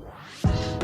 you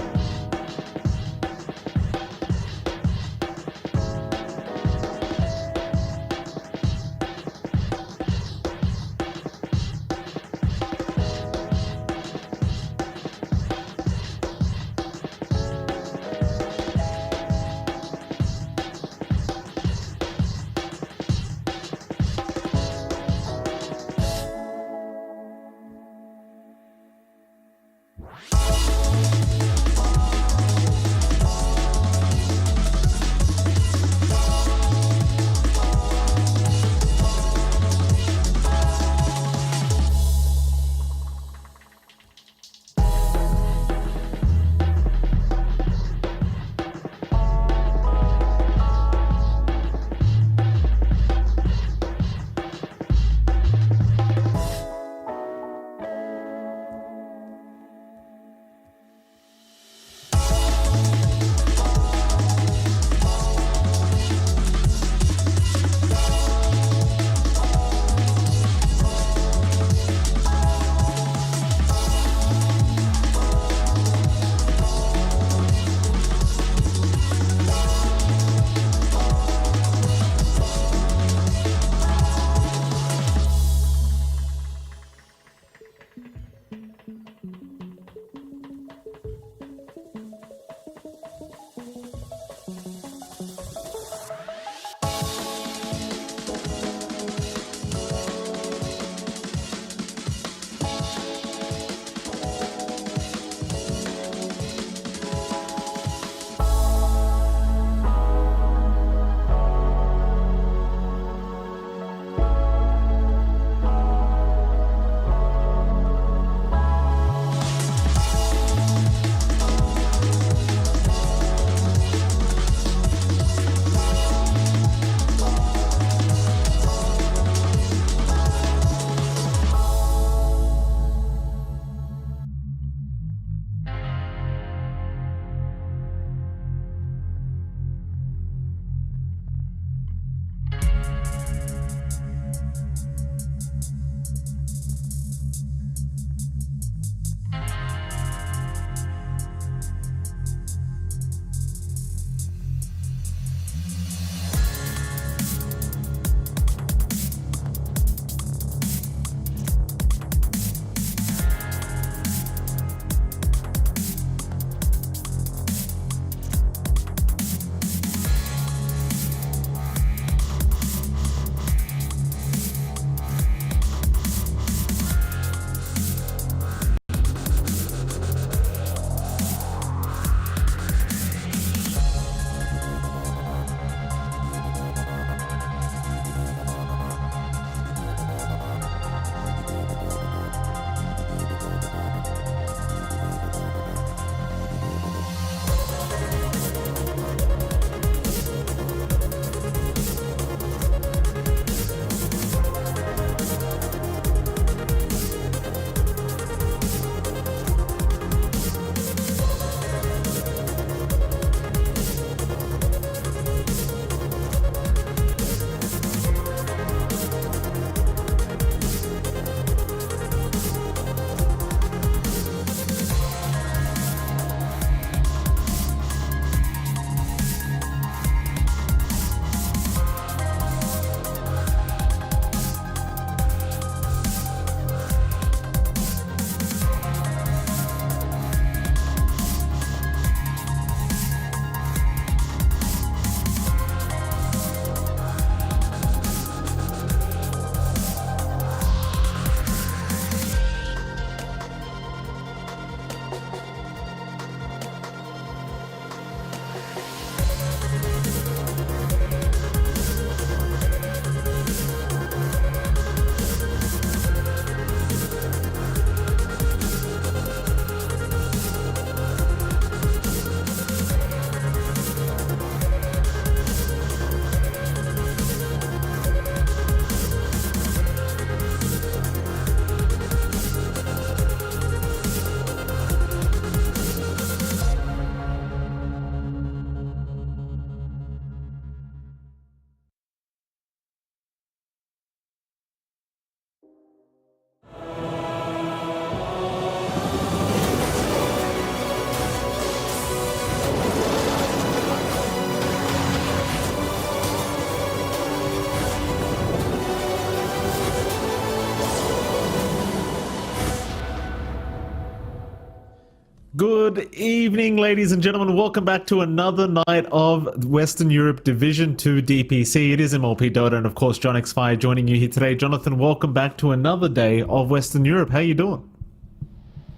evening, ladies and gentlemen. Welcome back to another night of Western Europe Division 2 DPC. It is MLP Dota, and of course, John X5 joining you here today. Jonathan, welcome back to another day of Western Europe. How you doing?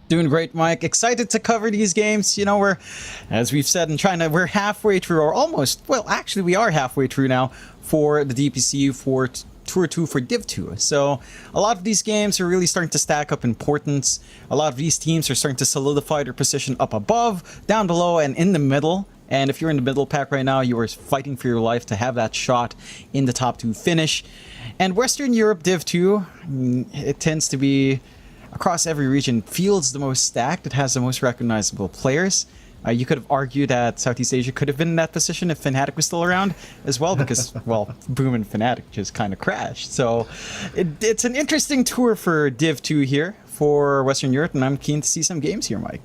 Doing great, Mike. Excited to cover these games. You know, we're, as we've said in China, we're halfway through, or almost, well, actually, we are halfway through now for the DPC for Tour 2 for Div 2. So a lot of these games are really starting to stack up importance. A lot of these teams are starting to solidify their position up above, down below, and in the middle. And if you're in the middle pack right now, you are fighting for your life to have that shot in the top 2 finish. And Western Europe Div 2, it tends to be, across every region, feels the most stacked. It has the most recognizable players. You could have argued that Southeast Asia could have been in that position if Fnatic was still around as well, because, well, Boom and Fnatic just kind of crashed. So it's an interesting tour for Div 2 here for Western Europe, and I'm keen to see some games here, Mike.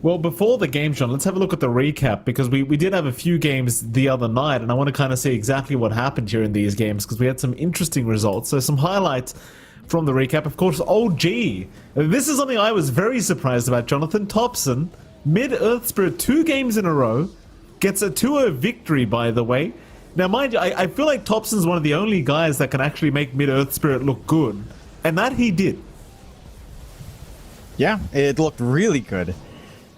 Well, before the game, John, let's have a look at the recap, because we did have a few games the other night, and I want to kind of see exactly what happened here in these games, because we had some interesting results. So some highlights from the recap. Of course, OG. This is something I was very surprised about, Jonathan. Thompson, mid-Earth Spirit, 2 games in a row, gets a 2-0 victory, by the way. Now, mind you, I feel like Thompson's one of the only guys that can actually make mid-Earth Spirit look good, and that he did. Yeah, it looked really good.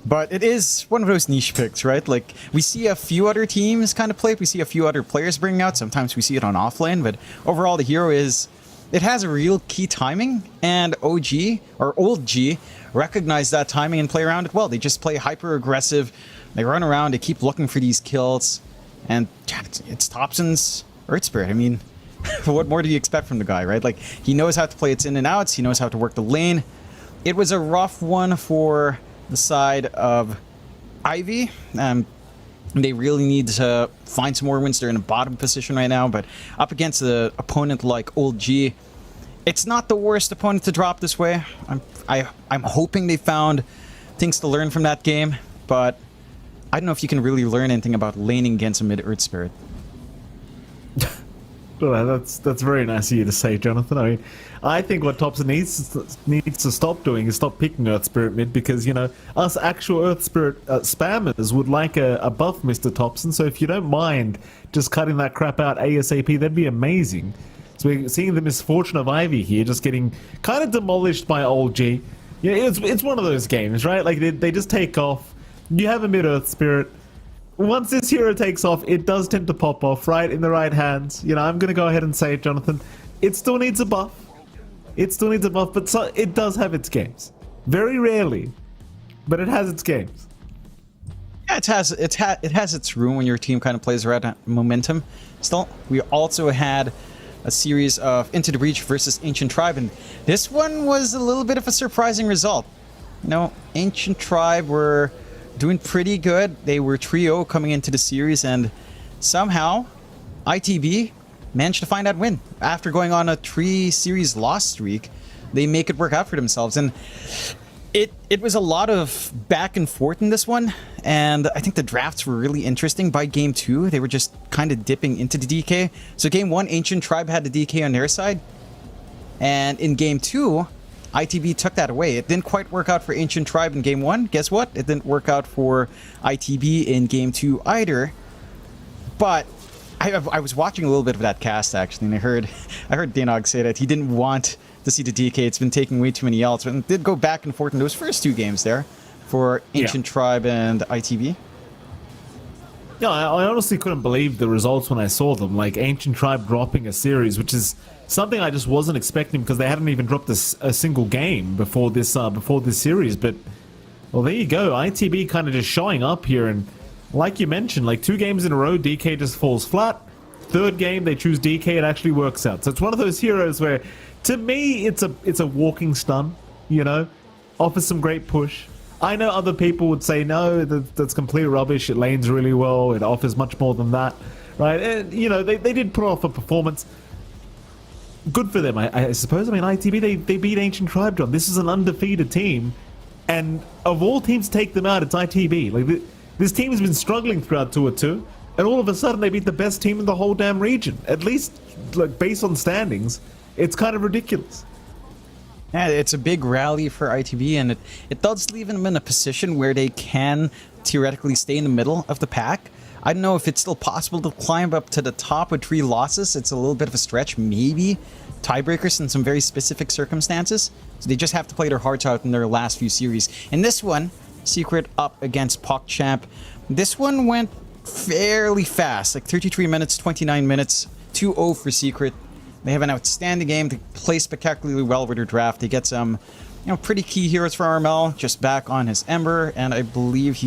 But it is one of those niche picks, right? Like, we see a few other teams kind of play it, we see a few other players bringing out, sometimes we see it on offlane, but overall the hero is, it has a real key timing, and OG, or Old G, recognize that timing and play around it well. They just play hyper aggressive, they run around, they keep looking for these kills, and it's Thompson's Earth Spirit. I mean, what more do you expect from the guy, right? Like, he knows how to play its in and outs, he knows how to work the lane. It was a rough one for the side of Ivy. They really need to find some more wins. They're in a bottom position right now, but up against an opponent like Old G, it's not the worst opponent to drop this way. I'm hoping they found things to learn from that game, but I don't know if you can really learn anything about laning against a mid-Earth Spirit. Well, that's very nice of you to say, Jonathan. I mean, I think what Thompson needs to stop doing is stop picking Earth Spirit mid, because, you know, us actual Earth Spirit spammers would like a buff, Mr. Thompson. So if you don't mind just cutting that crap out ASAP, that'd be amazing. So we're seeing the misfortune of Ivy here, just getting kind of demolished by Old G. Yeah, it's one of those games, right? Like, they just take off. You have a mid-Earth Spirit. Once this hero takes off, it does tend to pop off, right, in the right hands. You know, I'm going to go ahead and say it, Jonathan. It still needs a buff. It still needs a buff, but so, it does have its games. Very rarely, but it has its games. Yeah, it has its room when your team kind of plays around at momentum. Still, we also had a series of Into the Breach versus Ancient Tribe, and this one was a little bit of a surprising result. You know, Ancient Tribe were doing pretty good. They were 3-0 coming into the series, and somehow ITB managed to find that win. After going on a 3-series loss streak, they make it work out for themselves. And it was a lot of back and forth in this one, and I think the drafts were really interesting. By game 2, they were just kind of dipping into the DK. So game 1, Ancient Tribe had the DK on their side, and in game 2, ITB took that away. It didn't quite work out for Ancient Tribe in game 1. Guess what? It didn't work out for ITB in game 2 either. But I was watching a little bit of that cast, actually, and I heard Danog say that he didn't want to see the DK. It's been taking way too many ults, but it did go back and forth in those first 2 games there for Ancient Tribe and ITB. Yeah, I honestly couldn't believe the results when I saw them. Like, Ancient Tribe dropping a series, which is something I just wasn't expecting, because they hadn't even dropped a single game before this series. But, well, there you go. ITB kind of just showing up here, and like you mentioned, like 2 games in a row, DK just falls flat. 3rd game, they choose DK, it actually works out. So it's one of those heroes where, to me, it's a walking stun, you know? Offers some great push. I know other people would say, no, that's complete rubbish, it lanes really well, it offers much more than that, right? And, you know, they did put off a performance. Good for them, I suppose. I mean, ITB, they beat Ancient Tribe, John. This is an undefeated team, and of all teams to take them out, it's ITB. Like, this team has been struggling throughout Tour 2, and all of a sudden they beat the best team in the whole damn region. At least, like, based on standings, it's kind of ridiculous. Yeah, it's a big rally for ITB, and it does leave them in a position where they can theoretically stay in the middle of the pack. I don't know if it's still possible to climb up to the top with 3 losses. It's a little bit of a stretch, maybe tiebreakers in some very specific circumstances. So they just have to play their hearts out in their last few series. In this one, Secret up against PuckChamp. This one went fairly fast, like 33 minutes, 29 minutes, 2-0 for Secret. They have an outstanding game. They play spectacularly well with their draft. They get some, pretty key heroes for RML, just back on his Ember, and I believe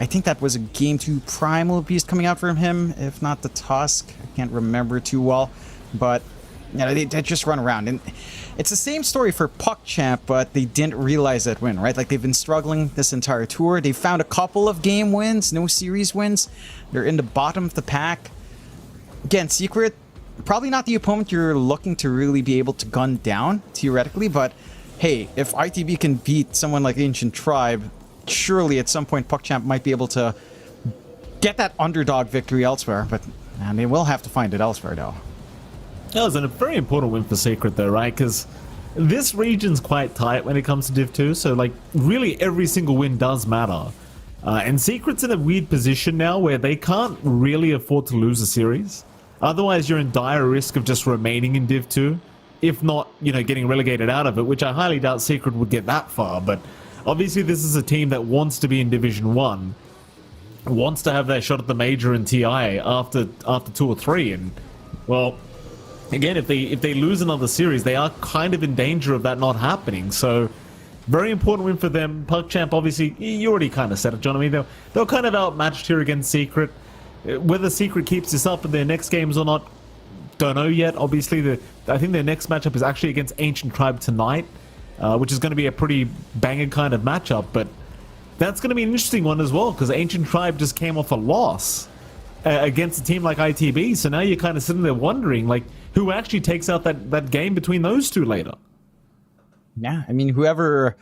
I think that was a Game 2 Primal Beast coming out from him, if not the Tusk. I can't remember too well, but they just run around. And it's the same story for PuckChamp, but they didn't realize that win, right? Like, they've been struggling this entire tour. They found a couple of game wins, no series wins. They're in the bottom of the pack. Again, Secret, probably not the opponent you're looking to really be able to gun down, theoretically, but hey, if ITB can beat someone like Ancient Tribe, surely at some point PuckChamp might be able to get that underdog victory elsewhere, but man, they will have to find it elsewhere, though. That was a very important win for Secret, though, right? Because this region's quite tight when it comes to Div 2, so like really every single win does matter. And Secret's in a weird position now where they can't really afford to lose a series. Otherwise, you're in dire risk of just remaining in Div 2, if not, getting relegated out of it, which I highly doubt Secret would get that far. But obviously, this is a team that wants to be in Division 1, wants to have their shot at the Major and TI after 2 or 3. And, well, again, if they lose another series, they are kind of in danger of that not happening. So, very important win for them. PuckChamp, obviously, you already kind of said it, John. I mean, they're kind of outmatched here against Secret. Whether Secret keeps this up in their next games or not, don't know yet. Obviously, I think their next matchup is actually against Ancient Tribe tonight, which is going to be a pretty banger kind of matchup. But that's going to be an interesting one as well, because Ancient Tribe just came off a loss against a team like ITB. So now you're kind of sitting there wondering, like, who actually takes out that game between those two later? Yeah, I mean, whoever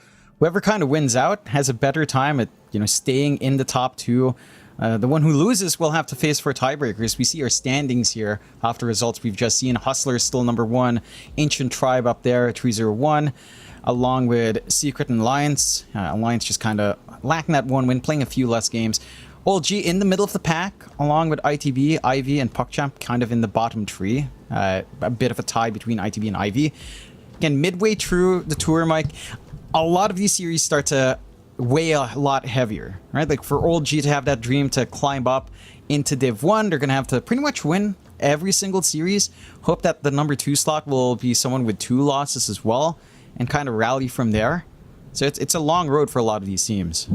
kind of wins out has a better time at staying in the top 2. The one who loses will have to face for tiebreakers. We see our standings here after results we've just seen. Hustler is still number 1. Ancient Tribe up there at 3-0-1, along with Secret and Alliance. Alliance just kind of lacking that 1 win, playing a few less games. Old G in the middle of the pack, along with ITB, Ivy, and PuckChamp kind of in the bottom 3. A bit of a tie between ITB and Ivy. Again, midway through the tour, Mike, a lot of these series start to weigh a lot heavier, right? Like, for Old G to have that dream to climb up into Div 1, they're going to have to pretty much win every single series. Hope that the number 2 slot will be someone with 2 losses as well, and kind of rally from there. So it's a long road for a lot of these teams.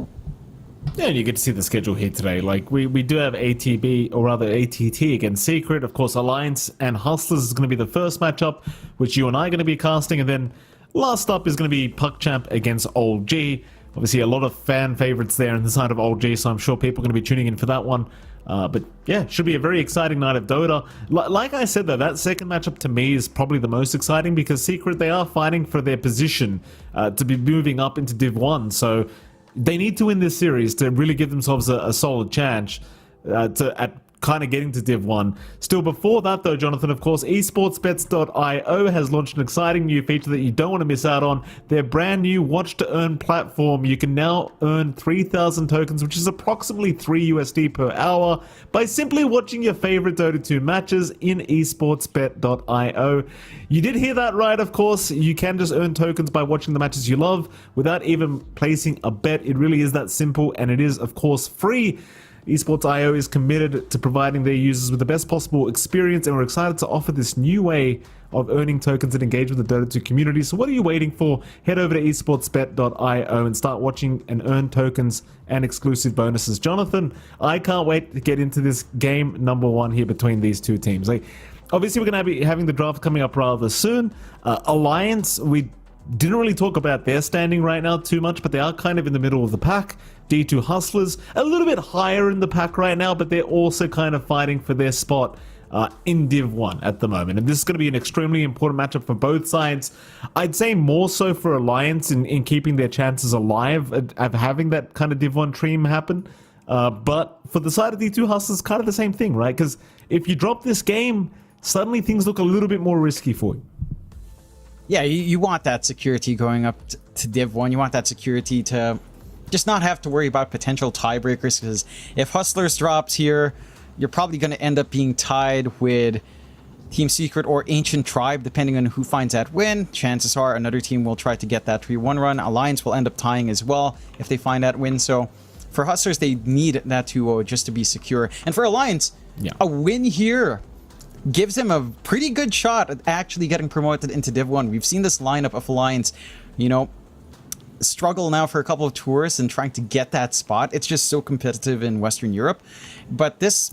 Yeah, and you get to see the schedule here today. Like, we do have ATB, or rather ATT against Secret. Of course, Alliance and Hustlers is going to be the first matchup, which you and I are going to be casting. And then last up is going to be PuckChamp against Old G. Obviously, a lot of fan favorites there in the side of Old G, so I'm sure people are going to be tuning in for that one. But yeah, should be a very exciting night of Dota. Like I said, though, that second matchup to me is probably the most exciting, because Secret, they are fighting for their position to be moving up into Div 1. So they need to win this series to really give themselves a solid chance at kind of getting to Div 1. Still before that, though, Jonathan, of course, esportsbets.io has launched an exciting new feature that you don't want to miss out on. Their brand new Watch to Earn platform. You can now earn 3,000 tokens, which is approximately $3 per hour, by simply watching your favorite Dota 2 matches in esportsbet.io. You did hear that right, of course. You can just earn tokens by watching the matches you love without even placing a bet. It really is that simple, and it is, of course, free. Esports.io is committed to providing their users with the best possible experience, and we're excited to offer this new way of earning tokens and engage with the Dota 2 community. So what are you waiting for? Head over to esportsbet.io and start watching and earn tokens and exclusive bonuses. Jonathan, I can't wait to get into this game number 1 here between these two teams. Like, obviously, we're going to be having the draft coming up rather soon. Alliance, we didn't really talk about their standing right now too much, but they are kind of in the middle of the pack. D2 Hustlers, a little bit higher in the pack right now, but they're also kind of fighting for their spot in Div 1 at the moment. And this is going to be an extremely important matchup for both sides. I'd say more so for Alliance in keeping their chances alive of having that kind of Div 1 dream happen. But for the side of D2 Hustlers, kind of the same thing, right? Because if you drop this game, suddenly things look a little bit more risky for you. Yeah, you want that security going up to Div 1. You want that security to just not have to worry about potential tiebreakers, because if Hustlers drops here, you're probably going to end up being tied with Team Secret or Ancient Tribe, depending on who finds that win. Chances are another team will try to get that 3-1 run. Alliance will end up tying as well if they find that win. So for Hustlers, they need that 2-0 just to be secure. And for Alliance, a win here gives him a pretty good shot at actually getting promoted into Div 1. We've seen this lineup of Alliance, you know, struggle now for a couple of tours and trying to get that spot. It's just so competitive in Western Europe. But this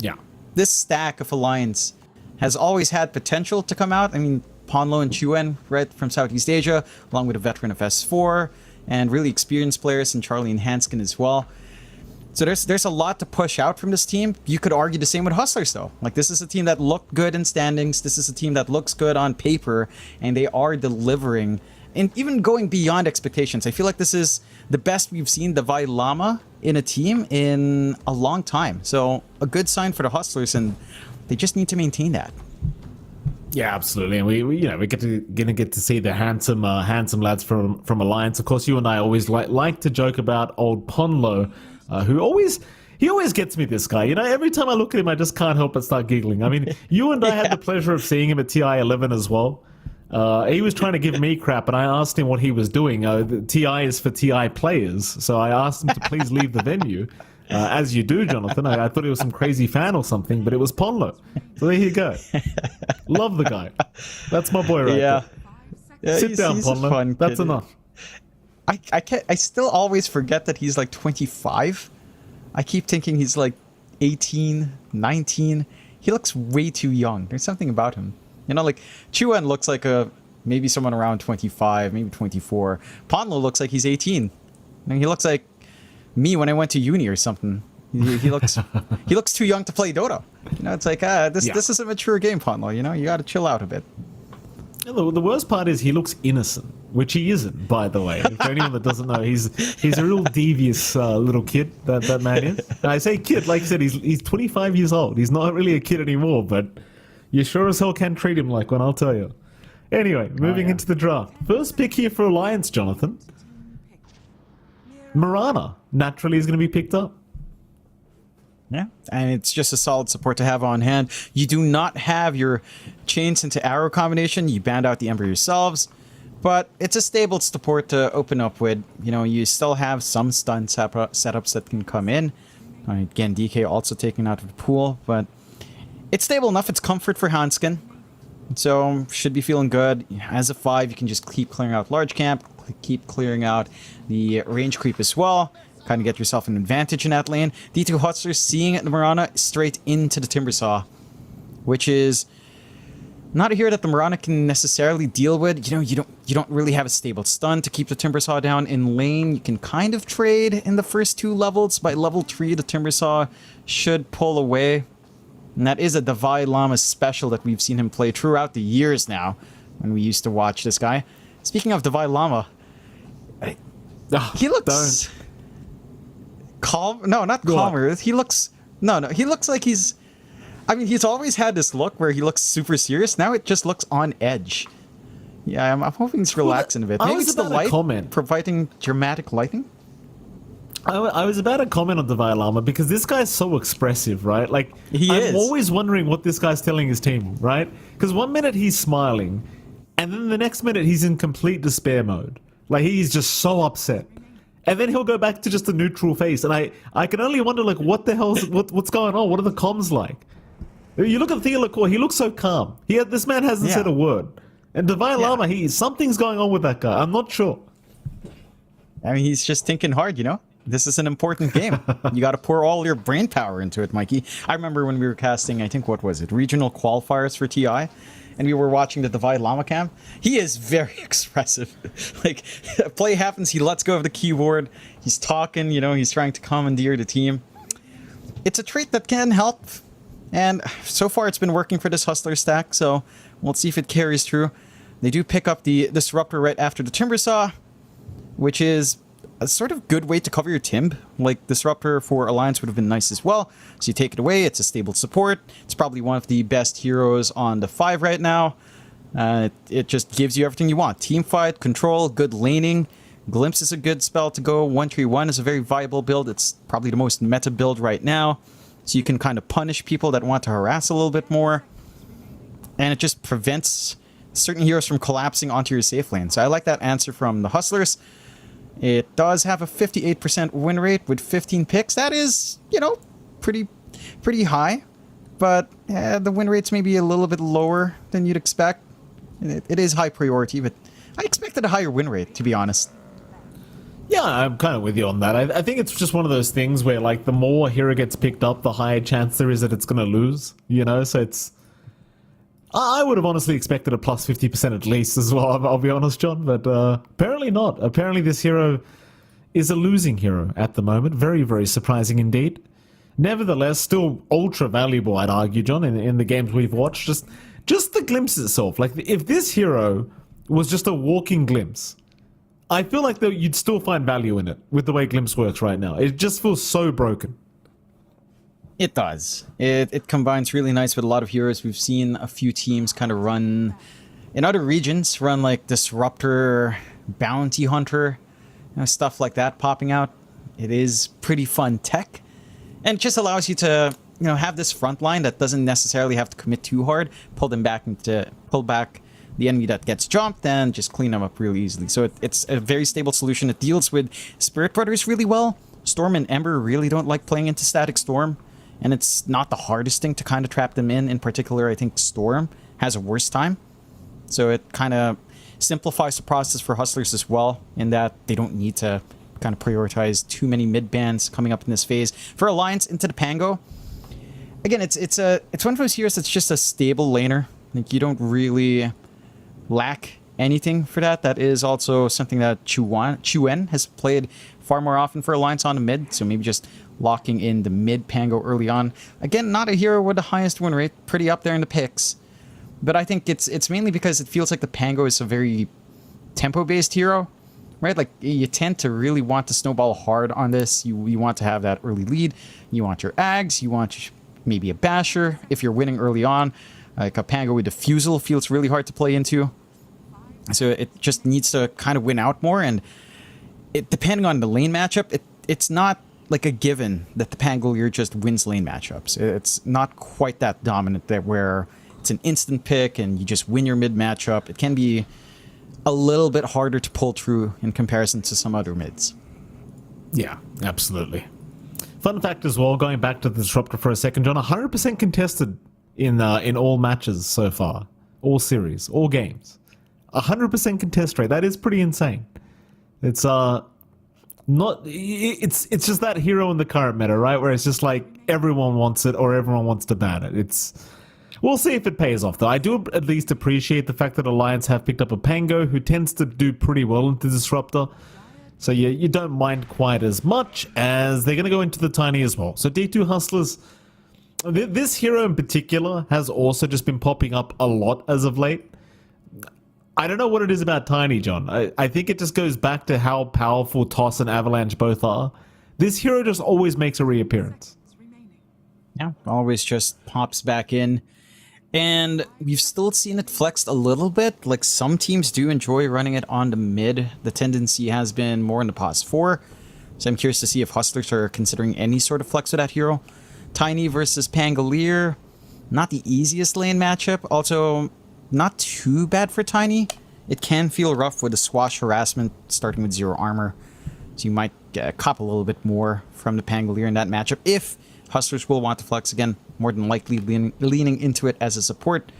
stack of Alliance has always had potential to come out. I mean, Ponlo and Chuen, right, from Southeast Asia, along with a veteran of S4, and really experienced players in Charlie and Hanskin as well. So there's a lot to push out from this team. You could argue the same with Hustlers, though. Like, this is a team that looked good in standings. This is a team that looks good on paper, and they are delivering, and even going beyond expectations. I feel like this is the best we've seen Davai Lama in a team in a long time. So a good sign for the Hustlers, and they just need to maintain that. Yeah, absolutely, and we you know, we're gonna get to see the handsome lads from Alliance. Of course, you and I always like to joke about old Ponlo, who always gets me. This guy, you know, every time I look at him, I just can't help but start giggling. I mean, you and I had the pleasure of seeing him at TI 11 as well. He was trying to give me crap, and I asked him what he was doing. The TI is for TI players, so I asked him to please leave the venue. As you do, Jonathan. I thought he was some crazy fan or something, but it was Ponlo. So there you go. Love the guy. That's my boy right there. Yeah, Sit down, Ponlo. That's enough. I still always forget that he's like 25. I keep thinking he's like 18, 19. He looks way too young. There's something about him. You know, like, Chuen looks like maybe someone around 25, maybe 24. Ponlo looks like he's 18. I mean, he looks like me when I went to uni or something. He looks too young to play Dota. You know, it's like, this is a mature game, Ponlo. You know, you got to chill out a bit. Yeah, the worst part is he looks innocent, which he isn't, by the way. For anyone that doesn't know, he's a real devious little kid, that man is. And I say kid, like I said, he's 25 years old. He's not really a kid anymore, but you sure as hell can treat him like one, I'll tell you. Anyway, moving into the draft. First pick here for Alliance, Jonathan. Mirana naturally is going to be picked up. Yeah, and it's just a solid support to have on hand. You do not have your chains into arrow combination. You banned out the Ember yourselves, but it's a stable support to open up with. You know, you still have some stun setups that can come in. Again, DK also taken out of the pool, but it's stable enough. It's comfort for Hanskin, so should be feeling good. As a 5, you can just keep clearing out large camp, keep clearing out the range creep as well. Kind of get yourself an advantage in that lane. D2 Hustlers seeing the Mirana straight into the Timbersaw, which is not a hero that the Mirana can necessarily deal with. You know, you don't really have a stable stun to keep the Timbersaw down in lane. You can kind of trade in the first 2 levels. By level 3, the Timbersaw should pull away. And that is a Davai Lama special that we've seen him play throughout the years now, when we used to watch this guy. Speaking of Davai Lama, he looks calm. No, not calmer. He looks he looks like he's, I mean, he's always had this look where he looks super serious. Now it just looks on edge. Yeah, I'm hoping he's relaxing a bit. Maybe it's the light providing dramatic lighting. I was about to comment on Davai Lama because this guy's so expressive, right? Like, I'm always wondering what this guy's telling his team, right? Because one minute he's smiling, and then the next minute he's in complete despair mode. Like, he's just so upset. And then he'll go back to just a neutral face. And I can only wonder, like, what the hell's, what's going on? What are the comms like? You look at Theolacor, he looks so calm. This man hasn't said a word. And Davai Lama, something's going on with that guy. I'm not sure. I mean, he's just thinking hard, you know? This is an important game. You got to pour all your brain power into it, Mikey. I remember when we were casting, I think, what was it? Regional qualifiers for TI. And we were watching the Davai Lama cam. He is very expressive. Like, play happens, he lets go of the keyboard. He's talking, you know, he's trying to commandeer the team. It's a trait that can help. And so far, it's been working for this Hustler stack. So we'll see if it carries through. They do pick up the Disruptor right after the Timbersaw, which is a sort of good way to cover your Timb. Like, Disruptor for Alliance would have been nice as well. So you take it away, it's a stable support. It's probably one of the best heroes on the 5 right now. It just gives you everything you want. Team fight, control, good laning. Glimpse is a good spell to go. 131 is a very viable build. It's probably the most meta build right now. So you can kind of punish people that want to harass a little bit more. And it just prevents certain heroes from collapsing onto your safe lane. So I like that answer from the Hustlers. It does have a 58% win rate with 15 picks. That is, you know, pretty high. But the win rate's maybe a little bit lower than you'd expect. It is high priority, but I expected a higher win rate, to be honest. Yeah, I'm kind of with you on that. I think it's just one of those things where, like, the more hero gets picked up, the higher chance there is that it's going to lose, you know? So it's... I would have honestly expected a plus 50% at least as well, I'll be honest, John, but apparently not. Apparently this hero is a losing hero at the moment. Very, very surprising indeed. Nevertheless, still ultra valuable, I'd argue, John, in the games we've watched. Just the glimpse itself. Like, if this hero was just a walking glimpse, I feel like you'd still find value in it with the way glimpse works right now. It just feels so broken. It does. It combines really nice with a lot of heroes. We've seen a few teams kind of run, in other regions, run like Disruptor, Bounty Hunter, you know, stuff like that popping out. It is pretty fun tech. And it just allows you to, you know, have this front line that doesn't necessarily have to commit too hard, pull back the enemy that gets jumped, and just clean them up really easily. So it's a very stable solution. It deals with Spirit Brothers really well. Storm and Ember really don't like playing into Static Storm, and it's not the hardest thing to kind of trap them in. In particular, I think Storm has a worse time. So it kind of simplifies the process for Hustlers as well, in that they don't need to kind of prioritize too many mid bans coming up in this phase. For Alliance into the Pango, again, it's one of those heroes that's just a stable laner. Like, you don't really lack anything for that. That is also something that Chuen has played far more often for Alliance on the mid, so maybe just locking in the mid Pango early on. Again, not a hero with the highest win rate, pretty up there in the picks, but I think it's mainly because it feels like the Pango is a very tempo-based hero, right? Like, you tend to really want to snowball hard on this. You want to have that early lead. You want your Ags, you want maybe a Basher if you're winning early on. Like, a Pango with Diffusal feels really hard to play into. So it just needs to kind of win out more. And depending on the lane matchup, it's not like a given that the Pangolier just wins lane matchups. It's not quite that dominant there where it's an instant pick and you just win your mid matchup. It can be a little bit harder to pull through in comparison to some other mids. Yeah, absolutely. Fun fact as well, going back to the Disruptor for a second, John, 100% contested in all matches so far, all series, all games. 100% contest rate. That is pretty insane. It's it's just that hero in the current meta, right? Where it's just like everyone wants it or everyone wants to ban it. We'll see if it pays off though. I do at least appreciate the fact that Alliance have picked up a Pango who tends to do pretty well into Disruptor. So you don't mind quite as much, as they're going to go into the Tiny as well. So D2 Hustlers, this hero in particular has also just been popping up a lot as of late. I don't know what it is about Tiny, John. I think it just goes back to how powerful Toss and Avalanche both are. This hero just always makes a reappearance. Yeah, always just pops back in. And we've still seen it flexed a little bit. Like, some teams do enjoy running it on the mid. The tendency has been more in the past 4. So I'm curious to see if Hustlers are considering any sort of flex with that hero. Tiny versus Pangolier, not the easiest lane matchup. Also, not too bad for Tiny. It can feel rough with the swash harassment starting with 0 armor. So you might cop a little bit more from the Pangolier in that matchup. If Hustlers will want to flex again, more than likely leaning into it as a support.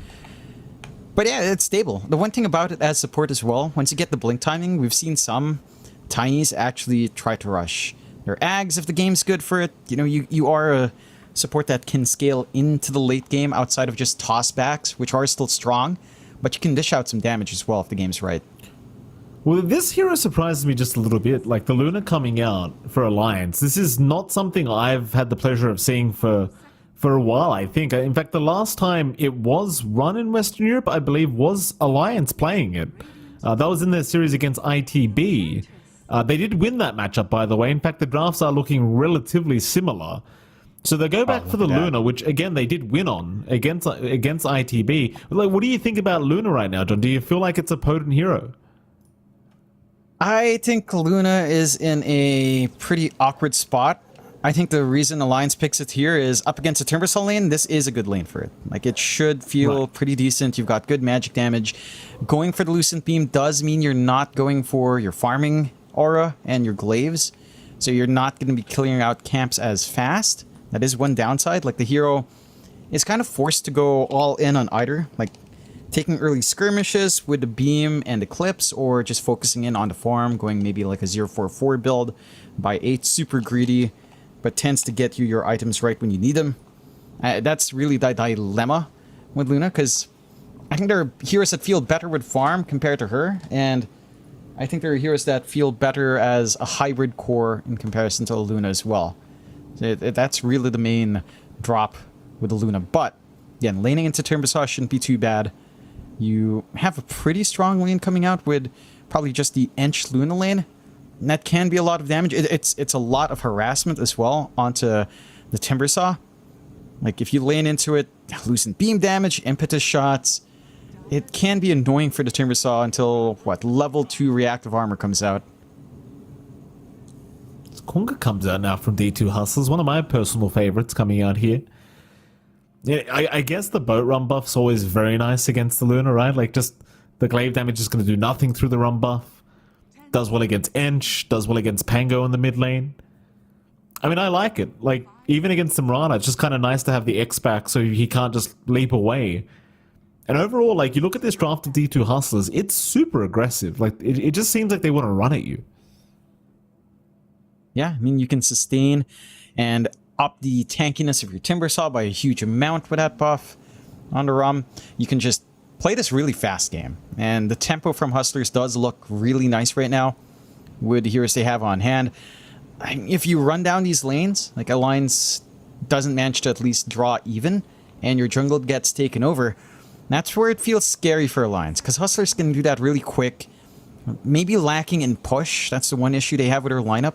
But yeah, it's stable. The one thing about it as support as well, once you get the blink timing, we've seen some Tinies actually try to rush their Ags if the game's good for it. You know, you are a support that can scale into the late game outside of just tossbacks, which are still strong, but you can dish out some damage as well if the game's right. Well, this hero surprises me just a little bit. Like, the Luna coming out for Alliance, this is not something I've had the pleasure of seeing for a while, I think. In fact, the last time it was run in Western Europe, I believe, was Alliance playing it. That was in their series against ITB. They did win that matchup, by the way. In fact, the drafts are looking relatively similar. So they go back Oh, for look the at that. Luna, which again they did win on against ITB. Like, what do you think about Luna right now, John? Do you feel like it's a potent hero? I think Luna is in a pretty awkward spot. I think the reason Alliance picks it here is up against a Timbersaw lane, this is a good lane for it. Like, it should feel Right. pretty decent. You've got good magic damage. Going for the Lucent Beam does mean you're not going for your farming aura and your glaives. So you're not going to be clearing out camps as fast. That is one downside. Like, the hero is kind of forced to go all in on either. Like, taking early skirmishes with the beam and eclipse, or just focusing in on the farm, going maybe like a 0-4-4 build by 8, super greedy, but tends to get you your items right when you need them. That's really the dilemma with Luna, because I think there are heroes that feel better with farm compared to her, and I think there are heroes that feel better as a hybrid core in comparison to Luna as well. That's really the main drop with the Luna. But again, laning into Timbersaw shouldn't be too bad. You have a pretty strong lane coming out with probably just the Ench Luna lane. And that can be a lot of damage. It's a lot of harassment as well onto the Timbersaw. Like, if you lane into it, Lucent Beam damage, impetus shots, it can be annoying for the Timbersaw until, what, level 2 reactive armor comes out. Kunga comes out now from D2 Hustlers, one of my personal favorites coming out here. Yeah, I guess the boat run buff's always very nice against the Luna, right? Like, just the glaive damage is going to do nothing through the run buff. Does well against Ench, does well against Pango in the mid lane. I mean, I like it. Like, even against Simrana, it's just kind of nice to have the X back so he can't just leap away. And overall, like, you look at this draft of D2 Hustlers, it's super aggressive. Like, it just seems like they want to run at you. Yeah, I mean, you can sustain and up the tankiness of your Timbersaw by a huge amount with that buff on the ROM. You can just play this really fast game. And the tempo from Hustlers does look really nice right now with the heroes they have on hand. If you run down these lanes, like Alliance doesn't manage to at least draw even, and your jungle gets taken over, that's where it feels scary for Alliance, because Hustlers can do that really quick. Maybe lacking in push, that's the one issue they have with their lineup.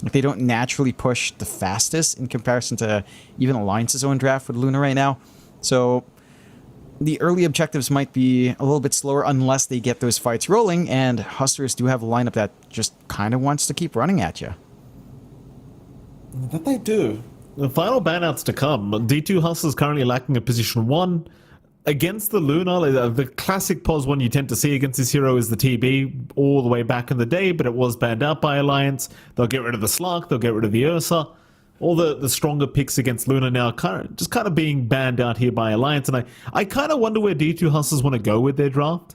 Like, they don't naturally push the fastest in comparison to even Alliance's own draft with Luna right now. So the early objectives might be a little bit slower unless they get those fights rolling, and Hustlers do have a lineup that just kind of wants to keep running at you. That they do. The final banouts to come. D2 Hustlers currently lacking a position 1. Against the Luna, the classic pos one you tend to see against this hero is the TB all the way back in the day, but it was banned out by Alliance. They'll get rid of the Slark, they'll get rid of the Ursa. All the stronger picks against Luna now just kind of being banned out here by Alliance, and I kind of wonder where D2 Hustlers want to go with their draft.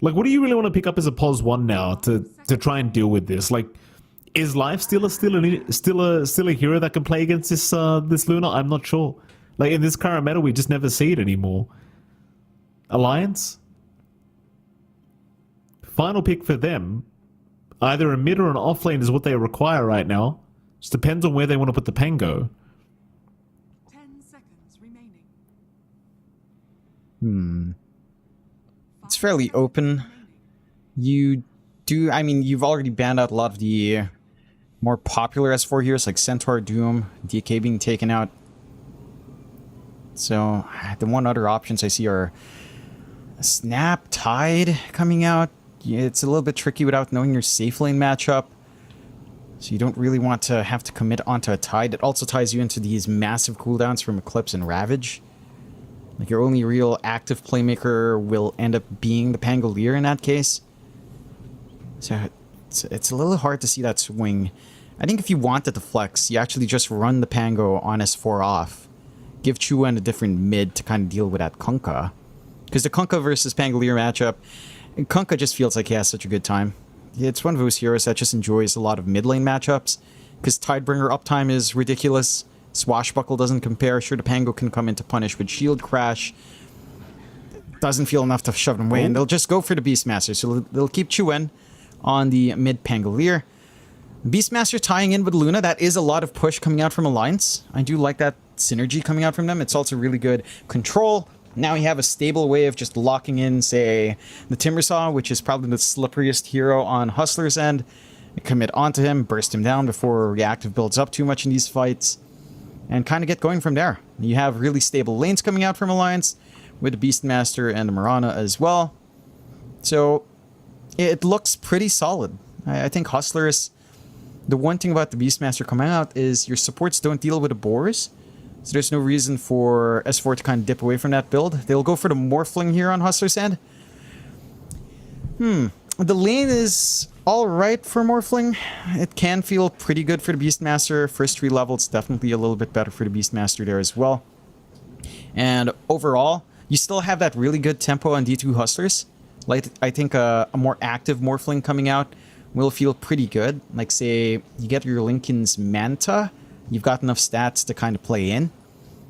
Like, what do you really want to pick up as a pos 1 now to try and deal with this? Like, is Life still a hero that can play against this Luna? I'm not sure. Like, in this current meta, we just never see it anymore. Alliance? Final pick for them. Either a mid or an off lane is what they require right now. Just depends on where they want to put the Pango. 10 seconds remaining. It's fairly open. You've already banned out a lot of the more popular S4 heroes like Centaur, Doom, DK being taken out. So the one other options I see are Snap, Tide coming out. Yeah, it's a little bit tricky without knowing your safe lane matchup. So you don't really want to have to commit onto a Tide. It also ties you into these massive cooldowns from Eclipse and Ravage. Like, your only real active playmaker will end up being the Pangolier in that case. So it's a little hard to see that swing. I think if you wanted to flex, you actually just run the Pango on S4 off. Give Chuan a different mid to kind of deal with that Kunkka. Because the Kunkka versus Pangolier matchup, Kunkka just feels like he has such a good time. It's one of those heroes that just enjoys a lot of mid lane matchups. Because Tidebringer uptime is ridiculous. Swashbuckle doesn't compare. Sure, the Pango can come in to punish with Shield Crash. Doesn't feel enough to shove them away. And they'll just go for the Beastmaster. So they'll keep Chuan on the mid Pangolier. Beastmaster tying in with Luna, that is a lot of push coming out from Alliance. I do like that synergy coming out from them. It's also really good control. Now you have a stable way of just locking in, say, the Timbersaw, which is probably the slipperiest hero on Hustler's end. Commit onto him, burst him down before reactive builds up too much in these fights. and kind of get going from there. You have really stable lanes coming out from Alliance with the Beastmaster and the Mirana as well. So it looks pretty solid. I think Hustlers, the one thing about the Beastmaster coming out is your supports don't deal with the boars. So there's no reason for S4 to kind of dip away from that build. They'll go for the Morphling here on Hustler's end. The lane is alright for Morphling. It can feel pretty good for the Beastmaster. First 3 levels, definitely a little bit better for the Beastmaster there as well. And overall, you still have that really good tempo on D2 Hustlers. Like, I think a more active Morphling coming out will feel pretty good. Like, say, you get your Lincoln's Manta, you've got enough stats to kind of play in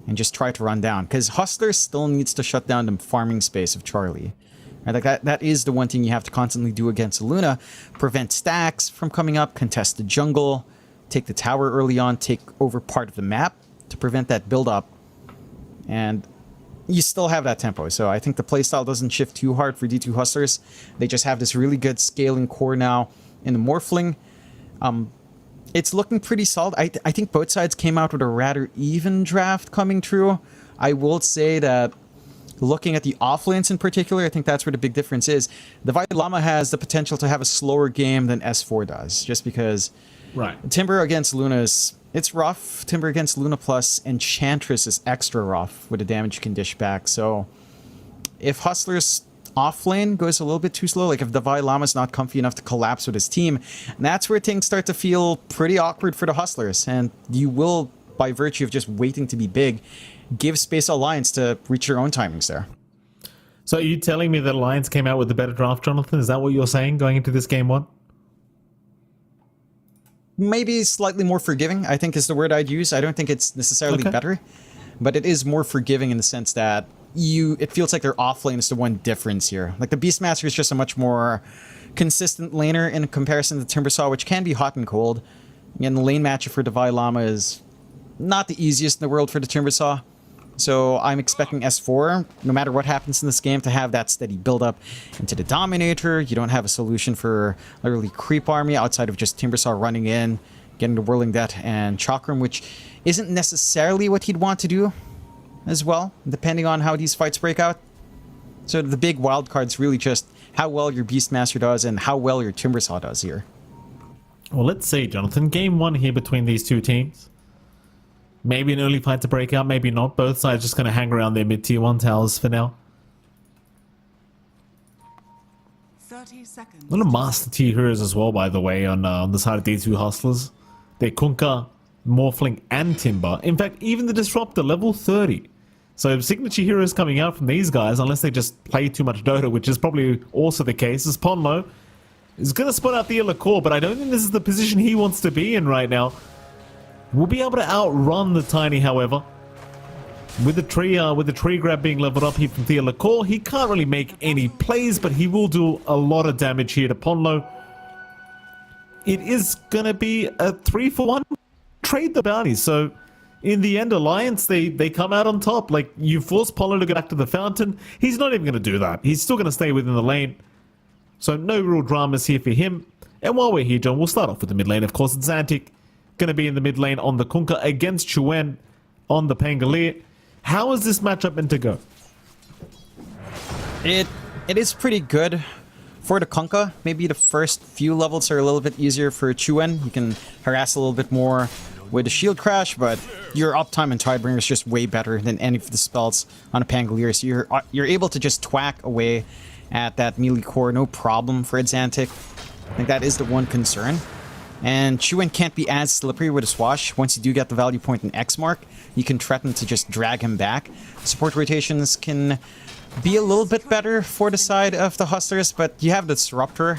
and just try to run down. Because Hustler still needs to shut down the farming space of Charlie. Right? Like that is the one thing you have to constantly do against Luna. Prevent stacks from coming up, contest the jungle, take the tower early on, take over part of the map to prevent that build-up. And you still have that tempo. So I think the playstyle doesn't shift too hard for D2 Hustlers. They just have this really good scaling core now in the Morphling. It's looking pretty solid. I think both sides came out with a rather even draft coming through. I will say that looking at the offlanes in particular, I think that's where the big difference is. The Dalai Lama has the potential to have a slower game than S4 does, just because Timber against Luna it's rough. Timber against Luna plus Enchantress is extra rough with the damage you can dish back. So if Hustler's offlane goes a little bit too slow, like if the Dalai Lama's not comfy enough to collapse with his team, that's where things start to feel pretty awkward for the Hustlers. And you will, by virtue of just waiting to be big, give space Alliance to reach your own timings there. So are you telling me that Alliance came out with the better draft, Jonathan? Is that what you're saying going into this game 1? Maybe slightly more forgiving, I think is the word I'd use. I don't think it's necessarily better, but it is more forgiving in the sense that it feels like their offlane is the one difference here. Like the Beastmaster is just a much more consistent laner in comparison to Timbersaw, which can be hot and cold. And the lane matchup for Dalai Lama is not the easiest in the world for the Timbersaw. So I'm expecting S4, no matter what happens in this game, to have that steady build-up into the Dominator. You don't have a solution for literally creep army outside of just Timbersaw running in, getting the Whirling Death and Chakram, which isn't necessarily what he'd want to do as well, depending on how these fights break out. So the big wild card's really just how well your Beastmaster does and how well your Timbersaw does here. Well, let's see, Jonathan. Game 1 here between these two teams. Maybe an early fight to break out, maybe not. Both sides just going to hang around their mid-tier 1 towers for now. 30 seconds. A lot of master tier heroes as well, by the way, on the side of D2 Hustlers. They're Kunkka, Morphling, and Timber. In fact, even the Disruptor, level 30. So signature heroes coming out from these guys, unless they just play too much Dota, which is probably also the case, is Ponlo. Is going to spot out the core, but I don't think this is the position he wants to be in right now. We'll be able to outrun the Tiny, however. With the tree grab being leveled up here from Theolacore, he can't really make any plays, but he will do a lot of damage here to Ponlo. It is gonna be a 3-for-1 trade the bounties. So in the end, Alliance, they come out on top. Like, you force Ponlo to go back to the fountain. He's not even gonna do that. He's still gonna stay within the lane. So no real dramas here for him. And while we're here, John, we'll start off with the mid lane. Of course, it's Xantic. Going to be in the mid lane on the Kunkka against Chuen on the Pangolier. How is this matchup meant to go? It is pretty good for the Kunkka. Maybe the first few levels are a little bit easier for Chuen. You can harass a little bit more with the shield crash, but your uptime and Tidebringer is just way better than any of the spells on a Pangolier. So you're able to just twack away at that melee core, no problem for Xantic. I think that is the one concern. And Chuen can't be as slippery with a swash. Once you do get the value point in X mark, you can threaten to just drag him back. Support rotations can be a little bit better for the side of the Hustlers, but you have the Disruptor,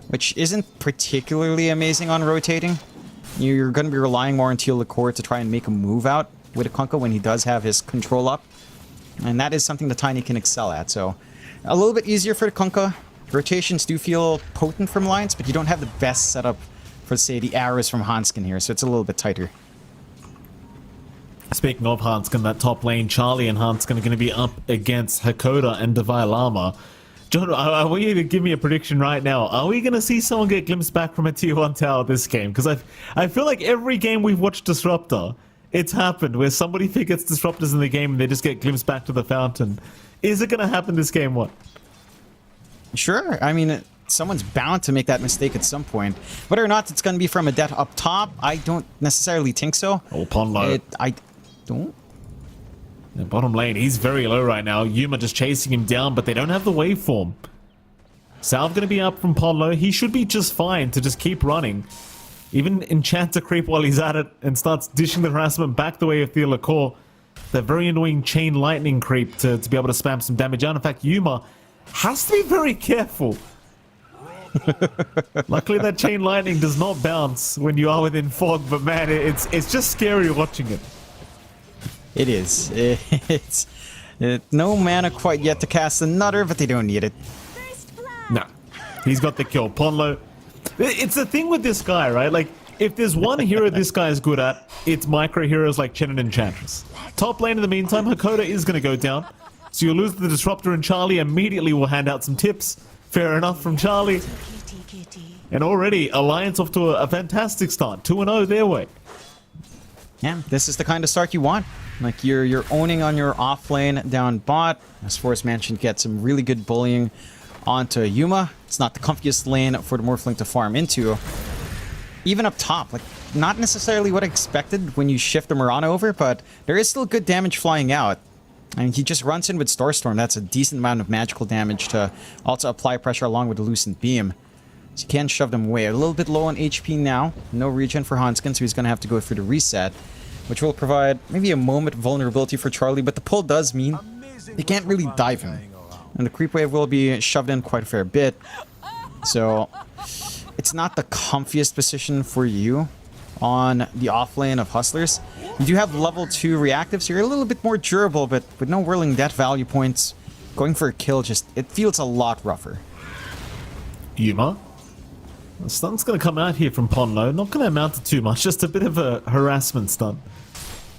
which isn't particularly amazing on rotating. You're going to be relying more on Theolacore to try and make a move out with a Kunkka when he does have his control up. And that is something the Tiny can excel at. So a little bit easier for the Kunkka. Rotations do feel potent from Alliance, but you don't have the best setup for, say, the arrows from Hanskin here, so it's a little bit tighter. Speaking of Hanskin, that top lane, Charlie and Hanskin are going to be up against Hakoda and Dalai Lama. John, I want you to give me a prediction right now. Are we going to see someone get glimpsed back from a tier 1 tower this game? Because I feel like every game we've watched Disruptor, It's happened where somebody gets disruptors in the game and they just get glimpsed back to the fountain. Is it going to happen this game? What? Sure. I mean, someone's bound to make that mistake at some point. Whether or not it's going to be from a death up top, I don't necessarily think so. Oh, Pon low. I don't. Yeah, bottom lane, he's very low right now. Yuma just chasing him down, but they don't have the waveform. Salve going to be up from Pon low. He should be just fine to just keep running. Even enchant a creep while he's at it and starts dishing the harassment back the way of Theolacore. That very annoying chain lightning creep to be able to spam some damage out. In fact, Yuma has to be very careful. Luckily that chain lightning does not bounce when you are within fog, but man, it's just scary watching it. It is. It's no mana quite yet to cast another, but they don't need it. No. He's got the kill. Ponlo. It's the thing with this guy, right? Like, if there's one hero this guy is good at, it's micro heroes like Chen and Enchantress. Top lane in the meantime, Hakoda is going to go down. So you'll lose the Disruptor, and Charlie immediately will hand out some tips. Fair enough from Charlie. And already, Alliance off to a fantastic start. 2-0 their way. Yeah, this is the kind of start you want. Like, you're owning on your off lane down bot. As Forrest mentioned, get some really good bullying onto Yuma. It's not the comfiest lane for the Morphling to farm into. Even up top, like, not necessarily what I expected when you shift the Mirana over, but there is still good damage flying out. I mean, he just runs in with Starstorm. That's a decent amount of magical damage to also apply pressure along with the Lucent Beam. So you can shove them away. A little bit low on HP now. No regen for Hanskin, so he's going to have to go through the reset, which will provide maybe a moment of vulnerability for Charlie, but the pull does mean they can't really dive him. And the creep wave will be shoved in quite a fair bit. So it's not the comfiest position for you on the off lane of Hustlers. You do have level 2 reactives, so you're a little bit more durable, but with no whirling death value points, going for a kill just, it feels a lot rougher. Yuma. The stun's going to come out here from Ponlo. Not going to amount to too much, just a bit of a harassment stun.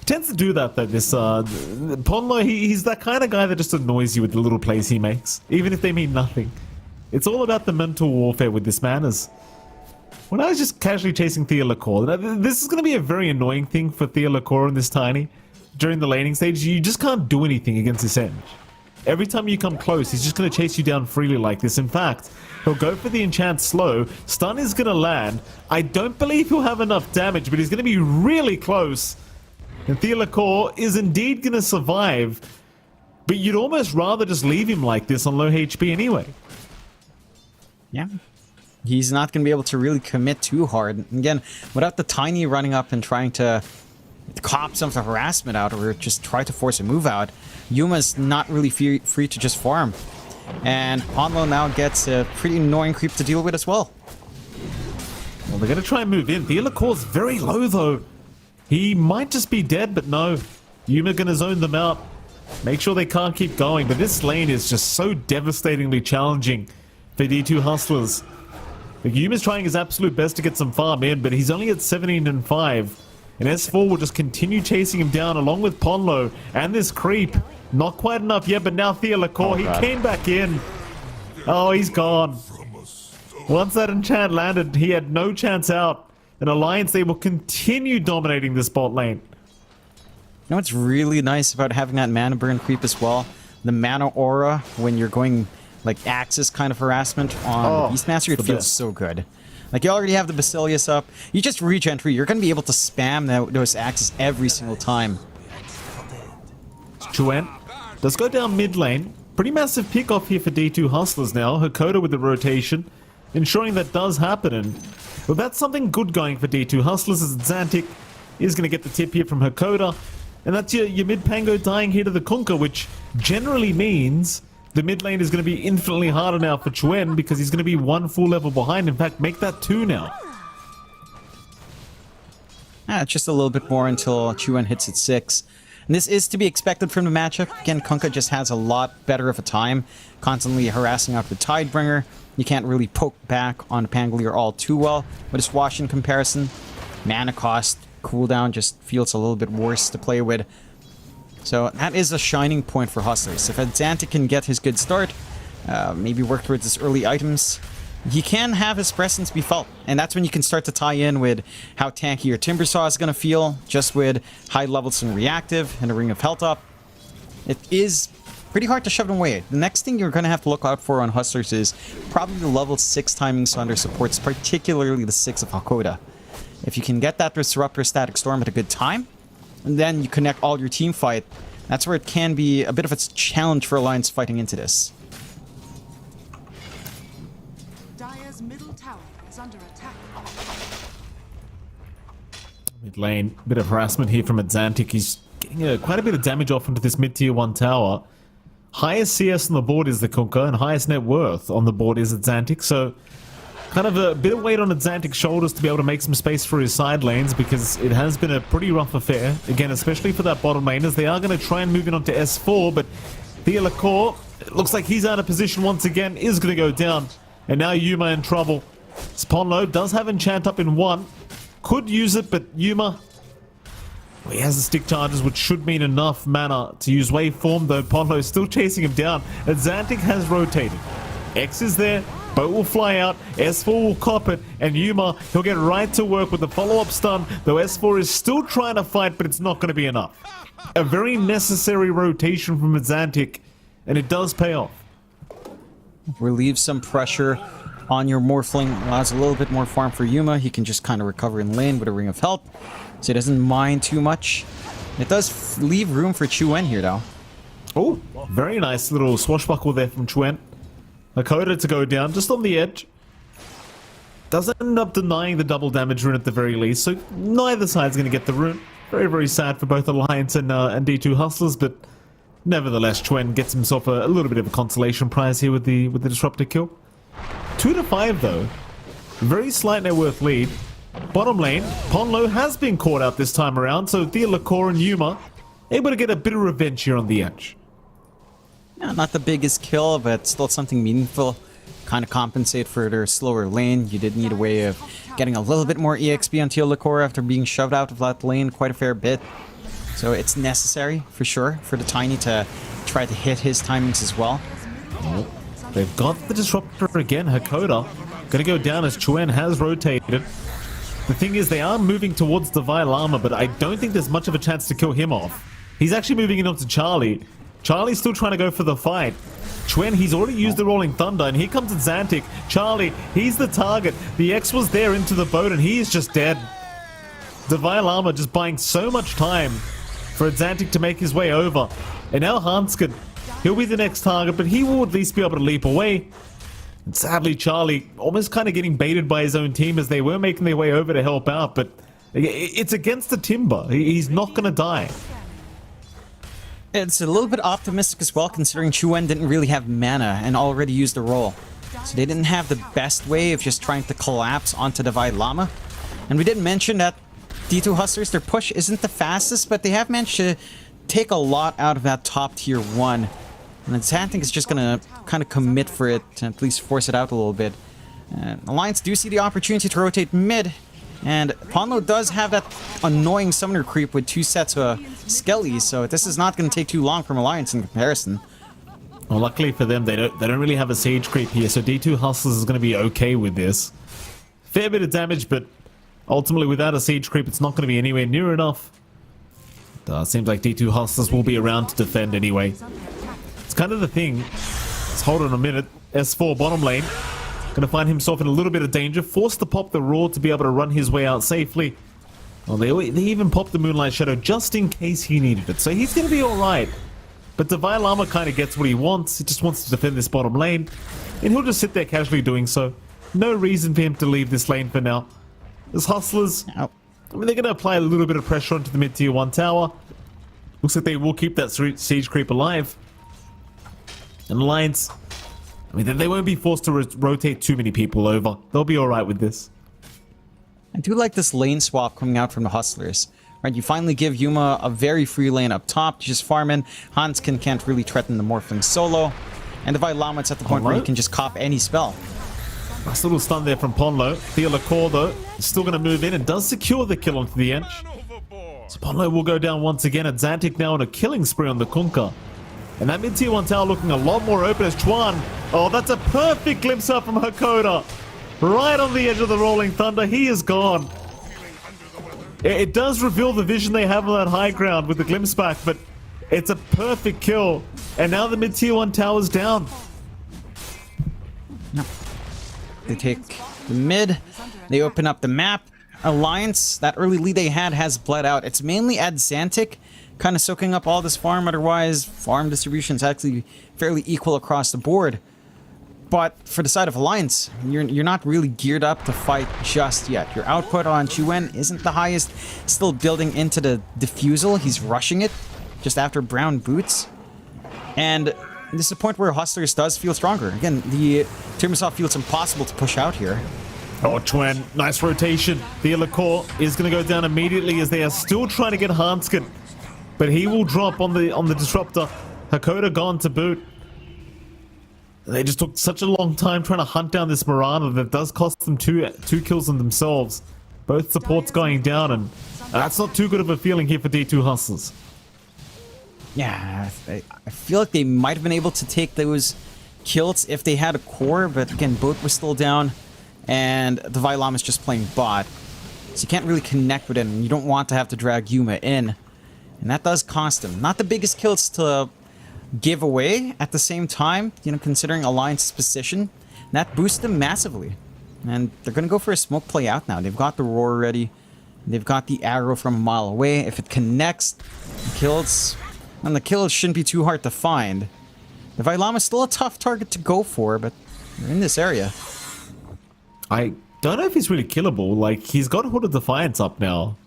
He tends to do that though, this Ponlo, he's that kind of guy that just annoys you with the little plays he makes, even if they mean nothing. It's all about the mental warfare with this man. As when I was just casually chasing Theolacore, this is going to be a very annoying thing for Theolacore in this tiny. During the laning stage, you just can't do anything against this Eng. Every time you come close, he's just going to chase you down freely like this. In fact, he'll go for the enchant slow. Stun is going to land. I don't believe he'll have enough damage, but he's going to be really close. And Theolacore is indeed going to survive. But you'd almost rather just leave him like this on low HP anyway. Yeah. He's not going to be able to really commit too hard. Again, without the Tiny running up and trying to cop some of the harassment out or just try to force a move out, Yuma's not really free to just farm. And Ponlo now gets a pretty annoying creep to deal with as well. Well, they're going to try and move in. Theolacore's very low though. He might just be dead, but no. Yuma going to zone them out. Make sure they can't keep going. But this lane is just so devastatingly challenging for D2 Hustlers. Like, Yuma's trying his absolute best to get some farm in, but he's only at 17 and 5. And S4 will just continue chasing him down along with Ponlo and this creep. Not quite enough yet, but now Theolacore, he came back in. Oh, he's gone. Once that enchant landed, he had no chance out. And Alliance, they will continue dominating this bot lane. You know what's really nice about having that mana burn creep as well? The mana aura when you're going like Axis kind of harassment on the Beastmaster, it feels so good. Like, you already have the Basilius up. You just regen through. You're going to be able to spam those Axes every single time. Chuen does go down mid lane. Pretty massive pick off here for D2 Hustlers now. Hakoda with the rotation, ensuring that does happen. And well, that's something good going for D2 Hustlers, as Xantic is going to get the tip here from Hakoda. And that's your mid Pango dying here to the Kunkka, which generally means the mid lane is going to be infinitely harder now for Chuen because he's going to be one full level behind. In fact, make that 2 now. Just a little bit more until Chuen hits at 6. And this is to be expected from the matchup. Again, Kunkka just has a lot better of a time, constantly harassing up the Tidebringer. You can't really poke back on Pangolier all too well with his wash in comparison. Mana cost, cooldown just feels a little bit worse to play with. So that is a shining point for Hustlers. If Xantic can get his good start, maybe work towards his early items, he can have his presence be felt. And that's when you can start to tie in with how tanky your Timbersaw is going to feel, just with high levels in reactive and a Ring of Health up. It is pretty hard to shove them away. The next thing you're going to have to look out for on Hustlers is probably the level 6 timings on their supports, particularly the 6 of Hakoda. If you can get that Disruptor Static Storm at a good time, and then you connect all your team fight, that's where it can be a bit of a challenge for Alliance fighting into this. Dire's middle tower is under attack. Mid lane, bit of harassment here from Xantic. He's getting quite a bit of damage off into this mid-tier 1 tower. Highest CS on the board is the Kunkka, and highest net worth on the board is Xantic, so kind of a bit of weight on Xantic's shoulders to be able to make some space for his side lanes, because it has been a pretty rough affair. Again, especially for that bottom lane, as they are going to try and move in onto S4, but Theolacore, it looks like he's out of position once again, is going to go down. And now Yuma in trouble. Sponlo does have Enchant up in 1. Could use it, but Yuma, well, he has the stick charges, which should mean enough mana to use Waveform, though Ponlo is still chasing him down. And Xantic has rotated. X is there, boat will fly out, S4 will cop it, and Yuma, he'll get right to work with the follow-up stun, though S4 is still trying to fight, but it's not going to be enough. A very necessary rotation from Xantic, and it does pay off. Relieve some pressure on your Morphling, allows a little bit more farm for Yuma. He can just kind of recover in lane with a Ring of Health, so he doesn't mind too much. It does leave room for Chuen here, though. Oh, very nice little swashbuckle there from Chuen. Hakoda to go down, just on the edge. Doesn't end up denying the double damage rune at the very least, so neither side's going to get the rune. Very, very sad for both Alliance and D2 Hustlers, but nevertheless, Chuen gets himself a little bit of a consolation prize here with the Disruptor kill. 2-5 though. Very slight net worth lead. Bottom lane, Ponlo has been caught out this time around, so Theolacore and Yuma able to get a bit of revenge here on the edge. Yeah, not the biggest kill, but still something meaningful. Kind of compensate for their slower lane. You did need a way of getting a little bit more EXP on Theolacore after being shoved out of that lane quite a fair bit. So it's necessary, for sure, for the Tiny to try to hit his timings as well. Oh, they've got the Disruptor again. Hakoda gonna go down as Chuen has rotated. The thing is, they are moving towards Divine Llama, but I don't think there's much of a chance to kill him off. He's actually moving in onto Charlie. Charlie's still trying to go for the fight. Chuen, he's already used the Rolling Thunder, and here comes Xantic. Charlie, he's the target. The X was there into the boat, and he is just dead. Divine Llama just buying so much time for Xantic to make his way over. And now Hanskin, he'll be the next target, but he will at least be able to leap away. And sadly, Charlie almost kind of getting baited by his own team as they were making their way over to help out, but it's against the Timber. He's not going to die. It's a little bit optimistic as well, considering Chuen didn't really have mana and already used the roll. So they didn't have the best way of just trying to collapse onto Divine Llama. And we did mention that D2 Hustlers, their push isn't the fastest, but they have managed to take a lot out of that top tier 1. And Xantic is just gonna kind of commit for it, to at least force it out a little bit. Alliance do see the opportunity to rotate mid, and Ponlo does have that annoying summoner creep with 2 sets of Skellies, so this is not going to take too long from Alliance in comparison. Well, luckily for them, they don't really have a Sage creep here, so D2 Hustlers is going to be okay with this. Fair bit of damage, but ultimately without a Siege creep, it's not going to be anywhere near enough. Seems like D2 Hustlers will be around to defend anyway. It's kind of the thing. Let's hold on a minute. S4 bottom lane. Going to find himself in a little bit of danger. Forced to pop the Roar to be able to run his way out safely. Well, they even popped the Moonlight Shadow just in case he needed it. So he's going to be alright. But Divine Llama kind of gets what he wants. He just wants to defend this bottom lane. And he'll just sit there casually doing so. No reason for him to leave this lane for now. As Hustlers, I mean, they're going to apply a little bit of pressure onto the mid-tier 1 tower. Looks like they will keep that Siege creep alive. And Alliance, I mean, they won't be forced to rotate too many people over. They'll be alright with this. I do like this lane swap coming out from the Hustlers. Right, you finally give Yuma a very free lane up top to just farm in. Hanskin can't really threaten the Morphling solo. And Divine Llama, it's at the point where he can just cop any spell. Nice little stun there from Ponlo. Theolacore, though, is still going to move in and does secure the kill onto the edge. So Ponlo will go down once again. And Xantic now on a killing spree on the Kunkka. And that mid-tier 1 tower looking a lot more open as Chuan. Oh, that's a perfect glimpse up from Hakoda. Right on the edge of the Rolling Thunder. He is gone. It does reveal the vision they have on that high ground with the glimpse back, but it's a perfect kill. And now the mid-tier 1 tower's down. No. They take the mid. They open up the map. Alliance, that early lead they had has bled out. It's mainly Adzantic kind of soaking up all this farm. Otherwise, farm distribution is actually fairly equal across the board. But for the side of Alliance, you're not really geared up to fight just yet. Your output on Chuen isn't the highest. Still building into the defusal. He's rushing it just after brown boots. And this is a point where Hustlers does feel stronger. Again, the Timbersaw feels impossible to push out here. Oh, Chuen, nice rotation. The Illicore is going to go down immediately as they are still trying to get Hanskin. But he will drop on the Disruptor. Hakoda gone to boot. They just took such a long time trying to hunt down this Mirana that does cost them two kills on themselves. Both supports going down, and that's not too good of a feeling here for D2 Hustlers. Yeah, I feel like they might have been able to take those kills if they had a core, but again, both were still down, and the Vailam is just playing bot. So you can't really connect with him, and you don't want to have to drag Yuma in. And that does cost him. Not the biggest kills to give away at the same time, you know, considering Alliance's position. And that boosts them massively. And they're going to go for a smoke play out now. They've got the roar ready. They've got the arrow from a mile away. If it connects, the kills... And the kills shouldn't be too hard to find. The Vailam is still a tough target to go for, but they're in this area. I don't know if he's really killable. Like, he's got Hood of Defiance up now.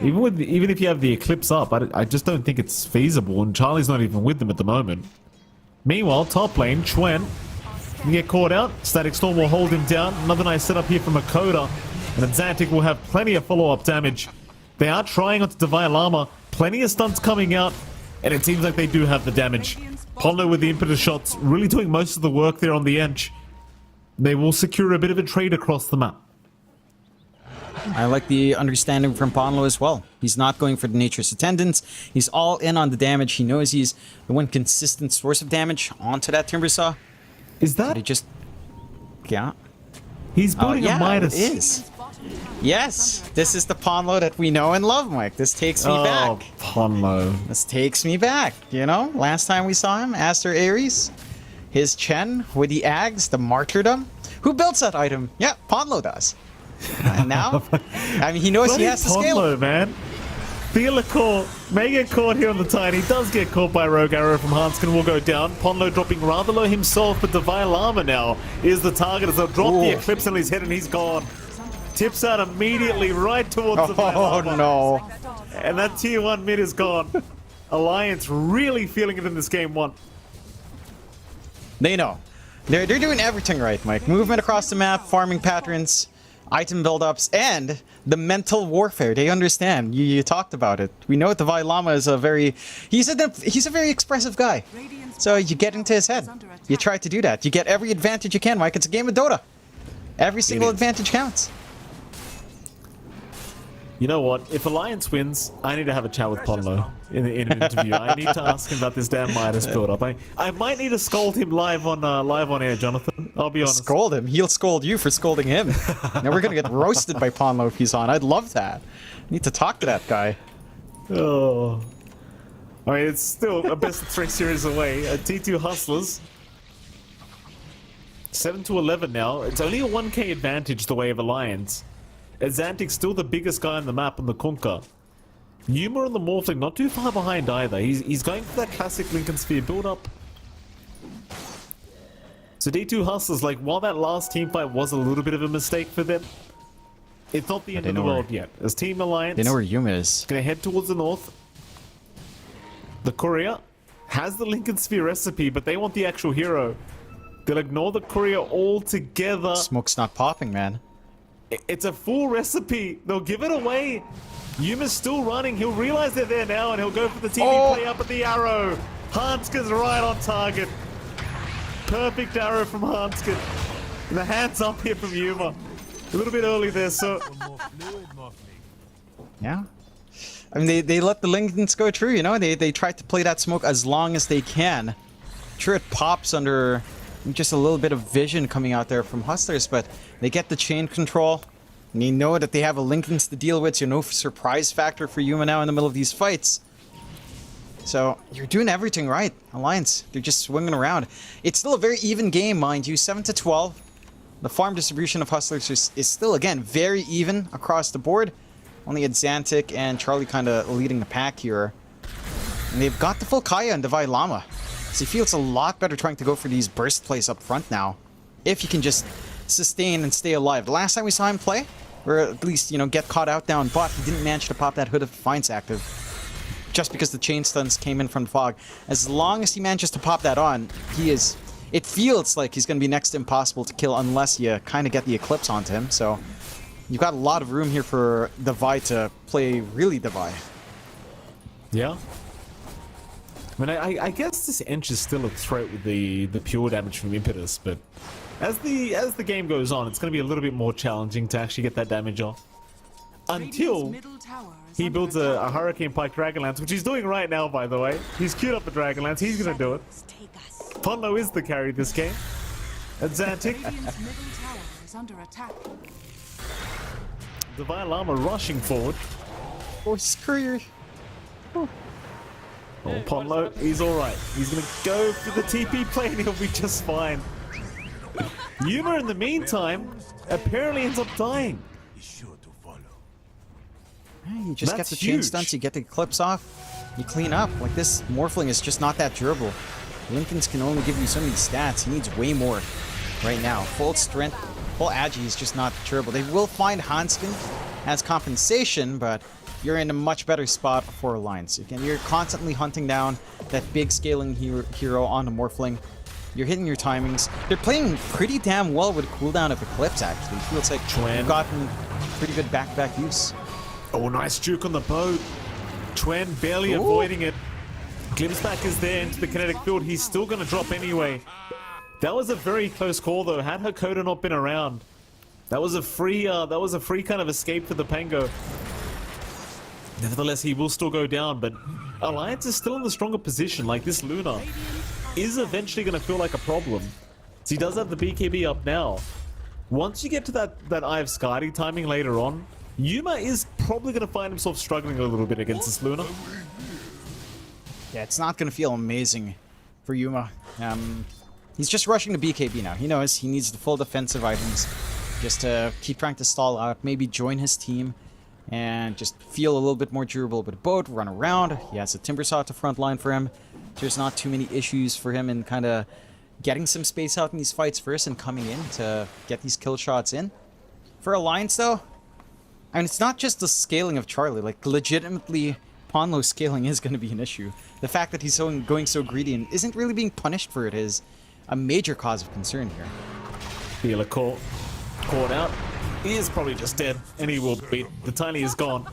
Even if you have the Eclipse up, I just don't think it's feasible, and Charlie's not even with them at the moment. Meanwhile, top lane, Chuen can get caught out. Static Storm will hold him down. Another nice setup here from Hakoda, and Adzantic will have plenty of follow-up damage. They are trying onto Divine Llama. Plenty of stunts coming out, and it seems like they do have the damage. Pondo with the impetus shots, really doing most of the work there on the edge. They will secure a bit of a trade across the map. I like the understanding from Ponlo as well. He's not going for the Nature's Attendants. He's all in on the damage. He knows he's the one consistent source of damage onto that Timbersaw. Is that... But he just... Yeah. He's building a Midas. It is. Yes, this is the Ponlo that we know and love, Mike. This takes me back. Oh, Ponlo. This takes me back, you know? Last time we saw him, Aster Ares, his Chen with the Ags, the Martyrdom. Who builds that item? Yeah, Ponlo does. And now, I mean, he knows he has to scale. Ponlo, man. The Illicore may get caught here on the Tide. He does get caught by Rogue Arrow from Hanskin, will go down. Ponlo dropping rather low himself, but Divine Llama now is the target as they'll drop the Eclipse on his head and he's gone. Tips out immediately right towards the Divine Llama. Oh no. And that tier 1 mid is gone. Alliance really feeling it in this game 1. They know. They're doing everything right, Mike. Movement across the map, farming patterns, item buildups, and the mental warfare. They understand. You talked about it. We know the Llama is a very... He's a very expressive guy. So you get into his head. You try to do that. You get every advantage you can, Mike. It's a game of Dota. Every single advantage counts. You know what? If Alliance wins, I need to have a chat with Ponlo in an interview. I need to ask him about this damn Midas build-up. I might need to scold him live on air, Jonathan. I'll be honest. Scold him? He'll scold you for scolding him. Now we're gonna get roasted by Ponlo if he's on. I'd love that. I need to talk to that guy. Oh. I mean, it's still a best of 3 series away. T2 Hustlers. 7-11 now. It's only a 1k advantage the way of Alliance. Adzantic's still the biggest guy on the map on the Kunkka. Yuma on the Morphling not too far behind either. He's going for that classic Lincoln Sphere build-up. So D2 Hustlers, like, while that last team fight was a little bit of a mistake for them, it's not the end of the world yet. As Team Alliance... They know where Yuma is. Gonna head towards the north. The courier has the Lincoln Sphere recipe, but they want the actual hero. They'll ignore the courier altogether. Smoke's not popping, man. It's a full recipe. They'll give it away. Yuma's still running. He'll realize they're there now, and he'll go for the TV play up at the arrow. Hanskin's right on target. Perfect arrow from Hanskin. And the hands up here from Yuma. A little bit early there, so... Yeah. I mean, they let the Lincolns go through, you know? They try to play that smoke as long as they can. Sure, it pops under just a little bit of vision coming out there from Hustlers, but they get the chain control. And you know that they have a Lincolns to deal with, so no surprise factor for Yuma now in the middle of these fights. So, you're doing everything right, Alliance. They're just swinging around. It's still a very even game, mind you, 7-12. The farm distribution of Hustlers is still, again, very even across the board. Only Xantic and Charlie kind of leading the pack here. And they've got the full Kaya and Divine Llama. So he feels a lot better trying to go for these burst plays up front now. If he can just sustain and stay alive. The last time we saw him play, or at least, you know, get caught out down bot, he didn't manage to pop that Hood of Defiance active. Just because the chain stuns came in from the fog. As long as he manages to pop that on, he is... It feels like he's going to be next to impossible to kill unless you kind of get the Eclipse onto him. So you've got a lot of room here for Devi to play really Devi. Yeah. I mean, I guess this Ench is still a threat with the pure damage from Impetus, but as the game goes on, it's going to be a little bit more challenging to actually get that damage off. Until he builds a Hurricane Pike Dragonlance, which he's doing right now, by the way. He's queued up a Dragonlance. He's going to do it. Ponlo is the carry this game. And Xantic. Divine Llama rushing forward. Oh, his career. Oh, Ponlo, he's alright. He's going to go for the TP play and he'll be just fine. Yuma, in the meantime, apparently ends up dying. You just get the chain stunts, you get the Eclipse off, you clean up. Like, this Morphling is just not that durable. Lincolns can only give you so many stats. He needs way more right now. Full strength, full agi is just not durable. They will find Hanskin as compensation, but you're in a much better spot for Alliance. Again, you're constantly hunting down that big scaling hero on the Morphling. You're hitting your timings. They're playing pretty damn well with cooldown of Eclipse, actually. It feels like they've gotten pretty good back-to-back use. Oh, nice juke on the boat. Twen barely avoiding it. Glimpse back is there into the kinetic field. He's still going to drop anyway. That was a very close call, though. Had Hakoda not been around, that was a free kind of escape for the Pango. Nevertheless, he will still go down, but Alliance is still in the stronger position. Like, this Luna is eventually going to feel like a problem. So he does have the BKB up now. Once you get to that Eye of Skadi timing later on, Yuma is probably going to find himself struggling a little bit against this Luna. Yeah, it's not going to feel amazing for Yuma. He's just rushing to BKB now. He knows he needs the full defensive items just to keep trying to stall out, maybe join his team, and just feel a little bit more durable with a boat, run around. He has a Timber Saw to front line for him. There's not too many issues for him in kind of getting some space out in these fights first and coming in to get these kill shots in. For Alliance, though, I mean, it's not just the scaling of Charlie. Like, legitimately, Ponlo scaling is going to be an issue. The fact that he's going so greedy and isn't really being punished for it is a major cause of concern here. Feeler caught out. He is probably just dead, and he will be. The Tiny is gone.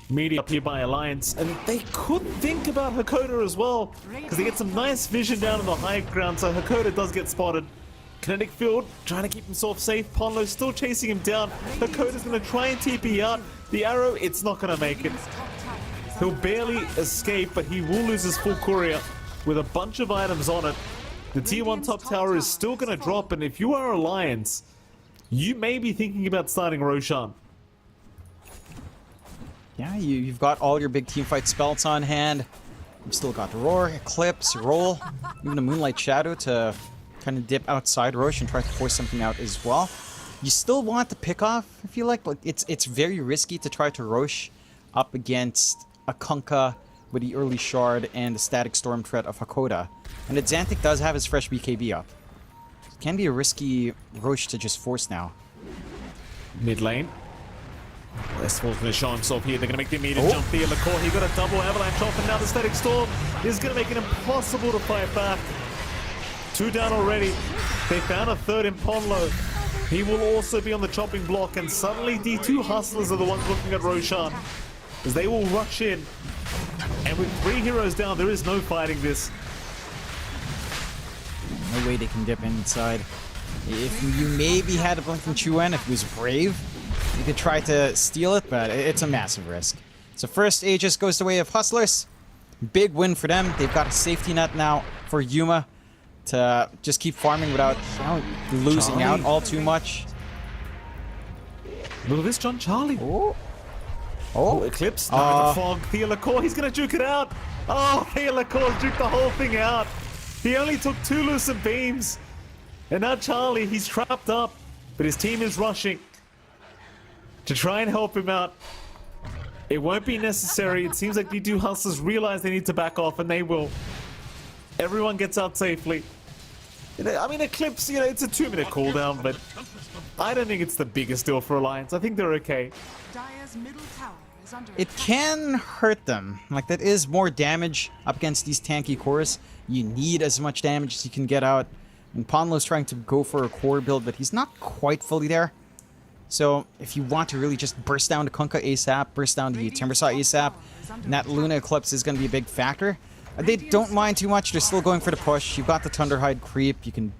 Media up here by Alliance, and they could think about Hakoda as well, because they get some nice vision down on the high ground, so Hakoda does get spotted. Kinetic field, trying to keep himself safe. Ponlo still chasing him down. Hakoda's going to try and TP out. The arrow, it's not going to make it. He'll barely escape, but he will lose his full courier with a bunch of items on it. The tier 1 top tower is still going to drop, and if you are Alliance, you may be thinking about starting Roshan. Yeah, you've got all your big teamfight spells on hand. You've still got Roar, Eclipse, Roll, even a Moonlight Shadow to kind of dip outside Rosh and try to force something out as well. You still want to pick off, I feel like, but it's very risky to try to Rosh up against a Kunkka with the early Shard and the Static Storm threat of Hakoda. And the Xantic does have his fresh BKB up. It can be a risky Rosh to just force now. Mid lane. Westfall's going to show himself here. They're going to make the immediate jump here. Lacour, he got a double avalanche off, and now the Static Storm is going to make it impossible to fight back. 2 down already. They found a third in Ponlo. He will also be on the chopping block, and suddenly D2 Hustlers are the ones looking at Roshan, as they will rush in. And with 3 heroes down, there is no fighting this. No way they can dip inside. If you maybe had a Blinking Chuan, if he was brave, you could try to steal it, but it's a massive risk. So first Aegis goes the way of Hustlers. Big win for them. They've got a safety net now for Yuma to just keep farming without losing out all too much. Look at this, John. Charlie. Oh, Eclipse. No, the fog. Theolacore, he's going to juke it out. Oh, Theolacore juked the whole thing out. He only took 2 lucent beams. And now Charlie, he's trapped up. But his team is rushing to try and help him out. It won't be necessary. It seems like D2 Hustlers realize they need to back off, and they will. Everyone gets out safely. I mean, Eclipse, it's a 2-minute cooldown, but I don't think it's the biggest deal for Alliance. I think they're okay. Dire's middle tower is under it attack. can hurt them. Like, that is more damage up against these tanky cores. You need as much damage as you can get out. And Ponlo's trying to go for a core build, but he's not quite fully there. So, if you want to really just burst down the Kunkka ASAP, burst down the Timbersaw ASAP, and that Luna Eclipse is going to be a big factor. They don't mind too much. They're still going for the push. You've got the Thunderhide creep. You can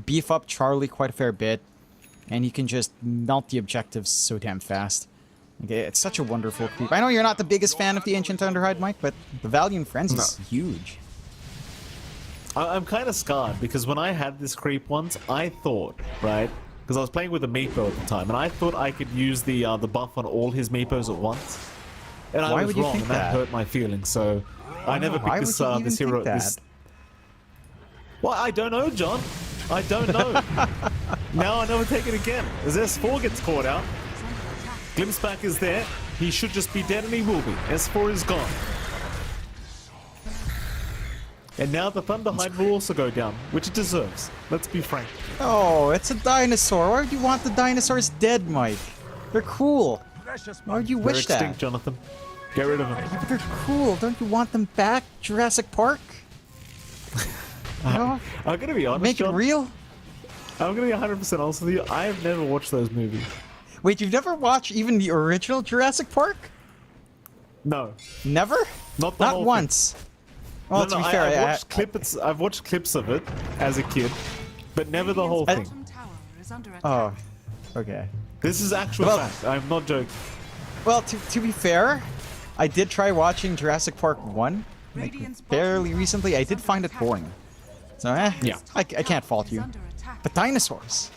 beef up Charlie quite a fair bit. And you can just melt the objectives so damn fast. Okay, it's such a wonderful creep. I know you're not the biggest fan of the Ancient Thunderhide, Mike, but the value in Friends is huge. I'm kind of scarred because when I had this creep once, I thought, right? Because I was playing with a Meepo at the time, and I thought I could use the buff on all his Meepos at once. And I was wrong, and that hurt my feelings, so I never picked this hero. Well, I don't know, John. I don't know. Now I'll never take it again. As S4 gets caught out, Glimpseback is there. He should just be dead, and he will be. S4 is gone. And now the Thunderhide will also go down, which it deserves. Let's be frank. Oh, it's a dinosaur. Why would you want the dinosaurs dead, Mike? They're cool. Why would you They're wish extinct, that? Jonathan. Get rid of them. But they're cool. Don't you want them back, Jurassic Park? No? I'm gonna be honest, Make John. it real? I'm gonna be 100% honest with you. I have never watched those movies. Wait, you've never watched even the original Jurassic Park? No. Never? Not the whole thing. once. Well, No, to be no, fair, I've watched clips of it as a kid, but never the whole thing. Bottom tower is under attack. Oh, okay. This is actual Well- fact. I'm not joking. Well, to be fair, I did try watching Jurassic Park 1 Radiant's bottom fairly tower recently. I is did under find it attack. boring. So, Yeah. I can't fault you. Is under attack. But dinosaurs.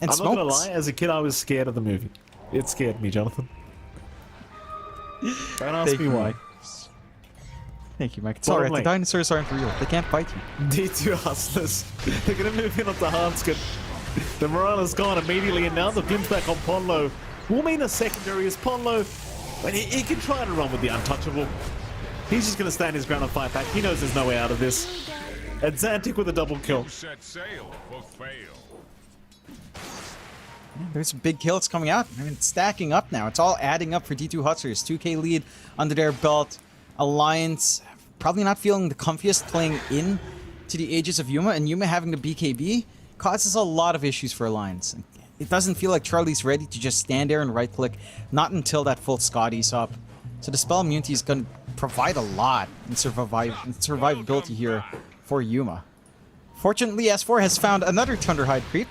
And I'm not gonna smokes. lie. As a kid, I was scared of the movie. It scared me, Jonathan. Don't ask Thank me you, why. Mike. Thank you, Mike. It's Bottom alright, the lane. dinosaurs aren't real. They can't bite you. D2 Hustlers. They're gonna move in onto Hanskin. The Morana's gone immediately, and now the glimpse back on Ponlo will mean a secondary as Ponlo. But he can try to run with the untouchable. He's just gonna stand his ground and fight back. He knows there's no way out of this. And Xantic with a double kill. Set sail or fail. There's big kills coming out. I mean, it's stacking up now. It's all adding up for D2 Hustlers. 2K lead under their belt. Alliance probably not feeling the comfiest playing in to the Aegis of Yuma, and Yuma having the BKB causes a lot of issues for Alliance. It doesn't feel like Charlie's ready to just stand there and right-click, not until that full Scotty's up. So the spell immunity is going to provide a lot in survivability here for Yuma. Fortunately, S4 has found another Thunderhide creep.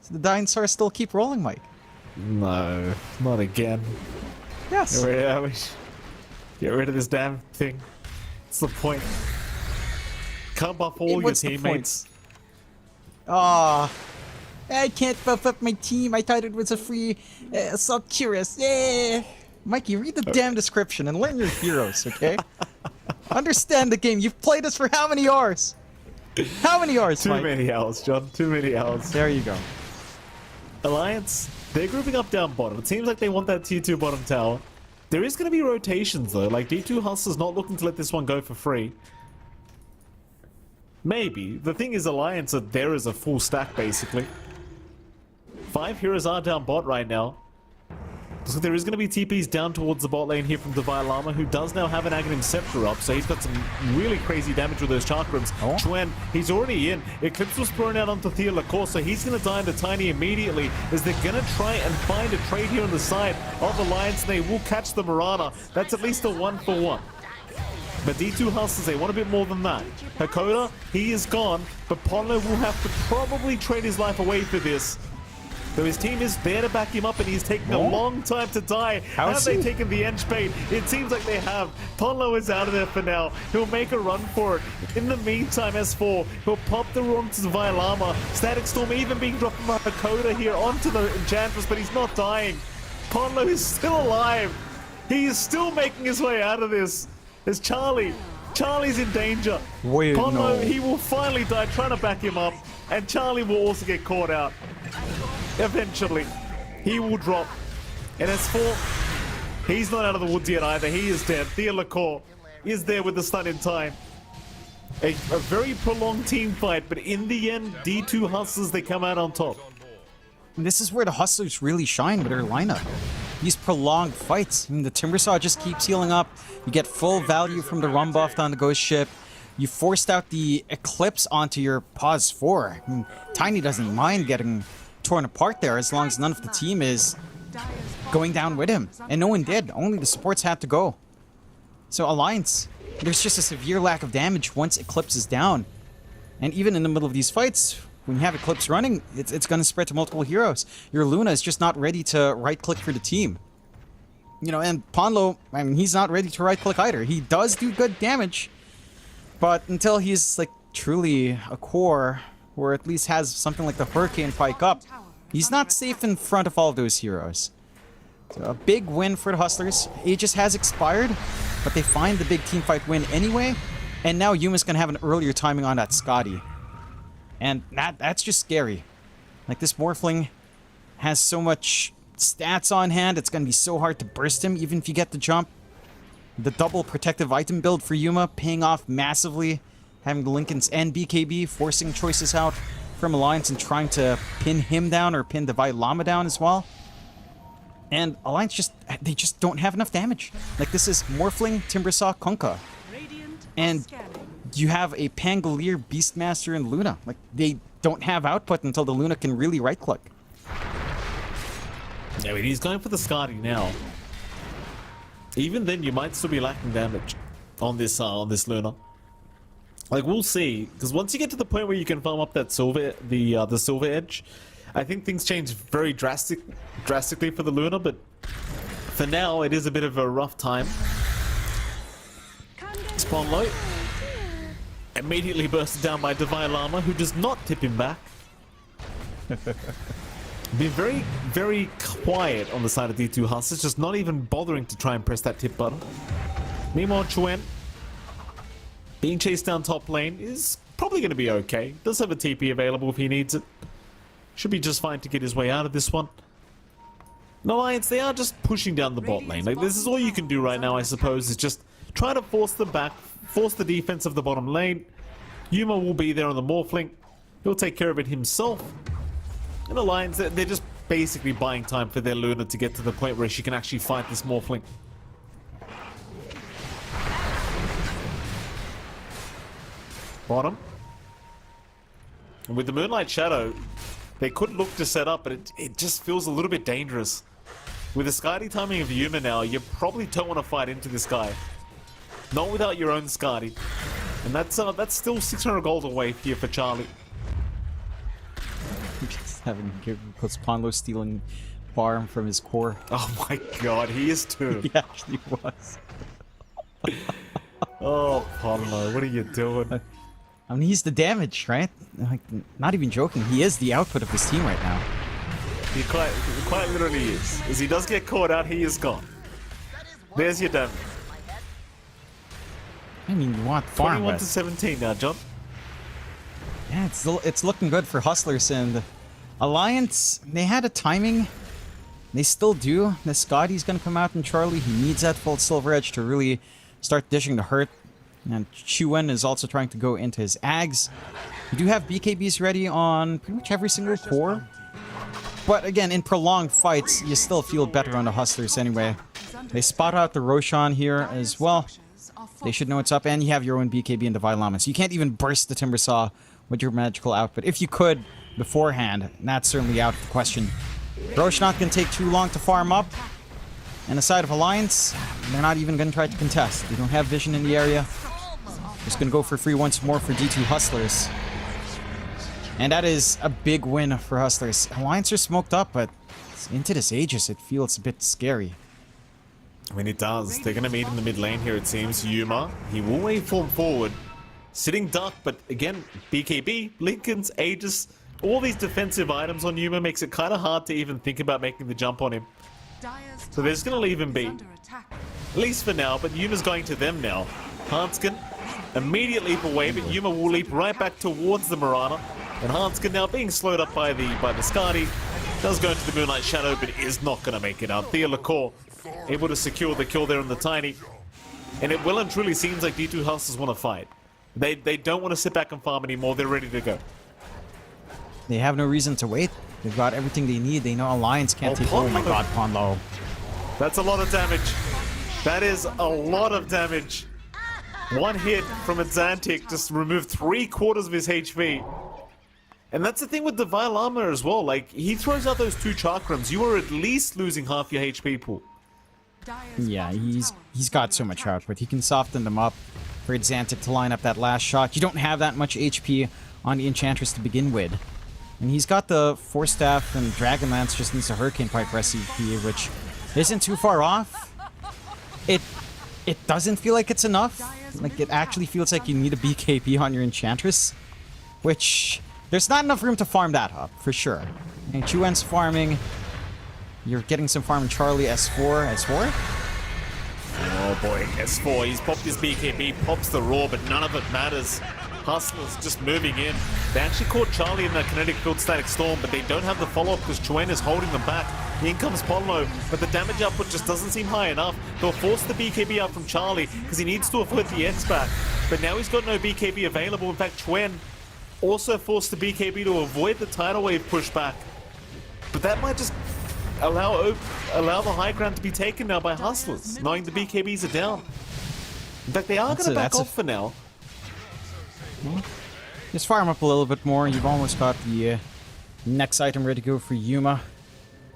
So the dinosaurs still keep rolling, Mike. No, not again. Yes. Get rid of this damn thing. What's the point? Can't buff all your What's the teammates. Ah, I can't buff up my team. I thought it was a free assault curious. Yeah. Mikey, read the damn description and learn your heroes, okay? Understand the game. You've played this for how many hours? How many hours, Too Mike? many hours, John. Too many hours. There you go. Alliance, they're grouping up down bottom. It seems like they want that tier 2 bottom tower. There is going to be rotations though. Like D2 Hustlers not looking to let this one go for free. Maybe. The thing is, Alliance are there as a full stack basically. 5 heroes are down bot right now. So there is going to be TPs down towards the bot lane here from Divine Llama, who does now have an Aghanim Scepter up, so he's got some really crazy damage with those Chakrams. Oh. Chuen, he's already in. Eclipse was thrown out onto Theolacore, so he's going to die into Tiny immediately, as they're going to try and find a trade here on the side of Alliance, and they will catch the Marana. That's at least a 1-for-1. But D2 Hustlers, they want a bit more than that. Hakoda, he is gone, but Ponlo will have to probably trade his life away for this. Though his team is there to back him up, and he's taking a Oh. long time to die. How's Have they he? taken the edge bait? It seems like they have. Ponlo is out of there for now. He'll make a run for it. In the meantime, S4, he'll pop the run to Violama. Static Storm even being dropped from Hakoda here onto the Enchantress, but he's not dying. Ponlo is still alive. He is still making his way out of this. There's Charlie. Charlie's in danger. Wait, Ponlo, no. he will finally die trying to back him up. And Charlie will also get caught out. Eventually, he will drop. And S4, he's not out of the woods yet either. He is dead. Theolacour is there with the stun in time. A very prolonged team fight, but in the end, D2 Hustlers, they come out on top. And this is where the Hustlers really shine with their lineup. These prolonged fights. I mean, the Timbersaw just keeps healing up. You get full value from the run buff on the Ghost Ship. You forced out the Eclipse onto your Pause 4. I mean, Tiny doesn't mind getting torn apart there as long as none of the team is going down with him. And no one did. Only the supports had to go. So Alliance, there's just a severe lack of damage once Eclipse is down. And even in the middle of these fights, when you have Eclipse running, it's going to spread to multiple heroes. Your Luna is just not ready to right-click for the team. You know, and Ponlo, I mean, he's not ready to right-click either. He does do good damage, but until he's, like, truly a core, or at least has something like the Hurricane Pike up, he's not safe in front of all those heroes. So a big win for the Hustlers. Aegis has expired, but they find the big teamfight win anyway, and now Yuma's going to have an earlier timing on that Scotty. And that's just scary. Like, this Morphling has so much stats on hand, it's going to be so hard to burst him, even if you get the jump. The double protective item build for Yuma paying off massively. Having the Lincolns and BKB forcing choices out from Alliance and trying to pin him down or pin Divide Llama down as well. And Alliance they just don't have enough damage. Like, this is Morphling, Timbersaw, Kunkka. And you have a Pangolier, Beastmaster, and Luna. Like, they don't have output until the Luna can really right-click. Yeah, I mean, he's going for the Scotty now. Even then, you might still be lacking damage on this Luna. Like, we'll see, because once you get to the point where you can farm up that silver, the silver edge, I think things change very drastically for the Luna. But for now, it is a bit of a rough time. Spawn low. Immediately bursted down by Divine Llama, who does not tip him back. Been very, very quiet on the side of D2 Hustlers, just not even bothering to try and press that tip button. Meanwhile, Chuen, being chased down top lane, is probably going to be okay. Does have a TP available if he needs it. Should be just fine to get his way out of this one. And Alliance, they are just pushing down the bot lane. Like, this is all you can do right now, I suppose, is just try to force them back, force the defense of the bottom lane. Yuma will be there on the Morphling. He'll take care of it himself. And Alliance, they're just basically buying time for their Luna to get to the point where she can actually fight this Morphling. Bottom. And with the Moonlight Shadow, they could look to set up, but it just feels a little bit dangerous. With the Skadi timing of Yuma now, you probably don't want to fight into this guy. Not without your own Skadi. And that's still 600 gold away here for Charlie. Just having because Ponlo stealing farm from his core. Oh my god, he is too. He actually was. Oh, Ponlo, what are you doing? I mean, he's the damage, right? Like, not even joking. He is the output of this team right now. He quite literally is. As he does get caught out, he is gone. There's your damage. I mean, you want farm, 21 but to 17 now, John. yeah, it's looking good for Hustlers and Alliance. They had a timing. They still do. The Scotty's gonna come out in Charlie. He needs that full silver edge to really start dishing the hurt. And Chuen is also trying to go into his Ags. You do have BKBs ready on pretty much every single core. But again, in prolonged fights, you still feel better on the Hustlers anyway. They spot out the Roshan here as well. They should know what's up, and you have your own BKB and Divine Llama. So you can't even burst the Timbersaw with your magical output. If you could beforehand, that's certainly out of the question. Roshan not going to take too long to farm up. And the side of Alliance, they're not even going to try to contest. They don't have vision in the area. Just going to go for free once more for D2 Hustlers. And that is a big win for Hustlers. Alliance are smoked up, but into this Aegis, it feels a bit scary. I mean, it does. They're going to meet in the mid lane here, it seems. Yuma, he will waveform forward. Sitting duck, but again, BKB, Lincoln's, Aegis, all these defensive items on Yuma makes it kind of hard to even think about making the jump on him. So they're just going to leave him be. At least for now, but Yuma's going to them now. Hanskin, immediate leap away, but Yuma will leap right back towards the Mirana. And Hanskin now being slowed up by the Skadi. Does go into the Moonlight Shadow, but is not going to make it out. Thea Lacour able to secure the kill there in the Tiny. And it well and truly seems like D2 Hustlers want to fight. They don't want to sit back and farm anymore. They're ready to go. They have no reason to wait. They've got everything they need. They know Alliance can't take... Oh my god, Ponlo. That's a lot of damage. That is a lot of damage. One hit from Xantic just removed 3/4 of his HP. And that's the thing with Divine Llama as well. Like, he throws out those 2 chakrams. You are at least losing half your HP pool. Yeah, he's got so much output. He can soften them up for Xantic to line up that last shot. You don't have that much HP on the Enchantress to begin with. And he's got the Force Staff, and Dragonlance just needs a Hurricane Pipe recipe, which isn't too far off. It doesn't feel like it's enough. Like, it actually feels like you need a BKB on your Enchantress, which there's not enough room to farm that up, for sure. And Chuen's farming. You're getting some farm in Charlie, S4. S4? Oh boy, S4, he's popped his BKB, pops the Roar, but none of it matters. Hustlers just moving in. They actually caught Charlie in that kinetic field static storm, but they don't have the follow-up because Chuen is holding them back. In comes Ponlo, but the damage output just doesn't seem high enough. They'll force the BKB out from Charlie because he needs to avoid the X back. But now he's got no BKB available. In fact, Chuen also forced the BKB to avoid the tidal wave pushback. But that might just allow the high ground to be taken now by Hustlers, knowing the BKBs are down. In fact, they are going to back off for now. Just farm up a little bit more. You've almost got the next item ready to go for Yuma.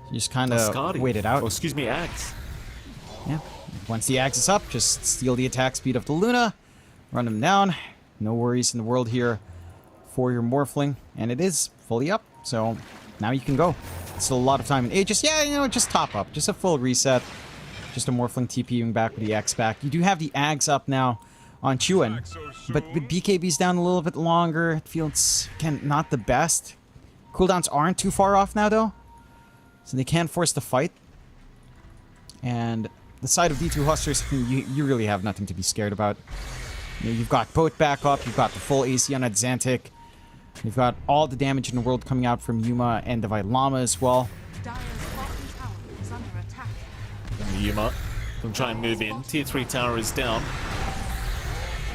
You just kind of wait it out. Oh, excuse me, Axe. Yeah. Once the Axe is up, just steal the attack speed of the Luna. Run him down. No worries in the world here for your Morphling. And it is fully up, so now you can go. Still a lot of time in Aegis. Yeah, you know, just top up. Just a full reset. Just a Morphling TPing back with the Axe back. You do have the Axe up now on Chuen, but with BKB's down a little bit longer, it feels, again, not the best. Cooldowns aren't too far off now, though, so they can force the fight. And the side of D2 Hustlers, you really have nothing to be scared about. You know, you've got both back up, you've got the full AC on Xantic, you've got all the damage in the world coming out from Yuma and Divine Llama as well. Yuma will try and move in. Tier 3 tower is down.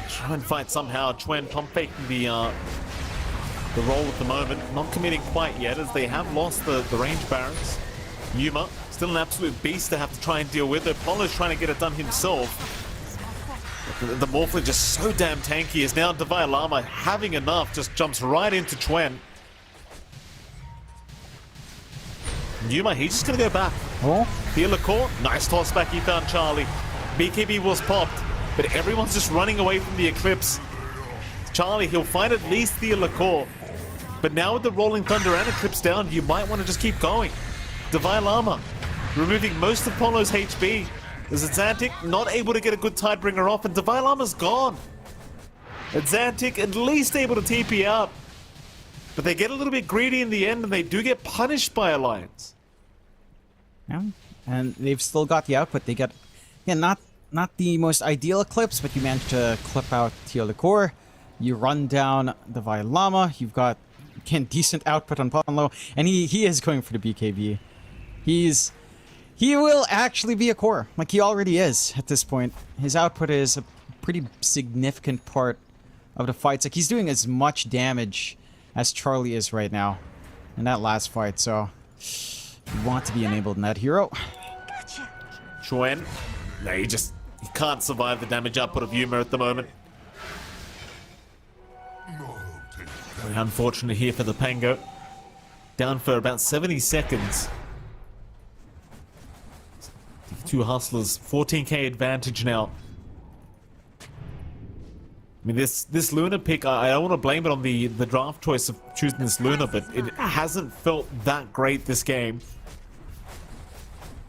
Try and fight somehow. Chuen pump faking the roll at the moment. Not committing quite yet as they have lost the range barracks. Yuma, still an absolute beast to have to try and deal with. Apollo's trying to get it done himself. The Morphling just so damn tanky is now Divine Llama having enough. Just jumps right into Chuen. Yuma, he's just going to go back. Oh? Thea Lacour, nice toss back. He found Charlie. BKB was popped. But everyone's just running away from the Eclipse. Charlie, he'll find at least Thea Lacour. But now with the Rolling Thunder and Eclipse down, you might want to just keep going. Divine Llama, removing most of Ponlo's HP. Xantic not able to get a good Tidebringer off, and Divine Llama's gone. Xantic at least able to TP out. But they get a little bit greedy in the end, and they do get punished by Alliance. Yeah, and they've still got the output. They get, yeah, not the most ideal Eclipse, but you manage to clip out Thea Lacour. You run down Divine Llama. You've got, again, decent output on Ponlo, and he is going for the BKB. He will actually be a core, like he already is at this point. His output is a pretty significant part of the fights. Like, he's doing as much damage as Charlie is right now in that last fight, so you want to be enabled in that hero. Chuen, no, he can't survive the damage output of Yuma at the moment. Very unfortunate here for the Pango. Down for about 70 seconds. Two Hustlers, 14k advantage now. I mean, this Luna pick, I don't want to blame it on the draft choice of choosing this Luna, but it hasn't felt that great this game.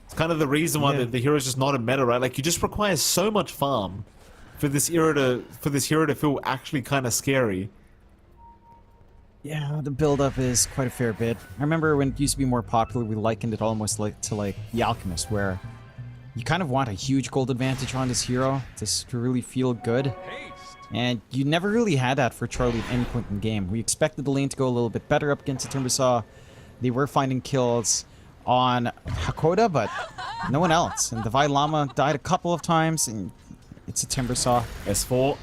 It's kind of the reason why the hero's just not in meta, right? Like, you just require so much farm for this hero to feel actually kind of scary. Yeah, the build-up is quite a fair bit. I remember when it used to be more popular, we likened it almost like to the Alchemist, where you kind of want a huge gold advantage on this hero to really feel good. And you never really had that for Charlie at any point in the game. We expected the lane to go a little bit better up against the Timbersaw. They were finding kills on Hakoda, but no one else. And Divine Llama died a couple of times, and it's a Timbersaw. S4.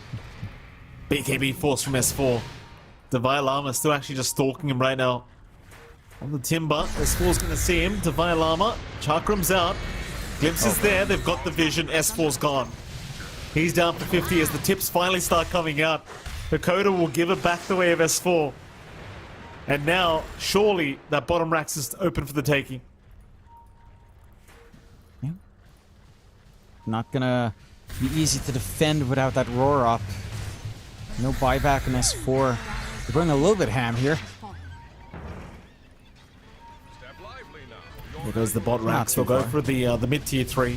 BKB force from S4. Divine Llama still actually just stalking him right now. On the Timber, S4's gonna see him. Divine Llama, Chakram's out. Glimpse is there, they've got the vision, S4's gone. He's down for 50 as the tips finally start coming out. Hakoda will give it back the way of S4. And now, surely, that bottom racks is open for the taking. Yeah. Not gonna be easy to defend without that roar up. No buyback in S4. They're going a little bit ham here. There goes the bot racks. They'll go for the mid-tier 3.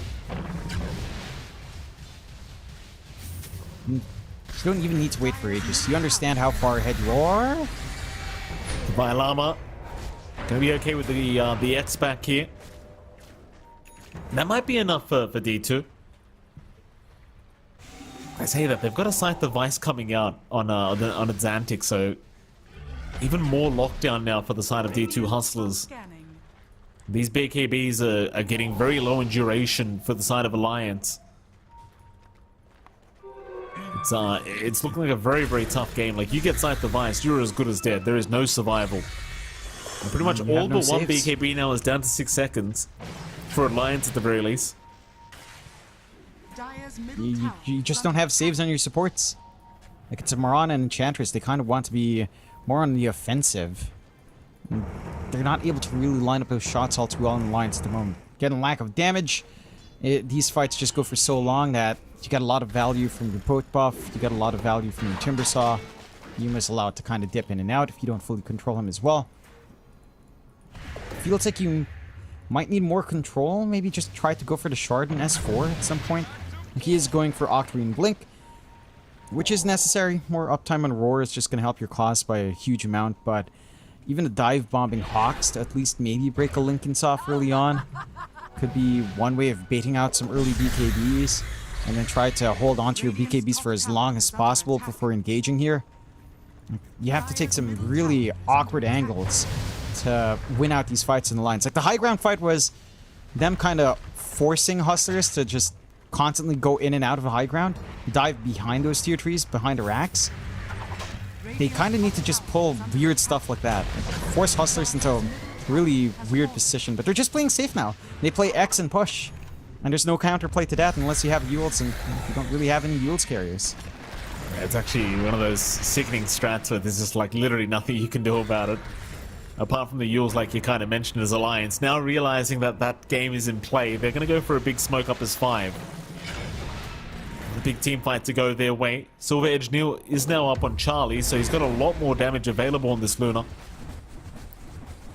You don't even need to wait for ages. You understand how far ahead you are? Divine Llama gonna be okay with the X back here. That might be enough for D2. I say that they've got a Scythe device coming out on its antics, so even more lockdown now for the side of D2 Hustlers. Scanning. These BKBs are getting very low in duration for the side of Alliance. It's looking like a very, very tough game. Like, you get Scythe device, you're as good as dead. There is no survival. And pretty much all but one BKB now is down to 6 seconds for Alliance at the very least. Dire's middle You tower just don't have saves on your supports. Like, it's a Moran and Enchantress. They kind of want to be more on the offensive. And they're not able to really line up those shots all too well in Alliance at the moment. Getting lack of damage. These fights just go for so long that you get a lot of value from your boat buff. You get a lot of value from your Timbersaw. Yuma's allowed to kind of dip in and out if you don't fully control him as well. Feels like you might need more control. Maybe just try to go for the Shard in S4 at some point. He is going for Octarine Blink, which is necessary. More uptime on Roar is just going to help your class by a huge amount, but even the dive bombing Hawks to at least maybe break a Linken's off early on could be one way of baiting out some early BKBs, and then try to hold onto your BKBs for as long as possible before engaging here. You have to take some really awkward angles to win out these fights in the lines. Like, the high ground fight was them kind of forcing Hustlers to just constantly go in and out of the high ground, dive behind those tier trees, behind the racks. They kind of need to just pull weird stuff like that. Force Hustlers into a really weird position, but they're just playing safe now. They play X and push, and there's no counterplay to that unless you have Yules, and you don't really have any Yules carriers. Yeah, it's actually one of those sickening strats where there's just like literally nothing you can do about it. Apart from the Yules, like you kind of mentioned, as Alliance. Now realizing that that game is in play, they're going to go for a big smoke up as 5. A big team fight to go their way. Silver Edge Neil is now up on Charlie, so he's got a lot more damage available on this Luna.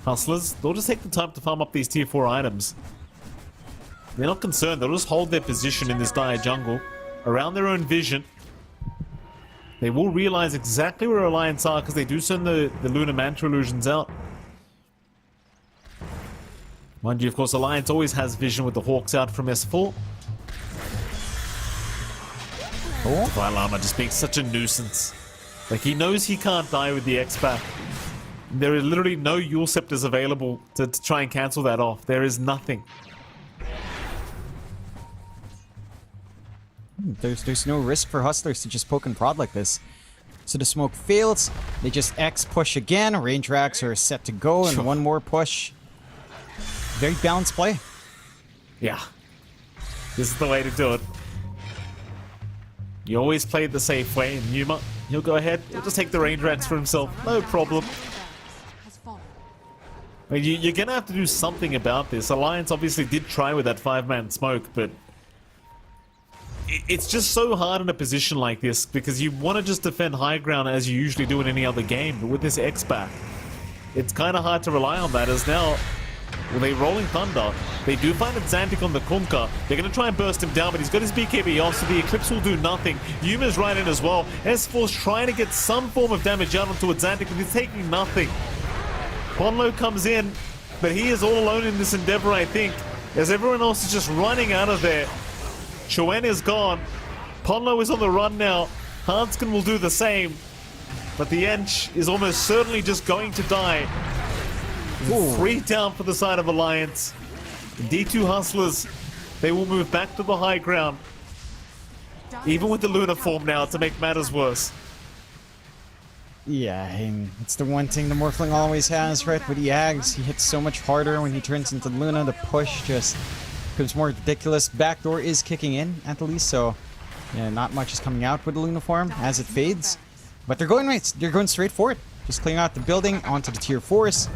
Hustlers, they'll just take the time to farm up these tier 4 items. They're not concerned, they'll just hold their position in this dire jungle, around their own vision. They will realize exactly where Alliance are, because they do send the Lunar Mantra illusions out. Mind you, of course, Alliance always has vision with the Hawks out from S4. Oh. Divine Llama just being such a nuisance. Like, he knows he can't die with the X back. There is literally no Yule Scepters available to try and cancel that off. There is nothing. There's no risk for Hustlers to just poke and prod like this. So the smoke fails. They just X push again. Range racks are set to go, and one more push. Very balanced play. Yeah. This is the way to do it. You always play it the safe way, and Yuma, he'll go ahead. He'll just take the range racks for himself. No problem. I mean, you're going to have to do something about this. Alliance obviously did try with that 5-man smoke, but it's just so hard in a position like this because you want to just defend high ground as you usually do in any other game, but with this X back, it's kind of hard to rely on that. As now, well, they rolling thunder. They do find Xantic on the Kunkka. They're going to try and burst him down, but he's got his BKB off, so the Eclipse will do nothing. Yuma's right in as well. S4's trying to get some form of damage out onto Xantic, but he's taking nothing. Ponlo comes in, but he is all alone in this endeavor, I think, as everyone else is just running out of there. Chuen is gone. Ponlo is on the run now. Hanskin will do the same, but the Ench is almost certainly just going to die. Ooh. 3 down for the side of Alliance. D2 Hustlers, they will move back to the high ground, even with the Luna form now to make matters worse. Yeah, and it's the one thing the Morphling always has, right? With the Ags, he hits so much harder when he turns into Luna. The push just becomes more ridiculous. Backdoor is kicking in, at least, so yeah, not much is coming out with the Luna form as it fades. But they're going right. They're going straight for it. Just clearing out the building onto the tier 4s.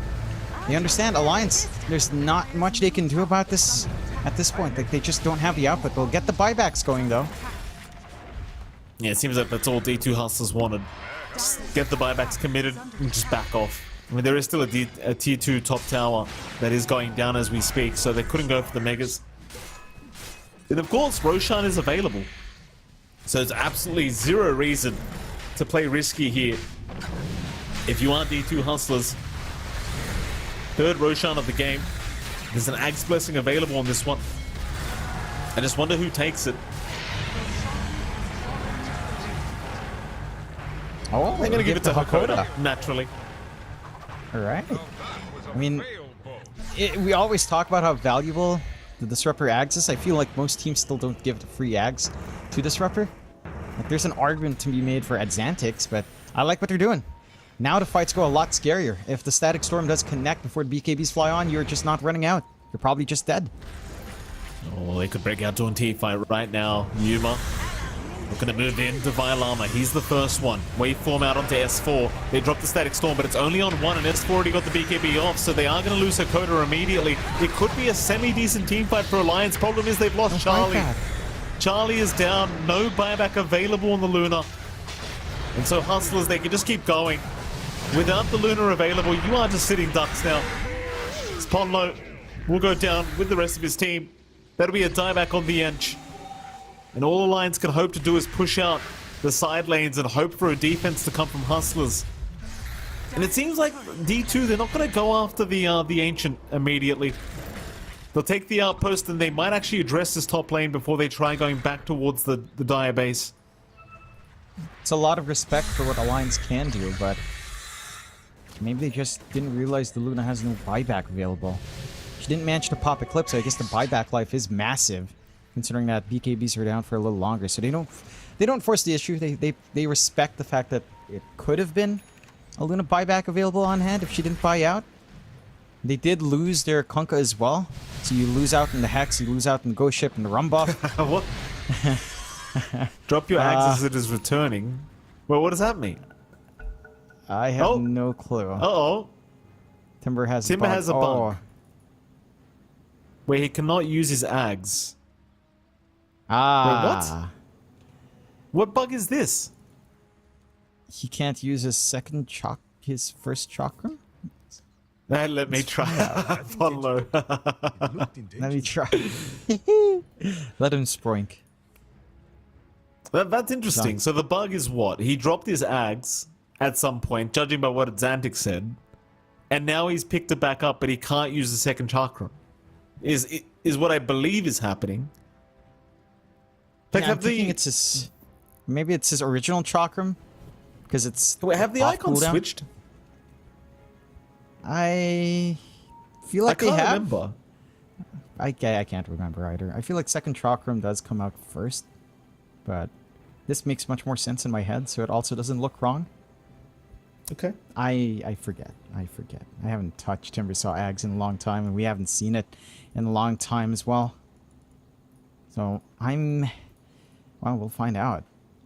They understand Alliance. There's not much they can do about this at this point. Like, they just don't have the output. They'll get the buybacks going, though. Yeah, it seems like that's all D2 Hustlers wanted. Just get the buybacks committed and just back off. I mean, there is still a tier 2 top tower that is going down as we speak, so they couldn't go for the megas. And of course, Roshan is available. So there's absolutely zero reason to play risky here. If you are D2 Hustlers, third Roshan of the game, there's an Axe Blessing available on this one. I just wonder who takes it. Oh, They're gonna give it to Hakoda, naturally. Alright. I mean, we always talk about how valuable the Disruptor Ags is. I feel like most teams still don't give the free Ags to Disruptor. Like, there's an argument to be made for Xantics, but I like what they're doing. Now the fights go a lot scarier. If the Static Storm does connect before the BKBs fly on, you're just not running out. You're probably just dead. Oh, they could break out to a team fight right now. Yuma looking to move into Violama. He's the first one. Waveform out onto S4. They drop the Static Storm, but it's only on one, and S4 already got the BKB off, so they are going to lose Hakoda immediately. It could be a semi-decent team fight for Alliance. Problem is they've lost Charlie. Charlie is down. No buyback available on the Luna. And so Hustlers, they can just keep going. Without the Luna available, you are just sitting ducks now. Ponlo will go down with the rest of his team. That'll be a dieback on the Ench. And all Alliance can hope to do is push out the side lanes and hope for a defense to come from Hustlers. And it seems like D2, they're not going to go after the Ancient immediately. They'll take the outpost and they might actually address this top lane before they try going back towards the Dire base. It's a lot of respect for what Alliance can do, but maybe they just didn't realize the Luna has no buyback available. She didn't manage to pop Eclipse, so I guess the buyback life is massive, considering that BKBs are down for a little longer. So they don't force the issue. They respect the fact that it could have been a Luna buyback available on hand if she didn't buy out. They did lose their Kunkka as well. So you lose out in the Hex, you lose out in the Ghost Ship and the Rum buff. What? Drop your axe as it is returning. Well, what does that mean? I have no clue. Uh-oh. Timber has a bug. has a bug. Where he cannot use his Ags. Ah. Wait, what? What bug is this? He can't use his his first chakra? Let me try. Follow. Let me try. Let him sproink. That's interesting. So the bug is what? He dropped his Ags at some point, judging by what Xantic said, and now he's picked it back up, but he can't use the second chakra. Is what I believe is happening. Yeah, I'm thinking it's his... Maybe it's his original chakram, because it's... Wait, have the icons switched? I feel like they have. I can't remember. I can't remember either. I feel like second chakram does come out first, but this makes much more sense in my head, so it also doesn't look wrong. Okay. I forget. I haven't touched Timbersaw Ags in a long time, and we haven't seen it in a long time as well. So well, we'll find out.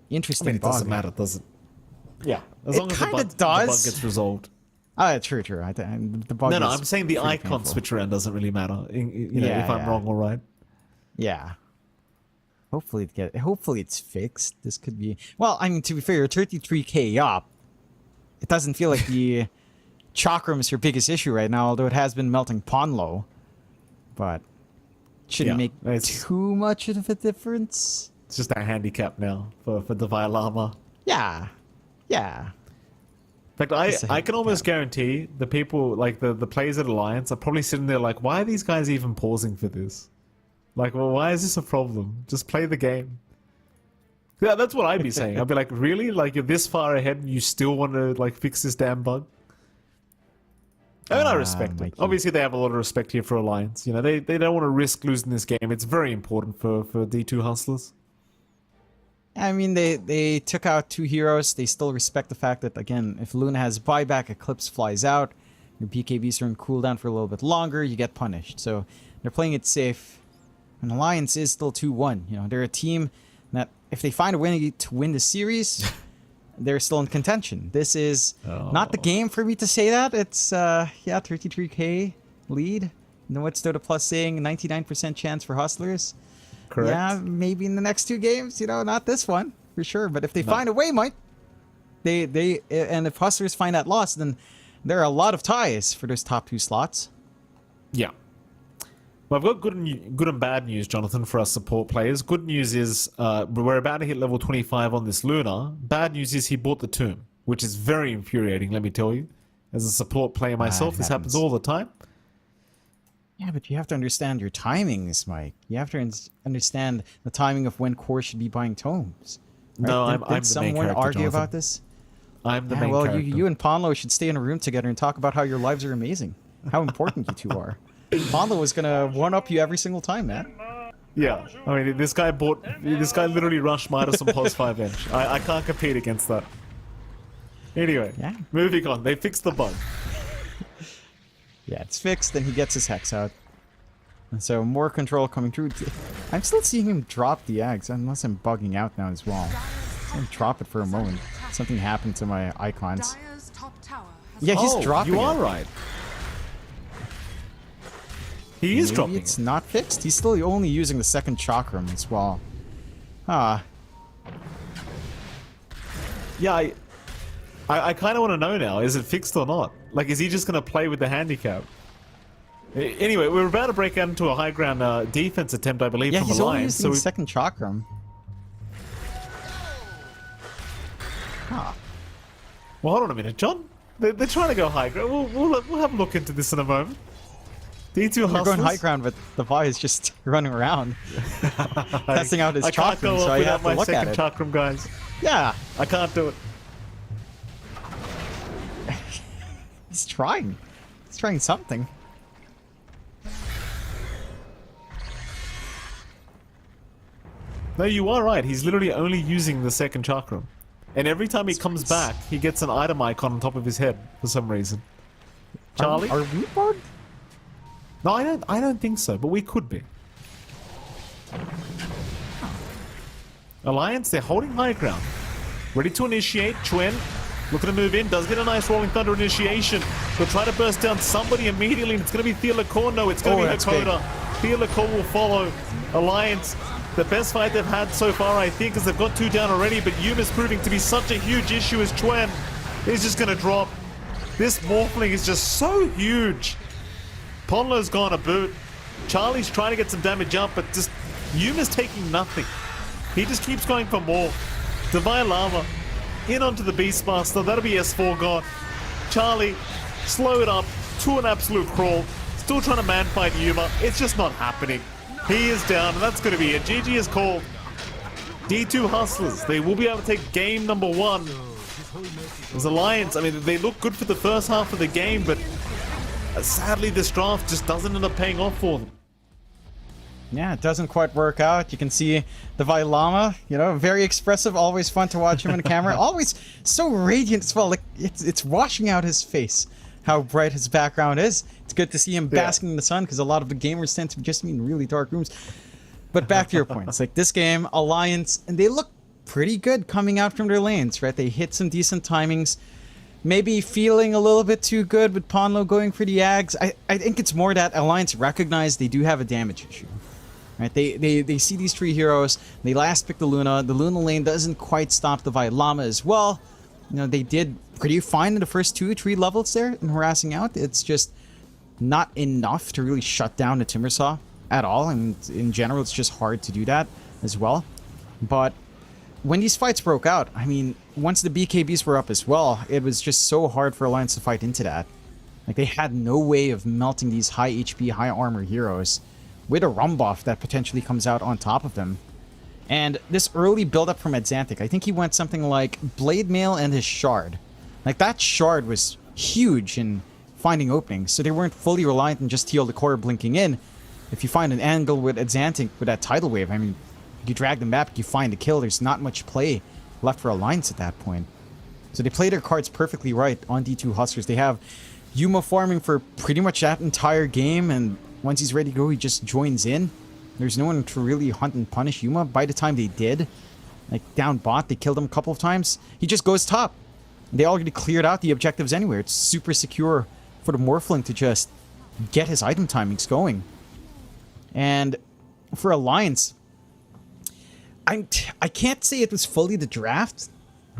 Interesting. I mean, it doesn't matter, does it? Yeah, as long as the bug gets resolved. True. The bug no, I'm saying the icon switch around doesn't really matter. If I'm wrong or right. Yeah. Hopefully it's fixed. This could be. Well, I mean, to be fair, you're 33k up. It doesn't feel like the chakram is your biggest issue right now, although it has been melting Ponlo. But it shouldn't make too much of a difference. It's just a handicap now for the Violama. Yeah. In fact, I can almost guarantee the people, like the players at Alliance, are probably sitting there like, why are these guys even pausing for this? Like, well, why is this a problem? Just play the game. Yeah, that's what I'd be saying. I'd be like, really? Like, you're this far ahead and you still want to, like, fix this damn bug? I mean, I respect it. Mikey. Obviously, they have a lot of respect here for Alliance. You know, they don't want to risk losing this game. It's very important for D2 Hustlers. I mean, they took out 2 heroes. They still respect the fact that, again, if Luna has buyback, Eclipse flies out, your BKBs are in cooldown for a little bit longer, you get punished. So they're playing it safe. And Alliance is still 2-1. You know, they're a team that, if they find a way to win the series, they're still in contention. This is not the game for me to say that. It's, 33k lead. You know what's Dota Plus saying? 99% chance for Hustlers. Correct. Yeah, maybe in the next 2 games, you know, not this one for sure. But if they find a way, Mike, and if Hustlers find that loss, then there are a lot of ties for those top 2 slots. Yeah. Well, I've got good and bad news, Jonathan, for our support players. Good news is we're about to hit level 25 on this Luna. Bad news is he bought the tomb, which is very infuriating, let me tell you. As a support player myself, this happens all the time. Yeah, but you have to understand your timings, Mike. You have to understand the timing of when core should be buying tomes. Right? No, I'm the main someone character, argue Jonathan. about this? I'm the main well, character. you and Ponlo should stay in a room together and talk about how your lives are amazing. How important you 2 are. Ponlo is going to one-up you every single time, man. Yeah, I mean, this guy literally rushed Midas on pos 5 inch. I can't compete against that. Anyway, moving on. They fixed the bug. Yeah, it's fixed, and he gets his Hex out. And so more control coming through. I'm still seeing him drop the eggs, unless I'm bugging out now as well. I'm drop it for a moment. Something happened to my icons. Dire's top tower has Yeah, he's dropping You are it. right. He is Maybe dropping it's it. not fixed. He's still only using the second chakram as well. Yeah, I kind of want to know now, is it fixed or not? Like, is he just going to play with the handicap? Anyway, we're about to break out into a high ground defense attempt, I believe, Yeah, from he's only Alliance. using the second chakram. Well, hold on a minute, John. They're trying to go high ground. We'll have a look into this in a moment. D2 You're Hustlers. going high ground, but the Vi is just running around, testing out his I can't chakram, go so up I without have to my look at second it. chakram, guys. Yeah, I can't do it. he's trying. He's trying something. No, you are right. He's literally only using the second chakram. And every time he comes back, he gets an item icon on top of his head for some reason. Charlie? Are we bugged? No, I don't think so, but we could be. Alliance, they're holding high ground. Ready to initiate. Chuen looking to move in. Does get a nice Rolling Thunder initiation. They'll try to burst down somebody immediately. And it's going to be Thealacor. No, it's going to be Hakoda. Thealacor will follow. Alliance, the best fight they've had so far, I think, is they've got 2 down already. But Yuma's proving to be such a huge issue as Chuen is just going to drop. This Morphling is just so huge. Ponlo's gone a boot. Charlie's trying to get some damage up, but just Yuma's taking nothing. He just keeps going for more. Divine Lava in onto the Beastmaster. That'll be S4 gone. Charlie, slow it up to an absolute crawl. Still trying to man fight Yuma. It's just not happening. He is down, and that's going to be it. GG is called. D2 Hustlers, they will be able to take game number 1. As Alliance, I mean, they look good for the first half of the game, but sadly this draft just doesn't end up paying off for them. Yeah, it doesn't quite work out. You can see the Vailama, you know, very expressive, always fun to watch him in the camera. Always so radiant as well. Like, it's washing out his face, how bright his background is. It's good to see him basking in the sun, because a lot of the gamers tend to just be in really dark rooms. But back to your points. Like, this game, Alliance, and they look pretty good coming out from their lanes, right? They hit some decent timings. Maybe feeling a little bit too good with Ponlo going for the Ags. I think it's more that Alliance recognize they do have a damage issue. Right? They see these three heroes. They last pick the Luna. The Luna lane doesn't quite stop the Vailama as well. You know, they did pretty fine in the first 2-3 levels there in harassing out. It's just not enough to really shut down the Timbersaw at all. And in general, it's just hard to do that as well. But when these fights broke out, I mean, once the BKBs were up as well, it was just so hard for Alliance to fight into that. Like, they had no way of melting these high HP, high armor heroes with a rum buff that potentially comes out on top of them. And this early build-up from Exantic, I think he went something like Blade Mail and his Shard. Like, that Shard was huge in finding openings, so they weren't fully reliant on just Teal the Core blinking in. If you find an angle with Exantic with that Tidal Wave, I mean, you drag them back, you find a kill, there's not much play left for Alliance at that point. So they play their cards perfectly right on D2 Hustlers. They have Yuma farming for pretty much that entire game, and once he's ready to go, he just joins in. There's no one to really hunt and punish Yuma. By the time they did, like down bot, they killed him a couple of times. He just goes top. They already cleared out the objectives anywhere. It's super secure for the Morphling to just get his item timings going. And for Alliance, I can't say it was fully the draft,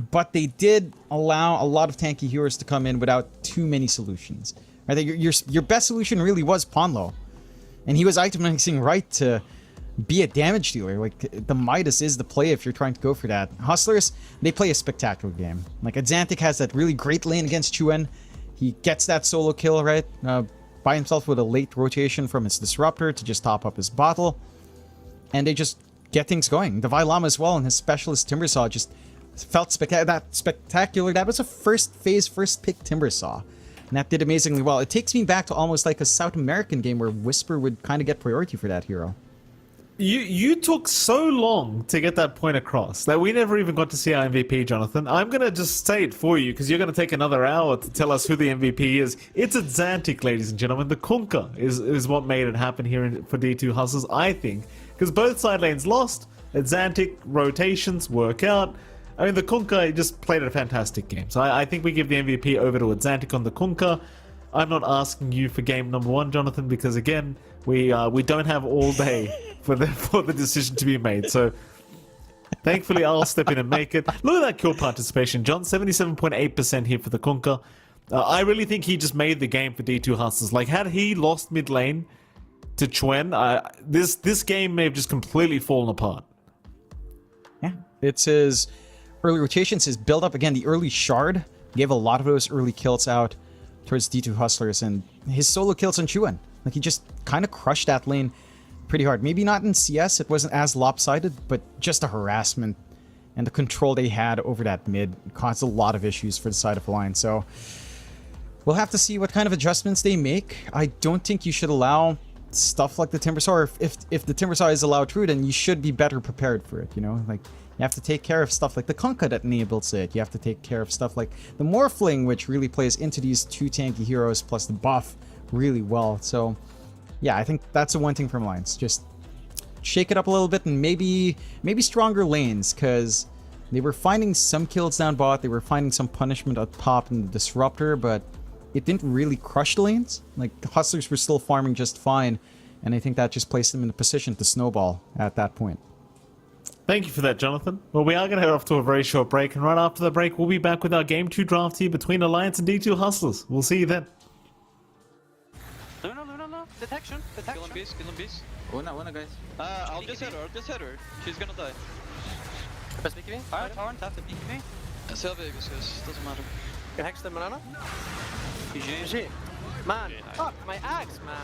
but they did allow a lot of tanky heroes to come in without too many solutions. Right? Your best solution really was Ponlo. And he was itemizing right to be a damage dealer. Like, the Midas is the play if you're trying to go for that. Hustlers, they play a spectacular game. Like, Exantic has that really great lane against Chuen. He gets that solo kill, right? By himself with a late rotation from his Disruptor to just top up his bottle. And they just get things going. The Vailama as well and his Specialist Timbersaw just felt spectacular. That was a first phase, first pick Timbersaw. And that did amazingly well. It takes me back to almost like a South American game where Whisper would kind of get priority for that hero. You took so long to get that point across that we never even got to see our MVP, Jonathan. I'm going to just say it for you because you're going to take another hour to tell us who the MVP is. It's Exantic, ladies and gentlemen. The Kunkka is what made it happen here for D2 Hustlers, I think. Because both side lanes lost. Exantic rotations work out. I mean, the Kunkka just played a fantastic game. So I think we give the MVP over to Exantic on the Kunkka. I'm not asking you for game number 1, Jonathan, because again, we don't have all day for the decision to be made. So thankfully, I'll step in and make it. Look at that kill participation, John. 77.8% here for the Kunkka. I really think he just made the game for D2 Hustlers. Like, had he lost mid lane to Chuen, this game may have just completely fallen apart. Yeah, it's his early rotations, his build up. Again, the early Shard gave a lot of those early kills out towards D2 Hustlers, and his solo kills on Chuen. Like, he just kind of crushed that lane pretty hard. Maybe not in CS, it wasn't as lopsided, but just the harassment and the control they had over that mid caused a lot of issues for the side of Alliance. So we'll have to see what kind of adjustments they make. I don't think you should allow stuff like the Timbersaw. If the Timbersaw is allowed through, then you should be better prepared for it, you know? Like, you have to take care of stuff like the Kunkka that enables it. You have to take care of stuff like the Morphling, which really plays into these two tanky heroes plus the buff really well. So, yeah, I think that's the one thing from Alliance. Just shake it up a little bit and maybe stronger lanes, because they were finding some kills down bot. They were finding some punishment up top in the Disruptor, but it didn't really crush the lanes. Like, the Hustlers were still farming just fine, and I think that just placed them in a position to snowball at that point. Thank you for that, Jonathan. Well, we are going to head off to a very short break, and right after the break, we'll be back with our Game 2 draft here between Alliance and D2 Hustlers. We'll see you then. No. Detection. Kill him, beast. Una, guys. I'll just hit her. She's gonna die. Best BKB? Torrent after BKB? Sell Vegas, guys. Doesn't matter. Can hex the banana? GG. Man, fuck my axe, man.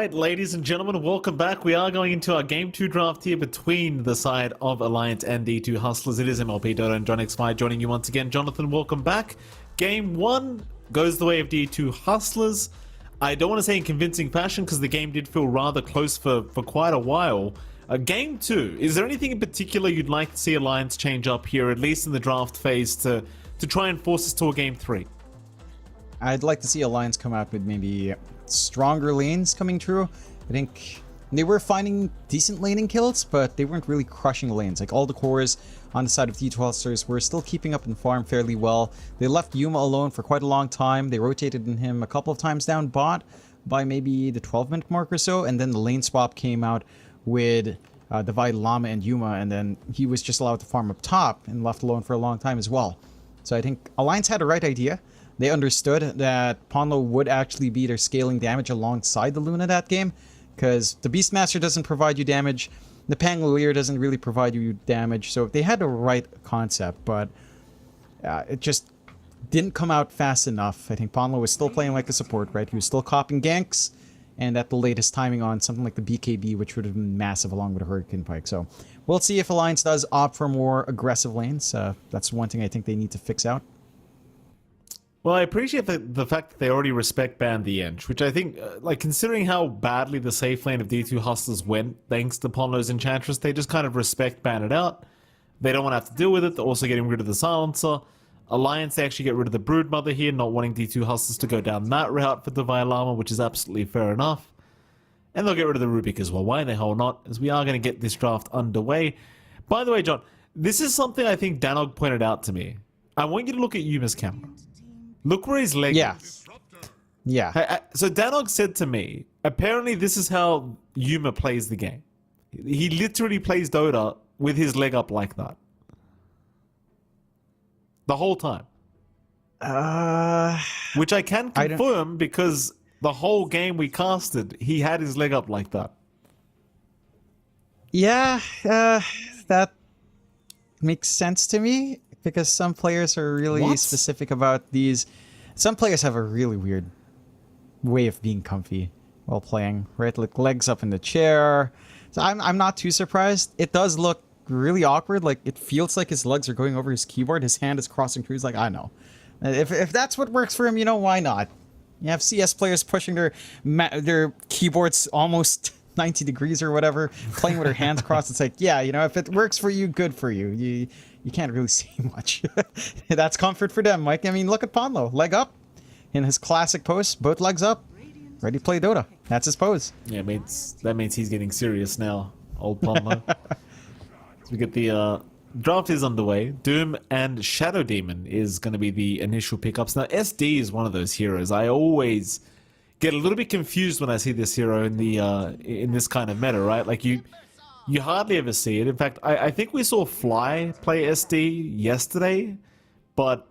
right, ladies and gentlemen, welcome back. We are going into our Game 2 draft here between the side of Alliance and D2 Hustlers. It is MLP Dota and John X5 joining you once again. Jonathan, welcome back. Game 1 goes the way of D2 Hustlers. I don't want to say in convincing fashion because the game did feel rather close for quite a while. Game 2, is there anything in particular you'd like to see Alliance change up here, at least in the draft phase, to try and force us to a Game 3? I'd like to see Alliance come out with maybe stronger lanes coming through. I think they were finding decent laning kills, but they weren't really crushing lanes. Like all the cores on the side of D2 Hustlers were still keeping up in farm fairly well. They left Yuma alone for quite a long time. They rotated in him a couple of times down bot by maybe the 12-minute mark or so, and then the lane swap came out with Divide Llama and Yuma, and then he was just allowed to farm up top and left alone for a long time as well. So I think Alliance had the right idea. They understood that Ponlo would actually be their scaling damage alongside the Luna that game, because the Beastmaster doesn't provide you damage, the Pangolier doesn't really provide you damage, so they had the right concept, but it just didn't come out fast enough. I think Ponlo was still playing like a support, right? He was still copying ganks, and at the latest timing on something like the BKB, which would have been massive along with a Hurricane Pike. So we'll see if Alliance does opt for more aggressive lanes. That's one thing I think they need to fix out. Well, I appreciate the fact that they already respect ban the Ench, which I think, like, considering how badly the safe lane of D2 Hustlers went, thanks to Ponlo's Enchantress, they just kind of respect ban it out. They don't want to have to deal with it. They're also getting rid of the Silencer. Alliance, they actually get rid of the Broodmother here, not wanting D2 Hustlers to go down that route for Divine Llama, which is absolutely fair enough. And they'll get rid of the Rubik as well. Why the hell not? As we are going to get this draft underway. By the way, John, this is something I think Danog pointed out to me. I want you to look at Yuma's camera. Look where his leg is. Yeah. So Danog said to me, apparently this is how Yuma plays the game. He literally plays Dota with his leg up like that. The whole time. Which I can confirm because the whole game we casted, he had his leg up like that. Yeah, that makes sense to me. Because some players are really specific about these. Some players have a really weird way of being comfy while playing, right? Like legs up in the chair. So I'm not too surprised. It does look really awkward. Like it feels like his legs are going over his keyboard. His hand is crossing through. He's like, I know. If that's what works for him, you know, why not? You have CS players pushing their keyboards almost 90 degrees or whatever, playing with their hands crossed. It's like, yeah, you know, if it works for you, good for you. You can't really see much. That's comfort for them, Mike. I mean, look at Ponlo. Leg up in his classic pose. Both legs up. Ready to play Dota. That's his pose. Yeah, that means he's getting serious now, old Ponlo. So we get the draft is underway. Doom and Shadow Demon is going to be the initial pickups. Now, SD is one of those heroes. I always get a little bit confused when I see this hero in the in this kind of meta, right? Like you hardly ever see it. In fact, I think we saw Fly play SD yesterday, but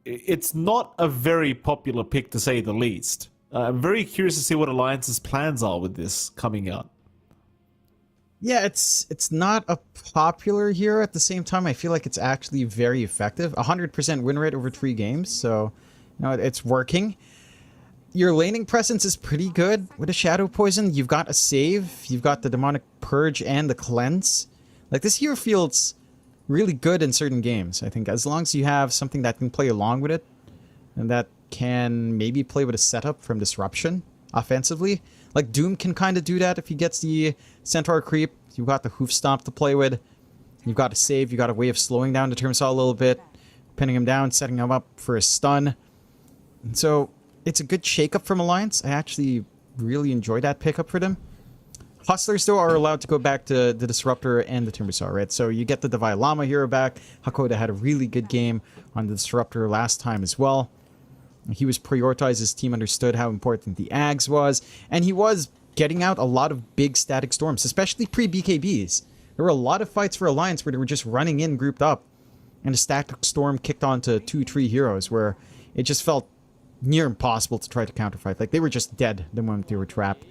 it's not a very popular pick to say the least. I'm very curious to see what Alliance's plans are with this coming out. Yeah, it's not a popular hero. At the same time, I feel like it's actually very effective. 100% win rate over 3 games, so you know it's working. Your laning presence is pretty good with a Shadow Poison. You've got a save, you've got the Demonic Purge and the Cleanse. Like, this hero feels really good in certain games, I think, as long as you have something that can play along with it, and that can maybe play with a setup from Disruption offensively. Like, Doom can kind of do that if he gets the Centaur Creep. You've got the Hoof Stomp to play with. You've got a save, you've got a way of slowing down the Termsaw a little bit, pinning him down, setting him up for a stun. And so it's a good shakeup from Alliance. I actually really enjoy that pickup for them. Hustlers, though, are allowed to go back to the Disruptor and the Timbersaw, right? So you get the Divine Llama hero back. Hakoda had a really good game on the Disruptor last time as well. He was prioritized. His team understood how important the Ags was. And he was getting out a lot of big static storms, especially pre-BKBs. There were a lot of fights for Alliance where they were just running in grouped up. And a static storm kicked onto 2-3 heroes where it just felt near impossible to try to counterfight. Like, they were just dead the moment they were trapped.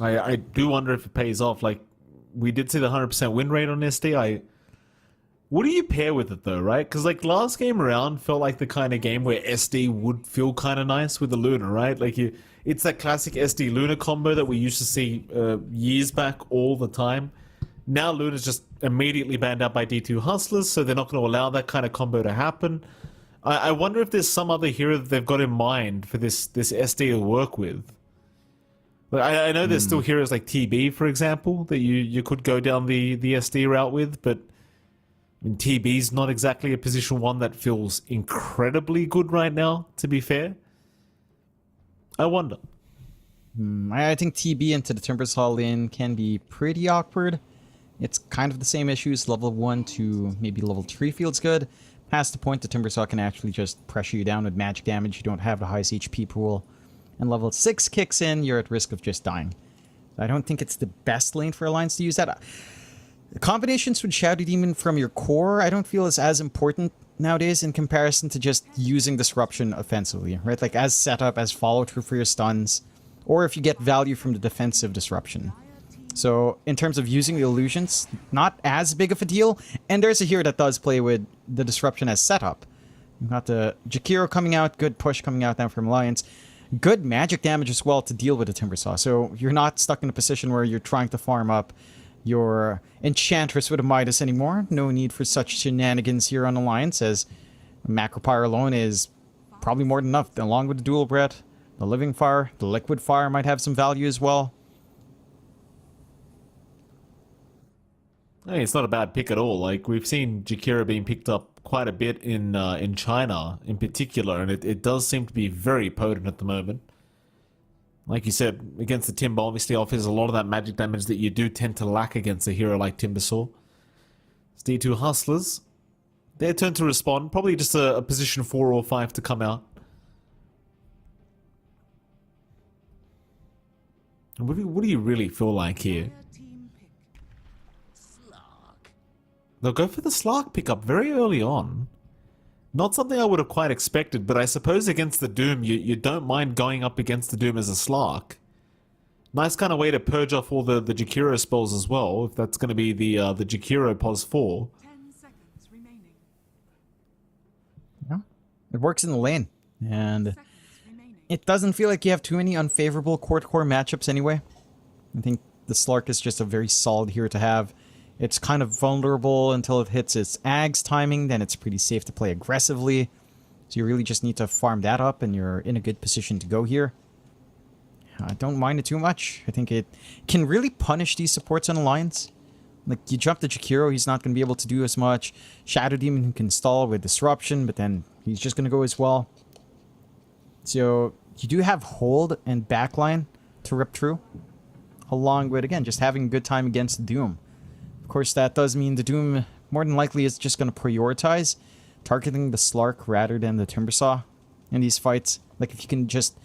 I do wonder if it pays off. Like, we did see the 100% win rate on SD. What do you pair with it though, right? Because like last game around felt like the kind of game where SD would feel kind of nice with the Luna, right? Like it's that classic SD Luna combo that we used to see years back all the time. Now Luna's just immediately banned out by D2 Hustlers, so they're not going to allow that kind of combo to happen. I wonder if there's some other hero that they've got in mind for this SD to work with. Like, I know there's still heroes like TB, for example, that you could go down the SD route with, but I mean, TB's not exactly a position one that feels incredibly good right now, to be fair. I wonder. I think TB into the Timbersaw lane can be pretty awkward. It's kind of the same issues. Level 1 to maybe level 3 feels good. Past the point, the Timbersaw can actually just pressure you down with magic damage. You don't have the highest HP pool. And level 6 kicks in, you're at risk of just dying. I don't think it's the best lane for Alliance to use that. Combinations with Shadow Demon from your core, I don't feel is as important nowadays in comparison to just using Disruption offensively, right? Like as setup, as follow-through for your stuns, or if you get value from the defensive Disruption. So in terms of using the illusions, not as big of a deal. And there's a hero that does play with the Disruption as setup. You've got the Jakiro coming out, good push coming out now from Alliance. Good magic damage as well to deal with the Timbersaw. So you're not stuck in a position where you're trying to farm up your Enchantress with a Midas anymore. No need for such shenanigans here on Alliance, as Macropyre alone is probably more than enough, along with the Dual Breath. The Living Fire, the Liquid Fire might have some value as well. Hey, it's not a bad pick at all. Like, we've seen Jakiro being picked up quite a bit in China in particular, and it does seem to be very potent at the moment. Like you said, against the Timber obviously offers a lot of that magic damage that you do tend to lack against a hero like Timbersaw. It's D2 Hustlers. Their turn to respond. Probably just a position 4 or 5 to come out. What do you really feel like here? Team pick. They'll go for the Slark pickup very early on. Not something I would have quite expected, but I suppose against the Doom, you don't mind going up against the Doom as a Slark. Nice kind of way to purge off all the Jakiro spells as well, if that's going to be the Jakiro pos 4. 10 seconds remaining. Yeah, it works in the lane. And Seconds remaining. it doesn't feel like you have too many unfavorable core-to-core matchups anyway. I think the Slark is just a very solid hero to have. It's kind of vulnerable until it hits its Ags timing, then it's pretty safe to play aggressively. So you really just need to farm that up, and you're in a good position to go here. I don't mind it too much. I think it can really punish these supports on Alliance. Like, you jump the Jakiro, he's not going to be able to do as much. Shadow Demon can stall with Disruption, but then he's just going to go as well. So you do have hold and backline to rip through, along with, again, just having a good time against Doom. Of course, that does mean the Doom more than likely is just going to prioritize targeting the Slark rather than the Timbersaw in these fights. Like, if you can just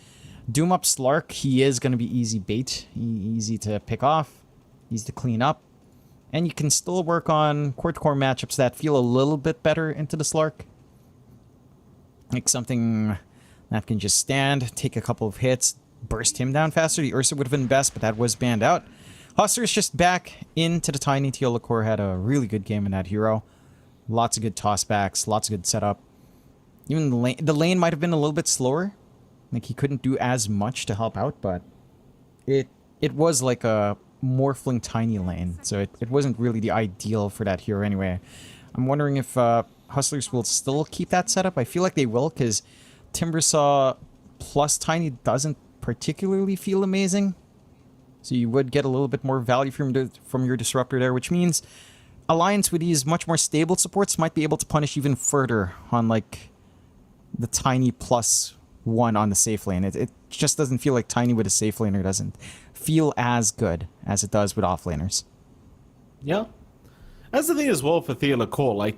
Doom up Slark, he is going to be easy bait, easy to pick off, easy to clean up. And you can still work on core-to-core matchups that feel a little bit better into the Slark. Like something that can just stand, take a couple of hits, burst him down faster. The Ursa would have been best, but that was banned out. Hustler's just back into the tiny. Teolacor had a really good game in that hero. Lots of good tossbacks, lots of good setup. Even the lane might have been a little bit slower. Like, he couldn't do as much to help out, but it was like a morphling tiny lane, so it wasn't really the ideal for that hero anyway. I'm wondering if Hustlers will still keep that setup. I feel like they will, because Timbersaw plus tiny doesn't particularly feel amazing. So you would get a little bit more value from your Disruptor there, which means Alliance with these much more stable supports might be able to punish even further on, like, the tiny plus 1 on the safe lane. It just doesn't feel like tiny with a safe laner doesn't feel as good as it does with offlaners. Yeah. That's the thing as well for Teolacor. Like,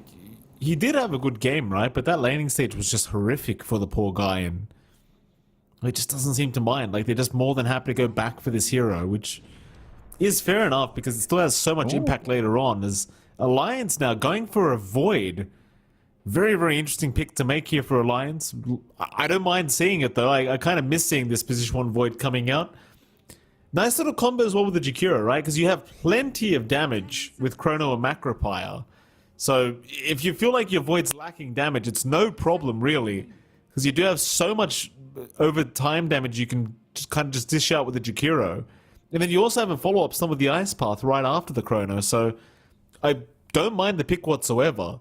he did have a good game, right? But that laning stage was just horrific for the poor guy, and it just doesn't seem to mind. Like, they're just more than happy to go back for this hero, which is fair enough because it still has so much impact later on. As Alliance now going for a Void. Very, very interesting pick to make here for Alliance. I don't mind seeing it, though. I kind of miss seeing this position 1 Void coming out. Nice little combo as well with the Jakiro, right? Because you have plenty of damage with Chrono and Macropyre. So if you feel like your Void's lacking damage, it's no problem really, because you do have so much over time damage you can just kind of just dish out with the Jakiro. And then you also have a follow-up stun with the Ice Path right after the Chrono, so I don't mind the pick whatsoever.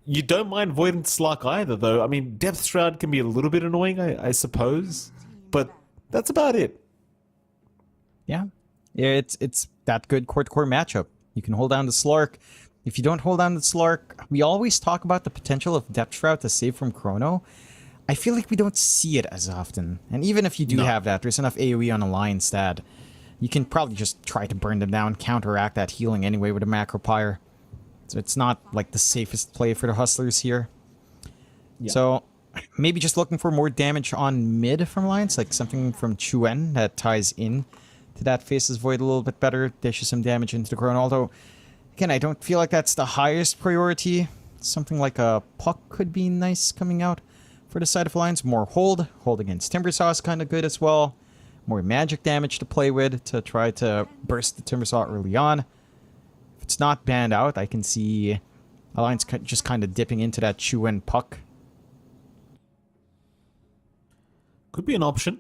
You don't mind Void and Slark either, though. I mean, Depth Shroud can be a little bit annoying, I suppose, but that's about it. Yeah, it's that good core-to-core matchup. You can hold down the Slark. If you don't hold down the Slark, we always talk about the potential of Depth Shroud to save from Chrono. I feel like we don't see it as often. And even if you do have that, there's enough AoE on a Lion stat. You can probably just try to burn them down, counteract that healing anyway with a Macro Pyre. So it's not like the safest play for the Hustlers here. Yeah. So maybe just looking for more damage on mid from Lions, like something from Chuen that ties in to that Faceless Void a little bit better, dishes some damage into the Chrono. Although, again, I don't feel like that's the highest priority. Something like a Puck could be nice coming out for the side of Lions. More hold against Timbersaw is kind of good as well. More magic damage to play with to try to burst the Timbersaw early on. If it's not banned out, I can see Alliance just kind of dipping into that Chuen Puck. Could be an option.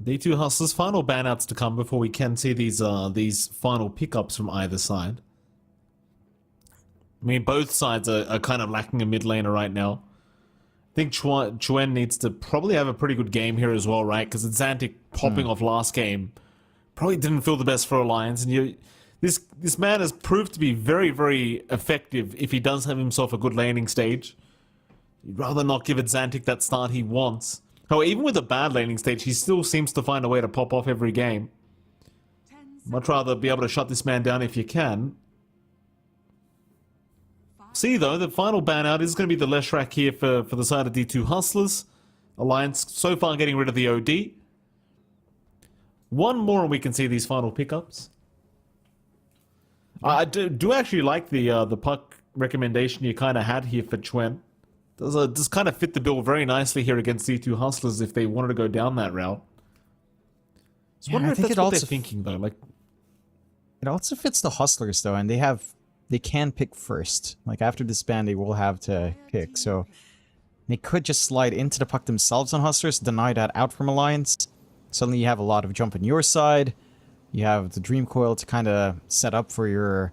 D2 Hustlers final banouts to come before we can see these final pickups from either side. I mean, both sides are kind of lacking a mid laner right now. I think Chuen needs to probably have a pretty good game here as well, right? Because Xantic popping off last game probably didn't feel the best for Alliance, and this man has proved to be very, very effective if he does have himself a good laning stage. You'd rather not give Xantic that start he wants. However, even with a bad laning stage, he still seems to find a way to pop off every game. Much rather be able to shut this man down if you can. See, though, the final ban out is going to be the Leshrac here for the side of D2 Hustlers. Alliance so far getting rid of the OD. One more and we can see these final pickups. I do actually like the Puck recommendation you kind of had here for Chuen. Does kind of fit the bill very nicely here against D2 Hustlers if they wanted to go down that route. I wonder if that's what they're thinking, though. Like, it also fits the Hustlers, though, and they can pick first. Like, after this ban, they will have to pick, so they could just slide into the Puck themselves on Hustlers, deny that out from Alliance. Suddenly you have a lot of jump on your side. You have the Dream Coil to kind of set up for your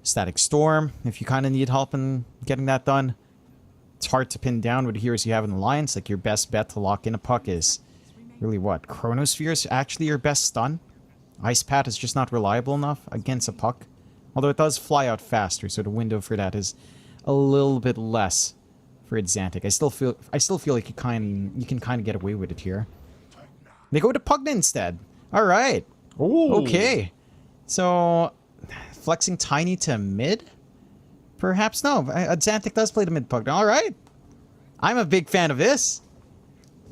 Static Storm, if you kind of need help in getting that done. It's hard to pin down with the heroes you have in Alliance. Like, your best bet to lock in a Puck is really what? Chronosphere is actually your best stun. Ice Pat is just not reliable enough against a Puck. Although it does fly out faster, so the window for that is a little bit less for Xantic. I still feel like you can kind of get away with it here. They go to Pugna instead. All right. ooh. Okay. So flexing Tiny to mid? Perhaps no. Xantic does play the mid Pugna. All right. I'm a big fan of this.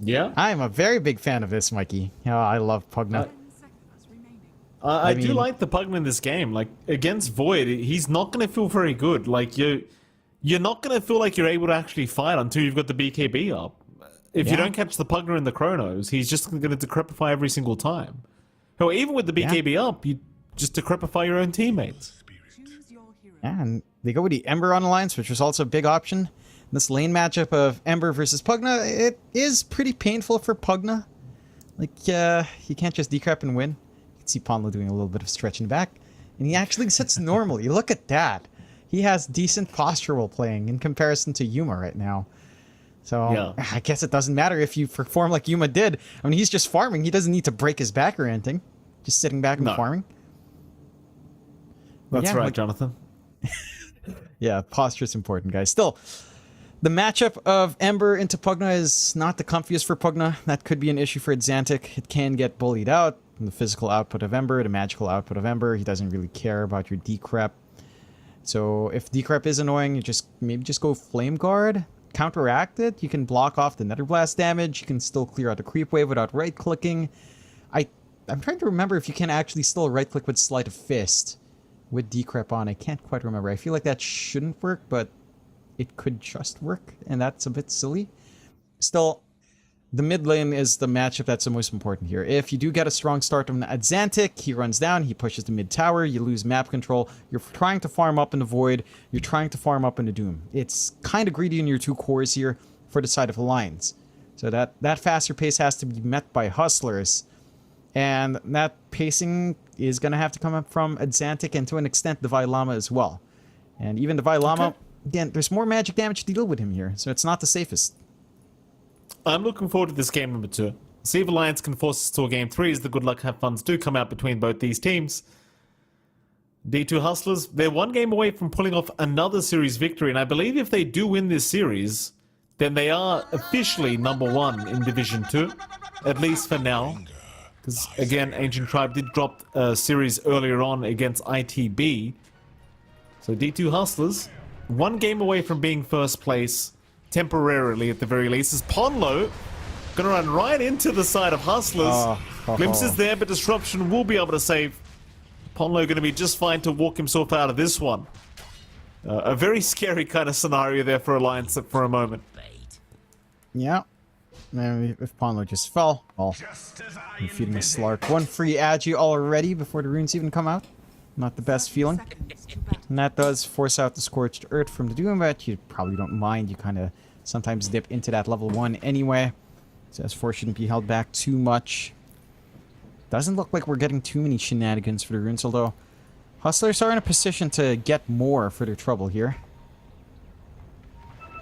Yeah. I'm a very big fan of this, Mikey. Oh, I love Pugna. I do like the Pugna in this game. Like, against Void, he's not going to feel very good. Like, you're not going to feel like you're able to actually fight until you've got the BKB up. If you don't catch the Pugna in the Chronos, he's just going to decrepify every single time. Hell, even with the BKB up, you just decrepify your own teammates. Yeah, and they go with the Ember on Alliance, which was also a big option. This lane matchup of Ember versus Pugna, it is pretty painful for Pugna. Like, you can't just decrep and win. You can see Ponlo doing a little bit of stretching back. And he actually sits normally. Look at that. He has decent posture while playing in comparison to Yuma right now. So, yeah. I guess it doesn't matter if you perform like Yuma did. I mean, he's just farming. He doesn't need to break his back or anything. Just sitting back and farming. That's right, Jonathan. Yeah, posture is important, guys. Still, the matchup of Ember into Pugna is not the comfiest for Pugna. That could be an issue for Xantic. It can get bullied out. The physical output of Ember, the magical output of Ember. He doesn't really care about your decrep. So if decrep is annoying, you maybe just go Flame Guard. Counteract it. You can block off the Nether Blast damage. You can still clear out the creep wave without right-clicking. I'm trying to remember if you can actually still right-click with Sleight of Fist with decrep on. I can't quite remember. I feel like that shouldn't work, but it could just work, and that's a bit silly. Still, the mid lane is the matchup that's the most important here. If you do get a strong start on Adzentic, he runs down, he pushes the mid tower, you lose map control, you're trying to farm up in the Void, you're trying to farm up in the Doom. It's kind of greedy in your two cores here for the side of Alliance. So that faster pace has to be met by Hustlers. And that pacing is going to have to come up from Adzentic and to an extent Divine Llama as well. And even Divine Llama, again, there's more magic damage to deal with him here, so it's not the safest. I'm looking forward to this game number 2. See if Alliance can force us to a game 3 as the good luck have funds do come out between both these teams. D2 Hustlers, they're one game away from pulling off another series victory, and I believe if they do win this series, then they are officially number 1 in Division 2, at least for now. Because, again, Ancient Tribe did drop a series earlier on against ITB. So D2 Hustlers, one game away from being first place, temporarily at the very least, as Ponlo gonna run right into the side of Hustlers. Glimpses there, but Disruption will be able to save. Ponlo gonna be just fine to walk himself out of this one. A very scary kind of scenario there for Alliance for a moment. Yeah. And if Ponlo just fell, well, I'm feeding a Slark. One free Agi already before the runes even come out. Not the best feeling. Seconds to battle. And that does force out the Scorched Earth from the Doom, but you probably don't mind. You kind of sometimes dip into that level 1 anyway. So S4 shouldn't be held back too much. Doesn't look like we're getting too many shenanigans for the runes, although Hustlers are in a position to get more for their trouble here.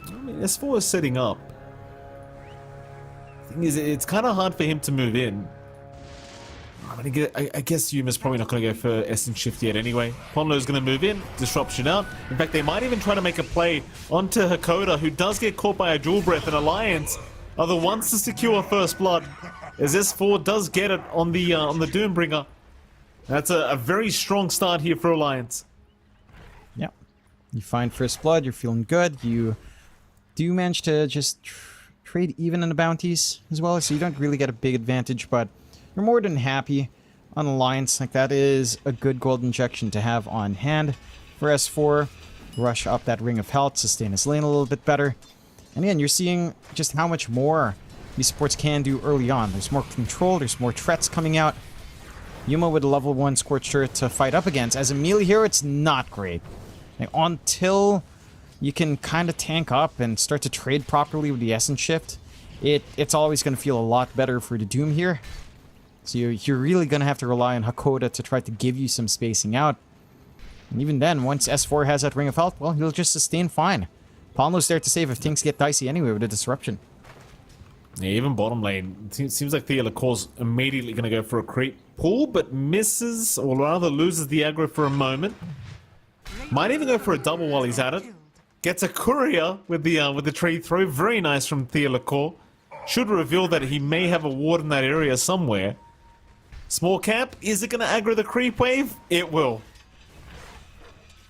I mean, S4 is setting up. Thing is, it's kind of hard for him to move in. I guess Yuma's probably not going to go for Essence Shift yet anyway. Ponlo's going to move in, Disruption out. In fact, they might even try to make a play onto Hakoda, who does get caught by a Dual Breath, and Alliance are the ones to secure First Blood, as S4 does get it on the Doombringer. That's a very strong start here for Alliance. Yep. You find First Blood, you're feeling good. You do manage to just trade even in the bounties as well, so you don't really get a big advantage, but you're more than happy on Alliance. Like, that is a good gold injection to have on hand for S4. Rush up that Ring of Health, sustain his lane a little bit better. And again, you're seeing just how much more these supports can do early on. There's more control, there's more threats coming out. Yuma with a level 1 Scorched Earth to fight up against. As a melee hero, it's not great. Like, until you can kind of tank up and start to trade properly with the Essence Shift, it's always going to feel a lot better for the Doom here. So you're really going to have to rely on Hakoda to try to give you some spacing out. And even then, once S4 has that Ring of Health, well, he'll just sustain fine. Ponlo's there to save if things get dicey anyway with a Disruption. Yeah, even bottom lane. It seems like Thea Lacour's immediately going to go for a creep pull, but misses, or rather loses the aggro for a moment. Might even go for a double while he's at it. Gets a courier with the tree throw. Very nice from Thea Lacour. Should reveal that he may have a ward in that area somewhere. Small camp, is it going to aggro the creep wave? It will.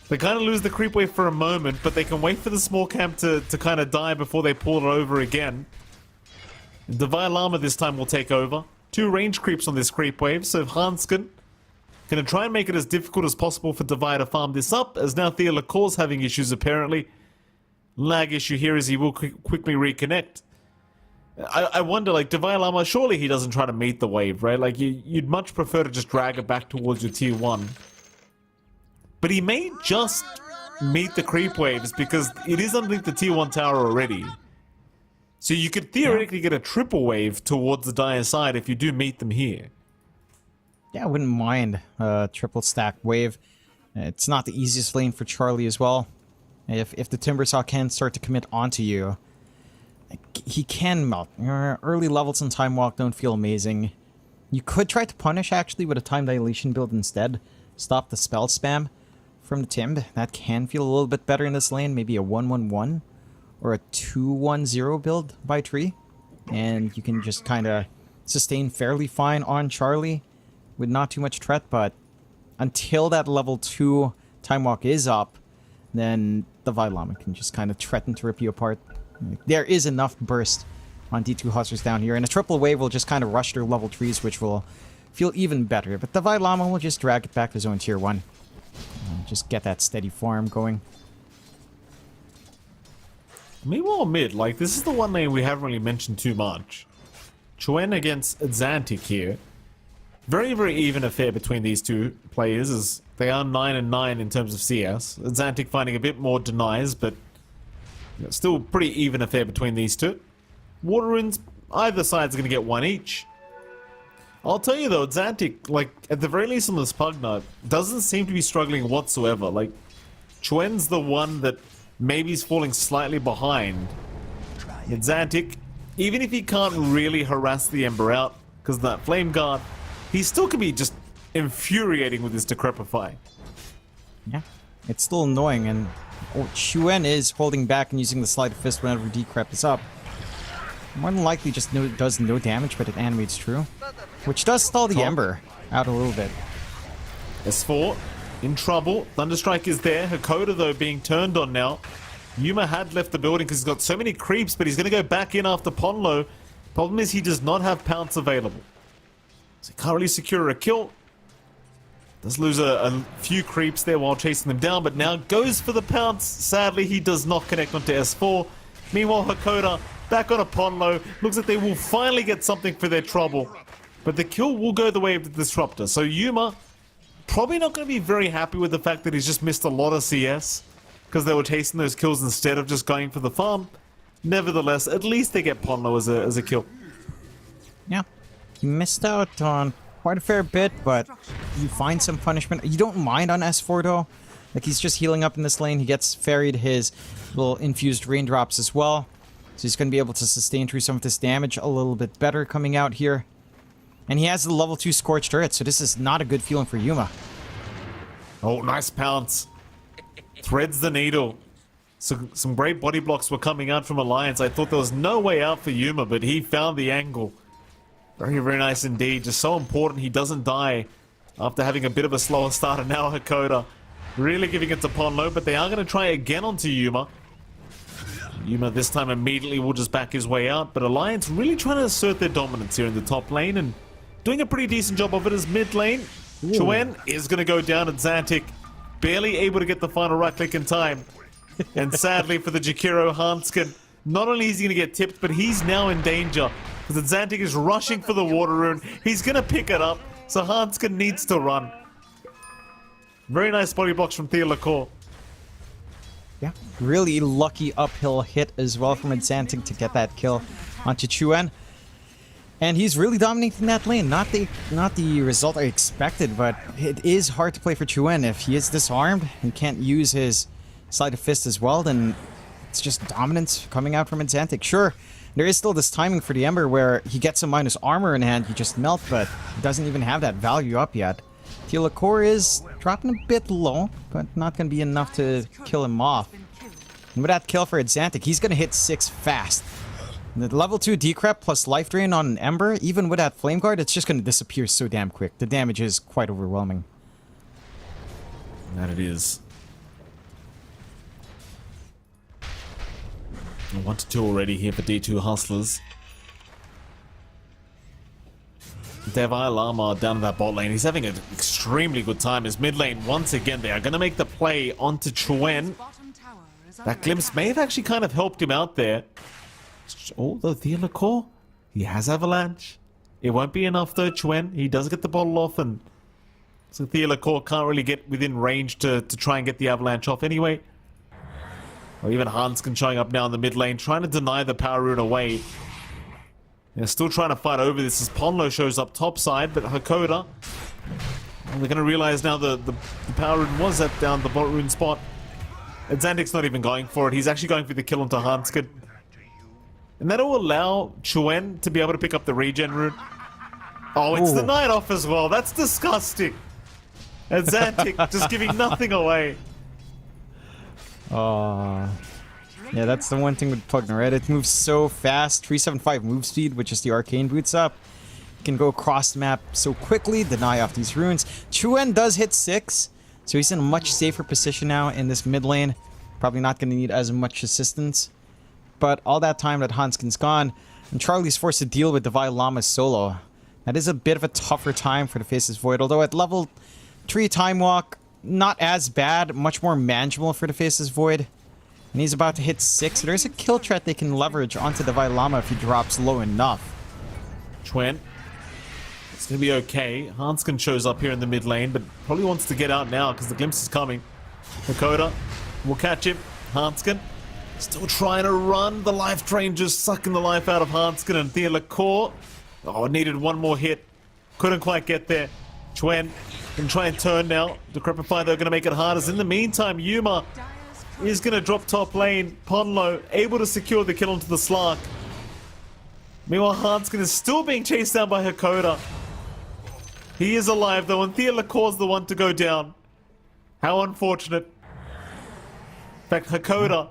They kind of lose the creep wave for a moment, but they can wait for the small camp to kind of die before they pull it over again. Divine Llama this time will take over. 2 range creeps on this creep wave, so Hanskin gonna try and make it as difficult as possible for Divine to farm this up, as now Thea Lacour's having issues apparently. Lag issue here as he will quickly reconnect. I wonder, like, Divine Llama, surely he doesn't try to meet the wave, right? Like, you'd much prefer to just drag it back towards your tier 1. But he may just meet the creep waves because it is underneath the tier 1 tower already. So you could theoretically get a triple wave towards the dire side if you do meet them here. Yeah, I wouldn't mind a triple stack wave. It's not the easiest lane for Charlie as well. If the Timbersaw can start to commit onto you, he can melt. Your early levels in Time Walk don't feel amazing. You could try to punish actually with a Time Dilation build instead. Stop the spell spam from the Timb. That can feel a little bit better in this lane. Maybe a 1-1-1 or a 2-1-0 build by Tree. And you can just kind of sustain fairly fine on Charlie with not too much threat. But until that level 2 Time Walk is up, then the Vilama can just kind of threaten to rip you apart. There is enough burst on D2 Hustlers down here, and a triple wave will just kind of rush their level 3s, which will feel even better. But the Vilama will just drag it back to zone tier 1. And just get that steady farm going. Meanwhile, mid, like, this is the one lane we haven't really mentioned too much. Chuen against Xantic here. Very, very even affair between these two players, as they are 9 and 9 in terms of CS. Xantic finding a bit more denies, but still pretty even affair between these two. Water runes, either side's going to get one each. I'll tell you though, Xantic, like, at the very least on this Pugna, doesn't seem to be struggling whatsoever. Like, Chuen's the one that maybe is falling slightly behind. And Xantic, even if he can't really harass the Ember out because of that Flame Guard, he still can be just infuriating with his Decrepify. Yeah, it's still annoying, and Chuen is holding back and using the Sleight of Fist whenever Decrep is up. More than likely just does no damage, but it animates true. Which does stall the Ember out a little bit. S4 in trouble. Thunderstrike is there. Hakoda, though, being turned on now. Yuma had left the building because he's got so many creeps, but he's going to go back in after Ponlo. Problem is he does not have Pounce available. So he can't really secure a kill. Does lose a few creeps there while chasing them down, but now goes for the Pounce. Sadly, he does not connect onto S4. Meanwhile, Hakoda back on a Ponlo. Looks like they will finally get something for their trouble. But the kill will go the way of the Disruptor. So Yuma probably not going to be very happy with the fact that he's just missed a lot of CS because they were chasing those kills instead of just going for the farm. Nevertheless, at least they get Ponlo as a kill. Yeah, he missed out on quite a fair bit, but you find some punishment. You don't mind on S4 though. Like, he's just healing up in this lane. He gets ferried his little infused raindrops as well. So he's going to be able to sustain through some of this damage a little bit better coming out here. And he has the level 2 Scorched Earth, so this is not a good feeling for Yuma. Oh, nice Pounce. Threads the needle. So, some great body blocks were coming out from Alliance. I thought there was no way out for Yuma, but he found the angle. Very, very nice indeed. Just so important he doesn't die after having a bit of a slower start. And now Hakoda really giving it to Ponlo, but they are going to try again onto Yuma. Yuma this time immediately will just back his way out, but Alliance really trying to assert their dominance here in the top lane and doing a pretty decent job of it as mid lane. Chuen is going to go down at Xantic, barely able to get the final right click in time. And sadly for the Jakiro, Hanskin, not only is he going to get tipped, but he's now in danger because Xantic is rushing for the water rune. He's going to pick it up, so Hanskin needs to run. Very nice body blocks from Theolacore. Yeah, really lucky uphill hit as well from Xantic to get that kill onto Chuen. And he's really dominating that lane. Not the result I expected, but it is hard to play for Chuen. If he is disarmed and can't use his Sleight of Fist as well, then it's just dominance coming out from Xantic. Sure, there is still this timing for the Ember where he gets some minus armor in hand, you just melt, but he doesn't even have that value up yet. Theolacore is dropping a bit low, but not going to be enough to kill him off. And with that kill for Xantic, he's going to hit 6 fast. The level 2 Decrep plus Life Drain on an Ember, even with that Flame Guard, it's just going to disappear so damn quick. The damage is quite overwhelming. That it is. 1-2 already here for D2 Hustlers. Devi Lama down in that bot lane. He's having an extremely good time. His mid lane, once again, they are going to make the play onto Chuen. That glimpse may have actually kind of helped him out there. Although Theolacore, he has Avalanche. It won't be enough though, Chuen. He does get the bottle off, and so Theolacore can't really get within range to try and get the Avalanche off anyway. Or even Hanskin showing up now in the mid lane, trying to deny the power rune away. They're still trying to fight over this as Ponlo shows up topside, but Hakoda, they're going to realize now the power rune was at down the bot rune spot. And Xantic's not even going for it. He's actually going for the kill onto Hanskin. And that'll allow Chuen to be able to pick up the regen rune. Oh, it's the night off as well. That's disgusting. And Xantic just giving nothing away. Yeah, that's the one thing with Pugna, right? It moves so fast. 375 move speed, which is the arcane boots up. You can go across the map so quickly, deny off these runes. Chuen does hit 6, so he's in a much safer position now in this mid lane. Probably not going to need as much assistance. But all that time that Hanskin's gone, and Charlie's forced to deal with Devi Lama solo. That is a bit of a tougher time for the Faceless Void, although at level 3 Time Walk, not as bad, much more manageable for the Faceless Void. And he's about to hit 6. There's a kill threat they can leverage onto Devi Lama if he drops low enough. Chuen. It's going to be okay. Hanskin shows up here in the mid lane, but probably wants to get out now because the glimpse is coming. Hakoda will catch him. Hanskin still trying to run. The life drain just sucking the life out of Hanskin and Theolacour. Oh, needed one more hit. Couldn't quite get there. Chuen can try and turn now. Decrepify, they're going to make it hard. As in the meantime, Yuma is going to drop top lane. Ponlo able to secure the kill onto the Slark. Meanwhile, Hanskin is still being chased down by Hakoda. He is alive though, and Theolacour's the one to go down. How unfortunate. In fact, Hakoda,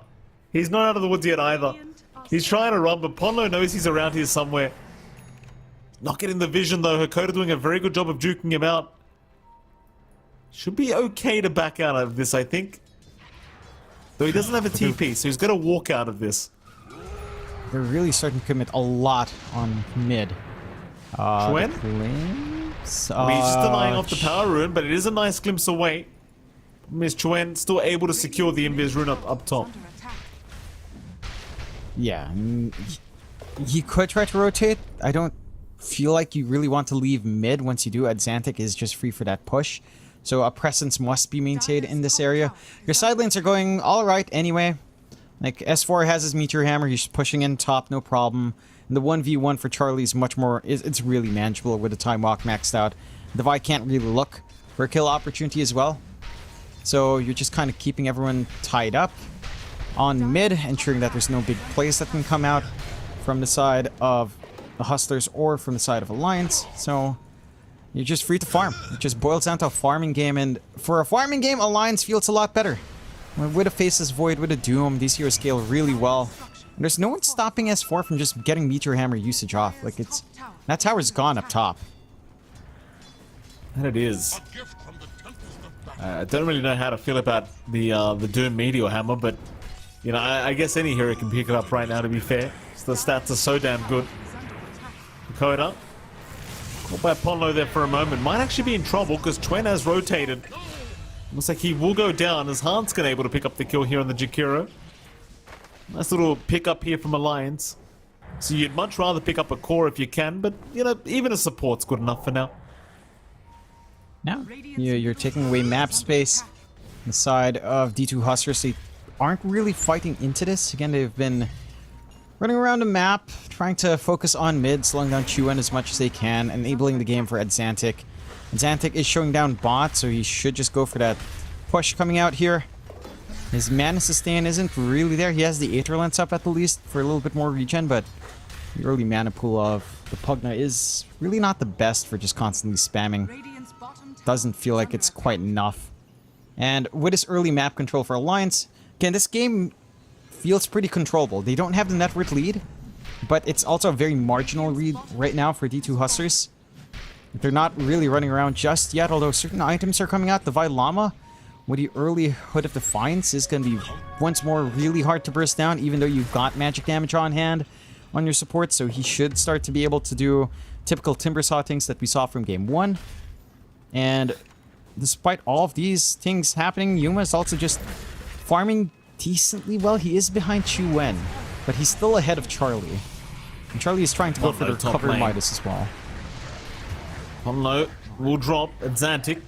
he's not out of the woods yet either. He's trying to run, but Ponlo knows he's around here somewhere. Not getting the vision though. Hakoda doing a very good job of juking him out. Should be okay to back out of this, I think. Though he doesn't have a TP, so he's got to walk out of this. They're really starting to commit a lot on mid. Chuen? He's just denying off the power rune, but it is a nice glimpse away. Miss Chuen still able to secure the invis rune up top. Under attack. Yeah, he could try to rotate. I don't feel like you really want to leave mid once you do. Adzantic is just free for that push. So a presence must be maintained in this area. Your side lanes are going alright anyway. Like, S4 has his Meteor Hammer, he's pushing in top, no problem. And the 1v1 for Charlie is much more, it's really manageable with the Time Walk maxed out. The Vi can't really look for a kill opportunity as well. So you're just kind of keeping everyone tied up on mid, ensuring that there's no big plays that can come out from the side of the Hustlers or from the side of Alliance. So you're just free to farm. It just boils down to a farming game, and for a farming game, Alliance feels a lot better. With a Faceless Void, with a Doom, these heroes scale really well. And there's no one stopping S4 from just getting Meteor Hammer usage off. Like, it's... that tower's gone up top. And it is. I don't really know how to feel about the Doom Meteor Hammer, but you know, I guess any hero can pick it up right now, to be fair. So the stats are so damn good. Hakoda caught by Ponlo there for a moment. Might actually be in trouble because Chuen has rotated. Looks like he will go down as Hanskin able to pick up the kill here on the Jakiro. Nice little pick up here from Alliance. So you'd much rather pick up a core if you can, but you know, even a support's good enough for now. Now, you're taking away map space on the side of D2 Hustlers. They aren't really fighting into this. Again, they've been running around the map, trying to focus on mid, slowing down Chuen as much as they can, enabling the game for Adzantic. Adzantic is showing down bot, so he should just go for that push coming out here. His mana sustain isn't really there. He has the Aether Lance up at the least for a little bit more regen, but the early mana pool of the Pugna is really not the best for just constantly spamming. Radiant's bottom tower Doesn't feel is like under it's attack. quite enough. And with this early map control for Alliance, again, this game feels pretty controllable. They don't have the net worth lead, but it's also a very marginal lead right now for D2 Hustlers. They're not really running around just yet, although certain items are coming out. The Vi Llama with the early Hood of Defiance is going to be once more really hard to burst down, even though you've got magic damage on hand on your support, so he should start to be able to do typical Timbersaw things that we saw from Game 1. And despite all of these things happening, Yuma is also just farming decently well. He is behind Chuen, but he's still ahead of Charlie. And Charlie is trying to go for the top cover lane. Midas as well. Ponlo will drop Adzantic.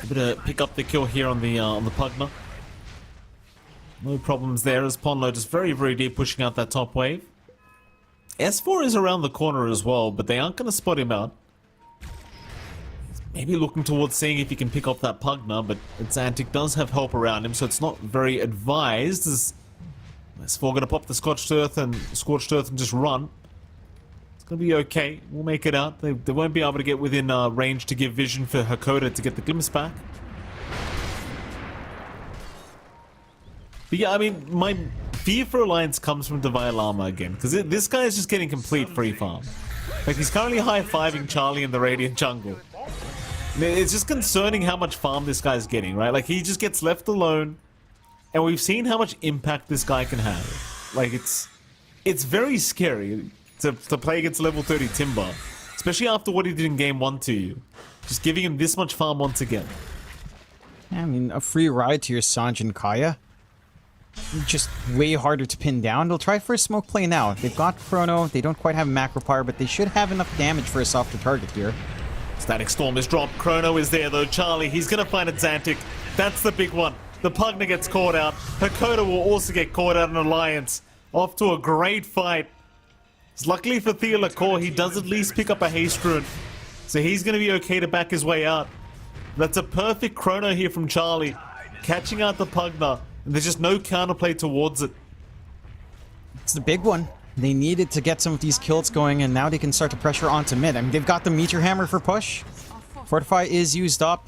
Able to pick up the kill here on the Pugna. No problems there as Ponlo just very, very deep pushing out that top wave. S4 is around the corner as well, but they aren't going to spot him out. Maybe looking towards seeing if he can pick up that Pugna, but Adzantic does have help around him, so it's not very advised. As S4 going to pop the Scorched Earth and just run. It's going to be okay. We'll make it out. They won't be able to get within range to give vision for Hakoda to get the glimpse back. But yeah, I mean, my fear for Alliance comes from Divine Llama again, because this guy is just getting complete free farm. Like, he's currently high-fiving Charlie in the Radiant jungle. It's just concerning how much farm this guy's getting, right? Like, he just gets left alone, and we've seen how much impact this guy can have. Like, it's very scary to play against level 30 Timber, especially after what he did in Game 1 to you. Just giving him this much farm once again. Yeah, I mean, a free ride to your Sanj and Kaya. just way harder to pin down. They'll try for a smoke play now. They've got Chrono. They don't quite have macro power, but they should have enough damage for a softer target here. Static Storm is dropped. Chrono is there though. Charlie, he's gonna find a Xantic. That's the big one. The Pugna gets caught out. Hakoda will also get caught out in Alliance. Off to a great fight. Luckily for Theolacore, he does at least pick up a haste rune. So he's gonna be okay to back his way out. That's a perfect Chrono here from Charlie. Catching out the Pugna. And there's just no counterplay towards it. It's the big one. They needed to get some of these kills going, and now they can start to pressure onto mid. I mean, they've got the Meteor Hammer for push. Fortify is used up.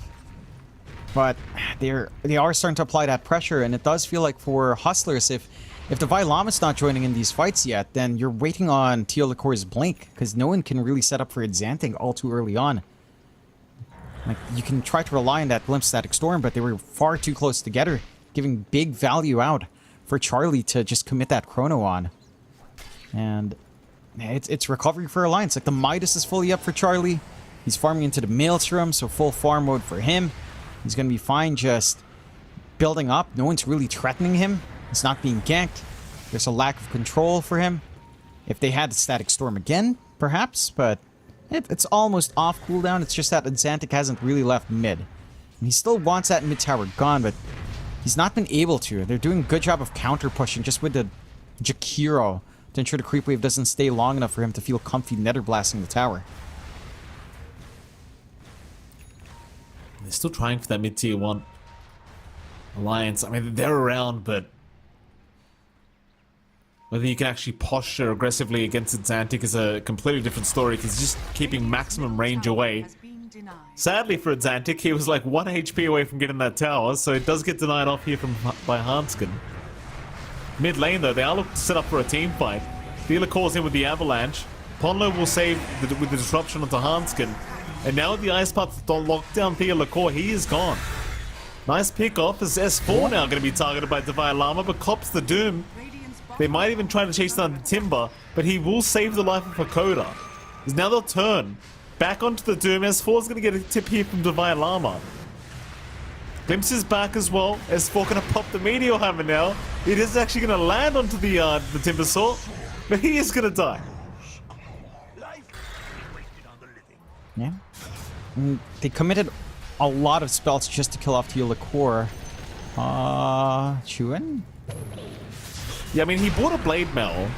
But they are starting to apply that pressure, and it does feel like for Hustlers, if Divine Llama's not joining in these fights yet, then you're waiting on Teolacore's Blink, because no one can really set up for Xantic all too early on. Like, you can try to rely on that Glimpse Static Storm, but they were far too close together, giving big value out for Charlie to just commit that Chrono on. And it's recovery for Alliance. Like, the Midas is fully up for Charlie. He's farming into the Maelstrom, so full farm mode for him. He's going to be fine just building up. No one's really threatening him. He's not being ganked. There's a lack of control for him. If they had the Static Storm again, perhaps, but it's almost off cooldown. It's just that Xantic hasn't really left mid. And he still wants that mid tower gone, but he's not been able to. They're doing a good job of counter pushing just with the Jakiro to ensure the creep wave doesn't stay long enough for him to feel comfy nether blasting the tower. They're still trying for that mid-tier 1. Alliance, I mean, they're around, but whether you can actually posture aggressively against Xantic is a completely different story, because he's just keeping maximum range away. Sadly for Xantic, he was like 1 HP away from getting that tower, so it does get denied off here by Hanskin. Mid lane though, they are looking to set up for a team fight. Dealer calls in with the Avalanche. Ponlo will save with the disruption onto Hanskin. And now with the Ice Path to lock down Theolacore, he is gone. Nice pick off as S4 now going to be targeted by Divine Llama, but cops the Doom. They might even try to chase down the Timber, but he will save the life of Hakoda. Because now they'll turn back onto the Doom. S4 is going to get a tip here from Divine Llama. Glimpse is back as well. S4 going to pop the Meteor Hammer now. It is actually going to land onto the Timber Saw, but he is going to die. Yeah. They committed a lot of spells just to kill off Teolacore. Chuan? Yeah, I mean, he bought a Blade Mail.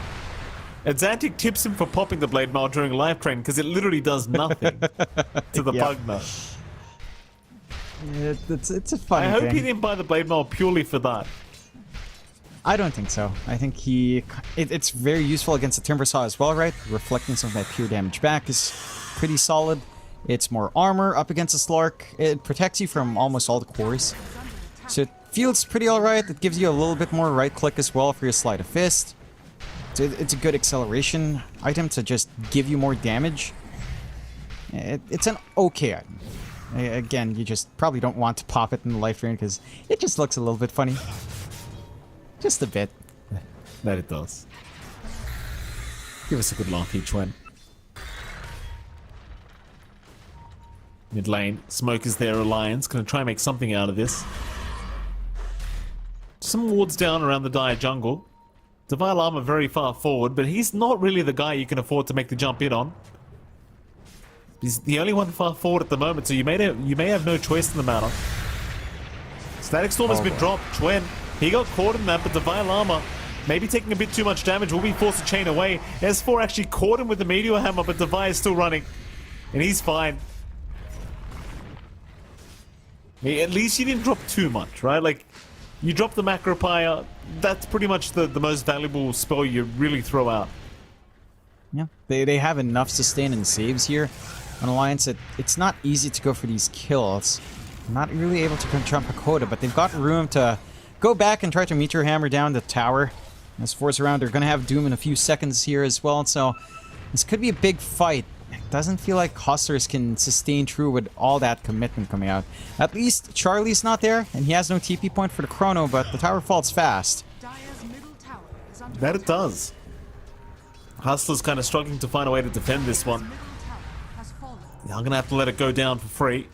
And Xantic tips him for popping the Blade Mail during Life Train because it literally does nothing to the Pugna. It's a funny I hope thing. he didn't buy the Blade Mail purely for that. I don't think so. I think it's very useful against the Timber Saw as well, right? Reflecting some of that pure damage back is pretty solid. It's more armor up against the Slark. It protects you from almost all the cores. So it feels pretty alright. It gives you a little bit more right click as well for your Sleight of Fist. So it's a good acceleration item to just give you more damage. It's an okay item. Again, you just probably don't want to pop it in the life drain because it just looks a little bit funny. Just a bit. That it does. Give us a good laugh each one. Mid lane, Smoke is there, Alliance. Gonna try and make something out of this. Some wards down around the dire jungle. Divine Llama very far forward, but he's not really the guy you can afford to make the jump in on. He's the only one far forward at the moment, so you may have no choice in the matter. Static Storm has been dropped. Chuen, he got caught in that, but Divine Llama, maybe taking a bit too much damage, will be forced to chain away. S4 actually caught him with the Meteor Hammer, but Divine is still running. And he's fine. Hey, at least you didn't drop too much, right? Like, you drop the Macropire, that's pretty much the most valuable spell you really throw out. Yeah, they have enough sustain and saves here on Alliance. It's not easy to go for these kills. Not really able to jump Hakoda, but they've got room to go back and try to Meteor Hammer down the tower. As Force around, they're going to have Doom in a few seconds here as well, so this could be a big fight. It doesn't feel like Hustlers can sustain true with all that commitment coming out. At least Charlie's not there, and he has no TP point for the Chrono, but the tower falls fast. That it does. Hustler's kind of struggling to find a way to defend this one. Yeah, I'm going to have to let it go down for free.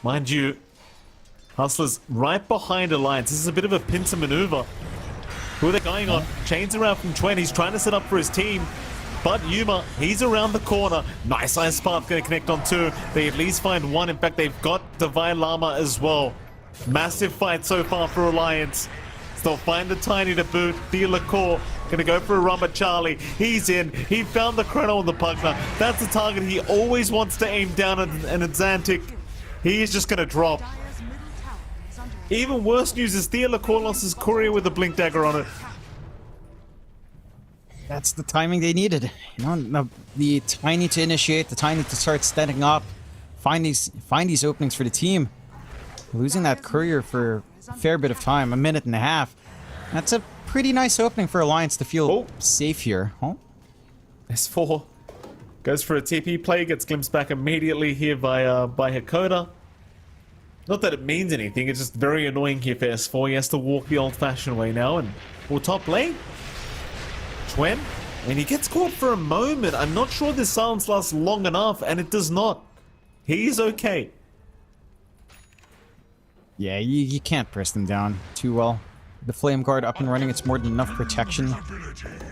Mind you, Hustlers right behind Alliance. This is a bit of a pincer maneuver. Who are they going on? Chains around from Twen. He's trying to set up for his team. But Yuma, he's around the corner. Nice Ice Path going to connect on two. They at least find one. In fact, they've got Divine Llama as well. Massive fight so far for Alliance. They'll find the Tiny to boot. Theolacore gonna go for a run at Charlie. He's in. He found the Chrono on the Pugner. That's the target he always wants to aim down at Xantic. He is just gonna drop. Dire's middle tower is under attack. Even worse news is Theolacore lost his courier with a Blink Dagger on it. That's the timing they needed. You know, the Tiny to initiate, the Tiny to start standing up, find these openings for the team. Losing that courier for a fair bit of time, a minute and a half. That's a pretty nice opening for Alliance to feel safe here. Oh. S4 goes for a TP play, gets glimpsed back immediately here by Hakoda. Not that it means anything, it's just very annoying here for S4. He has to walk the old-fashioned way now, and we'll top lane. Twen, and he gets caught for a moment. I'm not sure this silence lasts long enough, and it does not. He's okay. Yeah, you can't press them down too well. The Flame Guard up and running, it's more than enough protection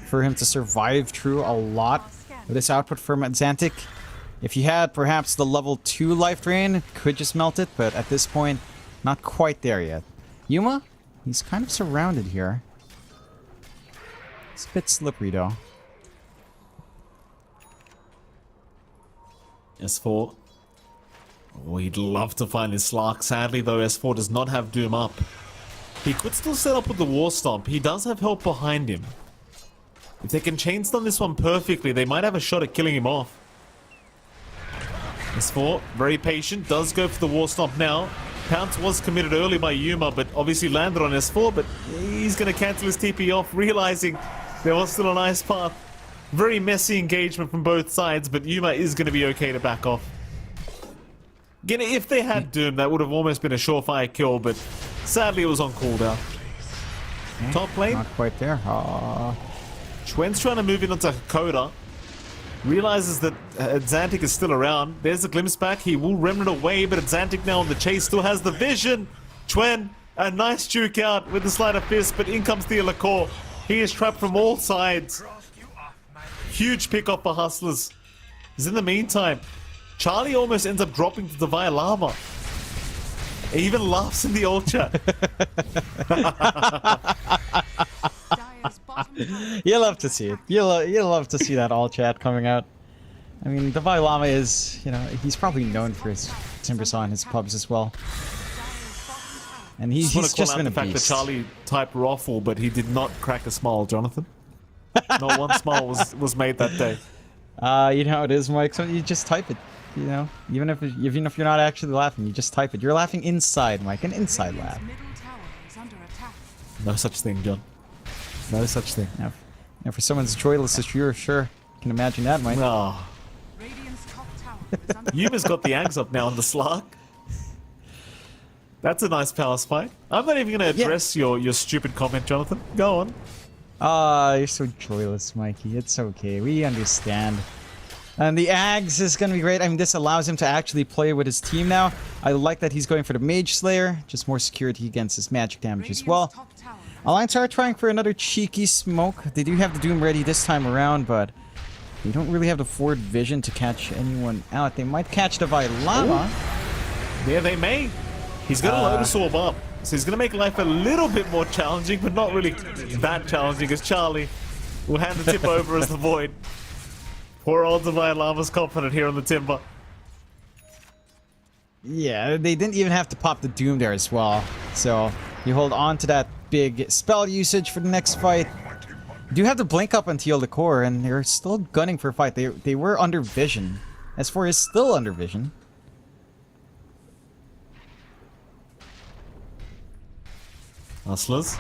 for him to survive through a lot of this output from Xantic. If he had perhaps the level 2 life drain, could just melt it, but at this point, not quite there yet. Yuma, he's kind of surrounded here. It's a bit slippery though. S4. Oh, he'd love to find his Slark. Sadly, though, S4 does not have Doom up. He could still set up with the War Stomp. He does have help behind him. If they can chain stun this one perfectly, they might have a shot at killing him off. S4, very patient, does go for the War Stomp now. Pounce was committed early by Yuma, but obviously landed on S4, but he's going to cancel his TP off, realizing there was still an Ice Path. Very messy engagement from both sides, but Yuma is going to be okay to back off. Again, if they had Doom, that would have almost been a surefire kill, but sadly it was on cooldown. Top lane. Not quite there. Twen's trying to move in onto Hakoda. Realizes that Xantic is still around. There's a glimpse back. He will remnant away, but Xantic now on the chase still has the vision. Twen, a nice juke out with the sleight of fist, but in comes Theolacore. He is trapped from all sides. Huge pick off for Hustlers. In the meantime, Charlie almost ends up dropping to Divine Llama. He even laughs in the old chat. Dire's bottom tower You love to see it. You love to see that all chat coming out. I mean, Divine Llama is, you know, he's probably known for his Timbersaw and his pubs as well. And he's Just want to just call been out a the fact that beast. Charlie typed Raffle, but he did not crack a smile, Jonathan. Not one smile was made that day. You know how it is, Mike. So you just type it. You know, even if you're not actually laughing, you just type it. You're laughing inside, Mike. An inside laugh. middle tower is under attack. No such thing, John. No such thing. Now, for someone's joyless as you're sure, can imagine that, Mike. No. Radiant's top tower is under Yuma's got the Ags up now on the Slark. That's a nice power spike. I'm not even going to address your stupid comment, Jonathan. Go on. You're so joyless, Mikey. It's okay. We understand. And the Ags is going to be great. I mean, this allows him to actually play with his team now. I like that he's going for the Mage Slayer. Just more security against his magic damage as well. top tower. Alliance are trying for another cheeky smoke. They do have the Doom ready this time around, but they don't really have the forward vision to catch anyone out. They might catch the Llama. Yeah, they may. He's going to Lotus Orb up. So he's going to make life a little bit more challenging, but not really that challenging, as Charlie will hand the tip over as the Void. Poor old Divine Llama's confident here on the Timber. Yeah, they didn't even have to pop the Doom there as well. So you hold on to that big spell usage for the next fight. You do have to blink up until the core, and they're still gunning for a fight. They were under vision. S4 is still under vision. Hustlers.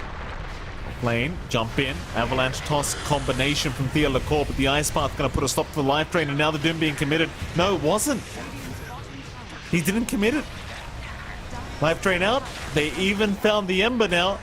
Lane, jump in, avalanche toss combination from Theolacore, but the Ice Path gonna put a stop to the life drain, and now the Doom being committed. No, it wasn't. He didn't commit it. Life drain out. They even found the Ember now.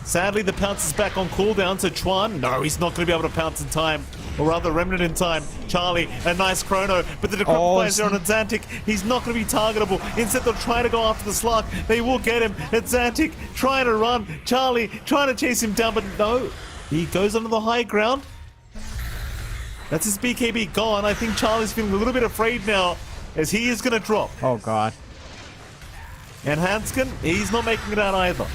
Sadly, the pounce is back on cooldown, so Chuan, no, he's not gonna be able to pounce in time. Or rather, Remnant in time. Charlie, a nice chrono, but the Decryptifiers are on Xantic. He's not going to be targetable. Instead, they'll try to go after the Slug. They will get him. Xantic trying to run. Charlie trying to chase him down, but no. He goes onto the high ground. That's his BKB gone. I think Charlie's feeling a little bit afraid now, as he is going to drop. Oh, God. And Hanskin, he's not making it out either.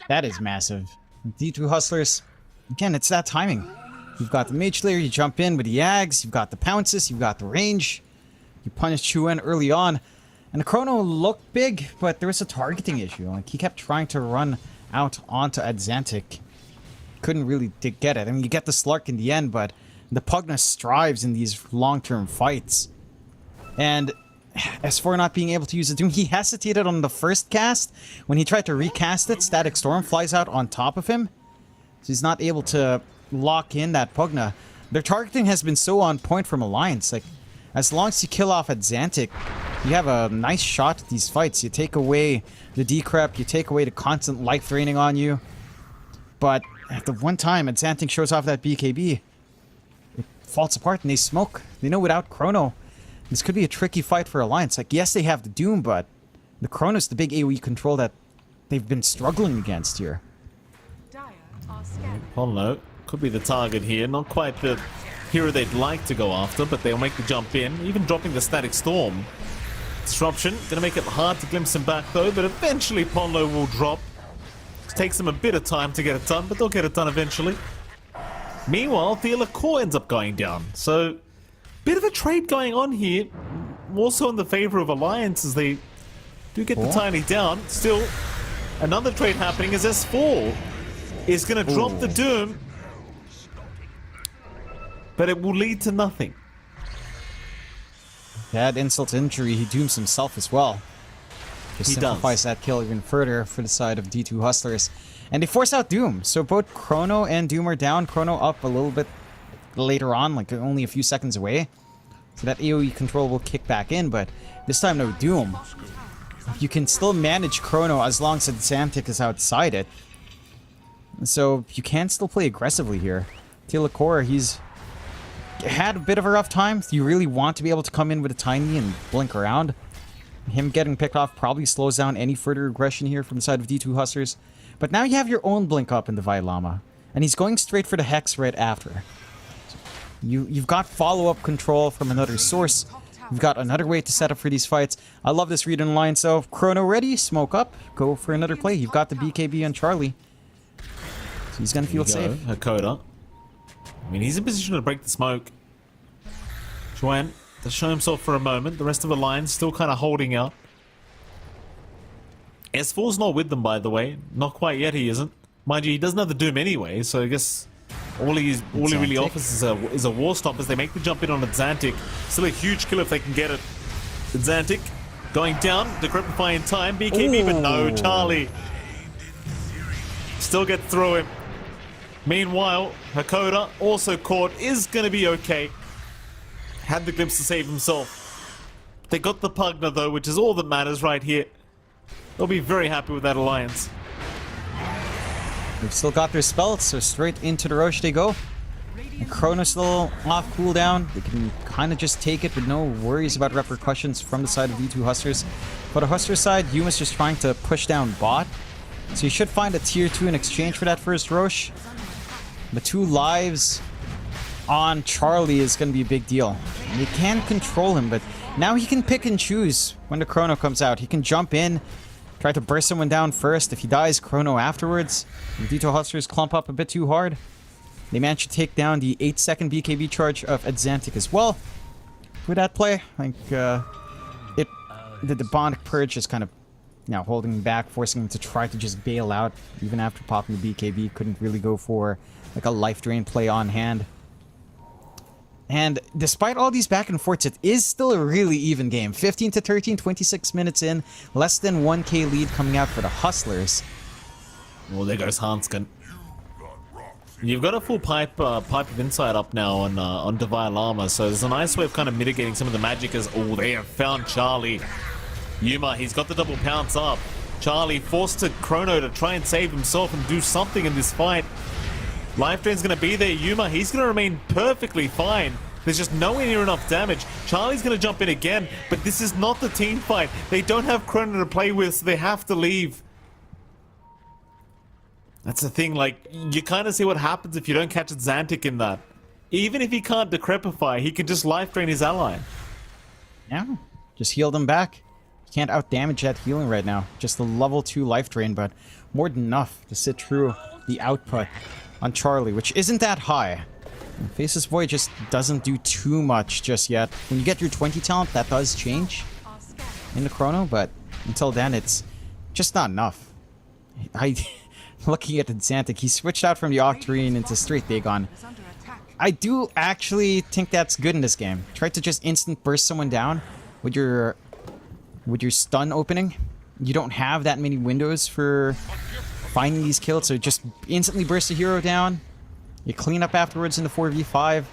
That is massive. D2 Hustlers, again, it's that timing. You've got the Mage Layer, you jump in with the Yags, you've got the Pounces, you've got the range. You punish Chuen early on. And the Chrono looked big, but there was a targeting issue. Like, he kept trying to run out onto Xantic. Couldn't really get it. I mean, you get the Slark in the end, but the Pugna strives in these long-term fights. And as for not being able to use the Doom, he hesitated on the first cast. When he tried to recast it, Static Storm flies out on top of him. So he's not able to lock in that Pugna. Their targeting has been so on point from Alliance. Like, as long as you kill off Xantic, you have a nice shot at these fights. You take away the decrep, you take away the constant life draining on you. But at the one time Xantic shows off that BKB, it falls apart and they smoke. They know without Chrono, this could be a tricky fight for Alliance. Like, yes, they have the Doom, but the Chrono's the big AoE control that they've been struggling against here. Dire are scanning. Hollow could be the target here. Not quite the hero they'd like to go after, but they'll make the jump in, even dropping the Static Storm. Disruption, gonna make it hard to glimpse him back though, but eventually Ponlo will drop. It takes them a bit of time to get it done, but they'll get it done eventually. Meanwhile, Theala Core ends up going down, so bit of a trade going on here, more so in the favor of Alliance as they do get the Tiny down. Still, another trade happening as S4 is gonna drop the Doom, but it will lead to nothing. That insult to injury, he dooms himself as well. Just simplifies that kill even further for the side of D2 Hustlers. And they force out Doom, so both Chrono and Doom are down. Chrono up a little bit later on, like only a few seconds away. So that AoE control will kick back in, but this time no Doom. You can still manage Chrono as long as Xantic is outside it. So you can still play aggressively here. Theala Core, he's had a bit of a rough time. You really want to be able to come in with a Tiny and blink around. Him getting picked off probably slows down any further aggression here from the side of D2 Hustlers. But now you have your own blink up in the Vailama. And he's going straight for the Hex right after. So you've got follow-up control from another source. You've got another way to set up for these fights. I love this read in line. So Chrono ready, smoke up, go for another play. You've got the BKB on Charlie. So he's going to feel safe. Hakoda. I mean, he's in position to break the smoke. Chuen to show himself for a moment. The rest of the line still kind of holding out. S4's not with them, by the way. Not quite yet, he isn't. Mind you, he doesn't have the Doom anyway, so I guess all he really offers is a War Stomp as they make the jump in on Xantic. Still a huge kill if they can get it. Xantic going down, Decryptify in time, BKB, but no, Charlie still get through him. Meanwhile, Hakoda, also caught, is going to be okay. Had the glimpse to save himself. They got the Pugna though, which is all that matters right here. They'll be very happy with that alliance. They've still got their spells, so straight into the Roche they go. And Chrono's still off cooldown. They can kind of just take it with no worries about repercussions from the side of D2 Hustlers. For the Hustler side, Yuma's just trying to push down bot. So you should find a tier 2 in exchange for that first Roche. The 2 lives on Charlie is going to be a big deal. You can control him, but now he can pick and choose when the Chrono comes out. He can jump in, try to burst someone down first. If he dies, Chrono afterwards. The D2 Hustlers clump up a bit too hard. They managed to take down the 8-second BKB charge of Xantic as well. With that play, I think the Bond Purge is kind of holding him back, forcing him to try to just bail out. Even after popping the BKB, couldn't really go for like a life drain play on hand. And despite all these back and forths, it is still a really even game. 15 to 13, 26 minutes in, less than 1k lead coming out for the Hustlers. Well, there goes Hanskin. You've got a full pipe of insight up now on Divine Llama, so there's a nice way of kind of mitigating some of the magic as, oh, they have found Charlie. Yuma, he's got the double pounce up. Charlie forced to Chrono to try and save himself and do something in this fight. Life Drain's going to be there. Yuma, he's going to remain perfectly fine. There's just nowhere near enough damage. Charlie's going to jump in again, but this is not the team fight. They don't have Chrono to play with, so they have to leave. That's the thing, like, you kind of see what happens if you don't catch Xantic in that. Even if he can't Decrepify, he can just Life Drain his ally. Yeah, just heal them back. You can't outdamage that healing right now. Just the level 2 Life Drain, but more than enough to sit through the output on Charlie, which isn't that high. And Faceless Void just doesn't do too much just yet. When you get your 20 talent, that does change in the Chrono, but until then, it's just not enough. Looking at Xantic, he switched out from the Octarine into straight Dagon. I do actually think that's good in this game. Try to just instant burst someone down with your stun opening. You don't have that many windows for finding these kills, so just instantly burst a hero down. You clean up afterwards in the 4v5.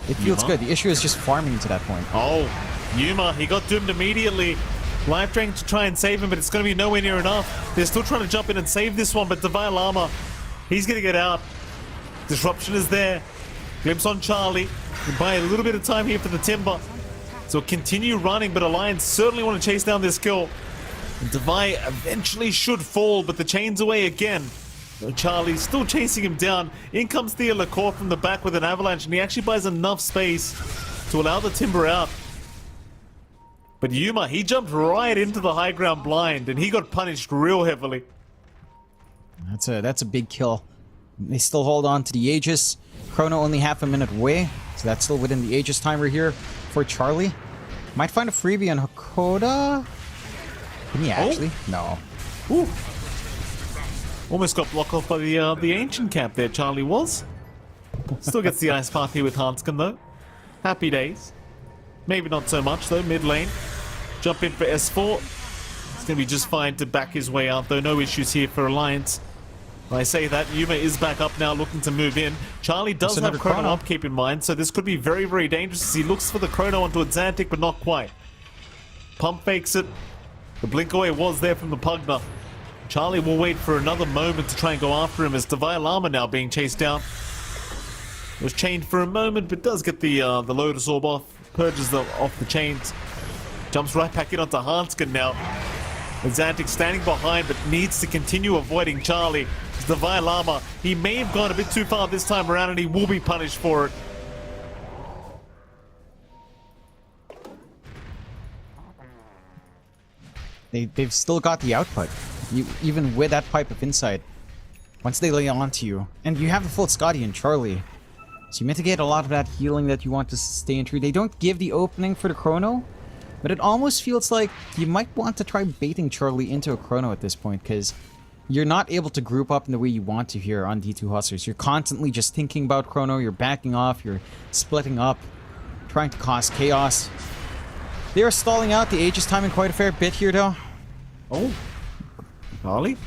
It feels good. The issue is just farming to that point. Oh, Yuma, he got doomed immediately. Life Drain to try and save him, but it's going to be nowhere near enough. They're still trying to jump in and save this one, but Divine Llama, he's going to get out. Disruption is there. Glimpse on Charlie. We buy a little bit of time here for the Timber. So continue running, but Alliance certainly want to chase down this kill. Devi eventually should fall, but the chain's away again. Charlie's still chasing him down. In comes Thea Lacour from the back with an avalanche, and he actually buys enough space to allow the Timber out. But Yuma, he jumped right into the high ground blind, and he got punished real heavily. That's a big kill. They still hold on to the Aegis. Chrono only half a minute away, so that's still within the Aegis timer here for Charlie. Might find a freebie on Hakoda. Can he actually? No. Ooh. Almost got blocked off by the ancient cap there, Charlie was. Still gets the ice path here with Hanskin though. Happy days. Maybe not so much though, mid lane. Jump in for S4. It's going to be just fine to back his way out though, no issues here for Alliance. When I say that, Yuma is back up now looking to move in. Charlie does have Chrono up, keep in mind, so this could be very, very dangerous as he looks for the Chrono onto Xantic, but not quite. Pump fakes it. The blink away was there from the Pugna. Charlie will wait for another moment to try and go after him as Divine Llama now being chased down. Was chained for a moment, but does get the Lotus Orb off. Purges off the chains. Jumps right back in onto Hanskin now. Xantic standing behind, but needs to continue avoiding Charlie. Divine Llama, he may have gone a bit too far this time around, and he will be punished for it. They've still got the output, even with that Pipe of Insight. Once they lay onto you, and you have the full Scotty and Charlie, so you mitigate a lot of that healing that you want to sustain through. They don't give the opening for the Chrono, but it almost feels like you might want to try baiting Charlie into a Chrono at this point, because you're not able to group up in the way you want to here on D2 Hustlers. You're constantly just thinking about Chrono, you're backing off, you're splitting up, trying to cause chaos. They are stalling out the Aegis timing quite a fair bit here though. Oh, Charlie?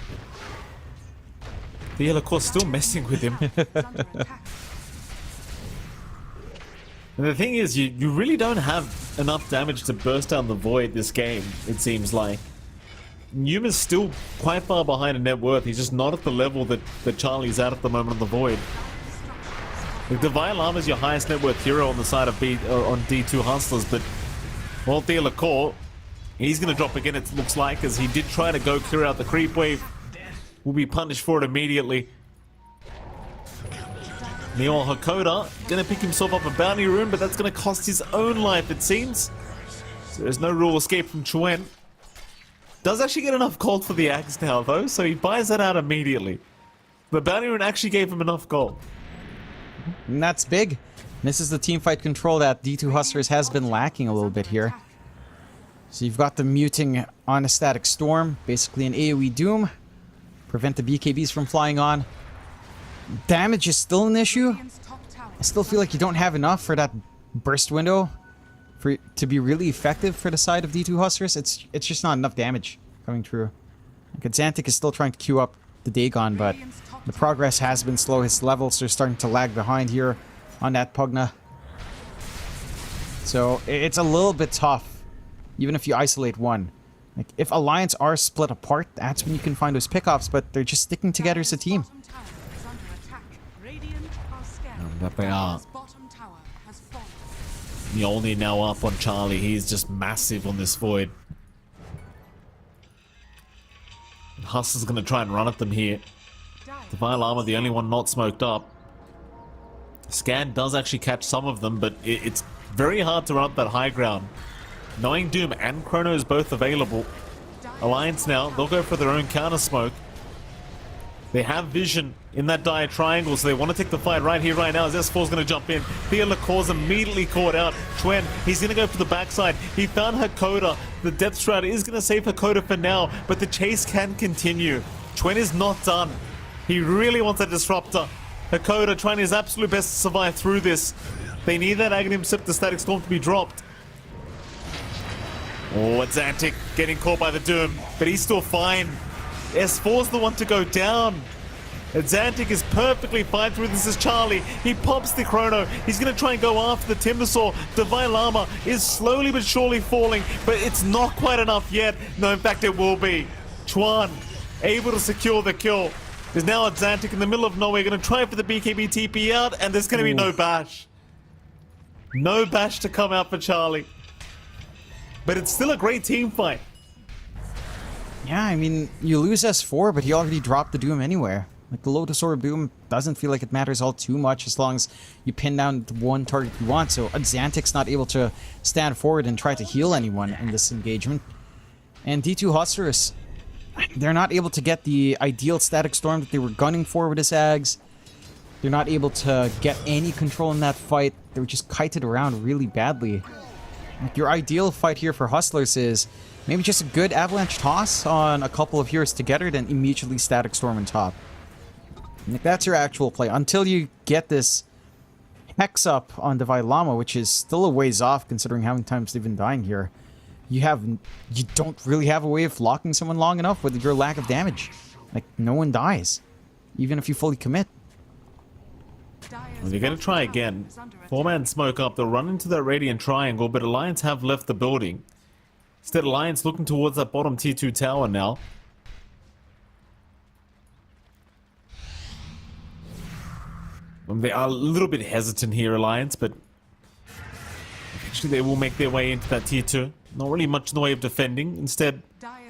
The yellow course still messing with him. And the thing is, you really don't have enough damage to burst down the void this game, it seems like. Yuma's still quite far behind in net worth. He's just not at the level that Charlie's at the moment on the void. Like, Divine Llama's your highest net worth hero on the side of on D2 Hustlers, but well, Thea Lacour, he's going to drop again, it looks like, as he did try to go clear out the creep wave. Will be punished for it immediately. Neil Hakoda going to pick himself up a bounty rune, but that's going to cost his own life, it seems. So there's no rule escape from Chuen. Does actually get enough gold for the axe now, though, so he buys that out immediately. The bounty rune actually gave him enough gold. And that's big. This is the teamfight control that D2 Hustlers has been lacking a little bit here. So you've got the muting on a static storm, basically an AoE doom. Prevent the BKBs from flying on. Damage is still an issue. I still feel like you don't have enough for that burst window for it to be really effective for the side of D2 Hustlers. It's just not enough damage coming through. Like, Xantic is still trying to queue up the Dagon, but the progress has been slow. His levels are starting to lag behind here on that Pugna. So it's a little bit tough, even if you isolate one. Like, if Alliance are split apart, that's when you can find those pickoffs, but they're just sticking together as a team. That they are. Dire's bottom tower has fallen. Mjolnir now up on Charlie. He's just massive on this void. Hustler's gonna try and run at them here. Divine Llama, the only one not smoked up. Scan does actually catch some of them, but it's very hard to run up that high ground. Knowing Doom and Chrono is both available. Alliance now, they'll go for their own counter smoke. They have vision in that dire triangle, so they want to take the fight right here, right now, as S4's going to jump in. Thea Lacour's immediately caught out. Chuen, he's going to go for the backside. He found Hakoda. The Death Strider is going to save Hakoda for now, but the chase can continue. Chuen is not done. He really wants a disruptor. Hakoda trying his absolute best to survive through this. They need that Aghanim Scepter Static Storm to be dropped. Oh, it's Antic getting caught by the Doom, but he's still fine. S4's the one to go down. Zantic is perfectly fine through this as Charlie. He pops the Chrono. He's going to try and go after the Timbersaw. Divine Llama is slowly but surely falling, but it's not quite enough yet. No, in fact, it will be. Chuan, able to secure the kill, is now at Zantic in the middle of nowhere. Going to try for the BKB TP out, and there's going to be no bash. No bash to come out for Charlie. But it's still a great team fight. Yeah, I mean, you lose S4, but he already dropped the Doom anywhere. Like, the Lotus Orb Doom doesn't feel like it matters all too much as long as you pin down the one target you want. So Xantic's not able to stand forward and try to heal anyone in this engagement. And D2 Hustlers, they're not able to get the ideal Static Storm that they were gunning for with his Ags. They're not able to get any control in that fight. They were just kited around really badly. Like, your ideal fight here for Hustlers is maybe just a good Avalanche toss on a couple of heroes together, then immediately Static Storm on top. Like, that's your actual play. Until you get this Hex up on Divine Llama, which is still a ways off considering how many times they've been dying here. You don't really have a way of locking someone long enough with your lack of damage. Like, no one dies, even if you fully commit. Well, they're going to try again. 4-man smoke up. They'll run into that Radiant Triangle, but Alliance have left the building. Instead, Alliance looking towards that bottom T2 tower now. They are a little bit hesitant here, Alliance, but eventually they will make their way into that T2. Not really much in the way of defending. Instead,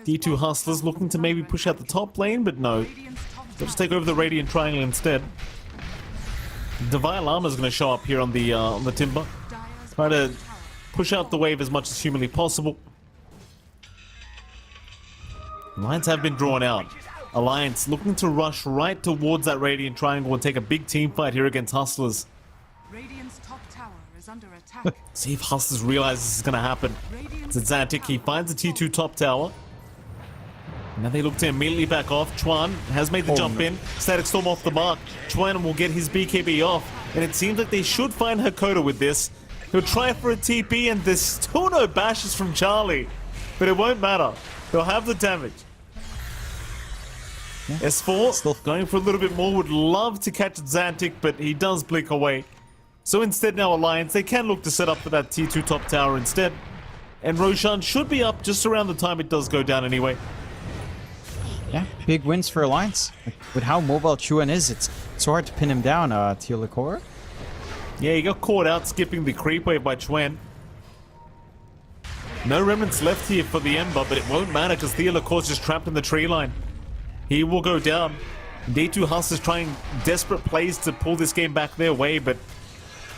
D2 Hustlers looking to maybe push out the top lane, but no. They'll just take over the Radiant Triangle instead. Divine Llama is going to show up here on the Timber. Try to push out the wave as much as humanly possible. Alliance have been drawn out. Alliance looking to rush right towards that Radiant Triangle and take a big team fight here against Hustlers. Radiant's top tower is under attack. See if Hustlers realize this is going to happen. It's Zantic. He finds the T2 top tower. Now they look to immediately back off. Chuan has made the jump in. Static Storm off the mark. Chuan will get his BKB off. And it seems like they should find Hakoda with this. He'll try for a TP and there's still no bashes from Charlie. But it won't matter. They'll have the damage. Yeah. S4 still going for a little bit more. Would love to catch Zantic, but he does blink away. So instead now Alliance, they can look to set up for that T2 top tower instead. And Roshan should be up just around the time it does go down anyway. Yeah, big wins for Alliance. Like, with how mobile Chuan is, it's so hard to pin him down, Teal'c. Yeah, he got caught out skipping the creep wave by Chuan. No remnants left here for the Ember, but it won't matter because Teal'c's just trapped in the tree line. He will go down. D2 Hustlers trying desperate plays to pull this game back their way, but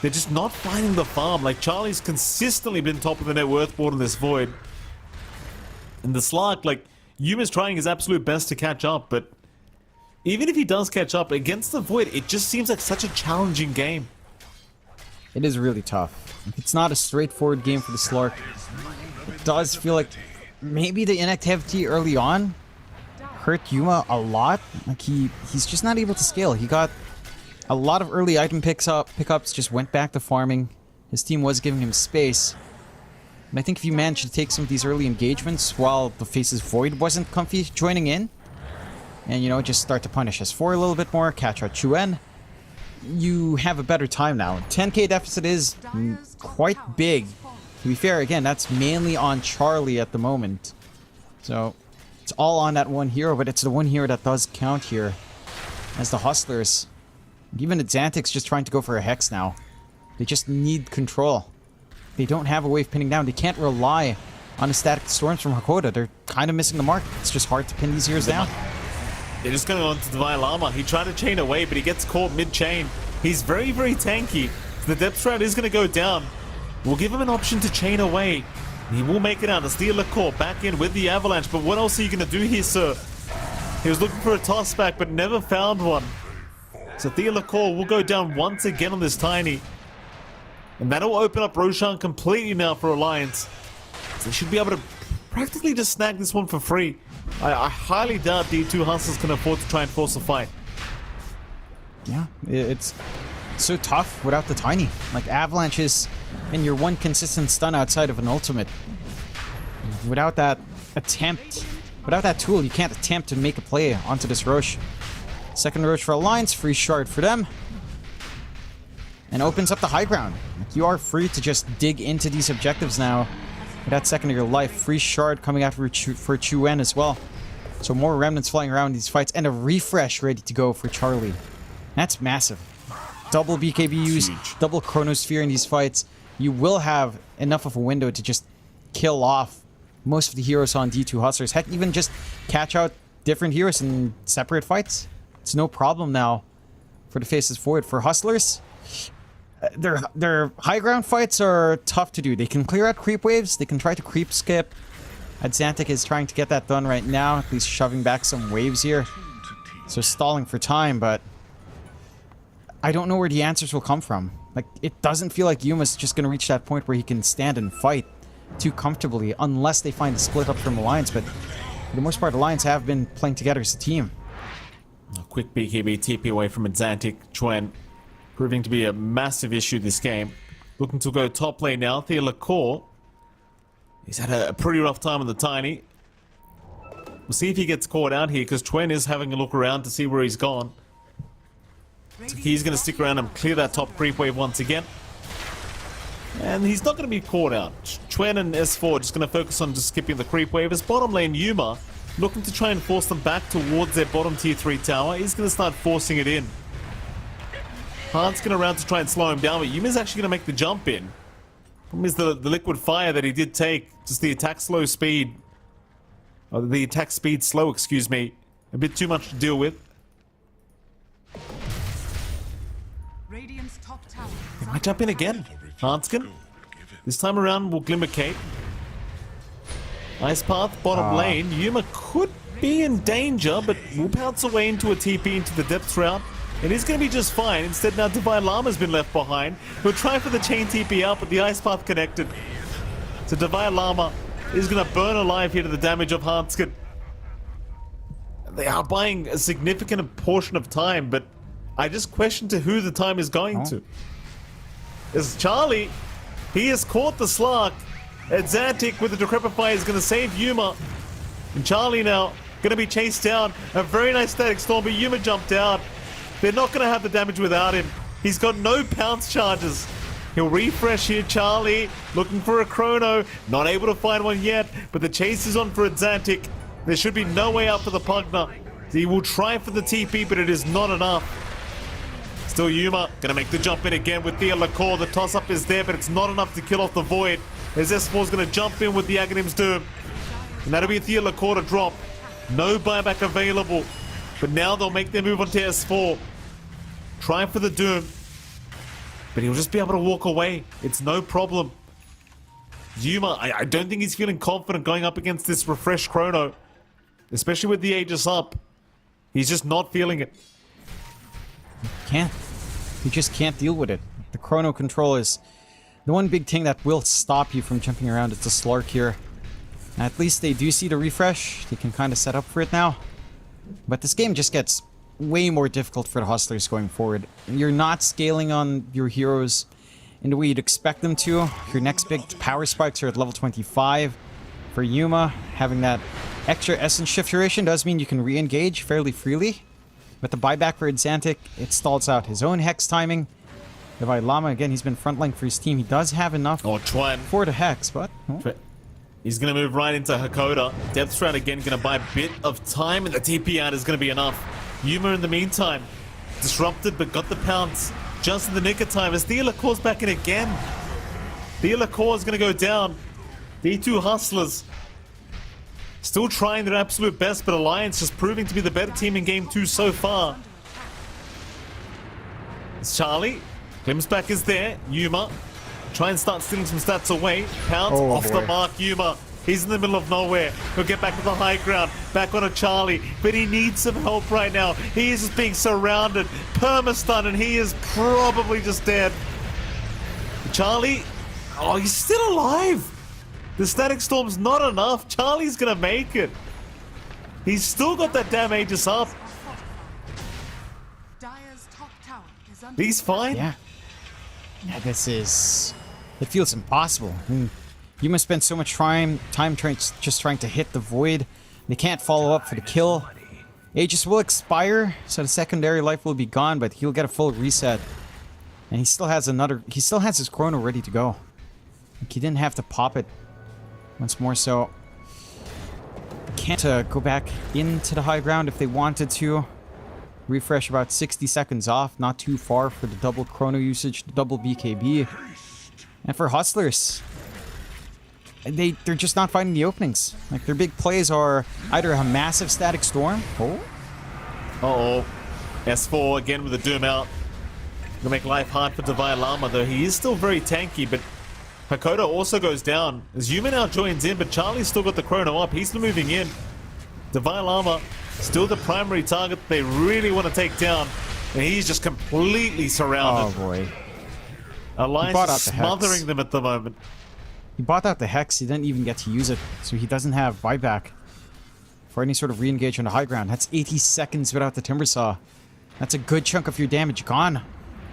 they're just not finding the farm. Like, Charlie's consistently been top of the net worth board in this void. And the Slark, like, Yuma's trying his absolute best to catch up, but even if he does catch up against the void, it just seems like such a challenging game. It is really tough. It's not a straightforward game for the Slark. It does feel like maybe the inactivity early on hurt Yuma a lot. Like, he's just not able to scale. He got a lot of early item pickups, just went back to farming. His team was giving him space. And I think if you manage to take some of these early engagements while the Face's Void wasn't comfy joining in, and, you know, just start to punish S4 a little bit more, catch out Chuan, you have a better time now. 10k deficit is quite big. To be fair, again, that's mainly on Charlie at the moment. So it's all on that one hero, but it's the one hero that does count here. As the Hustlers Even Xantic's just trying to go for a Hex now. They just need control. They don't have a way of pinning down. They can't rely on the static storms from Hakoda. They're kind of missing the mark. It's just hard to pin these heroes down. They're just going on to Divine Llama. He tried to chain away, but he gets caught mid-chain. He's very, very tanky. The Depth Shroud is going to go down. We'll give him an option to chain away. He will make it out. The Steel Core back in with the Avalanche. But what else are you going to do here, sir? He was looking for a toss back, but never found one. So Thea Core will go down once again on this Tiny. And that'll open up Roshan completely now for Alliance. So they should be able to practically just snag this one for free. I highly doubt D2 Hustlers can afford to try and force a fight. Yeah, it's so tough without the Tiny. Like, Avalanche is in your one consistent stun outside of an ultimate. Without that attempt, without that tool, you can't attempt to make a play onto this Roche. Second Roche for Alliance, free shard for them. And opens up the high ground. Like, you are free to just dig into these objectives now. With that second of your life, free shard coming out for Chu-En as well. So more remnants flying around these fights, and a refresh ready to go for Charlie. That's massive. Double BKBUs, double Chronosphere in these fights. You will have enough of a window to just kill off most of the heroes on D2 Hustlers. Heck, even just catch out different heroes in separate fights. It's no problem now for the faces forward. For Hustlers, their high ground fights are tough to do. They can clear out creep waves. They can try to creep skip. Xantic is trying to get that done right now, at least shoving back some waves here. So stalling for time, but I don't know where the answers will come from. Like, it doesn't feel like Yuma's just going to reach that point where he can stand and fight too comfortably unless they find a split up from Alliance, but for the most part, Alliance have been playing together as a team. A quick BKB TP away from Xantic. Chu-En proving to be a massive issue this game. Looking to go top lane now. Thea Core. He's had a pretty rough time on the Tiny. We'll see if he gets caught out here, because Chu-En is having a look around to see where he's gone. So he's going to stick around and clear that top creep wave once again. And he's not going to be caught out. Chu-En and S4 just going to focus on just skipping the creep wave. As bottom lane Yuma looking to try and force them back towards their bottom tier 3 tower. He's going to start forcing it in. Han's going around to try and slow him down, but Yuma's actually going to make the jump in. Problem is the liquid fire that he did take, just the attack slow speed. Or the attack speed slow, excuse me. A bit too much to deal with. Radiant's top tower. He might jump in again. Hanskin. This time around will Glimmer Cape. Ice Path, bottom lane. Yuma could be in danger, but will pounce away into a TP into the depth route. It is going to be just fine. Instead, now Divine Llama's been left behind. He'll try for the chain TP out, but the Ice Path connected. So Divine Llama is going to burn alive here to the damage of Hanskin. They are buying a significant portion of time, but I just question to who the time is going to. It's Charlie. He has caught the Slark. Xantic with the Decrepify is going to save Yuma. And Charlie now going to be chased down. A very nice static storm, but Yuma jumped out. They're not going to have the damage without him. He's got no pounce charges. He'll refresh here, Charlie. Looking for a chrono. Not able to find one yet, but the chase is on for Xantic. There should be no way out for the Pugna. He will try for the TP, but it is not enough. Still Yuma, gonna make the jump in again with Thea Core. The toss-up is there, but it's not enough to kill off the Void. As S4's gonna jump in with the Aghanim's Doom. And that'll be Thea Core to drop. No buyback available. But now they'll make their move onto S4. Trying for the Doom. But he'll just be able to walk away. It's no problem. Yuma, I don't think he's feeling confident going up against this refreshed Chrono. Especially with the Aegis up. He's just not feeling it. You just can't deal with it. The chrono control is the one big thing that will stop you from jumping around. It's a Slark here. At least they do see the refresh. They can kind of set up for it now. But this game just gets way more difficult for the Hustlers going forward. You're not scaling on your heroes in the way you'd expect them to. Your next big power spikes are at level 25. For Yuma, having that extra essence shift duration does mean you can re-engage fairly freely. But the buyback for Xantic, it stalls out his own Hex timing. Divine Llama, again, he's been frontline for his team. He does have enough for the Hex, but... He's going to move right into Hakoda. Depth Shroud again going to buy a bit of time, and the TP out is going to be enough. Yuma in the meantime Disrupted, but got the pounce just in the nick of time as Theolacor's back in again. Theolacor is going to go down. D2 Hustlers still trying their absolute best, but Alliance just proving to be the better team in game 2 so far. It's Charlie. Klimsback is there. Yuma. Try and start stealing some stats away. Pounds Oh, off boy. the mark. Yuma. He's in the middle of nowhere. He'll get back to the high ground. Back on a Charlie. But he needs some help right now. He is just being surrounded. Perma-stun, and he is probably just dead. Charlie. Oh, he's still alive. The Static Storm's not enough. Charlie's gonna make it. He's still got that damn Aegis up. Dire's top tower is under He's fine. Yeah. Yeah, this is... It feels impossible. I mean, you must spend so much time just trying to hit the Void. They can't follow up for the kill. Aegis will expire, so the secondary life will be gone, but he'll get a full reset. And he still has his chrono ready to go. Like, he didn't have to pop it once more, so... Can't go back into the high ground if they wanted to. Refresh about 60 seconds off, not too far for the double chrono usage, the double BKB. And for Hustlers, they're just not finding the openings. Like, their big plays are either a massive Static Storm. Oh. Uh-oh. S4 again with a Doom out. Gonna make life hard for Divine Llama, though he is still very tanky, but Hakoda also goes down. As Yuma now joins in, but Charlie's still got the chrono up. He's moving in. Divine Llama still the primary target they really want to take down, and he's just completely Oh surrounded. boy. Alliance bought is out the Hex. smothering them at the moment. He bought out the Hex, he didn't even get to use it, so he doesn't have buyback for any sort of re-engage on the high ground. That's 80 seconds without the Timber Saw. That's a good chunk of your damage gone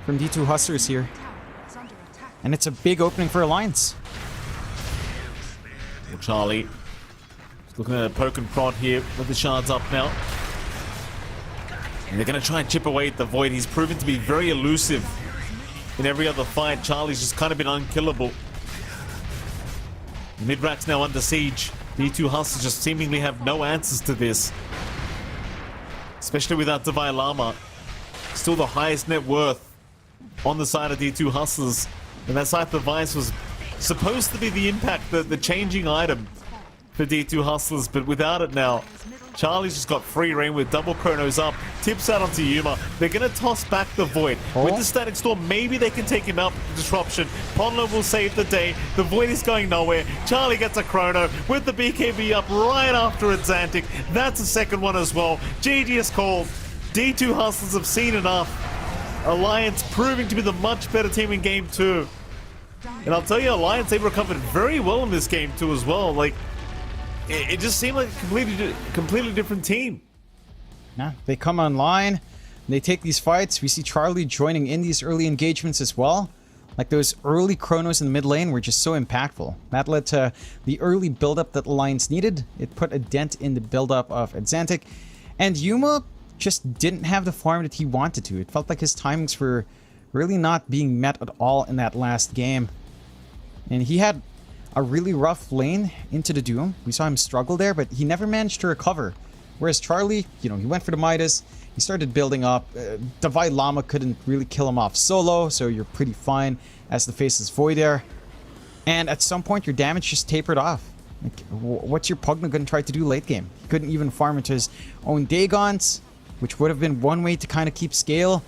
from D2 Hustlers here. tower is under attack. And it's a big opening for Alliance. Well, Charlie looking at a poke and prod here with the shards up now. And they're going to try and chip away at the Void. He's proven to be very elusive in every other fight. Charlie's just kind of been unkillable. The mid-rack's now under siege. D2 Hustlers just seemingly have no answers to this. Especially without Divine Llama. Still the highest net worth on the side of D2 Hustlers. And that Scythe of Vice was supposed to be the impact, the changing item for D2 Hustlers, but without it now, Charlie's just got free reign with double chronos up, tips out onto Yuma. They're going to toss back the Void. With the Static Storm, maybe they can take him out with the Disruption. Ponlo will save the day. The Void is going nowhere. Charlie gets a chrono with the BKB up right after it, Xantic. That's a second one as well. GG is called. D2 Hustlers have seen enough. Alliance proving to be the much better team in game 2. And I'll tell you, Alliance, they recovered very well in this game too as well. Like, it just seemed like a completely different team. Yeah, they come online, they take these fights. We see Charlie joining in these early engagements as well. Like, those early chronos in the mid lane were just so impactful. That led to the early build-up that Alliance needed. It put a dent in the build-up of Xantic. And Yuma just didn't have the farm that he wanted to. It felt like his timings were really not being met at all in that last game. And he had a really rough lane into the Doom. We saw him struggle there, but he never managed to recover. Whereas Charlie, you know, he went for the Midas, he started building up. Divine Llama couldn't really kill him off solo, so you're pretty fine as the faceless Void there. And at some point, your damage just tapered off. Like, what's your Pugna going to try to do late game? He couldn't even farm into his own Dagons, which would have been one way to kind of keep scale.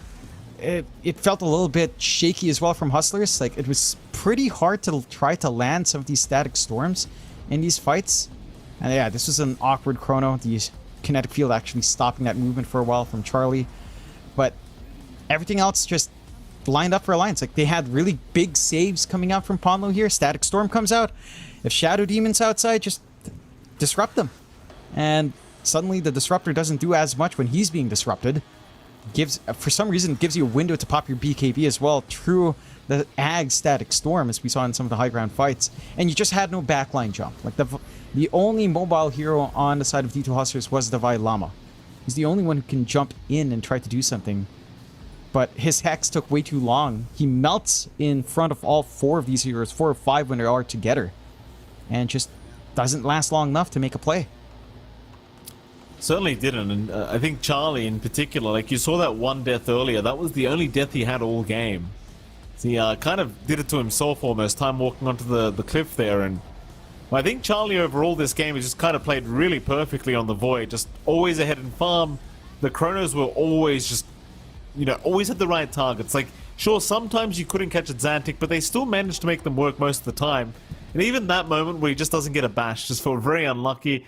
It felt a little bit shaky as well from Hustlers. Like, it was pretty hard to try to land some of these Static Storms in these fights. And yeah, this was an awkward chrono. The kinetic field actually stopping that movement for a while from Charlie. But everything else just lined up for Alliance. Like, they had really big saves coming out from Ponlo here. Static Storm comes out. If Shadow Demon's outside, just disrupt them. And suddenly the Disruptor doesn't do as much when he's being disrupted. For some reason, gives you a window to pop your BKB as well through the Ag Static Storm, as we saw in some of the high ground fights. And you just had no backline jump. Like, the only mobile hero on the side of D2 Hustlers was Divine Llama. He's the only one who can jump in and try to do something. But his Hex took way too long. He melts in front of all 4 of these heroes, 4 or 5 when they are together. And just doesn't last long enough to make a play. Certainly didn't, and I think Charlie in particular, like you saw that one death earlier, that was the only death he had all game. So he kind of did it to himself almost, time walking onto the cliff there, and I think Charlie overall this game has just kind of played really perfectly on the Void, just always ahead in farm. The Chronos were always just, you know, always had the right targets. Like, sure, sometimes you couldn't catch a Xantic, but they still managed to make them work most of the time. And even that moment where he just doesn't get a bash just felt very unlucky.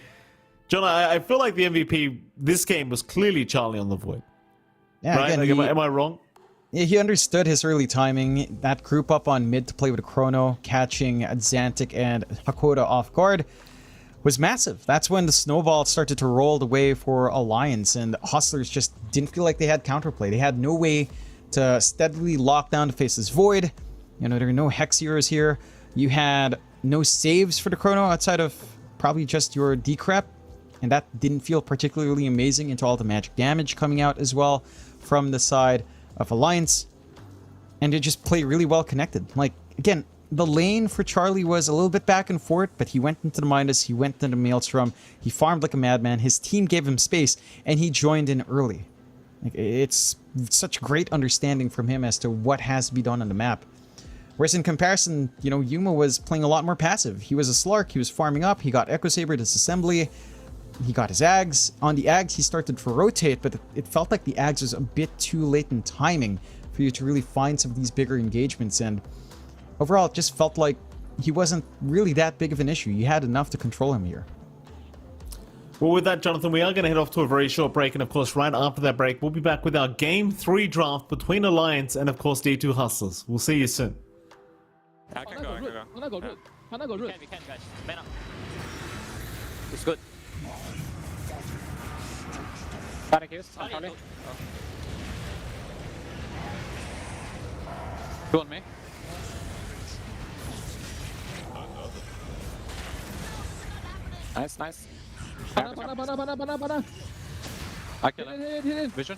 John, I feel like the MVP this game was clearly Charlie on the Void. Yeah, right? again, Like, am I wrong? yeah, he understood his early timing. That group up on mid to play with a Chrono, catching Xantic and Hakoda off guard was massive. That's when the snowball started to roll the way for Alliance, and Hustlers just didn't feel like they had counterplay. They had no way to steadily lock down to face this Void. You know, there are no Hex heroes here. You had no saves for the Chrono outside of probably just your Decrep, and that didn't feel particularly amazing into all the magic damage coming out as well from the side of Alliance. And they just play really well connected. Like, again, the lane for Charlie was a little bit back and forth, but he went into the Midas, he went into the Maelstrom, he farmed like a madman, his team gave him space, and he joined in early. Like, it's such great understanding from him as to what has to be done on the map. Whereas in comparison, you know, Yuma was playing a lot more passive. He was a Slark, he was farming up, he got Echo Saber, disassembly, he got his Ags. On the Ags, he started to rotate, but it felt like the Ags was a bit too late in timing for you to really find some of these bigger engagements, and overall, it just felt like he wasn't really that big of an issue. You had enough to control him here. Well, with that, Jonathan, we are going to head off to a very short break, and of course, right after that break, we'll be back with our Game 3 draft between Alliance and, of course, D2 Hustlers. We'll see you soon. I can go, I can go. 他那个 root，他那个 root。 We can, guys. Man up. It's good. Starting kills. I'm Charlie. Two on me. Nice, nice. Pana. I kill him. Hit. Vision.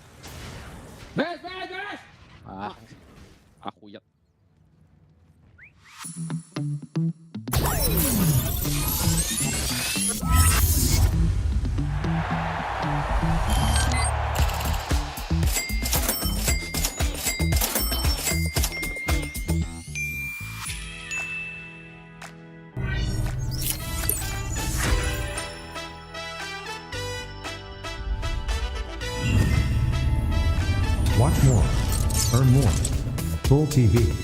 Bash. Ah. Охуенно. Watch more. Earn more. Full TV.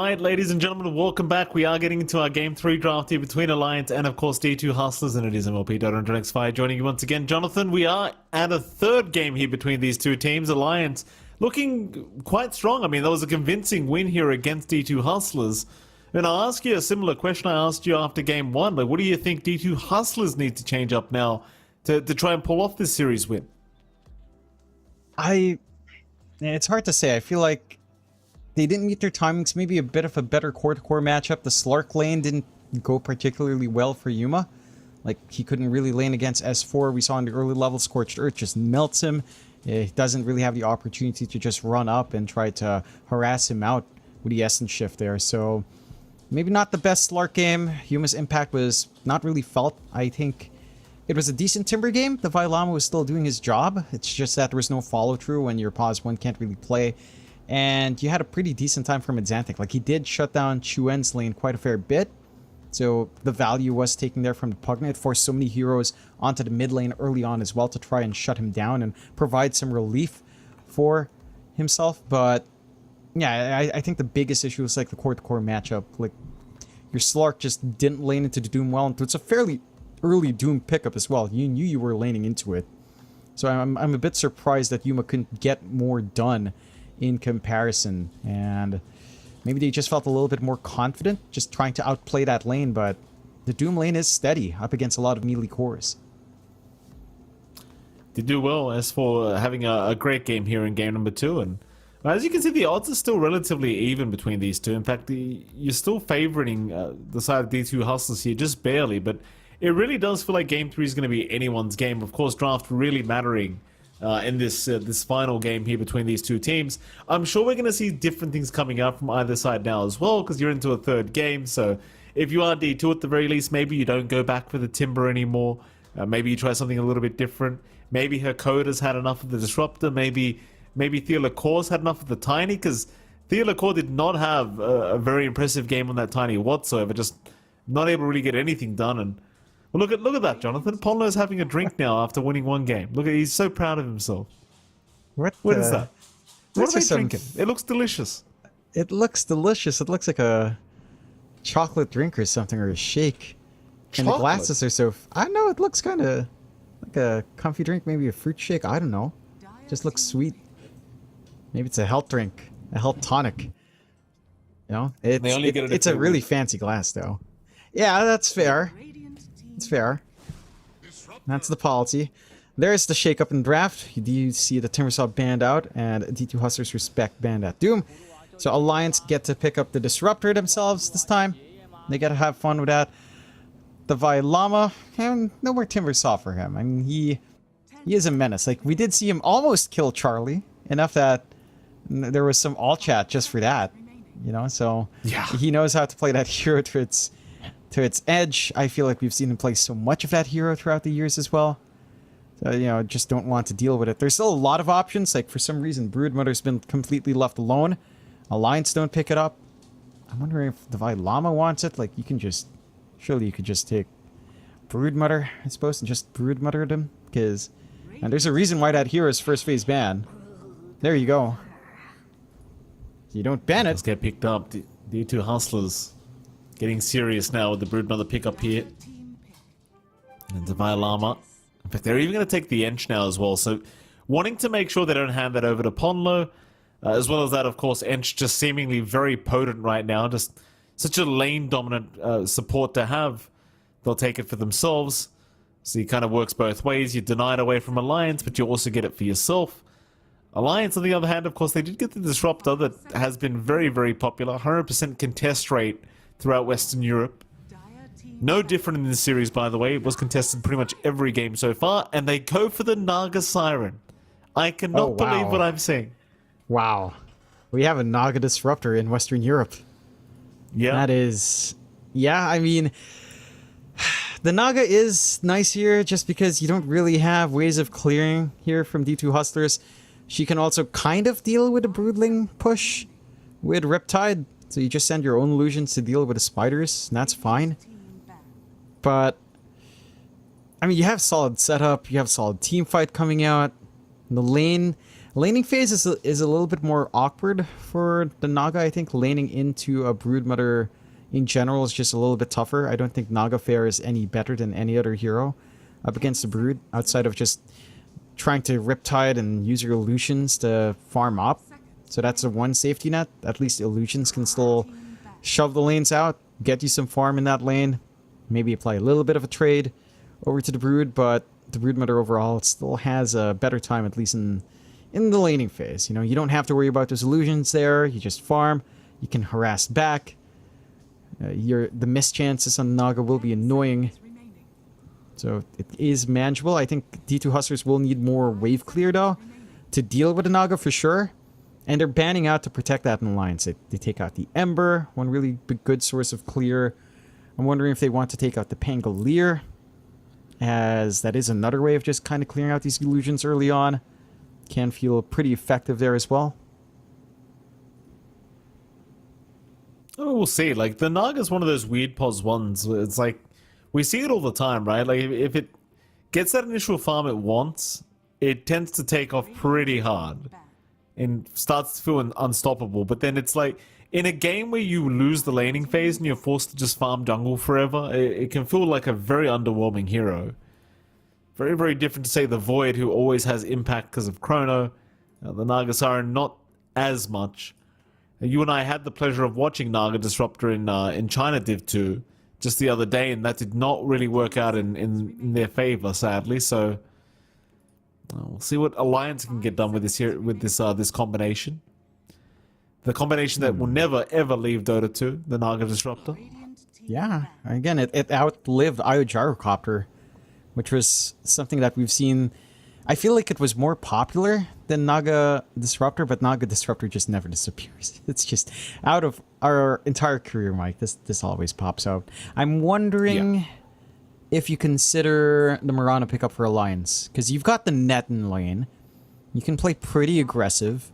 right, ladies and gentlemen, welcome back. We are getting into our Game 3 draft here between Alliance and, of course, D2 Hustlers, and it is MLP X Fire joining you once again. Jonathan, we are at a third game here between these two teams. Alliance looking quite strong. I mean, that was a convincing win here against D2 Hustlers. And I'll ask you a similar question I asked you after Game 1. Like, what do you think D2 Hustlers need to change up now to try and pull off this series win? It's hard to say. I feel like they didn't meet their timings. Maybe a bit of a better core-to-core matchup. The Slark lane didn't go particularly well for Yuma. Like, he couldn't really lane against S4. We saw in the early level, Scorched Earth just melts him. He doesn't really have the opportunity to just run up and try to harass him out with the Essence Shift there. So, maybe not the best Slark game. Yuma's impact was not really felt. I think it was a decent Timber game. The Vailama was still doing his job. It's just that there was no follow-through when your pause 1 can't really play. And you had a pretty decent time from Exantic. Like, he did shut down Chuen's lane quite a fair bit. So the value was taken there from the Pugna. It forced so many heroes onto the mid lane early on as well to try and shut him down and provide some relief for himself. But yeah, I think the biggest issue was like the core-to-core matchup. Like, your Slark just didn't lane into the Doom well. And it's a fairly early Doom pickup as well. You knew you were laning into it. So I'm a bit surprised that Yuma couldn't get more done in comparison, and maybe they just felt a little bit more confident just trying to outplay that lane, but the Doom lane is steady up against a lot of melee cores. They do well as for having a great game here in game number 2, and as you can see, the odds are still relatively even between these two. In fact, you're still favoring the side of D2 Hustlers here, just barely, but it really does feel like game 3 is going to be anyone's game. Of course, draft really mattering in this final game here between these two teams. I'm sure we're going to see different things coming out from either side now as well, because you're into a third game. So if you are D2 at the very least, maybe you don't go back for the Timber anymore. Maybe you try something a little bit different. Maybe her Coda's had enough of the Disruptor. Maybe Thea LaCour's had enough of the Tiny, because Thea LaCour did not have a very impressive game on that Tiny whatsoever. Just not able to really get anything done. And well, look at that, Jonathan. Ponlo's having a drink now after winning one game. Look, he's so proud of himself. What is that? What are they drinking? It looks delicious. It looks delicious. It looks like a chocolate drink or something, or a shake. And the glasses are so... I don't know, it looks kind of like a comfy drink, maybe a fruit shake. I don't know. Just looks sweet. Maybe it's a health drink, a health tonic. You know, it's a really fancy glass, though. Yeah, that's fair. It's fair. That's the policy. There's the shake-up in draft. You do see the Timbersaw banned out, and D2 Hustlers respect banned at Doom. So Alliance get to pick up the Disruptor themselves this time. They get to have fun with that. The Vailama, and no more Timbersaw for him. I mean, he is a menace. Like, we did see him almost kill Charlie, enough that there was some all chat just for that. You know, so yeah, he knows how to play that hero to its edge. I feel like we've seen him play so much of that hero throughout the years as well. So, you know, just don't want to deal with it. There's still a lot of options. Like, for some reason, Broodmother's been completely left alone. Alliance don't pick it up. I'm wondering if the Vailama wants it. Like, you can just... Surely you could just take Broodmother, I suppose, and just Broodmother him. Because... And there's a reason why that hero is first phase ban. There you go. You don't ban it. Let's get picked up. D2 Hustlers getting serious now with the Broodmother pickup here. And the Vailama. In fact, they're even going to take the Ench now as well. So, wanting to make sure they don't hand that over to Ponlo. As well as that, of course, Ench just seemingly very potent right now. Just such a lane-dominant support to have. They'll take it for themselves. So, he kind of works both ways. You deny it away from Alliance, but you also get it for yourself. Alliance, on the other hand, of course, they did get the Disruptor that has been very, very popular. 100% contest rate throughout Western Europe. No different in this series, by the way. It was contested pretty much every game so far. And they go for the Naga Siren. I cannot believe what I'm seeing. Wow. We have a Naga Disruptor in Western Europe. Yeah. That is... Yeah, I mean... The Naga is nice here just because you don't really have ways of clearing here from D2 Hustlers. She can also kind of deal with a Broodling push with Riptide. So you just send your own illusions to deal with the spiders, and that's fine. But, I mean, you have solid setup, you have solid team fight coming out. The lane, Laning phase is a little bit more awkward for the Naga. I think laning into a Broodmother in general is just a little bit tougher. I don't think Naga fares any better than any other hero up against the Brood, outside of just trying to Riptide and use your illusions to farm up. So that's the one safety net. At least illusions can still shove the lanes out, get you some farm in that lane, maybe apply a little bit of a trade over to the Brood, but the Broodmother overall still has a better time, at least in the laning phase. You know, you don't have to worry about those illusions there. You just farm. You can harass back. The miss chances on Naga will be annoying. So it is manageable. I think D2 Hustlers will need more wave clear, though, to deal with the Naga for sure. And they're banning out to protect that in lines. They take out the Ember, one really good source of clear. I'm wondering if they want to take out the Pangolier, as that is another way of just kind of clearing out these illusions early on. Can feel pretty effective there as well. Oh, we'll see. Like, the Naga's one of those weird pos ones. It's like, we see it all the time, right? Like, if it gets that initial farm it wants, it tends to take off pretty hard and starts to feel unstoppable. But then it's like, in a game where you lose the laning phase and you're forced to just farm jungle forever, it can feel like a very underwhelming hero. Very, very different to, say, the Void, who always has impact because of Chrono. The Naga Siren, not as much. You and I had the pleasure of watching Naga Disruptor in China Div 2 just the other day, and that did not really work out in their favor, sadly. So we'll see what Alliance can get done with this combination. The combination that will never ever leave Dota 2, the Naga Disruptor. Yeah, again, it outlived Io Gyrocopter, which was something that we've seen. I feel like it was more popular than Naga Disruptor, but Naga Disruptor just never disappears. It's just out of our entire career, Mike. This always pops out. I'm wondering if you consider the Mirana pickup for Alliance, because you've got the net in lane. You can play pretty aggressive.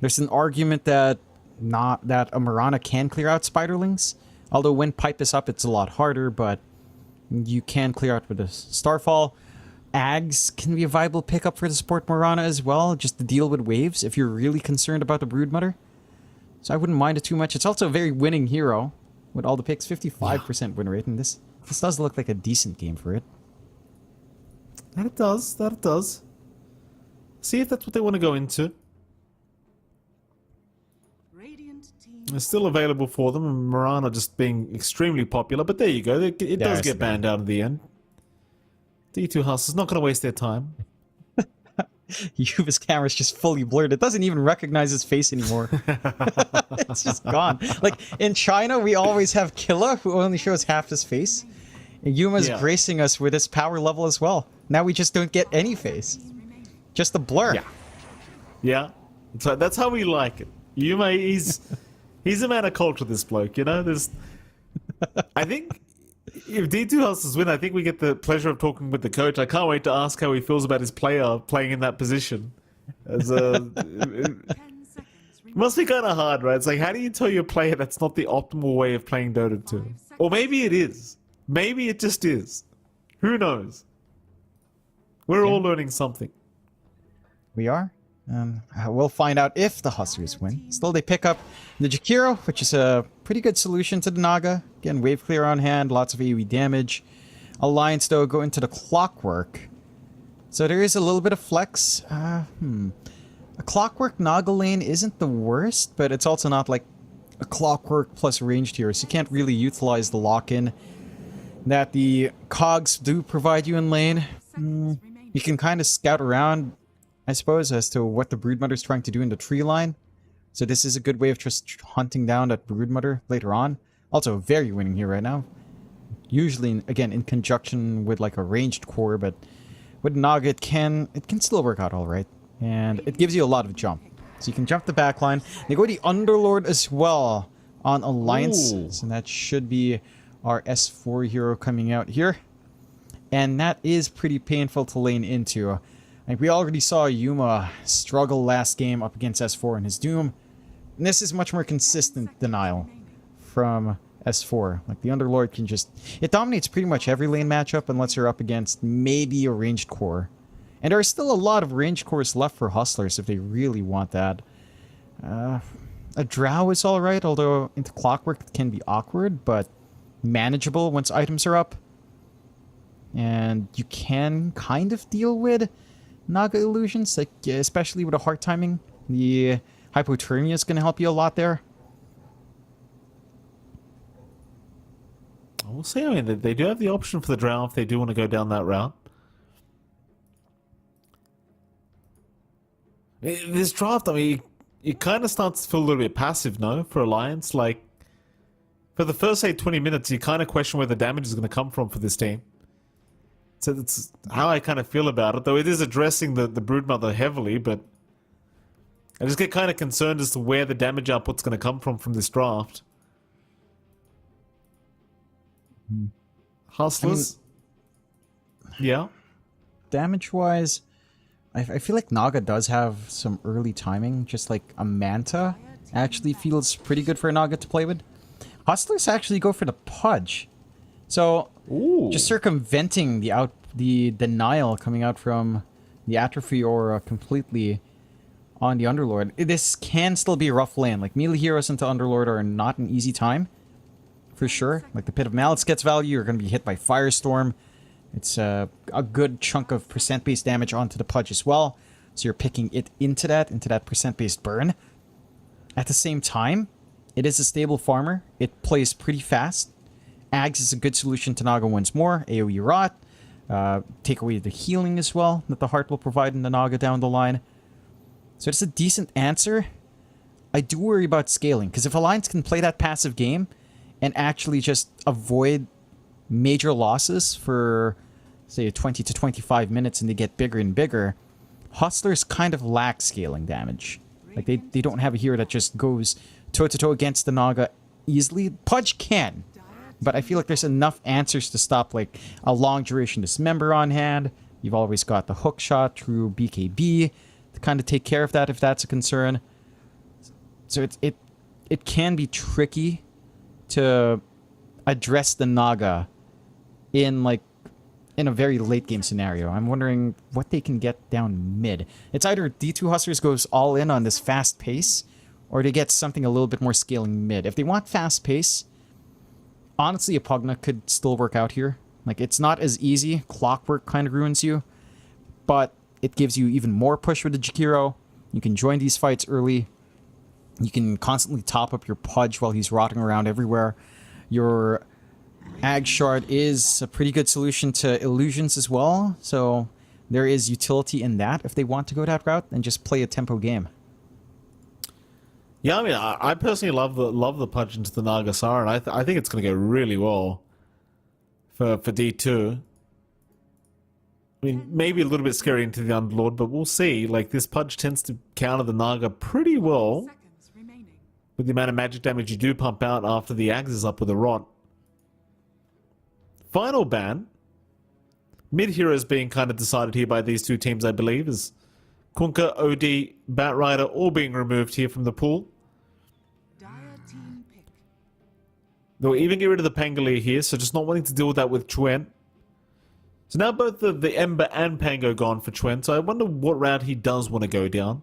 There's an argument that a Mirana can clear out Spiderlings, although when Pipe is up, it's a lot harder, but you can clear out with a Starfall. Ags can be a viable pickup for the support Mirana as well, just to deal with waves if you're really concerned about the Broodmother. So I wouldn't mind it too much. It's also a very winning hero with all the picks, 55% win rate, and this does look like a decent game for it. That it does. See if that's what they want to go into. It's still available for them, and Mirana just being extremely popular, but there you go. It does get banned out in the end. D2 Hustlers not going to waste their time. Yuva's camera's just fully blurred. It doesn't even recognize his face anymore. It's just gone. Like, in China, we always have Killa, who only shows half his face. And Yuma's gracing us with his power level as well. Now we just don't get any face. Just a blur. Yeah. So that's how we like it. Yuma, he's a man of culture, this bloke, you know? I think if D2 Hustlers win, I think we get the pleasure of talking with the coach. I can't wait to ask how he feels about his player playing in that position. It must be kind of hard, right? It's like, how do you tell your player that's not the optimal way of playing Dota 2? Or maybe it is. Maybe it just is. Who knows? We're all learning something. We are. We'll find out if the Hustlers win. Still, they pick up the Jakiro, which is a pretty good solution to the Naga. Again, wave clear on hand, lots of AoE damage. Alliance, though, go into the Clockwork. So there is a little bit of flex. A Clockwork Naga lane isn't the worst, but it's also not like a Clockwork plus ranged hero, so you can't really utilize the lock-in that the cogs do provide you in lane. You can kind of scout around, I suppose, as to what the Broodmother is trying to do in the tree line. So this is a good way of just hunting down that Broodmother later on. Also, very winning here right now. Usually, again, in conjunction with like a ranged core, but with Naga, it can still work out all right. And it gives you a lot of jump. So you can jump the backline. They go the Underlord as well on Alliance. And that should be our S4 hero coming out here. And that is pretty painful to lane into. Like, we already saw Yuma struggle last game up against S4 in his Doom. And this is much more consistent denial from S4. Like, the Underlord can just... It dominates pretty much every lane matchup unless you're up against maybe a ranged core. And there are still a lot of range cores left for Hustlers if they really want that. A Drow is alright, although into Clockwork it can be awkward, but manageable once items are up. And you can kind of deal with Naga illusions, like especially with a hard timing. The Hypothermia is going to help you a lot there. We'll see. I mean, they do have the option for the Drow if they do want to go down that route. This draft, I mean, it kind of starts to feel a little bit passive, no, for Alliance. Like, for the first, say, 20 minutes, you kind of question where the damage is going to come from for this team. So that's how I kind of feel about it, though it is addressing the Broodmother heavily, but I just get kind of concerned as to where the damage output's going to come from this draft. Hustlers? Yeah? Damage-wise, I feel like Naga does have some early timing, just like a Manta actually feels pretty good for a Naga to play with. Hustlers actually go for the Pudge. So, Ooh. just circumventing the denial coming out from the Atrophy Aura completely on the Underlord. This can still be a rough lane. Like, melee heroes into Underlord are not an easy time, for sure. Like, the Pit of Malice gets value, you're going to be hit by Firestorm. It's a good chunk of percent-based damage onto the Pudge as well. So you're picking it into that percent-based burn. At the same time, it is a stable farmer. It plays pretty fast. Ags is a good solution to Naga once more. AoE Rot. Take away the healing as well that the Heart will provide in the Naga down the line. So it's a decent answer. I do worry about scaling, because if Alliance can play that passive game and actually just avoid major losses for, say, 20 to 25 minutes and they get bigger and bigger, Hustlers kind of lack scaling damage. Like, they don't have a hero that just goes toe-to-toe against the Naga easily. Pudge can, but I feel like there's enough answers to stop, like, a long-duration Dismember on hand. You've always got the hook shot through BKB to kind of take care of that if that's a concern. So it can be tricky to address the Naga in a very late game scenario. I'm wondering what they can get down mid. It's either D2 Hustlers goes all in on this fast pace, or they get something a little bit more scaling mid. If they want fast pace, honestly, a Pugna could still work out here. Like, it's not as easy. Clockwork kind of ruins you, but it gives you even more push with the Jakiro. You can join these fights early. You can constantly top up your Pudge while he's rotting around everywhere. Your Ag Shard is a pretty good solution to illusions as well, so there is utility in that if they want to go that route and just play a tempo game. Yeah, I mean, I personally love the punch into the Nagasara, and I think it's going to go really well for D2. I mean, maybe a little bit scary into the Underlord, but we'll see. Like, this Pudge tends to counter the Naga pretty well Seconds remaining. with the amount of magic damage you do pump out after the Axe is up with a Rot. Final ban. Mid-heroes being kind of decided here by these two teams, I believe, is Kunkka, OD, Batrider all being removed here from the pool. Dire team pick. They'll even get rid of the Pangolier here, so just not wanting to deal with that with Chuen. So now both the Ember and Pango gone for Chuen, so I wonder what route he does want to go down.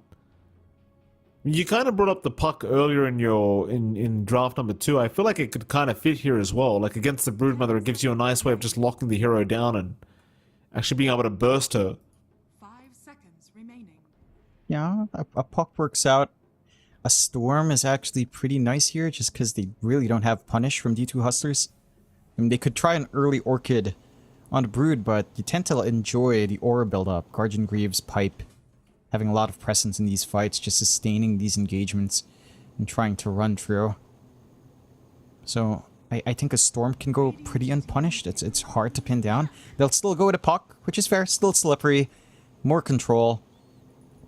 You kind of brought up the Puck earlier in draft number 2. I feel like it could kind of fit here as well. Like, against the Broodmother, it gives you a nice way of just locking the hero down and actually being able to burst her. 5 seconds remaining. Yeah, a Puck works out. A Storm is actually pretty nice here, just because they really don't have Punish from D2 Hustlers. I mean, they could try an early Orchid on the Brood, but you tend to enjoy the Aura build-up. Guardian Greaves, Pipe, having a lot of presence in these fights, just sustaining these engagements and trying to run through. So, I think a Storm can go pretty unpunished. It's hard to pin down. They'll still go with a Puck, which is fair. Still slippery. More control.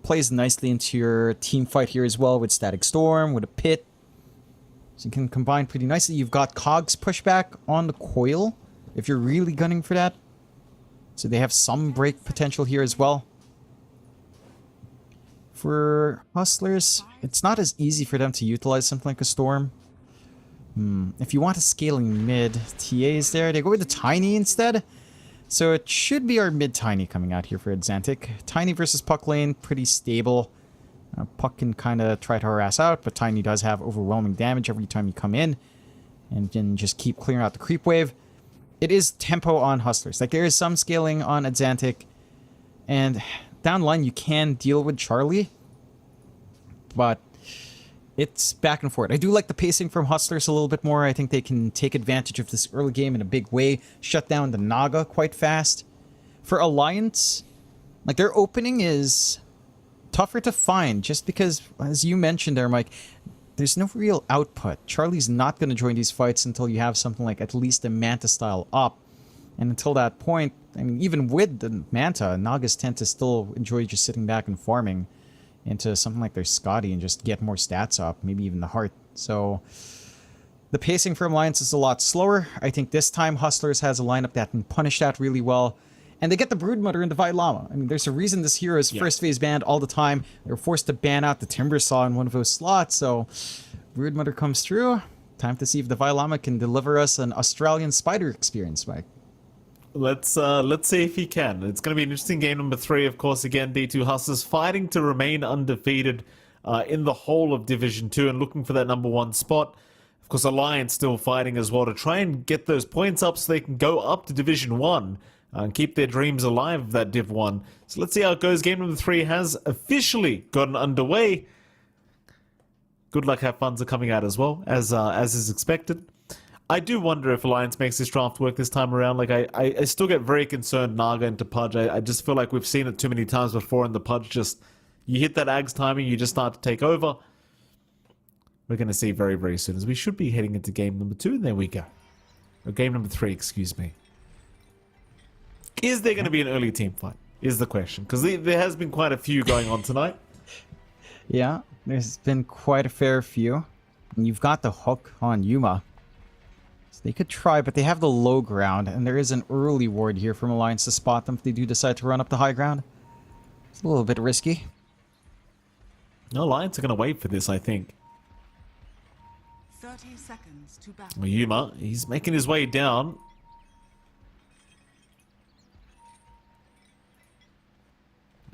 Plays nicely into your team fight here as well with Static Storm, with a Pit. So you can combine pretty nicely. You've got Cogs pushback on the Coil, if you're really gunning for that. So they have some break potential here as well. For Hustlers, it's not as easy for them to utilize something like a Storm. If you want a scaling mid, TA is there. They go with the Tiny instead. So it should be our mid-Tiny coming out here for Exantic. Tiny versus Puck lane, pretty stable. Puck can kind of try to harass out, but Tiny does have overwhelming damage every time you come in. And can just keep clearing out the creep wave. It is tempo on Hustlers. Like, there is some scaling on Exantic. And down the line, you can deal with Charlie. But it's back and forth. I do like the pacing from Hustlers a little bit more. I think they can take advantage of this early game in a big way. Shut down the Naga quite fast. For Alliance, like, their opening is tougher to find. Just because, as you mentioned there, Mike, there's no real output. Charlie's not going to join these fights until you have something like at least a Manta style up. And until that point, I mean, even with the Manta, Nagas tend to still enjoy just sitting back and farming into something like their Scotty and just get more stats up, maybe even the Heart. So the pacing for Alliance is a lot slower. I think this time Hustlers has a lineup that can punish that really well. And they get the Broodmother and Divide Llama. I mean, there's a reason this hero is first phase banned all the time. They were forced to ban out the Timber Saw in one of those slots, so Broodmother comes through. Time to see if Divide Llama can deliver us an Australian spider experience, Mike. Let's see if he can. It's going to be an interesting game number 3, of course. Again, D2 Hustlers fighting to remain undefeated in the whole of Division 2 and looking for that number 1 spot. Of course, Alliance still fighting as well to try and get those points up so they can go up to Division 1 and keep their dreams alive of that Div 1. So let's see how it goes. Game number 3 has officially gotten underway. Good luck, have funds are coming out as well, as is expected. I do wonder if Alliance makes this draft work this time around. Like, I still get very concerned Naga into Pudge. I just feel like we've seen it too many times before, and the Pudge just, you hit that Ags timing, you just start to take over. We're going to see very, very soon, as we should be heading into game number 2, and there we go. Or game number 3, excuse me. Is there going to be an early team fight? Is the question. Because there has been quite a few going on tonight. Yeah, there's been quite a fair few. And you've got the hook on Yuma. So they could try, but they have the low ground, and there is an early ward here from Alliance to spot them if they do decide to run up the high ground. It's a little bit risky. No, Alliance are going to wait for this, I think. 30 seconds to battle. Well, Yuma, he's making his way down.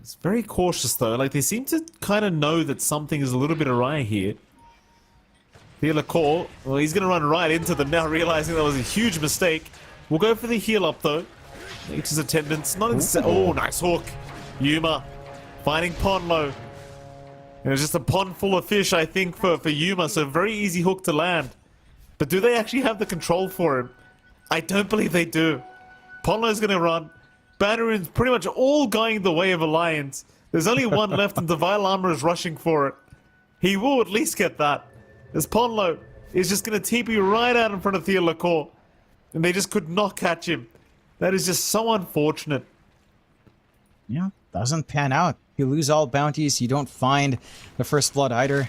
It's very cautious, though. Like, they seem to kind of know that something is a little bit awry here. Healer call. Well, he's going to run right into them now, realizing that was a huge mistake. We'll go for the heal up, though. Makes his attendance. Not oh, nice hook. Yuma finding pond low. It was just a pond full of fish, I think, for Yuma, so very easy hook to land. But do they actually have the control for him? I don't believe they do. Pondlow's going to run. Bannerin's pretty much all going the way of Alliance. There's only one left, and Divide Llama is rushing for it. He will at least get that. As Pondlow is just going to TP right out in front of Theo Lacour. And they just could not catch him. That is just so unfortunate. Yeah, doesn't pan out. You lose all bounties, you don't find the first blood either.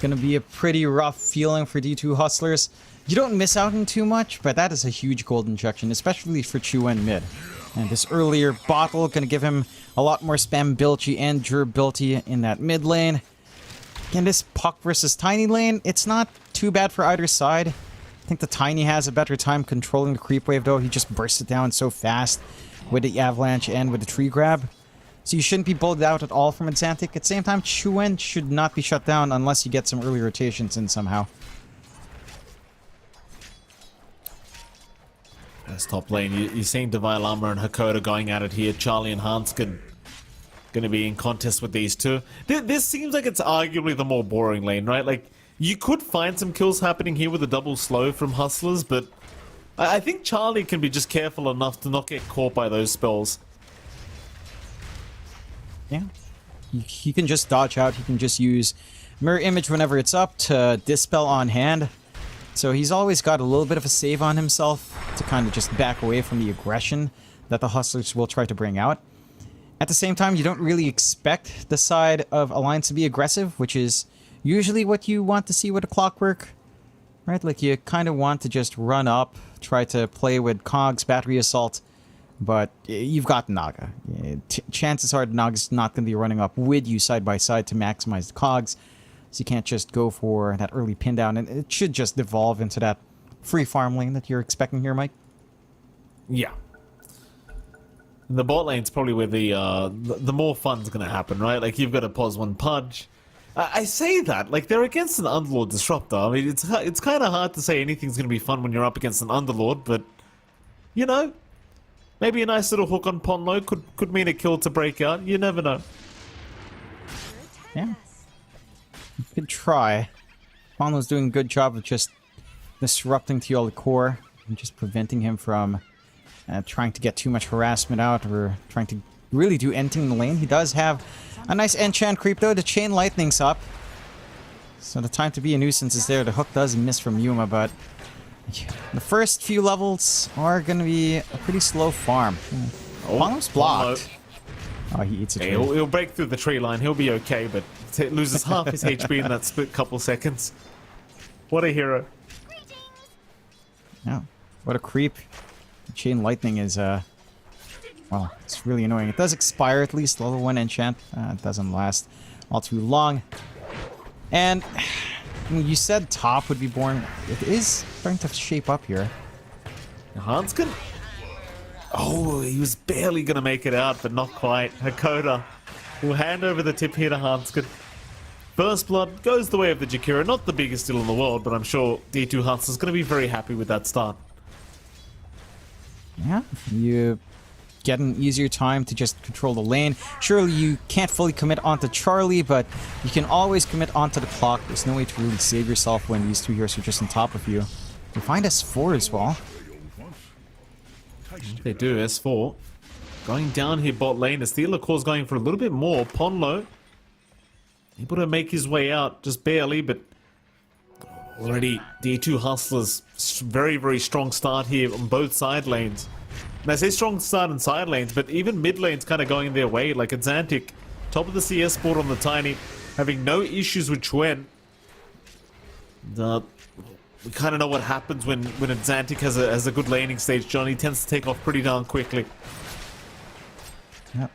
Gonna be a pretty rough feeling for D2 Hustlers. You don't miss out on too much, but that is a huge gold injection, especially for Chuen mid. And this earlier bottle gonna give him a lot more spamability and durability in that mid lane. Again, this Puck versus Tiny lane, it's not too bad for either side. I think the Tiny has a better time controlling the creep wave though. He just bursts it down so fast with the avalanche and with the tree grab. So you shouldn't be bullied out at all from Exantic. At the same time, Chuen should not be shut down unless you get some early rotations in somehow. That's top lane. You're seeing Divide Llama and Hakoda going at it here. Charlie and Hanskin going to be in contest with these two. This seems like it's arguably the more boring lane, right? Like, you could find some kills happening here with a double slow from Hustlers, but I think Charlie can be just careful enough to not get caught by those spells. Yeah. He can just dodge out. He can just use Mirror Image whenever it's up to Dispel on hand. So he's always got a little bit of a save on himself to kind of just back away from the aggression that the Hustlers will try to bring out. At the same time, you don't really expect the side of Alliance to be aggressive, which is usually what you want to see with a Clockwork. Right? Like, you kind of want to just run up, try to play with Cogs, Battery Assault, but you've got Naga. Chances are Naga's not going to be running up with you side by side to maximize the Cogs, so you can't just go for that early pin down, and it should just devolve into that free farm lane that you're expecting here, Mike. Yeah. The bot lane's probably where the more fun's gonna happen, right? Like you've got to pause one punch. I say that like they're against an Underlord Disruptor. I mean, it's kind of hard to say anything's gonna be fun when you're up against an Underlord, but you know, maybe a nice little hook on Ponlo could mean a kill to break out. You never know. Yeah. Good try. Ponlo's doing a good job of just disrupting Teal core and just preventing him from trying to get too much harassment out or trying to really do anything in the lane. He does have a nice enchant creep though. The chain lightning's up. So the time to be a nuisance is there. The hook does miss from Yuma, but the first few levels are going to be a pretty slow farm. Ponlo's blocked. Oh, he eats a tree. He'll break through the tree line. He'll be okay, but loses half his HP in that split couple seconds. What a hero. Yeah. What a creep. Chain lightning is, well, it's really annoying. It does expire at least, level 1 enchant. It doesn't last all too long. And you said top would be born. It is starting to shape up here. Hanskin? Oh, he was barely going to make it out, but not quite. Hakoda will hand over the tip here to Hanskin. First blood goes the way of the Jakira. Not the biggest deal in the world, but I'm sure D2 Hustler's going to be very happy with that start. Yeah, you get an easier time to just control the lane. Surely you can't fully commit onto Charlie, but you can always commit onto the clock. There's no way to really save yourself when these two heroes are just on top of you. You find S4 as well. They do, S4. Going down here bot lane. Steeler Core's going for a little bit more. Ponlo able to make his way out, just barely, but already D2 Hustlers very, very strong start here on both side lanes. And I say strong start on side lanes, but even mid lane's kind of going their way. Like Xantic, top of the CS board on the Tiny, having no issues with Chuen. We kind of know what happens when Xantic has a good laning stage. Johnny tends to take off pretty darn quickly. Yep.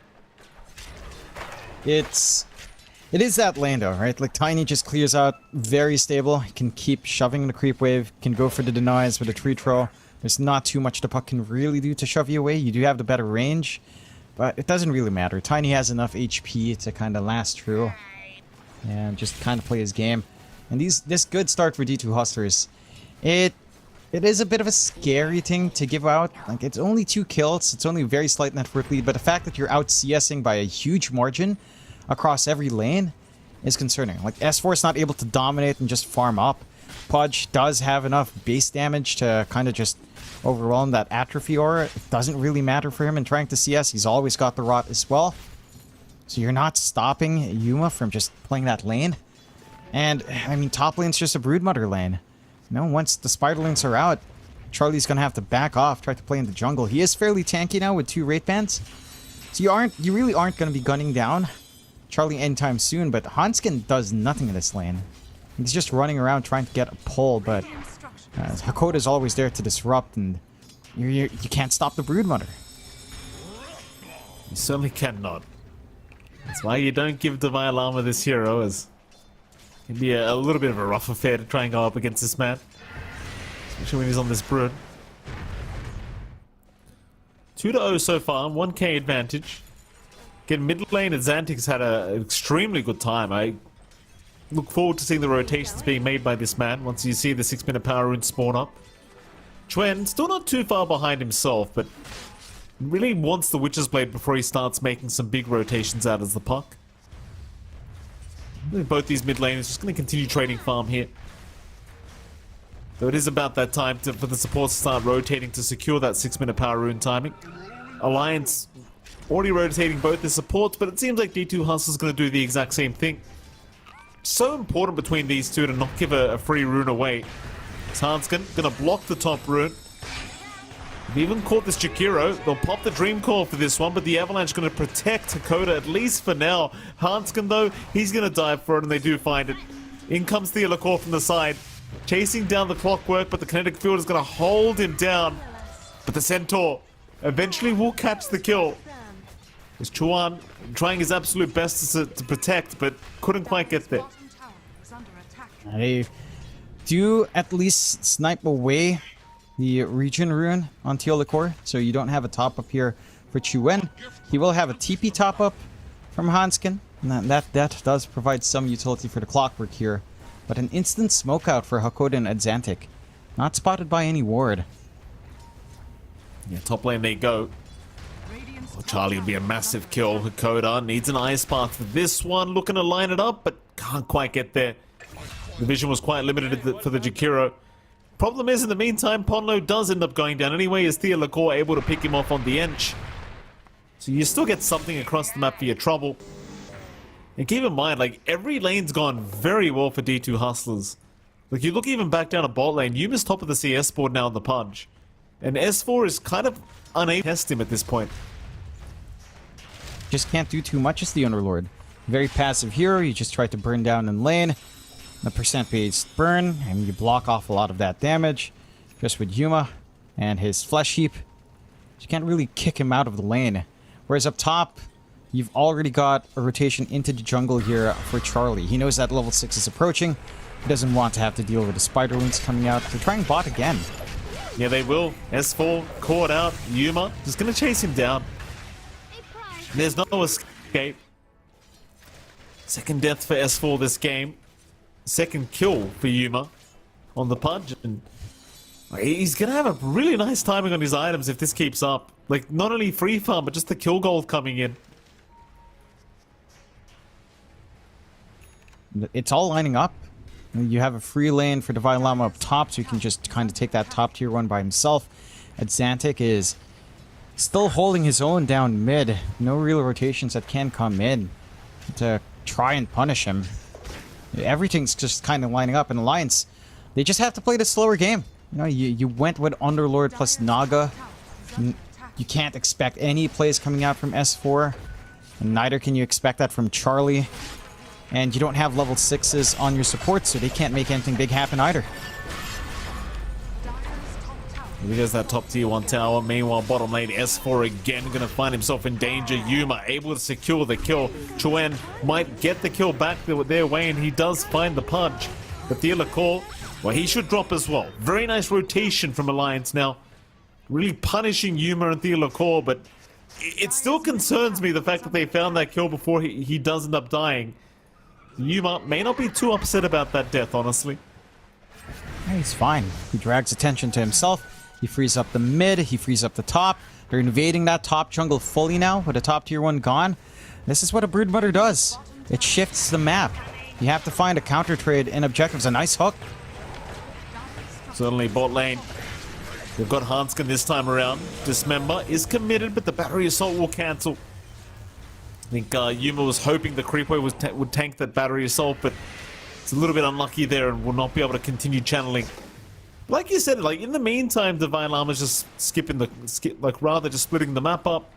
It is that lane though, right? Like Tiny just clears out very stable. He can keep shoving the creep wave, can go for the denies with a tree troll. There's not too much the puck can really do to shove you away. You do have the better range, but it doesn't really matter. Tiny has enough HP to kind of last through and just kind of play his game. And this good start for D2 Hustlers, it is a bit of a scary thing to give out. Like, it's only 2 kills, it's only a very slight network lead, but the fact that you're out CSing by a huge margin across every lane is concerning. Like, S4 is not able to dominate and just farm up. Pudge does have enough base damage to kind of just overwhelm that atrophy aura. It doesn't really matter for him in trying to CS. He's always got the rot as well. So you're not stopping Yuma from just playing that lane. And, I mean, top lane's just a Broodmother lane. You know, once the Spiderlings are out, Charlie's gonna have to back off, try to play in the jungle. He is fairly tanky now with 2 rate bands. So you really aren't gonna be gunning down Charlie anytime soon, but Hanskin does nothing in this lane. He's just running around trying to get a pull, but Hakoda's always there to disrupt, and you can't stop the Broodmother. You certainly cannot. That's why you don't give Divine Llama this hero, as it can be a little bit of a rough affair to try and go up against this man. Especially when he's on this Brood. 2-0 so far, 1k advantage. Again, mid lane at Xantic's had an extremely good time. I look forward to seeing the rotations being made by this man once you see the 6-minute power rune spawn up. Chuen, still not too far behind himself, but really wants the Witch's Blade before he starts making some big rotations out as the puck. I think both these mid laners just going to continue trading farm here. Though it is about that time for the supports to start rotating to secure that 6-minute power rune timing. Alliance already rotating both the supports, but it seems like D2 Hustle's going to do the exact same thing. So important between these two to not give a free rune away. Hanskin going to block the top rune. They've even caught this Jakiro. They'll pop the Dream Call for this one, but the Avalanche going to protect Hakoda, at least for now. Hanskin, though, he's going to dive for it, and they do find it. In comes the Illicore from the side, chasing down the Clockwork, but the Kinetic Field is going to hold him down. But the Centaur eventually will catch the kill. Is Chuan trying his absolute best to protect, but couldn't quite get there. Bottom tower is under attack. They do at least snipe away the Regen rune on Teal Core, so you don't have a top up here for Chuen. He will have a TP top up from Hanskin. And that does provide some utility for the clockwork here. But an instant smoke out for Hakoda and Adzantic. Not spotted by any ward. Yeah, top lane they go. Oh, Charlie would be a massive kill. Hakoda needs an ice path for this one. Looking to line it up, but can't quite get there. The vision was quite limited for the Jakiro. Problem is, in the meantime, Ponlo does end up going down anyway, as Thea Lacour able to pick him off on the Ench. So you still get something across the map for your trouble. And keep in mind, like, every lane's gone very well for D2 Hustlers. Like, you look even back down a bot lane, Yuma's top of the CS board now in the Pudge. And S4 is kind of unable to test him at this point. Just can't do too much as the Underlord. Very passive hero, you just try to burn down in lane. The percent-based burn, and you block off a lot of that damage. Just with Yuma and his flesh heap. You can't really kick him out of the lane. Whereas up top, you've already got a rotation into the jungle here for Charlie. He knows that level 6 is approaching. He doesn't want to have to deal with the spider links coming out. They're trying bot again. Yeah, they will. S4 caught out. Yuma just gonna chase him down. There's no escape. Second death for S4 this game. Second kill for Yuma on the Pudge. And he's gonna have a really nice timing on his items if this keeps up. Like, not only free farm, but just the kill gold coming in. It's all lining up. You have a free lane for Divine Llama up top, so you can just kind of take that top tier one by himself. Adzantic is still holding his own down mid. No real rotations that can come in to try and punish him. Everything's just kind of lining up in Alliance. They just have to play the slower game. You know, you went with Underlord plus Naga. You can't expect any plays coming out from S4. And neither can you expect that from Charlie. And you don't have level 6s on your support, so they can't make anything big happen either. Here goes that top tier 1 tower. Meanwhile, bottom lane, S4 again gonna find himself in danger. Yuma able to secure the kill. Chuen might get the kill back their way, and he does find the Pudge. But Thea Lacour, well, he should drop as well. Very nice rotation from Alliance now. Really punishing Yuma and Thea Lacour, but it still concerns me the fact that they found that kill before he does end up dying. Yuma may not be too upset about that death, honestly. He's fine. He drags attention to himself. He frees up the mid. He frees up the top. They're invading that top jungle fully now with a top tier 1 gone. This is what a Broodmother does. It shifts the map. You have to find a counter trade in objectives. A nice hook. Certainly bot lane. We've got Hanskin this time around. Dismember is committed, but the battery assault will cancel. I think Yuma was hoping the Creepway would tank that battery assault, but it's a little bit unlucky there and will not be able to continue channeling. Like you said, like in the meantime, Divine Llama's just rather just splitting the map up.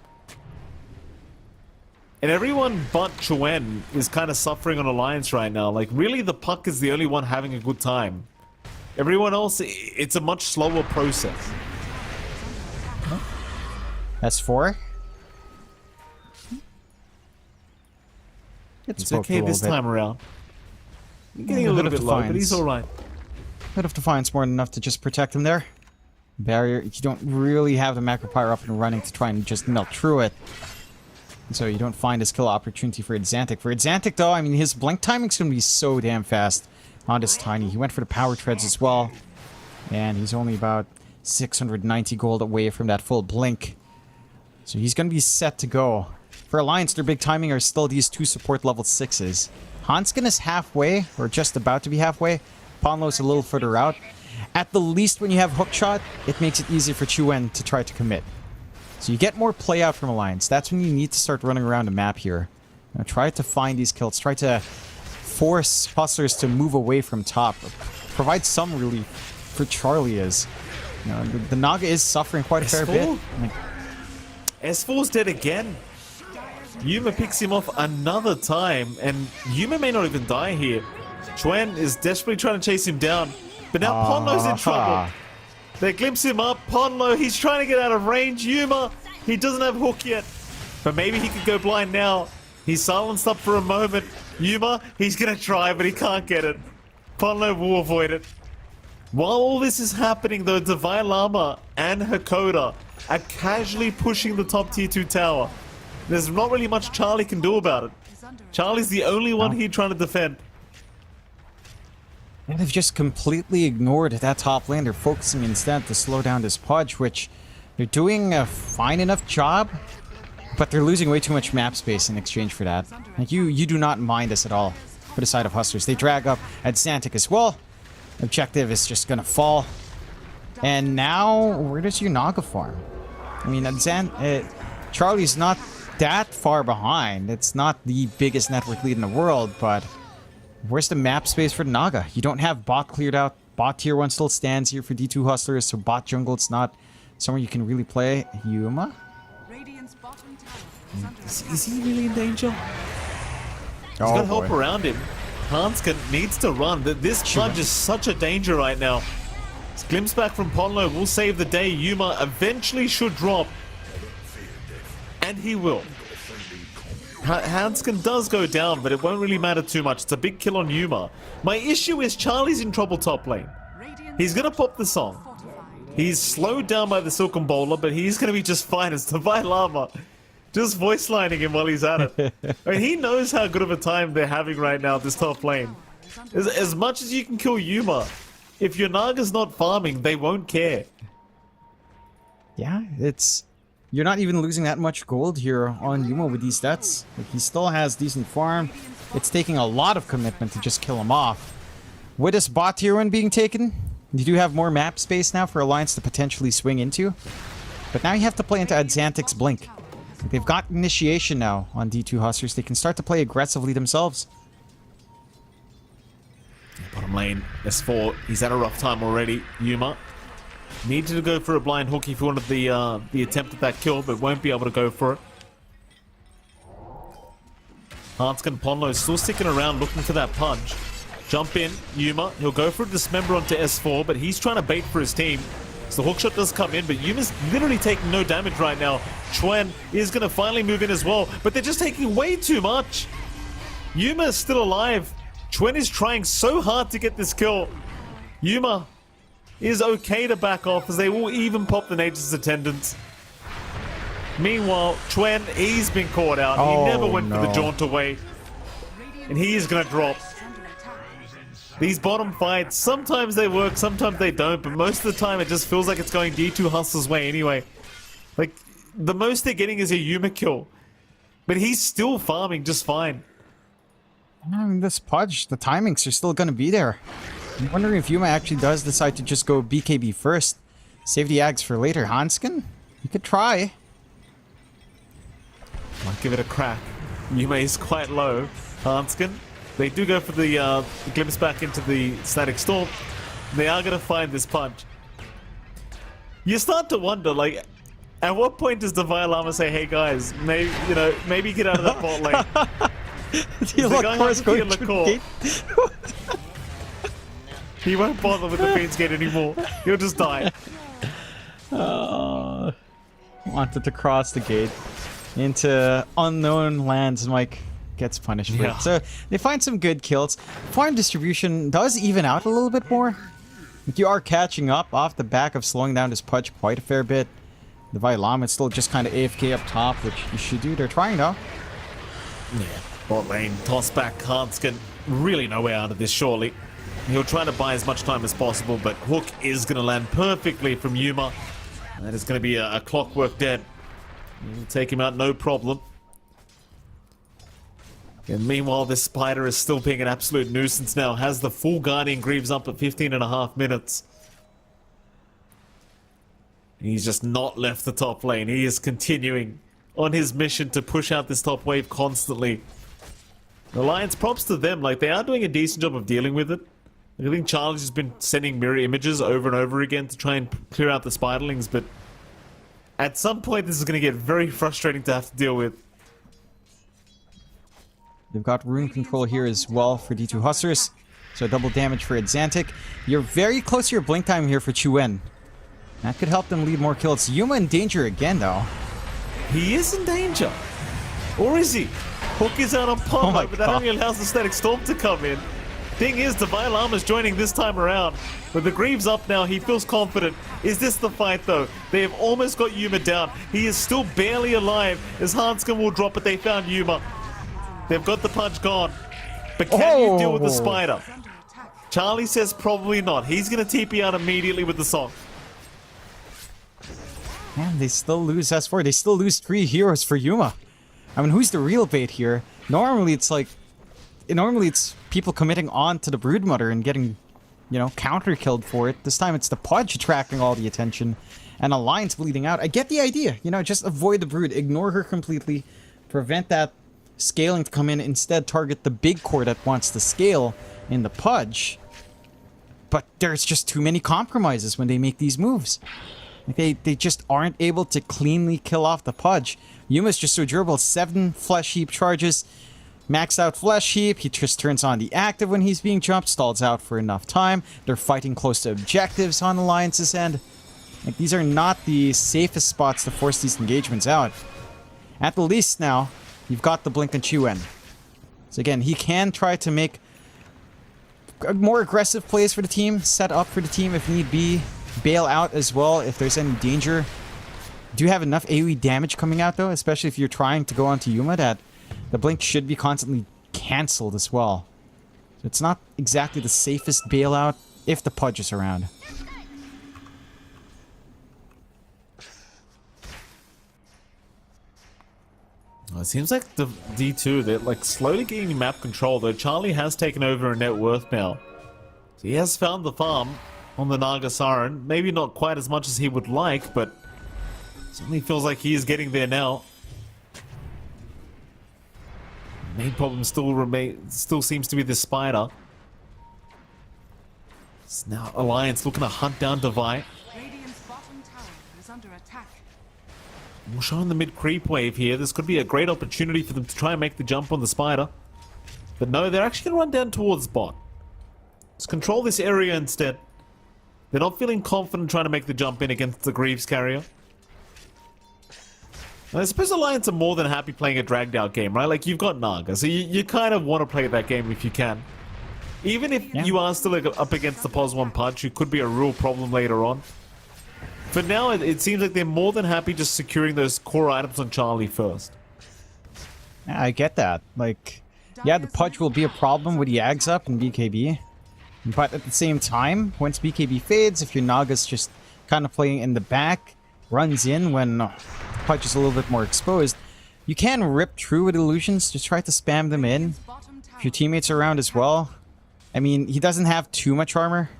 And everyone but Chuen is kind of suffering on Alliance right now. Like, really, the Puck is the only one having a good time. Everyone else, it's a much slower process. S4. It's okay this time around. You're getting a little bit low, but he's alright. Bit of Defiance more than enough to just protect him there. Barrier, you don't really have the Macro Pyre up and running to try and just melt through it. And so you don't find his kill opportunity for Adzantic. For Adzantic, though, I mean, his blink timing's going to be so damn fast on this Tiny. He went for the power treads as well. And he's only about 690 gold away from that full blink. So he's going to be set to go. For Alliance, their big timing are still these 2 support level 6s. Hanskin is halfway, or just about to be halfway. Ponlo's a little further out. At the least, when you have hookshot, it makes it easier for Chuen to try to commit. So you get more play out from Alliance. That's when you need to start running around the map here. Now, try to find these kills. Try to force Hustlers to move away from top. Provide some relief for Charlie as you know, the Naga is suffering quite a fair bit. S4's dead again. Yuma picks him off another time, and Yuma may not even die here. Chuen is desperately trying to chase him down, but now Ponlo's in trouble. They glimpse him up. Ponlo, he's trying to get out of range. Yuma, he doesn't have hook yet, but maybe he could go blind now. He's silenced up for a moment. Yuma, he's gonna try, but he can't get it. Ponlo will avoid it. While all this is happening, though, Divine Llama and Hakoda are casually pushing the top tier 2 tower. There's not really much Charlie can do about it. Charlie's the only one here trying to defend. And they've just completely ignored that top lane. They're focusing instead to slow down this Pudge, which they're doing a fine enough job, but they're losing way too much map space in exchange for that. Like you do not mind this at all for the side of Hustlers. They drag up at Xantic as well. Objective is just gonna fall. And now, where does your Naga farm? I mean, Charlie's not that far behind. It's not the biggest network lead in the world, but where's the map space for Naga? You don't have bot cleared out. Bot tier 1 still stands here for D2 Hustlers, so bot jungle, it's not somewhere you can really play. Yuma? Radiant's bottom tower is under Is he really in danger? He's Oh, got help boy. around him. Hanskin needs to run. This Pudge is such a danger right now. This glimpse back from Ponlo will save the day. Yuma eventually should drop. And he will. Hanskin does go down, but it won't really matter too much. It's a big kill on Yuma. My issue is Charlie's in trouble top lane. He's gonna pop the song. He's slowed down by the Silken Bowler, but he's gonna be just fine as Divine Llama. Just voice lining him while he's at it. I mean, he knows how good of a time they're having right now, this top lane. As much as you can kill Yuma, if your Naga's not farming, they won't care. Yeah, it's... You're not even losing that much gold here on Yuma with these stats. Like, he still has decent farm. It's taking a lot of commitment to just kill him off. With this bot tier 1 being taken, you do have more map space now for Alliance to potentially swing into. But now you have to play into Xantic's Blink. They've got initiation now on D2 Hustlers. They can start to play aggressively themselves. Bottom lane, S4, he's had a rough time already. Yuma needed to go for a blind hook if he wanted the attempt at that kill, but won't be able to go for it. Hanskin Ponlo still sticking around looking for that punch. Jump in, Yuma, he'll go for a dismember onto S4, but he's trying to bait for his team. So the hookshot does come in, but Yuma's literally taking no damage right now. Chuen is going to finally move in as well, but they're just taking way too much. Yuma is still alive. Chuen is trying so hard to get this kill. Yuma is okay to back off as they will even pop the Nature's Attendants. Meanwhile, Chuen, he's been caught out. Oh, he never went for the no. jaunt away. And he is going to drop. These bottom fights, sometimes they work, sometimes they don't, but most of the time it just feels like it's going D2 Hustle's way anyway. Like, the most they're getting is a Yuma kill. But he's still farming just fine. I mean, this Pudge, the timings are still going to be there. I'm wondering if Yuma actually does decide to just go BKB first. Save the Ags for later. Hanskin? You could try. Might give it a crack. Yuma is quite low. Hanskin, they do go for the glimpse back into the Static Storm. They are going to find this punch. You start to wonder, like, at what point does Divine Llama say, hey guys, maybe, you know, maybe get out of that bot lane? The guy has to be in going the through core. gate. He won't bother with the Fiend's Gate anymore. He'll just die. Wanted to cross the gate into unknown lands. Mike gets punished for Yeah. it. So they find some good kills. Farm distribution does even out a little bit more. Like, you are catching up off the back of slowing down this Pudge quite a fair bit. The Vailam is still just kind of AFK up top, which you should do. They're trying though. Yeah. Bot lane, toss back, Hanskin. Really no way out of this, surely. He'll try to buy as much time as possible, but Hook is going to land perfectly from Yuma. That is going to be a clockwork dead. He'll take him out no problem. And meanwhile, this Spider is still being an absolute nuisance now. Has the full Guardian Greaves up at 15.5 minutes. He's just not left the top lane. He is continuing on his mission to push out this top wave constantly. Alliance, props to them. Like, they are doing a decent job of dealing with it. I think Charlie's has been sending mirror images over and over again to try and clear out the Spiderlings, but at some point this is going to get very frustrating to have to deal with. They've got rune control here as well for D2 Hustlers. So double damage for Xantic. You're very close to your blink time here for Chuen. That could help them lead more kills. Yuma in danger again though. He is in danger. Or is he? Hook is out on Oh my Pombo, but that God. only allows the Static Storm to come in. Thing is, Divine Llama's joining this time around. With the Greaves up now, he feels confident. Is this the fight, though? They have almost got Yuma down. He is still barely alive as Hanscom will drop, but they found Yuma. They've got the punch gone. But can you deal with the spider? Charlie says probably not. He's going to TP out immediately with the song. Man, they still lose S4. They still lose 3 heroes for Yuma. I mean, who's the real bait here? Normally it's people committing on to the Broodmother and getting, you know, counter-killed for it. This time it's the Pudge attracting all the attention and Alliance bleeding out. I get the idea. You know, just avoid the Brood. Ignore her completely. Prevent that scaling to come in. Instead, target the big core that wants to scale in the Pudge. But there's just too many compromises when they make these moves. Like they just aren't able to cleanly kill off the Pudge. Yuma's just so durable. 7 Flesh Heap charges. Maxed out Flesh Heap. He just turns on the active when he's being jumped. Stalls out for enough time. They're fighting close to objectives on Alliance's end. Like, these are not the safest spots to force these engagements out. At the least now, you've got the Blink and Chuen. So again, he can try to make more aggressive plays for the team. Set up for the team if need be. Bail out as well if there's any danger. Do you have enough AoE damage coming out though? Especially if you're trying to go onto Yuma, that the Blink should be constantly cancelled as well. So it's not exactly the safest bailout if the Pudge is around. It seems like the D2, they're like slowly getting map control, though Charlie has taken over a net worth now. So he has found the farm on the Naga Siren. Maybe not quite as much as he would like, but certainly feels like he is getting there now. Main problem still seems to be the spider. It's now Alliance looking to hunt down Devi. Radiant's bottom tower is under attack. We're showing the mid creep wave here. This could be a great opportunity for them to try and make the jump on the spider. But no, they're actually going to run down towards bot. Let's control this area instead. They're not feeling confident trying to make the jump in against the Greaves carrier. And I suppose Alliance are more than happy playing a dragged out game, right? Like, you've got Naga, so you kind of want to play that game if you can. Even if you are still up against the Pos 1 Punch, it could be a real problem later on. For now, it seems like they're more than happy just securing those core items on Charlie first. Yeah, I get that. Like, yeah, the Pudge will be a problem with Yags up and BKB. But at the same time, once BKB fades, if your Naga's just kind of playing in the back, runs in when Pudge is a little bit more exposed, you can rip through with illusions. Just try to spam them in. If your teammates are around as well. I mean, he doesn't have too much armor.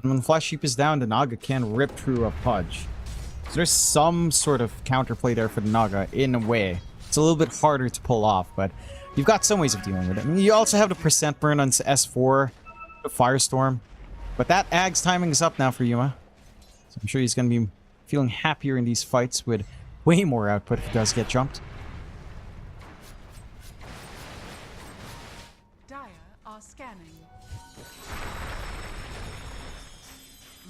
And when Flesh Heap is down, the Naga can rip through a Pudge. So there's some sort of counterplay there for the Naga, in a way. It's a little bit harder to pull off, but you've got some ways of dealing with it. I mean, you also have the percent burn on S4, the Firestorm. But that Ag's timing is up now for Yuma. So I'm sure he's going to be feeling happier in these fights with way more output if he does get jumped. Dire are scanning.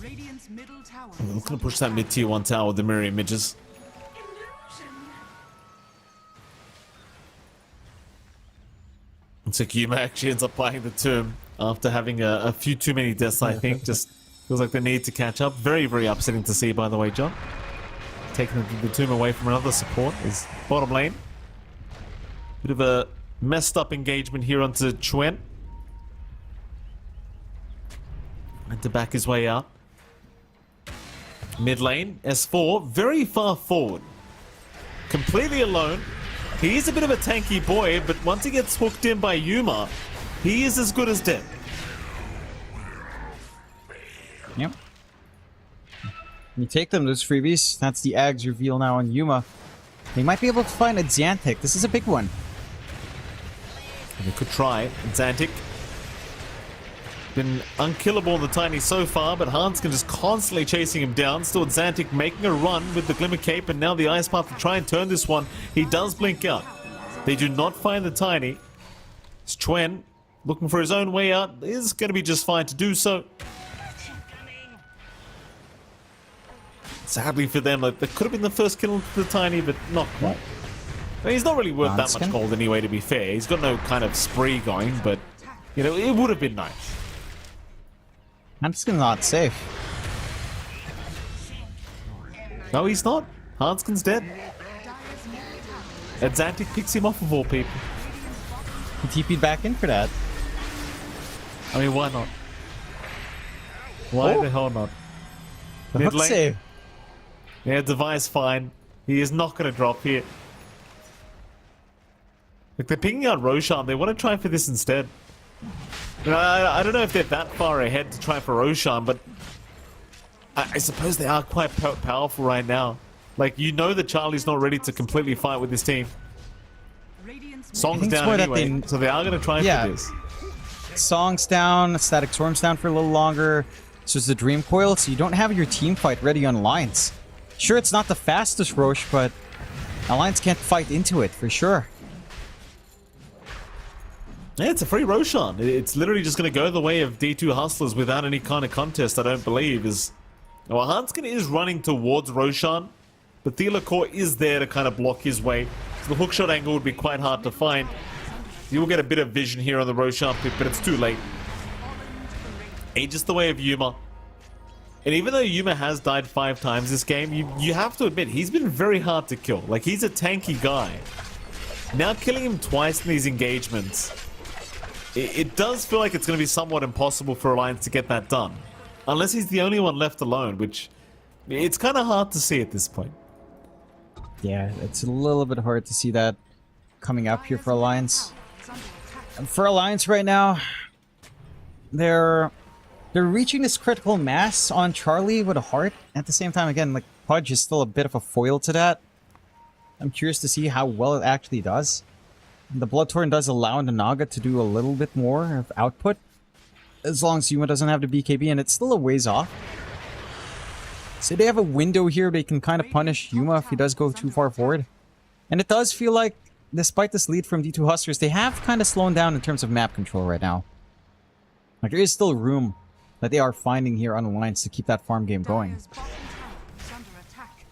Radiant's middle tower. I'm going to push that mid tier 1 tower with the mirror images. Looks like Yuma actually ends up buying the tomb after having a few too many deaths, I think. Just feels like they need to catch up. Very, very upsetting to see, by the way, John. Taking the tomb away from another support is bottom lane. Bit of a messed up engagement here onto Chuen. Had to back his way out. Mid lane, S4, very far forward. Completely alone. He is a bit of a tanky boy, but once he gets hooked in by Yuma, he is as good as dead. Yep. You take them, those freebies. That's the Ag's reveal now on Yuma. They might be able to find a Xantic. This is a big one. And they could try. Xantic. Been unkillable in the Tiny so far, but Hanscom just constantly chasing him down. Still Xantic making a run with the Glimmer Cape, and now the Ice Path to try and turn this one. He does blink out. They do not find the Tiny. It's Chuen looking for his own way out. Is going to be just fine to do so. Sadly for them, like, that could have been the first kill for the Tiny, but not quite. I mean, he's not really worth that much gold anyway, to be fair. He's got no kind of spree going, but You know, it would have been nice. Hanskin's not safe. No, he's not. Hanskin's dead. Dire's middle tower And Xantic picks him off of all people. He TP'd back in for that. I mean, why not? Why the hell not? The Mid hook lane. save. Yeah, Device fine. He is not going to drop here. Like, they're picking out Roshan. They want to try for this instead. You know, I don't know if they're that far ahead to try for Roshan, but I suppose they are quite powerful right now. Like, you know that Charlie's not ready to completely fight with his team. Radiant's Song's think it's down more that anyway, they- so they are going to try Yeah. for this. Song's down, Static Storm's down for a little longer. So it's the Dream Coil, so you don't have your team fight ready on Alliance. Sure, it's not the fastest Roche, but Alliance can't fight into it for sure. Yeah, it's a free Roshan. It's literally just going to go the way of D2 Hustlers without any kind of contest, I don't believe. Well, Hanskin is running towards Roshan, but Thielecore is there to kind of block his way. So the hookshot angle would be quite hard to find. You will get a bit of vision here on the Roshan pick, but it's too late. Just the way of Yuma. And even though Yuma has died 5 times this game, you have to admit, he's been very hard to kill. Like, he's a tanky guy. Now killing him twice in these engagements, it does feel like it's going to be somewhat impossible for Alliance to get that done. Unless he's the only one left alone, which it's kind of hard to see at this point. Yeah, it's a little bit hard to see that coming up here for Alliance. For Alliance right now, they're reaching this critical mass on Charlie with a heart. At the same time, again, like, Pudge is still a bit of a foil to that. I'm curious to see how well it actually does. The Bloodthorn does allow the Naga to do a little bit more of output, as long as Yuma doesn't have the BKB, and it's still a ways off. So they have a window here they can kind of punish Yuma if he does go too far forward. And it does feel like, despite this lead from D2 Hustlers, they have kind of slowed down in terms of map control right now. Like, there is still room that they are finding here on Alliance to keep that farm game going. Dire's bottom tower is under attack.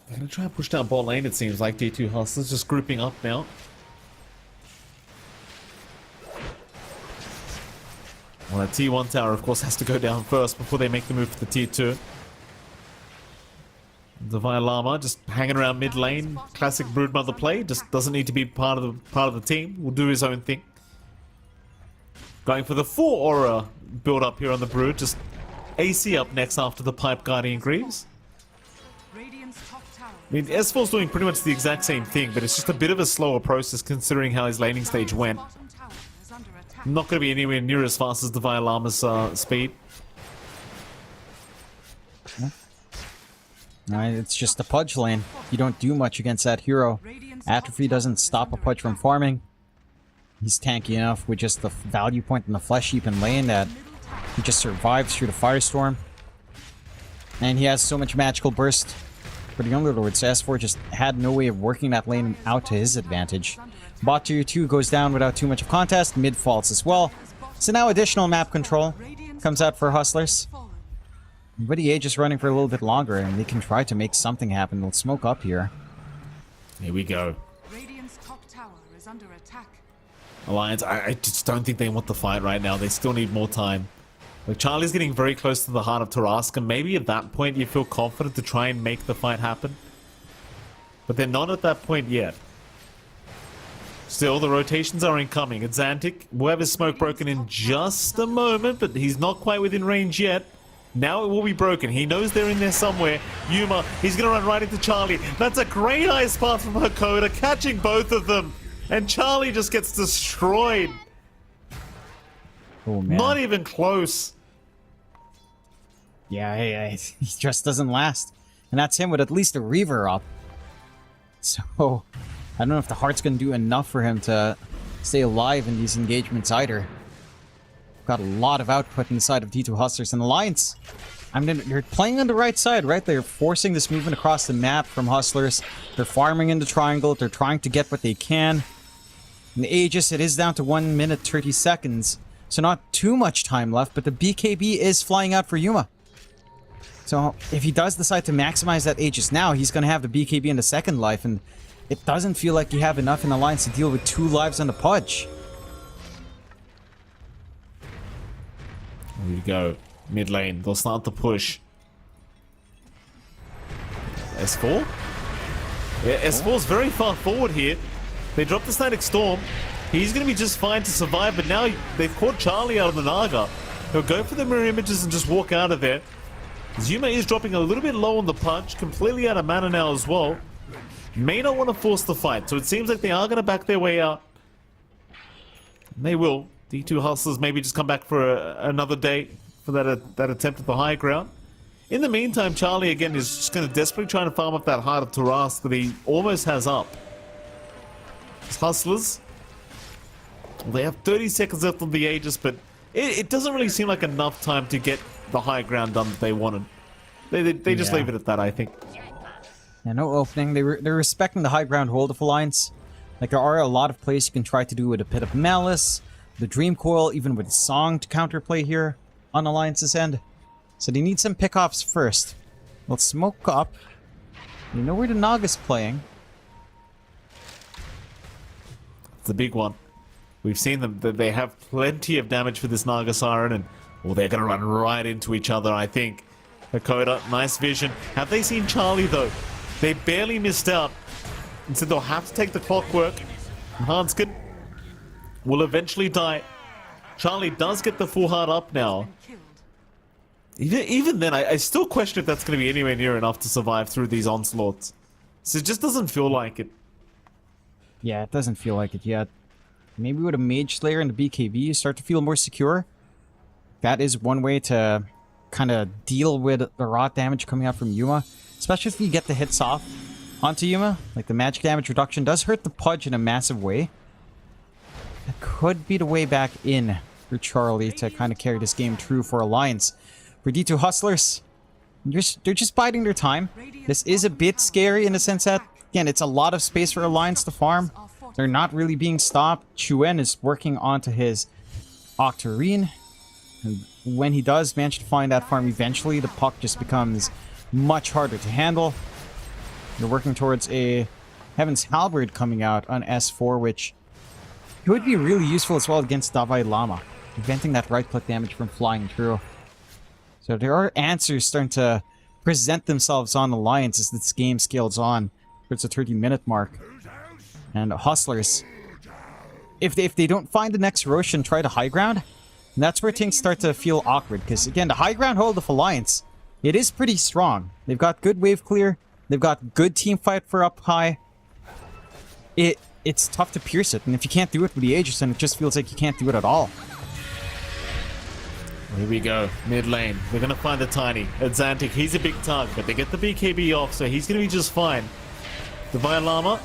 They're going to try and push down bot lane, it seems like. D2 Hustlers just grouping up now. Well, that T1 tower, of course, has to go down first before they make the move for the T2. Divine Llama just hanging around mid lane. Classic Broodmother play. Just doesn't need to be part of the team. Will do his own thing. Going for the full aura build up here on the Brood. Just AC up next after the Pipe Guardian Greaves. Radiant's top tower. I mean, S4's doing pretty much the exact same thing, but it's just a bit of a slower process considering how his laning stage went. Bottom tower is under attack. Not going to be anywhere near as fast as Divine Llama's speed. No, it's just the Pudge lane. You don't do much against that hero. Atrophy doesn't stop a Pudge from farming. He's tanky enough with just the value point in the flesh heap and lane that he just survives through the firestorm. And he has so much magical burst for the Underlord, so S4 just had no way of working that lane out to his advantage. Bot tier 2 goes down without too much of contest, mid faults as well. So now additional map control comes out for Hustlers. But EA just running for a little bit longer, and they can try to make something happen. They'll smoke up here. Here we go. Radiant's top tower is under attack. Alliance, I just don't think they want the fight right now. They still need more time. Like, Charlie's getting very close to the heart of Tarrasque. Maybe at that point you feel confident to try and make the fight happen. But they're not at that point yet. Still, the rotations are incoming. It's Xantic. We'll have his smoke broken in just a moment, but he's not quite within range yet. Now it will be broken. He knows they're in there somewhere. Yuma, he's going to run right into Charlie. That's a great ice path from Hakoda, catching both of them. And Charlie just gets destroyed. Oh, man. Not even close. Yeah, he just doesn't last. And that's him with at least a Reaver up. So, I don't know if the Heart's going to do enough for him to stay alive in these engagements either. Got a lot of output inside of D2 Hustlers and Alliance. I mean, they're playing on the right side, right? They're forcing this movement across the map from Hustlers. They're farming in the triangle. They're trying to get what they can. In the Aegis, it is down to 1 minute 30 seconds. So not too much time left, but the BKB is flying out for Yuma. So if he does decide to maximize that Aegis now, he's going to have the BKB in the second life, and it doesn't feel like you have enough in Alliance to deal with 2 lives on the Pudge. Here we go. Mid lane. They'll start the push. S4? Yeah, S4's very far forward here. They drop the Static Storm. He's going to be just fine to survive, but now they've caught Charlie out of the Naga. He'll go for the mirror images and just walk out of there. Zuma is dropping a little bit low on the punch, completely out of mana now as well. May not want to force the fight, so it seems like they are going to back their way out. And they will. D2 Hustlers maybe just come back for another day for that attempt at the high ground. In the meantime, Charlie again is just going to desperately try to farm up that Heart of Tarask that he almost has up. It's Hustlers. They have 30 seconds left on the Aegis, but it doesn't really seem like enough time to get the high ground done that they wanted. They just leave it at that, I think. Yeah, no opening. They're respecting the high ground hold of Alliance. Like, there are a lot of plays you can try to do with a Pit of Malice, the Dream Coil, even with Song to counterplay here on Alliance's end. So they need some pickoffs first. Let's smoke up. You know where the Naga's playing. It's a big one. We've seen them. They have plenty of damage for this Naga Siren, and well, they're going to run right into each other, I think. Hakoda, nice vision. Have they seen Charlie, though? They barely missed out. And so they'll have to take the clockwork. Hanskin will eventually die. Charlie does get the full heart up now. Even then, I still question if that's going to be anywhere near enough to survive through these onslaughts. So it just doesn't feel like it. Yeah, it doesn't feel like it yet. Maybe with a Mage Slayer and the BKB, you start to feel more secure. That is one way to kind of deal with the rot damage coming out from Yuma. Especially if you get the hits off onto Yuma. Like, the magic damage reduction does hurt the Pudge in a massive way. That could be the way back in for Charlie to kind of carry this game through for Alliance. For D2 Hustlers, they're just biding their time. This is a bit scary in the sense that, again, it's a lot of space for Alliance to farm. They're not really being stopped. Chuen is working onto his Octarine. And when he does manage to find that farm eventually, the puck just becomes much harder to handle. They're working towards a Heaven's Halberd coming out on S4, which could be really useful as well against Davai Lama, preventing that right-click damage from flying through. So there are answers starting to present themselves on Alliance as this game scales on towards the 30-minute mark. And Hustlers, if they don't find the next Rosh and try to high ground, that's where things start to feel awkward. Because again, the high ground hold of Alliance, it is pretty strong. They've got good wave clear. They've got good team fight for up high. It's tough to pierce it. And if you can't do it with the Aegis, then it just feels like you can't do it at all. Here we go, mid lane. They're going to find the Tiny. Xantic, he's a big target, but they get the BKB off, so he's going to be just fine. The Lama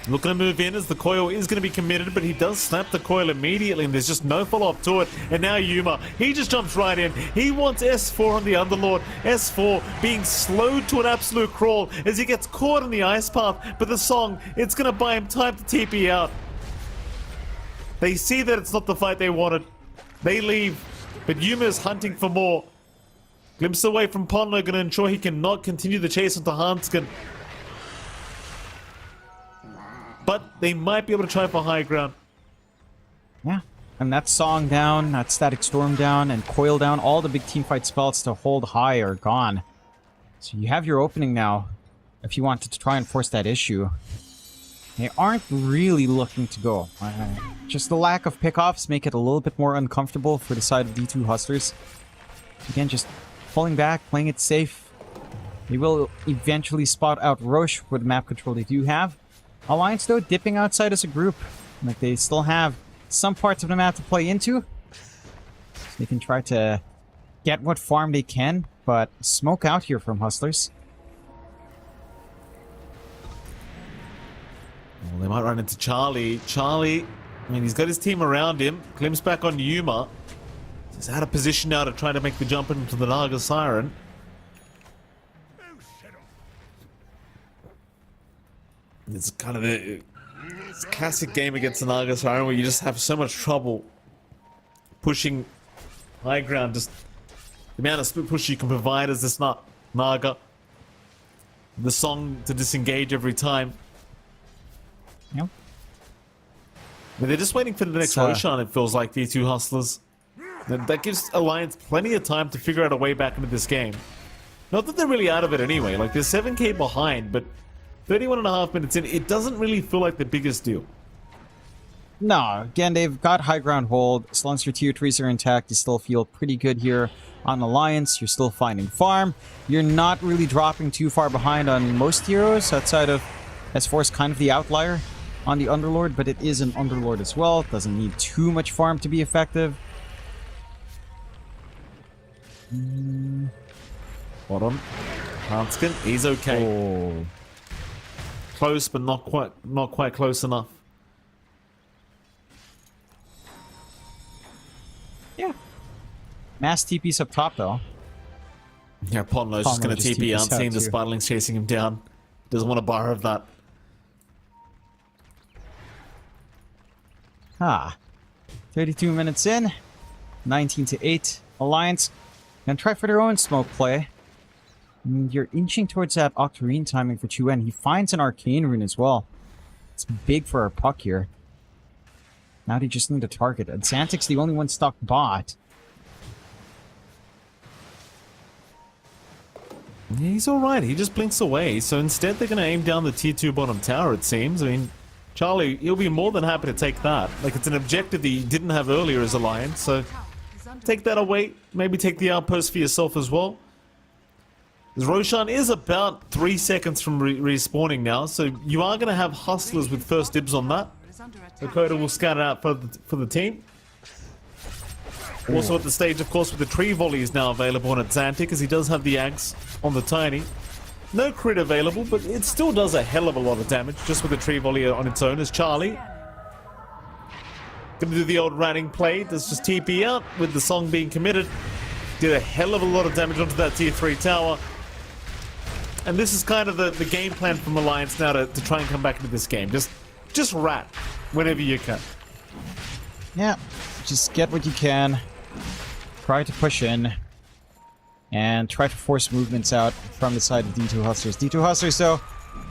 looking to move in as the coil is going to be committed, but he does snap the coil immediately, and there's just no follow-up to it. And now Yuma, he just jumps right in. He wants S4 on the Underlord. S4 being slowed to an absolute crawl as he gets caught in the ice path, but the Song, it's going to buy him time to TP out. They see that it's not the fight they wanted. They leave. But Yuma is hunting for more. Glimpse away from Ponlo, going to ensure he cannot continue the chase onto Hanskin. But they might be able to try for high ground. Yeah, and that Song down, that Static Storm down, and Coil down, all the big teamfight spells to hold high are gone. So you have your opening now, if you wanted to try and force that issue. They aren't really looking to go. Just the lack of pickoffs make it a little bit more uncomfortable for the side of D2 Hustlers. Again, just pulling back, playing it safe. They will eventually spot out Roche with the map control they do have. Alliance, though, dipping outside as a group. Like, they still have some parts of the map to play into. So they can try to get what farm they can, but smoke out here from Hustlers. Well, they might run into Charlie. Charlie, I mean, he's got his team around him. Klim's back on Yuma. He's out of position now to try to make the jump into the Naga Siren. It's kind of it's a classic game against the Naga Siren where you just have so much trouble pushing high ground. Just the amount of split push you can provide as this Naga. The Song to disengage every time. Yep. But they're just waiting for the next Roshan, it feels like, D2 Hustlers. That gives Alliance plenty of time to figure out a way back into this game. Not that they're really out of it anyway. Like, they're 7k behind, but 31.5 minutes in, it doesn't really feel like the biggest deal. No, again, they've got high ground hold. As long as your tier 3s are intact, you still feel pretty good here on Alliance. You're still finding farm. You're not really dropping too far behind on most heroes outside of S4 is kind of the outlier on the Underlord, but it is an Underlord as well. It doesn't need too much farm to be effective. Hold on. Hanskin, he's okay. Oh. Close, but not quite close enough. Yeah. Mass TP's up top, though. Yeah, Ponlo's just going to just TP out, TP's out seeing the too. Spiderlings chasing him down. Doesn't want to bar of that. Ah. 32 minutes in. 19 to 8. Alliance gonna try for their own smoke play. And you're inching towards that Octarine timing for Chuen. He finds an Arcane Rune as well. It's big for our puck here. Now they just need a target. And Xantic's the only one stuck bot. Yeah, he's alright, he just blinks away. So instead they're going to aim down the tier 2 bottom tower, it seems. I mean, Charlie, he'll be more than happy to take that. Like, it's an objective that he didn't have earlier as Alliance, so take that away. Maybe take the outpost for yourself as well. Because Roshan is about 3 seconds from respawning now, so you are going to have hustlers with first dibs on that. Dakota will scout it out for the team. Also at the stage, of course, with the tree volley is now available on Xantic, as he does have the Ags on the Tiny. No crit available, but it still does a hell of a lot of damage just with the tree volley on its own, as Charlie gonna do the old ratting play. Does just TP out with the song being committed. Did a hell of a lot of damage onto that tier 3 tower. And this is kind of the game plan from Alliance now to try and come back into this game. Just rat whenever you can. Yeah. Just get what you can. Try to push in. And try to force movements out from the side of D2 Hustlers. D2 Hustlers, though,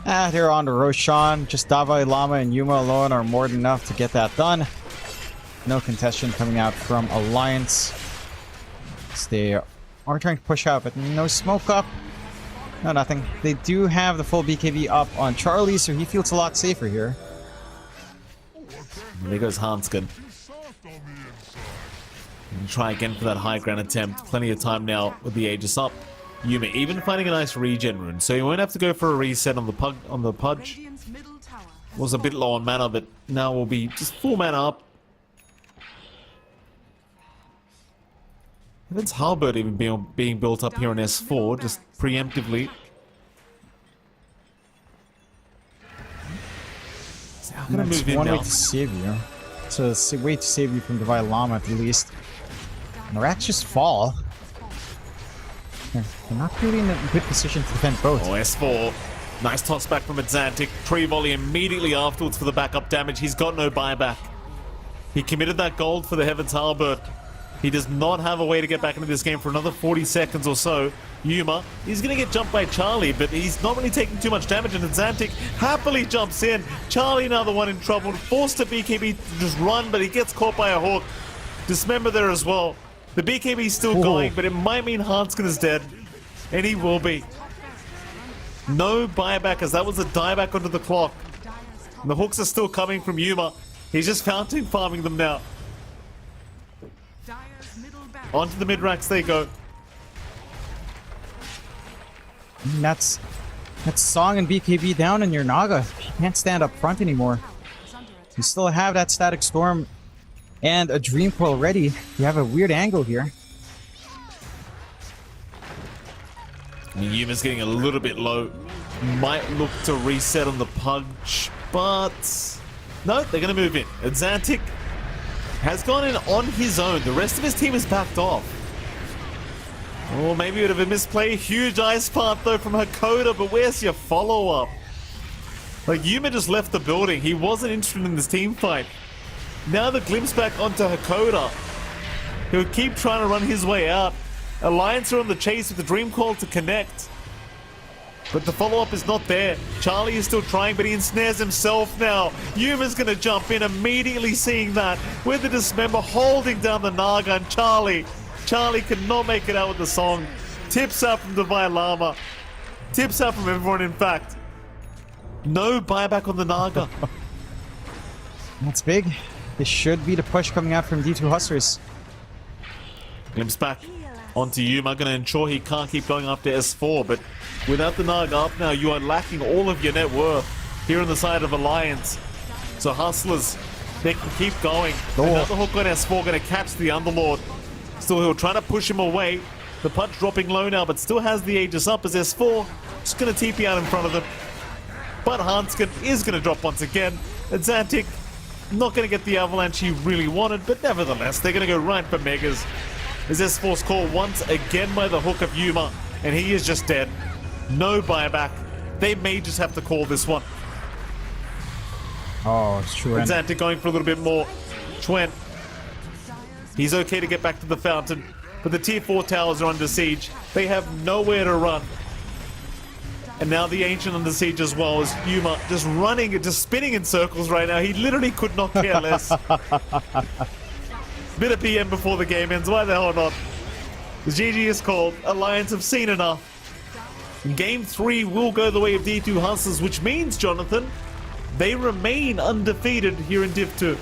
they're on to Roshan. Just Davai, Lama, and Yuma alone are more than enough to get that done. No contestation coming out from Alliance. So they are trying to push out, but no smoke up. No, nothing. They do have the full BKB up on Charlie, so he feels a lot safer here. And there goes Hanskin. And try again for that high ground attempt. Plenty of time now with the Aegis up. Yuma even finding a nice regen rune, so you won't have to go for a reset on the Pudge. Radiant's middle tower Was a bit low on mana, but now will be just full mana up. Heaven's Halberd even being built up here on S4, just preemptively. So I'm gonna That's move in one now. way to save you. It's a way to save you from Divine Llama at least. And the rats just fall. They're not really in a good position to defend both. Oh, S4. Nice toss back from Xantic. Tree volley immediately afterwards for the backup damage. He's got no buyback. He committed that gold for the Heaven's Halberd. He does not have a way to get back into this game for another 40 seconds or so. Yuma, he's going to get jumped by Charlie, but he's not really taking too much damage, and Xantic happily jumps in. Charlie now the one in trouble, forced to BKB to just run, but he gets caught by a hook. Dismember there as well. The BKB is still going, but it might mean Hanskin is dead, and he will be. No buyback, as that was a dieback onto the clock. And the hooks are still coming from Yuma. He's just fountain farming them now. Dire's middle barracks. Onto the mid-racks they go. And that's Song and BKB down, and your Naga can't stand up front anymore. Is under attack. You still have that Static Storm and a Dream Coil ready. You have a weird angle here. Yuma's getting a little bit low. Might look to reset on the Pudge, but no, they're going to move in. Xantic has gone in on his own. The rest of his team is backed off. Or maybe it would have been misplay. Huge ice path though from Hakoda, but where's your follow-up? Like, Yuma just left the building. He wasn't interested in this team fight. Now the glimpse back onto Hakoda. He'll keep trying to run his way out. Alliance are on the chase with the Dream Call to connect. But the follow-up is not there. Charlie is still trying, but he ensnares himself now. Yuma's going to jump in, immediately seeing that with the Dismember holding down the Naga, and Charlie cannot make it out with the song. Tips out from Divine Llama. Tips out from everyone, in fact. No buyback on the Naga. That's big. This should be the push coming out from D2 Hustlers. Glimpse back onto Yuma, going to ensure he can't keep going after S4, but without the Naga up now, you are lacking all of your net worth here on the side of Alliance. So Hustlers, they can keep going. Another hook on S4, going to catch the Underlord. Still, he'll try to push him away. The punch dropping low now, but still has the Aegis up as S4. Just going to TP out in front of them. But Hanskin is going to drop once again. And Xantic not going to get the avalanche he really wanted, but nevertheless, they're going to go right for Megas. As S4's caught once again by the hook of Yuma, and he is just dead. No buyback. They may just have to call this one. Oh, it's true. And Xantic going for a little bit more. Chuen, he's okay to get back to the fountain, but the tier 4 towers are under siege. They have nowhere to run. And now the Ancient under siege as well, as Yuma just running, just spinning in circles right now. He literally could not care less. Bit of PM before the game ends. Why the hell not? The GG is called. Alliance have seen enough. Game 3 will go the way of D2 Hustlers, which means, Jonathan, they remain undefeated here in Div 2.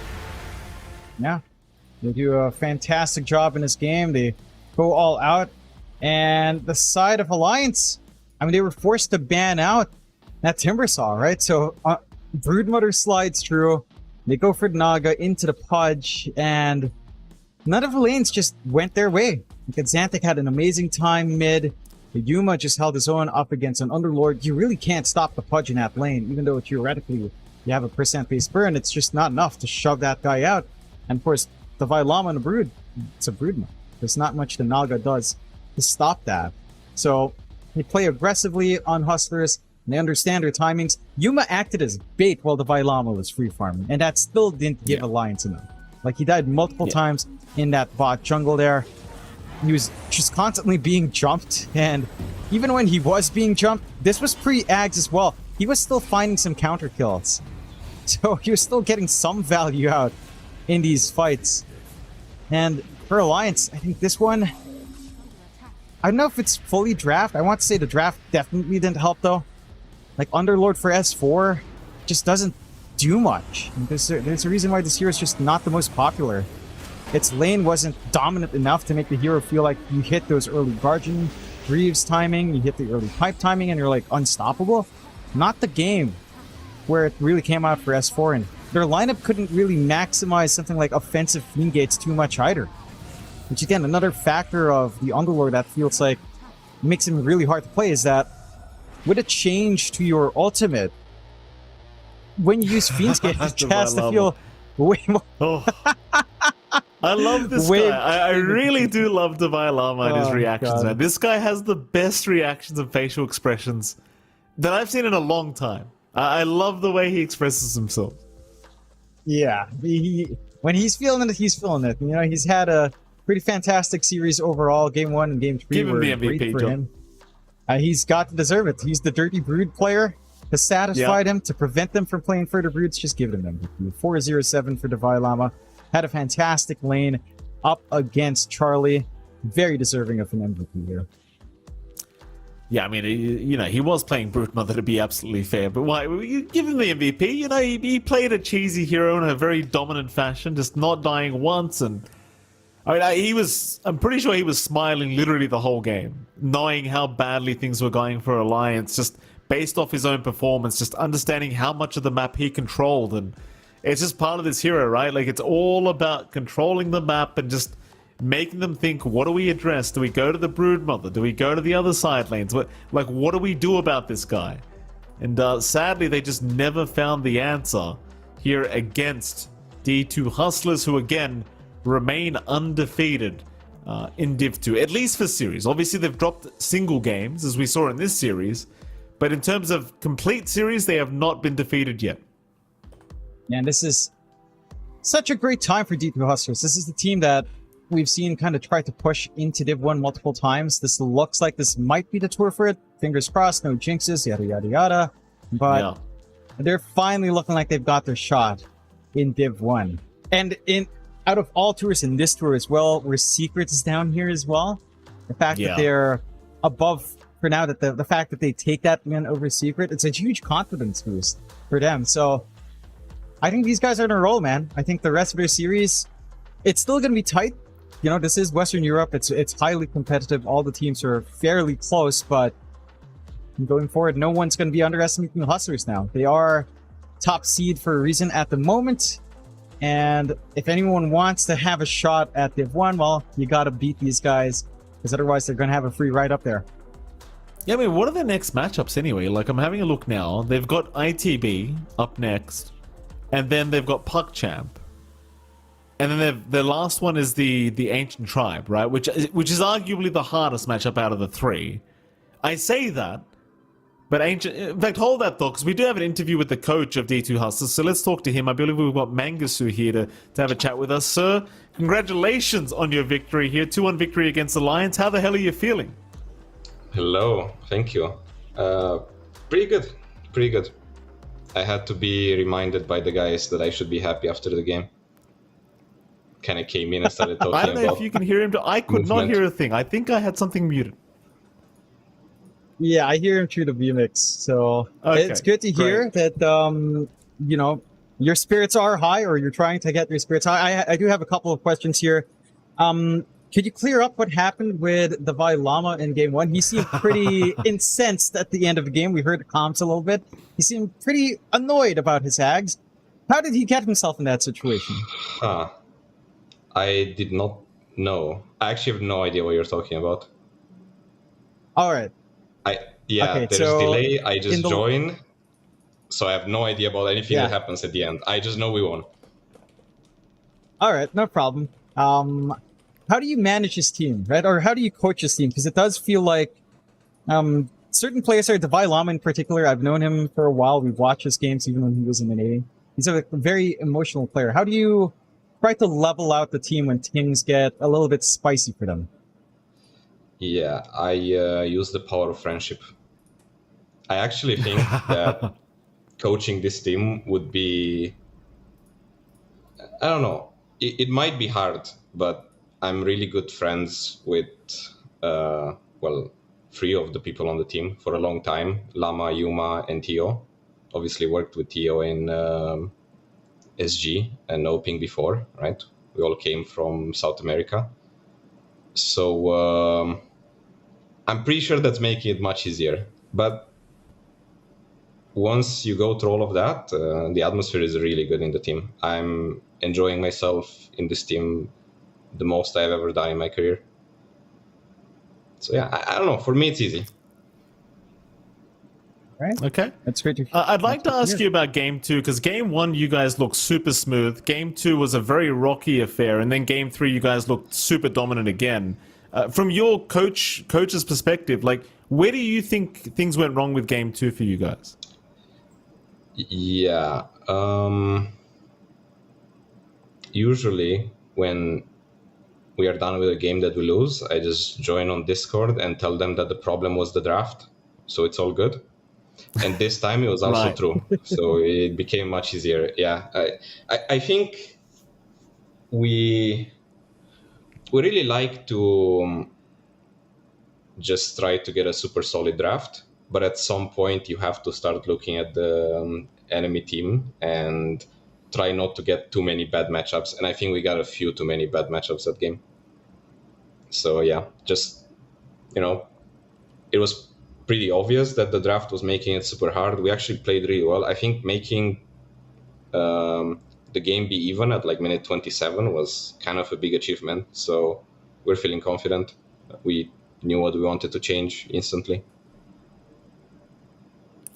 Yeah. They do a fantastic job in this game. They go all out. And the side of Alliance, I mean, they were forced to ban out that Timbersaw, right? So Broodmother slides through. They go for Naga into the Pudge, and none of the lanes just went their way. Because Xantic had an amazing time mid. Yuma just held his own up against an Underlord. You really can't stop the Pudge in that lane, even though theoretically you have a percent-based burn. It's just not enough to shove that guy out. And of course, the Vailama and the Brood, it's a Broodma. There's not much the Naga does to stop that. So they play aggressively on Hustlers, and they understand their timings. Yuma acted as bait while the Vailama was free farming, and that still didn't give Alliance enough. Like, he died multiple times in that bot jungle there. He was just constantly being jumped, and even when he was being jumped, this was pre-Ags as well, he was still finding some counter kills. So he was still getting some value out in these fights. And for Alliance, I think this one, I don't know if it's fully draft. I want to say the draft definitely didn't help, though. Like, Underlord for S4 just doesn't do much. There's a reason why this hero is just not the most popular. Its lane wasn't dominant enough to make the hero feel like you hit those early Guardian Greaves timing, you hit the early pipe timing, and you're like unstoppable. Not the game where it really came out for S4, and their lineup couldn't really maximize something like offensive Fiend Gates too much either. Which again, another factor of the Underlord that feels like makes him really hard to play is that with a change to your ultimate, when you use Fiend's Gate, it has to feel way more... Oh. I love this guy. I really do love Divine Llama and his reactions, man. This guy has the best reactions and facial expressions that I've seen in a long time. I love the way he expresses himself. Yeah, when he's feeling it, he's feeling it. You know, he's had a pretty fantastic series overall. Game 1 and Game 3 Give him were the MVP, great for John. him. He's got to deserve it. He's the Dirty Brood player. To satisfy them, to prevent them from playing further Broods, just give it an MVP. 4-0-7 for Divine Llama. Had a fantastic lane up against Charlie. Very deserving of an MVP here. Yeah, I mean, he was playing Brute Mother, to be absolutely fair, but why? You give him the MVP. You know, he played a cheesy hero in a very dominant fashion, just not dying once, and I mean, I'm pretty sure he was smiling literally the whole game, knowing how badly things were going for Alliance, just based off his own performance, just understanding how much of the map he controlled, and it's just part of this hero, right? Like, it's all about controlling the map and just making them think, what do we address? Do we go to the Broodmother? Do we go to the other side lanes? What do we do about this guy? And sadly, they just never found the answer here against D2 Hustlers, who again remain undefeated in Div 2, at least for series. Obviously, they've dropped single games, as we saw in this series, but in terms of complete series, they have not been defeated yet. And this is such a great time for D2 Hustlers. This is the team that we've seen kind of try to push into Div 1 multiple times. This looks like this might be the tour for it. Fingers crossed, no jinxes, yada yada yada. But Yeah. they're finally looking like they've got their shot in Div 1. And out of all tours in this tour as well, where Secrets is down here as well, the fact Yeah. that they're above for now, that the fact that they take that win over Secret, it's a huge confidence boost for them. So I think these guys are in a roll, man. I think the rest of their series, it's still going to be tight. You know, this is Western Europe. It's highly competitive. All the teams are fairly close, but going forward, no one's going to be underestimating the Hustlers now. They are top seed for a reason at the moment. And if anyone wants to have a shot at Div 1, well, you got to beat these guys, because otherwise they're going to have a free ride up there. Yeah, I mean, what are their next matchups anyway? Like, I'm having a look now. They've got ITB up next, and then they've got PuckChamp. And then the last one is the Ancient Tribe, right? Which is arguably the hardest matchup out of the three. I say that, but Ancient... In fact, hold that thought, because we do have an interview with the coach of D2 Hustlers, so let's talk to him. I believe we've got Mangasu here to have a chat with us. Sir, congratulations on your victory here. 2-1 victory against the Lions. How the hell are you feeling? Hello, thank you. Pretty good, pretty good. I had to be reminded by the guys that I should be happy after the game. Kind of came in and started talking I don't know about if you can hear him. I could not movement. hear a thing. I think I had something muted. Yeah, I hear him through the VMix. So Okay, it's good to hear that, you know, your spirits are high, or you're trying to get your spirits high. I do have a couple of questions here. Could you clear up what happened with the Vi Llama in game 1? He seemed pretty incensed at the end of the game. We heard the comms a little bit. He seemed pretty annoyed about his hags. How did he get himself in that situation? I did not know. I actually have no idea what you're talking about. All right. Okay, there's so delay. I just in the- joined, so I have no idea about anything Yeah. that happens at the end. I just know we won. All right, no problem. How do you manage his team, right? Or how do you coach his team? Because it does feel like certain players, are Devi Lama in particular, I've known him for a while. We've watched his games even when he was in an A. He's a very emotional player. How do you try to level out the team when things get a little bit spicy for them? Yeah, I use the power of friendship. I actually think that coaching this team would be... I don't know. It might be hard, but I'm really good friends with, well, 3 of the people on the team for a long time. Lama, Yuma, and Tio. Obviously worked with Tio in SG and Oping before, right? We all came from South America. So I'm pretty sure that's making it much easier. But once you go through all of that, the atmosphere is really good in the team. I'm enjoying myself in this team the most I've ever done in my career. So yeah, I don't know. For me, it's easy. Right? Okay. That's great to I'd like to ask you about Game 2, because Game 1 you guys looked super smooth. Game 2 was a very rocky affair, and then Game 3 you guys looked super dominant again. From your coach's perspective, like, where do you think things went wrong with Game 2 for you guys? Yeah. Usually when we are done with a game that we lose, I just join on Discord and tell them that the problem was the draft, so it's all good. And this time it was also Right. true, so it became much easier. Yeah, I think we really like to just try to get a super solid draft, but at some point you have to start looking at the enemy team and try not to get too many bad matchups. And I think we got a few too many bad matchups that game. So yeah, just, you know, it was pretty obvious that the draft was making it super hard. We actually played really well. I think making the game be even at like minute 27 was kind of a big achievement. So we're feeling confident. We knew what we wanted to change instantly.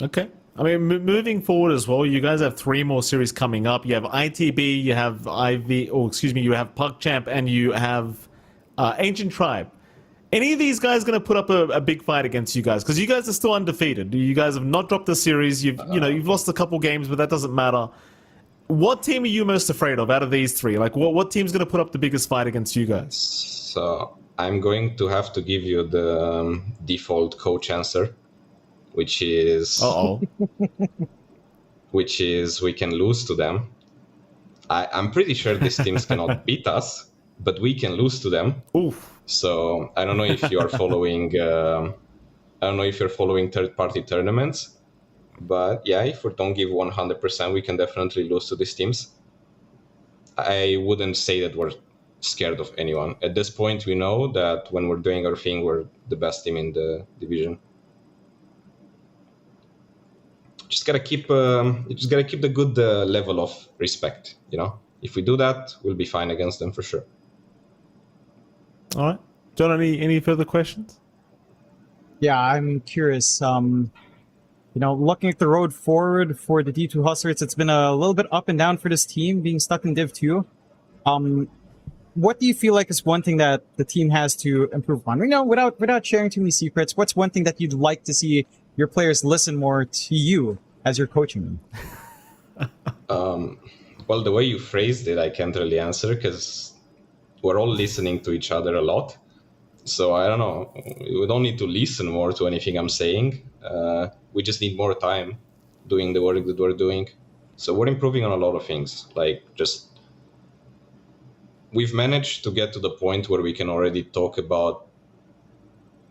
Okay. I mean, moving forward as well, you guys have 3 more series coming up. You have ITB, you have you have PuckChamp, and you have Ancient Tribe. Any of these guys going to put up a big fight against you guys? Because you guys are still undefeated. You guys have not dropped the series. You've lost a couple games, but that doesn't matter. what team are you most afraid of out of these three? Like, what team's going to put up the biggest fight against you guys? So I'm going to have to give you the default coach answer, which is Uh-oh. which is we can lose to them. I'm pretty sure these teams cannot beat us, but we can lose to them. Oof. So I don't know if you are following. I don't know if you're following third-party tournaments, but yeah, if we don't give 100%, we can definitely lose to these teams. I wouldn't say that we're scared of anyone. At this point, we know that when we're doing our thing, we're the best team in the division. Just gotta keep the good level of respect. You know, if we do that, we'll be fine against them for sure. All right, John. Any further questions? Yeah, I'm curious. Looking at the road forward for the D2 Hustlers, it's been a little bit up and down for this team, being stuck in Div 2. What do you feel like is one thing that the team has to improve on? Without sharing too many secrets, what's one thing that you'd like to see your players listen more to you as you're coaching them? Well, the way you phrased it, I can't really answer because we're all listening to each other a lot. So I don't know. We don't need to listen more to anything I'm saying. We just need more time doing the work that we're doing. So we're improving on a lot of things. We've managed to get to the point where we can already talk about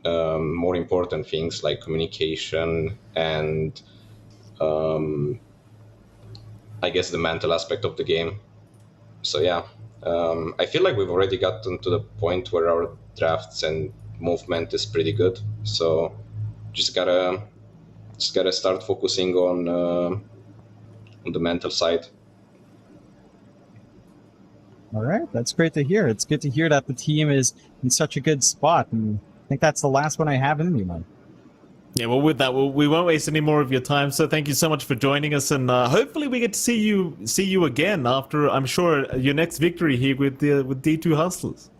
more important things like communication and I guess the mental aspect of the game. So yeah, I feel like we've already gotten to the point where our drafts and movement is pretty good. So just gotta start focusing on the mental side. All right, that's great to hear. It's good to hear that the team is in such a good spot, and I think that's the last one I have in me, man. Yeah, well, with that, we won't waste any more of your time. So thank you so much for joining us, and hopefully we get to see you again after, I'm sure, your next victory here with D2 Hustlers.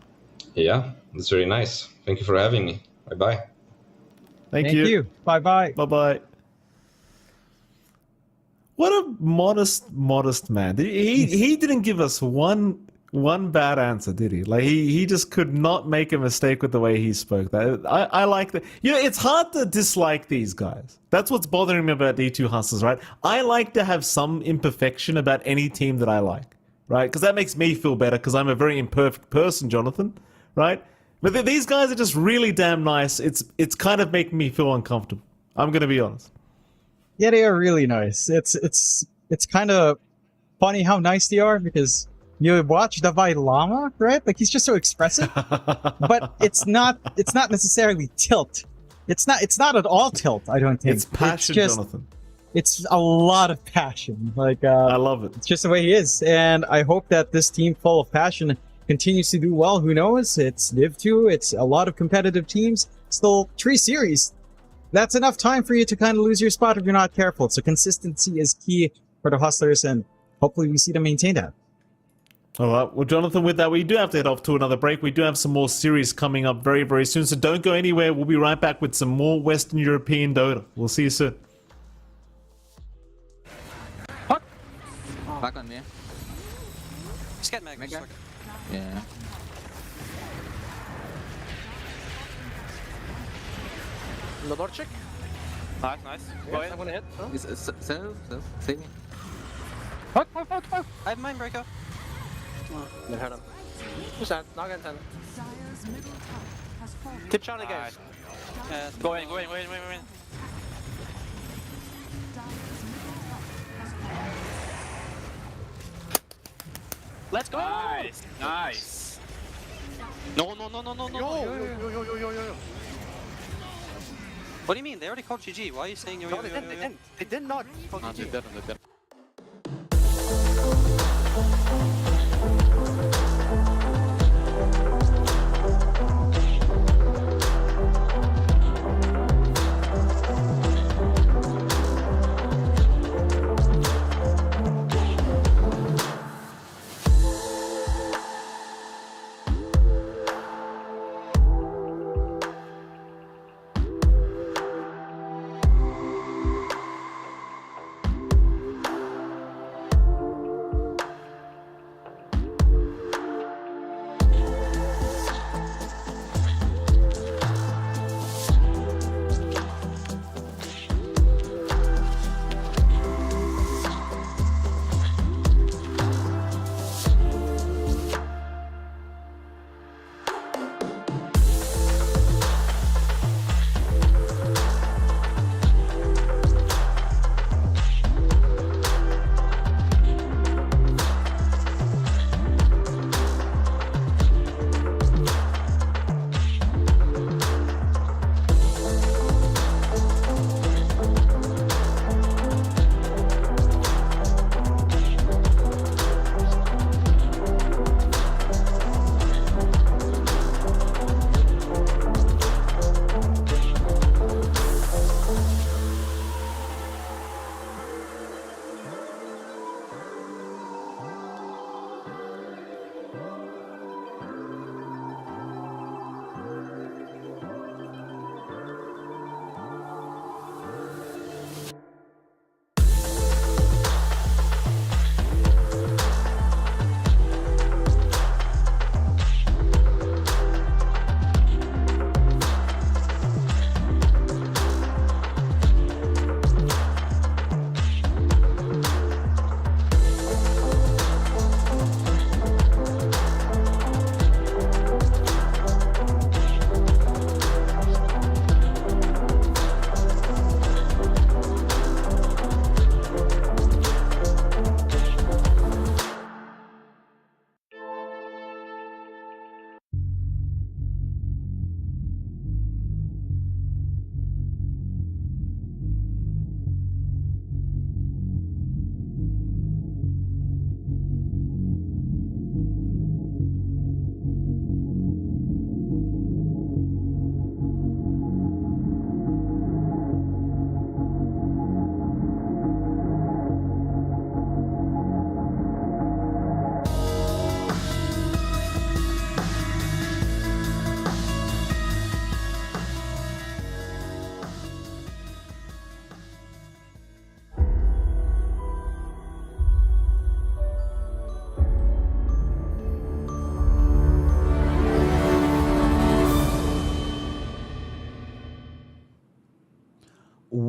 Yeah, that's very nice. Thank you for having me. Bye bye. Thank you. Bye bye. Bye bye. What a modest man. He didn't give us one bad answer, did he? Like he just could not make a mistake with the way he spoke. That I like that. It's hard to dislike these guys. That's what's bothering me about D2 Hustlers, right? I like to have some imperfection about any team that I like, right? Because that makes me feel better because I'm a very imperfect person, Jonathan, right? But these guys are just really damn nice. It's kind of making me feel uncomfortable. I'm gonna be honest. Yeah, they are really nice. It's kind of funny how nice they are because you watch Davai Lama, right? Like he's just so expressive, but it's not necessarily tilt. It's not at all tilt. I don't think it's passion, Jonathan. It's a lot of passion. Like I love it. It's just the way he is, and I hope that this team full of passion continues to do well. Who knows? It's Div 2. It's a lot of competitive teams. Still 3 series. That's enough time for you to kind of lose your spot if you're not careful. So consistency is key for the Hustlers, and hopefully we see them maintain that. All right. Well, Jonathan, with that, we do have to head off to another break. We do have some more series coming up very, very soon. So don't go anywhere. We'll be right back with some more Western European Dota. We'll see you soon. Back on me. Just get Meg. Mega? Yeah. Lodorczyk. Nice. Go in. I'm gonna hit. Save me. Fuck. I have Mindbreaker. They hurt him. Who's that? Not against him. Dire's middle tower has fallen. Keep shouting, guys. Go in. Dire's middle tower has fallen. Let's go. Nice. No. Yo. What do you mean? They already called GG. Why are you saying yo? They did not. No, they didn't.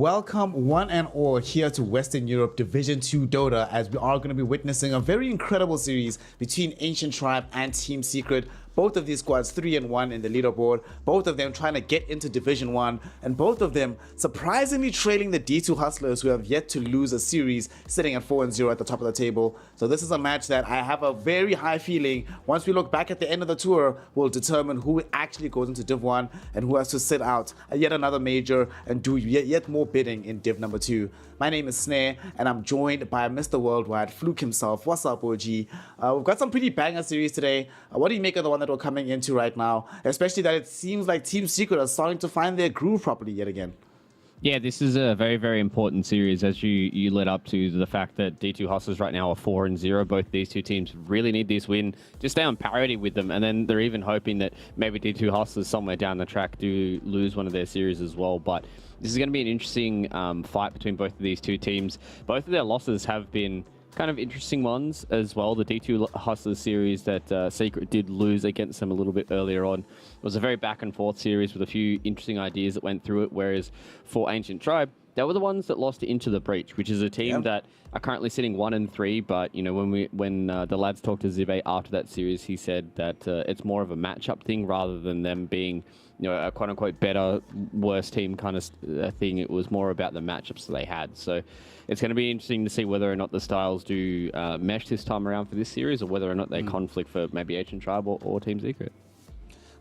Welcome one and all here to Western Europe Division 2 Dota, as we are going to be witnessing a very incredible series between Ancient Tribe and Team Secret. Both of these squads 3-1 in the leaderboard, both of them trying to get into Division 1, and both of them surprisingly trailing the D2 Hustlers, who have yet to lose a series, sitting at 4-0 at the top of the table. So this is a match that I have a very high feeling, once we look back at the end of the tour, will determine who actually goes into Div 1 and who has to sit out yet another major and do yet more bidding in Div number 2. My name is Snare, and I'm joined by Mr. Worldwide, Fluke himself. What's up, OG? We've got some pretty banger series today. What do you make of the one that we're coming into right now? Especially that it seems like Team Secret are starting to find their groove properly yet again. Yeah, this is a very, very important series as you led up to the fact that D2 Hustlers right now are 4-0. Both these two teams really need this win to stay on parity with them. And then they're even hoping that maybe D2 Hustlers somewhere down the track do lose one of their series as well. But this is going to be an interesting fight between both of these two teams. Both of their losses have been kind of interesting ones as well. The D2 Hustlers series that Secret did lose against them a little bit earlier on was a very back and forth series with a few interesting ideas that went through it, whereas for Ancient Tribe, they were the ones that lost Into the Breach, which is a team that are currently sitting 1-3. But you know, when the lads talked to Zibe after that series, he said that it's more of a matchup thing rather than them being, you know, a quote unquote better, worse team kind of thing. It was more about the matchups that they had. So it's going to be interesting to see whether or not the styles do mesh this time around for this series, or whether or not they conflict for maybe Ancient Tribe or Team Secret.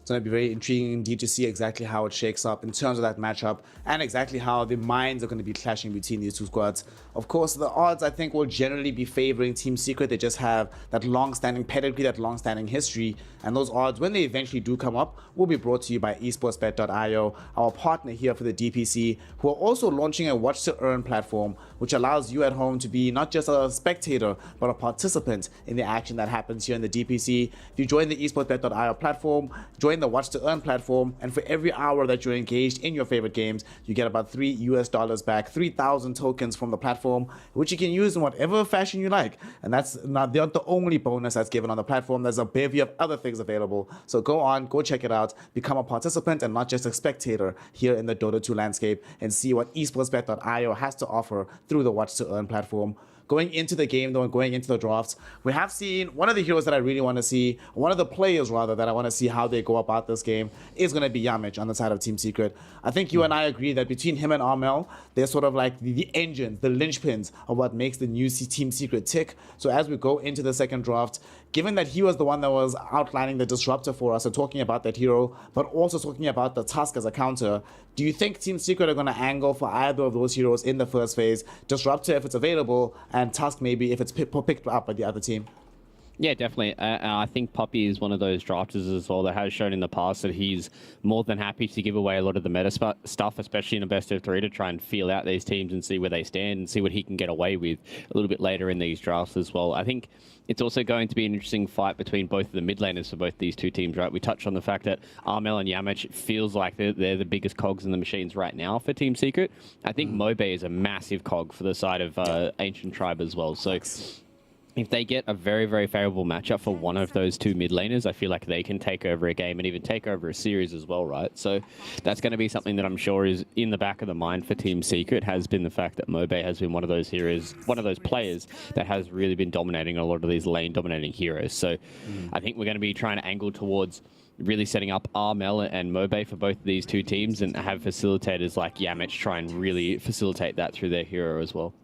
It's going to be very intriguing indeed to see exactly how it shakes up in terms of that matchup and exactly how the minds are going to be clashing between these two squads. Of course, the odds I think will generally be favoring Team Secret. They just have that long-standing pedigree, that long-standing history, and those odds, when they eventually do come up, will be brought to you by esportsbet.io, our partner here for the DPC, who are also launching a Watch to Earn platform, which allows you at home to be not just a spectator, but a participant in the action that happens here in the DPC. If you join the esportsbet.io platform, join the Watch to Earn platform, and for every hour that you're engaged in your favorite games, you get about $3 back, 3,000 tokens from the platform, which you can use in whatever fashion you like. And that's not the only bonus that's given on the platform. There's a bevy of other things available. So go check it out, become a participant and not just a spectator here in the Dota 2 landscape, and see what esportsbet.io has to offer through the Watch to Earn platform. Going into the game, though, and going into the drafts, we have seen one of the heroes that I really want to see, one of the players, rather, that I want to see how they go about this game is going to be Yamich on the side of Team Secret. I think you and I agree that between him and Armel, they're sort of like the engines, the linchpins of what makes the new Team Secret tick. So as we go into the second draft, given that he was the one that was outlining the disruptor for us and talking about that hero, but also talking about the Tusk as a counter, do you think Team Secret are going to angle for either of those heroes in the first phase? Disruptor if it's available, and Tusk maybe if it's picked up by the other team? Yeah, definitely. I think Puppy is one of those drafters as well that has shown in the past that he's more than happy to give away a lot of the meta stuff, especially in a best of 3, to try and feel out these teams and see where they stand and see what he can get away with a little bit later in these drafts as well. I think it's also going to be an interesting fight between both of the mid laners for both these two teams, right? We touched on the fact that Armel and Yamich feels like they're the biggest cogs in the machines right now for Team Secret. I think Mobe is a massive cog for the side of Ancient Tribe as well. So if they get a very, very favorable matchup for one of those two mid laners, I feel like they can take over a game and even take over a series as well, right? So that's going to be something that I'm sure is in the back of the mind for Team Secret, has been the fact that Mobe has been one of those heroes, one of those players that has really been dominating a lot of these lane dominating heroes. So I think we're going to be trying to angle towards really setting up Armel and Mobe for both of these two teams, and have facilitators like Yamich try and really facilitate that through their hero as well.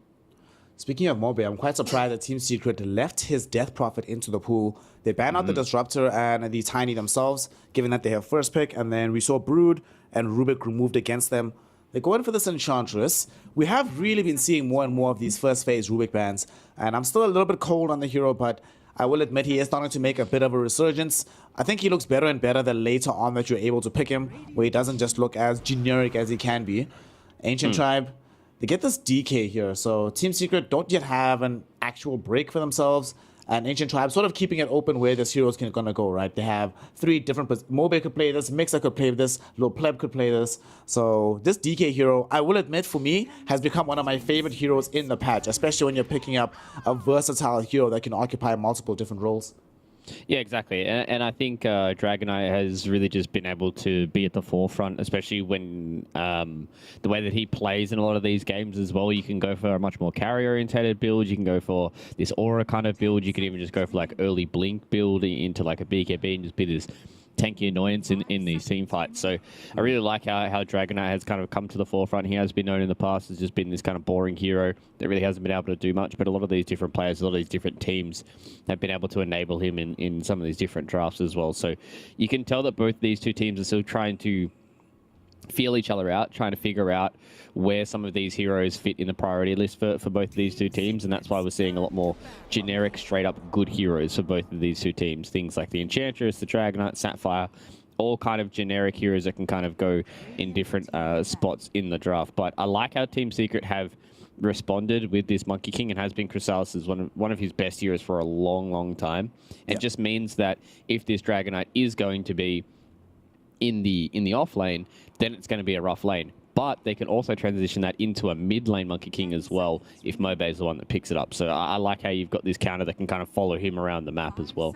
Speaking of Mobe, I'm quite surprised that Team Secret left his Death Prophet into the pool. They banned out the Disruptor and the Tiny themselves, given that they have first pick, and then we saw Brood and Rubik removed against them. They're going for this Enchantress. We have really been seeing more and more of these first phase Rubik bans, and I'm still a little bit cold on the hero, but I will admit he is starting to make a bit of a resurgence. I think he looks better and better the later on that you're able to pick him, where he doesn't just look as generic as he can be. Ancient Tribe, they get this DK here, so Team Secret don't yet have an actual break for themselves, and Ancient Tribe sort of keeping it open where this hero's gonna go, right? They have 3 different, Mobe could play this, Mixer could play this, Lil Pleb could play this. So this DK hero, I will admit, for me, has become one of my favorite heroes in the patch, especially when you're picking up a versatile hero that can occupy multiple different roles. Yeah, exactly. And I think Dragonite has really just been able to be at the forefront, especially when the way that he plays in a lot of these games as well. You can go for a much more carry-orientated build. You can go for this aura kind of build. You can even just go for like early blink build into like a BKB and just be this tanky annoyance in these team fights. So I really like how Dragonite has kind of come to the forefront. He has been known in the past as just been this kind of boring hero that really hasn't been able to do much, but a lot of these different players, a lot of these different teams have been able to enable him in some of these different drafts as well. So you can tell that both these two teams are still trying to feel each other out, trying to figure out where some of these heroes fit in the priority list for both of these two teams, and that's why we're seeing a lot more generic, straight-up good heroes for both of these two teams. Things like the Enchantress, the Dragonite, Sapphire, all kind of generic heroes that can kind of go in different spots in the draft. But I like how Team Secret have responded with this Monkey King, and has been Chrysalis as one of his best heroes for a long, long time. It just means that if this Dragonite is going to be in the off lane, then it's going to be a rough lane. But they can also transition that into a mid lane Monkey King as well if Mobe is the one that picks it up. So I like how you've got this counter that can kind of follow him around the map as well.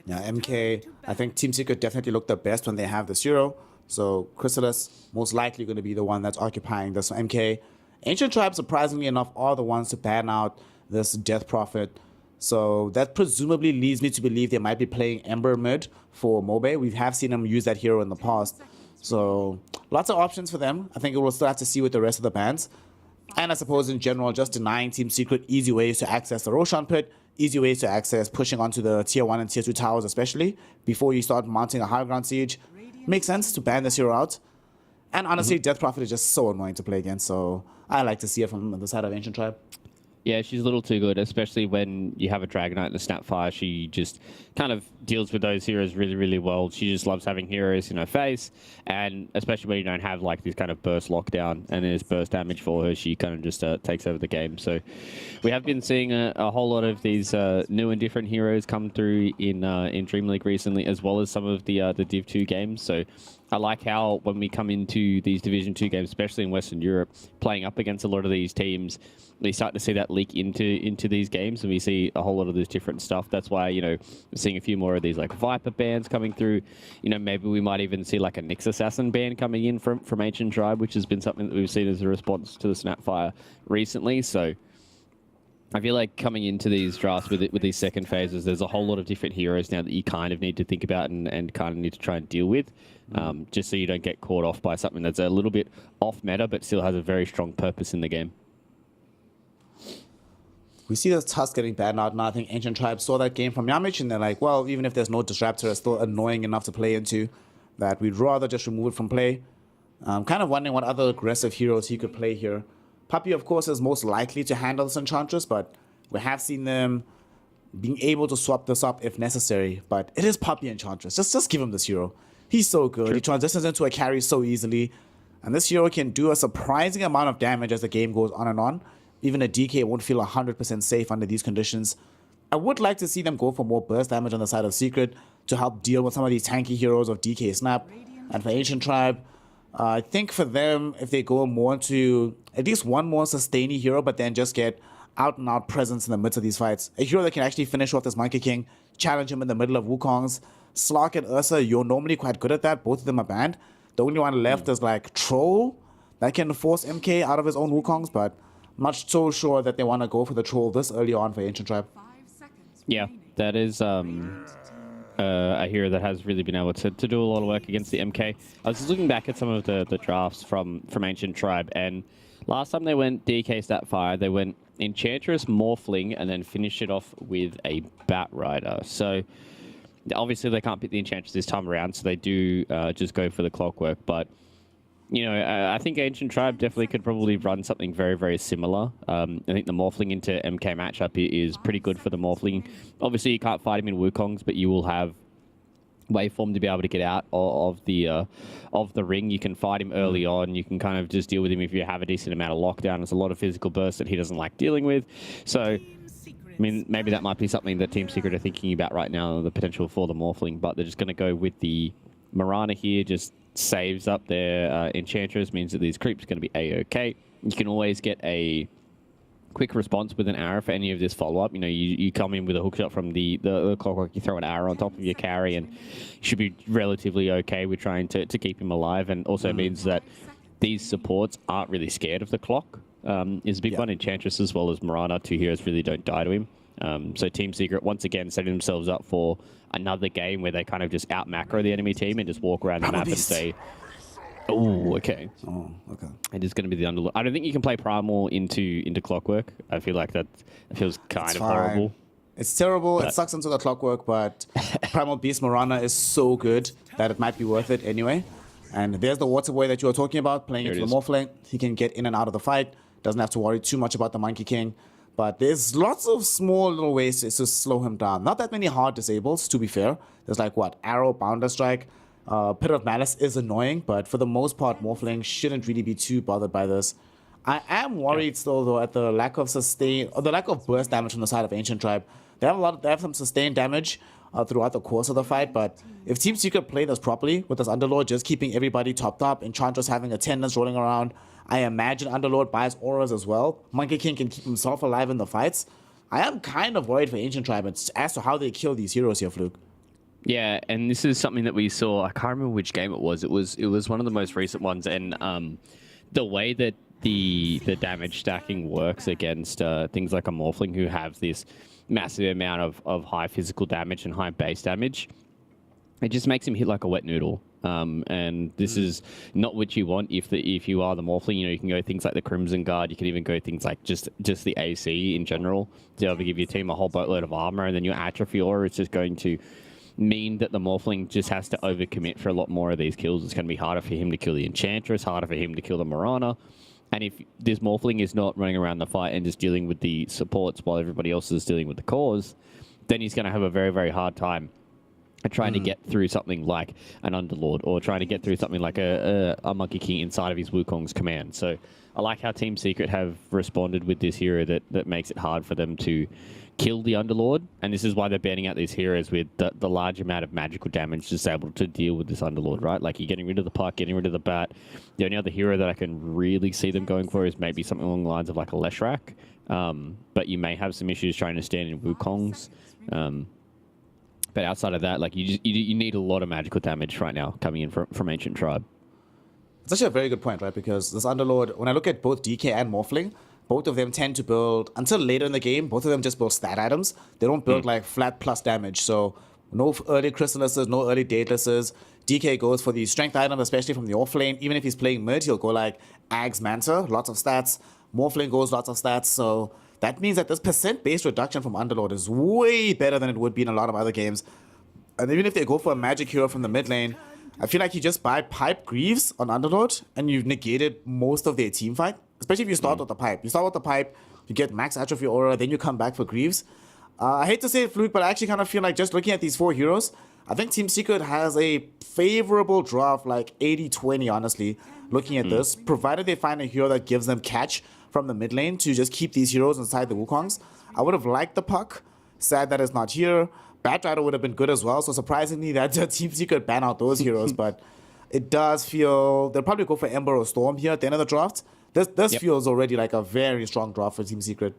Yeah, MK, I think Team Secret definitely look the best when they have the hero. So Chrysalis most likely going to be the one that's occupying this MK. Ancient Tribe, surprisingly enough, are the ones to ban out this Death Prophet. So that presumably leads me to believe they might be playing Ember mid for Mobe. We have seen them use that hero in the past. So lots of options for them. I think we'll still have to see with the rest of the bans. And I suppose in general, just denying Team Secret easy ways to access the Roshan Pit, easy ways to access pushing onto the tier 1 and tier 2 towers especially, before you start mounting a high ground siege. Makes sense to ban this hero out. And honestly, Death Prophet is just so annoying to play against, so I like to see it from the side of Ancient Tribe. Yeah, she's a little too good, especially when you have a Dragonite and a Snapfire. She just kind of deals with those heroes really, really well. She just loves having heroes in her face, and especially when you don't have like this kind of burst lockdown and there's burst damage for her, she kind of just takes over the game. So we have been seeing a whole lot of these new and different heroes come through in Dream League recently, as well as some of the Div 2 games. So I like how when we come into these Division 2 games, especially in Western Europe, playing up against a lot of these teams, we start to see that leak into these games, and we see a whole lot of this different stuff. That's why, you know, we're seeing a few more of these like Viper bans coming through. You know, maybe we might even see like a Nyx Assassin ban coming in from Ancient Tribe, which has been something that we've seen as a response to the Snapfire recently. So I feel like coming into these drafts with these second phases, there's a whole lot of different heroes now that you kind of need to think about and kind of need to try and deal with, just so you don't get caught off by something that's a little bit off meta, but still has a very strong purpose in the game. We see the Tusk getting banned out now. I think Ancient Tribe saw that game from Yamich, and they're like, well, even if there's no Disruptor, it's still annoying enough to play into that we'd rather just remove it from play. I'm kind of wondering what other aggressive heroes he could play here. Puppey, of course, is most likely to handle this Enchantress, but we have seen them being able to swap this up if necessary. But it is Puppey Enchantress. Just give him this hero. He's so good. Sure. He transitions into a carry so easily. And this hero can do a surprising amount of damage as the game goes on and on. Even a DK won't feel 100% safe under these conditions. I would like to see them go for more burst damage on the side of Secret to help deal with some of these tanky heroes of DK Snap. And for Ancient Tribe, I think for them, if they go more into at least one more sustaining hero, but then just get out-and-out presence in the midst of these fights. A hero that can actually finish off this Monkey King, challenge him in the middle of Wukong's. Slark and Ursa, you're normally quite good at that. Both of them are banned. The only one left is like Troll that can force MK out of his own Wukongs, but I'm not so sure that they want to go for the Troll this early on for Ancient Tribe. Yeah, that is a hero that has really been able to do a lot of work against the MK. I was just looking back at some of the drafts from Ancient Tribe, and last time they went DK Statfire, they went Enchantress, Morphling, and then finished it off with a Bat Rider. So obviously they can't pick the Enchantress this time around, so they do just go for the Clockwork. But you know, I think Ancient Tribe definitely could probably run something very, very similar. I think the Morphling into MK matchup is pretty good for the Morphling. Obviously, you can't fight him in Wukongs, but you will have waveform to be able to get out of the ring. You can fight him early on. You can kind of just deal with him if you have a decent amount of lockdown. There's a lot of physical burst that he doesn't like dealing with. So, I mean, maybe that might be something that Team Secret are thinking about right now, the potential for the Morphling, but they're just going to go with the Mirana here, just saves up their Enchantress, means that these creeps are going to be A-OK. You can always get a quick response with an arrow for any of this follow-up. You know, you come in with a hook shot from the clockwork, you throw an arrow on top of your carry, and you should be relatively okay with trying to keep him alive. And also means that these supports aren't really scared of the clock. Is a big one. Enchantress as well as Mirana, 2 heroes really don't die to him. So Team Secret, once again, setting themselves up for another game where they kind of just out-macro the enemy team and just walk around the map and say, oh, okay. Oh, okay. It is going to be the Underlord. I don't think you can play Primal into Clockwork. I feel like that feels kind of horrible. It's terrible. But it sucks into the Clockwork, but Primal Beast Mirana is so good that it might be worth it anyway. And there's the water boy that you were talking about, playing into the Morphling. He can get in and out of the fight. Doesn't have to worry too much about the Monkey King. But there's lots of small little ways to slow him down. Not that many hard disables, to be fair. There's like, what, Arrow, Bounder Strike. Pit of Malice is annoying, but for the most part, Morphling shouldn't really be too bothered by this. I am worried still, though, at the lack of sustain, or the lack of burst damage from the side of Ancient Tribe. They have some sustained damage throughout the course of the fight, but if Team Secret play this properly, with this Underlord just keeping everybody topped up, Enchantress having attendants rolling around, I imagine Underlord buys auras as well. Monkey King can keep himself alive in the fights. I am kind of worried for Ancient Tribe as to how they kill these heroes here, Fluke. Yeah, and this is something that we saw. I can't remember which game it was. It was one of the most recent ones, and the way that the damage stacking works against things like a Morphling who have this massive amount of high physical damage and high base damage, it just makes him hit like a wet noodle. And this is not what you want if you are the Morphling. You know, you can go things like the Crimson Guard. You can even go things like just the AC in general to be able to give your team a whole boatload of armor, and then your Atrophy Aura is just going to mean that the Morphling just has to overcommit for a lot more of these kills. It's going to be harder for him to kill the Enchantress, harder for him to kill the Mirana. And if this Morphling is not running around the fight and just dealing with the supports while everybody else is dealing with the cores, then he's going to have a very, very hard time at trying to get through something like an Underlord, or trying to get through something like a Monkey King inside of his Wukong's command. So I like how Team Secret have responded with this hero that makes it hard for them to kill the Underlord, and this is why they're banning out these heroes with the large amount of magical damage just able to deal with this Underlord, right? Like, you're getting rid of the puck, getting rid of the bat. The only other hero that I can really see them going for is maybe something along the lines of like a Leshrac, but you may have some issues trying to stand in Wukong's. But outside of that, like, you need a lot of magical damage right now coming in from Ancient Tribe. It's actually a very good point, right? Because this Underlord, when I look at both DK and Morphling, both of them tend to build, until later in the game, both of them just build stat items. They don't build like flat plus damage. So no early Chrysalises, no early Daedalus. DK goes for the strength item, especially from the off lane. Even if he's playing mid, he'll go like Ags Manta, lots of stats. Morphling goes lots of stats. So that means that this percent base reduction from Underlord is way better than it would be in a lot of other games. And even if they go for a magic hero from the mid lane, I feel like you just buy Pipe Greaves on Underlord and you've negated most of their team fight. Especially if you start with the Pipe. You start with the Pipe, you get max Atrophy Aura, then you come back for Greaves. I hate to say it, Fluke, but I actually kind of feel like just looking at these 4 heroes, I think Team Secret has a favorable draft, like 80-20, honestly, looking at this, provided they find a hero that gives them catch from the mid lane to just keep these heroes inside the Wukongs. I would have liked the Puck. Sad that it's not here. Batrider would have been good as well, so surprisingly that Team Secret ban out those heroes, but it does feel... They'll probably go for Ember or Storm here at the end of the draft. This feels already like a very strong draft for Team Secret.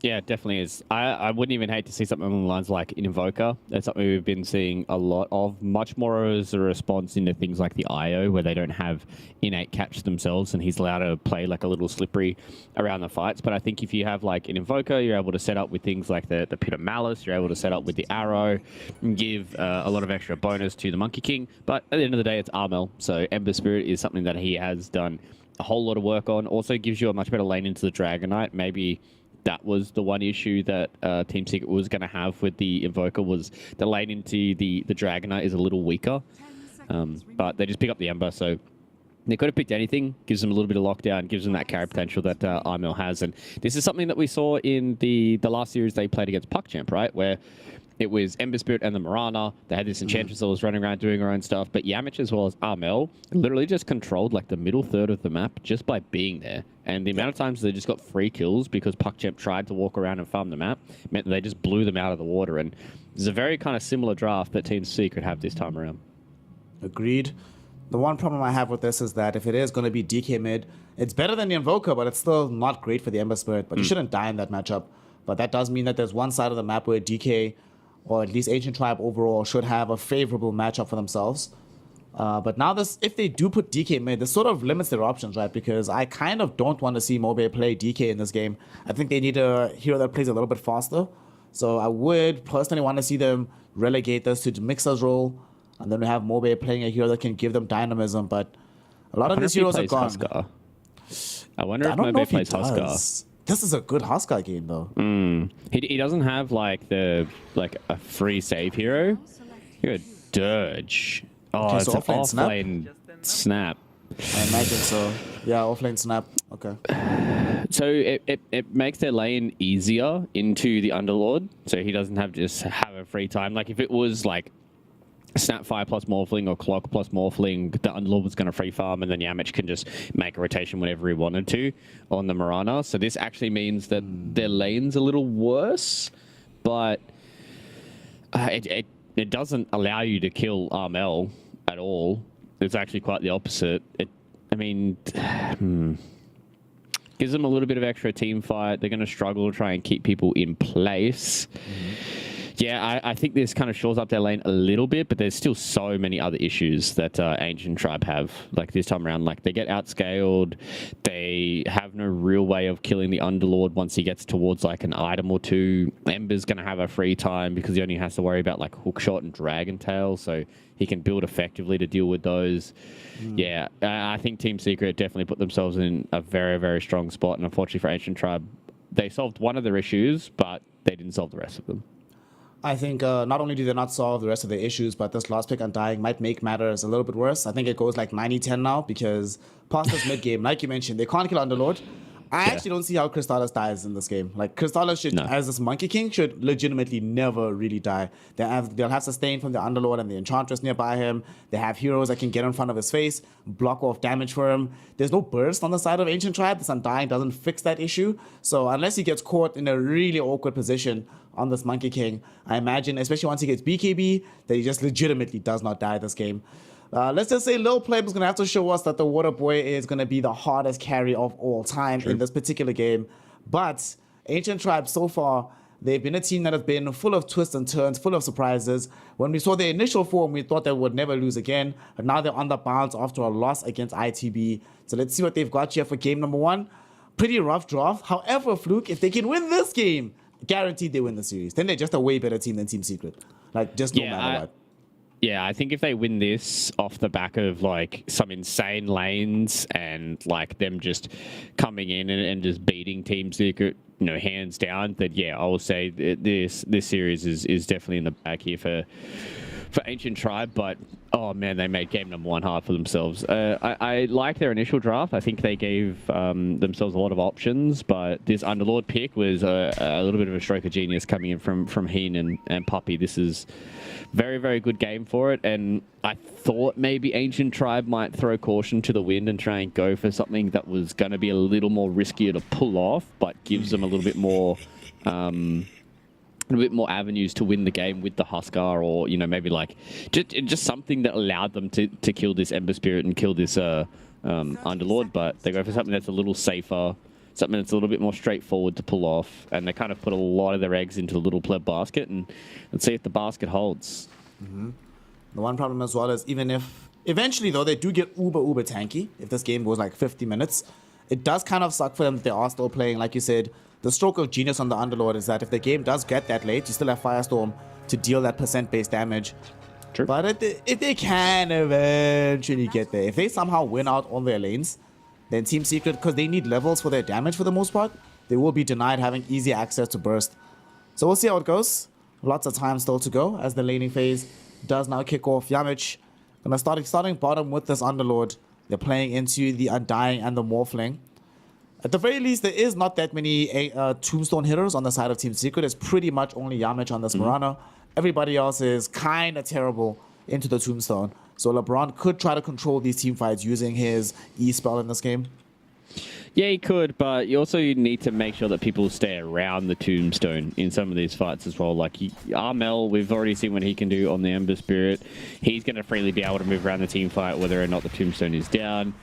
Yeah, it definitely is. I wouldn't even hate to see something along the lines like an Invoker. That's something we've been seeing a lot of, much more as a response into things like the IO, where they don't have innate catch themselves, and he's allowed to play like a little slippery around the fights. But I think if you have like an Invoker, you're able to set up with things like the Pit of Malice, you're able to set up with the Arrow, and give a lot of extra bonus to the Monkey King. But at the end of the day, it's Armel, so Ember Spirit is something that he has done a whole lot of work on. Also gives you a much better lane into the Dragonite. Maybe that was the one issue that Team Secret was going to have with the Invoker, was the lane into the Dragonite is a little weaker. But they just pick up the Ember, so they could have picked anything. Gives them a little bit of lockdown, gives them that carry potential that Armel has. And this is something that we saw in the last series they played against PuckChamp, right? Where it was Ember Spirit and the Mirana. They had this Enchantress that was running around doing her own stuff. But Yamich as well as Armel literally just controlled like the middle third of the map just by being there. And the amount of times they just got free kills because PuckChamp tried to walk around and farm the map meant that they just blew them out of the water. And there's a very kind of similar draft that Team Secret have this time around. Agreed. The one problem I have with this is that if it is going to be DK mid, it's better than the Invoker, but it's still not great for the Ember Spirit. But you shouldn't die in that matchup. But that does mean that there's one side of the map where DK, or at least Ancient Tribe overall, should have a favorable matchup for themselves. But now if they do put DK mid, this sort of limits their options, right? Because I kind of don't want to see Mobe play DK in this game. I think they need a hero that plays a little bit faster. So I would personally want to see them relegate this to Mixer's role, and then we have Mobe playing a hero that can give them dynamism. But a lot of these heroes are gone. Huskar. I wonder if I don't know Mobe if he plays Huskar. does. This is a good Huskar game, though. He doesn't have like a free save hero. You're a dirge. Oh, Okay, it's so an offlane snap? offlane snap. I imagine so. Yeah, offlane snap. Okay. So it makes their lane easier into the Underlord, so he doesn't have to just have a free time. Like if it was like Snapfire plus Morphling or Clock plus Morphling, the Underlord was going to free farm, and then Yamich can just make a rotation whenever he wanted to on the Mirana. So this actually means that their lane's a little worse, but it doesn't allow you to kill Armel at all. It's actually quite the opposite. Gives them a little bit of extra team fight. They're going to struggle to try and keep people in place. Yeah, I think this kind of shores up their lane a little bit, but there's still so many other issues that Ancient Tribe have. Like this time around, like they get outscaled. They have no real way of killing the Underlord once he gets towards like an item or two. Ember's going to have a free time because he only has to worry about like Hookshot and Dragon Tail, so he can build effectively to deal with those. Yeah, I think Team Secret definitely put themselves in a very, very strong spot, and unfortunately for Ancient Tribe, they solved one of their issues, but they didn't solve the rest of them. I think not only do they not solve the rest of the issues, but this last pick Undying might make matters a little bit worse. I think it goes like 90-10 now because past this mid game, like you mentioned, they can't kill Underlord. I actually don't see how Crystallis dies in this game. Like Crystallis should, as this Monkey King, should legitimately never really die. They'll have sustain from the Underlord and the Enchantress nearby him. They have heroes that can get in front of his face, block off damage for him. There's no burst on the side of Ancient Tribe. This Undying doesn't fix that issue. So unless he gets caught in a really awkward position on this Monkey King, I imagine, especially once he gets BKB, that he just legitimately does not die this game. Let's just say Lil Pleb is going to have to show us that the Water Boy is going to be the hardest carry of all time in this particular game. But Ancient Tribe, so far, they've been a team that has been full of twists and turns, full of surprises. When we saw their initial form, we thought they would never lose again. But now they're on the bounce after a loss against ITB. So let's see what they've got here for game number 1. Pretty rough draft. However, Fluke, if they can win this game, guaranteed they win the series. Then they're just a way better team than Team Secret. Like, just no matter what. Yeah, I think if they win this off the back of like some insane lanes and like them just coming in and just beating Team Secret, hands down, that I will say this series is definitely in the bag here for Ancient Tribe. But oh man, they made game number 1 hard for themselves. I like their initial draft. I think they gave themselves a lot of options, but this Underlord pick was a little bit of a stroke of genius coming in from Heen and Puppy. This is very, very good game for it, and I thought maybe Ancient Tribe might throw caution to the wind and try and go for something that was going to be a little more riskier to pull off, but gives them a little bit more avenues to win the game with the Huskar, or maybe like just something that allowed them to kill this Ember Spirit and kill this Underlord. But they go for something that's a little safer, something that's a little bit more straightforward to pull off, and they kind of put a lot of their eggs into the little pleb basket, and let's see if the basket holds. The one problem as well is, even if eventually though they do get uber tanky, if this game goes like 50 minutes, it does kind of suck for them that they are still playing, like you said. The stroke of genius on the Underlord is that if the game does get that late, you still have Firestorm to deal that percent-based damage. True. But if they can eventually get there, if they somehow win out all their lanes, then Team Secret, because they need levels for their damage for the most part, they will be denied having easy access to burst. So we'll see how it goes. Lots of time still to go as the laning phase does now kick off. Yamich gonna starting bottom with this Underlord. They're playing into the Undying and the Morphling. At the very least, there is not that many Tombstone hitters on the side of Team Secret. It's pretty much only Yamich on this Mirana. Everybody else is kind of terrible into the Tombstone. So LeBron could try to control these team fights using his E-spell in this game. Yeah, he could, but you also need to make sure that people stay around the tombstone in some of these fights as well. Like Armel, we've already seen what he can do on the Ember Spirit. He's going to freely be able to move around the team fight whether or not the tombstone is down.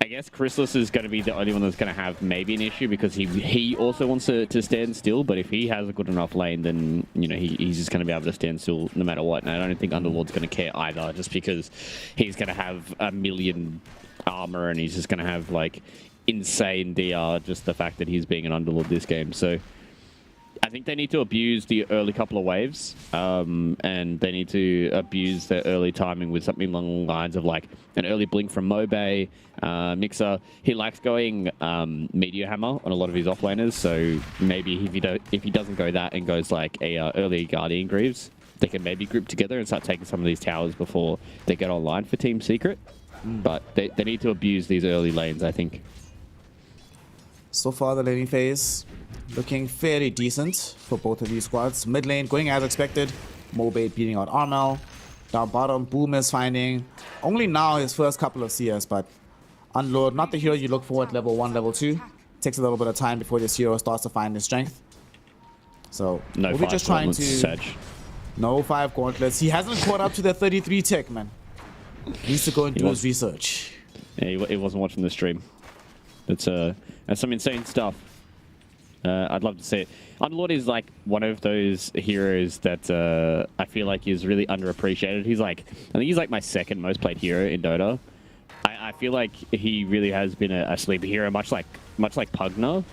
I guess Chrysalis is going to be the only one that's going to have maybe an issue because he also wants to stand still. But if he has a good enough lane, then he's just going to be able to stand still no matter what. And I don't think Underlord's going to care either, just because he's going to have a million armor and he's just going to have like insane DR, just the fact that he's being an Underlord this game. So I think they need to abuse the early couple of waves, and they need to abuse their early timing with something along the lines of like an early blink from Mobe. Mixer, he likes going Meteor Hammer on a lot of his offlaners, so maybe if he doesn't go that and goes like a early Guardian Greaves, they can maybe group together and start taking some of these towers before they get online for Team Secret. But they need to abuse these early lanes, I think. So far, the laning phase looking fairly decent for both of these squads. Mid lane going as expected. Mobe beating out Armel. Down bottom, Boom is finding only now his first couple of CS, but Unlord, not the hero you look for at level 1, level 2. Takes a little bit of time before this hero starts to find his strength. So we'll be just trying to... Sedge. No 5 gauntlets. He hasn't caught up to the 33 tick, man. Needs to go and do his research. Yeah, he wasn't watching the stream. That's some insane stuff. I'd love to see it. Underlord is like one of those heroes that I feel like is really underappreciated. I think he's like my second most played hero in Dota. I feel like he really has been a sleeper hero, much like Pugna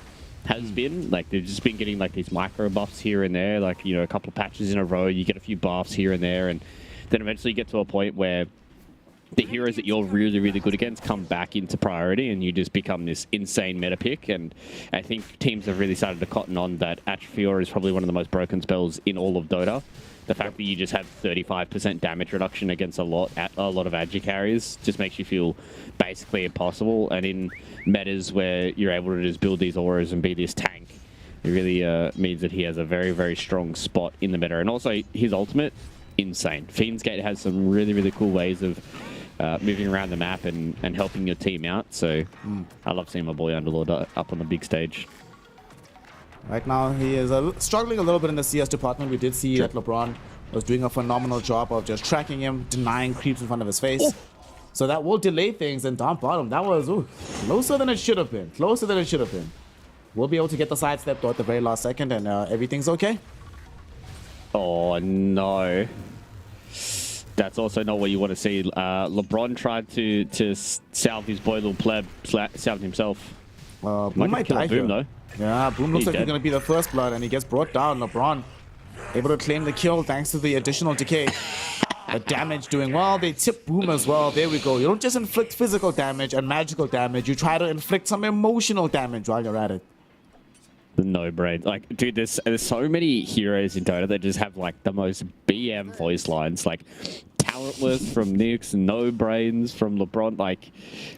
has been. Like they've just been getting like these micro buffs here and there, like a couple of patches in a row. You get a few buffs here and there, and then eventually you get to a point where the heroes that you're really, really good against come back into priority and you just become this insane meta pick. And I think teams have really started to cotton on that Atrophior is probably one of the most broken spells in all of Dota. The fact that you just have 35% damage reduction against a lot of Agi carries just makes you feel basically impossible. And in metas where you're able to just build these auras and be this tank, it really means that he has a very, very strong spot in the meta. And also his ultimate, insane. Fiend's Gate has some really, really cool ways of moving around the map and helping your team out. So I love seeing my boy Underlord up on the big stage. Right now, he is struggling a little bit in the CS department. We did see that LeBron was doing a phenomenal job of just tracking him, denying creeps in front of his face. Oh. So that will delay things. And down bottom, that was closer than it should have been. Closer than it should have been. We'll be able to get the sidestep at the very last second, and everything's okay. Oh, no. That's also not what you want to see. LeBron tried to salve his boy little pleb, salved himself. Boom might die Boom, here. though. Yeah, Boom looks like he's dead. going to be the first blood, and he gets brought down. LeBron able to claim the kill thanks to the additional decay. The damage doing well. They tip Boom as well. There we go. You don't just inflict physical damage and magical damage. You try to inflict some emotional damage while you're at it. No brain. Like, dude, there's so many heroes in Dota that just have like the most BM voice lines. Like, Talentless from Nyx, No Brains from LeBron. Like,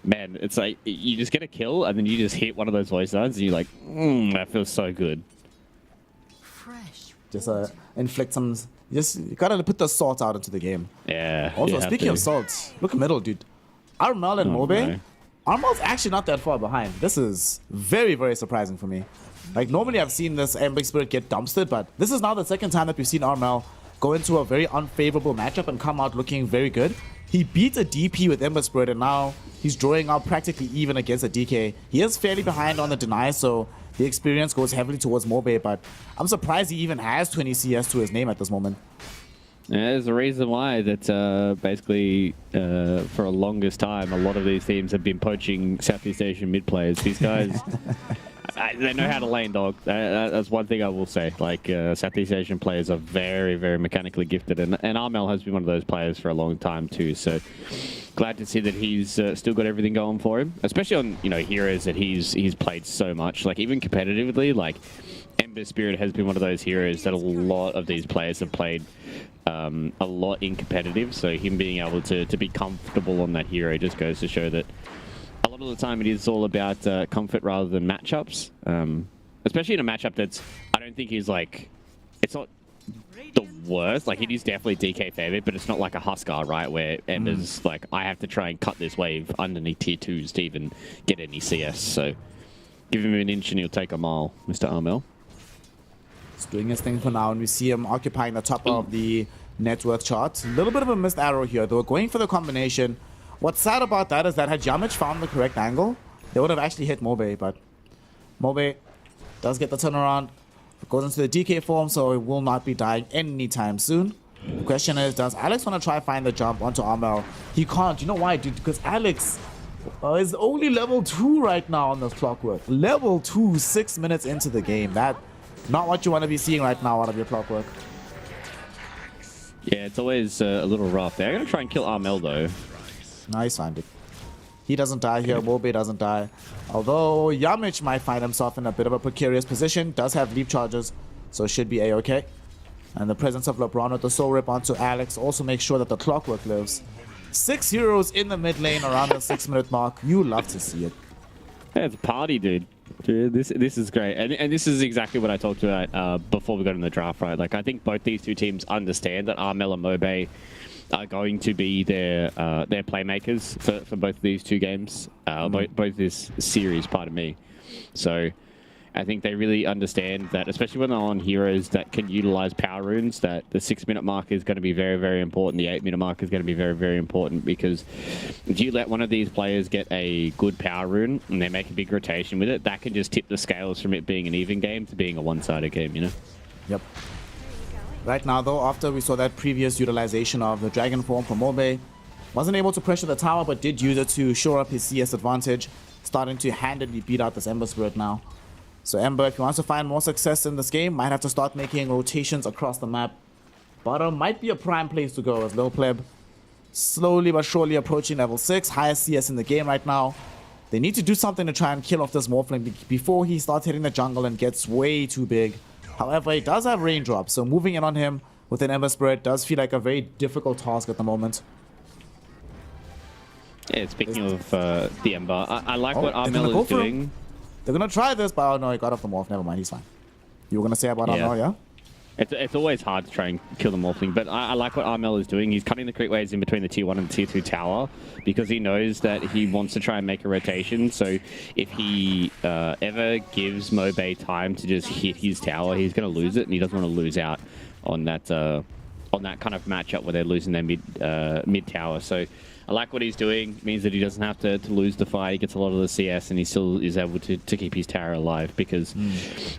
man, it's like you just get a kill and then you just hit one of those voice lines and you're like, that feels so good. Just inflict some. You gotta put the salt out into the game. Yeah. Also, speaking of salt, look middle, dude. Armel and Mobe. No. Armel's actually not that far behind. This is very, very surprising for me. Like, normally I've seen this Ember Spirit get dumpstered, but this is now the second time that we've seen Armel go into a very unfavorable matchup and come out looking very good. He beat a DP with Ember Spirit, and now he's drawing out practically even against a DK. He is fairly behind on the deny, so the experience goes heavily towards Mobe, but I'm surprised he even has 20 CS to his name at this moment. Yeah, there's a reason why that basically for a longest time a lot of these teams have been poaching Southeast Asian mid players. These guys, they know how to lane, dog. That's one thing I will say. Like Southeast Asian players are very, very mechanically gifted, and Armel has been one of those players for a long time too. So glad to see that he's still got everything going for him, especially on heroes that he's played so much. Like even competitively, like Ember Spirit has been one of those heroes that a lot of these players have played a lot in competitive, so him being able to be comfortable on that hero just goes to show that a lot of the time it is all about comfort rather than matchups, especially in a matchup that's, I don't think is like, it's not the worst, like it is definitely DK favorite, but it's not like a Huskar, right, where Ember's like, I have to try and cut this wave underneath tier 2s to even get any CS, so Give him an inch and he'll take a mile, Mr. Armel. He's doing his thing for now, and we see him occupying the top of the net worth chart. A little bit of a missed arrow here. They were going for the combination. What's sad about that is that had Yamich found the correct angle, they would have actually hit Mobe, but Mobe does get the turnaround. It goes into the DK form, so it will not be dying anytime soon. The question is, does Alex want to try find the jump onto Armel? He can't. You know why, dude? Because Alex is only level 2 right now on this clockwork. Level 2, 6 minutes into the game. That not what you want to be seeing right now out of your clockwork. Yeah, it's always a little rough. They're going to try and kill Armel, though. Nice find it. He doesn't die here. Mobe doesn't die. Although Yamich might find himself in a bit of a precarious position. Does have leap charges, so should be a-okay. And the presence of LeBron with the soul rip onto Alex also makes sure that the clockwork lives. 6 heroes in the mid lane around the 6-minute mark. You love to see it. Yeah, it's a party, dude. Dude, this is great, and this is exactly what I talked about before we got in the draft, right? Like, I think both these two teams understand that Armel and Mobe are going to be their playmakers for both of these two games, both this series, pardon me. So I think they really understand that, especially when they're on heroes that can utilize power runes, that the 6-minute mark is going to be very, very important. The 8-minute mark is going to be very, very important, because if you let one of these players get a good power rune and they make a big rotation with it, that can just tip the scales from it being an even game to being a one-sided game, you know? Yep. Right now, though, after we saw that previous utilization of the Dragon form from Mobe, wasn't able to pressure the tower, but did use it to shore up his CS advantage, starting to handedly beat out this Ember Spirit now. So Ember, if he wants to find more success in this game, might have to start making rotations across the map. Bottom might be a prime place to go, as Low Pleb slowly but surely approaching level 6, highest CS in the game right now. They need to do something to try and kill off this Morphling before he starts hitting the jungle and gets way too big. However, he does have raindrops, so moving in on him with an Ember Spirit does feel like a very difficult task at the moment. Yeah, speaking of the Ember, I like what Armel is doing. They're going to try this, but oh no, he got off the Morph. Never mind, he's fine. You were going to say about Armel, yeah? It's always hard to try and kill the Morphling, but I like what Armel is doing. He's cutting the crit waves in between the tier 1 and tier 2 tower, because he knows that he wants to try and make a rotation. So if he ever gives Mobe time to just hit his tower, he's going to lose it, and he doesn't want to lose out on that kind of matchup where they're losing their mid tower. So I like what he's doing. It means that he doesn't have to lose the fight. He gets a lot of the CS, and he still is able to keep his tower alive, because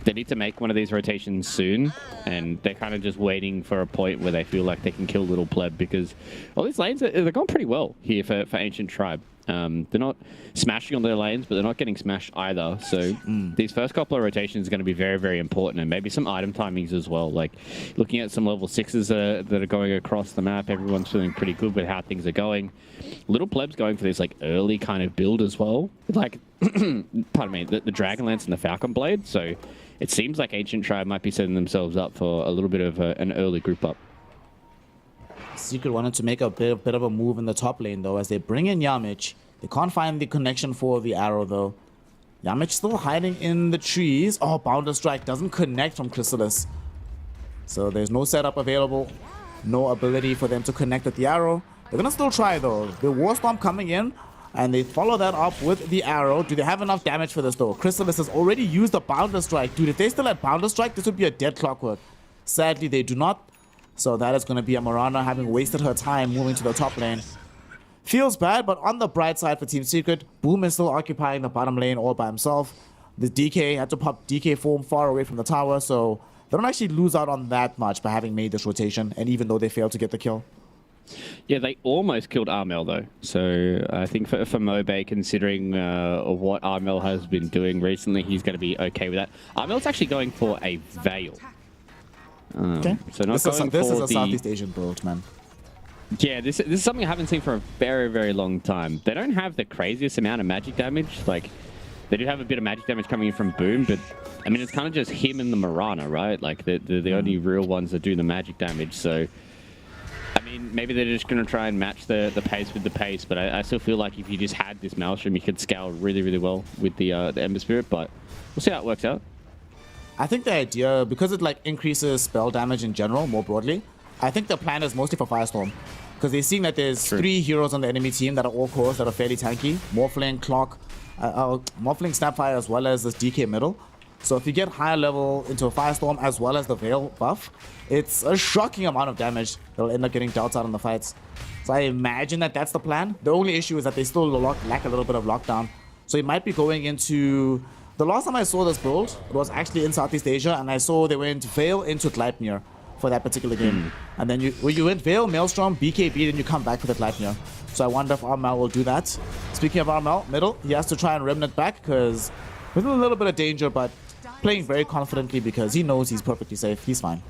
they need to make one of these rotations soon, and they're kind of just waiting for a point where they feel like they can kill Little Pleb, because all these lanes, they're going pretty well here for Ancient Tribe. They're not smashing on their lanes, but they're not getting smashed either. So these first couple of rotations are going to be very, very important, and maybe some item timings as well. Like looking at some level 6s that are going across the map, everyone's feeling pretty good with how things are going. Little Pleb's going for this like early kind of build as well. Like, pardon me, the Dragonlance and the Falcon Blade. So it seems like Ancient Tribe might be setting themselves up for a little bit of an early group up. Secret wanted to make a bit of a move in the top lane, though, as they bring in Yamich. They can't find the connection for the arrow, though. Yamich still hiding in the trees. Oh, Boundless Strike doesn't connect from Chrysalis. So there's no setup available. No ability for them to connect with the arrow. They're going to still try, though. The War Storm coming in, and they follow that up with the arrow. Do they have enough damage for this, though? Chrysalis has already used the Boundless Strike. Dude, if they still had Boundless Strike, this would be a dead clockwork. Sadly, they do not. So that is going to be a Mirana having wasted her time moving to the top lane. Feels bad, but on the bright side for Team Secret, Boom is still occupying the bottom lane all by himself. The DK had to pop DK form far away from the tower, so they don't actually lose out on that much by having made this rotation, and even though they failed to get the kill. Yeah, they almost killed Armel, though. So I think for Mobe, considering what Armel has been doing recently, he's going to be okay with that. Armel's actually going for a Veil. Okay. So not this is a Southeast Asian build, man. Yeah, this is something I haven't seen for a very, very long time. They don't have the craziest amount of magic damage. Like, they do have a bit of magic damage coming in from Boom, but I mean, it's kind of just him and the Mirana, right? Like, the only real ones that do the magic damage. So, I mean, maybe they're just going to try and match the pace with the pace, but I still feel like if you just had this Maelstrom, you could scale really, really well with the Ember Spirit, but we'll see how it works out. I think the idea, because it like increases spell damage in general, more broadly, I think the plan is mostly for Firestorm. because they're seeing that there's 3 heroes on the enemy team that are all cores that are fairly tanky. Morphling, Clock, Morphling, Snapfire, as well as this DK middle. So if you get higher level into a Firestorm as well as the Veil buff, it's a shocking amount of damage that'll end up getting dealt out in the fights. So I imagine that that's the plan. The only issue is that they still lack a little bit of lockdown. So he might be going into... The last time I saw this build, it was actually in Southeast Asia, and I saw they went Veil into Gleipnir for that particular game. And then you went Veil, Maelstrom, BKB, then you come back for the Gleipnir. So I wonder if Armel will do that. Speaking of Armel, middle, he has to try and Remnant back because with a little bit of danger, but playing very confidently because he knows he's perfectly safe. He's fine.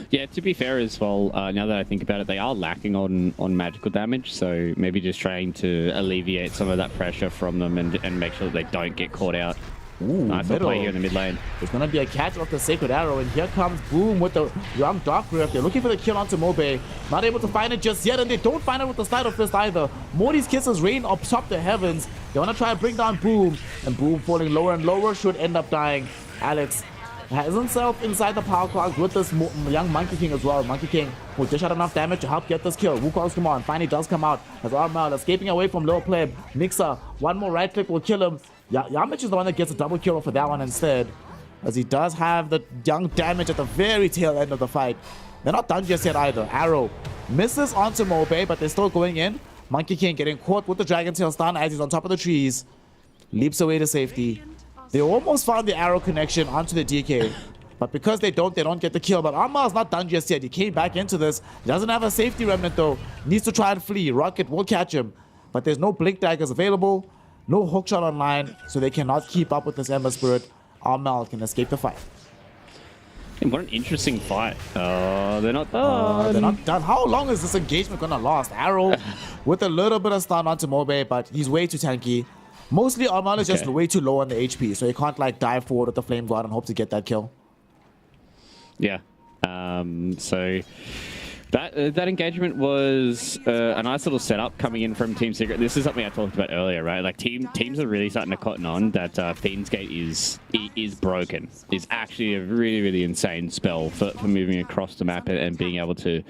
Yeah, to be fair as well, now that I think about it, they are lacking on magical damage, so maybe just trying to alleviate some of that pressure from them and make sure that they don't get caught out. Ooh, nice play here in the mid lane. There's going to be a catch of the Sacred Arrow, and here comes Boom with the young Dark Rift. They're looking for the kill onto Mobe. Not able to find it just yet, and they don't find it with the Sleight of Fist either. Morty's kisses rain up top the heavens. They want to try and bring down Boom, and Boom falling lower and lower should end up dying. Alex has himself inside the power clock with this young Monkey King as well. Monkey King will dish out enough damage to help get this kill. Wukong's come on, finally does come out as Armel escaping away from Low Pleb. Mixer, one more right click will kill him. Yamich is the one that gets a double kill for that one instead, as he does have the young damage at the very tail end of the fight. They're not done just yet either. Arrow misses onto Mobe, but they're still going in. Monkey King getting caught with the Dragon Tail stun as he's on top of the trees. Leaps away to safety. They almost found the arrow connection onto the DK, but because they don't get the kill. But Armor is not done just yet. He came back into this. He doesn't have a safety remnant though. Needs to try and flee. Rocket will catch him, but there's no blink daggers available. No hookshot online, so they cannot keep up with this Ember Spirit. Armel can escape the fight. And what an interesting fight. They're not done. They're not done. How long is this engagement gonna last? Arrow with a little bit of stun onto Mobe, but he's way too tanky. Mostly Armel is just way too low on the HP, so he can't like dive forward with the Flame Guard and hope to get that kill. Yeah. So that engagement was a nice little setup coming in from Team Secret. This is something I talked about earlier, right? Like teams are really starting to cotton on that Fiend's Gate is broken. It's actually a really, really insane spell for moving across the map and being able to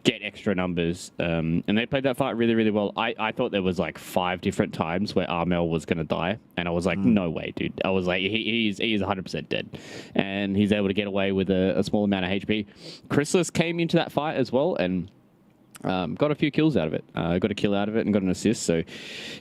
get extra numbers. And they played that fight really, really well. I thought there was like 5 different times where Armel was going to die. And I was like, no way, dude. I was like, he is 100% dead. And he's able to get away with a small amount of HP. Chrysalis came into that fight as well and got a few kills out of it. Got a kill out of it and got an assist. So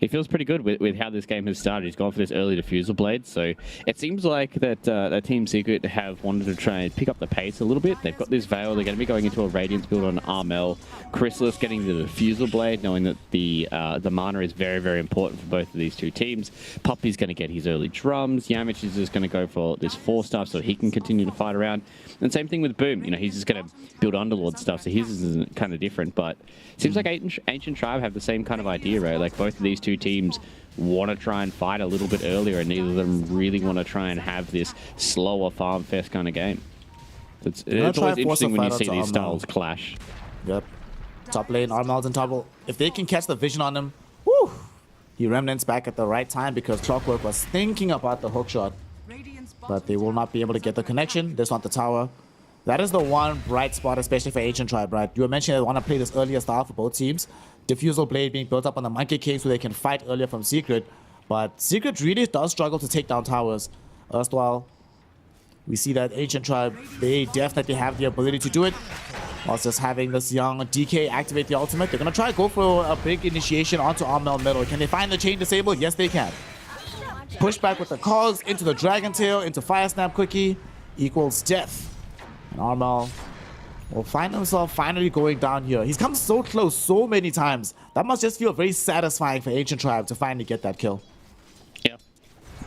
it feels pretty good with how this game has started. He's gone for this early diffusal blade. So it seems like that Team Secret have wanted to try and pick up the pace a little bit. They've got this Veil. They're going to be going into a Radiance build on Armel. Chrysalis getting the diffusal blade, knowing that the mana is very, very important for both of these two teams. Puppy's going to get his early drums. Yamich is just going to go for this 4 stuff so he can continue to fight around. And same thing with Boom. You know, he's just going to build Underlord stuff. So his is kind of different, but it seems like Ancient Tribe have the same kind of idea, right? Like both of these two teams want to try and fight a little bit earlier, and neither of them really want to try and have this slower farm fest kind of game. It's always interesting when you see these styles clash. Yep. Top lane, Armel's in trouble. If they can catch the vision on him, whoo! He remnants back at the right time because Clockwork was thinking about the hookshot. But they will not be able to get the connection. There's not the tower. That is the one bright spot, especially for Ancient Tribe, right? You were mentioning they want to play this earlier style for both teams. Diffusal Blade being built up on the Monkey King so they can fight earlier from Secret. But Secret really does struggle to take down towers. Erstwhile, we see that Ancient Tribe, they definitely have the ability to do it. Whilst just having this young DK activate the ultimate. They're going to try to go for a big initiation onto Armel middle. Can they find the chain disable? Yes, they can. Push back with the cogs into the Dragon Tail, into Fire Snap Quickie, equals death. And Armel will find himself finally going down here. He's come so close so many times. That must just feel very satisfying for Ancient Tribe to finally get that kill. Yeah.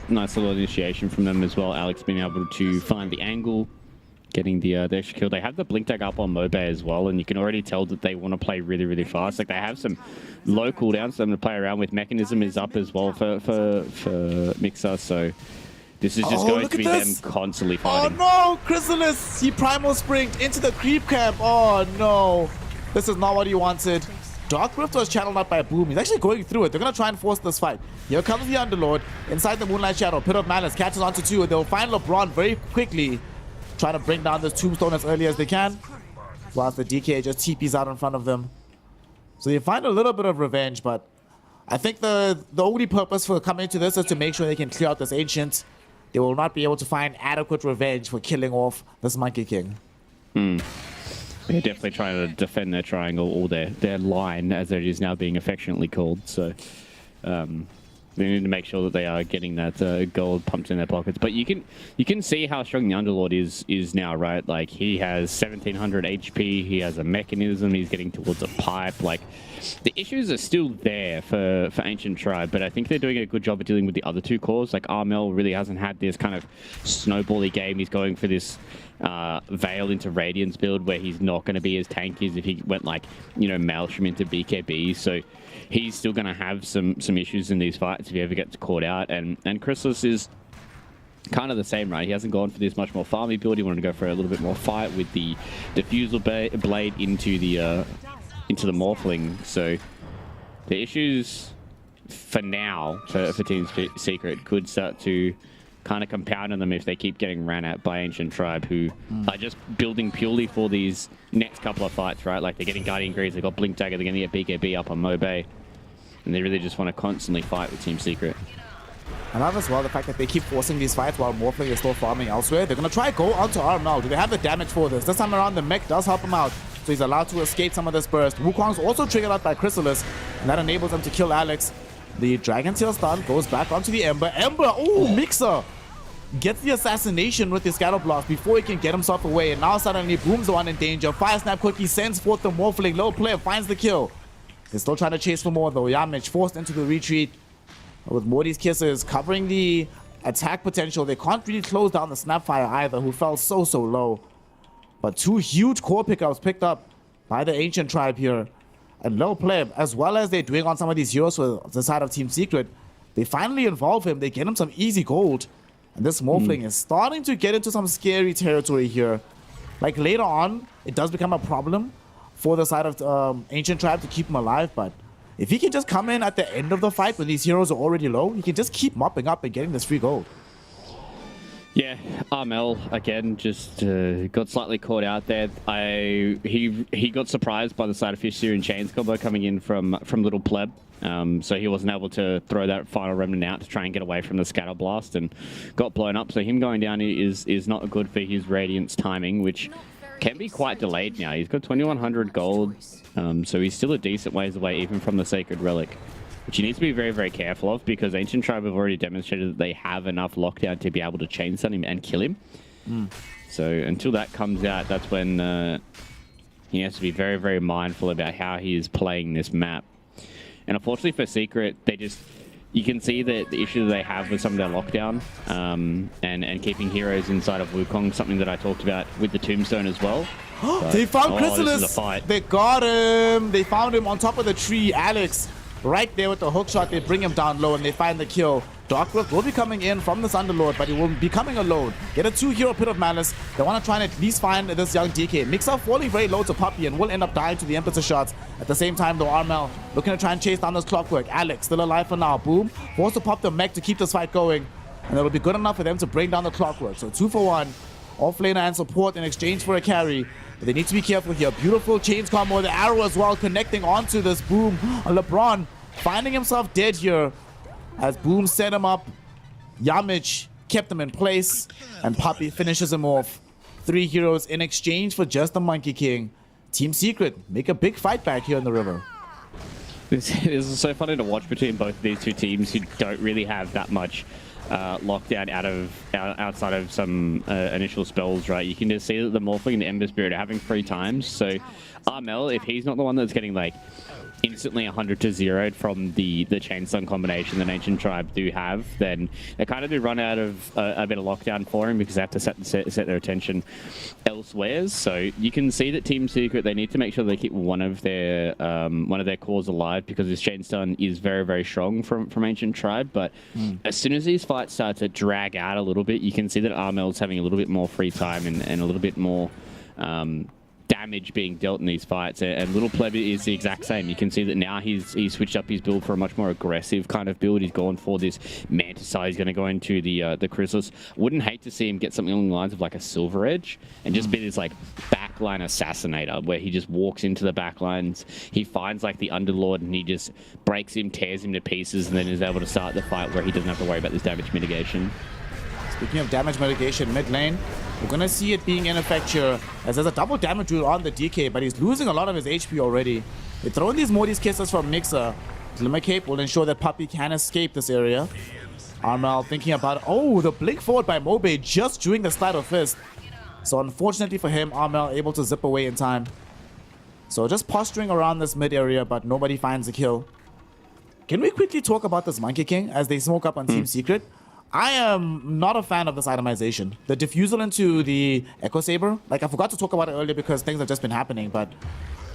Nice little initiation from them as well. Alex being able to find the angle, getting the extra kill. They have the blink tag up on Mobe as well, and you can already tell that they want to play really, really fast. Like they have some low cooldowns for them to play around with. Mechanism is up as well for Mixer, so this is just going to be them constantly fighting. Oh no! Chrysalis! He primal springed into the creep camp. Oh no! This is not what he wanted. Dark Rift was channeled up by Boom. He's actually going through it. They're going to try and force this fight. Here comes the Underlord. Inside the Moonlight Shadow. Pit of Malice catches onto 2. They'll find LeBron very quickly. Trying to bring down this Tombstone as early as they can. Whilst the DK just TPs out in front of them. So you find a little bit of revenge, but I think the only purpose for coming to this is to make sure they can clear out this Ancient. They will not be able to find adequate revenge for killing off this Monkey King. They're definitely trying to defend their triangle, or their line, as it is now being affectionately called. So they need to make sure that they are getting that gold pumped in their pockets. But you can see how strong the Underlord is now, right? Like, he has 1700 HP. He has a mechanism. He's getting towards a pipe. Like, the issues are still there for Ancient Tribe, but I think they're doing a good job of dealing with the other two cores. Like, Armel really hasn't had this kind of snowbally game. He's going for this Veil into Radiance build where he's not going to be as tanky as if he went, like, you know, Maelstrom into BKB. So he's still going to have some issues in these fights if he ever gets caught out. And Chrysalis is kind of the same, right? He hasn't gone for this much more farmy build. He wanted to go for a little bit more fight with the Diffusal Blade into the Morphling. So the issues for now for Team Secret could start to kind of compound on them if they keep getting ran at by Ancient Tribe, who are just building purely for these next couple of fights, right? Like, they're getting Guardian Greaves, they've got Blink Dagger, they're going to get BKB up on Mobe, and they really just want to constantly fight with Team Secret. I love as well the fact that they keep forcing these fights while Morphling is still farming elsewhere. They're going to try go onto Arm now. Do they have the damage for this? This time around, the mech does help him out, so he's allowed to escape some of this burst. Wukong's also triggered out by Chrysalis, and that enables him to kill Alex. The Dragon Tail stun goes back onto the Ember. Mixer gets the assassination with his Scattle Blast before he can get himself away, and now suddenly Boom's the one in danger. Fire Snap quickly sends forth the Morphling. Low player finds the kill. They're still trying to chase for more though. Yamich forced into the retreat with Morty's Kisses covering the attack potential. They can't really close down the Snapfire either, who fell so low. But two huge core pickups picked up by the Ancient Tribe here. And Low Play, as well as they're doing on some of these heroes for the side of Team Secret, they finally involve him. They get him some easy gold. And this Morphling is starting to get into some scary territory here. Like, later on, it does become a problem for the side of Ancient Tribe to keep him alive. But if he can just come in at the end of the fight when these heroes are already low, he can just keep mopping up and getting this free gold. Yeah, Armel again just got slightly caught out there. He got surprised by the side of Fish Seer and Chains combo coming in from Little Pleb. So he wasn't able to throw that final remnant out to try and get away from the Scatter Blast and got blown up. So him going down is not good for his Radiance timing, which can be quite delayed now. He's got 2100 gold, so he's still a decent ways away even from the Sacred Relic, which you need to be very, very careful of, because Ancient Tribe have already demonstrated that they have enough lockdown to be able to chain stun him and kill him. So until that comes out, that's when he has to be very, very mindful about how he is playing this map. And unfortunately for Secret, you can see the issue that they have with some of their lockdown and keeping heroes inside of Wukong, something that I talked about with the Tombstone as well. They found this is a Chrysalis. fight. They got him. They found him on top of the tree. Alex right there with the hook shot. They bring him down low and they find the kill. Darkrift will be coming in from this Underlord, but he will be coming alone. Get a 2-hero Pit of Malice. They want to try and at least find this young DK. Mixer falling very low to Puppy and will end up dying to the Impetus shots. At the same time, though, Armel looking to try and chase down this Clockwork. Alex still alive for now. Boom. Forced to pop the mech to keep this fight going. And it'll be good enough for them to bring down the Clockwork. So 2 for 1. Offlaner and support in exchange for a carry. But they need to be careful here. Beautiful chains combo. The arrow as well connecting onto this Boom. LeBron finding himself dead here as Boom set him up. Yamich kept him in place, and Puppy finishes him off. 3 heroes in exchange for just the Monkey King. Team Secret make a big fight back here in the river. This is so funny to watch between both of these two teams who don't really have that much lockdown outside of some initial spells, right? You can just see that the Morphling and the Ember Spirit are having free times. So Armel, if he's not the one that's getting like instantly 100 to 0'd from the chain stun combination that Ancient Tribe do have, then they kind of do run out of a bit of lockdown for him because they have to set their attention elsewhere. So you can see that Team Secret, they need to make sure they keep one of their cores alive, because this chain stun is very, very strong from Ancient Tribe. But as soon as these fights start to drag out a little bit, you can see that Armel's having a little bit more free time and a little bit more damage being dealt in these fights, and Little Pleb is the exact same. You can see that now he's switched up his build for a much more aggressive kind of build. He's gone for this Manticide. He's going to go into the Chrysalis. Wouldn't hate to see him get something along the lines of like a Silver Edge and just be this like backline assassinator where he just walks into the backlines, he finds like the Underlord and he just breaks him, tears him to pieces, and then is able to start the fight where he doesn't have to worry about this damage mitigation. Speaking of damage mitigation, mid lane, we're gonna see it being ineffectual as there's a double damage rule on the DK, but he's losing a lot of his HP already. They throw in these Morty's Kisses from Mixer. Glimmer Cape will ensure that Puppey can escape this area. Armel thinking about, oh, the blink forward by Mobe just during the Slide of Fist. So unfortunately for him, Armel able to zip away in time. So just posturing around this mid area, but nobody finds a kill. Can we quickly talk about this Monkey King as they smoke up on Team Secret? I am not a fan of this itemization. The diffusal into the Echo Saber, like I forgot to talk about it earlier because things have just been happening, but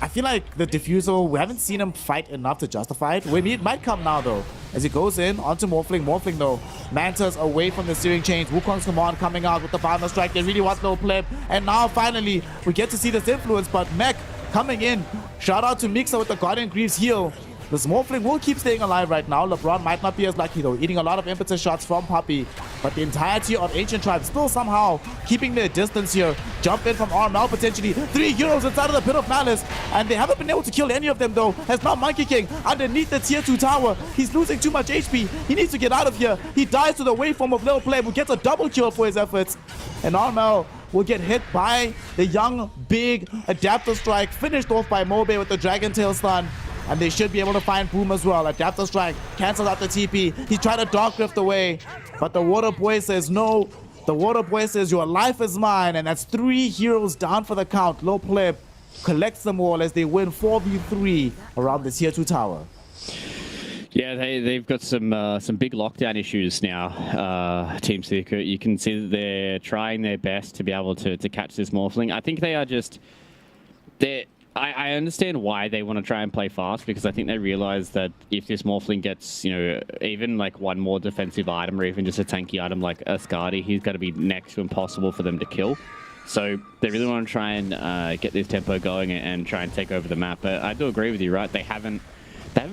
I feel like the diffusal, we haven't seen him fight enough to justify it. Maybe it might come now though, as he goes in onto Morphling. Morphling though, Manta's away from the steering chains. Wukong's command coming out with the Boundless Strike. They really want no play. And now finally, we get to see this influence, but Mech coming in. Shout out to Mixer with the Guardian Greaves heal. This Morphling will keep staying alive right now. LeBron might not be as lucky though, eating a lot of impetus shots from Puppey. But the entirety of Ancient Tribe still somehow keeping their distance here. Jump in from Arm now potentially. 3 heroes inside of the Pit of Malice. And they haven't been able to kill any of them though. As now Monkey King underneath the tier 2 tower. He's losing too much HP. He needs to get out of here. He dies to the waveform of Little Play, who gets a double kill for his efforts. And Armel will get hit by the young, big Adapter Strike. Finished off by Mobe with the Dragon Tail stun. And they should be able to find Boom as well. Adapter Strike cancels out the TP. He tried to Dark Rift away, but the Water Boy says no. The Water Boy says your life is mine, and that's 3 heroes down for the count. Low Pleb collects them all as they win 4v3 around the tier 2 tower. Yeah, they've got some big lockdown issues now, Team Secret. You can see that they're trying their best to be able to catch this Morphling. I think they are just... I understand why they want to try and play fast, because I think they realize that if this Morphling gets, you know, even like one more defensive item or even just a tanky item like Ascardi, he's got to be next to impossible for them to kill. So they really want to try and get this tempo going and try and take over the map. But I do agree with you, right? They haven't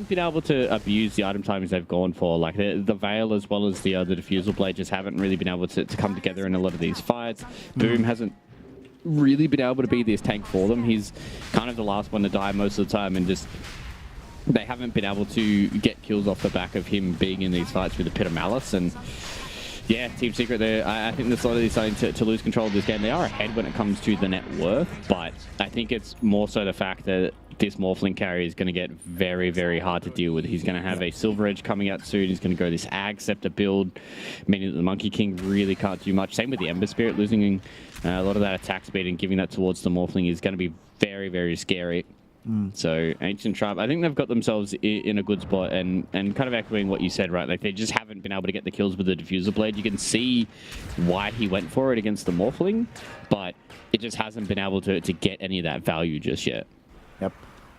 been able to abuse the item timings they've gone for. Like the Veil as well as the Diffusal Blade just haven't really been able to come together in a lot of these fights. Boom hasn't really been able to be this tank for them. He's kind of the last one to die most of the time, and just they haven't been able to get kills off the back of him being in these fights with the Pit of Malice. And yeah, Team Secret, I think they're slowly starting to lose control of this game. They are ahead when it comes to the net worth, but I think it's more so the fact that this Morphling carry is going to get very, very hard to deal with. He's going to have a Silver Edge coming out soon. He's going to go this Ag Scepter build, meaning that the Monkey King really can't do much. Same with the Ember Spirit, losing a lot of that attack speed and giving that towards the Morphling is going to be very, very scary. So Ancient Tribe, I think they've got themselves in a good spot, and kind of echoing what you said, right? Like they just haven't been able to get the kills with the Diffuser Blade. You can see why he went for it against the Morphling, but it just hasn't been able to get any of that value just yet. Yep.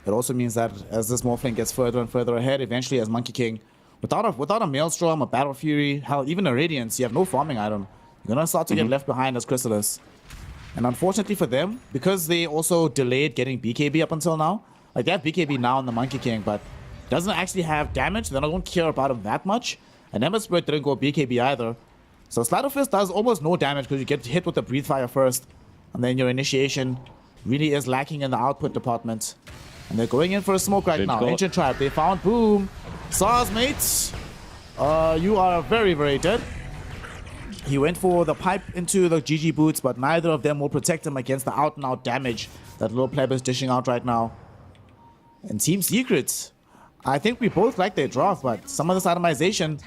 It also means that as this Morphling gets further and further ahead, eventually as Monkey King, without a Maelstrom, a Battle Fury, hell, even a Radiance, you have no farming item. You're going to start to get left behind as Chrysalis. And unfortunately for them, because they also delayed getting BKB up until now, like they have BKB now on the Monkey King, but doesn't actually have damage, then I don't care about him that much. And Ember Spirit didn't go BKB either. So Slide of Fist does almost no damage because you get hit with the Breathe Fire first. And then your initiation really is lacking in the output department. And they're going in for a smoke right now. Ancient Tribe, they found Boom. SARS, mates. You are very, very dead. He went for the pipe into the GG boots, but neither of them will protect him against the out-and-out damage that Little Pleb is dishing out right now. And Team Secret, I think we both like their draft, but some of this itemization,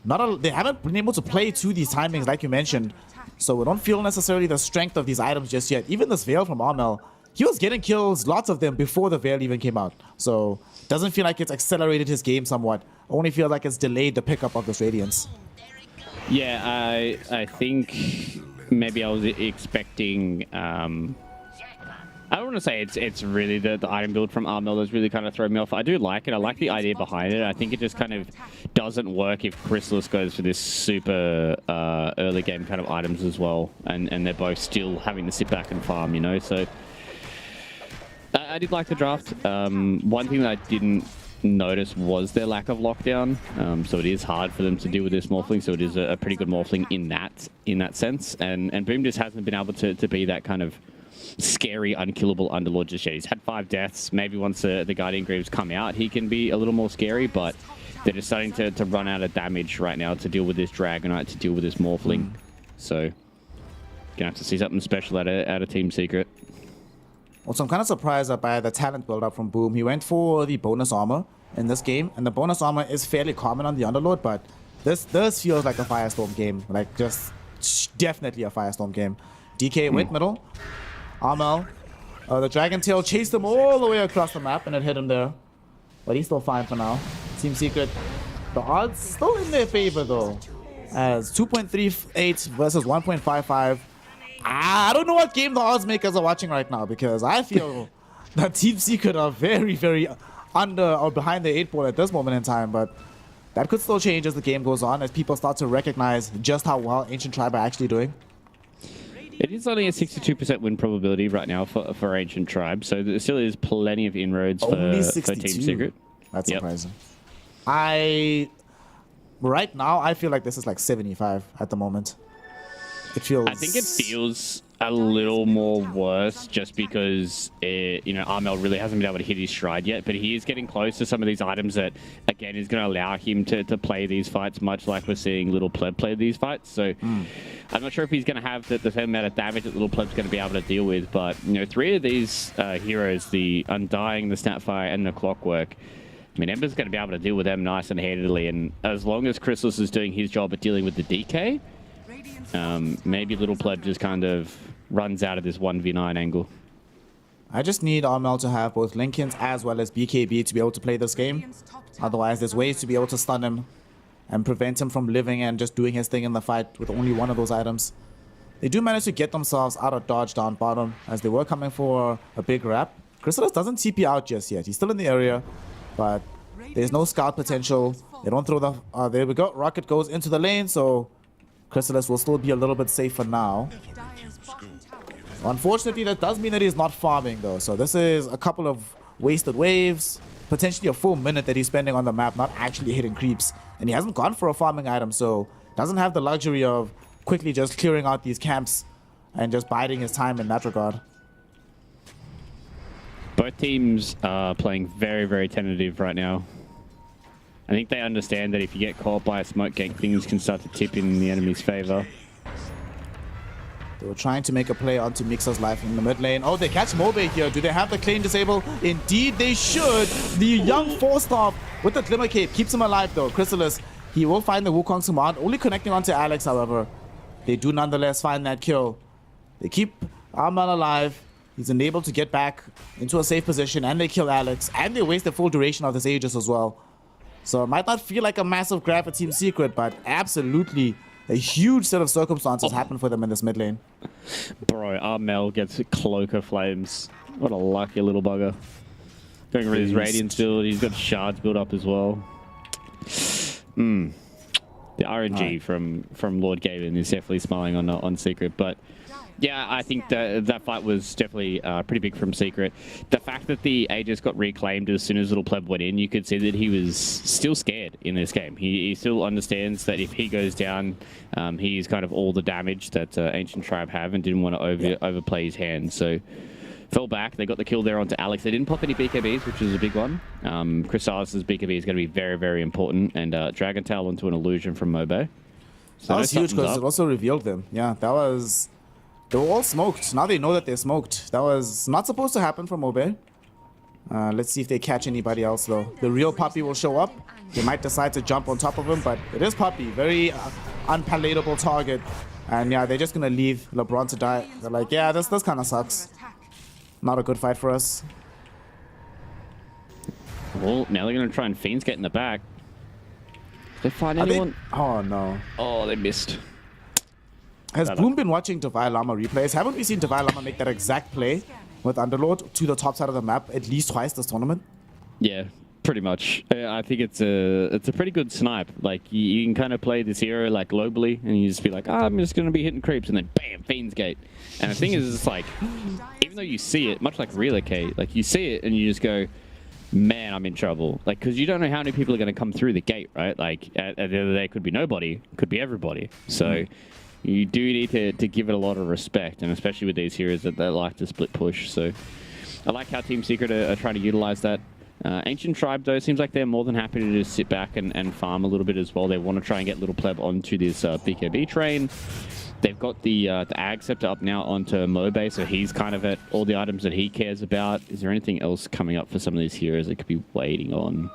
they haven't been able to play to these timings like you mentioned. So we don't feel necessarily the strength of these items just yet. Even this Veil from Armel, he was getting kills, lots of them, before the Veil even came out. So doesn't feel like it's accelerated his game somewhat. Only feels like it's delayed the pickup of this Radiance. Yeah, I think maybe I was expecting... I don't want to say it's really the item build from Armel that's really kind of thrown me off. I do like it. I like the idea behind it. I think it just kind of doesn't work if Chrysalis goes for this super early game kind of items as well. And they're both still having to sit back and farm, you know? So I did like the draft. One thing that I didn't notice was their lack of lockdown. So it is hard for them to deal with this Morphling. So it is a pretty good Morphling in that sense. And Boom just hasn't been able to be that kind of scary, unkillable Underlord just yet. He's had 5 deaths. Maybe once the Guardian Greaves come out, he can be a little more scary, but they're just starting to run out of damage right now to deal with this Dragonite, to deal with this Morphling. So gonna have to see something special out of Team Secret. Also, I'm kind of surprised by the talent build-up from Boom. He went for the bonus armor in this game, and the bonus armor is fairly common on the Underlord, but this feels like a Firestorm game. Like, just definitely a Firestorm game. DK went middle. Armel, the Dragon Tail chased him all the way across the map, and it hit him there. But he's still fine for now. Team Secret, the odds still in their favor, though. As 2.38 versus 1.55. I don't know what game the odds makers are watching right now, because I feel that Team Secret are very, very under or behind the 8 ball at this moment in time, but that could still change as the game goes on, as people start to recognize just how well Ancient Tribe are actually doing. It is only a 62% win probability right now for Ancient Tribe, so there still is plenty of inroads for Team Secret. That's surprising. Right now, I feel like this is like 75 at the moment. It feels... I think it feels a little more worse just because, Armel really hasn't been able to hit his stride yet, but he is getting close to some of these items that, again, is going to allow him to play these fights, much like we're seeing Little Pleb play these fights. So I'm not sure if he's going to have the same amount of damage that Little Pleb's going to be able to deal with, but, 3 of these heroes, the Undying, the Snapfire, and the Clockwork, I mean, Ember's going to be able to deal with them nice and handedly, and as long as Chrysalis is doing his job at dealing with the DK, maybe Little Pleb just kind of runs out of this 1v9 angle. I just need Armel to have both Linken's as well as BKB to be able to play this game. Otherwise, there's ways to be able to stun him and prevent him from living and just doing his thing in the fight with only one of those items. They do manage to get themselves out of dodge down bottom, as they were coming for a big wrap. Chrysalis doesn't TP out just yet. He's still in the area, but there's no scout potential. They don't throw the... there we go. Rocket goes into the lane, so Chrysalis will still be a little bit safer now. Unfortunately, that does mean that he's not farming, though. So this is a couple of wasted waves, potentially a full minute that he's spending on the map, not actually hitting creeps. And he hasn't gone for a farming item, so doesn't have the luxury of quickly just clearing out these camps and just biding his time in that regard. Both teams are playing very, very tentative right now. I think they understand that if you get caught by a smoke gank, things can start to tip in the enemy's favor. They were trying to make a play onto Mixer's life in the mid lane. Oh, they catch Mobe here. Do they have the claim disable? Indeed, they should. The young 4-star with the Glimmer Cape keeps him alive, though. Chrysalis, he will find the Wukong's command, only connecting onto Alex, however. They do nonetheless find that kill. They keep Arman alive. He's enabled to get back into a safe position, and they kill Alex, and they waste the full duration of this Aegis as well. So it might not feel like a massive grab for Team Secret, but absolutely a huge set of circumstances happen for them in this mid lane. Bro, Armel gets Cloak of Flames. What a lucky little bugger. Going for his Radiance build, he's got shards built up as well. The RNG from Lord Gaben is definitely smiling on Secret, but yeah, I think that fight was definitely pretty big from Secret. The fact that the Aegis got reclaimed as soon as Little Pleb went in, you could see that he was still scared in this game. He still understands that if he goes down, he's kind of all the damage that Ancient Tribe have, and didn't want to overplay his hand. So fell back. They got the kill there onto Alex. They didn't pop any BKBs, which is a big one. Chrysalis' BKB is going to be very, very important. And Dragon Tail onto an illusion from Mobe. So that was huge because it also revealed them. Yeah, that was... They were all smoked. Now they know that they're smoked. That was not supposed to happen from Mobe. Let's see if they catch anybody else, though. The real Puppy will show up. They might decide to jump on top of him, but it is Puppy. Very unpalatable target. And yeah, they're just going to leave LeBron to die. They're like, yeah, this kind of sucks. Not a good fight for us. Well, now they're going to try and Fiends get in the back. Did they find anyone? Oh, no. Oh, they missed. Has Boom been watching Divine Llama replays? Haven't we seen Divine Llama make that exact play with Underlord to the top side of the map at least twice this tournament? Yeah, Pretty much. I think it's a pretty good snipe. Like you can kind of play this hero like globally, and you just be like, I'm just gonna be hitting creeps, and then bam, Fiend's Gate. And the thing is, it's like, even though you see it, much like relocate, like you see it and you just go, man, I'm in trouble. Like, because you don't know how many people are going to come through the gate, right? Like at the end of the day, it could be nobody, could be everybody. So you do need to give it a lot of respect, and especially with these heroes that like to split push. So I like how Team Secret are trying to utilize that. Ancient Tribe, though, seems like they're more than happy to just sit back and farm a little bit as well. They want to try and get Little Pleb onto this BKB train. They've got the Ag Scepter up now onto Mobe, so he's kind of at all the items that he cares about. Is there anything else coming up for some of these heroes that could be waiting on?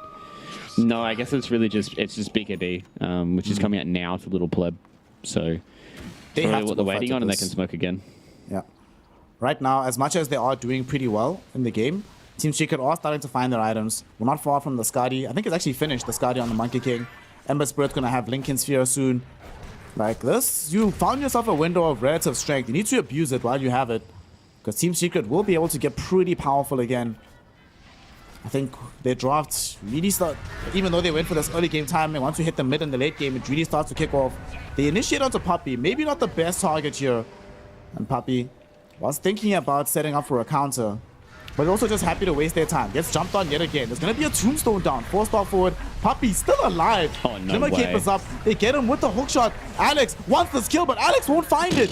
No, I guess it's really just BKB, which is coming out now to Little Pleb. So They really have to what they're go fight waiting at on, and they this. can smoke again. Yeah. Right now, as much as they are doing pretty well in the game, Team Secret are starting to find their items. We're not far from the Skadi. I think it's actually finished, the Skadi on the Monkey King. Ember Spirit's going to have Lincoln Sphere soon. Like this, you found yourself a window of relative strength. You need to abuse it while you have it, because Team Secret will be able to get pretty powerful again. I think their draft really start, even though they went for this early game timing, once you hit the mid and the late game, it really starts to kick off. They initiate onto Puppy, maybe not the best target here. And Puppy was thinking about setting up for a counter, but also just happy to waste their time. Gets jumped on yet again. There's going to be a tombstone down. 4-star forward. Puppy still alive. Oh, no Glimmer way. Cape is up. They get him with the hook shot. Alex wants this kill, but Alex won't find it.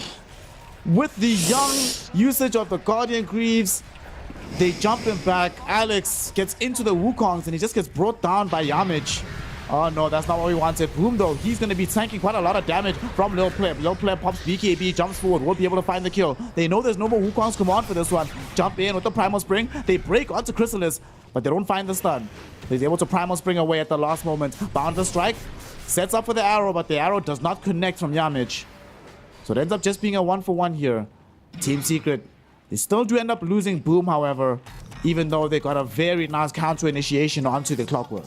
With the young usage of the Guardian Greaves, they jump him back. Alex gets into the Wukongs, and he just gets brought down by Yamage. Oh no, that's not what we wanted. Boom though, he's going to be tanking quite a lot of damage from Lil Pleb. Lil Pleb pops BKB, jumps forward, won't be able to find the kill. They know there's no more Wukongs come on for this one. Jump in with the Primal Spring. They break onto Chrysalis, but they don't find the stun. He's able to Primal Spring away at the last moment. Bound to strike, sets up for the arrow, but the arrow does not connect from Yamage. So it ends up just being a 1-for-1 here. Team Secret, they still do end up losing Boom, however, even though they got a very nice counter initiation onto the Clockwork.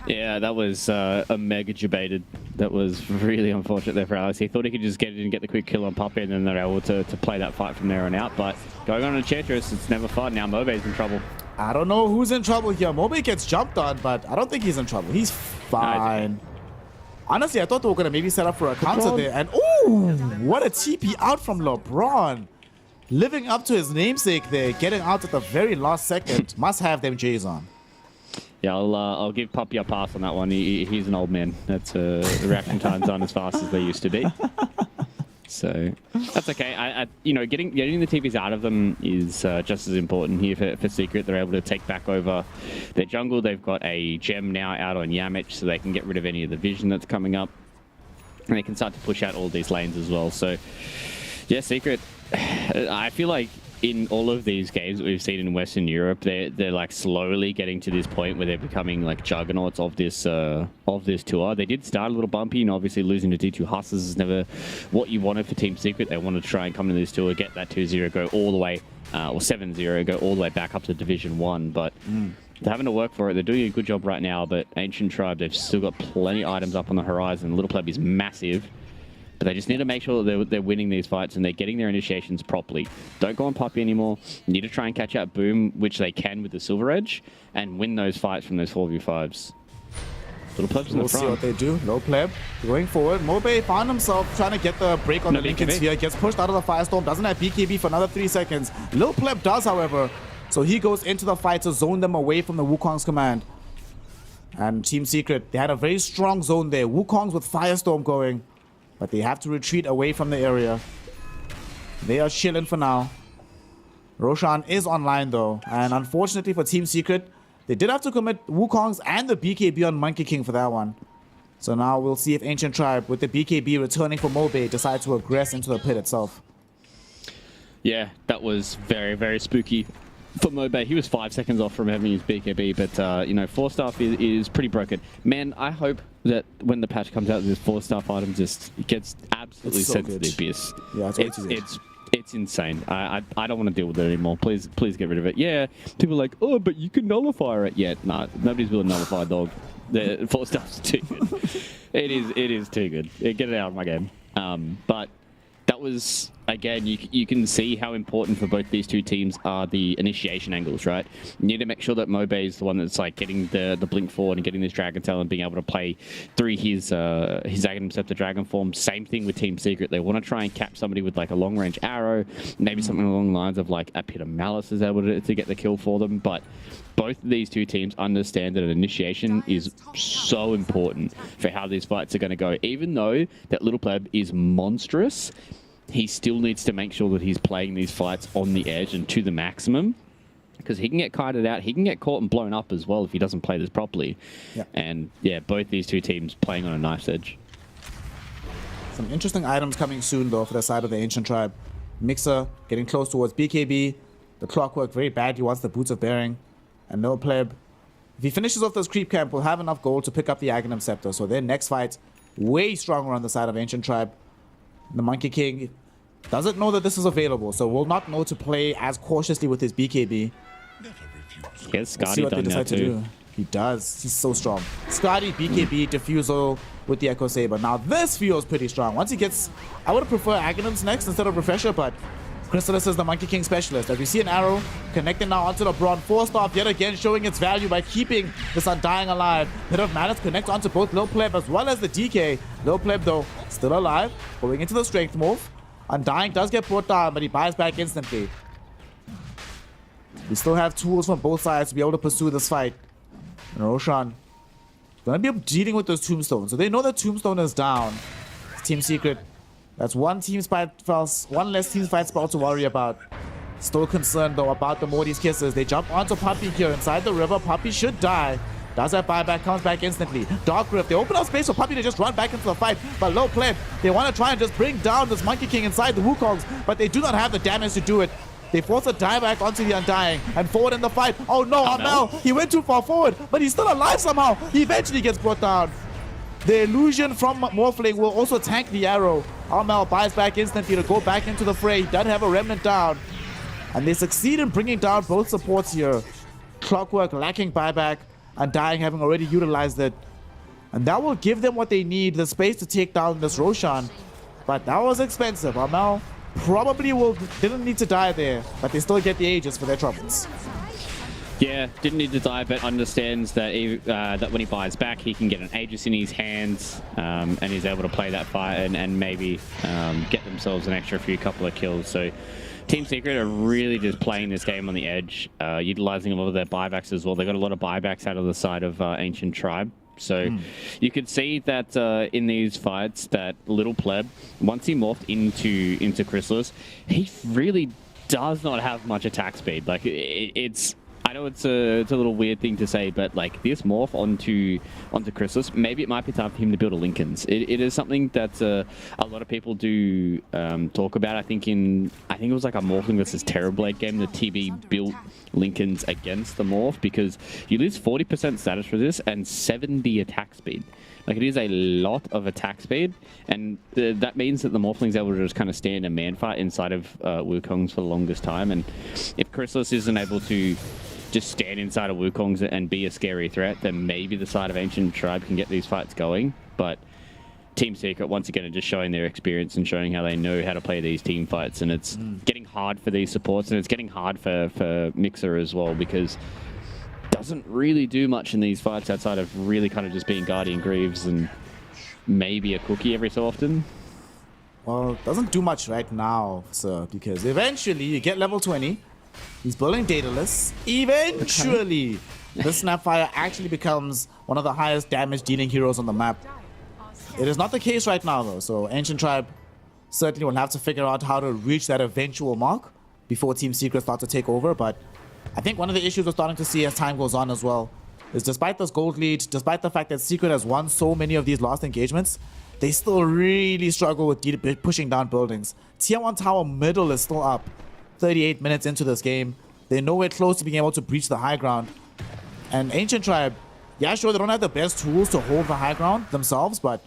Yeah, that was a mega debated. That was really unfortunate there for Alex. He thought he could just get it and get the quick kill on Puppy, and then they're able to play that fight from there on out. But going on in Tetris, it's never fun. Now Mobe's in trouble. I don't know who's in trouble here. Mobe gets jumped on, but I don't think he's in trouble. He's fine. Honestly, I thought they were going to maybe set up for a counter there. And ooh, what a TP out from LeBron. Living up to his namesake there, getting out at the very last second. Must have them J's on. Yeah, I'll give Puppy a pass on that one. He's an old man. That's the reaction times aren't as fast as they used to be. So that's okay. You know, getting the TPs out of them is just as important here for Secret. They're able to take back over their jungle. They've got a gem now out on Yamich, so they can get rid of any of the vision that's coming up, and they can start to push out all these lanes as well. So yeah, Secret. I feel like in all of these games that we've seen in Western Europe, they're like slowly getting to this point where they're becoming like juggernauts of this tour. They did start a little bumpy, and obviously losing to D2 Hustlers is never what you wanted for Team Secret. They wanted to try and come into this tour, get that 2-0, go all the way, or 7-0, go all the way back up to Division 1. But they're having to work for it. They're doing a good job right now, but Ancient Tribe, they've still got plenty of items up on the horizon. Little Pleb is massive. But they just need to make sure that they're winning these fights and they're getting their initiations properly. Don't go on Puppy anymore. You need to try and catch out Boom, which they can with the Silver Edge, and win those fights from those 4v5s. Little Pleb's in the We'll see front. what they do. No Pleb going forward. Mobe found himself trying to get the break on No the Lincoln BKB. Sphere. Gets pushed out of the Firestorm. Doesn't have BKB for another 3 seconds. Lil Pleb does, however. So he goes into the fight to zone them away from the Wukong's command. And Team Secret, they had a very strong zone there. Wukong's with Firestorm going. But they have to retreat away from the area. They are chilling for now. Roshan is online though. And unfortunately for Team Secret, they did have to commit Wukong's and the BKB on Monkey King for that one. So now we'll see if Ancient Tribe, with the BKB returning for Mobe, decide to aggress into the pit itself. Yeah, that was very, very spooky for Mobe. He was 5 seconds off from having his BKB, but you know, 4-star is pretty broken. Man, I hope that when the patch comes out, this 4-star item just gets absolutely It's so sent to good. the abyss. Yeah, it's way too good. It's insane. I don't want to deal with it anymore. Please get rid of it. Yeah, people are like, oh, but you can nullify it. Yeah, no, nobody's will nullify, dog. The 4-star's too good. It is too good. Get it out of my game. But that was again, you can see how important for both these two teams are the initiation angles, right? You need to make sure that Mobe is the one that's like getting the blink forward and getting this Dragon Tail and being able to play through his Aghanim Scepter Dragon form. Same thing with Team Secret. They want to try and cap somebody with like a long range arrow, maybe something along the lines of like a Pit of Malice is able to get the kill for them. But both of these two teams understand that an initiation is so important for how these fights are going to go. Even though that Little Pleb is monstrous, he still needs to make sure that he's playing these fights on the edge and to the maximum, because he can get kited out, he can get caught and blown up as well if he doesn't play this properly. Yeah. And yeah, both these two teams playing on a knife's edge. Some interesting items coming soon, though, for the side of the Ancient Tribe. Mixer getting close towards BKB. The Clockwork very bad. He wants the Boots of Bearing. And no Pleb. If he finishes off those creep camp, we'll have enough gold to pick up the Aghanim Scepter. So their next fight, way stronger on the side of Ancient Tribe. The Monkey King doesn't know that this is available, so will not know to play as cautiously with his BKB. He has We'll see Skadi what they done now decide to too. do. He does. He's so strong. Skadi, BKB, Diffusal with the Echo Saber. Now this feels pretty strong. Once he gets... I would prefer Aghanims next instead of Refresher, but Chrysalis is the Monkey King specialist. As we see an arrow connecting now onto the Brawn. Forced off yet again, showing its value by keeping this Undying alive. Pit of Malice connects onto both Lil Pleb as well as the DK. Lil Pleb, though, still alive. Going into the Strength move. Undying does get brought down, but he buys back instantly. We still have tools from both sides to be able to pursue this fight. And Roshan gonna be dealing with those tombstones. So they know that Tombstone is down. It's Team Secret. That's one less team fight spell to worry about. Still concerned though about the Morty's Kisses. They jump onto Puppy here inside the river. Puppy should die. Does that buyback, comes back instantly. Dark Rift, they open up space for Puppy to just run back into the fight. But Low Pleb, they want to try and just bring down this Monkey King inside the Wukongs, but they do not have the damage to do it. They force a dieback onto the Undying and forward in the fight. Oh no, Amel, he went too far forward, but he's still alive somehow. He eventually gets brought down. The illusion from Morphling will also tank the arrow. Amel buys back instantly to go back into the fray. He does have a remnant down. And they succeed in bringing down both supports here. Clockwork lacking buyback, Undying having already utilized it. And that will give them what they need, the space to take down this Roshan. But that was expensive. Amel probably didn't need to die there, but they still get the Aegis for their troubles. Yeah, didn't need to die, but understands that that when he buys back, he can get an Aegis in his hands, and he's able to play that fight and maybe get themselves an extra couple of kills. So Team Secret are really just playing this game on the edge, utilizing a lot of their buybacks as well. They got a lot of buybacks out of the side of Ancient Tribe. So you could see that in these fights that Little Pleb, once he morphed into Chrysalis, he really does not have much attack speed. Like it's, I know it's a little weird thing to say, but like this morph onto Chrysalis, maybe it might be time for him to build a Linken's. It is something that a lot of people do talk about. I think it was like a Morphling versus Terrorblade game. The TB built Linken's against the morph because you lose 40% status resist and 70 attack speed. Like it is a lot of attack speed, and that means that the Morphling's able to just kind of stand a man fight inside of Wukong's for the longest time. And if Chrysalis isn't able to just stand inside of Wukong's and be a scary threat, then maybe the side of Ancient Tribe can get these fights going. But Team Secret, once again, are just showing their experience and showing how they know how to play these team fights. And it's getting hard for these supports, and it's getting hard for Mixer as well, because doesn't really do much in these fights outside of really kind of just being Guardian Greaves and maybe a cookie every so often. Well, doesn't do much right now, sir, because eventually you get level 20. He's building Daedalus. Eventually, the Snapfire actually becomes one of the highest damage dealing heroes on the map. It is not the case right now, though, so Ancient Tribe certainly will have to figure out how to reach that eventual mark before Team Secret start to take over. But I think one of the issues we're starting to see as time goes on as well is, despite this gold lead, despite the fact that Secret has won so many of these last engagements, they still really struggle with pushing down buildings. Tier 1 tower middle is still up 38 minutes into this game. They're nowhere close to being able to breach the high ground. And Ancient Tribe, yeah, sure, they don't have the best tools to hold the high ground themselves, but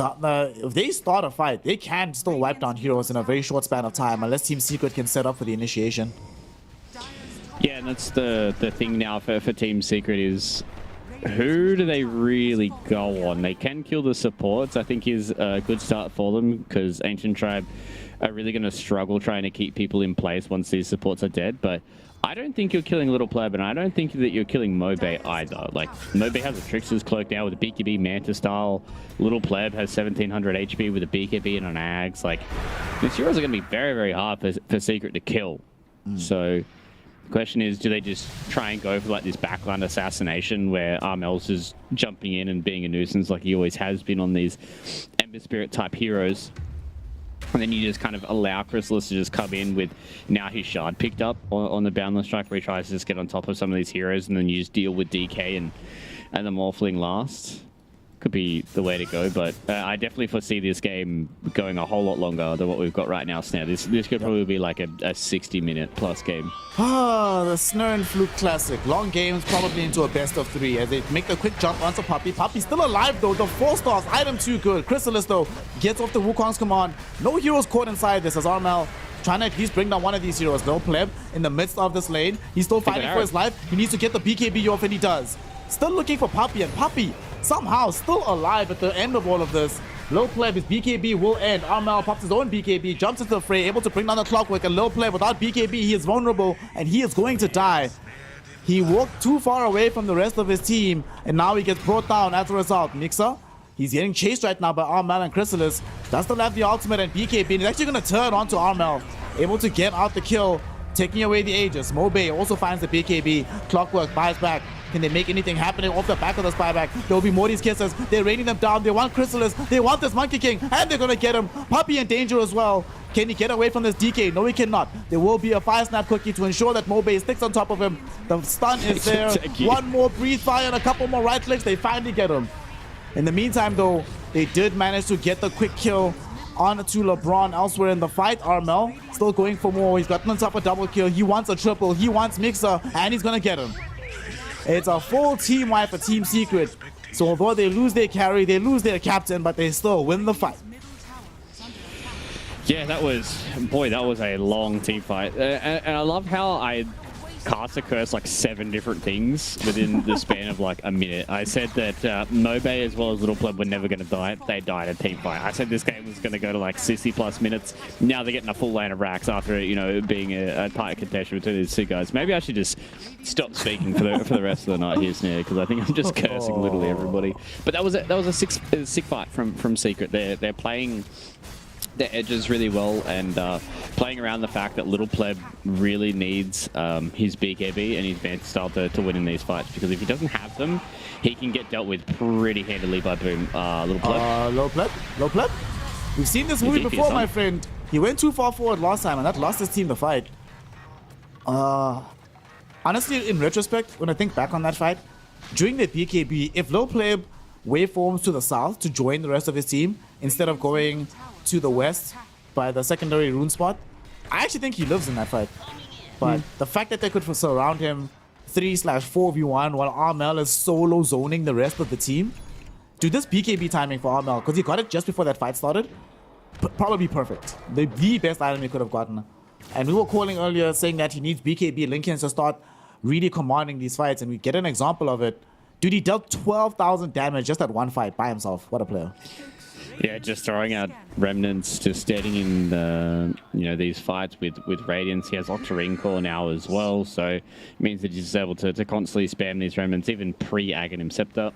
if they start a fight, they can still wipe down heroes in a very short span of time, unless Team Secret can set up for the initiation. Yeah, and that's the thing now for Team Secret is, who do they really go on? They can kill the supports, I think is a good start for them, because Ancient Tribe are really going to struggle trying to keep people in place once these supports are dead. But I don't think you're killing Little Pleb, and I don't think that you're killing Mobe either. Like, Mobe has a Trickster's Cloak now with a BKB Manta style. Little Pleb has 1700 HP with a BKB and an Ags. Like, these heroes are going to be very, very hard for Secret to kill. So the question is, do they just try and go for like this backline assassination where Armel's just jumping in and being a nuisance like he always has been on these Ember Spirit type heroes? And then you just kind of allow Chrysalis to just come in with now his shard picked up on the Boundless Strike, where he tries to just get on top of some of these heroes, and then you just deal with DK and the Morphling last. Could be the way to go, but I definitely foresee this game going a whole lot longer than what we've got right now, Snare. This could probably be like a 60-minute plus game. Ah, the Snare and Fluke Classic. Long games, probably into a best of 3 as they make the quick jump onto Puppey. Puppey's still alive though. The 4 stars, item too good. Chrysalis though gets off the Wukong's command. No heroes caught inside this as Armel trying to at least bring down one of these heroes. No Pleb in the midst of this lane. He's still fighting for his life. He needs to get the BKB off, and he does. Still looking for Puppey, and Puppey somehow still alive at the end of all of this. Low Pleb, his BKB will end. Armel pops his own BKB, jumps into the fray, able to bring down the Clockwork, and Low Pleb without BKB, he is vulnerable, and he is going to die. He walked too far away from the rest of his team, and now he gets brought down as a result. Mixer, he's getting chased right now by Armel and Chrysalis. Does still have the ultimate and BKB, and he's actually going to turn onto Armel, able to get out the kill, taking away the Aegis. Mobe also finds the BKB. Clockwork buys back. Can they make anything happening off the back of the spyback? There will be Morty's kisses. They're raining them down. They want Chrysalis. They want this Monkey King. And they're going to get him. Puppey in danger as well. Can he get away from this DK? No, he cannot. There will be a fire snap cookie to ensure that Mobe sticks on top of him. The stun is there. One more breathe fire and a couple more right clicks. They finally get him. In the meantime, though, they did manage to get the quick kill onto LeBron elsewhere in the fight. Armel still going for more. He's gotten himself a double kill. He wants a triple. He wants Mixer, and he's going to get him. It's a full team wipe for Team Secret. So although they lose their carry, they lose their captain, but they still win the fight. Yeah, that was a long team fight. And I love how I cast a curse like 7 different things within the span of like a minute. I said that Mobe as well as Little Pleb were never going to die. They died in a team fight. I said this game was going to go to like 60 plus minutes. Now they're getting a full lane of racks after, you know, being a tight contention between these two guys. Maybe I should just stop speaking for the rest of the night here, Snare, because I think I'm just cursing literally everybody. But that was a sick fight from Secret. They're playing their edges really well, and playing around the fact that Little Pleb really needs his BKB and his Manta style to win in these fights, because if he doesn't have them, he can get dealt with pretty handily by Boom. Little Pleb. Low Pleb? We've seen this movie before, my friend. He went too far forward last time, and that lost his team the fight. Honestly, in retrospect, when I think back on that fight, during the BKB, if Low Pleb waveforms to the south to join the rest of his team, instead of going to the west by the secondary rune spot, I actually think he lives in that fight. But the fact that they could surround him 3/4v1 while Armel is solo zoning the rest of the team, dude, this BKB timing for Armel, because he got it just before that fight started, probably perfect. The best item he could have gotten. And we were calling earlier saying that he needs BKB Lincoln to start really commanding these fights, and we get an example of it. Dude, he dealt 12,000 damage just at one fight by himself. What a player. Yeah, just throwing out remnants, just standing in these fights with Radiance. He has Octarine Core now as well, so it means that he's able to constantly spam these remnants, even pre-Aghanim Scepter.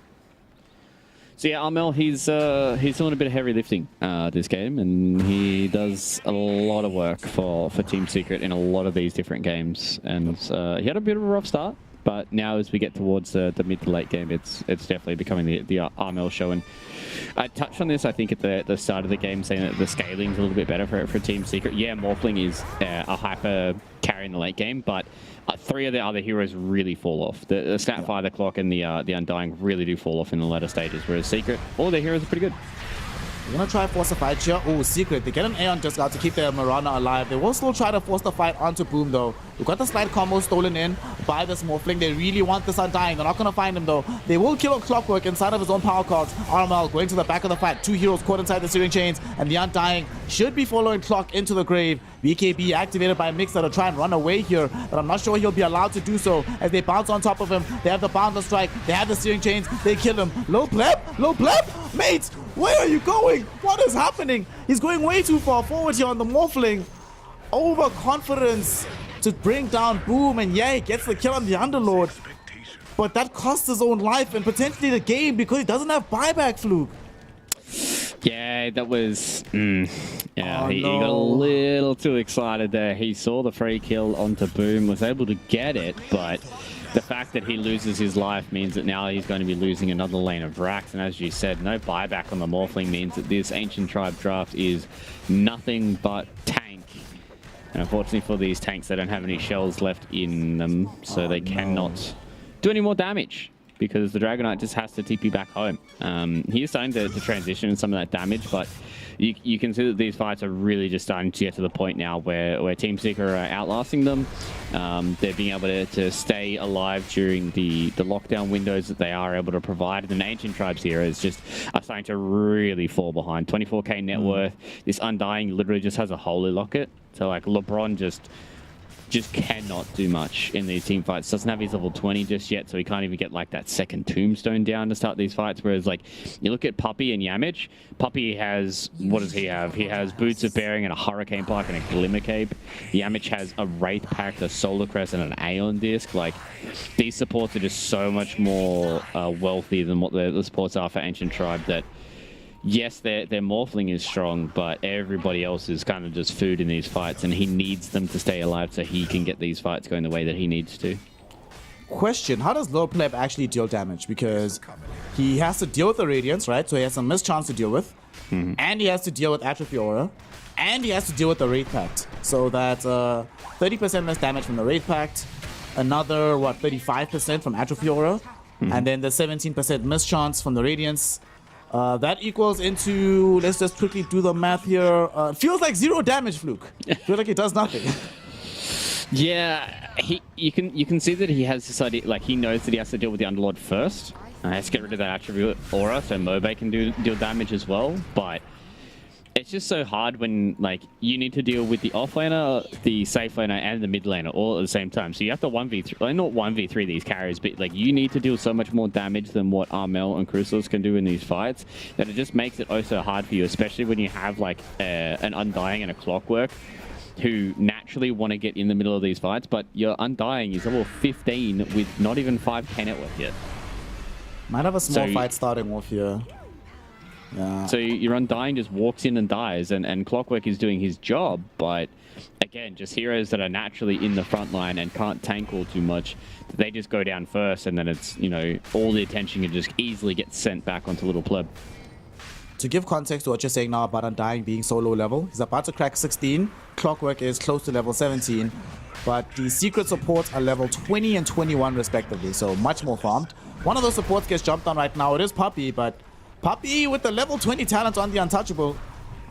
So yeah, Armel, he's doing a bit of heavy lifting this game, and he does a lot of work for Team Secret in a lot of these different games. And he had a bit of a rough start, but now as we get towards the mid to late game, it's definitely becoming the Armel show. And I touched on this, I think, at the start of the game, saying that the scaling's a little bit better for Team Secret. Yeah, Morphling is a hyper carry in the late game, but 3 of the other heroes really fall off. The Snapfire, the Clock, and the Undying really do fall off in the latter stages, whereas Secret, all their heroes are pretty good. We're gonna try to force a fight here. Oh, Secret. They get an Aeon Disc out to keep their Mirana alive. They will still try to force the fight onto Boom, though. We've got the slide combo stolen in by this Morphling. They really want this Undying. They're not gonna find him, though. They will kill a Clockwork inside of his own power cards. Armel going to the back of the fight. 2 heroes caught inside the Searing Chains, and the Undying should be following Clock into the grave. BKB activated by Mixer to try and run away here, but I'm not sure he'll be allowed to do so as they bounce on top of him. They have the Boundless Strike. They have the Searing Chains. They kill him. Low Pleb? Low Pleb? Mates, where are you going? What is happening? He's going way too far forward here on the Morphling. Overconfidence to bring down Boom, and yeah, he gets the kill on the Underlord. But that costs his own life and potentially the game because he doesn't have buyback, Fluke. Yeah, that was... yeah, Oh, he got a little too excited there. He saw the free kill onto Boom, was able to get it, but the fact that he loses his life means that now he's going to be losing another lane of racks. And as you said, no buyback on the Morphling means that this Ancient Tribe draft is nothing but tank. And unfortunately for these tanks, they don't have any shells left in them, so they cannot do any more damage, because the Dragonite just has to TP back home. He is starting to transition in some of that damage, but you can see that these fights are really just starting to get to the point now where Team Seeker are outlasting them. They're being able to stay alive during the lockdown windows that they are able to provide. And Ancient Tribes here is just are starting to really fall behind. 24k net worth. This Undying literally just has a Holy Locket. So like LeBron just cannot do much in these team fights. Doesn't have his level 20 just yet, so he can't even get like that second tombstone down to start these fights. Whereas like you look at Puppey and Yamich, Puppey has, what does he have? He has Boots of Bearing and a Hurricane Pike and a Glimmer Cape. Yamich has a Wraith Pact, a Solar Crest, and an Aeon Disc. Like these supports are just so much more wealthy than what the supports are for Ancient Tribe. That yes, their Morphling is strong, but everybody else is kind of just food in these fights, and he needs them to stay alive so he can get these fights going the way that he needs to. Question, how does Low Pleb actually deal damage? Because he has to deal with the Radiance, right? So he has some mischance to deal with. And he has to deal with Atrophy Aura. And he has to deal with the Wraith Pact. So that's 30% less damage from the Wraith Pact. Another, 35% from Atrophy Aura. And then the 17% mischance from the Radiance. That equals into, let's just quickly do the math here. Feels like 0 damage, Fluke. Feels like it does nothing. Yeah, you can see that he has this idea, like he knows that he has to deal with the Underlord first. He has to get rid of that attribute aura so Mobe can deal damage as well. But it's just so hard when like you need to deal with the offlaner, the safe laner, and the mid laner all at the same time. So you have to 1v3, like not 1v3 these carries, but like you need to deal so much more damage than what Armel and Chrysalis can do in these fights that it just makes it oh so hard for you, especially when you have like an Undying and a Clockwork who naturally want to get in the middle of these fights, but your Undying is level 15 with not even 5k net worth yet. Might have a small fight starting off here. Yeah. So your Undying just walks in and dies, and Clockwork is doing his job, but again, just heroes that are naturally in the front line and can't tank all too much, they just go down first, and then it's, you know, all the attention can just easily get sent back onto Little Pleb. To give context to what you're saying now about Undying being so low level, he's about to crack 16, Clockwork is close to level 17, but the secret supports are level 20 and 21 respectively, so much more farmed. One of those supports gets jumped on right now, it is Puppey, but Puppey with the level 20 talent on the Untouchable.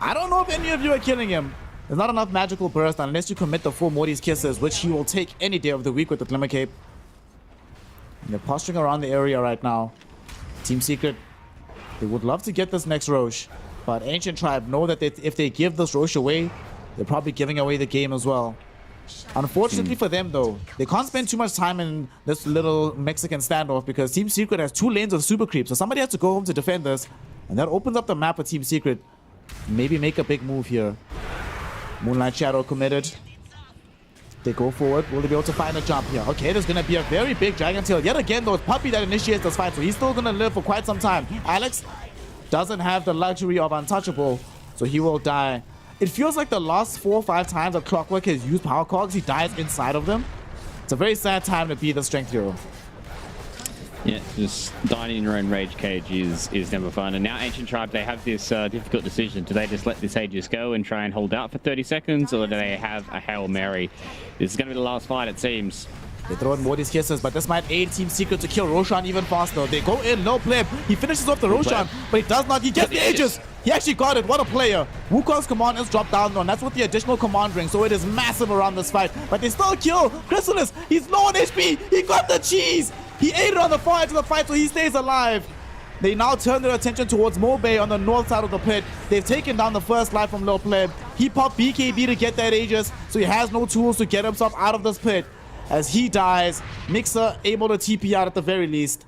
I don't know if any of you are killing him. There's not enough magical burst unless you commit the 4 Morty's Kisses, which he will take any day of the week with the Glimmer Cape. And they're posturing around the area right now. Team Secret, they would love to get this next Roche, but Ancient Tribe know that if they give this Roche away, they're probably giving away the game as well. Unfortunately for them though, they can't spend too much time in this little Mexican standoff because Team Secret has 2 lanes of super creep, so somebody has to go home to defend this, and that opens up the map for Team Secret. Maybe make a big move here. Moonlight Shadow committed. They go forward. Will they be able to find a jump here? Okay, there's gonna be a very big Dragon Tail. Yet again though, it's Puppey that initiates this fight, so he's still gonna live for quite some time. Alex doesn't have the luxury of Untouchable, so he will die. It feels like the last 4 or 5 times that Clockwork has used power cogs, he dies inside of them. It's a very sad time to be the strength hero. Yeah, just dying in your own rage cage is never fun. And now Ancient Tribe, they have this difficult decision. Do they just let this Aegis go and try and hold out for 30 seconds, or do they have a Hail Mary? This is going to be the last fight, it seems. They throw in Morty's Kisses, but this might aid Team Secret to kill Roshan even faster. They go in, no play. He finishes off the Roshan, but he does not. He gets the Aegis. He actually got it. What a player. Wukong's command is dropped down though, and that's with the additional command ring, so it is massive around this fight. But they still kill Chrysalis. He's low on HP. He got the cheese. He ate it on the far edge of the fight, so he stays alive. They now turn their attention towards Mobay on the north side of the pit. They've taken down the first life from Low Pleb. He popped BKB to get that Aegis, so he has no tools to get himself out of this pit. As he dies, Mixer able to TP out at the very least.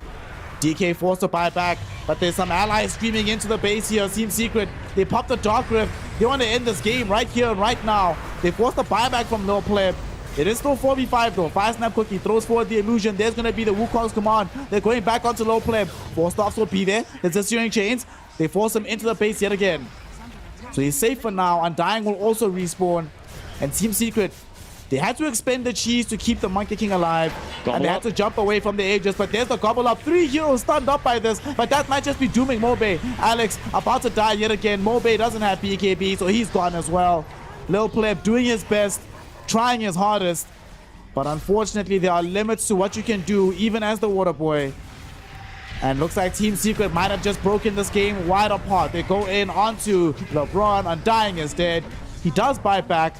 DK forced to buy back, but there's some allies streaming into the base here. Team Secret, they popped the Dark Rift. They want to end this game right here and right now. They forced the buyback from Lil Pleb. It is still 4v5 though. Fire Snap Cookie throws forward the illusion. There's going to be the Wukong's command. They're going back onto Low Pleb. 4 stops will be there. There's a Searing Chains. They force him into the base yet again. So he's safe for now. Undying will also respawn. And Team Secret, they had to expend the cheese to keep the Monkey King alive. And they had to jump away from the Aegis. But there's the gobble up. 3 heroes stunned up by this. But that might just be dooming Mobe. Alex about to die yet again. Mobe doesn't have BKB, so he's gone as well. Lil Pleb doing his best, trying his hardest. But unfortunately, there are limits to what you can do, even as the Water Boy. And looks like Team Secret might have just broken this game wide apart. They go in onto LeBron. Undying is dead. He does buy back.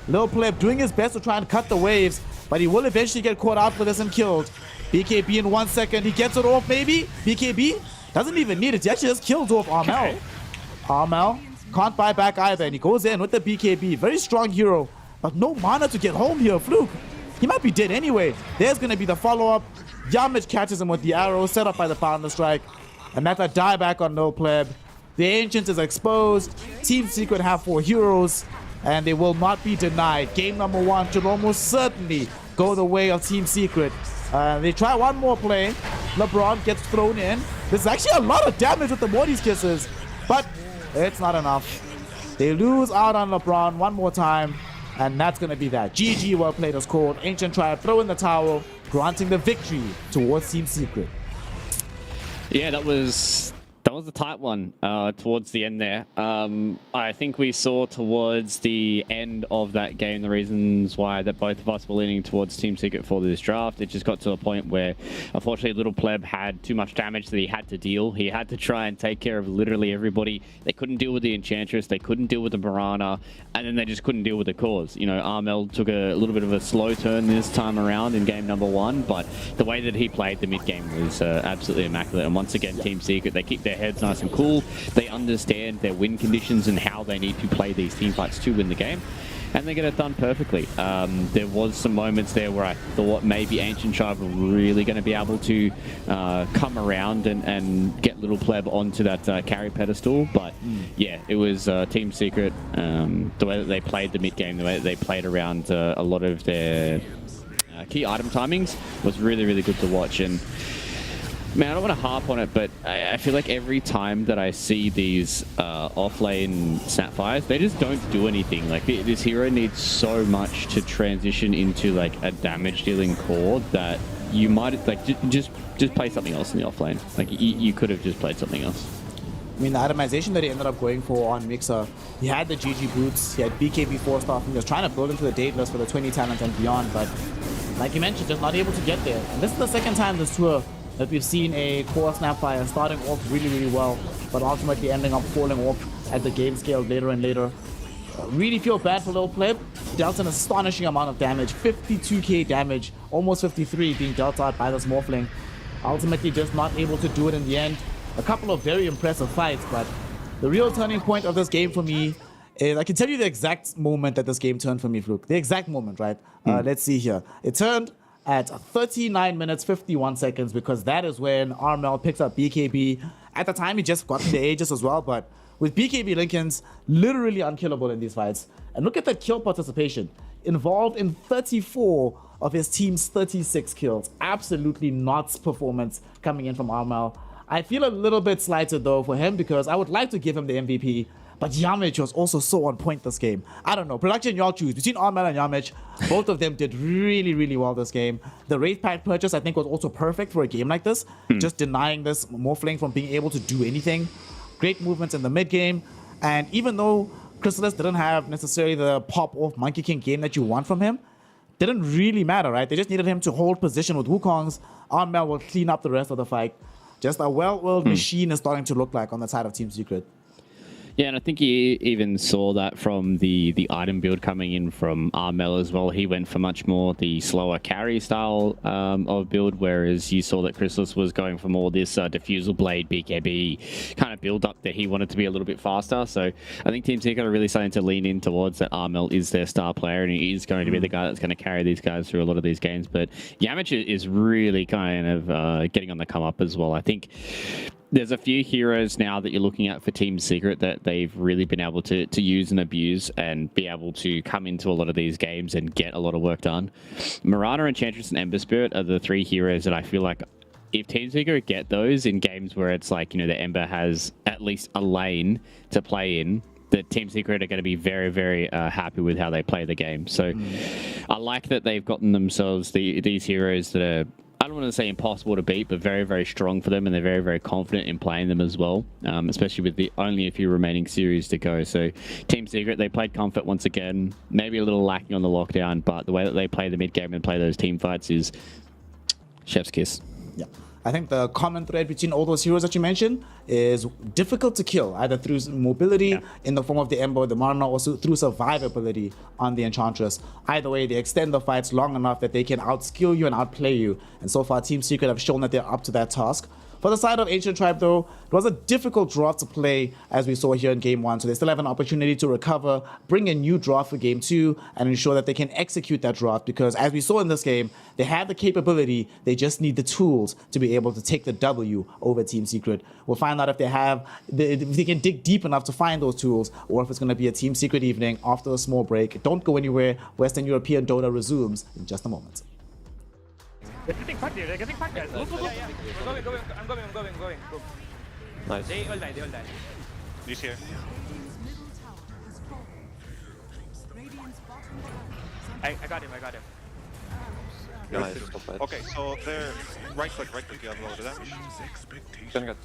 Lil Pleb doing his best to try and cut the waves, but he will eventually get caught out for this and killed. BKB in 1 second. He gets it off maybe. BKB doesn't even need it. He actually just kills off Armel. Okay. Armel can't buy back either, and he goes in with the BKB. Very strong hero, but no mana to get home here. Fluke, he might be dead anyway. There's going to be the follow-up. Yamich catches him with the arrow set up by the Founder Strike, and that's a dieback on Lil Pleb. The Ancient is exposed. Team Secret have 4 heroes, and they will not be denied. Game number 1 should almost certainly go the way of Team Secret. They try one more play. LeBron gets thrown in. There's actually a lot of damage with the Morty's Kisses, but it's not enough. They lose out on LeBron one more time, and that's going to be that. GG, well played is called. Ancient Tribe throw in the towel, granting the victory towards Team Secret. Yeah, that was a tight one towards the end there. I think we saw towards the end of that game the reasons why that both of us were leaning towards Team Secret for this draft. It just got to a point where, unfortunately, Little Pleb had too much damage that he had to deal. He had to try and take care of literally everybody. They couldn't deal with the Enchantress. They couldn't deal with the Mirana. And then they just couldn't deal with the cause. You know, Armel took a little bit of a slow turn this time around in game number 1, but the way that he played the mid-game was absolutely immaculate. And once again, Team Secret, they keep their heads nice and cool. They understand their win conditions and how they need to play these team fights to win the game, and they get it done perfectly. There was some moments there where I thought maybe Ancient Tribe were really going to be able to come around and get Little Pleb onto that carry pedestal, but yeah, it was Team Secret. The way that they played the mid game, the way that they played around a lot of their key item timings was really, really good to watch. And man, I don't want to harp on it, but I feel like every time that I see these off-lane Snapfires, they just don't do anything. Like, this hero needs so much to transition into, like, a damage-dealing core that you might, like, just play something else in the off-lane. Like, you could have just played something else. I mean, the itemization that he ended up going for on Mixer, he had the GG boots, he had BKB 4-star, he was trying to build into the date list for the 20 talent and beyond, but like you mentioned, just not able to get there. And this is the second time this tour that we've seen a core Snapfire starting off really, really well, but ultimately ending up falling off as the game scaled later and later. Really feel bad for Lil Pleb. Dealt an astonishing amount of damage, 52k damage, almost 53 being dealt out by this Morphling. Ultimately just not able to do it in the end. A couple of very impressive fights, but the real turning point of this game for me is, I can tell you the exact moment that this game turned for me, Fluke. The exact moment, right? Let's see here. It turned at 39 minutes 51 seconds, because that is when Armel picks up BKB. At the time, he just got the Aegis as well, but with BKB Lincolns, literally unkillable in these fights. And look at that kill participation. Involved in 34 of his team's 36 kills. Absolutely nuts performance coming in from Armel. I feel a little bit slighted though for him, because I would like to give him the MVP, but Yamich was also so on point this game. I don't know. Production, y'all choose. Between Armel and Yamich, both of them did really, really well this game. The Wraith Pack purchase, I think, was also perfect for a game like this. Just denying this Morphling from being able to do anything. Great movements in the mid game. And even though Chrysalis didn't have necessarily the pop-off Monkey King game that you want from him, didn't really matter, right? They just needed him to hold position with Wukong's. Armel will clean up the rest of the fight. Just a well-oiled machine is starting to look like on the side of Team Secret. Yeah, and I think you even saw that from the item build coming in from Armel as well. He went for much more the slower carry style of build, whereas you saw that Chrysalis was going for more this diffusal blade BKB kind of build up that he wanted to be a little bit faster. So I think Team Secret are really starting to lean in towards that Armel is their star player, and he is going to be the guy that's going to carry these guys through a lot of these games. But Yamich is really kind of getting on the come up as well. I think there's a few heroes now that you're looking at for Team Secret that they've really been able to use and abuse and be able to come into a lot of these games and get a lot of work done. Mirana, Enchantress, and Ember Spirit are the three heroes that I feel like if Team Secret get those in games where it's like, the Ember has at least a lane to play in, the Team Secret are going to be very, very happy with how they play the game. So I like that they've gotten themselves these heroes that are, I don't want to say impossible to beat, but very, very strong for them, and they're very, very confident in playing them as well, especially with the only a few remaining series to go. So Team Secret, they played Comfort once again, maybe a little lacking on the lockdown, but the way that they play the mid game and play those team fights is chef's kiss. Yeah. I think the common thread between all those heroes that you mentioned is difficult to kill, either through mobility in the form of the Ember or the Marna, or through survivability on the Enchantress. Either way, they extend the fights long enough that they can outskill you and outplay you. And so far, Team Secret have shown that they're up to that task. For the side of Ancient Tribe, though, it was a difficult draft to play, as we saw here in Game 1. So they still have an opportunity to recover, bring a new draft for Game 2, and ensure that they can execute that draft. Because as we saw in this game, they have the capability, they just need the tools to be able to take the W over Team Secret. We'll find out if they can dig deep enough to find those tools, or if it's going to be a Team Secret evening after a small break. Don't go anywhere. Western European Dota resumes in just a moment. They're getting fucked here. They're getting fucked, guys. Look. Yeah. We're going. I'm going. Go. Nice. They all died. He's here. Radiant's middle tower has fallen. Radiant's bottom tower is under I got him. Nice. Not bad. Okay, so they're right click, you have low damage. Gonna get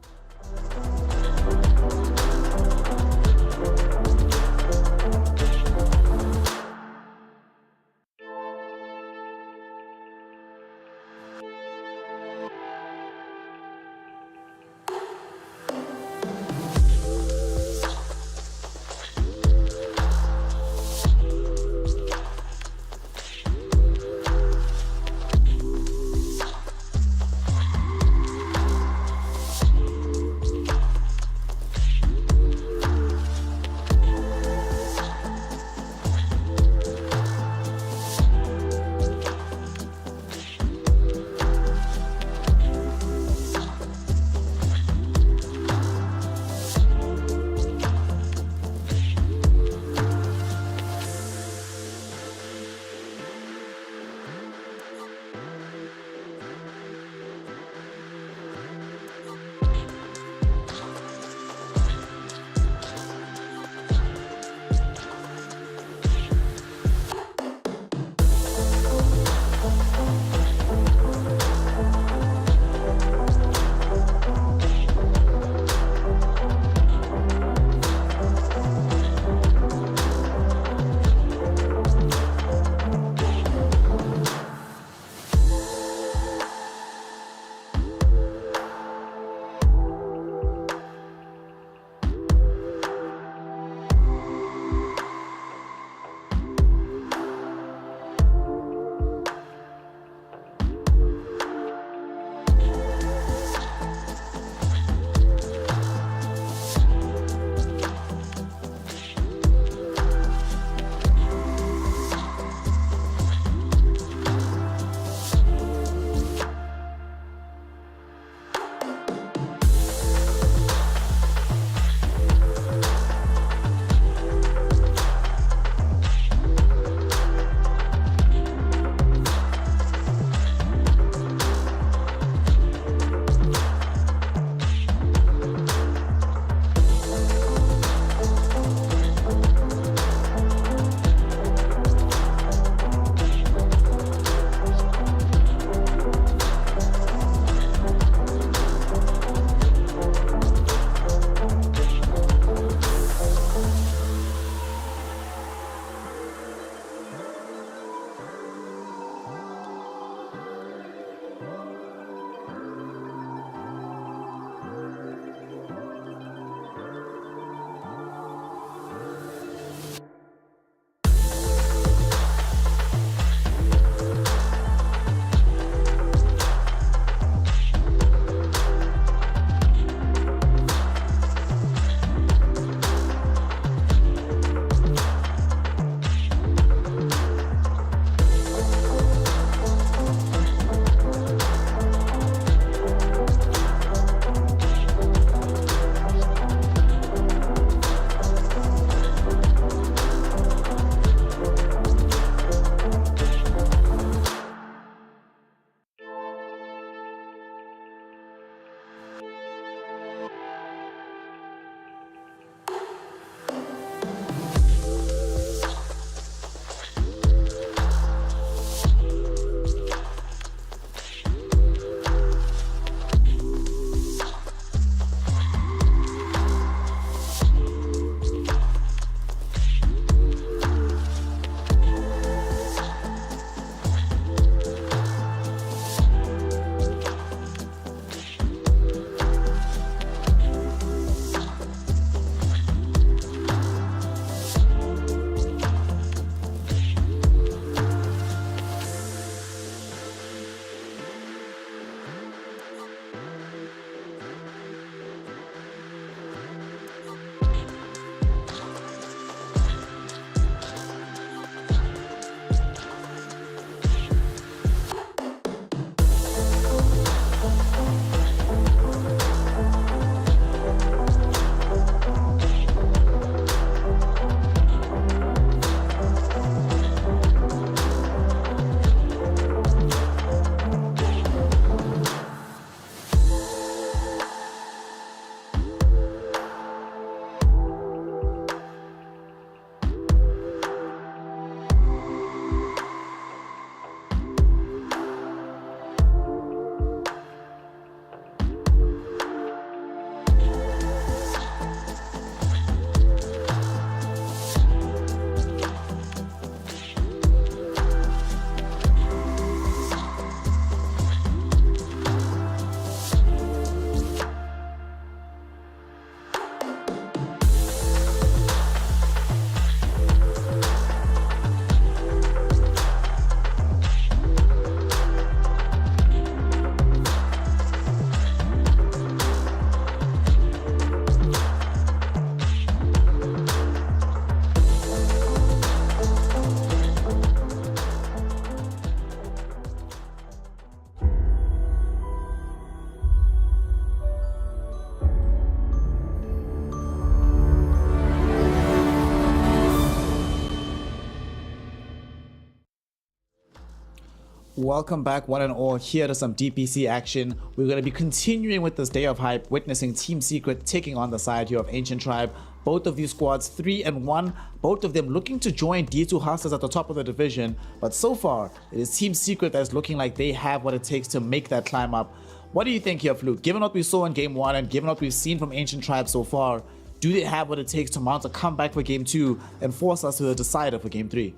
Welcome back, one and all, here to some DPC action. We're going to be continuing with this day of hype, witnessing Team Secret taking on the side here of Ancient Tribe. Both of these squads 3-1, both of them looking to join D2 Hustlers at the top of the division. But so far, it is Team Secret that's looking like they have what it takes to make that climb up. What do you think here, Flute? Given what we saw in Game 1 and given what we've seen from Ancient Tribe so far, do they have what it takes to mount a comeback for Game 2 and force us to the decider for Game 3?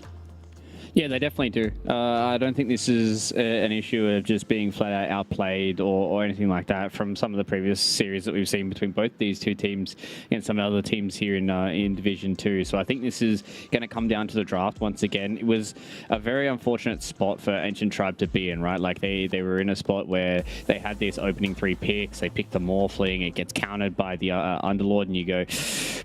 Yeah, they definitely do. I don't think this is an issue of just being flat out outplayed or anything like that from some of the previous series that we've seen between both these two teams and some other teams here in Division 2. So I think this is going to come down to the draft once again. It was a very unfortunate spot for Ancient Tribe to be in, right? Like they were in a spot where they had this opening 3 picks. They picked the Morphling. It gets countered by the Underlord, and you go,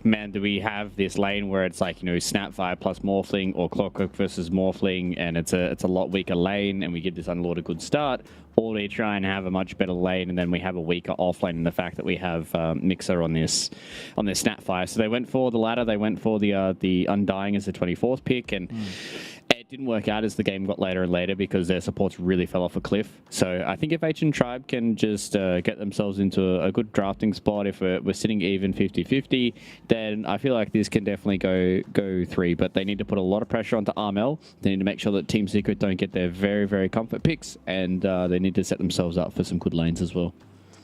man, do we have this lane where it's like, Snapfire plus Morphling or Clockwork versus Morphling, and it's a lot weaker lane, and we give this Underlord a good start, or we try and have a much better lane, and then we have a weaker offlane in the fact that we have Mixer on this Snapfire. So they went for the latter. They went for the Undying as the 24th pick, and it didn't work out as the game got later and later because their supports really fell off a cliff. So I think if Ancient Tribe can just get themselves into a good drafting spot, if we're sitting even 50-50, then I feel like this can definitely go 3. But they need to put a lot of pressure onto Armel. They need to make sure that Team Secret don't get their very, very comfort picks, and they need to set themselves up for some good lanes as well.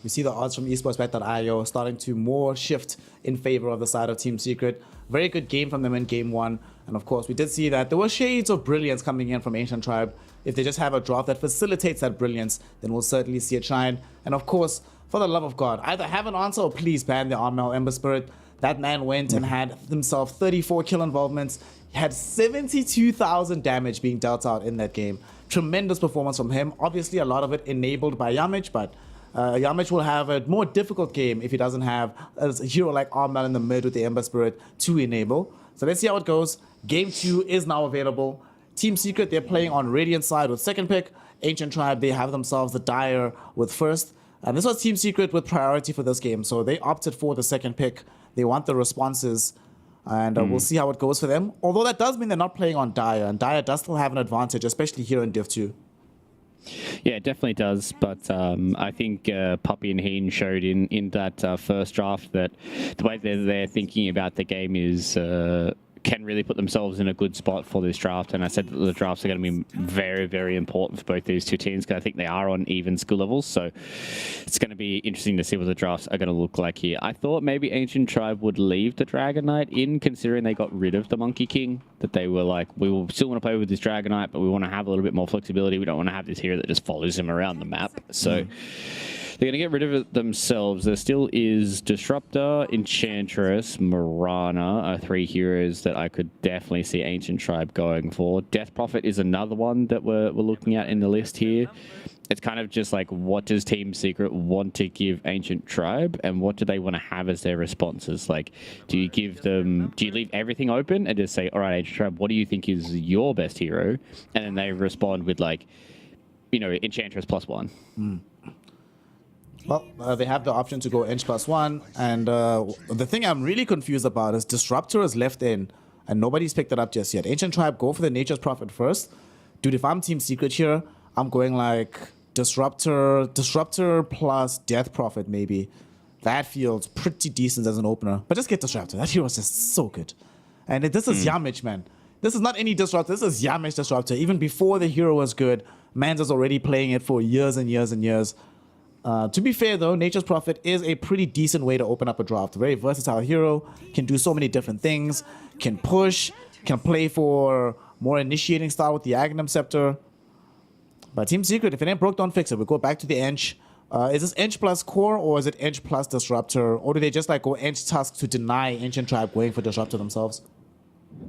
You see the odds from esportsbet.io starting to more shift in favor of the side of Team Secret. Very good game from them in Game 1. And of course, we did see that there were shades of brilliance coming in from Ancient Tribe. If they just have a draft that facilitates that brilliance, then we'll certainly see it shine. And of course, for the love of God, either have an answer or please ban the Armel Ember Spirit. That man went and had himself 34 kill involvements. He had 72,000 damage being dealt out in that game. Tremendous performance from him. Obviously, a lot of it enabled by Yamich, but Yamich will have a more difficult game if he doesn't have a hero like Armel in the mid with the Ember Spirit to enable. So let's see how it goes. Game 2 is now available. Team Secret, they're playing on Radiant side with 2nd pick. Ancient Tribe, they have themselves the Dire with 1st. And this was Team Secret with priority for this game. So they opted for the 2nd pick. They want the responses. And we'll see how it goes for them. Although that does mean they're not playing on Dire. And Dire does still have an advantage, especially here in Div 2. Yeah, it definitely does. But I think Puppy and Heen showed in that first draft that the way they're thinking about the game is can really put themselves in a good spot for this draft. And I said that the drafts are going to be very, very important for both these two teams because I think they are on even skill levels. So it's going to be interesting to see what the drafts are going to look like here. I thought maybe Ancient Tribe would leave the Dragon Knight in, considering they got rid of the Monkey King. That they were like, we will still want to play with this Dragon Knight, but we want to have a little bit more flexibility. We don't want to have this hero that just follows him around the map. So they're going to get rid of it themselves. There still is Disruptor, Enchantress, Mirana, are 3 heroes that I could definitely see Ancient Tribe going for. Death Prophet is another one that we're looking at in the list here. It's kind of just like, what does Team Secret want to give Ancient Tribe, and what do they want to have as their responses? Like, do you leave everything open and just say, all right, Ancient Tribe, what do you think is your best hero? And then they respond with like, Enchantress +1. Well, they have the option to go Ench +1, and the thing I'm really confused about is Disruptor is left in, and nobody's picked it up just yet. Ancient Tribe go for the Nature's Prophet first. Dude, if I'm Team Secret here, I'm going like Disruptor plus Death Prophet maybe. That feels pretty decent as an opener, but just get Disruptor. That hero is just so good. And this is Yamich, man. This is not any Disruptor. This is Yamich Disruptor. Even before the hero was good, Mans is already playing it for years and years and years. To be fair though, Nature's Prophet is a pretty decent way to open up a draft. Very versatile hero, can do so many different things, can push, can play for more initiating style with the Agnum Scepter. But Team Secret, if it ain't broke, don't fix it. We'll go back to the Ench. Is this Ench plus Core, or is it Ench plus Disruptor? Or do they just like go Ench Tusk to deny Ancient Tribe going for Disruptor themselves?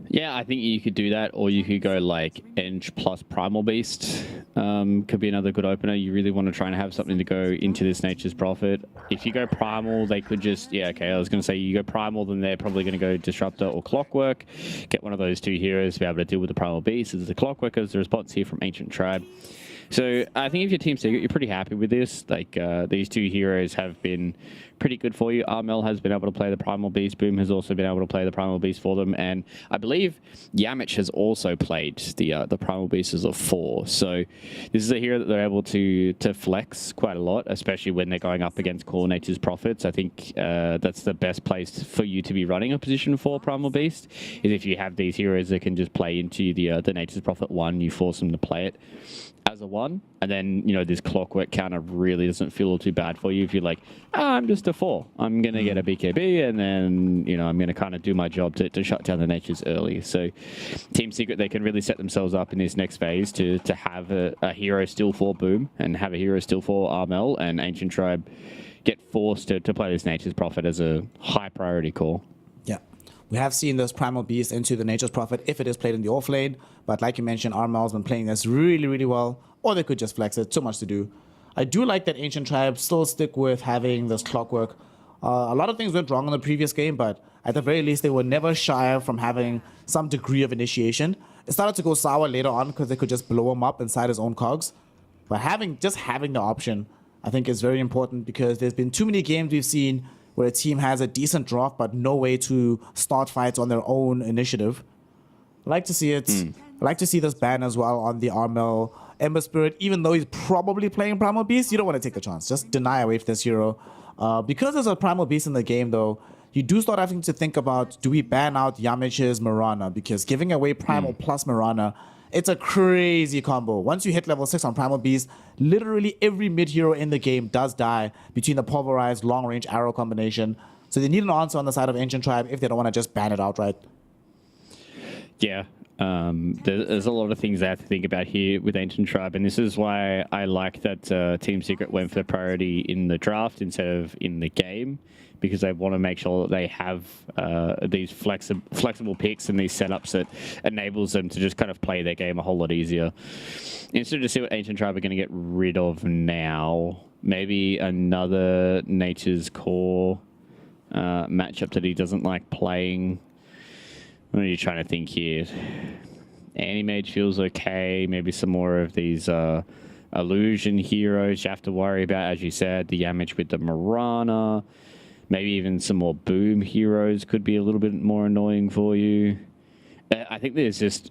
Yeah, I think you could do that, or you could go like Ench plus Primal Beast. Could be another good opener. You really want to try and have something to go into this Nature's Prophet. If you go Primal, they could just... Yeah, okay, I was going to say you go Primal, then they're probably going to go Disruptor or Clockwork. Get one of those 2 heroes to be able to deal with the Primal Beast as the Clockwork as the response here from Ancient Tribe. So I think if you're Team Secret, you're pretty happy with this. Like these two heroes have been pretty good for you. Armel has been able to play the Primal Beast. Boom has also been able to play the Primal Beast for them, and I believe Yamich has also played the Primal Beast as a 4. So this is a hero that they're able to flex quite a lot, especially when they're going up against Core Nature's Prophets. I think that's the best place for you to be running a position for Primal Beast, is if you have these heroes that can just play into the Nature's Prophet 1, you force them to play it as a 1, and then this clockwork counter really doesn't feel too bad for you if you're like, I'm just a 4, I'm gonna get a BKB, and then I'm gonna kind of do my job to shut down the natures early. So Team Secret, they can really set themselves up in this next phase to have a hero still for Boom and have a hero still for Armel, and Ancient Tribe get forced to play this Nature's Prophet as a high priority call. Yeah. We have seen this Primal Beast into the Nature's Prophet if it is played in the off lane, but like you mentioned, Armel's been playing this really, really well, or they could just flex it, so much to do. I do like that Ancient Tribe still stick with having this clockwork. A lot of things went wrong in the previous game, but at the very least, they were never shy from having some degree of initiation. It started to go sour later on because they could just blow him up inside his own cogs. But having the option, I think, is very important, because there's been too many games we've seen where a team has a decent draft but no way to start fights on their own initiative. I like to see it. I like to see this ban as well on the Armel Ember Spirit. Even though he's probably playing Primal Beast, you don't want to take the chance. Just deny away for this hero. Because there's a Primal Beast in the game, though, you do start having to think about, do we ban out Yamich's Mirana? Because giving away Primal plus Mirana, it's a crazy combo. Once you hit level 6 on Primal Beast, literally every mid hero in the game does die between the pulverized long-range arrow combination. So they need an answer on the side of Ancient Tribe if they don't want to just ban it outright. Yeah. There's a lot of things I have to think about here with Ancient Tribe, and this is why I like that Team Secret went for priority in the draft instead of in the game, because they want to make sure that they have these flexible picks and these setups that enables them to just kind of play their game a whole lot easier. Interested to see what Ancient Tribe are going to get rid of now. Maybe another Nature's Core matchup that he doesn't like playing. What are you trying to think here? Anti-Mage feels okay. Maybe some more of these illusion heroes you have to worry about, as you said. The Yamich with the Mirana. Maybe even some more Boom heroes could be a little bit more annoying for you. I think there's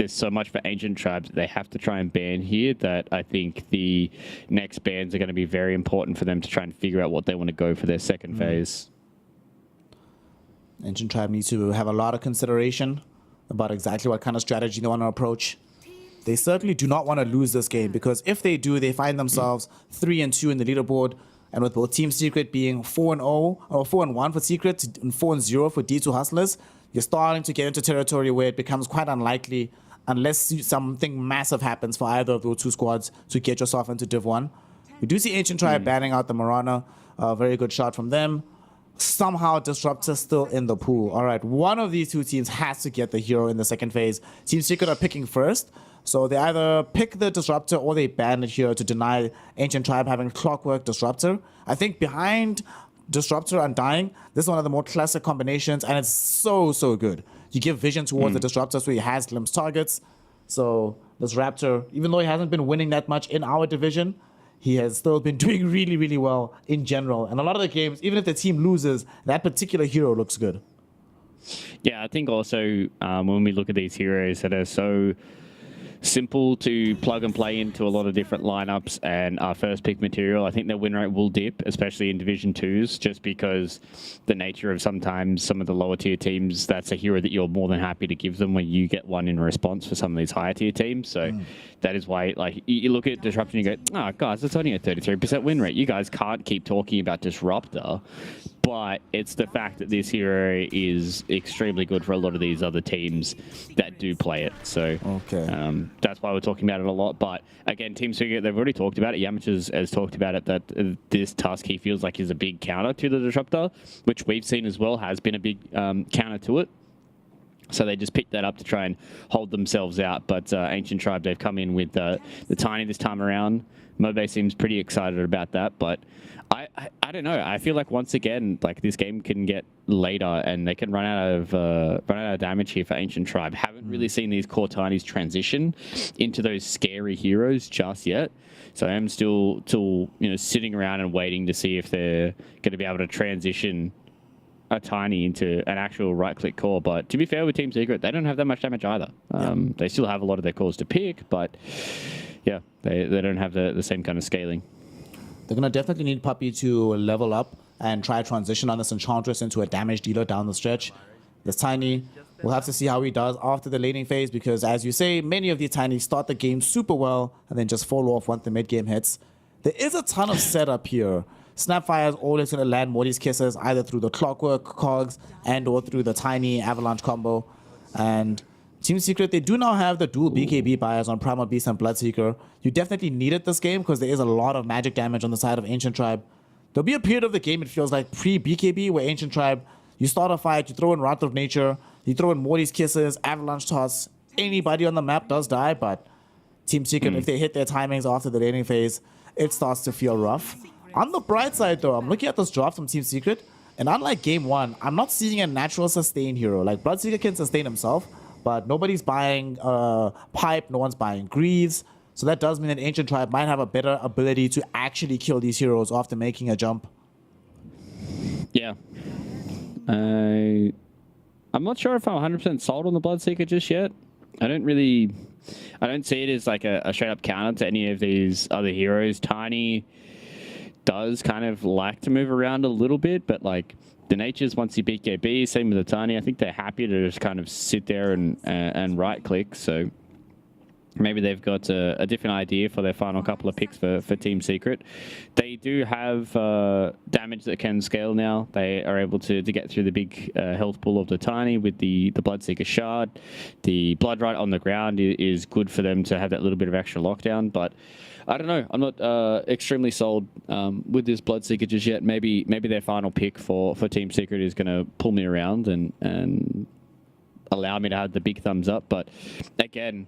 so much for Ancient Tribes that they have to try and ban here that I think the next bans are going to be very important for them to try and figure out what they want to go for their second phase. Ancient Tribe needs to have a lot of consideration about exactly what kind of strategy they want to approach. They certainly do not want to lose this game, because if they do, they find themselves 3-2 in the leaderboard, and with both Team Secret being 4-0 or 4-1 for Secret and 4-0 for D2 Hustlers, you're starting to get into territory where it becomes quite unlikely, unless something massive happens for either of those two squads, to get yourself into Div 1. We do see Ancient Tribe banning out the Mirana. Very good shot from them. Somehow Disruptor still in the pool. All right, one of these two teams has to get the hero in the second phase. Team Secret are picking first, so they either pick the Disruptor or they ban it here to deny Ancient Tribe having Clockwork Disruptor. I think behind Disruptor and Dying, this is one of the more classic combinations, and it's so good. You give vision towards the Disruptor so he has glimpse targets. So this Raptor, even though he hasn't been winning that much in our division, he has still been doing really well in general. And a lot of the games, even if the team loses, that particular hero looks good. Yeah, I think also when we look at these heroes that are so simple to plug and play into a lot of different lineups and our first pick material, I think their win rate will dip, especially in Division 2s, just because the nature of sometimes some of the lower tier teams, that's a hero that you're more than happy to give them when you get one in response for some of these higher tier teams. So that is why, like, you look at Disruption and you go, oh, guys, it's only a 33% win rate. You guys can't keep talking about Disruptor. But it's the fact that this hero is extremely good for a lot of these other teams that do play it. So that's why we're talking about it a lot. But again, Team Secret, they've already talked about it. Yamich has talked about it, that this task he feels like is a big counter to the Disruptor, which we've seen as well has been a big counter to it. So they just picked that up to try and hold themselves out. But Ancient Tribe, they've come in with the Tiny this time around. Mobe seems pretty excited about that, but I don't know. I feel like once again, like this game can get later and they can run out of damage here for Ancient Tribe. Haven't really seen these core tinies transition into those scary heroes just yet. So I am still sitting around and waiting to see if they're going to be able to transition a tiny into an actual right-click core. But to be fair with Team Secret, they don't have that much damage either. They still have a lot of their cores to pick, but yeah, they don't have the same kind of scaling. They're going to definitely need Puppey to level up and try transition on this Enchantress into a damage dealer down the stretch. This Tiny, we'll have to see how he does after the laning phase because, as you say, many of these Tinies start the game super well and then just fall off once the mid-game hits. There is a ton of setup here. Snapfire is always going to land Morty's Kisses either through the Clockwork cogs and or through the Tiny Avalanche combo. And Team Secret, they do now have the dual BKB buyers on Primal Beast and Bloodseeker. You definitely needed this game because there is a lot of magic damage on the side of Ancient Tribe. There'll be a period of the game, it feels like, pre-BKB, where Ancient Tribe, you start a fight, you throw in Wrath of Nature, you throw in Morty's Kisses, Avalanche Toss, anybody on the map does die, but Team Secret, if they hit their timings after the laning phase, it starts to feel rough. On the bright side, though, I'm looking at this draft from Team Secret, and unlike Game 1, I'm not seeing a natural sustain hero. Like, Bloodseeker can sustain himself, but nobody's buying Pipe, no one's buying Greaves. So that does mean that Ancient Tribe might have a better ability to actually kill these heroes after making a jump. Yeah. I'm not sure if I'm 100% sold on the Bloodseeker just yet. I don't see it as like a straight up counter to any of these other heroes. Tiny does kind of like to move around a little bit, but like the natures, once you beat KB, same with the Tiny, I think they're happy to just kind of sit there and right click. So maybe they've got a different idea for their final couple of picks for Team Secret. They do have damage that can scale now. They are able to get through the big health pool of the Tiny with the Bloodseeker Shard. The Blood Right on the ground is good for them to have that little bit of extra lockdown, but I don't know. I'm not extremely sold with this Bloodseeker just yet. Maybe their final pick for Team Secret is going to pull me around and allow me to have the big thumbs up. But again,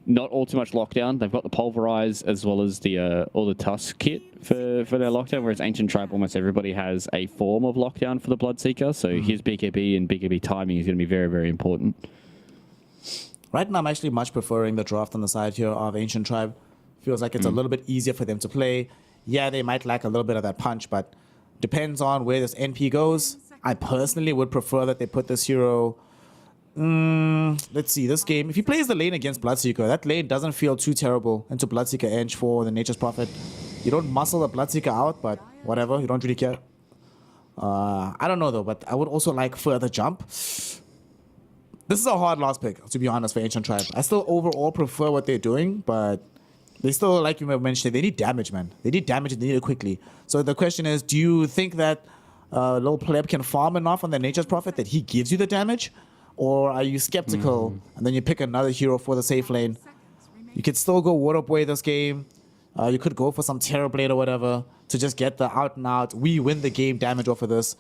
not all too much lockdown. They've got the Pulverize as well as the all the Tusk kit for their lockdown, whereas Ancient Tribe, almost everybody has a form of lockdown for the Bloodseeker. So his BKB and BKB timing is going to be very, very important. Right now, I'm actually much preferring the draft on the side here of Ancient Tribe. Feels like it's a little bit easier for them to play. Yeah, they might lack a little bit of that punch, but depends on where this NP goes. I personally would prefer that they put this hero... let's see, this game. If he plays the lane against Bloodseeker, that lane doesn't feel too terrible into Bloodseeker Edge for the Nature's Prophet. You don't muscle the Bloodseeker out, but whatever, you don't really care. I don't know though, but I would also like further jump. This is a hard last pick, to be honest, for Ancient Tribe. I still overall prefer what they're doing, but they still, like you mentioned, they need damage, man. They need damage and they need it quickly. So the question is, do you think that little pleb can farm enough on the Nature's Prophet that he gives you the damage? Or are you skeptical and then you pick another hero for the safe lane? You could still go Water Boy this game. You could go for some Terrorblade or whatever to just get the out and out, we win the game damage off of this.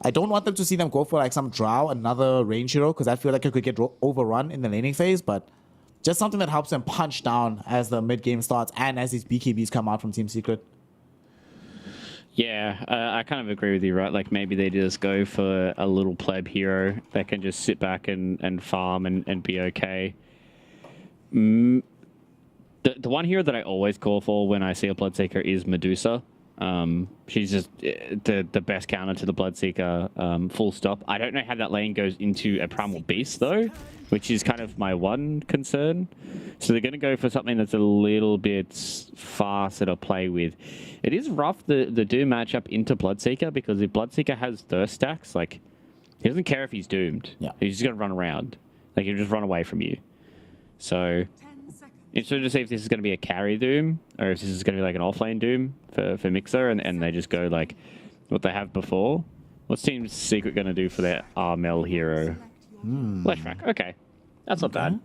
I don't want them to see them go for like some Drow, another range hero, because I feel like it could get overrun in the laning phase, but just something that helps them punch down as the mid game starts and as these BKBs come out from Team Secret. Yeah, I kind of agree with you, right? Like maybe they just go for a little pleb hero that can just sit back and farm and be okay. The one hero that I always call for when I see a Bloodseeker is Medusa. She's just the best counter to the Bloodseeker, full stop. I don't know how that lane goes into a Primal Beast though, which is kind of my one concern. So they're going to go for something that's a little bit faster to play with. It is rough, the Doom matchup into Bloodseeker, because if Bloodseeker has Thirst stacks, like, he doesn't care if he's doomed. Yeah. He's just going to run around. Like, he'll just run away from you. So, instead of see if this is going to be a carry Doom, or if this is going to be like an offlane Doom for Mixer, and they just go like what they have before. What's Team Secret going to do for their Armel hero? Flashback. Okay. That's not bad.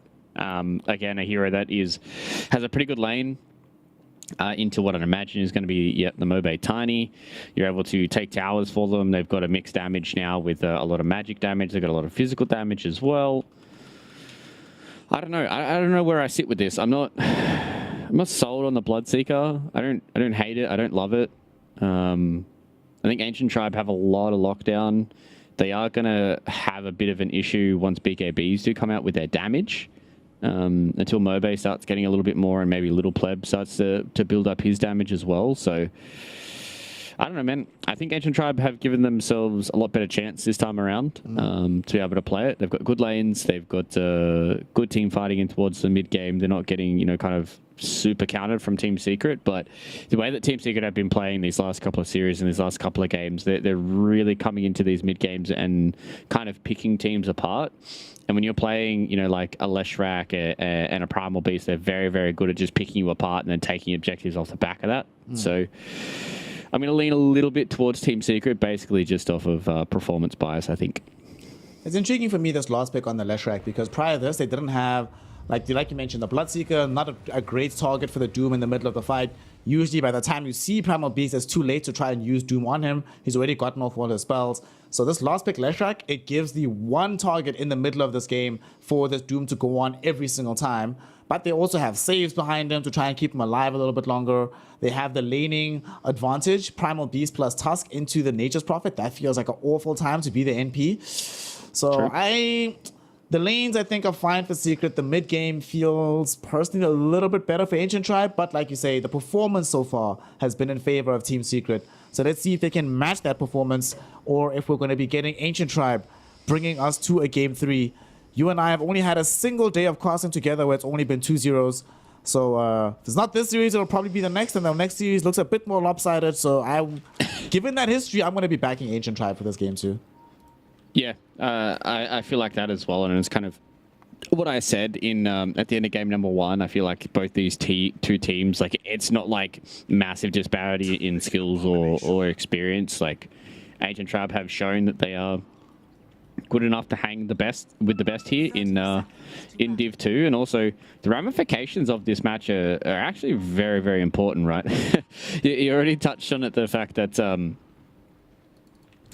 Again, a hero that has a pretty good lane into what I'd imagine is going to be the Mobe Tiny. You're able to take towers for them. They've got a mixed damage now with a lot of magic damage. They've got a lot of physical damage as well. I don't know. I don't know where I sit with this. I'm not sold on the Bloodseeker. I don't hate it. I don't love it. I think Ancient Tribe have a lot of lockdown. They are going to have a bit of an issue once BKBs do come out with their damage. Until Mobe starts getting a little bit more and maybe Little Pleb starts to build up his damage as well. So, I don't know, man. I think Ancient Tribe have given themselves a lot better chance this time around to be able to play it. They've got good lanes. They've got good team fighting in towards the mid game. They're not getting, kind of super countered from Team Secret. But the way that Team Secret have been playing these last couple of series and these last couple of games, they're really coming into these mid games and kind of picking teams apart. And when you're playing, like a Leshrac and a Primal Beast, they're very, very good at just picking you apart and then taking objectives off the back of that. So I'm going to lean a little bit towards Team Secret, basically just off of performance bias, I think. It's intriguing for me, this last pick on the Leshrac, because prior to this, they didn't have, like you mentioned, the Bloodseeker, not a great target for the Doom in the middle of the fight. Usually by the time you see Primal Beast, it's too late to try and use Doom on him. He's already gotten off all his spells. So this last pick, Leshrac, it gives the one target in the middle of this game for this Doom to go on every single time. But they also have saves behind him to try and keep him alive a little bit longer. They have the laning advantage, Primal Beast plus Tusk into the Nature's Prophet. That feels like an awful time to be the NP. So the lanes, I think, are fine for Secret. The mid game feels personally a little bit better for Ancient Tribe, but like you say, the performance so far has been in favor of Team Secret. So let's see if they can match that performance, or if we're going to be getting Ancient Tribe bringing us to a game 3. You and I have only had a single day of crossing together where it's only been 2-0s. So if it's not this series, it'll probably be the next, and the next series looks a bit more lopsided. So given that history, I'm going to be backing Ancient Tribe for this game too. Yeah, I feel like that as well, and it's kind of what I said in at the end of game number 1. I feel like both these two teams, like, it's not like massive disparity in skills or experience. Like, Ancient Tribe have shown that they are good enough to hang with the best here in Div 2, and also the ramifications of this match are actually very, very important, right? You already touched on it, the fact that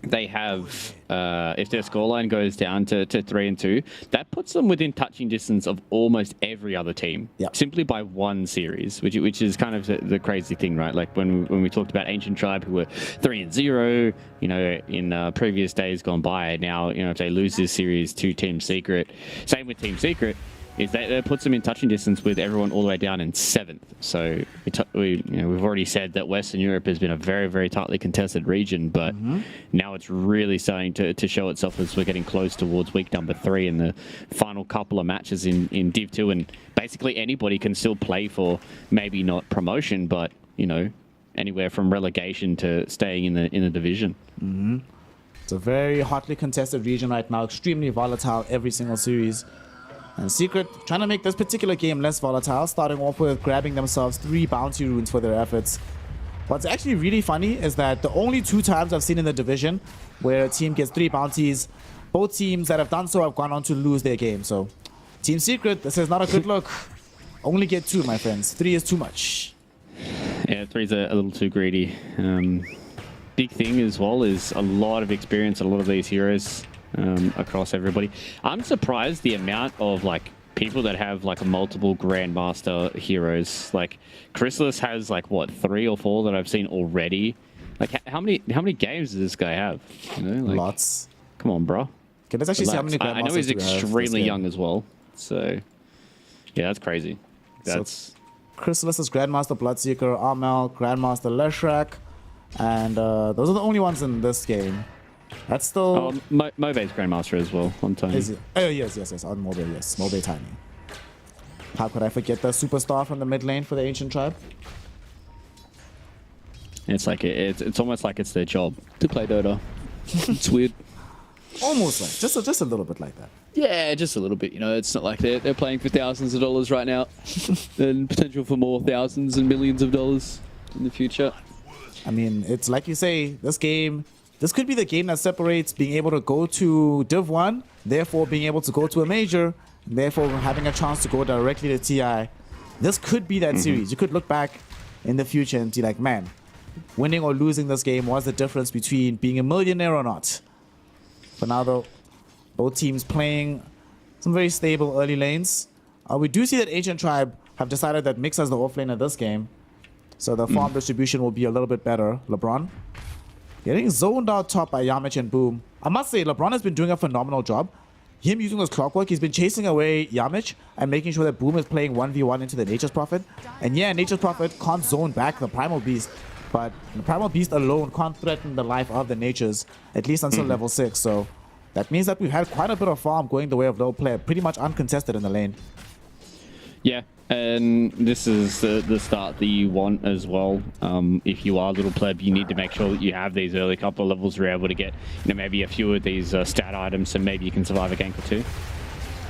they have, if their scoreline goes down to 3-2, that puts them within touching distance of almost every other team, simply by one series, which is kind of the crazy thing, right? Like when we talked about Ancient Tribe, who were 3-0, in previous days gone by. Now, if they lose this series to Team Secret, same with Team Secret, is that puts them in touching distance with everyone all the way down in 7th. So we've already said that Western Europe has been a very, very tightly contested region, but now it's really starting to show itself as we're getting close towards week number 3 and the final couple of matches in Div 2, and basically anybody can still play for maybe not promotion, but anywhere from relegation to staying in the division. It's a very hotly contested region right now, extremely volatile every single series. And Secret trying to make this particular game less volatile, starting off with grabbing themselves 3 bounty runes for their efforts. What's actually really funny is that the only 2 times I've seen in the division where a team gets 3 bounties, both teams that have done so have gone on to lose their game. So Team Secret, this is not a good look. Only get 2, my friends. 3 is too much. Yeah, 3's a little too greedy. Big thing as well is a lot of experience, a lot of these heroes across everybody. I'm surprised the amount of people that have multiple Grandmaster heroes. Like Chrysalis has 3 or 4 that I've seen already. How many games does this guy have? Lots. Come on, bro. Okay, let's actually see how many Grandmasters I know he's do we have extremely this young as well. So yeah, that's crazy. That's Chrysalis is Grandmaster Bloodseeker, Armel, Grandmaster Leshrac, and those are the only ones in this game. That's still... Mobe's Grandmaster as well, on Tiny. Is it? Oh, yes, on Mobe, yes. Mobe Tiny. How could I forget the superstar from the mid lane for the Ancient Tribe? It's it's almost like it's their job to play Dota. It's weird. Almost like, just a little bit like that. Yeah, just a little bit. It's not like they're playing for thousands of dollars right now, and potential for more thousands and millions of dollars in the future. I mean, it's like you say, this could be the game that separates being able to go to Div 1, therefore being able to go to a major, therefore having a chance to go directly to TI. This could be that series. You could look back in the future and be like, man, winning or losing this game was the difference between being a millionaire or not. But now, though, both teams playing some very stable early lanes. We do see that Ancient Tribe have decided that Mix as the offlaner this game. So the farm distribution will be a little bit better. LeBron getting zoned out top by Yamich and Boom. I must say, LeBron has been doing a phenomenal job. Him using those clockwork, he's been chasing away Yamich and making sure that Boom is playing 1v1 into the Nature's Prophet. And yeah, Nature's Prophet can't zone back the Primal Beast, but the Primal Beast alone can't threaten the life of the Natures, at least until level 6. So that means that we've had quite a bit of farm going the way of low player, pretty much uncontested in the lane. Yeah, and this is the start that you want as well. If you are a little pleb, you need to make sure that you have these early couple of levels where you're able to get, maybe a few of these stat items, so maybe you can survive a gank or two.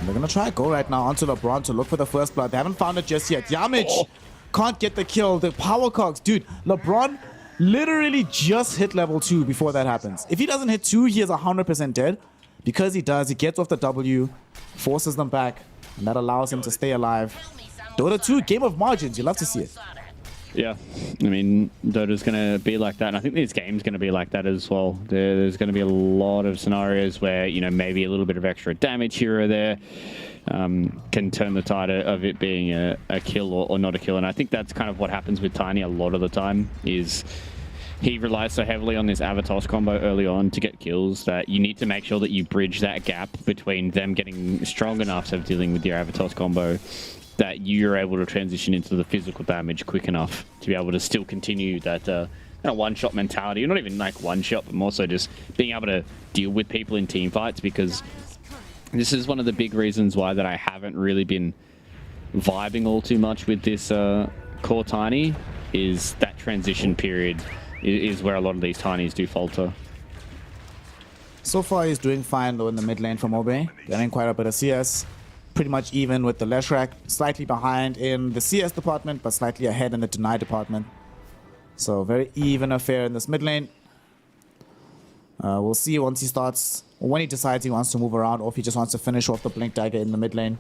They're gonna try go right now onto LeBron to look for the first blood. They haven't found it just yet. Yamich can't get the kill. The power cogs, dude. LeBron literally just hit level 2 before that happens. If he doesn't hit 2, he is 100% dead. Because he does, he gets off the W, forces them back, and that allows him to stay alive. Dota 2, game of margins. You love to see it. Yeah, I mean, Dota's going to be like that, and I think this game's going to be like that as well. There's going to be a lot of scenarios where, maybe a little bit of extra damage here or there can turn the tide of it being a kill or not a kill. And I think that's kind of what happens with Tiny a lot of the time, is he relies so heavily on this Avatos combo early on to get kills that you need to make sure that you bridge that gap between them getting strong enough of dealing with your Avatos combo that you're able to transition into the physical damage quick enough to be able to still continue that kind of one-shot mentality. Not even like one-shot, but more so just being able to deal with people in team fights, because this is one of the big reasons why that I haven't really been vibing all too much with this core Tiny, is that transition period is where a lot of these Tinies do falter. So far, he's doing fine though in the mid lane from Obe. Getting quite a bit of CS. Pretty much even with the Leshrac. Slightly behind in the CS department, but slightly ahead in the Deny department. So very even affair in this mid lane. We'll see once he starts, or when he decides he wants to move around, or if he just wants to finish off the Blink Dagger in the mid lane.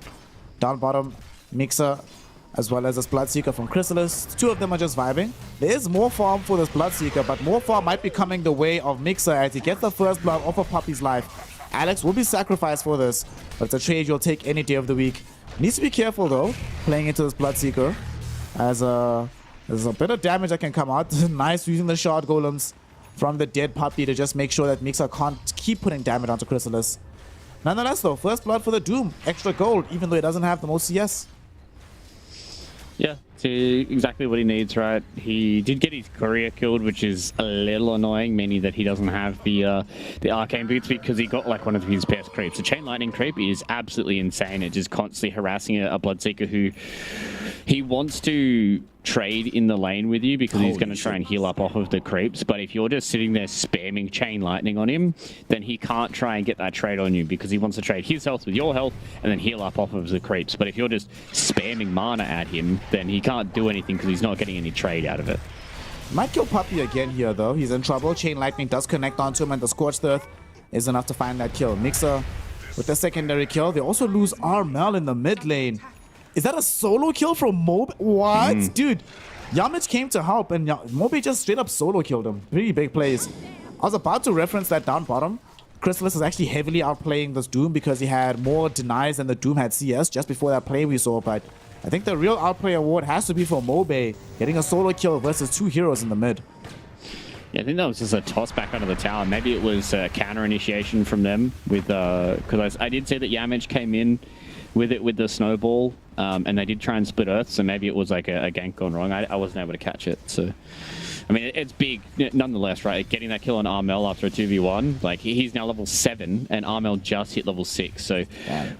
Down bottom, Mixer, as well as this Bloodseeker from Chrysalis. Two of them are just vibing. There is more farm for this Bloodseeker, but more farm might be coming the way of Mixer as he gets the first blood off of Puppy's life. Alex will be sacrificed for this, but it's a trade you'll take any day of the week. Needs to be careful though, playing into this Bloodseeker, as there's a bit of damage that can come out. Nice using the shard golems from the dead Puppy to just make sure that Mixer can't keep putting damage onto Chrysalis. Nonetheless though, first blood for the Doom. Extra gold, even though it doesn't have the most CS. Yeah, see exactly what he needs, right? He did get his courier killed, which is a little annoying, meaning that he doesn't have the arcane boots because he got like one of his best creeps. The chain lightning creep is absolutely insane. It's just constantly harassing a Bloodseeker who he wants to trade in the lane with you because he's going to try and heal up off of the creeps. But if you're just sitting there spamming chain lightning on him, then he can't try and get that trade on you because he wants to trade his health with your health and then heal up off of the creeps. But if you're just spamming mana at him, then he can't do anything because he's not getting any trade out of it. Might kill Puppy again here though. He's in trouble. Chain lightning does connect onto him and the Scorched Earth is enough to find that kill. Mixer with the secondary kill. They also lose Armel in the mid lane. Is that a solo kill from Mobe? What? Dude, Yamich came to help and Mobe just straight up solo killed him. Pretty big plays. I was about to reference that down bottom. Chrysalis is actually heavily outplaying this Doom because he had more denies than the Doom had CS just before that play we saw. But I think the real outplay award has to be for Mobe getting a solo kill versus two heroes in the mid. Yeah, I think that was just a toss back under the tower. Maybe it was a counter initiation from them with because I did see that Yamich came in with it with the snowball, and they did try and split Earth, so maybe it was like a gank gone wrong. I wasn't able to catch it, so I mean it's big nonetheless, right? Getting that kill on Armel after a 2v1, like he's now level 7 and Armel just hit level 6, so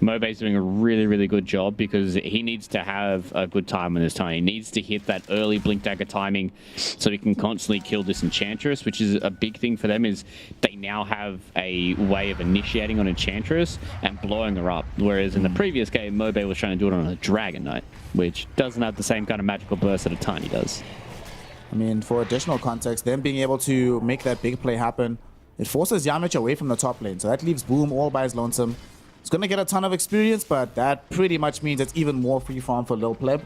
Mobe's doing a really good job because he needs to have a good time in this time. He needs to hit that early Blink Dagger timing so he can constantly kill this Enchantress, which is a big thing for them, is they now have a way of initiating on Enchantress and blowing her up, whereas in the previous game Mobe was trying to do it on a Dragon Knight, which doesn't have the same kind of magical burst that a Tiny does. I mean, for additional context, them being able to make that big play happen, it forces Yamich away from the top lane. So that leaves Boom all by his lonesome. He's going to get a ton of experience, but that pretty much means it's even more free farm for Lil Pleb.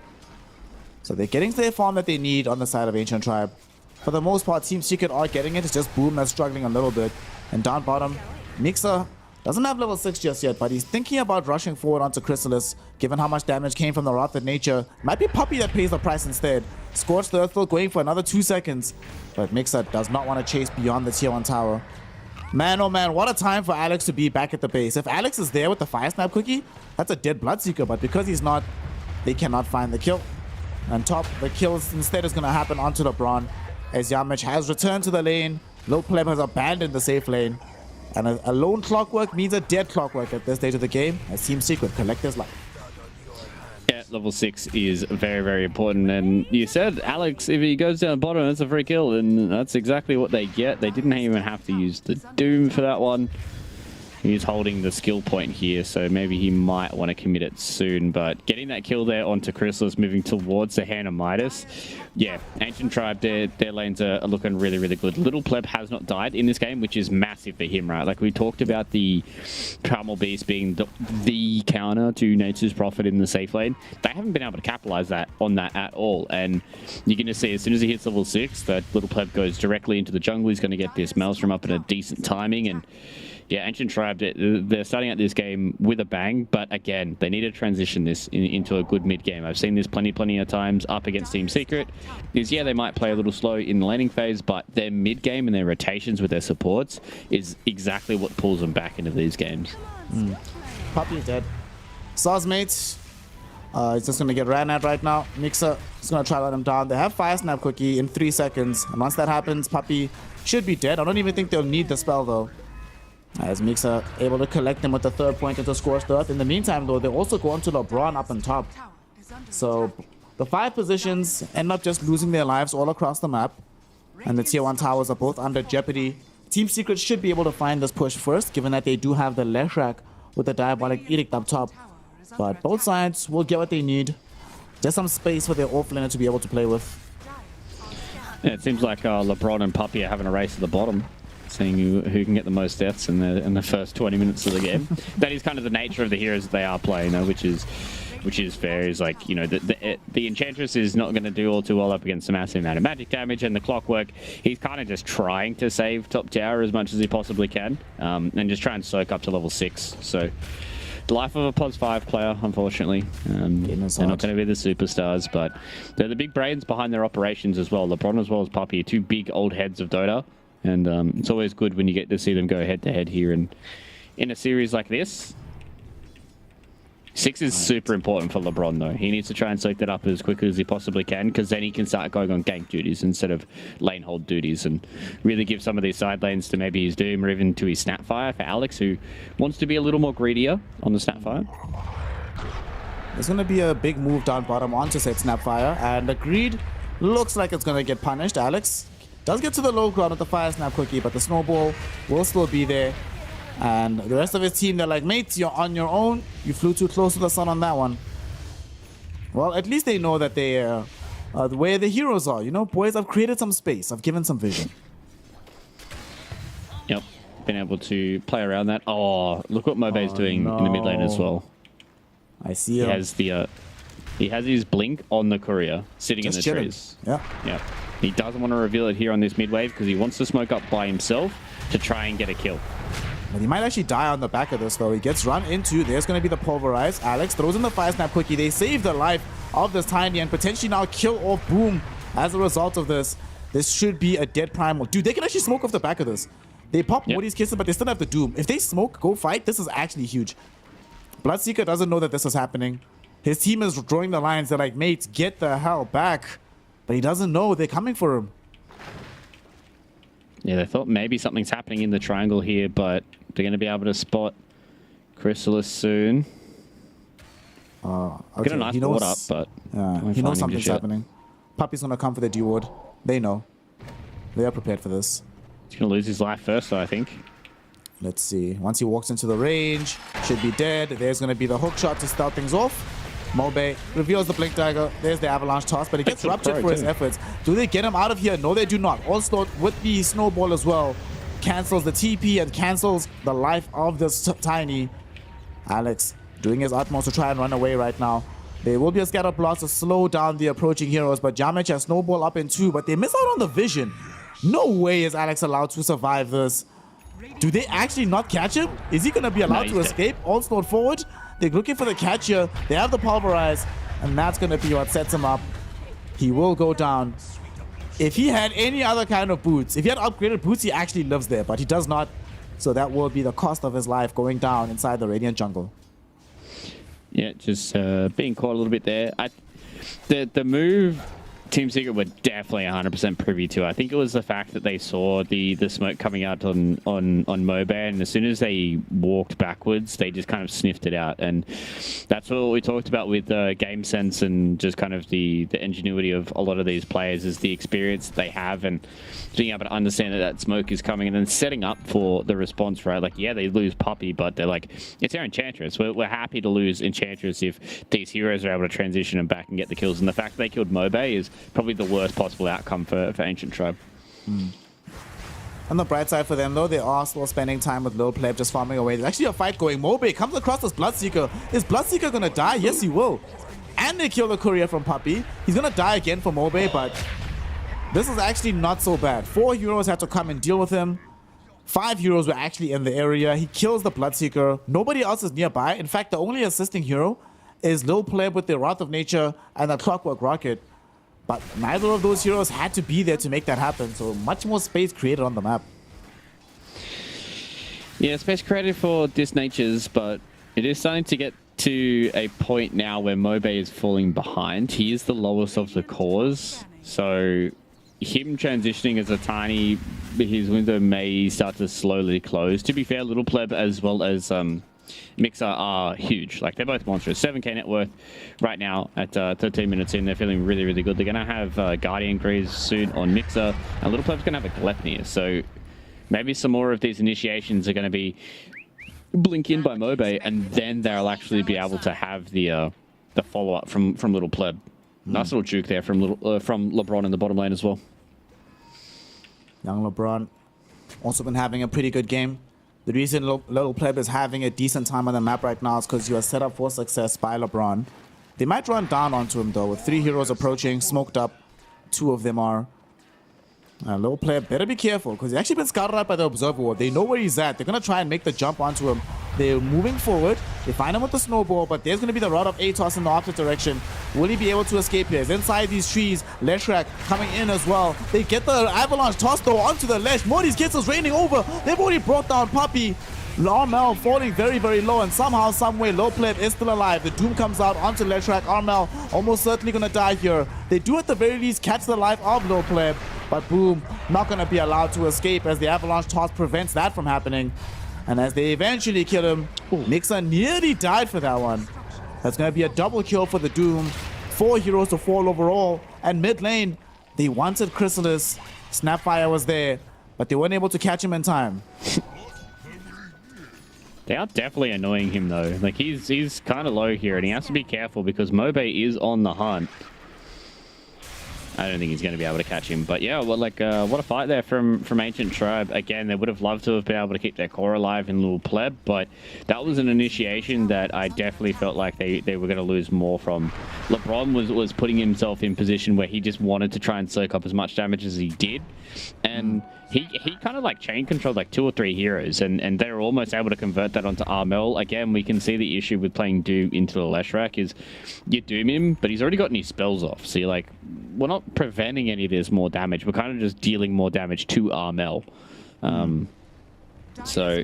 So they're getting their farm that they need on the side of Ancient Tribe. For the most part, Team Secret are getting it. It's just Boom that's struggling a little bit. And down bottom, Mixer Doesn't have level 6 just yet, but he's thinking about rushing forward onto Chrysalis, given how much damage came from the Wrath of Nature. Might be Puppey that pays the price instead. Scorched Earth still going for another 2 seconds, but Mixer does not want to chase beyond the tier 1 tower. Man, oh man, what a time for Alex to be back at the base. If Alex is there with the Fire Snap cookie, that's a dead Bloodseeker, but because he's not, they cannot find the kill. And top, the kill instead is going to happen onto LeBron, as Yamich has returned to the lane. Low Pleb has abandoned the safe lane. And a lone Clockwork means a dead Clockwork at this stage of the game, as Team Secret collect his life. Yeah, level 6 is very, very important. And you said, Alex, if he goes down bottom, that's a free kill. And that's exactly what they get. They didn't even have to use the Doom for that one. He's holding the skill point here, so maybe he might want to commit it soon. But getting that kill there onto Chrysalis, moving towards the hand of Midas. Yeah, Ancient Tribe, their lanes are looking really, really good. Little Pleb has not died in this game, which is massive for him, right? Like we talked about the Primal Beast being the counter to Nature's Prophet in the safe lane. They haven't been able to capitalize on that at all. And you're going to see as soon as he hits level 6, that Little Pleb goes directly into the jungle. He's going to get this Maelstrom up at a decent timing. And yeah, Ancient Tribe, they're starting out this game with a bang, but again, they need to transition this into a good mid-game. I've seen this plenty of times up against Team Secret. Yeah, they might play a little slow in the laning phase, but their mid-game and their rotations with their supports is exactly what pulls them back into these games. Puppey is dead. Saw's mates. He's just going to get ran at right now. Mixer is going to try to let him down. They have Fire Snap Cookie in 3 seconds. And once that happens, Puppey should be dead. I don't even think they'll need the spell, though. As Mixer able to collect them with the 3rd point into Scorched Earth. In the meantime, though, they also go onto LeBron up on top. So the 5 positions end up just losing their lives all across the map. And the tier 1 towers are both under jeopardy. Team Secret should be able to find this push first, given that they do have the Leshrac with the Diabolic Edict up top. But both sides will get what they need. Just some space for their offlaner to be able to play with. Yeah, it seems like LeBron and Puppey are having a race at the bottom, seeing who can get the most deaths in the first 20 minutes of the game. That is kind of the nature of the heroes that they are playing, though, which is fair. Is like, you know, the Enchantress is not going to do all too well up against a massive amount of magic damage, and the Clockwork, he's kind of just trying to save top tower as much as he possibly can, and just try and soak up to level 6. So the life of a POS 5 player, unfortunately. They're not going to be the superstars, but they're the big brains behind their operations as well. LeBron as well as Puppey, 2 big old heads of Dota. And it's always good when you get to see them go head-to-head here. And in a series like this, 6 is super important for LeBron, though. He needs to try and soak that up as quickly as he possibly can, because then he can start going on gank duties instead of lane hold duties, and really give some of these side lanes to maybe his Doom or even to his Snapfire for Alex, who wants to be a little more greedier on the Snapfire. There's going to be a big move down bottom onto said Snapfire, and the greed looks like it's going to get punished. Alex does get to the low ground with the Fire Snap Cookie, but the snowball will still be there. And the rest of his team, they're like, mates, you're on your own. You flew too close to the sun on that one. Well, at least they know that they're where the heroes are. You know, boys, I've created some space. I've given some vision. Yep, been able to play around that. Oh, look what Mobe's doing in the mid lane as well. I see him. He has his blink on the courier, sitting just in the chilling. Trees. Yeah. He doesn't want to reveal it here on this mid wave because he wants to smoke up by himself to try and get a kill. But he might actually die on the back of this, though. He gets run into. There's going to be the Pulverize. Alex throws in the Fire Snap Cookie. They save the life of this Tiny and potentially now kill off Boom as a result of this. This should be a dead Primal. Dude, they can actually smoke off the back of this. They pop Moody's Kisses, but they still have the Doom. If they smoke, go fight, this is actually huge. Bloodseeker doesn't know that this is happening. His team is drawing the lines. They're like, mates, get the hell back. But he doesn't know they're coming for him. Yeah, they thought maybe something's happening in the triangle here, but they're going to be able to spot Chrysalis soon. Okay. Get a nice board up, but he knows something's happening. Puppey's going to come for the D-ward. They know. They are prepared for this. He's going to lose his life first, though, I think. Let's see. Once he walks into the range, should be dead. There's going to be the hook shot to start things off. Mobe reveals the Blink Dagger. There's the Avalanche toss, but he gets ruptured for his efforts. Do they get him out of here? No, they do not. Also, with the Snowball as well, cancels the TP and cancels the life of this Tiny. Alex doing his utmost to try and run away right now. There will be a scatter blast to slow down the approaching heroes, but Jamich has Snowball up in 2, but they miss out on the vision. No way is Alex allowed to survive this. Do they actually not catch him? Is he going to be allowed he's to dead. escape? All snowed forward. They're looking for the catch here. They have the pulverize, and that's going to be what sets him up. He will go down. If he had any other kind of boots, if he had upgraded boots, he actually lives there, but he does not. So that will be the cost of his life going down inside the Radiant jungle. Yeah, just being caught a little bit there. The move Team Secret were definitely 100% privy to. I think it was the fact that they saw the smoke coming out on Mobay, and as soon as they walked backwards, they just kind of sniffed it out. And that's what we talked about with game sense and just kind of the ingenuity of a lot of these players is the experience they have and being able to understand that smoke is coming and then setting up for the response, right? Like, yeah, they lose Puppy, but they're like, it's our Enchantress. We're happy to lose Enchantress if these heroes are able to transition and back and get the kills. And the fact that they killed Mobay is probably the worst possible outcome for Ancient Tribe. On the bright side for them, though, they are still spending time with Lil Pleb just farming away. There's actually a fight going. Mobay comes across this Bloodseeker. Is Bloodseeker going to die? Yes, he will. And they kill the courier from Puppy. He's going to die again for Mobay, but this is actually not so bad. 4 heroes had to come and deal with him. 5 heroes were actually in the area. He kills the Bloodseeker. Nobody else is nearby. In fact, the only assisting hero is Lil Pleb with the Wrath of Nature and the Clockwork Rocket. But neither of those heroes had to be there to make that happen. So much more space created on the map. Yeah, space created for Disnatures, but it is starting to get to a point now where Mobay is falling behind. He is the lowest of the cores. So him transitioning as a tiny, his window may start to slowly close. To be fair, Little Pleb as well as Mixer are huge. Like, they're both monstrous. 7k net worth right now at 13 minutes in. They're feeling really, really good. They're going to have Guardian Greaves soon on Mixer, and Little Pleb's going to have a Glepnir. So maybe some more of these initiations are going to be blink in by Mobay, and then they'll actually be able to have the follow-up from Little Pleb. Nice little juke there from LeBron in the bottom lane as well. Young LeBron also been having a pretty good game. The reason Little Pleb is having a decent time on the map right now is because you are set up for success by LeBron. They might run down onto him though, with 3 heroes approaching, smoked up. 2 of them are. Little Pleb better be careful because he's actually been scouted out by the Observer Ward. They know where he's at. They're going to try and make the jump onto him. They're moving forward. They find him with the snowball, but there's going to be the Rod of Atos in the opposite direction. Will he be able to escape here? He's inside these trees. Leshrak coming in as well. They get the avalanche toss though onto the Lesh. Morty's Kids is raining over. They've already brought down Puppy. Armel falling very, very low, and somehow, someway, Low Pleb is still alive. The Doom comes out onto Leshrak. Armel almost certainly going to die here. They do at the very least catch the life of Low Pleb, but boom, not going to be allowed to escape as the avalanche toss prevents that from happening. And as they eventually kill him, Mixer nearly died for that one. That's going to be a double kill for the Doom. 4 heroes to fall overall. And mid lane, they wanted Chrysalis. Snapfire was there, but they weren't able to catch him in time. They are definitely annoying him though. Like, he's kind of low here, and he has to be careful because Mobay is on the hunt. I don't think he's going to be able to catch him. But yeah, well, like, what a fight there from Ancient Tribe. Again, they would have loved to have been able to keep their core alive in Little Pleb, but that was an initiation that I definitely felt like they were going to lose more from. LeBron was putting himself in position where he just wanted to try and soak up as much damage as he did. And he kind of like chain controlled like 2 or 3 heroes, and they were almost able to convert that onto Armel. Again, we can see the issue with playing Doom into the Leshrak is you Doom him, but he's already gotten his spells off. So you're like, we're not preventing any of this more damage. We're kind of just dealing more damage to Armel. So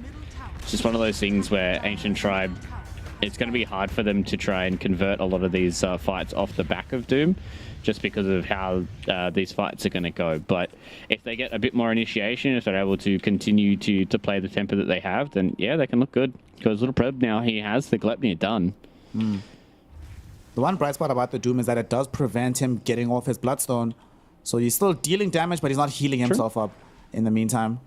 it's just one of those things where Ancient Tribe, it's going to be hard for them to try and convert a lot of these fights off the back of Doom, just because of how these fights are going to go. But if they get a bit more initiation, if they're able to continue to play the tempo that they have, then yeah, they can look good. Because Little Preb now, he has the Glepnir done. The one bright spot about the Doom is that it does prevent him getting off his Bloodstone. So he's still dealing damage, but he's not healing himself up in the meantime.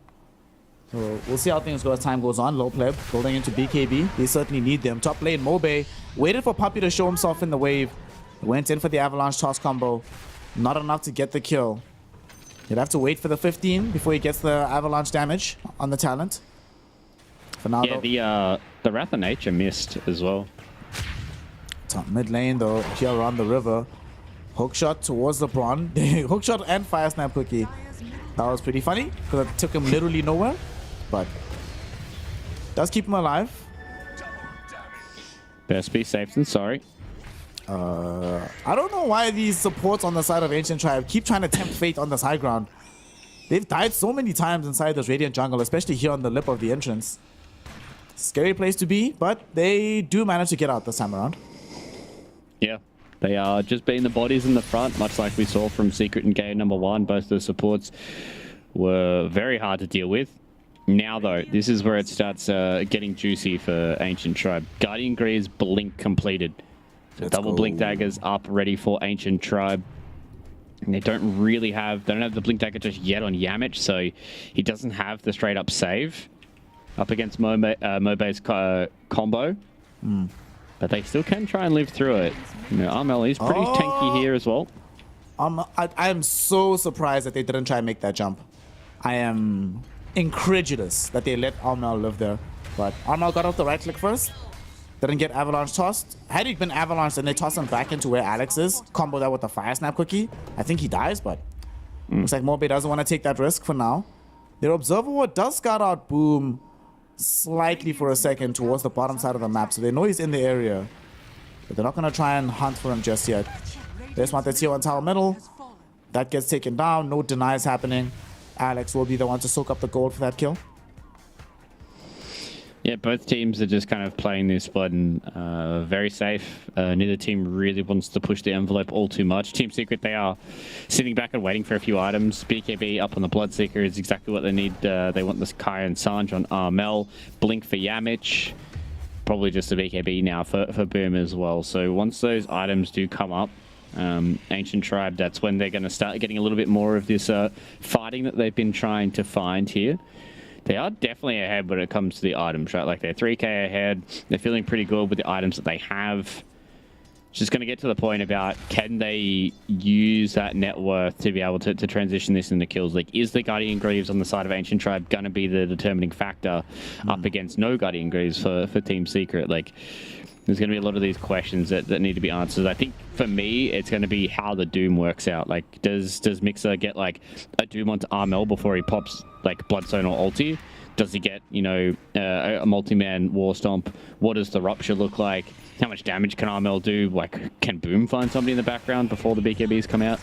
So we'll see how things go as time goes on. Low Pleb building into BKB. They certainly need them. Top lane, Mobay waited for Puppy to show himself in the wave. Went in for the avalanche toss combo. Not enough to get the kill. He'd have to wait for the 15 before he gets the avalanche damage on the talent. For now, yeah, the Wrath of Nature missed as well. Top mid lane though, here around the river. Hookshot towards LeBron. Hookshot and Fire Snap Cookie. That was pretty funny because it took him literally nowhere. But Does keep him alive. Best be safe than sorry. I don't know why these supports on the side of Ancient Tribe keep trying to tempt fate on this high ground. They've died so many times inside this Radiant jungle, especially here on the lip of the entrance. Scary place to be, but they do manage to get out this time around. Yeah. They are just being the bodies in the front, much like we saw from Secret and Game number 1. Both the supports were very hard to deal with. Now, though, this is where it starts getting juicy for Ancient Tribe. Guardian Greaves blink completed. So double blink daggers up, ready for Ancient Tribe. And they don't have the blink dagger just yet on Yamich, so he doesn't have the straight up save up against Mobe's combo. But they still can try and live through it. You know, Armel is pretty tanky here as well. I am so surprised that they didn't try and make that jump. I am incredulous that they let Armel live there. But Armel got out the right click first. Didn't get Avalanche tossed. Had he been Avalanche and they toss him back into where Alex is, combo that with the Fire Snap cookie, I think he dies, but looks like Mobe doesn't want to take that risk for now. Their Observer Ward does scout out Boom slightly for a second towards the bottom side of the map, so they know he's in the area. But they're not going to try and hunt for him just yet. They just want the tier 1 tower middle. That gets taken down. No denies happening. Alex will be the one to soak up the gold for that kill. Yeah, both teams are just kind of playing this button very safe. Neither team really wants to push the envelope all too much. Team Secret, they are sitting back and waiting for a few items. BKB up on the Bloodseeker is exactly what they need. They want this Kai and Sanj on Armel. Blink for Yamich. Probably just a BKB now for Boom as well. So once those items do come up, Ancient Tribe, that's when they're going to start getting a little bit more of this fighting that they've been trying to find here. They are definitely ahead when it comes to the items, right? Like they're 3k ahead. They're feeling pretty good with the items that they have. Just going to get to the point about, can they use that net worth to be able to transition this into kills? Like, is the Guardian Greaves on the side of Ancient Tribe going to be the determining factor up against no Guardian Greaves for Team Secret? Like, there's going to be a lot of these questions that need to be answered. I think for me, it's going to be how the Doom works out. Like, does Mixer get like a Doom onto Armel before he pops like Bloodstone or ulti? Does he get, you know, a multi-man War Stomp? What does the Rupture look like? How much damage can Armel do? Like, can Boom find somebody in the background before the BKBs come out?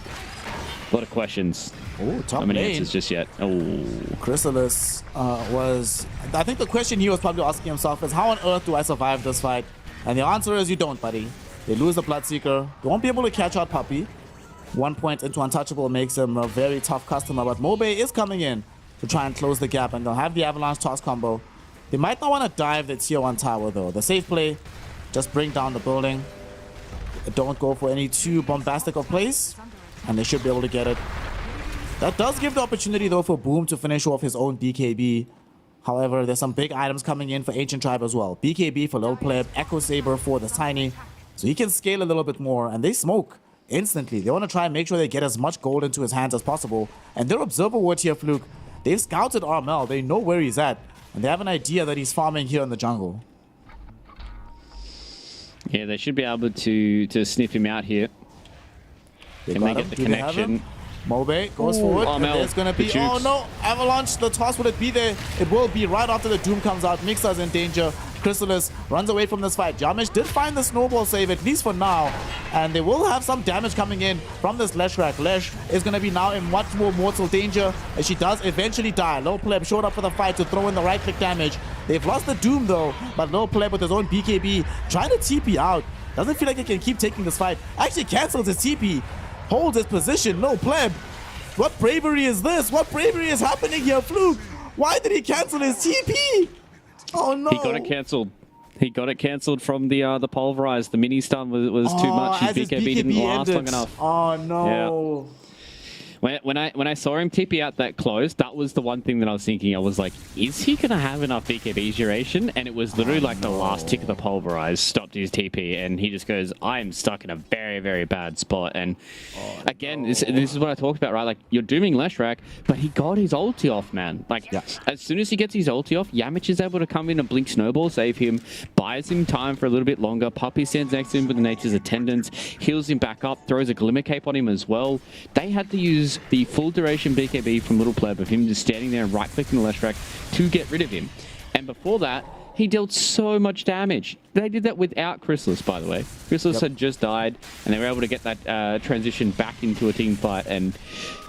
A lot of questions. Oh, top Not many lane. answers just yet. Oh, Chrysalis was... I think the question he was probably asking himself is, how on earth do I survive this fight? And the answer is you don't, buddy. They lose the Bloodseeker. They won't be able to catch out Puppey. 1 point into Untouchable makes him a very tough customer, but Mobe is coming in to try and close the gap, and they'll have the Avalanche toss combo. They might not want to dive the tier 1 tower, though. The safe play, just bring down the building. Don't go for any too bombastic of plays, and they should be able to get it. That does give the opportunity, though, for Boom to finish off his own BKB. However, there's some big items coming in for Ancient Tribe as well. BKB for Lil Pleb, Echo Saber for the Tiny, so he can scale a little bit more, and they smoke instantly. They want to try and make sure they get as much gold into his hands as possible. And their Observer Ward here, Fluke, they've scouted Armel. They know where he's at, and they have an idea that he's farming here in the jungle. yeah, they should be able to sniff him out here. Can they get the connection? Mobe goes forward, and there's going to be... Oh no, Avalanche, the toss, would it be there? It will be right after the Doom comes out. Mixer's in danger. Chrysalis runs away from this fight. Jamish did find the snowball save, at least for now. And they will have some damage coming in from this Leshrac. Lesh is going to be now in much more mortal danger, as she does eventually die. Low Pleb showed up for the fight to throw in the right-click damage. They've lost the Doom, though, but Low Pleb with his own BKB trying to TP out. Doesn't feel like he can keep taking this fight. Actually cancels his TP. Holds his position. No Pleb. What bravery is this? What bravery is happening here, Fluke? Why did he cancel his TP? Oh no. He got it cancelled. He got it cancelled from the pulverize. The mini stun was too much. His BKB didn't last long enough. Oh no. Yeah. When I saw him TP out that close, that was the one thing that I was thinking. I was like, is he going to have enough BKB duration? And it was literally the last tick of the pulverize stopped his TP, and he just goes, I'm stuck in a very, very bad spot. And again, this is what I talked about, right? Like, you're dooming Leshrac, but he got his ulti off, man. Like, as soon as he gets his ulti off, Yamich is able to come in and blink Snowball, save him, buys him time for a little bit longer. Puppey stands next to him with the Nature's Attendants, heals him back up, throws a Glimmer Cape on him as well. They had to use the full duration BKB from Little Pleb of him just standing there and right-clicking the Leshrac to get rid of him. And before that, He dealt so much damage. They did that without Chrysalis, by the way. Chrysalis had just died, and they were able to get that transition back into a team fight. And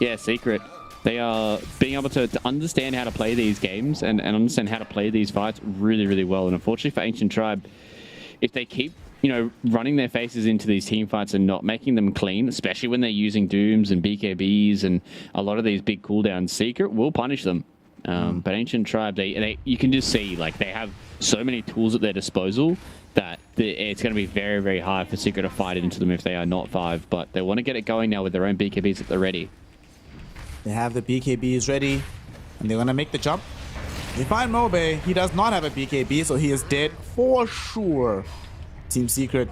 yeah, Secret, they are being able to understand how to play these games and understand how to play these fights really, really well. And unfortunately for Ancient Tribe, if they keep, you know, running their faces into these team fights and not making them clean, especially when they're using Dooms and BKBs and a lot of these big cooldowns, Secret will punish them. But Ancient Tribe, they you can just see, like, they have so many tools at their disposal that it's going to be very, very hard for Secret to fight into them if they are not 5. But they want to get it going now with their own BKBs at the ready. They have the BKBs ready, and they're going to make the jump. They find Mobe. He does not have a BKB, so he is dead for sure. Team Secret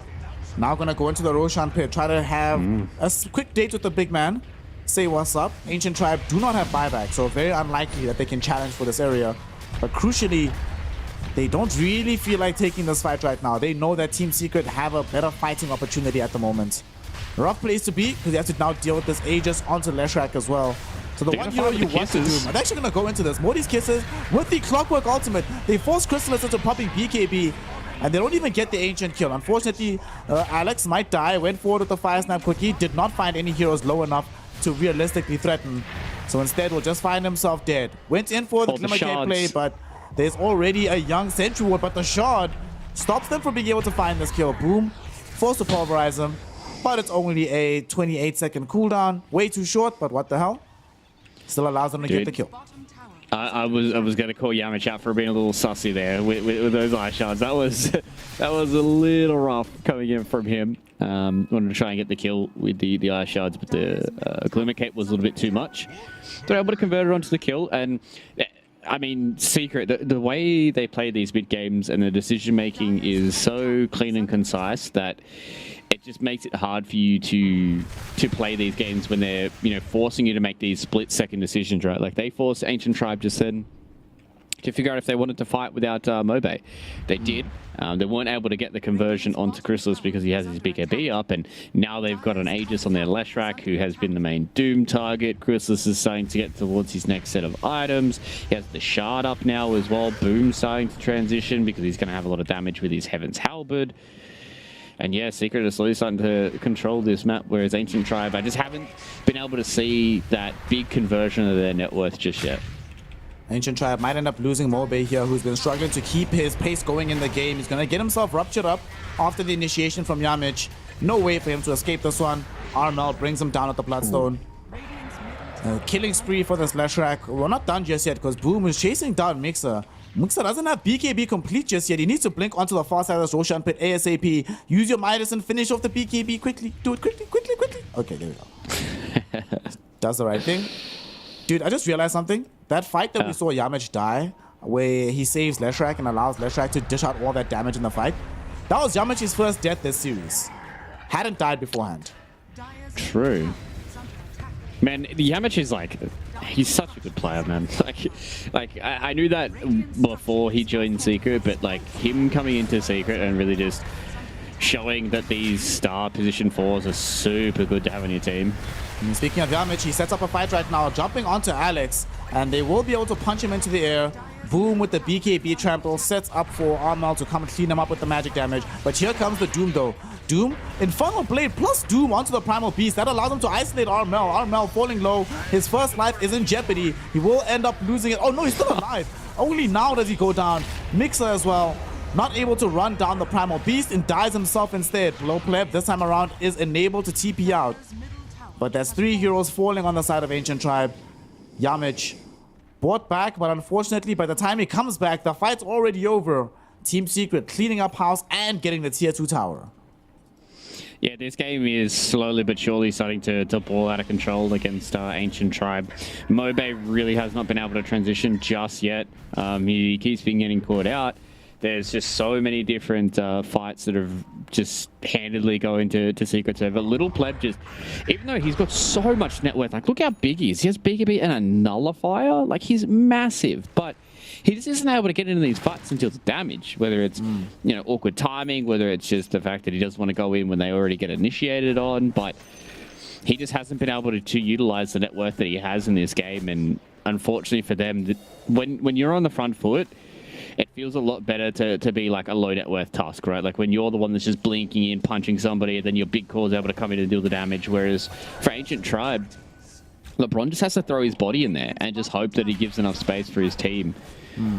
now going to go into the Roshan pit, try to have a quick date with the big man. Say what's up. Ancient Tribe do not have buyback, so very unlikely that they can challenge for this area. But crucially, they don't really feel like taking this fight right now. They know that Team Secret have a better fighting opportunity at the moment. Rough place to be, because they have to now deal with this Aegis onto Leshrac as well. So the one hero you want to do, I'm actually going to go into this. Morty's Kisses with the Clockwork Ultimate. They force Chrysalis into popping BKB, and they don't even get the Ancient kill. Unfortunately, Alex might die, went forward with the Fire Snap Quickie, did not find any heroes low enough to realistically threaten. So instead, will just find himself dead. Went in for the Glimmer Cape play, but there's already a young Sentry Ward, but the shard stops them from being able to find this kill. Boom, forced to pulverize him, but it's only a 28-second cooldown. Way too short, but what the hell? Still allows them to get the kill. I was going to call Yamich out for being a little sussy there with those ice shards. That was a little rough coming in from him. Wanted to try and get the kill with the ice shards, but the Glimmer Cape was a little bit too much. They're able to convert it onto the kill, and I mean, Secret, the way they play these mid games and the decision making is so clean and concise that it just makes it hard for you to play these games when they're, you know, forcing you to make these split-second decisions, right? Like, they forced Ancient Tribe just then to figure out if they wanted to fight without Mobe. They did. They weren't able to get the conversion onto Chrysalis because he has his BKB up, and now they've got an Aegis on their Leshrac, who has been the main Doom target. Chrysalis is starting to get towards his next set of items. He has the Shard up now as well. Boom starting to transition because he's going to have a lot of damage with his Heaven's Halberd. And yeah, Secret is slowly starting to control this map, whereas Ancient Tribe, I just haven't been able to see that big conversion of their net worth just yet. Ancient Tribe might end up losing Mobe here, who's been struggling to keep his pace going in the game. He's going to get himself ruptured up after the initiation from Yamich. No way for him to escape this one. Armel brings him down with the Bloodstone. Killing spree for this Leshrac. We're not done just yet, because Boom is chasing down Mixer. Mixer doesn't have BKB complete just yet. He needs to blink onto the far side of this Roshan pit ASAP. Use your Midas and finish off the BKB quickly. Do it quickly, quickly, quickly. Okay, there we go. Does the right thing. Dude, I just realized something. That fight that we saw Yamich die, where he saves Leshrac and allows Leshrac to dish out all that damage in the fight, that was Yamich's first death this series. Hadn't died beforehand. True. Man, Yamich is like, he's such a good player, man. Like I knew that before he joined Secret, but like him coming into Secret and really just showing that these star position 4s are super good to have on your team. And speaking of Yamich, he sets up a fight right now, jumping onto Alex, and they will be able to punch him into the air. Boom with the BKB trample, sets up for Armel to come and clean him up with the magic damage. But here comes the Doom though. Doom, Infernal Blade plus Doom onto the Primal Beast. That allows him to isolate Armel. Armel falling low. His first life is in jeopardy. He will end up losing it. Oh no, he's still alive. Only now does he go down. Mixer as well. Not able to run down the Primal Beast and dies himself instead. Blow Pleb this time around is enabled to TP out. But there's 3 heroes falling on the side of Ancient Tribe. Yamich brought back, but unfortunately by the time he comes back, the fight's already over. Team Secret cleaning up house and getting the tier 2 tower. Yeah, this game is slowly but surely starting to ball out of control against Ancient Tribe. Mobe really has not been able to transition just yet. He keeps being getting caught out. There's just so many different fights that have just handedly go into Secret Server. Little Pleb just, even though he's got so much net worth, like look how big he is. He has BKB and a nullifier. Like he's massive, but he just isn't able to get into these fights until it's damage. Whether it's you know, awkward timing, whether it's just the fact that he doesn't want to go in when they already get initiated on, but he just hasn't been able to utilize the net worth that he has in this game. And unfortunately for them, when you're on the front foot, it feels a lot better to be like a low net worth task, right? Like when you're the one that's just blinking in, punching somebody, then your big core is able to come in and deal the damage. Whereas for Ancient Tribe, LeBron just has to throw his body in there and just hope that he gives enough space for his team.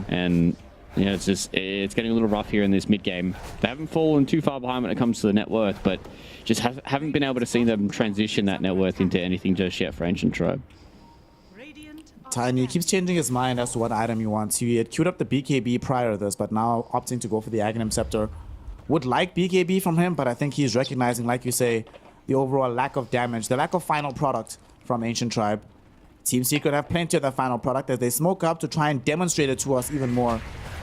And you know, it's getting a little rough here in this mid game. They haven't fallen too far behind when it comes to the net worth, but just haven't been able to see them transition that net worth into anything just yet for Ancient Tribe. Tiny keeps changing his mind as to what item he wants. He had queued up the BKB prior to this, but now opting to go for the Aghanim Scepter. Would like BKB from him, but I think he's recognizing, like you say, the overall lack of damage, the lack of final product from Ancient Tribe. Team Secret have plenty of that final product as they smoke up to try and demonstrate it to us even more.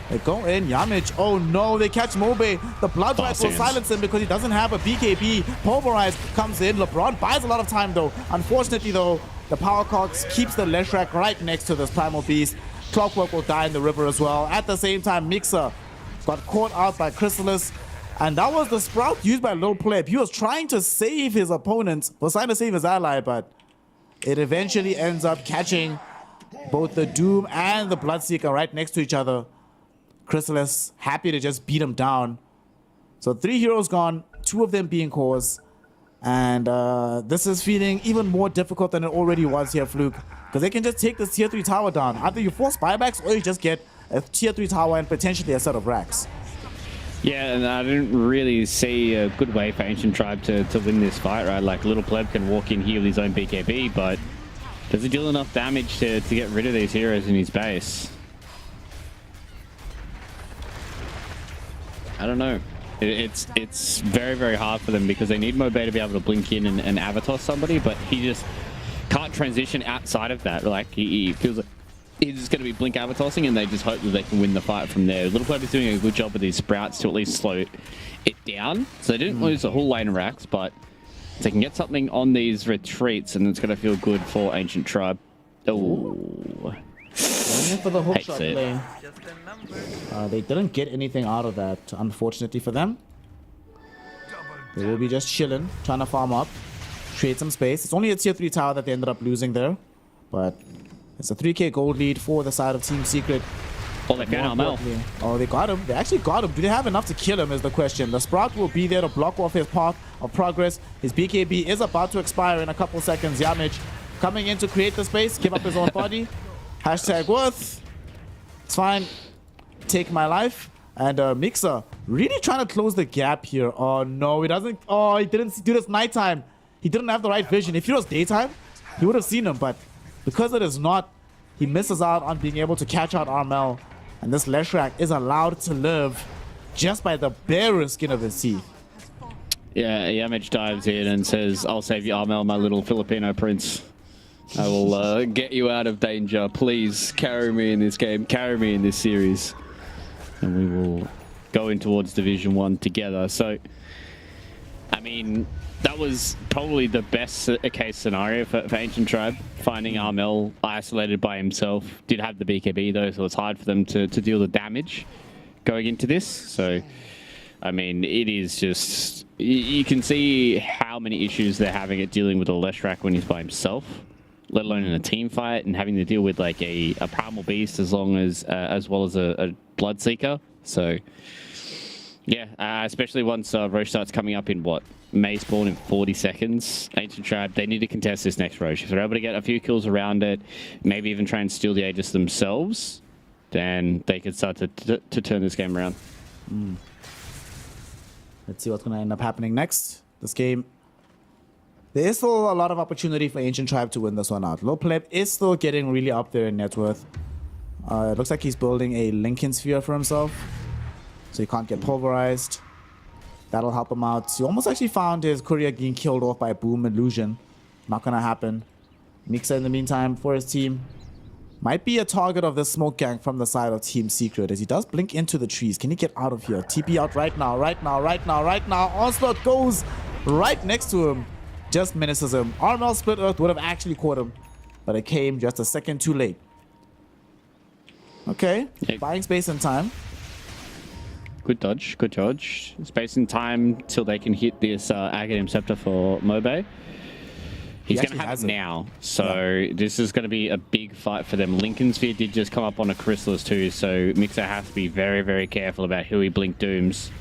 They go in, Yamich. Oh no, they catch Mobe. The Blood Drive will silence him because he doesn't have a BKB. Pulverize comes in. LeBron buys a lot of time though. Unfortunately though, the Power Cogs keeps the Leshrac right next to this Primal Beast. Clockwork will die in the river as well. At the same time, Mixer got caught out by Chrysalis. And that was the Sprout used by Lil Pleb. He was trying to save his opponent, was trying to save his ally, but it eventually ends up catching both the Doom and the Bloodseeker right next to each other. Chrysalis happy to just beat him down. So 3 heroes gone, 2 of them being cores. And this is feeling even more difficult than it already was here, Fluke. Because they can just take this tier 3 tower down. Either you force buybacks or you just get a tier 3 tower and potentially a set of racks. Yeah, and I didn't really see a good way for Ancient Tribe to win this fight, right? Like, Little Pleb can walk in here with his own BKB, but does he deal enough damage to get rid of these heroes in his base? I don't know. It's very, very hard for them because they need Mobe to be able to blink in and avatar somebody, but he just can't transition outside of that. Like, he feels like he's just going to be blink avatarsing, and they just hope that they can win the fight from there. Little Pleb is doing a good job with these sprouts to at least slow it down. So they didn't lose the whole lane of racks, but if they can get something on these retreats, and it's going to feel good for Ancient Tribe. Oh. For the hook shot play. They didn't get anything out of that, unfortunately for them. They will be just chilling, trying to farm up, create some space. It's only a tier 3 tower that they ended up losing there, but it's a 3k gold lead for the side of Team Secret. Oh, they found Armel. Oh, they got him. They actually got him. Do they have enough to kill him is the question. The Sprout will be there to block off his path of progress. His BKB is about to expire in a couple seconds. Yamich coming in to create the space, give up his own body. Hashtag worth. It's fine. Take my life. And Mixer really trying to close the gap here. Oh no, he doesn't. Oh, he didn't do this nighttime. He didn't have the right vision. If it was daytime, he would have seen him. But because it is not, he misses out on being able to catch out Armel. And this Leshrac is allowed to live just by the bare skin of his teeth. Yeah, Yamich dives in and says, "I'll save you, Armel, my little Filipino prince. I will get you out of danger. Please carry me in this game. Carry me in this series." And we will go in towards Division 1 together. So, I mean, that was probably the best case scenario for Ancient Tribe. Finding Armel isolated by himself. Did have the BKB though, so it's hard for them to deal the damage going into this. So, I mean, it is just... You can see how many issues they're having at dealing with a Leshrac when he's by himself, let alone in a team fight, and having to deal with like a Primal Beast as well as a Bloodseeker. So yeah, especially once Roche starts coming up in what, May spawn in 40 seconds. Ancient Tribe, they need to contest this next Roche. If they're able to get a few kills around it, maybe even try and steal the Aegis themselves, then they could start to turn this game around. Let's see what's going to end up happening next. This game, there is still a lot of opportunity for Ancient Tribe to win this one out. Low Pleb is still getting really up there in net worth. It looks like he's building a Lincoln Sphere for himself, so he can't get pulverized. That'll help him out. He almost actually found his courier getting killed off by Boom Illusion. Not going to happen. Mixa, in the meantime, for his team, might be a target of this smoke gang from the side of Team Secret as he does blink into the trees. Can he get out of here? TP out right now, right now, right now, right now. Onslaught goes right next to him. Just menaces him. Armel Split Earth would have actually caught him, but it came just a second too late. Okay, buying space and time. Good dodge, good dodge. Space and time till they can hit this Aghanim Scepter for Mobe. He's going to actually have has it it. now. So this is going to be a big fight for them. Lincoln Sphere did just come up on a Chrysalis too, so Mixer has to be very, very careful about who he blink dooms.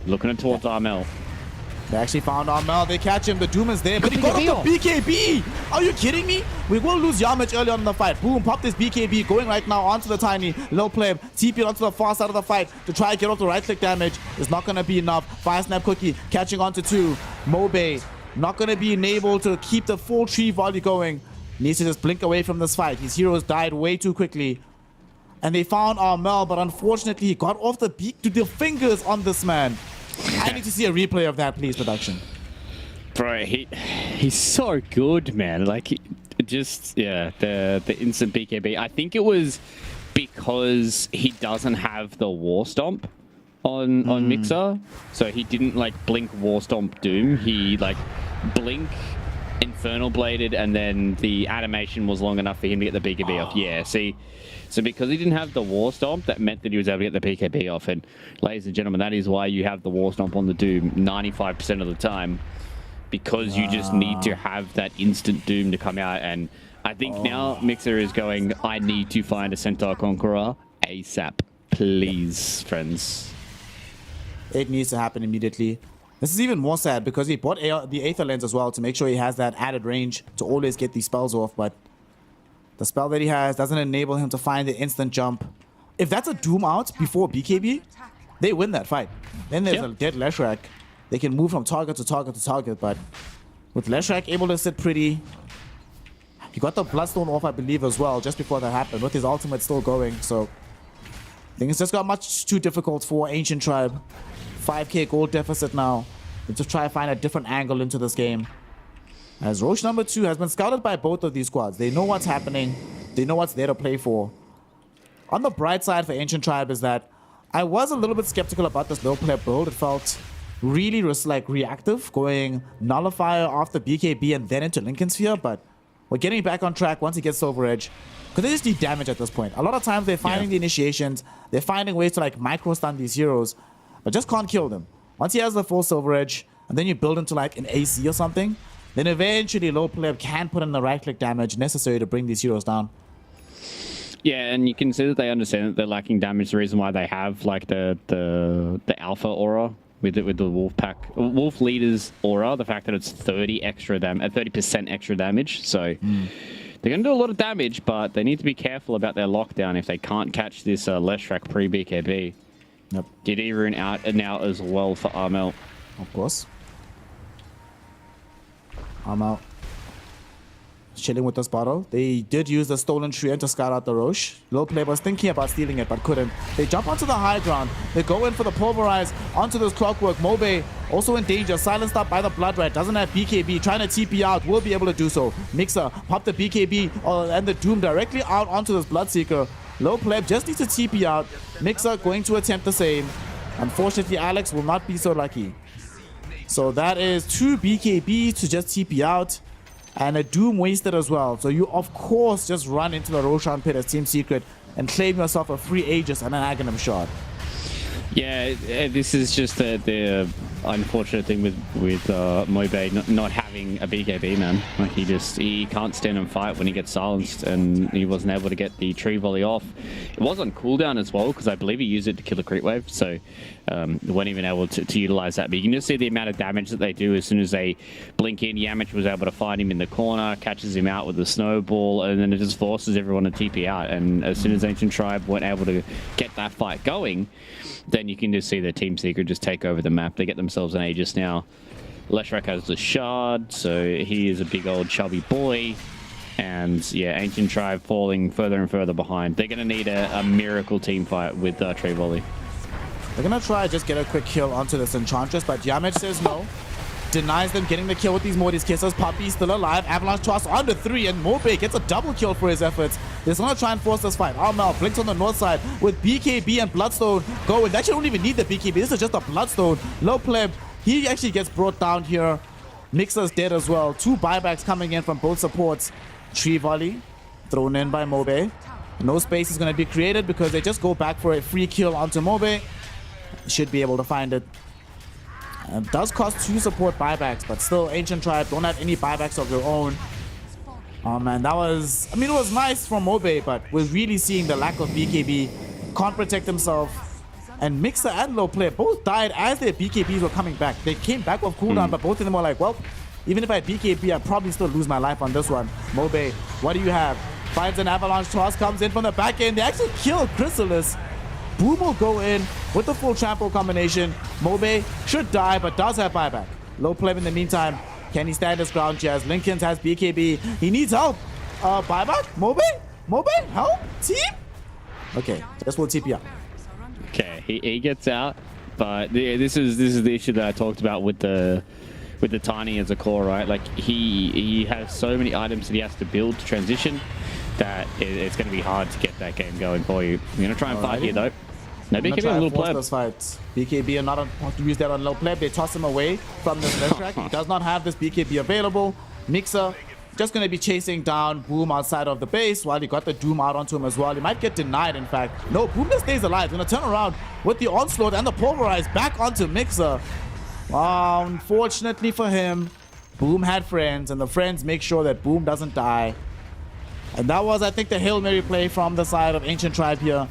Looking towards Armel. They actually found Armel. They catch him. The Doom is there, but he got off the BKB. Are you kidding me? We will lose Yamich early on in the fight. Boom, pop this BKB. Going right now onto the tiny. Low play. TP onto the far side of the fight to try and get off the right click damage. It's not going to be enough. Fire Snap Cookie catching onto 2. Mobe not going to be able to keep the full tree volley going. Needs to just blink away from this fight. His heroes died way too quickly. And they found Armel, but unfortunately he got off the beak to the fingers on this man. I need to see a replay of that, please, production. Bro, he's so good, man. Like, the instant BKB. I think it was because he doesn't have the War Stomp on Mixer, so he didn't like blink War Stomp Doom. He like blink Infernal Bladed, and then the animation was long enough for him to get the BKB off. Yeah, see. So because he didn't have the War Stomp, that meant that he was able to get the PKB off. And ladies and gentlemen, that is why you have the War Stomp on the Doom 95% of the time. Because you just need to have that instant Doom to come out. And I think now Mixer is going, I need to find a Centaur Conqueror ASAP. Please, friends. It needs to happen immediately. This is even more sad because he bought the Aether Lens as well to make sure he has that added range to always get these spells off. But the spell that he has doesn't enable him to find the instant jump. If that's a Doom out before BKB, they win that fight. Then there's a dead Leshrac. They can move from target to target to target, but with Leshrac able to sit pretty, he got the Bloodstone off, I believe, as well, just before that happened, with his ultimate still going, so things just got much too difficult for Ancient Tribe. 5k gold deficit now. They just try to find a different angle into this game. As Roche number 2 has been scouted by both of these squads. They know what's happening. They know what's there to play for. On the bright side for Ancient Tribe is that I was a little bit skeptical about this low player build. It felt really like reactive, going Nullifier off the BKB and then into Lincoln Sphere, but we're getting back on track once he gets Silver Edge. Because they just need damage at this point. A lot of times they're finding the initiations, they're finding ways to like micro stun these heroes, but just can't kill them. Once he has the full Silver Edge, and then you build into like an AC or something, then eventually low pleb can put in the right click damage necessary to bring these heroes down. Yeah, and you can see that they understand that they're lacking damage. The reason why they have like the alpha aura with the wolf leader's aura, the fact that it's 30% extra damage. So they're going to do a lot of damage, but they need to be careful about their lockdown if they can't catch this Leshrac pre-BKB. Yep. Did Rune out now as well for Armel. Of course. Armel chilling with this bottle. They did use the Stolen Tree to scout out the Roche. Low play was thinking about stealing it, but couldn't. They jump onto the high ground. They go in for the Pulverize onto this Clockwork. Mobe also in danger. Silenced up by the Blood Rat. Doesn't have BKB. Trying to TP out. Will be able to do so. Mixer pop the BKB and the Doom directly out onto this Bloodseeker. Low pleb just needs to TP out. Mixer going to attempt the same. Unfortunately, Alex will not be so lucky. So that is 2 BKB to just TP out. And a Doom wasted as well. So you, of course, just run into the Roshan Pit as Team Secret and claim yourself a free Aegis and an Aghanim shot. Yeah, this is just the unfortunate thing with Mobe not having a BKB, man. Like he can't stand and fight when he gets silenced, and he wasn't able to get the tree volley off. It was on cooldown as well, because I believe he used it to kill a creep wave, so they weren't even able to utilize that. But you can just see the amount of damage that they do as soon as they blink in. Yamich was able to find him in the corner, catches him out with the snowball, and then it just forces everyone to TP out. And as soon as Ancient Tribe weren't able to get that fight going, then you can just see the Team Secret just take over the map. They get themselves an Aegis now. Leshrac has the Shard, so he is a big old chubby boy. And yeah, Ancient Tribe falling further and further behind. They're going to need a miracle team fight with Tree Volley. They're going to try just get a quick kill onto this Enchantress, but Yamich says no. Denies them getting the kill with these Mortis Kisses. Puppy still alive. Avalanche toss onto 3, and Mobe gets a double kill for his efforts. They're going to try and force this fight. Armel blinks on the north side with BKB and Bloodstone going. They actually don't even need the BKB. This is just a Bloodstone. Low pleb. He actually gets brought down here. Mixer's dead as well. 2 buybacks coming in from both supports. Tree Volley thrown in by Mobe. No space is going to be created because they just go back for a free kill onto Mobe. Should be able to find it. And it does cost 2 support buybacks, but still, Ancient Tribe don't have any buybacks of their own. Oh man, that was... I mean, it was nice from Mobe, but we're really seeing the lack of BKB. Can't protect himself. And Mixer and Low Player both died as their BKBs were coming back. They came back with cooldown, but both of them were like, well, even if I had BKB, I'd probably still lose my life on this one. Mobe, what do you have? Finds an avalanche toss, comes in from the back end. They actually kill Chrysalis. Boom will go in with the full trample combination. Mobe should die, but does have buyback. Low Pleb in the meantime. Can he stand his ground? Jazz Lincoln has BKB. He needs help. Buyback? Mobe? Mobe? Help? Team? Okay, this will TP up. Okay, he gets out, but this is the issue that I talked about with the Tiny as a core, right? Like he has so many items that he has to build to transition that it's going to be hard to get that game going for you. You're going to try and fight here though. No, BKB a little pleb. BKB are not want to use that on Low Pleb. They toss him away from this left track. He does not have this BKB available. Mixer just going to be chasing down Boom outside of the base while he got the Doom out onto him as well. He might get denied, in fact. No, Boom just stays alive. He's going to turn around with the Onslaught and the Pulverize back onto Mixer. Unfortunately for him, Boom had friends, and the friends make sure that Boom doesn't die. And that was, I think, the Hail Mary play from the side of Ancient Tribe here.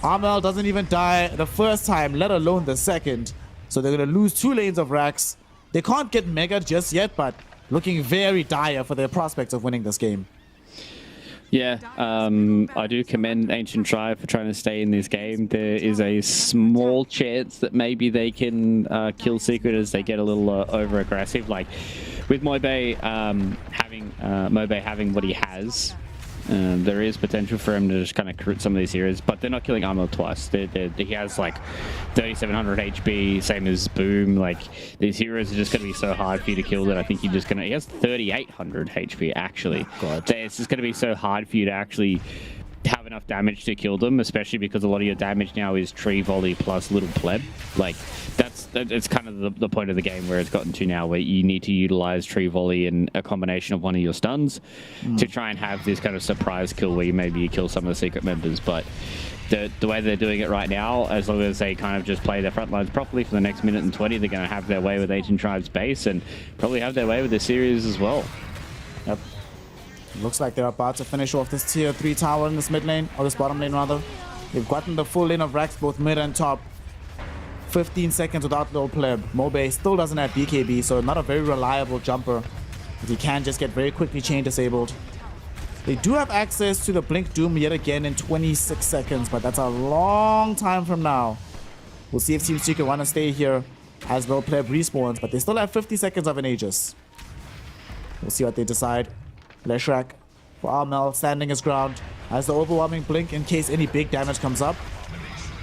Armel doesn't even die the first time, let alone the second. So they're going to lose 2 lanes of racks. They can't get Mega just yet, but looking very dire for their prospects of winning this game. Yeah, I do commend Ancient Tribe for trying to stay in this game. There is a small chance that maybe they can kill Secret as they get a little over-aggressive. Like, with Mobe having what he has, there is potential for him to just kind of crit some of these heroes, but they're not killing Armel twice. He has like 3,700 HP, same as Boom. Like, these heroes are just going to be so hard for you to kill that I think he has 3,800 HP actually. So it's just going to be so hard for you to actually have enough damage to kill them, especially because a lot of your damage now is tree volley plus little pleb. Like, it's kind of the point of the game where it's gotten to now, where you need to utilize tree volley and a combination of one of your stuns to try and have this kind of surprise kill where maybe you kill some of the secret members. But the way they're doing it right now, as long as they kind of just play their front lines properly for the next minute and 20, they're going to have their way with Ancient Tribe's base and probably have their way with the series as well. Yep. Looks like they're about to finish off this tier 3 tower in this mid lane, or this bottom lane rather. They've gotten the full lane of racks, both mid and top. 15 seconds without Low Pleb. Mobe still doesn't have BKB, so not a very reliable jumper. But he can just get very quickly chain disabled. They do have access to the Blink Doom yet again in 26 seconds, but that's a long time from now. We'll see if Team Secret want to stay here as Low Pleb respawns, but they still have 50 seconds of an Aegis. We'll see what they decide. Leshrak for Armel standing his ground has the overwhelming blink in case any big damage comes up.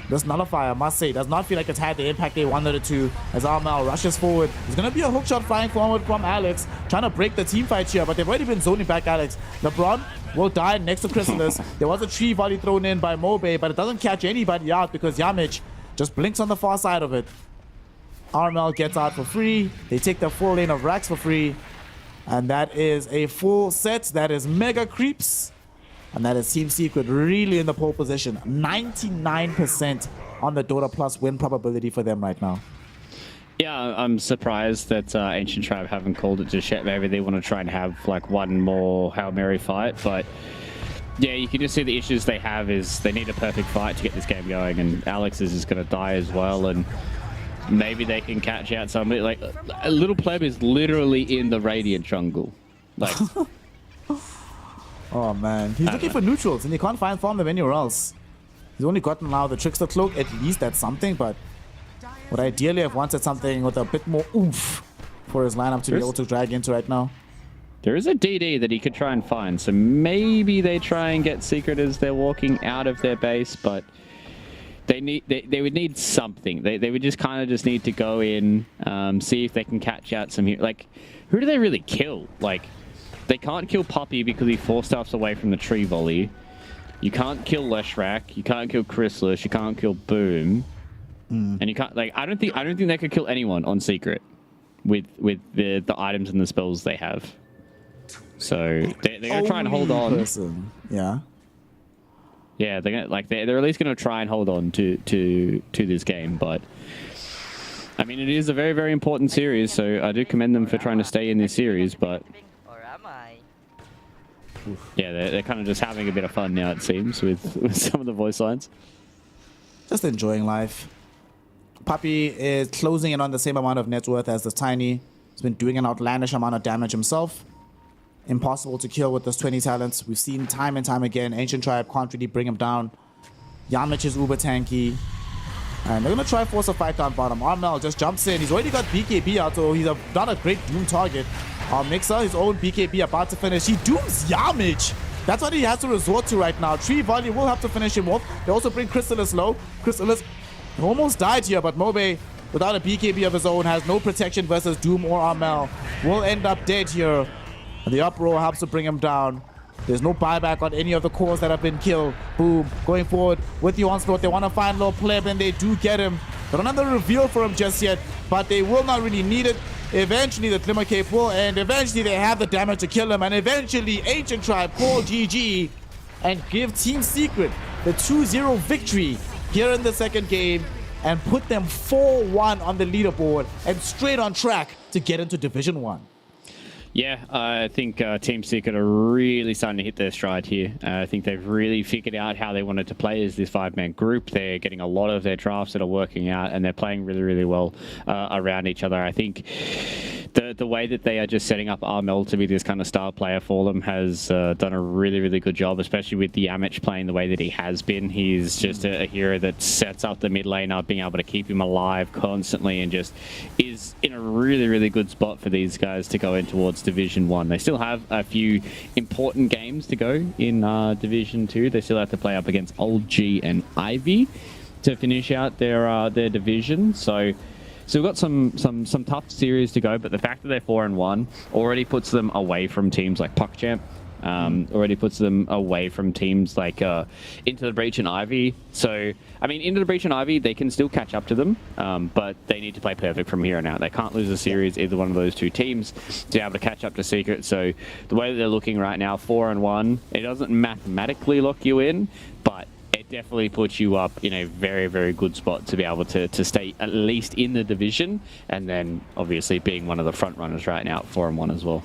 This nullifier, I must say, does not feel like it's had the impact they wanted it to as Armel rushes forward. There's going to be a hookshot flying forward from Alex, trying to break the team fight here, but they've already been zoning back Alex. LeBron will die next to Chrysalis. There was a tree volley thrown in by Mobe, but it doesn't catch anybody out because Yamich just blinks on the far side of it. Armel gets out for free. They take the full lane of racks for free. And that is a full set. That is Mega Creeps. And that is Team Secret really in the pole position. 99% on the Dota Plus win probability for them right now. Yeah, I'm surprised that Ancient Tribe haven't called it just yet. Maybe they want to try and have like one more Hail Mary fight. But yeah, you can just see the issues they have is they need a perfect fight to get this game going. And Alex is just going to die as well. And maybe they can catch out somebody. Like, a little pleb is literally in the Radiant jungle. Like, oh man, he's looking for neutrals and he can't find them anywhere else. He's only gotten now the Trickster Cloak. At least that's something, but would ideally have wanted something with a bit more oomph for his lineup to be able to drag into right now. There is a DD that he could try and find, so maybe they try and get Secret as they're walking out of their base, but they would need something. They would just kind of just need to go in, see if they can catch out some here. Like, who do they really kill? Like, they can't kill Poppy because he four-staffs away from the tree volley. You can't kill Leshrak. You can't kill Chrysalis. You can't kill Boom. And you can't, like, I don't think they could kill anyone on Secret with the items and the spells they have. So they're gonna try and hold on. Yeah. Yeah, they're gonna, like, they're at least gonna try and hold on to this game, but I mean, it is a very, very important series, so I do commend them for trying to stay in this series, but... Yeah, they're kind of just having a bit of fun now, it seems, with some of the voice lines. Just enjoying life. Puppey is closing in on the same amount of net worth as the Tiny. He's been doing an outlandish amount of damage himself. Impossible to kill with those 20 talents. We've seen time and time again. Ancient Tribe can't really bring him down. Yamich is uber tanky. And they're going to try force a fight down bottom. Armel just jumps in. He's already got BKB out, so he's not a great Doom target. Mixer, his own BKB about to finish. He dooms Yamich. That's what he has to resort to right now. Tree Volley will have to finish him off. They also bring Chrysalis low. Chrysalis almost died here, but Mobe, without a BKB of his own, has no protection versus Doom or Armel. Will end up dead here. And the uproar helps to bring him down. There's no buyback on any of the cores that have been killed. Boom. Going forward with the onslaught. They want to find low pleb, and they do get him. They don't have the reveal for him just yet, but they will not really need it. Eventually, the Glimmer Cape will end. Eventually, they have the damage to kill him. And eventually, Ancient Tribe call GG and give Team Secret the 2-0 victory here in the second game and put them 4-1 on the leaderboard and straight on track to get into Division 1. Yeah, I think Team Secret are really starting to hit their stride here. I think they've really figured out how they wanted to play as this 5-man group. They're getting a lot of their drafts that are working out, and they're playing really, really well around each other. I think the way that they are just setting up Armel to be this kind of star player for them has done a really, really good job, especially with the Yamich playing the way that he has been. He's just a hero that sets up the mid lane up, being able to keep him alive constantly, and just is in a really, really good spot for these guys to go in towards Division 1. They still have a few important games to go in Division 2. They still have to play up against Old G and Ivy to finish out their division. So we've got some tough series to go, but the fact that they're 4-1 already puts them away from teams like PuckChamp. Already puts them away from teams like Into the Breach and Ivy. So, I mean, Into the Breach and Ivy, they can still catch up to them, but they need to play perfect from here on out. They can't lose a series, either one of those two teams, to be able to catch up to Secret. So, the way that they're looking right now, 4-1, it doesn't mathematically lock you in, but it definitely puts you up in a very, very good spot to be able to stay at least in the division, and then obviously being one of the front runners right now at 4-1 as well.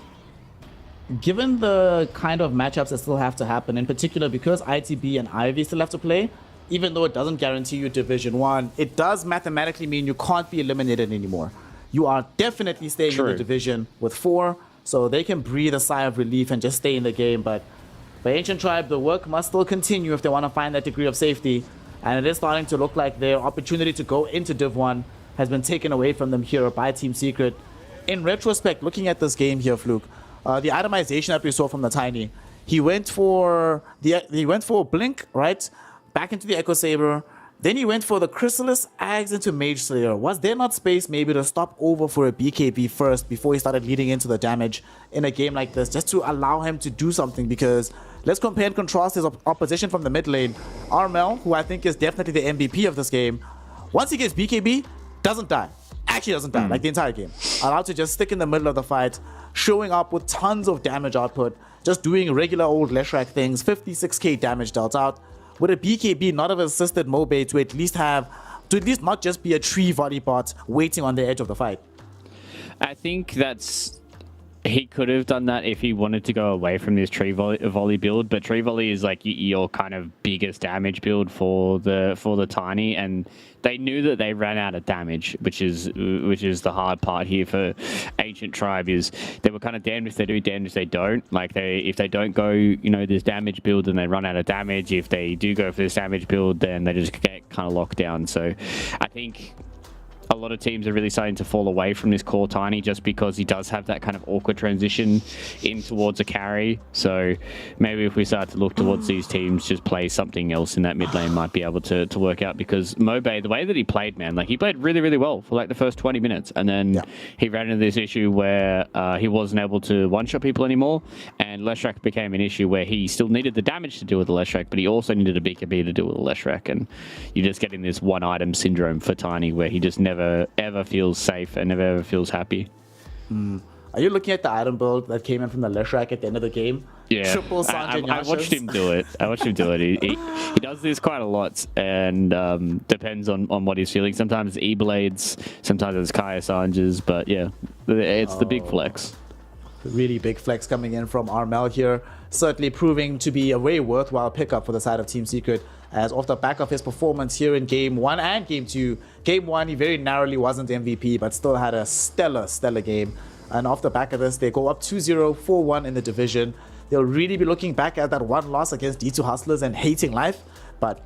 Given the kind of matchups that still have to happen, in particular because ITB and Ivy still have to play, even though it doesn't guarantee you Division 1, it does mathematically mean you can't be eliminated anymore. You are definitely staying in the division with 4, so they can breathe a sigh of relief and just stay in the game. But for Ancient Tribe, the work must still continue if they want to find that degree of safety, and it is starting to look like their opportunity to go into Div 1 has been taken away from them here by Team Secret. In retrospect, looking at this game here, Fluke, the itemization that we saw from the Tiny, he went for Blink, right? Back into the Echo Saber. Then he went for the Chrysalis Ags into Mage Slayer. Was there not space maybe to stop over for a BKB first before he started leading into the damage in a game like this, just to allow him to do something? Because let's compare and contrast his opposition from the mid lane. Armel, who I think is definitely the MVP of this game, once he gets BKB, doesn't die. Actually doesn't die, like the entire game. Allowed to just stick in the middle of the fight, showing up with tons of damage output, just doing regular old Leshrac things, 56k damage dealt out. Would a BKB not have assisted Mobe to at least not just be a tree volley bot waiting on the edge of the fight? I think he could have done that if he wanted to go away from this tree volley build, but tree volley is like your kind of biggest damage build for the Tiny, and they knew that they ran out of damage, which is the hard part here for Ancient Tribe. Is they were kind of damned if they do, damned if they don't. Like if they don't go, this damage build, then they run out of damage. If they do go for this damage build, then they just get kind of locked down. So I think a lot of teams are really starting to fall away from this core Tiny just because he does have that kind of awkward transition in towards a carry. So maybe if we start to look towards these teams, just play something else in that mid lane might be able to work out, because Mobe, the way that he played, man, like he played really, really well for like the first 20 minutes. And then he ran into this issue where he wasn't able to one-shot people anymore. And Leshrac became an issue where he still needed the damage to deal with the Leshrac, but he also needed a BKB to deal with the Leshrac. And you're just getting this one-item syndrome for Tiny where he just never ever feels safe and never ever feels happy. Are you looking at the item build that came in from the Leshrac at the end of the game? Yeah, Triple Sanjay I watched him do it. He does this quite a lot, and depends on what he's feeling. Sometimes E-Blades, sometimes it's Kaya Sanjas, but yeah, it's the big flex. Really big flex coming in from Armel here. Certainly proving to be a very worthwhile pickup for the side of Team Secret, as off the back of his performance here in Game 1 and Game 2. Game 1, he very narrowly wasn't MVP, but still had a stellar game. And off the back of this, they go up 2-0, 4-1 in the division. They'll really be looking back at that one loss against D2 Hustlers and hating life. But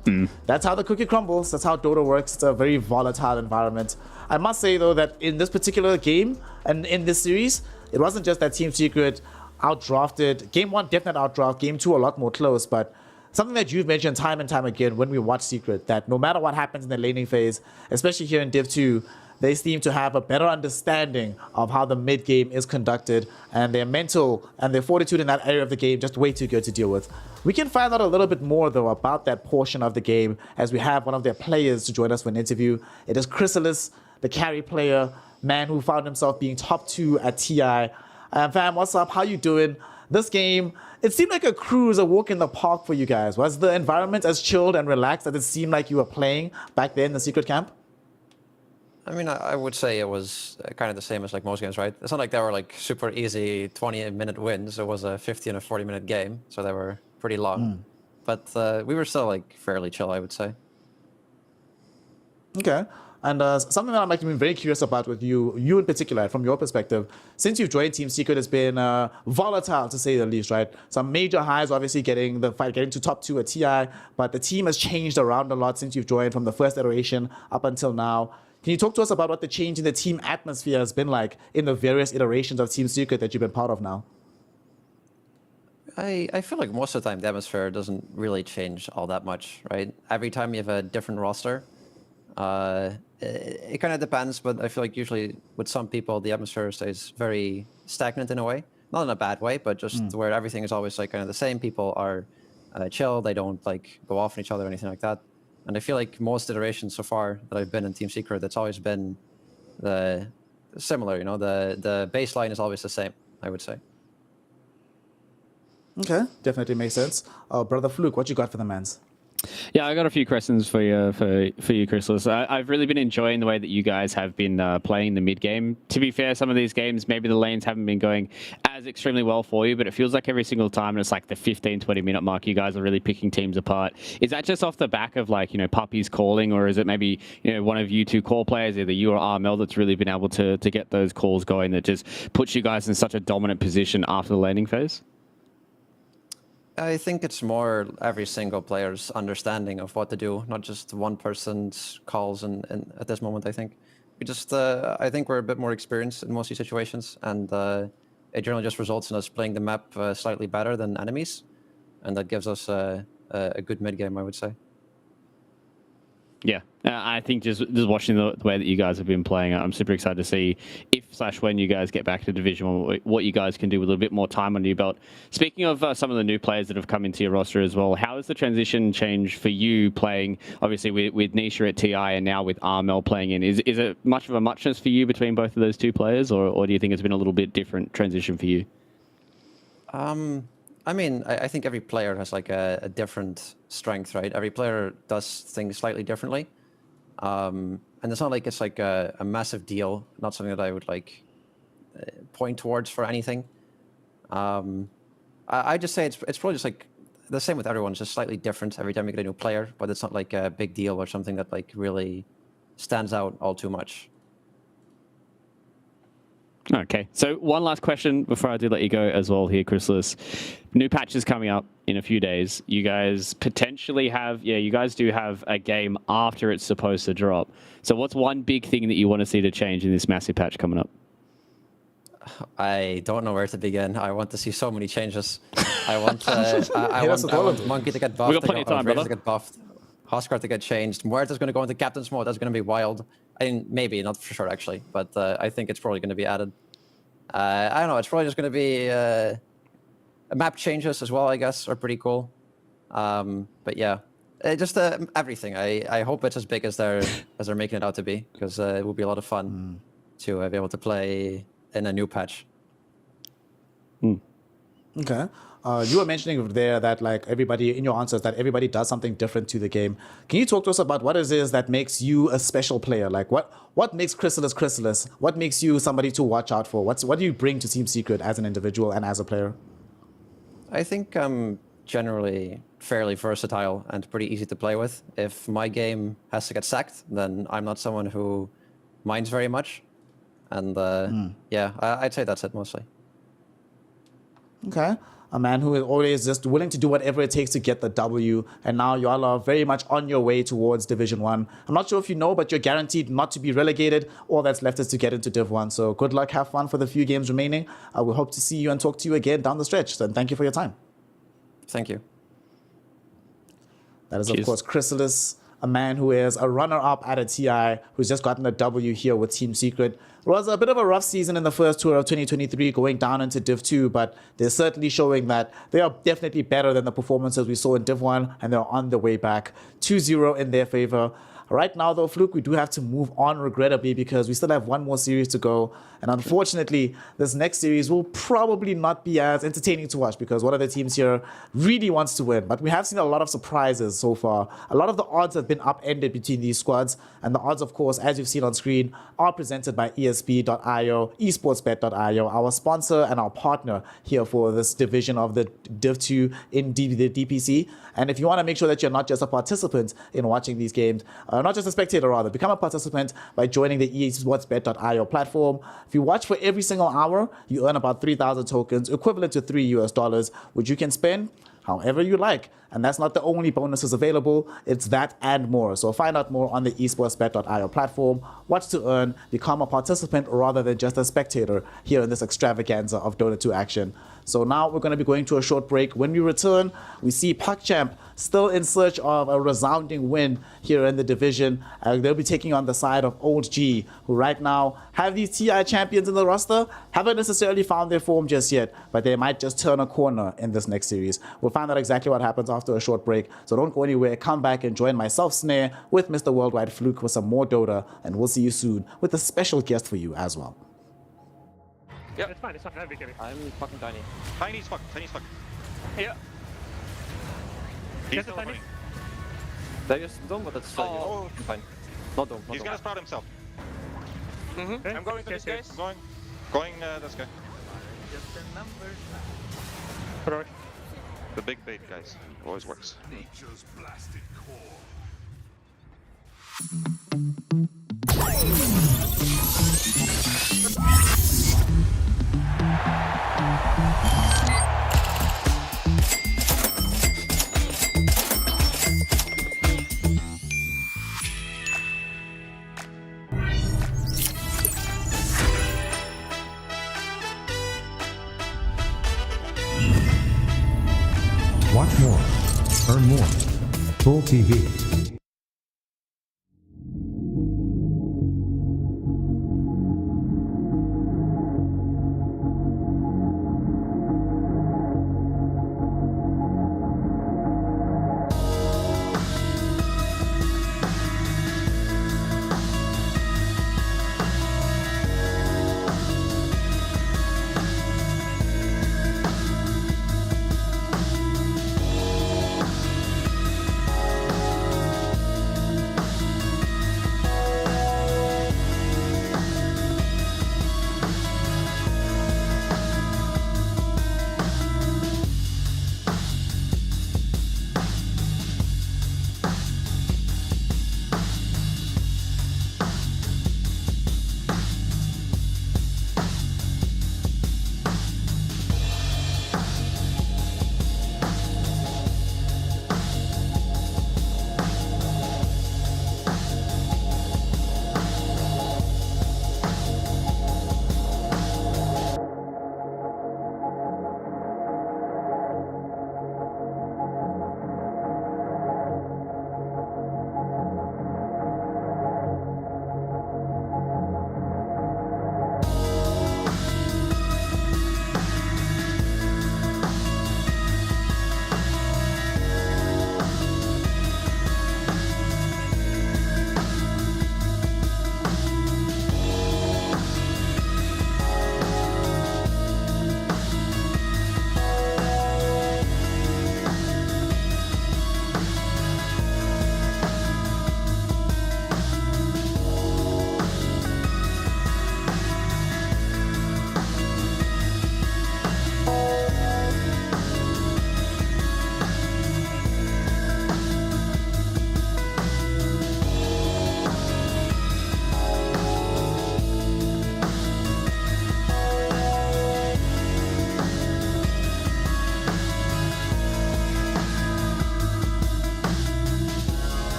that's how the cookie crumbles. That's how Dota works. It's a very volatile environment. I must say, though, that in this particular game and in this series, it wasn't just that Team Secret outdrafted. Game 1 definitely outdraft. Game 2 a lot more close. But something that you've mentioned time and time again when we watch Secret, that no matter what happens in the laning phase, especially here in Div 2, they seem to have a better understanding of how the mid game is conducted, and their mental and their fortitude in that area of the game just way too good to deal with. We can find out a little bit more, though, about that portion of the game as we have one of their players to join us for an interview. It is Chrysalis, the carry player, man who found himself being top 2 at TI. Fam, what's up? How you doing? This game, it seemed like a cruise, a walk in the park for you guys. Was the environment as chilled and relaxed as it seemed like you were playing back there in the Secret camp? I mean, I would say it was kind of the same as like most games, right? It's not like they were like super easy 20-minute wins. It was a 50 and a 40-minute game, so they were pretty long. But we were still like fairly chill, I would say. Okay. And something that I'm actually very curious about with you in particular, from your perspective, since you've joined Team Secret, has been volatile to say the least, right? Some major highs, obviously getting to top 2 at TI, but the team has changed around a lot since you've joined from the first iteration up until now. Can you talk to us about what the change in the team atmosphere has been like in the various iterations of Team Secret that you've been part of now? I feel like most of the time the atmosphere doesn't really change all that much, right? Every time you have a different roster, it kind of depends, but I feel like usually with some people the atmosphere stays very stagnant in a way. Not in a bad way, but just where everything is always like kind of the same. People are chill, they don't like go off on each other or anything like that. And I feel like most iterations so far that I've been in Team Secret, it's always been similar, you know, the baseline is always the same, I would say. Okay, definitely makes sense. Brother Fluke, what you got for the mans? Yeah, I got a few questions for you, Chrysalis. I've really been enjoying the way that you guys have been playing the mid game. To be fair, some of these games, maybe the lanes haven't been going as extremely well for you, but it feels like every single time, and it's like the 15-20 minute mark, you guys are really picking teams apart. Is that just off the back of like, you know, puppies calling, or is it maybe, you know, one of you two core players, either you or Armel, that's really been able to get those calls going that just puts you guys in such a dominant position after the laning phase? I think it's more every single player's understanding of what to do, not just one person's calls. And at this moment, I think we just, I think we're a bit more experienced in most of these situations, and it generally just results in us playing the map slightly better than enemies, and that gives us a good mid game, I would say. Yeah, I think just watching the way that you guys have been playing, I'm super excited to see if/when you guys get back to Division 1, what you guys can do with a little bit more time under your belt. Speaking of some of the new players that have come into your roster as well, how has the transition changed for you playing, obviously, with Nisha at TI and now with Armel playing in? Is it much of a muchness for you between both of those two players, or do you think it's been a little bit different transition for you? I mean, I think every player has like a different strength, right? Every player does things slightly differently. And it's not like it's like a massive deal, not something that I would like point towards for anything. I just say it's probably just like the same with everyone, it's just slightly different every time you get a new player, but it's not like a big deal or something that like really stands out all too much. Okay, so one last question before I do let you go as well here, Chrysalis. New patch is coming up in a few days. You guys potentially have, you guys do have a game after it's supposed to drop. So what's one big thing that you want to see to change in this massive patch coming up? I don't know where to begin. I want to see so many changes. I want Monkey to get buffed. We got plenty of time, brother. To get buffed. Huskar to get changed. Muerta's going to go into Captain's mode. That's going to be wild. I mean, maybe, not for sure, actually. But I think it's probably going to be added. I don't know. It's probably just going to be... map changes as well, I guess, are pretty cool. But yeah, just everything. I hope it's as big as they're making it out to be, because it will be a lot of fun to be able to play in a new patch. Okay. You were mentioning there that like everybody in your answers that everybody does something different to the game. Can you talk to us about what it is that makes you a special player? Like what makes Chrysalis Chrysalis? What makes you somebody to watch out for? What do you bring to Team Secret as an individual and as a player? I think I'm generally fairly versatile and pretty easy to play with. If my game has to get sacked, then I'm not someone who minds very much. And yeah, I'd say that's it mostly. Okay. A man who is always just willing to do whatever it takes to get the W. And now y'all are very much on your way towards Division 1. I'm not sure if you know, but you're guaranteed not to be relegated. All that's left is to get into Div 1. So good luck, have fun for the few games remaining. I will hope to see you and talk to you again down the stretch. So thank you for your time. Thank you. That is, of course, Chrysalis, a man who is a runner-up at a TI, who's just gotten a W here with Team Secret. It was a bit of a rough season in the first tour of 2023, going down into Div 2, but they're certainly showing that they are definitely better than the performances we saw in Div 1, and they're on their way back. 2-0 in their favor. Right now, though, Fluke, we do have to move on, regrettably, because we still have one more series to go. And unfortunately, this next series will probably not be as entertaining to watch because one of the teams here really wants to win. But we have seen a lot of surprises so far. A lot of the odds have been upended between these squads. And the odds, of course, as you've seen on screen, are presented by ESP.io, esportsbet.io, our sponsor and our partner here for this division of the Div 2 in the DPC. And if you want to make sure that you're not just a participant in watching these games, not just a spectator rather, become a participant by joining the esportsbet.io platform. If you watch for every single hour, you earn about 3,000 tokens, equivalent to $3, which you can spend however you like. And that's not the only bonuses available, it's that and more. So find out more on the esportsbet.io platform. Watch to earn, become a participant rather than just a spectator here in this extravaganza of Dota 2 action. So now we're going to be going to a short break. When we return, we see PuckChamp still in search of a resounding win here in the division. They'll be taking on the side of Old G, who right now have these TI champions in the roster. Haven't necessarily found their form just yet, but they might just turn a corner in this next series. We'll find out exactly what happens after a short break. So don't go anywhere. Come back and join myself, Snare, with Mr. Worldwide Fluke for some more Dota. And we'll see you soon with a special guest for you as well. Yeah, it's fine. I'll be kidding. I'm fucking tiny. Tiny's fuck, Tiny's fuck. Yeah. He's Get still the Tiny. running. They just dumb, but that's fine. Not dumb. He's gonna start himself. Okay. I'm going to this guy. Going this guy. Rush. The big bait, guys. Always works. Nature's blasted core. Watch more. Earn more. Full TV.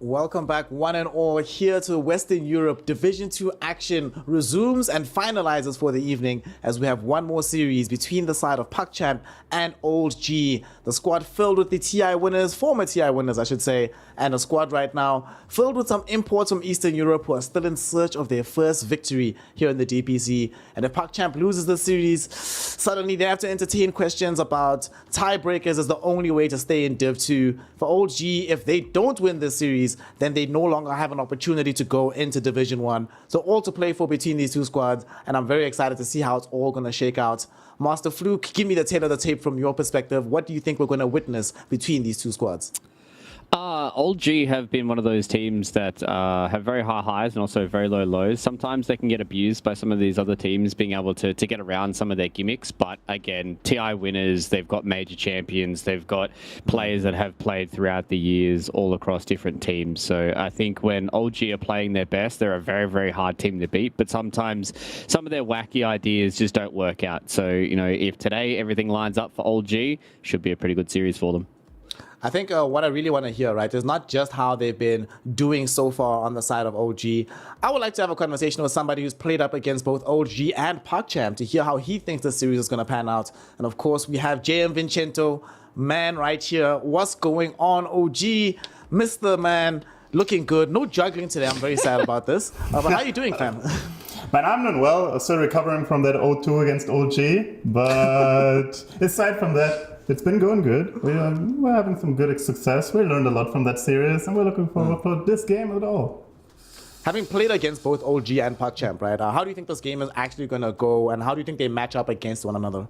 Welcome back, one and all, here to Western Europe. Division 2 action resumes and finalizes for the evening as we have one more series between the side of PUCCHAMP and Old G. The squad filled with the TI winners, former TI winners, I should say, and a squad right now filled with some imports from Eastern Europe who are still in search of their first victory here in the DPC. And if PUCCHAMP loses the series, suddenly they have to entertain questions about tiebreakers as the only way to stay in Div 2. For Old G, if they don't win this series, then they no longer have an opportunity to go into Division 1. So all to play for between these two squads, and I'm very excited to see how it's all going to shake out. Master Fluke, give me the tail of the tape from your perspective. What do you think we're going to witness between these two squads? Old G have been one of those teams that have very high highs and also very low lows. Sometimes they can get abused by some of these other teams being able to get around some of their gimmicks. But again, TI winners, they've got major champions, they've got players that have played throughout the years all across different teams. So I think when Old G are playing their best, they're a very, very hard team to beat. But sometimes some of their wacky ideas just don't work out. So, you know, if today everything lines up for Old G, should be a pretty good series for them. I think what I really want to hear, right, is not just how they've been doing so far on the side of OG. I would like to have a conversation with somebody who's played up against both OG and PUCCHAMP to hear how he thinks the series is going to pan out. And of course, we have JM Vincento, man, right here. What's going on, OG? Mr. Man, looking good. No juggling today. I'm very sad about this. But how are you doing, fam? Man, I'm doing well. I'm still recovering from that 0-2 against OG. But aside from that, it's been going good. We're having some good success. We learned a lot from that series, and we're looking forward for this game at all. Having played against both OG and PUCCHAMP, right? How do you think this game is actually going to go, and how do you think they match up against one another?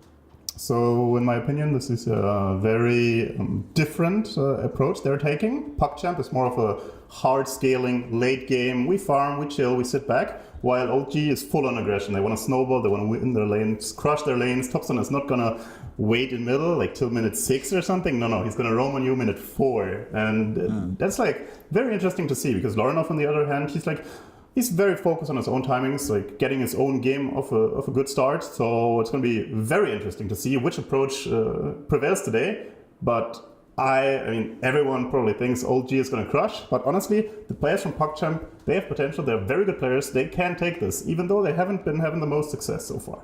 So, in my opinion, this is a very different approach they're taking. PUCCHAMP is more of a hard scaling, late game. We farm, we chill, we sit back. While OG is full on aggression. They want to snowball, they want to win their lanes, crush their lanes. Topson is not going to wait in middle, like till minute 6 or something. No, he's going to roam on you minute 4. And that's like very interesting to see, because Lorinov, on the other hand, he's very focused on his own timings, like getting his own game off a good start. So it's going to be very interesting to see which approach prevails today. But I mean, everyone probably thinks Old G is going to crush, but honestly, the players from PUCCHAMP, they have potential. They're very good players. They can take this, even though they haven't been having the most success so far.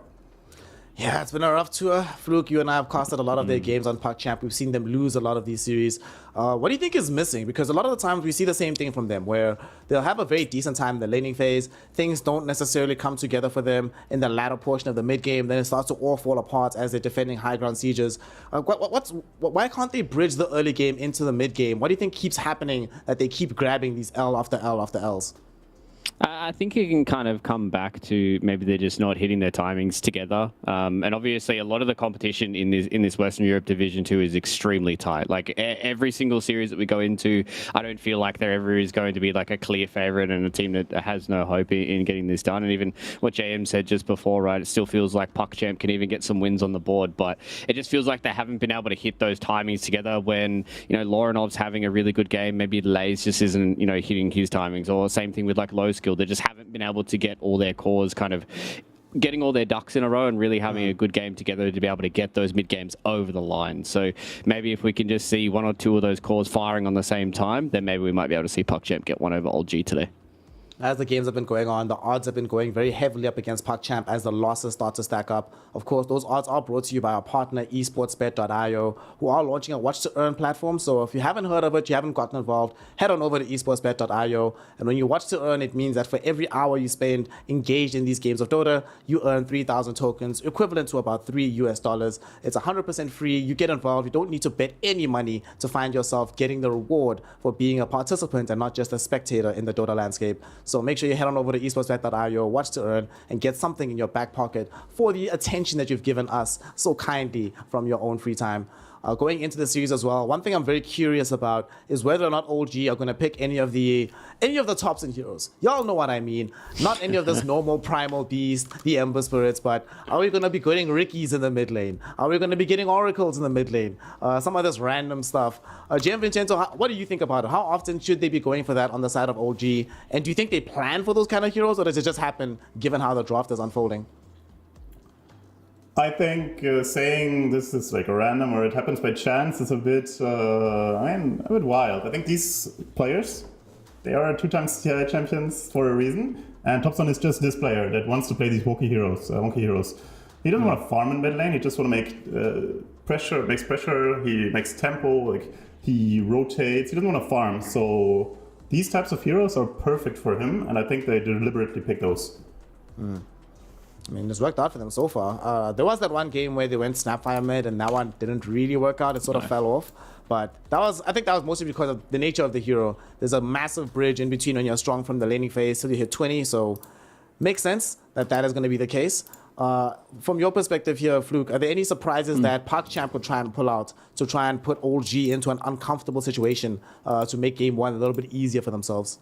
Yeah, it's been a rough tour. Fluke, you and I have casted a lot of their games on PuckChamp. We've seen them lose a lot of these series. What do you think is missing? Because a lot of the times we see the same thing from them, where they'll have a very decent time in the laning phase. Things don't necessarily come together for them in the latter portion of the mid game. Then it starts to all fall apart as they're defending high ground sieges. Why can't they bridge the early game into the mid game? What do you think keeps happening that they keep grabbing these L after L after Ls? I think it can kind of come back to maybe they're just not hitting their timings together. And obviously, a lot of the competition in this Western Europe Division 2 is extremely tight. Like every single series that we go into, I don't feel like there ever is going to be like a clear favorite and a team that has no hope in getting this done. And even what JM said just before, right? It still feels like PuckChamp can even get some wins on the board, but it just feels like they haven't been able to hit those timings together. When Lorenov's having a really good game, maybe Lays just isn't hitting his timings, or same thing with like Low Skill. They just haven't been able to get all their cores kind of getting all their ducks in a row and really having a good game together to be able to get those mid games over the line. So maybe if we can just see one or two of those cores firing on the same time, then maybe we might be able to see PuckChamp get one over Old G today. As the games have been going on, the odds have been going very heavily up against PuckChamp as the losses start to stack up. Of course, those odds are brought to you by our partner, esportsbet.io, who are launching a watch-to-earn platform. So if you haven't heard of it, you haven't gotten involved, head on over to esportsbet.io. And when you watch-to-earn, it means that for every hour you spend engaged in these games of Dota, you earn 3,000 tokens, equivalent to about $3. It's 100% free. You get involved. You don't need to bet any money to find yourself getting the reward for being a participant and not just a spectator in the Dota landscape. So make sure you head on over to esportsbet.io, watch to earn, and get something in your back pocket for the attention that you've given us so kindly from your own free time. Going into the series as well, one thing I'm very curious about is whether or not OG are going to pick any of the tops and heroes. Y'all know what I mean. Not any of this normal primal beast, the Ember Spirits, but are we going to be getting Rickies in the mid lane? Are we going to be getting Oracles in the mid lane? Some of this random stuff. Gianvincenzo, what do you think about it? How often should they be going for that on the side of OG? And do you think they plan for those kind of heroes, or does it just happen given how the draft is unfolding? I think saying this is like a random or it happens by chance is a bit, a bit wild. I think these players, they are 2 times TI champions for a reason, and Topson is just this player that wants to play these wonky heroes. He doesn't want to farm in mid lane. He just want to make pressure. He makes tempo. Like he rotates. He doesn't want to farm. So these types of heroes are perfect for him, and I think they deliberately pick those. I mean, it's worked out for them so far. There was that one game where they went Snapfire mid, and that one didn't really work out. It sort of fell off. But I think that was mostly because of the nature of the hero. There's a massive bridge in between when you're strong from the laning phase till you hit 20. So makes sense that is going to be the case. From your perspective here, Fluke, are there any surprises that PuckChamp would try and pull out to try and put OG into an uncomfortable situation to make game 1 a little bit easier for themselves?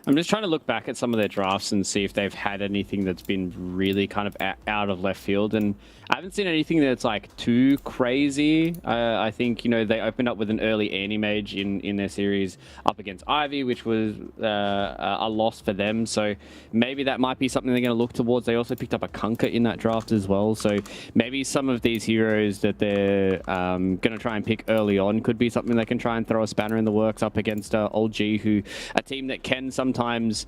I'm just trying to look back at some of their drafts and see if they've had anything that's been really kind of out of left field. And I haven't seen anything that's like too crazy. I think, they opened up with an early Anti-Mage in their series up against Ivy, which was a loss for them. So maybe that might be something they're going to look towards. They also picked up a Kunkka in that draft as well. So maybe some of these heroes that they're going to try and pick early on could be something they can try and throw a spanner in the works up against Old G, who a team that can sometimes,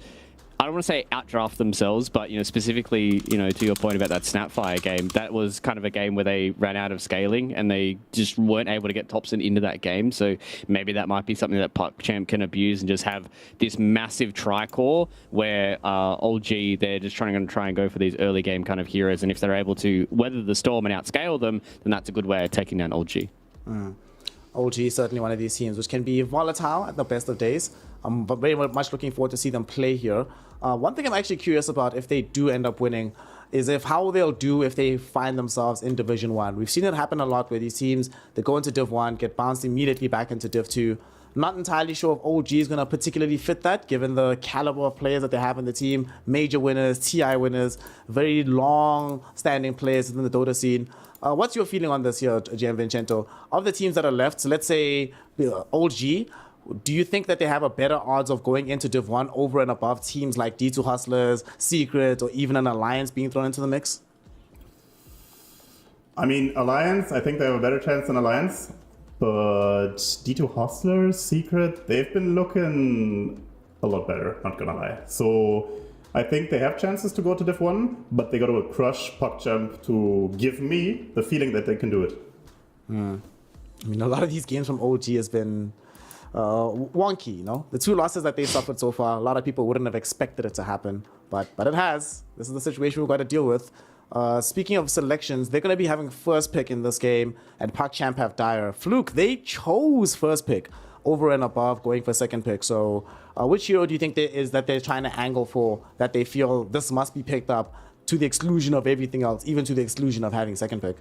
I don't want to say outdraft themselves, but specifically, to your point about that Snapfire game, that was kind of a game where they ran out of scaling and they just weren't able to get Topson into that game. So maybe that might be something that PuckChamp can abuse and just have this massive tri-core where Old G, they're just trying to go for these early game kind of heroes, and if they're able to weather the storm and outscale them, then that's a good way of taking down Old G. OG is certainly one of these teams which can be volatile at the best of days. I'm very much looking forward to see them play here. One thing I'm actually curious about, if they do end up winning, is how they'll do if they find themselves in Division 1. We've seen it happen a lot where these teams, they go into Div 1, get bounced immediately back into Div 2. Not entirely sure if OG is going to particularly fit that, given the caliber of players that they have in the team. Major winners, TI winners, very long-standing players in the Dota scene. What's your feeling on this here, Gianvincenzo? Of the teams that are left, so let's say OG, do you think that they have a better odds of going into Div 1 over and above teams like D2 Hustlers, Secret, or even an Alliance being thrown into the mix? I mean, Alliance, I think they have a better chance than Alliance. But D2 Hustlers, Secret, they've been looking a lot better, not gonna lie. So I think they have chances to go to Div 1, but they got to crush PogChamp to give me the feeling that they can do it. I mean, a lot of these games from OG has been wonky, you know? The 2 losses that they suffered so far, a lot of people wouldn't have expected it to happen, but it has. This is the situation we've got to deal with. Speaking of selections, they're going to be having first pick in this game, and PogChamp have Dire. Fluke, they chose first pick over and above going for second pick. So which hero do you think there is that they're trying to angle for, that they feel this must be picked up to the exclusion of everything else, even to the exclusion of having second pick?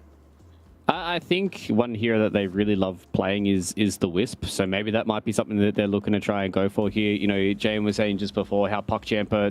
I think one hero that they really love playing is the Wisp, so maybe that might be something that they're looking to try and go for here. You know, Jayan was saying just before how PogChamp are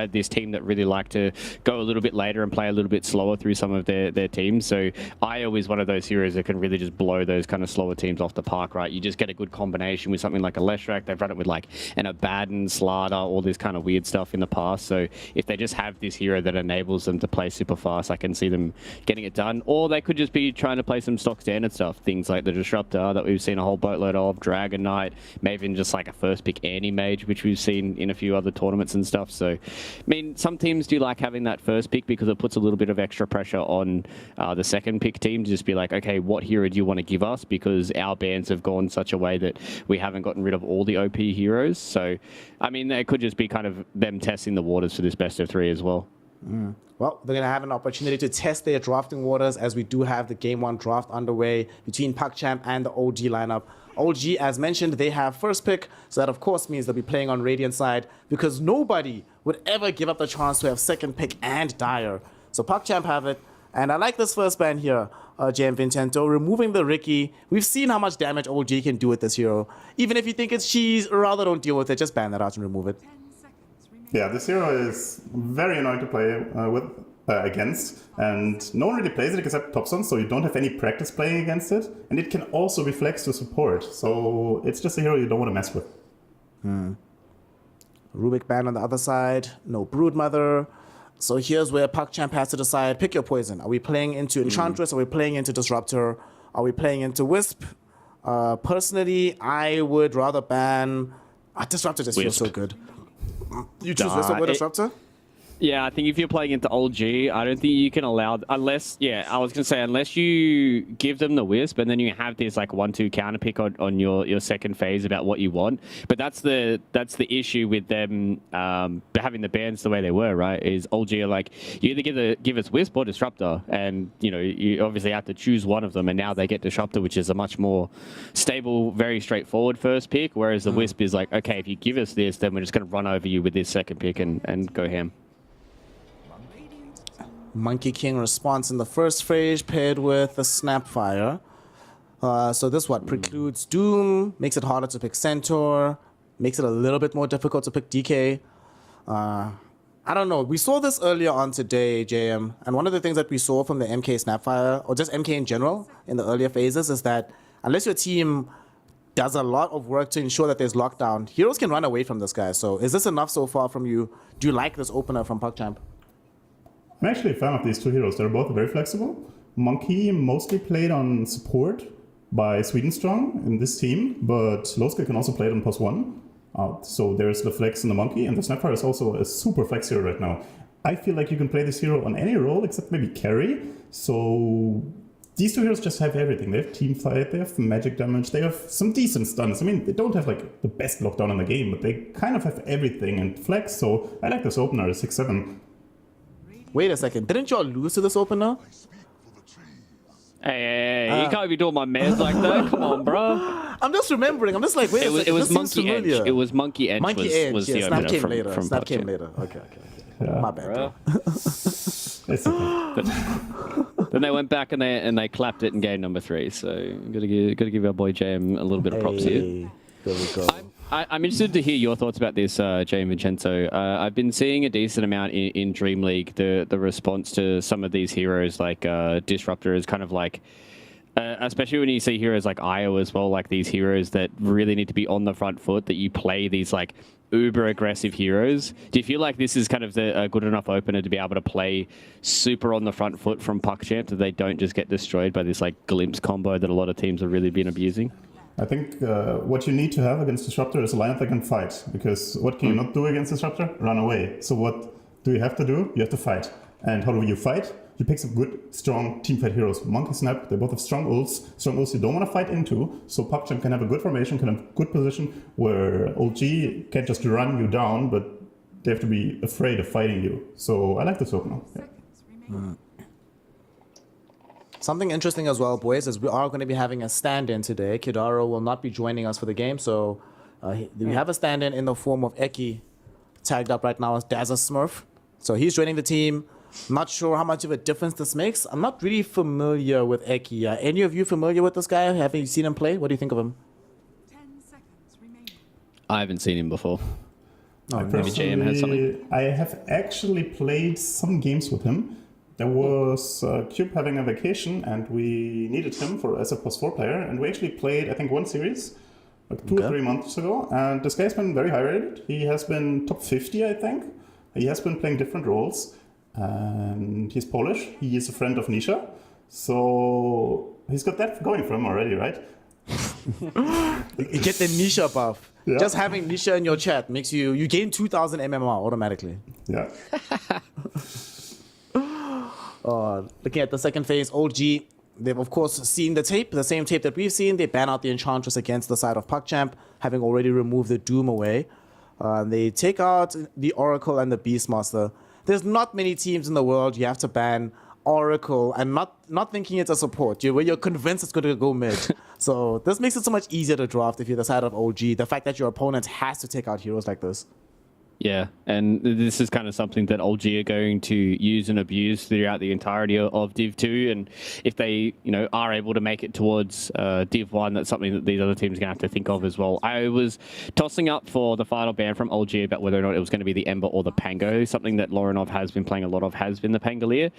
this team that really like to go a little bit later and play a little bit slower through some of their teams. So IO is one of those heroes that can really just blow those kind of slower teams off the park, right? You just get a good combination with something like a Leshrac. They've run it with like an Abaddon, Slardar, all this kind of weird stuff in the past. So if they just have this hero that enables them to play super fast, I can see them getting it done. Or they could just be trying to play some stock standard stuff, things like the Disruptor that we've seen a whole boatload of, Dragon Knight, maybe even just like a first pick Anti-Mage, which we've seen in a few other tournaments and stuff. So, I mean, some teams do like having that first pick because it puts a little bit of extra pressure on the second pick team to just be like, okay, what hero do you want to give us? Because our bans have gone such a way that we haven't gotten rid of all the OP heroes. So, I mean, it could just be kind of them testing the waters for this best of 3 as well. Well, they're going to have an opportunity to test their drafting waters as we do have the Game 1 draft underway between PogChamp and the OG lineup. OG, as mentioned, they have first pick, so that of course means they'll be playing on Radiant side because nobody would ever give up the chance to have second pick and Dire. So PogChamp have it, and I like this first ban here, JM Vincento, removing the Ricky. We've seen how much damage OG can do with this hero. Even if you think it's cheese, rather don't deal with it, just ban that out and remove it. Yeah, this hero is very annoying to play against, and no one really plays it except Topson, so you don't have any practice playing against it, and it can also be flexed to support, so it's just a hero you don't want to mess with. Rubik ban on the other side, no Broodmother. So here's where PogChamp has to decide, pick your poison. Are we playing into Enchantress? Are we playing into Disruptor? Are we playing into Wisp? Personally, I would rather ban... Disruptor just feels so good. You choose Wisp over Disruptor? Yeah, I think if you're playing into OG, I don't think you can allow... Unless, yeah, I was going to say, unless you give them the Wisp and then you have this like 1-2 counter pick on your second phase about what you want. But that's the issue with them having the bans the way they were, right? Is OG are like, you either give us Wisp or Disruptor. And, you know, you obviously have to choose one of them. And now they get Disruptor, which is a much more stable, very straightforward first pick. Whereas the Wisp is like, okay, if you give us this, then we're just going to run over you with this second pick and go ham. Monkey King response in the first phase paired with a Snapfire. So this precludes Doom, makes it harder to pick Centaur, makes it a little bit more difficult to pick DK. I don't know. We saw this earlier on today, JM, and one of the things that we saw from the MK Snapfire, or just MK in general, in the earlier phases, is that unless your team does a lot of work to ensure that there's lockdown, heroes can run away from this guy. So is this enough so far from you? Do you like this opener from PogChamp? I'm actually a fan of these two heroes. They're both very flexible. Monkey mostly played on support by Sweden Strong in this team, but Loska can also play it on +1. So there's the flex in the Monkey, and the Snapfire is also a super flex hero right now. I feel like you can play this hero on any role except maybe carry. So these two heroes just have everything. They have team fight, they have magic damage, they have some decent stuns. I mean, they don't have like the best lockdown in the game, but they kind of have everything and flex. So I like this opener, 6-7. Wait a second, didn't y'all lose to this opener? Hey, you can't be doing my meds like that. Come on, bro. I'm just remembering. I'm just like, wait a second. It was Monkey Edge. It was Monkey Edge. Monkey Edge. Was Yeah, the Snap came from, later. from Snap came PogChamp. later. Okay. My bad, bro. It's okay. Then they went back and they clapped it in game number 3. So gotta give our boy JM a little bit of props here. There we go. I'm interested to hear your thoughts about this, Jay and Vincenzo. I've been seeing a decent amount in Dream League, the response to some of these heroes like Disruptor is kind of like, especially when you see heroes like Io as well, like these heroes that really need to be on the front foot, that you play these like uber aggressive heroes. Do you feel like this is kind of a good enough opener to be able to play super on the front foot from PogChamp, that they don't just get destroyed by this like glimpse combo that a lot of teams have really been abusing? I think what you need to have against Disruptor is a lineup that can fight. Because what can you not do against Disruptor? Run away. So what do you have to do? You have to fight. And how do you fight? You pick some good, strong teamfight heroes. Monkey Snap, they both have strong ults you don't want to fight into, so PogChamp can have a good formation, can have good position, where OG can't just run you down, but they have to be afraid of fighting you. So I like this opener. Yeah. Something interesting as well, boys, is we are going to be having a stand-in today. Kidaro will not be joining us for the game, so we have a stand-in in the form of Eki, tagged up right now as Dazza Smurf. So he's joining the team. Not sure how much of a difference this makes. I'm not really familiar with Eki. Any of you familiar with this guy? Have you seen him play? What do you think of him? 10 seconds remaining. I haven't seen him before. Maybe JM has something. I have actually played some games with him. There was Cube having a vacation, and we needed him as a +4 player, and we actually played, I think, one series, like 2 or 3 months ago, and this guy's been very high rated. He has been top 50, I think. He has been playing different roles, and he's Polish. He is a friend of Nisha, so he's got that going for him already, right? You get the Nisha buff. Yeah. Just having Nisha in your chat makes you gain 2,000 MMR automatically. Yeah. Looking at the second phase, OG, they've of course seen the tape, the same tape that we've seen. They ban out the Enchantress against the side of PogChamp, having already removed the Doom away. They take out the Oracle and the Beastmaster. There's not many teams in the world you have to ban Oracle and not thinking it's a support. Where you're convinced it's going to go mid. So this makes it so much easier to draft if you're the side of OG. The fact that your opponent has to take out heroes like this. Yeah, and this is kind of something that OG are going to use and abuse throughout the entirety of Div 2, and if they, are able to make it towards Div 1, that's something that these other teams are going to have to think of as well. I was tossing up for the final ban from OG about whether or not it was going to be the Ember or the Pango. Something that Lorinov has been playing a lot of has been the Pangolier,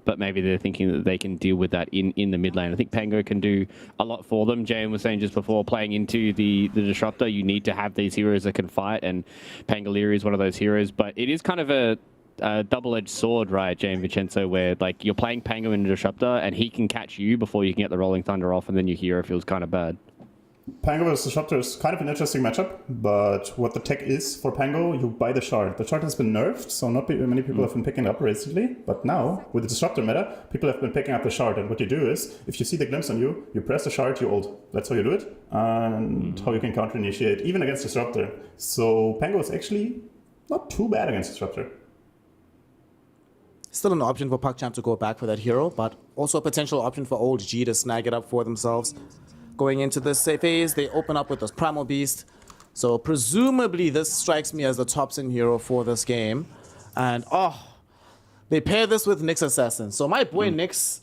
but maybe they're thinking that they can deal with that in the mid lane. I think Pango can do a lot for them. Jayan was saying just before, playing into the Disruptor, you need to have these heroes that can fight, and Pangolier is one of those heroes, but it is kind of a double-edged sword, right, James Vincenzo, where like you're playing Pango in a Disruptor and he can catch you before you can get the Rolling Thunder off, and then your hero feels kind of bad. Pango vs Disruptor is kind of an interesting matchup, but what the tech is for Pango, you buy the shard. The shard has been nerfed, so not many people have been picking it up recently, but now, with the Disruptor meta, people have been picking up the shard, and what you do is, if you see the glimpse on you, you press the shard, you ult. That's how you do it, and how you can counter-initiate, even against Disruptor. So Pango is actually not too bad against Disruptor. Still an option for PogChamp to go back for that hero, but also a potential option for OG to snag it up for themselves. Going into this phase, they open up with this Primal Beast. So presumably this strikes me as the top-end hero for this game. And they pair this with Nyx Assassin. So my boy Nyx,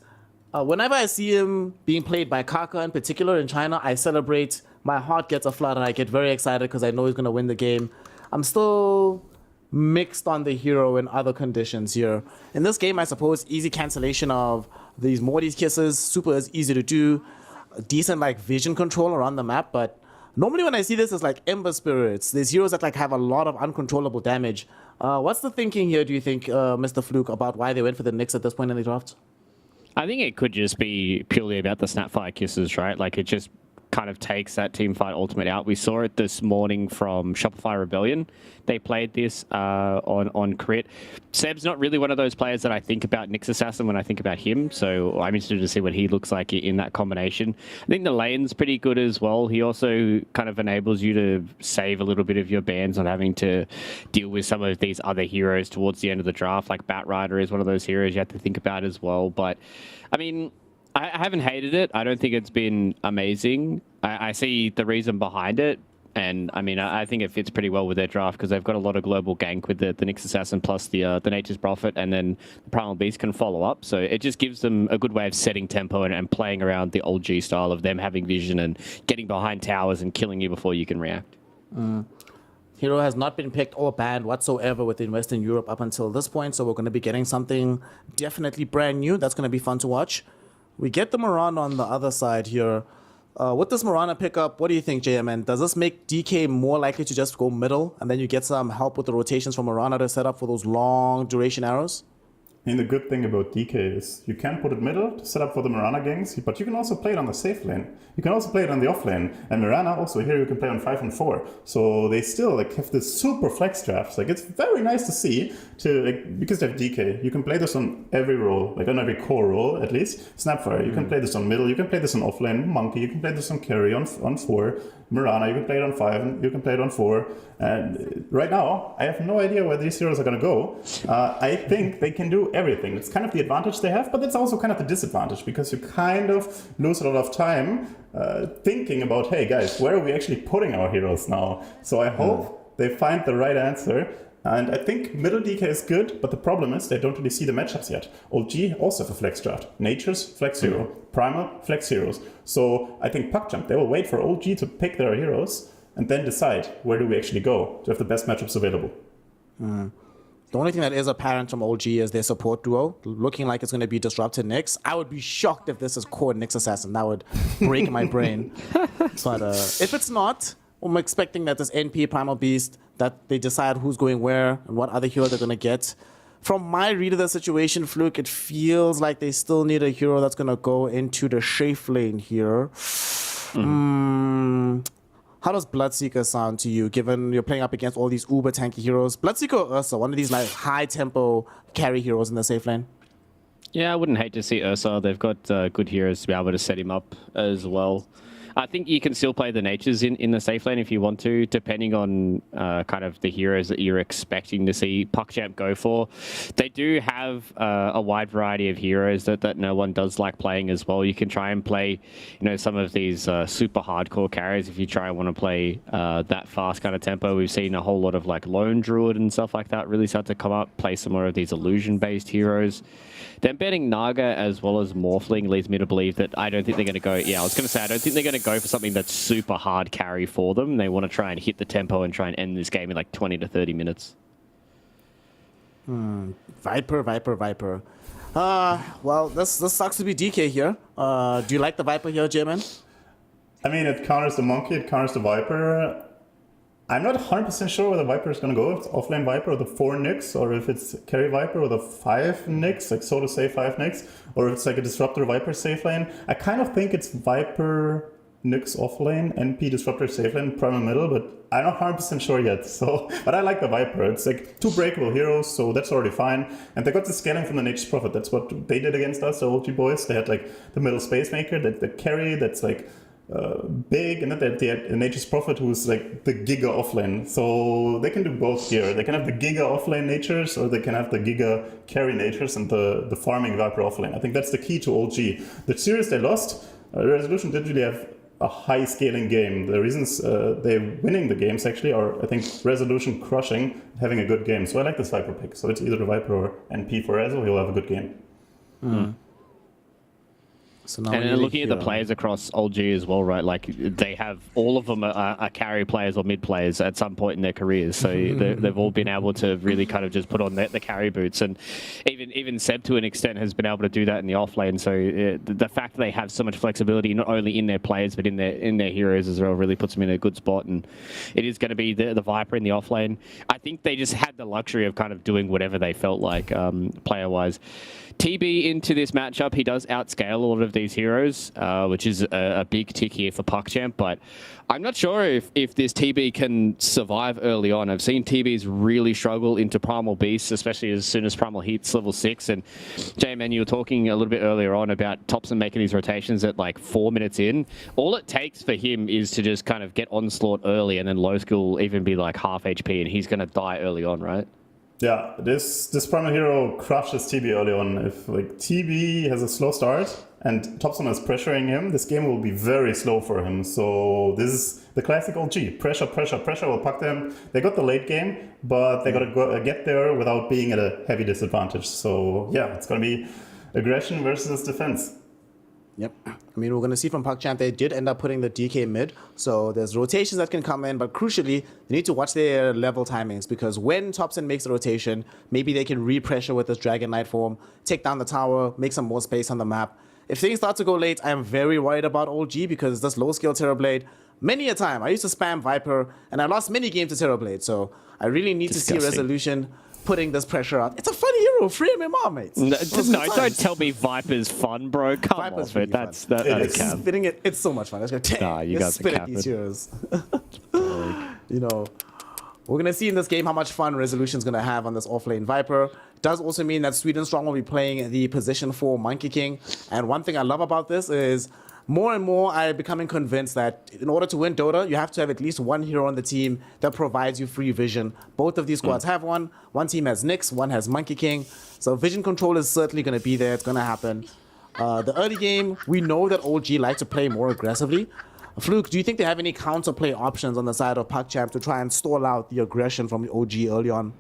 whenever I see him being played by Kaka in particular in China, I celebrate. My heart gets a flutter and I get very excited because I know he's going to win the game. I'm still mixed on the hero in other conditions here. In this game, I suppose easy cancellation of these Morty's Kisses, super is easy to do, decent like vision control around the map, but normally when I see this, it's like Ember Spirits. There's heroes that like have a lot of uncontrollable damage. What's the thinking here, do you think, Mr. Fluke, about why they went for the Nyx at this point in the draft? I think it could just be purely about the Snapfire Kisses, right? Like it just kind of takes that Teamfight Ultimate out. We saw it this morning from Shopify Rebellion. They played this on crit. Seb's not really one of those players that I think about Nyx Assassin when I think about him, so I'm interested to see what he looks like in that combination. I think the lane's pretty good as well. He also kind of enables you to save a little bit of your bans on having to deal with some of these other heroes towards the end of the draft, like Batrider is one of those heroes you have to think about as well. But, I mean, I haven't hated it. I don't think it's been amazing. I see the reason behind it. And, I mean, I think it fits pretty well with their draft because they've got a lot of global gank with the Nyx Assassin plus the Nature's Prophet, and then the Primal Beast can follow up. So it just gives them a good way of setting tempo and playing around the old G style of them having vision and getting behind towers and killing you before you can react. Hero has not been picked or banned whatsoever within Western Europe up until this point, so we're going to be getting something definitely brand new. That's going to be fun to watch. We get the Mirana on the other side here. With this Mirana pickup, what do you think, JMN? Does this make DK more likely to just go middle, and then you get some help with the rotations from Mirana to set up for those long duration arrows? I mean, the good thing about DK is you can put it middle to set up for the Mirana ganks, but you can also play it on the safe lane. You can also play it on the off lane. And Mirana also here you can play on 5 and 4. So they still like have this super flex drafts. Like it's very nice to see because they have DK. You can play this on every role, like on every core role at least. Snapfire, you can play this on middle, you can play this on off lane. Monkey, you can play this on carry on 4. Mirana, you can play it on 5 and you can play it on 4. And right now, I have no idea where these heroes are going to go. I think they can do everything. It's kind of the advantage they have, but it's also kind of the disadvantage because you kind of lose a lot of time thinking about, hey guys, where are we actually putting our heroes now? So I hope they find the right answer. And I think middle DK is good, but the problem is they don't really see the matchups yet. OG also have a flex draft. Nature's flex hero. Primal flex heroes. So I think PuckJump, they will wait for OG to pick their heroes and then decide where do we actually go to have the best matchups available. The only thing that is apparent from OG is their support duo, looking like it's going to be Disrupted Nyx. I would be shocked if this is Core Nyx Assassin. That would break my brain. But if it's not, I'm expecting that this NP Primal Beast, that they decide who's going where and what other hero they're going to get. From my read of the situation, Fluke, it feels like they still need a hero that's going to go into the safe lane here. How does Bloodseeker sound to you, given you're playing up against all these uber tanky heroes? Bloodseeker or Ursa, one of these like high tempo carry heroes in the safe lane? Yeah, I wouldn't hate to see Ursa. They've got good heroes to be able to set him up as well. I think you can still play the natures in the safe lane if you want to, depending on kind of the heroes that you're expecting to see PuckJamp go for. They do have a wide variety of heroes that no one does like playing as well. You can try and play, some of these super hardcore carries if you try and want to play that fast kind of tempo. We've seen a whole lot of like Lone Druid and stuff like that really start to come up, play some more of these illusion-based heroes. Then betting Naga as well as Morphling leads me to believe that I don't think they're going to go... Yeah, I was going to say, I don't think they're going to go for something that's super hard carry for them. They want to try and hit the tempo and try and end this game in like 20 to 30 minutes. Viper. Well, this sucks to be DK here. Do you like the Viper here, J-Man? I mean, it counters the Monkey, it counters the Viper. I'm not 100% sure where the Viper is going to go. If it's offlane Viper or the 4 Nyx, or if it's carry Viper or the 5 Nyx, like so to say 5 Nyx, or if it's like a Disruptor Viper safe lane. I kind of think it's Viper Nyx offlane, NP Disruptor safe lane, primal middle, but I'm not 100% sure yet. So, but I like the Viper. It's like 2 breakable heroes, so that's already fine. And they got the scaling from the Nature's Prophet. That's what they did against us, the OG boys. They had like the middle Space Maker, the carry that's like big, and then they had Nature's Prophet, who's like the Giga offlane. So they can do both here. They can have the Giga offlane natures, or they can have the Giga carry natures and the farming Viper offlane. I think that's the key to OG. The series they lost, Resolution didn't really have a high scaling game. The reasons they're winning the games actually are, I think, Resolution crushing, having a good game. So I like this Viper pick. So it's either the Viper or NP for Rezo, he'll have a good game. So now and looking at the players across OG as well, right? Like they have all of them are carry players or mid players at some point in their careers. So they've all been able to really kind of just put on the carry boots, and even Seb to an extent has been able to do that in the off lane. So the fact that they have so much flexibility, not only in their players but in their heroes as well, really puts them in a good spot. And it is going to be the Viper in the off lane. I think they just had the luxury of kind of doing whatever they felt like player wise. TB into this matchup, he does outscale a lot of these heroes, which is a big tick here for PuckJamp, but I'm not sure if this TB can survive early on. I've seen TBs really struggle into Primal Beasts, especially as soon as Primal hits level 6. And J-Man, you were talking a little bit earlier on about Thompson making these rotations at like 4 minutes in. All it takes for him is to just kind of get Onslaught early, and then low skill will even be like half HP, and he's going to die early on, right? Yeah, this primal hero crushes TB early on. If like TB has a slow start and Thompson is pressuring him, this game will be very slow for him. So this is the classic OG. Pressure will puck them. They got the late game, but they got to get there without being at a heavy disadvantage. So yeah, it's going to be aggression versus defense. Yep. I mean, we're going to see from PuckJamp, they did end up putting the DK mid. So there's rotations that can come in, but crucially, they need to watch their level timings, because when Thompson makes a rotation, maybe they can re-pressure with this Dragon Knight form, take down the tower, make some more space on the map. If things start to go late, I am very worried about OG, because this low-skill Terrorblade, many a time, I used to spam Viper, and I lost many games to Terrorblade. So I really need to see Resolution putting this pressure out. It's a funny hero. Free him off, mates. No, don't tell me Viper's fun, bro. Come Viper's off really it. fun. That's It's cap. spitting it. It's so much fun. Let's go. Nah, you Let's guys are spit at these capping. heroes. You know, we're gonna see in this game how much fun Resolution's gonna have on this offlane Viper. Does also mean that Sweden Strong will be playing the position for Monkey King. And one thing I love about this is more and more I'm becoming convinced that in order to win Dota, you have to have at least one hero on the team that provides you free vision. Both of these squads have one. One team has Nyx, one has Monkey King. So vision control is certainly going to be there. It's going to happen. The early game, we know that OG like to play more aggressively. Fluke, do you think they have any counterplay options on the side of PuckChamp to try and stall out the aggression from the OG early on?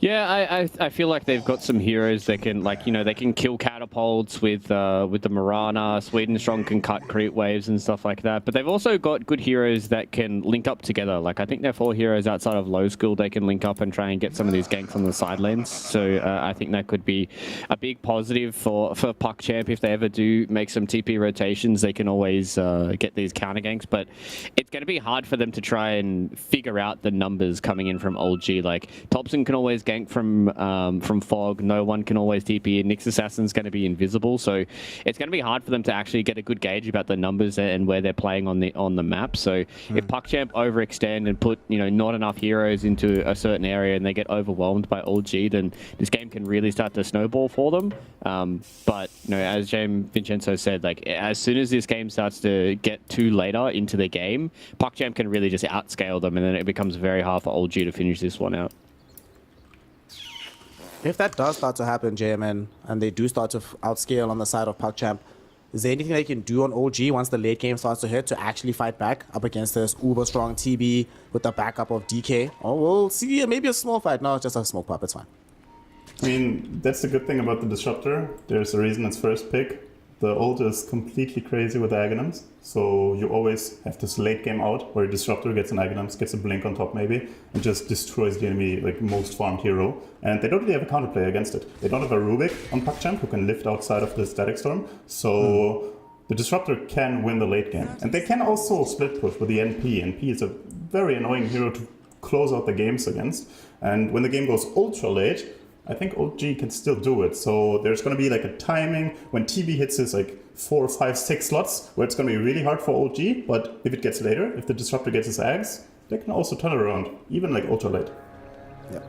Yeah, I feel like they've got some heroes that can, like, you know, they can kill catapults with the Mirana. Sweden Strong can cut creep waves and stuff like that. But they've also got good heroes that can link up together. Like, I think they're 4 heroes outside of low school. They can link up and try and get some of these ganks on the side lanes. So I think that could be a big positive for PuckChamp. If they ever do make some TP rotations, they can always get these counter ganks. But it's going to be hard for them to try and figure out the numbers coming in from OG. Like, Thompson can always gank from Fog. No one can always TP in. Nyx Assassin's going to be invisible, so it's going to be hard for them to actually get a good gauge about the numbers and where they're playing on the map. So if PuckChamp overextend and put, you know, not enough heroes into a certain area and they get overwhelmed by OG, then this game can really start to snowball for them. But, you know, as James Vincenzo said, like, as soon as this game starts to get too later into the game, PuckChamp can really just outscale them, and then it becomes very hard for OG to finish this one out. If that does start to happen, JMN, and they do start to outscale on the side of PuckChamp, is there anything they can do on OG once the late game starts to hit to actually fight back up against this uber strong TB with the backup of DK? Or we'll see maybe a small fight. No, just a smoke pop. It's fine. I mean, that's the good thing about the Disruptor. There's a reason it's first pick. The ult is completely crazy with the Aghanims, so you always have this late game out where Disruptor gets an Aghanims, gets a blink on top maybe, and just destroys the enemy, like, most farmed hero. And they don't really have a counterplay against it. They don't have a Rubik on PuckChamp who can lift outside of the Static Storm, so the Disruptor can win the late game. And they can also split push with the NP. NP is a very annoying hero to close out the games against. And when the game goes ultra late, I think OG can still do it. So there's going to be like a timing when TB hits his like 4, 5, 6 slots where it's going to be really hard for OG. But if it gets later, if the Disruptor gets his Ags, they can also turn it around, even like ultra late. Yeah.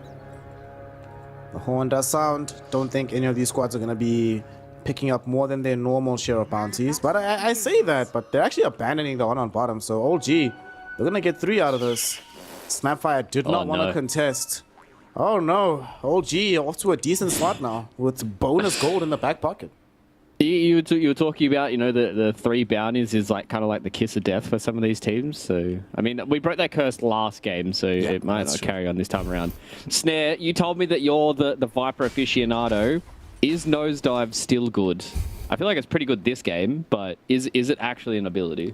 The horn does sound. Don't think any of these squads are going to be picking up more than their normal share of bounties. But I say that, but they're actually abandoning the one on bottom. So OG, they're going to get 3 out of this. Snapfire did not want to contest. Oh no, OG off to a decent slot now with bonus gold in the back pocket. You were talking about, you know, the 3 bounties is like kind of like the kiss of death for some of these teams. So, I mean, we broke that curse last game, so yeah, it might not carry on this time around. Snare, you told me that you're the Viper aficionado. Is Nosedive still good? I feel like it's pretty good this game, but is it actually an ability?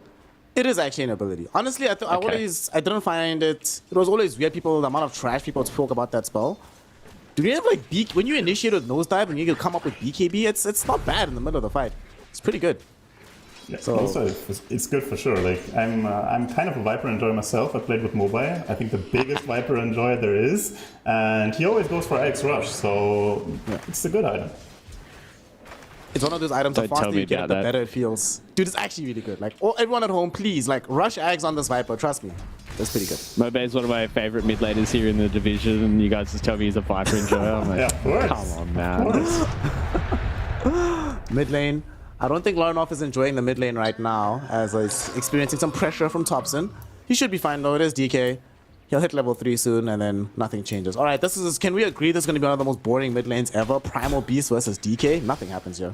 It is actually an ability. Honestly, I didn't find it. It was always weird. The amount of trash people spoke about that spell. Do you have like when you initiate with Nosedive and you can come up with BKB? It's not bad in the middle of the fight. It's pretty good. Yeah, so also it's good for sure. Like I'm kind of a Viper enjoyer myself. I played with Mobile. I think the biggest Viper enjoyer there is, and he always goes for X Rush. So it's a good item. It's one of those items, the faster you get it, the better it feels. Dude, it's actually really good. Like, everyone at home, please, like, rush Ags on this Viper. Trust me. That's pretty good. Mobe is one of my favorite mid laners here in the division, and you guys just tell me he's a Viper enjoyer. I'm like, yeah, of course. Come on, man. Mid lane. I don't think Larinov is enjoying the mid lane right now, as he's experiencing some pressure from Thompson. He should be fine, though. It is DK. He'll hit level 3 soon, and then nothing changes. All right, can we agree this is going to be one of the most boring mid lanes ever? Primal Beast versus DK? Nothing happens here.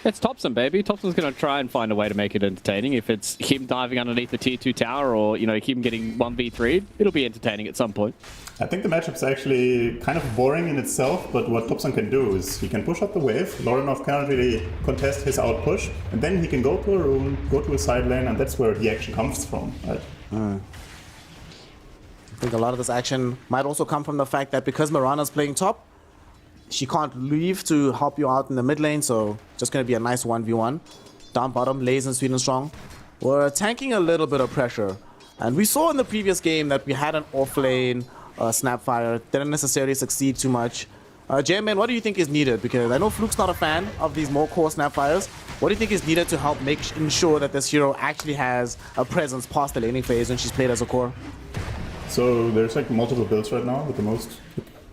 It's Thompson, baby. Thompson's going to try and find a way to make it entertaining. If it's him diving underneath the tier 2 tower or, you know, him getting 1v3'd, it'll be entertaining at some point. I think the matchup's actually kind of boring in itself, but what Thompson can do is he can push up the wave. Larinov can't really contest his outpush, and then he can go to a room, go to a side lane, and that's where the action comes from, right? I think a lot of this action might also come from the fact that because Mirana's playing top, she can't leave to help you out in the mid lane, so just going to be a nice 1v1. Down bottom, Lays and Sweden Strong. We're tanking a little bit of pressure. And we saw in the previous game that we had an off lane Snapfire. Didn't necessarily succeed too much. J-Man, what do you think is needed? Because I know Fluke's not a fan of these more core Snapfires. What do you think is needed to help ensure that this hero actually has a presence past the laning phase when she's played as a core? So there's like multiple builds right now, but the most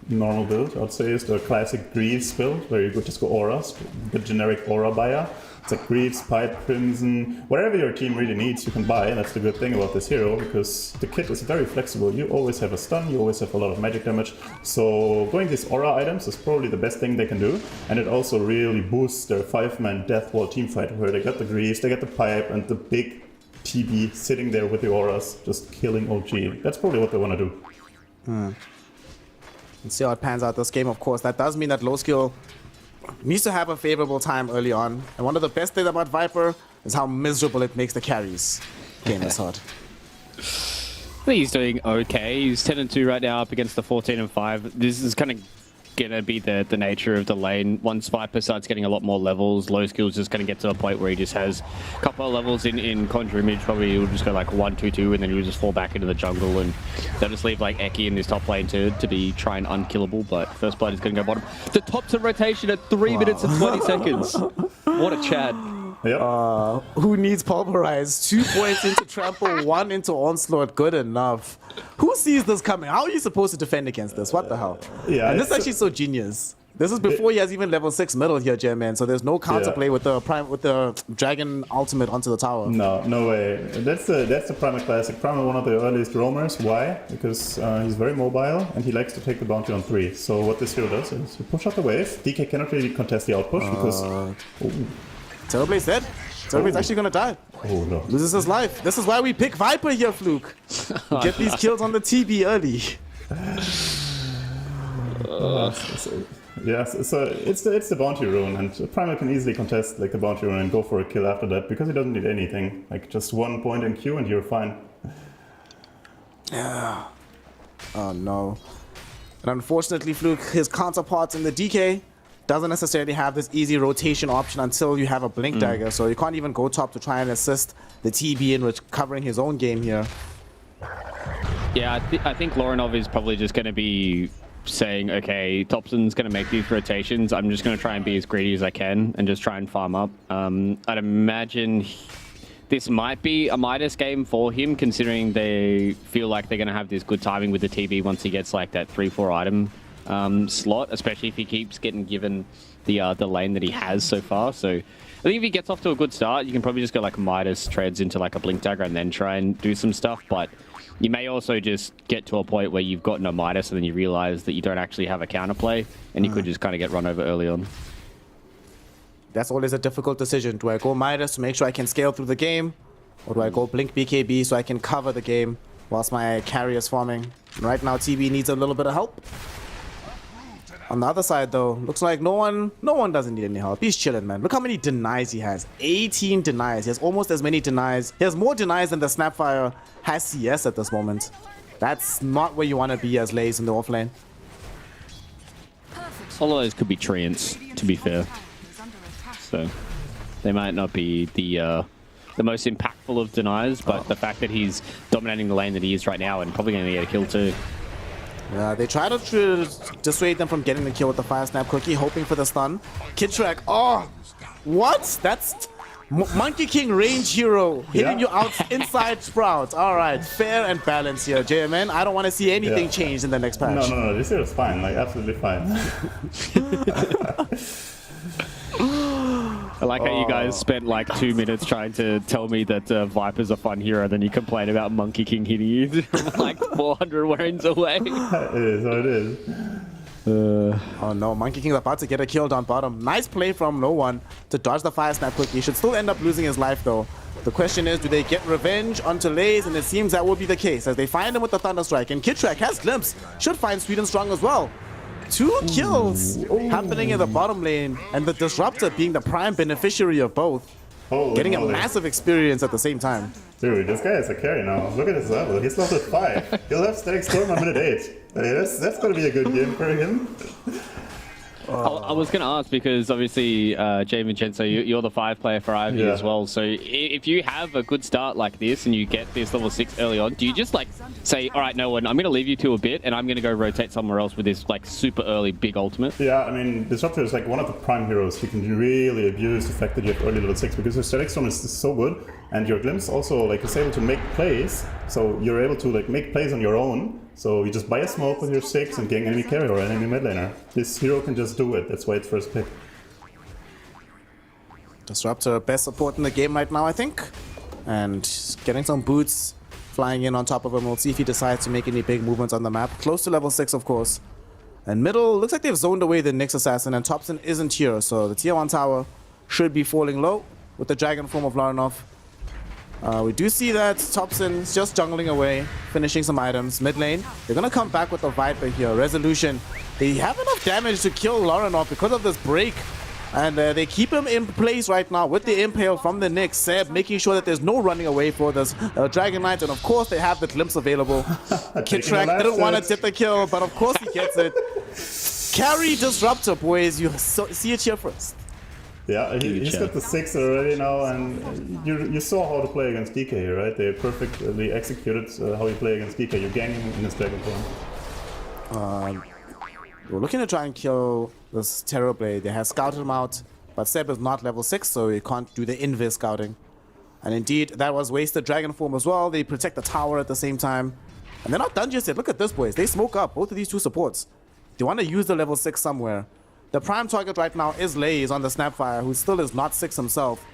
normal build, I'd say, is the classic Greaves build, where you could just go auras, the generic aura buyer. It's like Greaves, Pipe, Crimson, whatever your team really needs, you can buy, and that's the good thing about this hero, because the kit is very flexible. You always have a stun, you always have a lot of magic damage, so going these aura items is probably the best thing they can do, and it also really boosts their 5-man death wall teamfight, where they got the Greaves, they got the Pipe, and the big TB sitting there with the auras, just killing OG. That's probably what they want to do. Let's see how it pans out this game, of course. That does mean that low skill needs to have a favorable time early on. And one of the best things about Viper is how miserable it makes the carries. Game is hard. I think he's doing okay. He's 10-2 right now up against the 14-5. This is kind of gonna be the nature of the lane. Once Viper starts getting a lot more levels, low skill's just gonna get to a point where he just has a couple of levels in Conjure Image. Probably he'll just go like 1-2-2, and then he'll just fall back into the jungle, and they'll just leave like Eki in this top lane to be trying unkillable. But first blood is gonna go bottom. The top to rotation at 3 minutes and 20 seconds. What a Chad. Yep. Who needs Pulverize? 2 points into Trample, 1 into Onslaught. Good enough. Who sees this coming? How are you supposed to defend against this? What the hell? Yeah, and this is actually so genius. This is before he has even level 6 middle here, J-Man, so there's no counterplay with the Dragon ultimate onto the tower. No way. That's the Primal Classic. Primal, one of the earliest roamers. Why? Because he's very mobile and he likes to take the bounty on 3. So what this hero does is you push out the wave. DK cannot really contest the outpush because... Terrorblade's dead. Terrorblade's actually gonna die. Oh no. Loses his life. This is why we pick Viper here, Fluke. Get these kills on the TB early. Yes, so it's the bounty rune, and Primal can easily contest like the bounty rune and go for a kill after that because he doesn't need anything. Like just 1 point in Q and you're fine. Yeah. Oh no. And unfortunately, Fluke, his counterparts in the DK doesn't necessarily have this easy rotation option until you have a Blink Dagger, so you can't even go top to try and assist the TB in recovering his own game here. Yeah, I think Lorinov is probably just going to be saying, okay, Thompson's going to make these rotations. I'm just going to try and be as greedy as I can and just try and farm up. I'd imagine this might be a Midas game for him, considering they feel like they're going to have this good timing with the TB once he gets like that 3-4 item slot, especially if he keeps getting given the lane that he has so far. So I think if he gets off to a good start, you can probably just go like Midas treads into like a Blink Dagger and then try and do some stuff. But you may also just get to a point where you've gotten a Midas and then you realize that you don't actually have a counterplay, and you could just kind of get run over early on. That's always a difficult decision. Do I go Midas to make sure I can scale through the game, or do I go Blink BKB so I can cover the game whilst my carry is farming? Right now, TB needs a little bit of help. On the other side, though, looks like no one doesn't need any help. He's chilling, man. Look how many denies he has. 18 denies. He has almost as many denies. He has more denies than the Snapfire has CS at this moment. That's not where you want to be as Lays in the offlane. All of those could be treants, to be fair. So they might not be the most impactful of denies, but the fact that he's dominating the lane that he is right now and probably going to get a kill too. Yeah, they try to dissuade them from getting the kill with the Fire Snap Cookie, hoping for the stun. Kidtrack, oh, what? That's Monkey King range hero hitting you out inside Sprout. All right, fair and balanced here, JMN. I don't want to see anything changed in the next patch. No, this hero's fine, like absolutely fine. I like how you guys spent like 2 minutes trying to tell me that Viper's a fun hero, then you complain about Monkey King hitting you like 400 warrens away. It is what it is. Oh no, Monkey King's about to get a kill down bottom. Nice play from no one to dodge the Fire Snap quickly. He should still end up losing his life though. The question is, do they get revenge onto Lays? And it seems that will be the case as they find him with the Thunderstrike. And Kidtrack has Glimpse. Should find Sweden strong as well. 2 kills happening in the bottom lane, and the Disruptor being the prime beneficiary of both. Getting a massive experience at the same time. Dude, this guy is a carry now. Look at his level. He's level 5. He'll have Static Storm on minute 8. That's gonna be a good game for him. I was going to ask because obviously, Jay Vincenzo, you're the 5 player for Ivy Yeah. as well. So if you have a good start like this and you get this level 6 early on, do you just like say, all right, no one, I'm going to leave you to a bit and I'm going to go rotate somewhere else with this like super early big ultimate? Yeah, I mean, Disruptor is like one of the prime heroes. You can really abuse the fact that you have early level 6 because your static storm is so good, and your glimpse also like is able to make plays. So you're able to like make plays on your own. So you just buy a smoke with your 6 and gang enemy carry or enemy mid laner. This hero can just do it. That's why it's first pick. Disruptor, best support in the game right now, I think. And getting some boots flying in on top of him. We'll see if he decides to make any big movements on the map. Close to level 6, of course. And middle, looks like they've zoned away the Nyx Assassin, and Thompson isn't here. So the tier 1 tower should be falling low with the dragon form of Larinov. We do see that Thompson's just jungling away, finishing some items. Mid lane, they're going to come back with the Viper here. Resolution, they have enough damage to kill Larinov because of this break. And they keep him in place right now with the impale from the Nyx. Seb making sure that there's no running away for this Dragon Knight. And of course they have the glimpse available. Kitrak didn't want to get the kill, but of course he gets it. Carry Disruptor, boys. You see it here first. Yeah, he's got the 6 already now, and you saw how to play against DK here, right? They perfectly executed how you play against DK. You're ganging in his dragon form. We're looking to try and kill this Terrorblade. They have scouted him out, but Seb is not level 6, so he can't do the invis scouting. And indeed, that was wasted dragon form as well. They protect the tower at the same time. And they're not done just yet. Look at this, boys. They smoke up both of these 2 supports. They want to use the level 6 somewhere. The prime target right now is Lays on the Snapfire, who still is not 6 himself.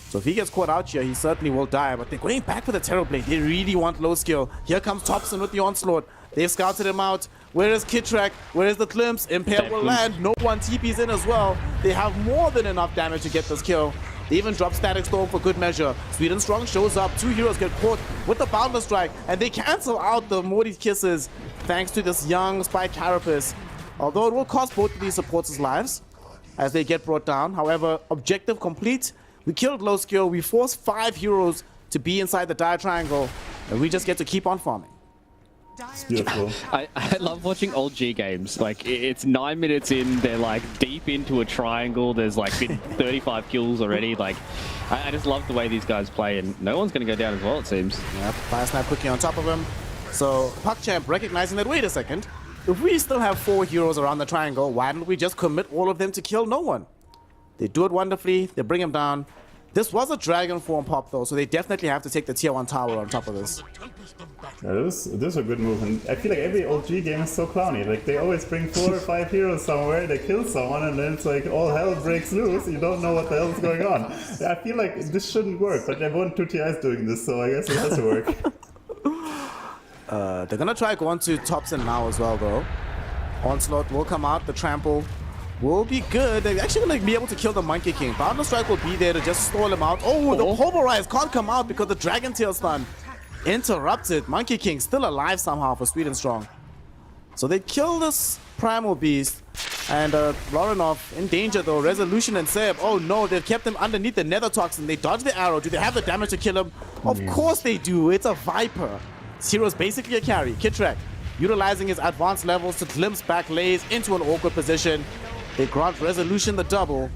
So if he gets caught out here, he certainly will die. But they're going back for the Terrorblade. They really want low skill. Here comes Thompson with the onslaught. They've scouted him out. Where is Kitrak? Where is the glimpse? Impale will land. No one TP's in as well. They have more than enough damage to get this kill. They even drop Static Storm for good measure. Sweden Strong shows up. 2 heroes get caught with the Boundless Strike, and they cancel out the Morty's Kisses thanks to this young Spike Carapace. Although it will cost both of these supporters' lives as they get brought down. However, objective complete. We killed low skill. We forced 5 heroes to be inside the dire triangle, and we just get to keep on farming. It's beautiful. I love watching old G games. Like, it's 9 minutes in, they're like deep into a triangle. There's like been 35 kills already. Like, I just love the way these guys play, and no one's going to go down as well, it seems. Yep, Fire Snap quickly on top of him. So, PuckChamp recognizing that, wait a second, if we still have 4 heroes around the triangle, why don't we just commit all of them to kill no one? They do it wonderfully. They bring him down. This was a dragon form pop though, so they definitely have to take the tier 1 tower on top of this. Yeah, this is a good move, and I feel like every OG game is so clowny. Like, they always bring 4 or 5 heroes somewhere, they kill someone, and then it's like all hell breaks loose. You don't know what the hell is going on. I feel like this shouldn't work, but they want 2TIs doing this, so I guess it has to work. They're gonna try going to Thompson now as well though. Onslaught will come out, the trample will be good. They're actually gonna be able to kill the Monkey King. Boundless Strike will be there to just stall him out. Oh, the Pulverize can't come out because the Dragon Tail stun interrupted. Monkey King still alive somehow for Sweden Strong. So they kill this Primal Beast. And Larinov in danger though. Resolution and Seb. Oh no, they've kept him underneath the Nether Toxin. They dodge the arrow. Do they have the damage to kill him? Of course they do. It's a Viper. This hero's basically a carry. Kitrak utilizing his advanced levels to glimpse back Lays into an awkward position. They grant Resolution the double.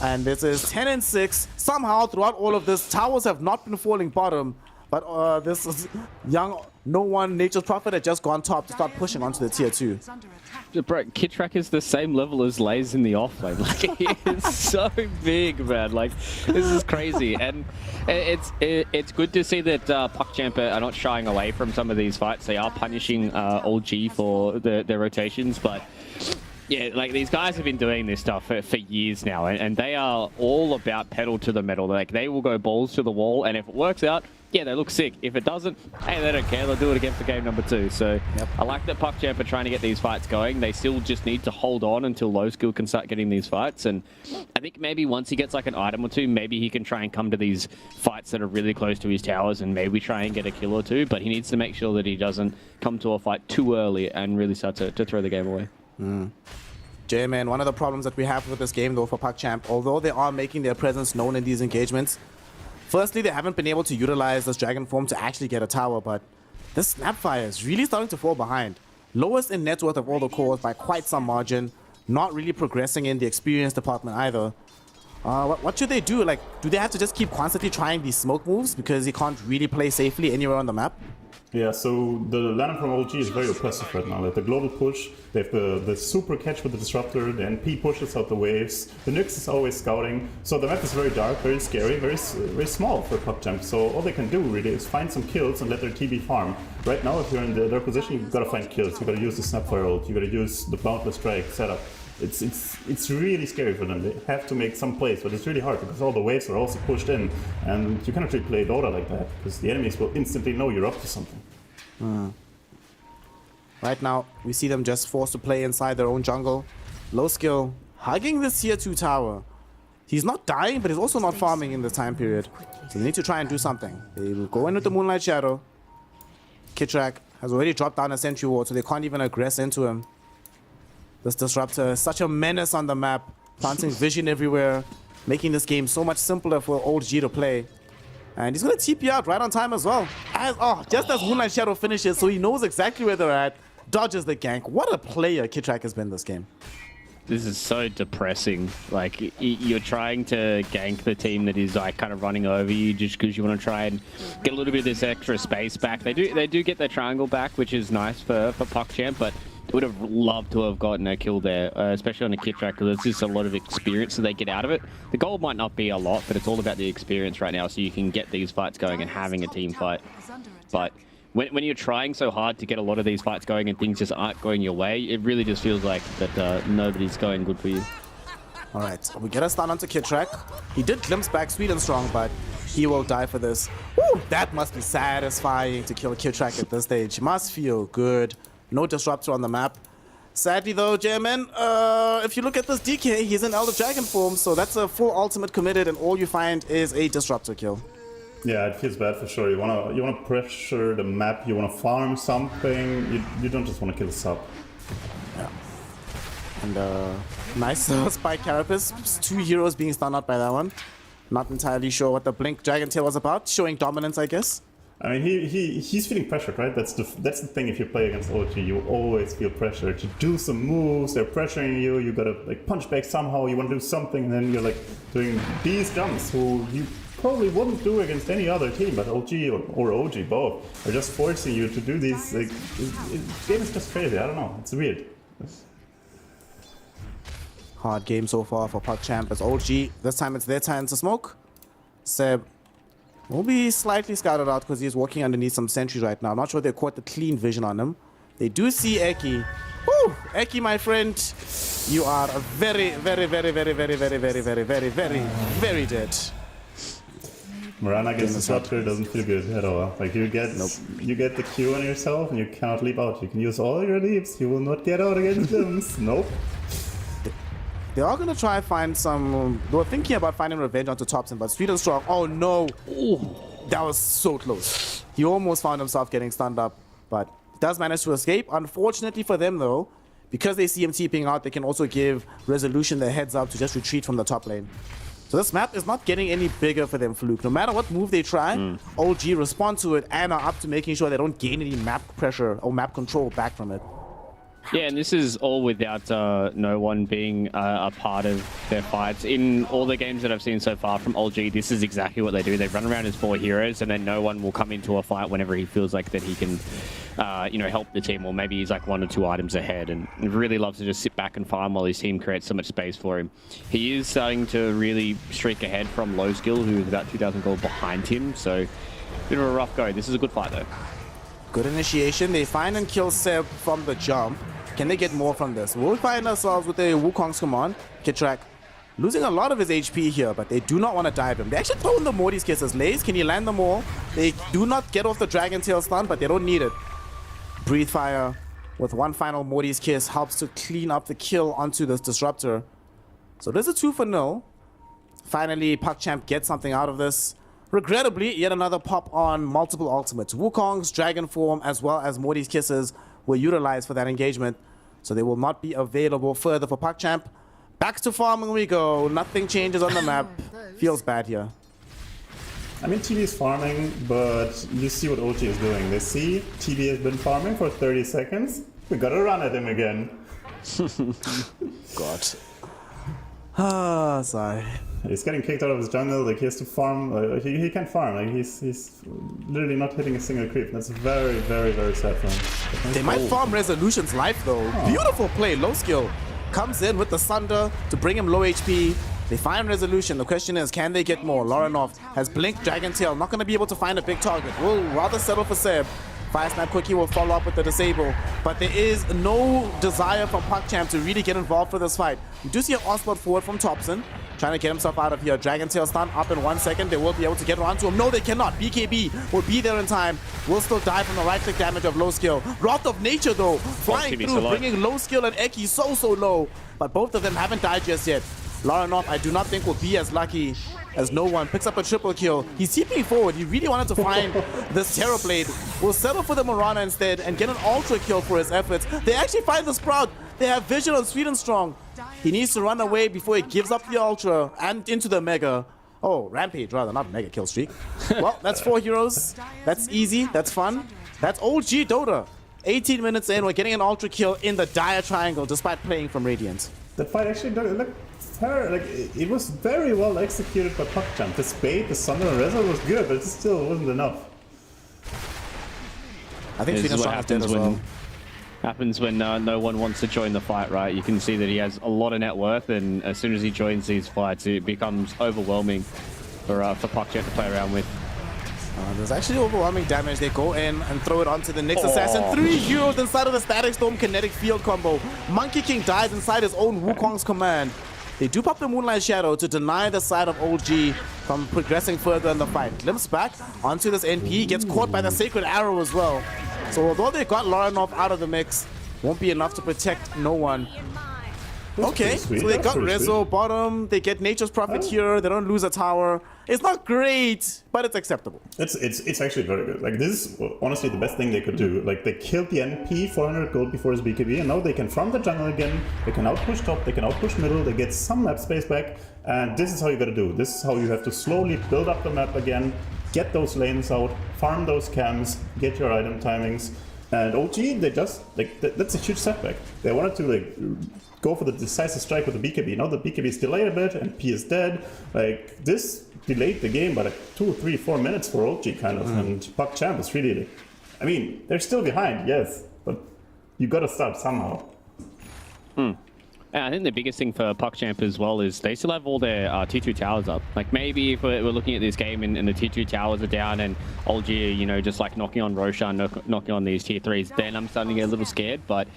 And this is 10 and 6. Somehow throughout all of this, towers have not been falling bottom. But this is young, no one, Nature's Prophet had just gone top to start pushing onto the tier 2. Bro, Kitrak is the same level as Lays in the offlane. Like, he is so big, man. Like, this is crazy. And it's good to see that PuckChamp are not shying away from some of these fights. They are punishing OG for their rotations, but yeah, like, these guys have been doing this stuff for years now, and they are all about pedal to the metal. Like, they will go balls to the wall, and if it works out, yeah, they look sick. If it doesn't, hey, they don't care. They'll do it again for game number 2. So I like that PuckChamp are trying to get these fights going. They still just need to hold on until low skill can start getting these fights. And I think maybe once he gets like an item or 2, maybe he can try and come to these fights that are really close to his towers and maybe try and get a kill or 2. But he needs to make sure that he doesn't come to a fight too early and really start to throw the game away. J-Man, one of the problems that we have with this game though for PuckChamp, although they are making their presence known in these engagements, firstly, they haven't been able to utilize this Dragon form to actually get a tower, but this Snapfire is really starting to fall behind. Lowest in net worth of all the cores by quite some margin. not really progressing in the experience department either. What should they do? Like, do they have to just keep constantly trying these smoke moves because he can't really play safely anywhere on the map? Yeah, so the lineup from OG is very oppressive right now. Like the global push, they have the super catch with the disruptor, the NP pushes out the waves, the Nyx is always scouting. So the map is very dark, very scary, very small for PUBG. So all they can do really is find some kills and let their TB farm. Right now, if you're in their position, you've got to find kills. You've got to use the Snapfire ult, you've got to use the Boundless Strike setup. It's really scary for them. They have to make some plays, but it's really hard because all the waves are also pushed in, and you cannot really play Dota like that because the enemies will instantly know you're up to something. Right now, we see them just forced to play inside their own jungle. Low skill, hugging this tier 2 tower. He's not dying, but he's also not farming in this time period. So they need to try and do something. They will go in with the Moonlight Shadow. Kitrak has already dropped down a sentry ward, so they can't even aggress into him. This disruptor is such a menace on the map, planting vision everywhere, making this game so much simpler for OG to play. And he's going to TP out right on time as well. Just as Moonlight Shadow finishes, so he knows exactly where they're at, dodges the gank. What a player Kitrak has been this game. This is so depressing. Like, you're trying to gank the team that is like kind of running over you just because you want to try and get a little bit of this extra space back. They do get their triangle back, which is nice for PUBG, but would have loved to have gotten a kill there, especially on a Kitrak, because it's just a lot of experience that they get out of it. The goal might not be a lot, but it's all about the experience right now, so you can get these fights going and having a team fight. But when you're trying so hard to get a lot of these fights going and things just aren't going your way, it really just feels like that nobody's going good for you. All right, we get a stun onto Kitrak. He did glimpse back sweet and strong, but he will die for this. Woo, that must be satisfying to kill Kitrak at this stage. Must feel good. No disruptor on the map. Sadly though, J-Man, if you look at this DK, he's in Elder Dragon form, so that's a full ultimate committed, and all you find is a disruptor kill. Yeah, it feels bad for sure. You wanna pressure the map. You wanna farm something. You don't just wanna kill a sub. Yeah. And nice spike carapace. 2 heroes being stunned out by that one. Not entirely sure what the Blink Dragon Tail was about. Showing dominance, I guess. I mean, he's feeling pressured, right? That's the thing. If you play against OG, you always feel pressure to do some moves. They're pressuring you. You gotta like punch back somehow. You want to do something, and then you're like doing these jumps, who you probably wouldn't do against any other team, but OG or OG both are just forcing you to do these. Like, this game is just crazy. I don't know. It's weird. Hard game so far for PUBG as OG. This time it's their turn to smoke. Seb will be slightly scouted out because he's walking underneath some sentries right now. I'm not sure they caught the clean vision on him. They do see Eki. Woo! Eki, my friend, you are a very, very, very, very, very, very, very, very, very, very, very dead. Mirana against Disruptor doesn't feel good at all. Like you get the Q on yourself and you cannot leap out. You can use all your leaps. You will not get out against them. Nope. They are going to try and find some... They were thinking about finding revenge onto Thompson, but Sweet and Strong... Oh, no. Ooh, that was so close. He almost found himself getting stunned up, but does manage to escape. Unfortunately for them, though, because they see him TPing out, they can also give Resolution the heads up to just retreat from the top lane. So this map is not getting any bigger for them, Fluke. No matter what move they try, OG respond to it and are up to making sure they don't gain any map pressure or map control back from it. Yeah, and this is all without no one being a part of their fights. In all the games that I've seen so far from OG, this is exactly what they do. They run around as 4 heroes, and then no one will come into a fight whenever he feels like that he can, help the team, or maybe he's like 1 or 2 items ahead, and really loves to just sit back and farm while his team creates so much space for him. He is starting to really streak ahead from Low Skill, who is about 2,000 gold behind him, so bit of a rough go. This is a good fight, though. Good initiation. They find and kill Seb from the jump. Can they get more from this? We'll find ourselves with a Wukong's command. Kitrak losing a lot of his HP here, but they do not want to dive him. They actually throw in the Morty's Kisses. Lays, can you land them all? They do not get off the Dragon Tail stun, but they don't need it. Breathe Fire with one final Morty's Kiss helps to clean up the kill onto this Disruptor. So there's a 2-0. Finally, PUBG gets something out of this. Regrettably, yet another pop on multiple ultimates. Wukong's Dragon Form as well as Morty's Kisses were utilized for that engagement, so they will not be available further for PUBG. Back to farming we go. Nothing changes on the map. Feels bad here. I mean, TB is farming, but you see what OG is doing. They see TB has been farming for 30 seconds. We gotta run at him again. God. Ah, sorry. He's getting kicked out of his jungle. Like he has to farm. He can't farm. Like he's literally not hitting a single creep. That's very, very, very sad for him. They might farm Resolution's life though. Beautiful play, low skill. Comes in with the Sunder to bring him low HP. They find Resolution. The question is, can they get more? Lorinov has blinked Dragon Tail. Not going to be able to find a big target. Will rather settle for Seb. Fire Snap Quickie will follow up with the disable. But there is no desire from PuckChamp to really get involved for this fight. We do see an onslaught forward from Thompson. Trying to get himself out of here. Dragon Tail stun up in 1 second. They will be able to get around to him. No, they cannot. BKB will be there in time. Will still die from the right-click damage of low skill. Wrath of Nature, though, flying through, bringing low skill and Eki so low. But both of them haven't died just yet. Laranov, I do not think, will be as lucky as no one. Picks up a triple kill. He's TPing forward. He really wanted to find this Terrorblade. Will settle for the Morana instead and get an ultra kill for his efforts. They actually find the Sprout. They have vision on Sweet and Strong. He needs to run away before he gives up the ultra and into the mega. Oh, Rampage rather, not mega kill streak. Well, that's 4 heroes. That's easy. That's fun. That's OG Dota. 18 minutes in, we're getting an ultra kill in the Dire Triangle despite playing from Radiant. That fight actually looked fair. Like it was very well executed by PuckChamp. The Spade, the Sunder, and Reza was good, but it still wasn't enough. I think Sweet and Strong is dead as well. Happens when no one wants to join the fight, right? You can see that he has a lot of net worth, and as soon as he joins these fights, it becomes overwhelming for PuckChamp to play around with. There's actually overwhelming damage. They go in and throw it onto the Nyx Assassin. 3 heroes inside of the Static Storm kinetic field combo. Monkey King dies inside his own Wukong's command. They do pop the Moonlight Shadow to deny the side of OG from progressing further in the fight. Glimpse back onto this NP, gets caught by the Sacred Arrow as well. So although they got Laranov out of the mix, won't be enough to protect no one. Okay, so they got Rezo bottom, they get Nature's Prophet here, they don't lose a tower. It's not great, but it's acceptable. It's actually very good. Like this is honestly the best thing they could do. Like they killed the NP 400 gold before his BKB, and now they can farm the jungle again. They can outpush top, they can outpush middle, they get some map space back, and this is how you gotta do. This is how you have to slowly build up the map again, get those lanes out, farm those camps, get your item timings. And OG, they just like that's a huge setback. They wanted to like go for the decisive strike with the BKB. Now the BKB is delayed a bit and P is dead. Like this delayed the game by like 2, 3, 4 minutes for OG kind of. And PuckChamp is really like, I mean, they're still behind, yes, but you gotta start somehow. I think the biggest thing for PuckChamp as well is they still have all their T2 towers up. Like maybe if we're looking at this game and the T2 towers are down and OG, you know, just like knocking on Roshan, knocking on these tier 3s, then I'm starting to get a little scared. But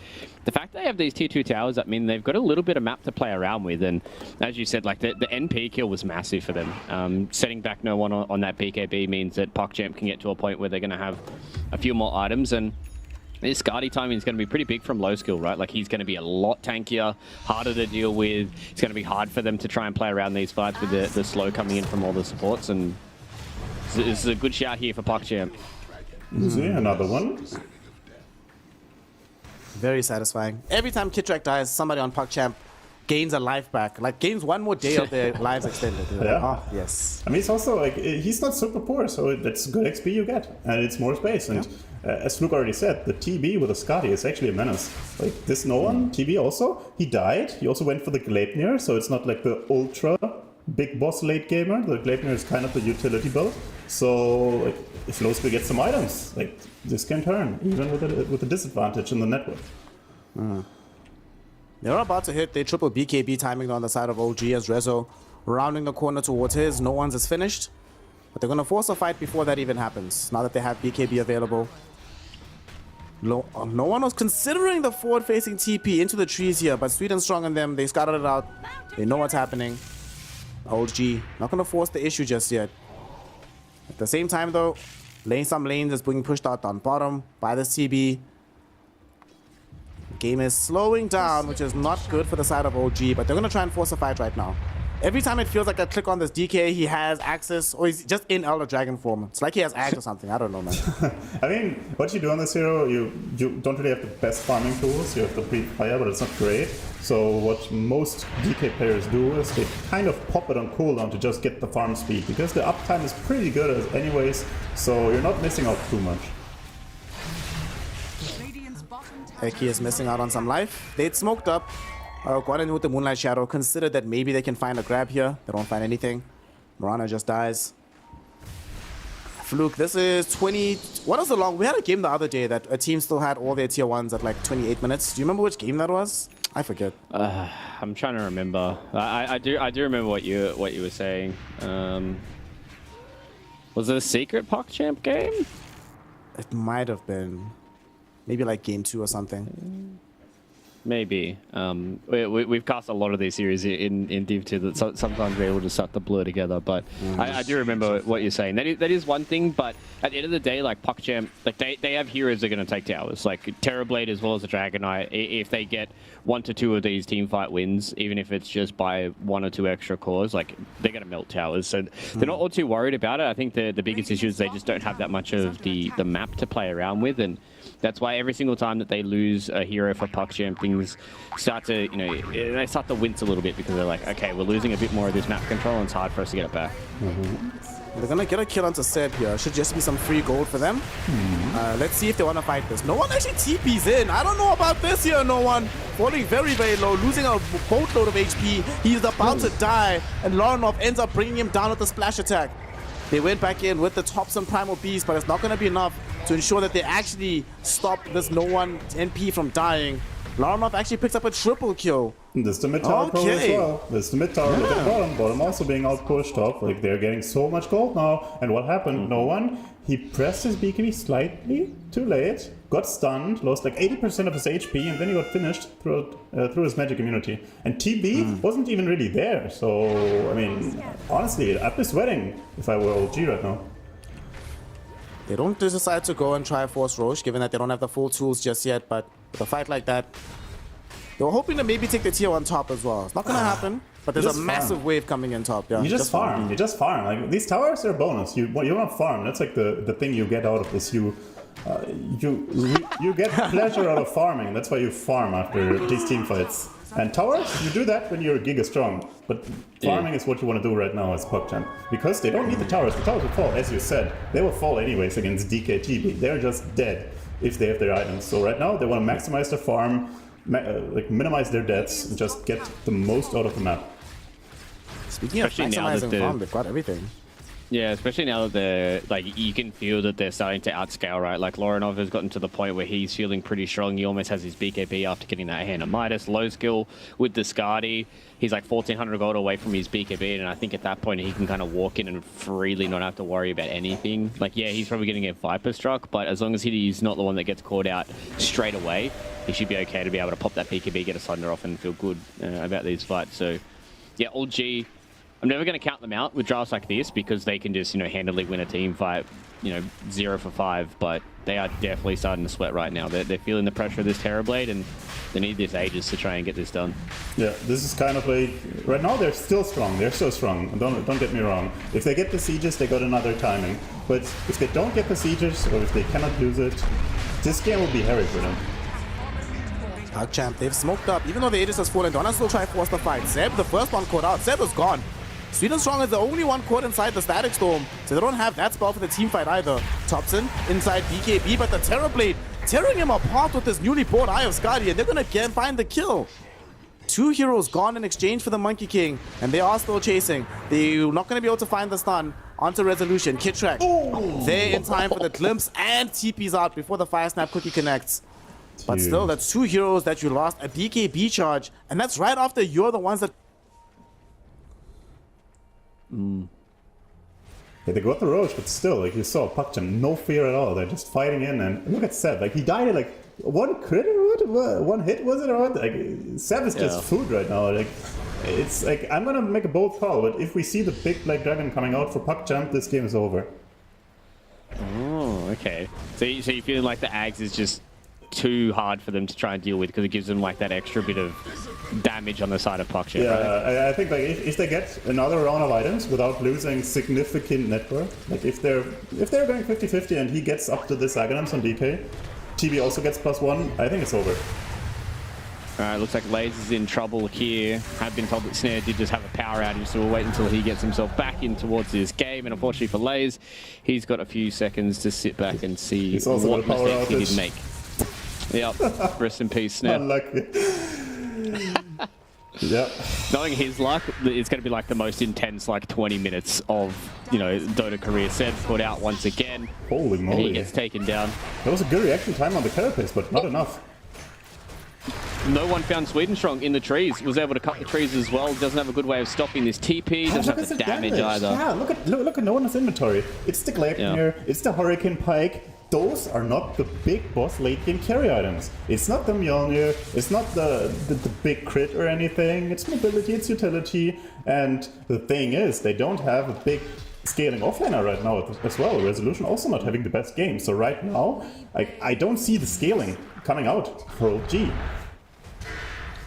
the fact they have these tier 2 towers, I mean, they've got a little bit of map to play around with. And as you said, like the NP kill was massive for them. Setting back no one on that BKB means that PuckChamp can get to a point where they're going to have a few more items. And this Guardy timing is going to be pretty big from low skill, right? Like he's going to be a lot tankier, harder to deal with. It's going to be hard for them to try and play around these fights with the slow coming in from all the supports. And this is a good shout here for PuckChamp. See, another one. Very satisfying. Every time Kitrak dies, somebody on PuckChamp gains a life back. Like gains 1 more day of their lives extended. Yeah. Oh, yes. I mean, it's also like he's not super poor, so that's good XP you get, and it's more space. And as Luke already said, the TB with a Scotty is actually a menace. Like this, no one TB also. He died. He also went for the Gleipnir, so it's not like the ultra big boss late gamer. The Gleipnir is kind of the utility build. So like, if low skill gets some items, like this can turn even with a disadvantage in the network. They're about to hit their triple BKB timing on the side of OG as Rezo rounding the corner towards his. No one's is finished, but they're going to force a fight before that even happens. Now that they have BKB available. No one was considering the forward-facing TP into the trees here, but Sweet and Strong in them, they scouted it out. They know what's happening. OG not going to force the issue just yet. At the same time, though, some lanes is being pushed out on bottom by this TB. Game is slowing down, which is not good for the side of OG, but they're going to try and force a fight right now. Every time it feels like I click on this DK, he has access, or he's just in Elder Dragon form. It's like he has Axe or something. I don't know, man. I mean, what you do on this hero, you don't really have the best farming tools. You have the pre-fire, but it's not great. So what most DK players do is they kind of pop it on cooldown to just get the farm speed, because the uptime is pretty good as anyways, so you're not missing out too much. Radiant's bottom tower Eki is missing out on some life. They'd smoked up. Got in with the Moonlight Shadow. Considered that maybe they can find a grab here. They don't find anything. Mirana just dies. Fluke, this is 20... What was the long... We had a game the other day that a team still had all their tier 1s at like 28 minutes. Do you remember which game that was? I forget. I'm trying to remember. I do remember what you were saying. Was it a secret PogChamp game? It might have been. Maybe like game 2 or something. Maybe. We've cast a lot of these series in Div 2 that sometimes we're able to start to blur together, but I do remember what you're saying. That is one thing, but at the end of the day, like PogChamp, like they have heroes that are going to take towers, like Terrorblade as well as the Dragon Knight. If they get 1 to 2 of these team fight wins, even if it's just by 1 or 2 extra cores, like they're going to melt towers. So they're not all too worried about it. I think the biggest issue is they just don't have that much of the map to play around with, and that's why every single time that they lose a hero for PogChamp, things start to, they start to wince a little bit because they're like, okay, we're losing a bit more of this map control and it's hard for us to get it back. They're gonna get a kill onto Seb here. Should just be some free gold for them. Let's see if they want to fight this. No one actually TPs in. I don't know about this here, no one. Falling very, very low, losing a boatload of HP. He's about to die, and Lorinov ends up bringing him down with the splash attack. They went back in with the Thompson Primal Beast, but it's not going to be enough to ensure that they actually stop this no one NP from dying. Laranov actually picks up a triple kill. This is the mid tower probably as well. This is the mid tower. Look at the bottom. Bottom also being out pushed top. Like they're getting so much gold now. And what happened? No one. He pressed his BKB slightly too late. Got stunned. Lost like 80% of his HP, and then he got finished through his magic immunity. And TB wasn't even really there. So I mean, honestly, I'd be sweating if I were OG right now. They don't decide to go and try force Roche, given that they don't have the full tools just yet. But with a fight like that, they were hoping to maybe take the tier 1 top as well. It's not going to happen, but there's a massive wave coming in top. Yeah, you just farm. You just farm. Like these towers are a bonus. You want to farm. That's like the thing you get out of this. You get pleasure out of farming. That's why you farm after these team fights. And towers, you do that when you're giga strong. But farming is what you want to do right now as PogChamp. Because they don't need the towers. The towers will fall, as you said. They will fall anyways against DKTB. They're just dead if they have their items. So right now, they want to maximize their farm, minimize their deaths, and just get the most out of the map. Speaking of maximizing farm, they've got everything. Yeah, especially now that they're, like, you can feel that they're starting to outscale, right? Like, Lorinov has gotten to the point where he's feeling pretty strong. He almost has his BKB after getting that hand of Midas. Low skill with the Skadi. He's like 1,400 gold away from his BKB, and I think at that point he can kind of walk in and freely not have to worry about anything. Like, yeah, he's probably going to get Viper struck, but as long as he's not the one that gets caught out straight away, he should be okay to be able to pop that BKB, get a Sunder off, and feel good about these fights. So, yeah, all G. I'm never going to count them out with drafts like this because they can just, handily win a team fight, 0 for 5. But they are definitely starting to sweat right now. They're feeling the pressure of this Terrorblade, and they need this Aegis to try and get this done. Yeah, this is kind of like right now they're still strong. They're so strong. Don't get me wrong. If they get the sieges, they got another timing. But if they don't get the sieges, or if they cannot lose it, this game will be hairy for them. PogChamp, they've smoked up. Even though the Aegis has fallen, Donna still try to force the fight. Zeb, the first one caught out. Zeb is gone. Sweet and Strong is the only one caught inside the Static Storm, so they don't have that spell for the team fight either. Thompson inside BKB, but the Terrorblade tearing him apart with this newly bought Eye of Skadi, and they're gonna again find the kill. 2 heroes gone in exchange for the Monkey King, and they are still chasing. They're not gonna be able to find the stun onto Resolution. Kitrak, they're in time for the glimpse and TP's out before the Fire Snap Cookie connects. But still, that's 2 heroes that you lost, a BKB charge, and that's right after you're the ones that... Yeah, they got the Roche, but still, like you saw, PogChamp, no fear at all. They're just fighting in, and look at Seb. Like he died at like 1 crit or what? 1 hit was it or what? Like Seb is just food right now. Like it's like I'm gonna make a bold call, but if we see the big black dragon coming out for PogChamp, this game is over. Oh, okay. So you're feeling like the Ags is just too hard for them to try and deal with because it gives them like that extra bit of damage on the side of PogChamp. Yeah, right? I think like if they get another round of items without losing significant net worth, like if they're going 50-50 and he gets up to this items on DK, TB also gets +1, I think it's over. Alright, looks like Laze is in trouble here. I've been told that Snare did just have a power outage, so we'll wait until he gets himself back in towards his game. And unfortunately for Laze, he's got a few seconds to sit back and see what mistakes he did make. Yep. Rest in peace, Snap. Unlucky. Yeah. Knowing his luck, it's going to be like the most intense, like 20 minutes of, Dota career. Seb's put out once again. Holy moly. And he gets taken down. That was a good reaction time on the carapace, but not enough. No one found Swedenstrong in the trees. Was able to cut the trees as well. Doesn't have a good way of stopping this TP. Doesn't have the damage either. Yeah, look at no one's inventory. It's the Gleipnir, it's the Hurricane Pike. Those are not the big boss late game carry items. It's not the Mjolnir, it's not the big crit or anything. It's mobility, it's utility. And the thing is, they don't have a big scaling offlaner right now as well. Resolution also not having the best game. So right now, I don't see the scaling coming out for OG.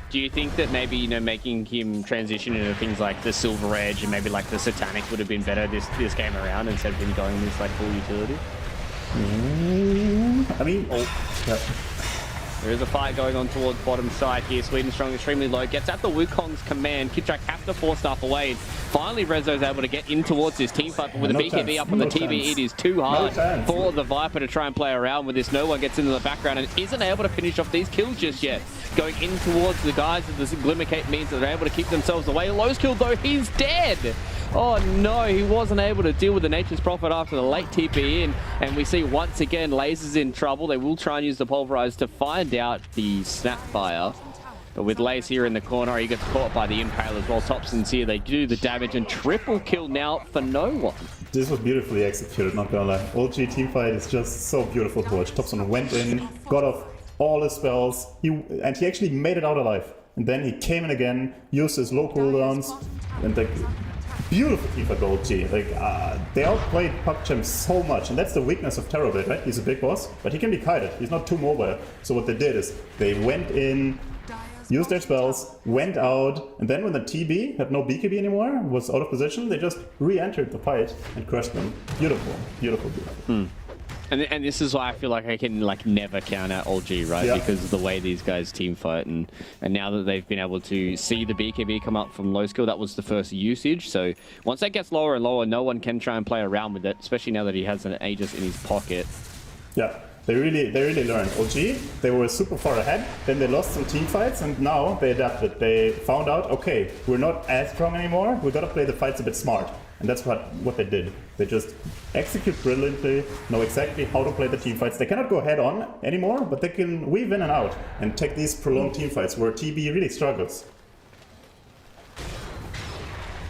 Do you think that maybe, making him transition into things like the Silver Edge and maybe like the Satanic would have been better this game around instead of him going this like full utility? I mean, yeah. There is a fight going on towards bottom side here. Swedenstrong extremely low. Gets at the Wukong's command. Kitrak have to force stuff away. Finally, Rezo's able to get in towards this team fight, but with the BKB up on the TV, it is too hard for the Viper to try and play around with this. No one gets into the background and isn't able to finish off these kills just yet. Going in towards the guys of the Glimmer Cape means that they're able to keep themselves away. Low skill though, he's dead. Oh no, he wasn't able to deal with the Nature's Prophet after the late TP in. And we see once again, Lasers in trouble. They will try and use the Pulverize to find out the Snapfire. But with Lace here in the corner, he gets caught by the Impale as well. Topson's here, they do the damage and triple kill now for no one. This was beautifully executed, not gonna lie. OG teamfight is just so beautiful to watch. Topson went in, got off all his spells, and he actually made it out alive. And then he came in again, used his low cooldowns, and like, beautiful teamfight by OG. Like, they outplayed PUBG so much, and that's the weakness of Terrorblade, right? He's a big boss, but he can be kited. He's not too mobile. So what they did is, they went in, used their spells, went out, and then when the TB had no BKB anymore, was out of position, they just re-entered the fight and crushed them. Beautiful, beautiful, beautiful. And this is why I feel like I can never count out OG, right? Yeah. Because of the way these guys team fight, and now that they've been able to see the BKB come up from low skill, that was the first usage. So once that gets lower and lower, no one can try and play around with it, especially now that he has an Aegis in his pocket. Yeah. They really learned. OG, they were super far ahead, then they lost some team fights, and now they adapted. They found out, okay, we're not as strong anymore, we gotta play the fights a bit smart. And that's what they did. They just execute brilliantly, know exactly how to play the team fights. They cannot go head on anymore, but they can weave in and out and take these prolonged team fights where TB really struggles.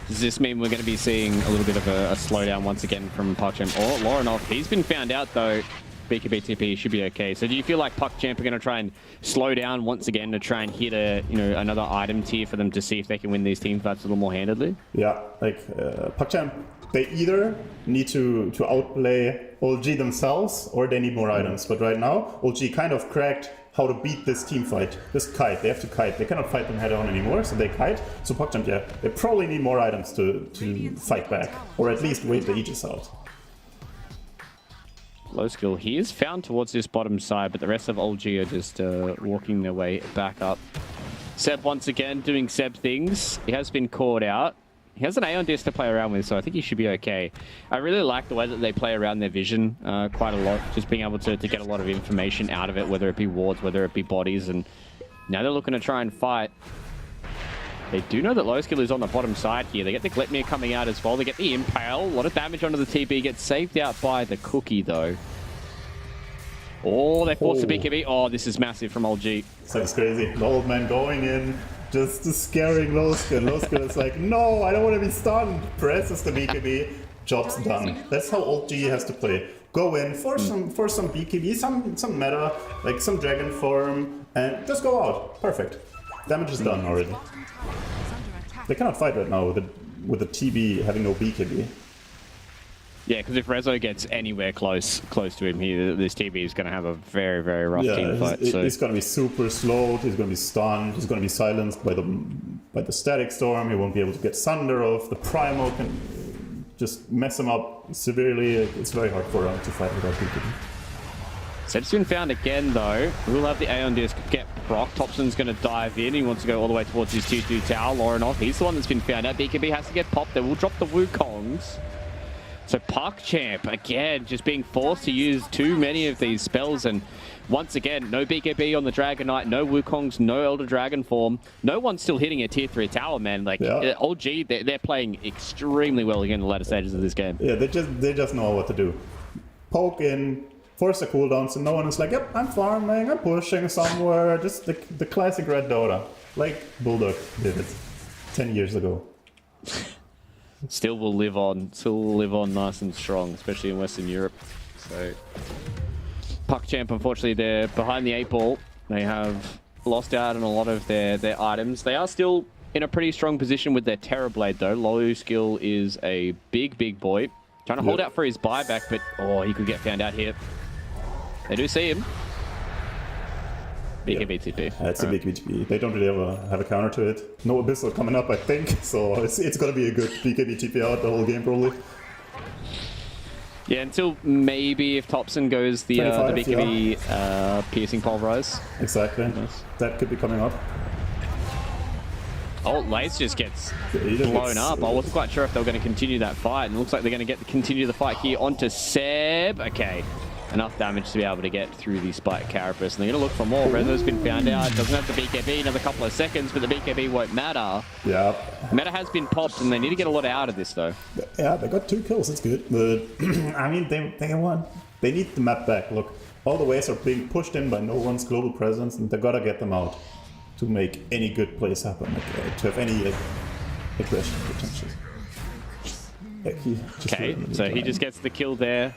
Does this mean we're going to be seeing a little bit of a slowdown once again from PUBG or Lorinov? He's been found out though. BKB TP should be okay. So do you feel like PUBG are going to try and slow down once again to try and hit another item tier for them to see if they can win these team fights a little more handedly? Yeah, like PUBG, they either need to outplay OG themselves or they need more items. But right now, OG kind of cracked how to beat this team fight. Just kite, they have to kite. They cannot fight them head on anymore, so they kite. So PUBG, yeah, they probably need more items to fight back, or at least wait the Aegis out. Low skill. He is found towards this bottom side, but the rest of OG are just walking their way back up. Seb once again doing Seb things. He has been caught out. He has an Aeon Disc to play around with, so I think he should be okay. I really like the way that they play around their vision quite a lot. Just being able to get a lot of information out of it, whether it be wards, whether it be bodies, and now they're looking to try and fight. They do know that low skill is on the bottom side here. They get the Gleipnir coming out as well. They get the Impale. A lot of damage onto the TB. Gets saved out by the Cookie, though. Oh, they force the BKB. Oh, this is massive from OG. Sounds crazy. The old man going in, just scaring low skill. Low skill is like, no, I don't want to be stunned. Presses the BKB. Job's done. That's how OG has to play. Go in, force some BKB, some meta, like some dragon form, and just go out. Perfect. Damage is done already. They cannot fight right now with the TB having no BKB. Yeah, because if Rezo gets anywhere close to him here, this TB is going to have a very, very rough team fight. He's going to be super slowed, he's going to be stunned, he's going to be silenced by the Static Storm, he won't be able to get Sunder off, the Primal can just mess him up severely. It's very hard for him to fight without BKB. Seb's been found again, though. We'll have the Aeon Disc get proc. Topson's going to dive in. He wants to go all the way towards his tier 2 tower. Lorinov, he's the one that's been found out. BKB has to get popped. They will drop the Wukongs. So PuckChamp, again, just being forced to use too many of these spells. And once again, no BKB on the Dragon Knight, no Wukongs, no Elder Dragon form. No one's still hitting a tier 3 tower, man. Like, OG, they're playing extremely well again in the latter stages of this game. Yeah, they just know what to do. Poke in, force the cooldowns, and no one is like, yep, I'm farming, I'm pushing somewhere. Just the classic red Dota, like Bulldog did it 10 years ago. Still will live on nice and strong, especially in Western Europe. So PuckChamp, unfortunately, they're behind the 8 ball. They have lost out on a lot of their items. They are still in a pretty strong position with their Terrorblade, though. Low skill is a big boy. Trying to hold out for his buyback, but he could get found out here. They do see him. BKB TP. It's a big BKB. They don't really have a counter to it. No Abyssal coming up, I think. So it's gonna be a good BKB TP out the whole game, probably. Yeah, until maybe if Topson goes the BKB piercing pulverize. Exactly. Nice. That could be coming up. Oh, Lace just gets blown up. I wasn't quite sure if they were going to continue that fight, and it looks like they're going to continue the fight here onto Seb. Okay. Enough damage to be able to get through the Spike Carapace. And they're going to look for more. Rezo's been found out. Doesn't have the BKB, another couple of seconds, but the BKB won't matter. Yeah. Meta has been popped, and they need to get a lot out of this, though. Yeah, they got 2 kills. That's good. But, I mean, they won. They need the map back. Look, all the waves are being pushed in by no one's global presence, and they got to get them out to make any good plays happen, to have any aggression potential. Okay, so he just gets the kill there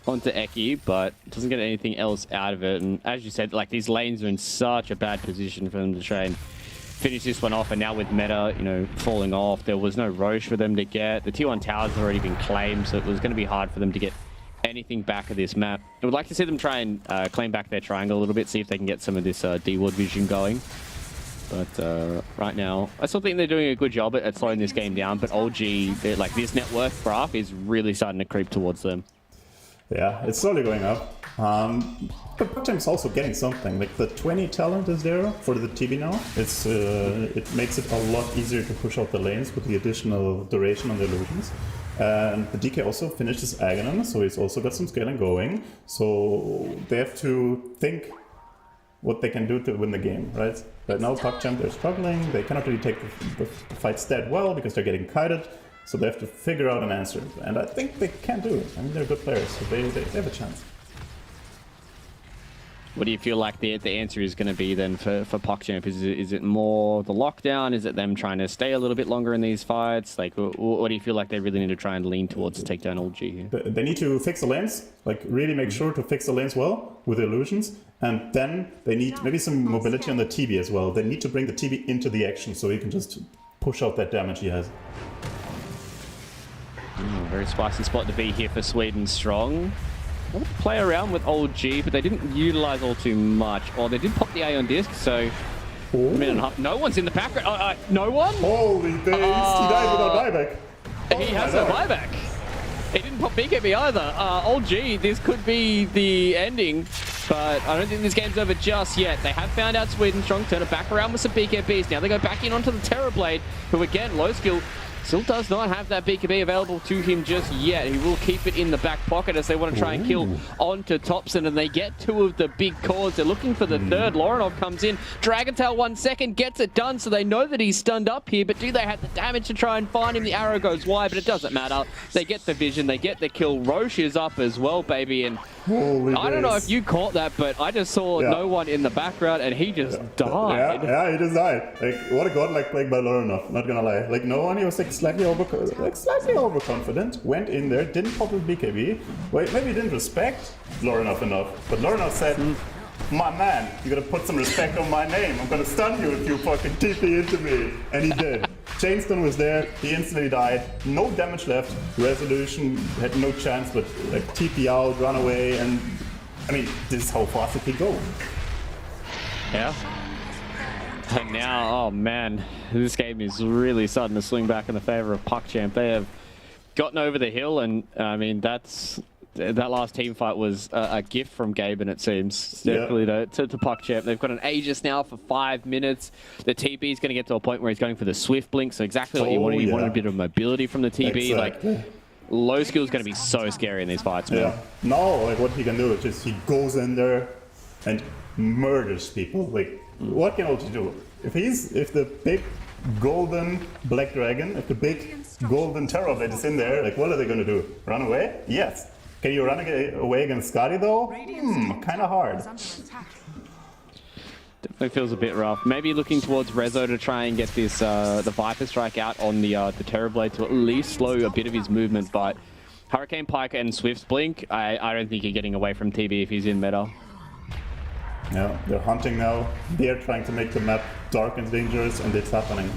onto Eki, but doesn't get anything else out of it. And as you said, like, these lanes are in such a bad position for them to try and finish this one off. And now with meta, falling off, there was no Roche for them to get. The T1 towers have already been claimed, so it was going to be hard for them to get anything back of this map. I would like to see them try and claim back their triangle a little bit, see if they can get some of this D-Ward vision going. But right now, I still think they're doing a good job at slowing this game down, but OG, like, this network graph is really starting to creep towards them. Yeah, it's slowly going up. But PuckChamp's also getting something. Like, the 20 talent is there for the TB now. It makes it a lot easier to push out the lanes with the additional duration on the illusions. And the DK also finished his Aghanon, so he's also got some scaling going. So they have to think what they can do to win the game, right? Right now, PuckChamp, they're struggling. They cannot really take the fights that well because they're getting kited. So they have to figure out an answer. And I think they can do it. I mean, they're good players, so they have a chance. What do you feel like the answer is going to be then for PuckChamp? Is it more the lockdown? Is it them trying to stay a little bit longer in these fights? Like, what do you feel like they really need to try and lean towards to take down OG here? They need to fix the lanes, like really make sure to fix the lanes well with the illusions. And then they need maybe some mobility on the TB as well. They need to bring the TB into the action so he can just push out that damage he has. Very spicy spot to be here for Sweden Strong. Want to play around with OG, but they didn't utilize all too much. Or they did pop the A on disc, so a minute and a half. No one's in the background. No one? Holy days, he died without buyback. He has no buyback. He didn't pop BKB either. OG, this could be the ending, but I don't think this game's over just yet. They have found out Sweden Strong, turn it back around with some BKBs. Now they go back in onto the Terrorblade, who again, low skill, still does not have that BKB available to him just yet. He will keep it in the back pocket as they want to try and kill onto Topson, and they get 2 of the big cores. They're looking for the third. Lorinov comes in. Dragontail 1 second, gets it done, so they know that he's stunned up here, but do they have the damage to try and find him? The arrow goes wide, but it doesn't matter. They get the vision, they get the kill. Roche is up as well, baby, and I don't know if you caught that, but I just saw no one in the background, and he just died. Yeah, he just died. Like, what a godlike play by Lorinov, not gonna lie. Like, no one, he was like slightly overconfident, went in there, didn't pop his BKB. Wait, maybe he didn't respect Lorinov enough, but Lorinov said, my man, you gotta put some respect on my name. I'm gonna stun you if you fucking TP into me. And he did. Chainstone was there, he instantly died, no damage left, Resolution had no chance but like TP out, run away, and I mean, this is how fast it can go. Yeah. And now, oh man, this game is really starting to swing back in the favor of PuckChamp. They have gotten over the hill, and I mean, that last team fight was a gift from Gaben, it seems, definitely to PuckChamp. They've got an Aegis now for 5 minutes. The TB is going to get to a point where he's going for the Swift Blink, so exactly what you wanted. You wanted a bit of mobility from the TB. Exactly. Like, Low skill is going to be so scary in these fights, man. Yeah. No, like what he can do is just he goes in there and murders people. Like, what can OG do? If the big golden black dragon, if the big golden terror blade is in there, like what are they gonna do? Run away? Yes. Can you run away against Skadi though? Kind of hard. Definitely feels a bit rough. Maybe looking towards Rezo to try and get this the Viper Strike out on the Terror Blade to at least slow a bit of his movement, but Hurricane Pike and Swift's Blink, I don't think you're getting away from TB if he's in meta. Yeah, they're hunting now. They're trying to make the map dark and dangerous, and it's happening.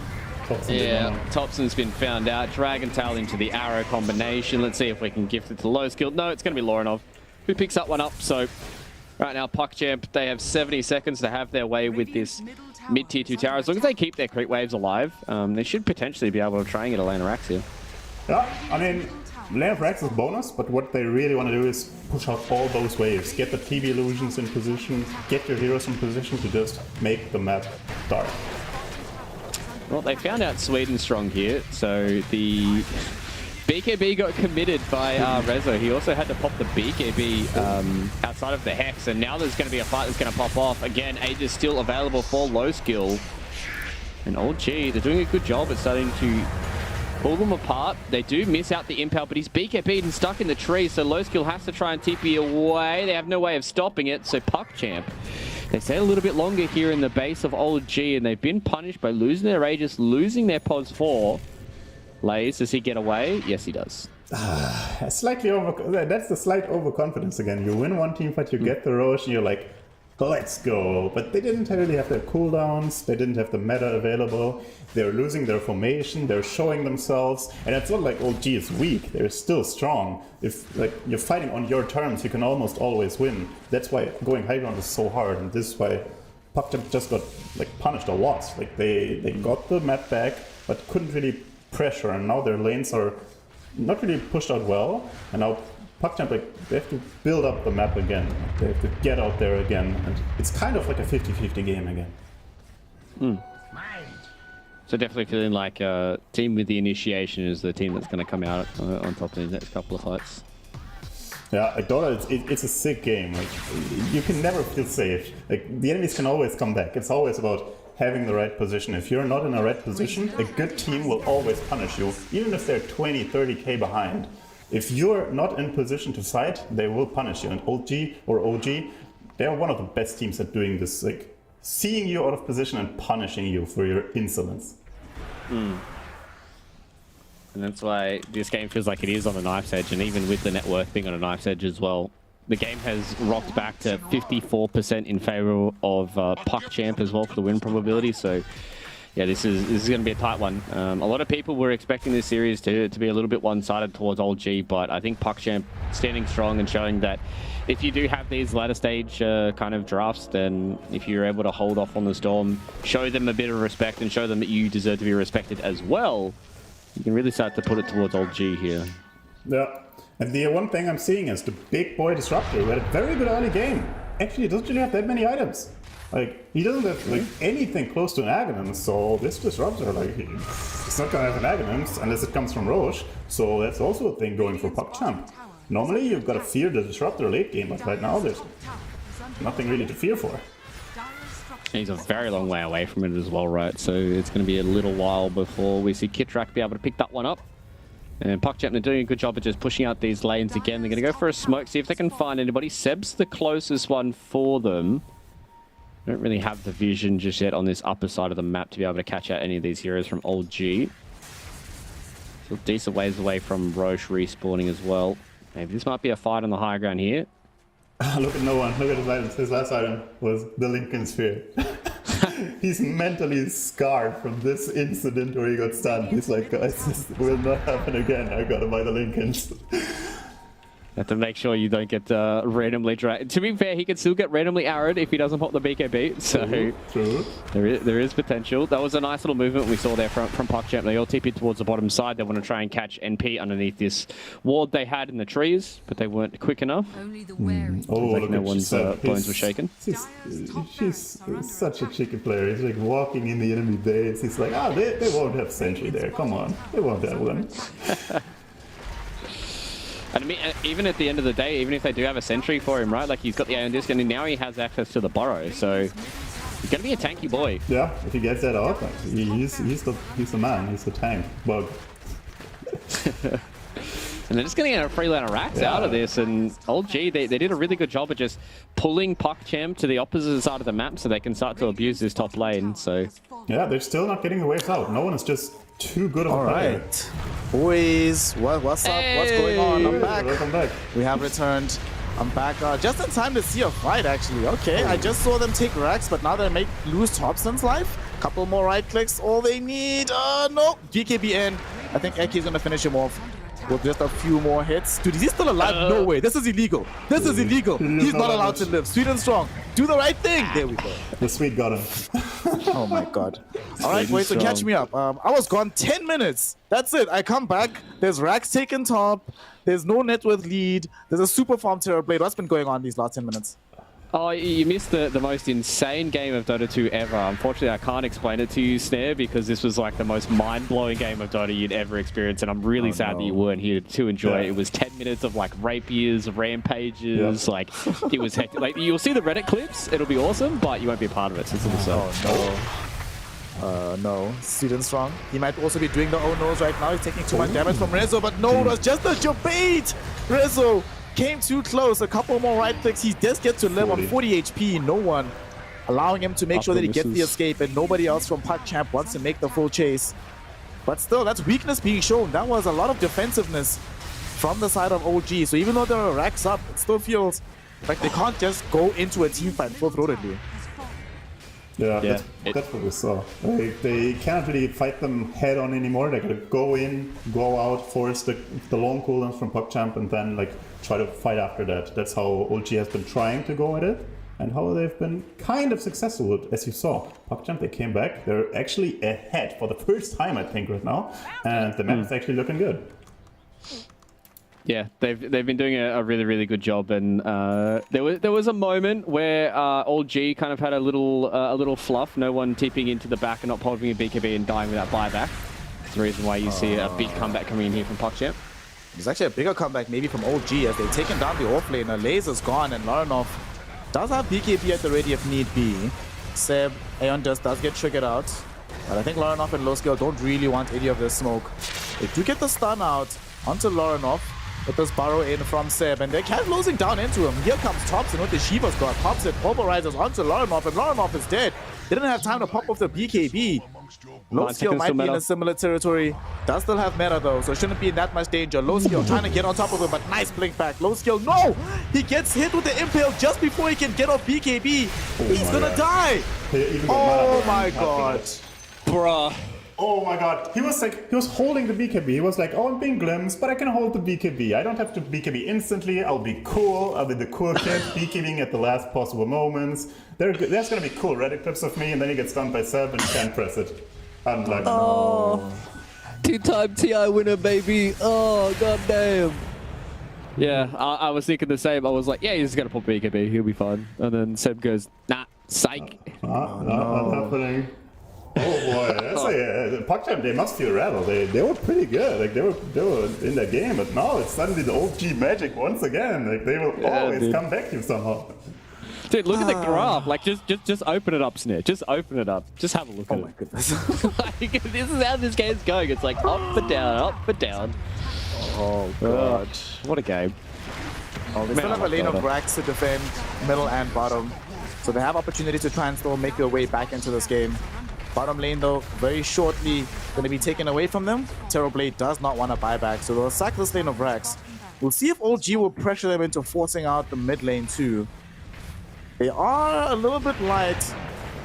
Thompson's been found out. Dragon Tail into the arrow combination. Let's see if we can gift it to low skill. No, it's going to be Lorinov who picks that one up. So right now, PuckChamp, they have 70 seconds to have their way with this mid-tier 2 tower. As long as they keep their creep waves alive, they should potentially be able to try and get a lane of Rax here. Yeah, I mean, lane of Rax is bonus, but what they really want to do is push out all those waves. Get the TB illusions in position, get your heroes in position to just make the map dark. Well, they found out Sweden strong here, so the BKB got committed by Rezo. He also had to pop the BKB outside of the Hex, and now there's going to be a fight that's going to pop off. Again, Age is still available for low skill. And OG, they're doing a good job at starting to pull them apart. They do miss out the impel, but he's BKB'd and stuck in the tree, so low skill has to try and TP away. They have no way of stopping it, so PuckChamp, they stay a little bit longer here in the base of OG, and they've been punished by losing their Aegis, losing their Pods 4. Lays, does he get away? Yes, he does. Slightly that's the slight overconfidence again. You win one team fight, you get the Roche, and you're like, let's go. But they didn't really have their cooldowns, they didn't have the meta available, they're losing their formation, they're showing themselves, and it's not like OG is weak, they're still strong. If like you're fighting on your terms, you can almost always win. That's why going high ground is so hard, and this is why PuckChamp just got like punished a lot. Like they got the map back, but couldn't really pressure, and now their lanes are not really pushed out well, and now PuckChamp, like, they have to build up the map again. They have to get out there again, and it's kind of like a 50-50 game again. So definitely feeling like team with the initiation is the team that's going to come out on top in the next couple of fights. Yeah, like Dota, it's a sick game. Like, you can never feel safe. Like, the enemies can always come back. It's always about having the right position. If you're not in a right position, a good team will always punish you, even if they're 20, 30k behind. If you're not in position to fight, they will punish you. And OG, they're one of the best teams at doing this, like seeing you out of position and punishing you for your insolence. And that's why this game feels like it is on a knife's edge, and even with the net worth being on a knife's edge as well. The game has rocked back to 54% in favor of PuckChamp as well for the win probability. So yeah, this is going to be a tight one. A lot of people were expecting this series to be a little bit one-sided towards OG, but I think PuckChamp standing strong and showing that if you do have these latter stage kind of drafts, then if you're able to hold off on the Storm, show them a bit of respect and show them that you deserve to be respected as well, you can really start to put it towards OG here. Yeah. And the one thing I'm seeing is the big boy Disruptor, who had a very good early game. Actually, he doesn't really have that many items. Like, he doesn't have like anything close to an Aghanim, so this Disruptor, like, he's not gonna have an Aghanim unless it comes from Roche. So that's also a thing going for PuckChamp. Normally, you've got to fear the Disruptor late game, but right now there's nothing really to fear for. He's a very long way away from it as well, right? So it's going to be a little while before we see Kitrak be able to pick that one up. And PuckChamp, they're doing a good job of just pushing out these lanes again. They're going to go for a smoke, see if they can find anybody. Seb's the closest one for them. Don't really have the vision just yet on this upper side of the map to be able to catch out any of these heroes from Old G. So decent ways away from Roche respawning as well. Maybe this might be a fight on the high ground here. Look at no one. Look at his items. His last item was the Lincoln Sphere. He's mentally scarred from this incident where he got stunned. He's like, guys, this will not happen again. I gotta buy the Lincolns. Have to make sure you don't get randomly dragged. To be fair, he can still get randomly arrowed if he doesn't pop the BKB. So true. There is potential. That was a nice little movement we saw there from PuckChamp. They all TP'd towards the bottom side. They want to try and catch NP underneath this ward they had in the trees, but they weren't quick enough. Oh, like look no at one's bones were shaken. She's such a cheeky player. He's like walking in the enemy base. He's like, they won't have sentry there. Come on, they won't have one. And I mean, even at the end of the day, even if they do have a sentry for him, right? Like he's got the Ion Disc, and now he has access to the Burrow, so he's gonna be a tanky boy. Yeah, if he gets that out, like, he's the man. He's the tank. Bug. And they're just getting a free line of racks out of this, and old G, they did a really good job of just pulling PuckChamp to the opposite side of the map so they can start to abuse this top lane. So yeah, they're still not getting the waves out. No one is just too good of a player. Alright. Boys, what's up? What's going on? I'm back. Welcome back. We have returned. I'm back just in time to see a fight, actually. Okay, I just saw them take racks, but now they may lose Thompson's life. Couple more right clicks, all they need. No, BKB in. I think Eki is going to finish him off with just a few more hits. Dude, is he still alive? No way. This is illegal. This is illegal. He's not allowed to live. Sweet and strong. Do the right thing. There we go. The sweet got him. Oh my god. All right, wait, so catch me up. I was gone 10 minutes. That's it. I come back. There's racks taken top. There's no net worth lead. There's a super farm Terrorblade. What's been going on these last 10 minutes? Oh, you missed the most insane game of Dota 2 ever. Unfortunately, I can't explain it to you, Snare, because this was like the most mind-blowing game of Dota you'd ever experienced, and I'm really sad that you weren't here to enjoy it. It was 10 minutes of like rapiers, rampages, like it was hectic. Like you'll see the Reddit clips, it'll be awesome, but you won't be a part of it. So No. Sweet and strong. He might also be doing the oh-no's right now. He's taking too much damage from Rezo, but no, it was just a debate. Rezo came too close. A couple more right clicks. He does get to live on 40 HP. No one allowing him to make sure that he gets the escape, and nobody else from PuckChamp wants to make the full chase. But still, that's weakness being shown. That was a lot of defensiveness from the side of OG. So even though there are racks up, it still feels like they can't just go into a team fight full-throatedly. Yeah, that's what we saw. They can't really fight them head on anymore. They gotta go in, go out, force the long cooldowns from PuckChamp, and then like try to fight after that. That's how OG has been trying to go at it, and how they've been kind of successful with, as you saw. PuckChamp, they came back. They're actually ahead for the first time, I think, right now, and the map is actually looking good. Yeah, they've been doing a really, really good job, and there was a moment where old G kind of had a little fluff. No one tipping into the back and not popping a BKB and dying without buyback. That's the reason why you see a big comeback coming in here from PuckChamp. There's actually a bigger comeback maybe from OG as they've taken down the off laner. Laser's gone, and Laranov does have BKB at the ready if need be. Seb, Aeon does get triggered out, but I think Laranov and Low Scale don't really want any of this smoke. They do get the stun out onto Laranov with this burrow in from Seb, and they're kind of losing down into him. Here comes Thompson with the Shiva's God. Pops it, pulverizes onto Laranov, and Laranov is dead. They didn't have time to pop off the BKB. Low Skill might be in a similar territory. Does still have meta though, so shouldn't be in that much danger. Low Skill trying to get on top of him, but nice blink back. Low Skill, no! He gets hit with the impale just before he can get off BKB. He's gonna die! Oh my god. Bruh. Oh my god, he was holding the BKB. He was like, oh, I'm being glimpsed, but I can hold the BKB. I don't have to BKB instantly. I'll be cool. I'll be the cool kid, BKBing at the last possible moments. There's gonna be cool Reddit clips of me, and then he gets stunned by Seb and can't press it. Unlucky. Oh, two-time TI winner, baby. Oh, goddamn. Yeah, I was thinking the same. I was like, yeah, he's gonna pop BKB. He'll be fine. And then Seb goes, nah, psych. Not happening. Oh boy, that's like PuckChamp. They must feel rattled. They were pretty good. Like they were in that game, but now it's suddenly the OG magic once again. Like they will always come back to you somehow. Dude, look at the graph. Like just open it up, Snare. Just open it up. Just have a look at it. Oh my goodness. Like, this is how this game's going. It's like up and down, up and down. Oh god, what a game. Oh, they still have a lane of racks to defend middle and bottom, so they have opportunity to try and still make their way back into this game. Bottom lane though, very shortly going to be taken away from them. Terrorblade does not want to buy back, so they'll sack this lane of racks. We'll see if OG will pressure them into forcing out the mid lane too. They are a little bit light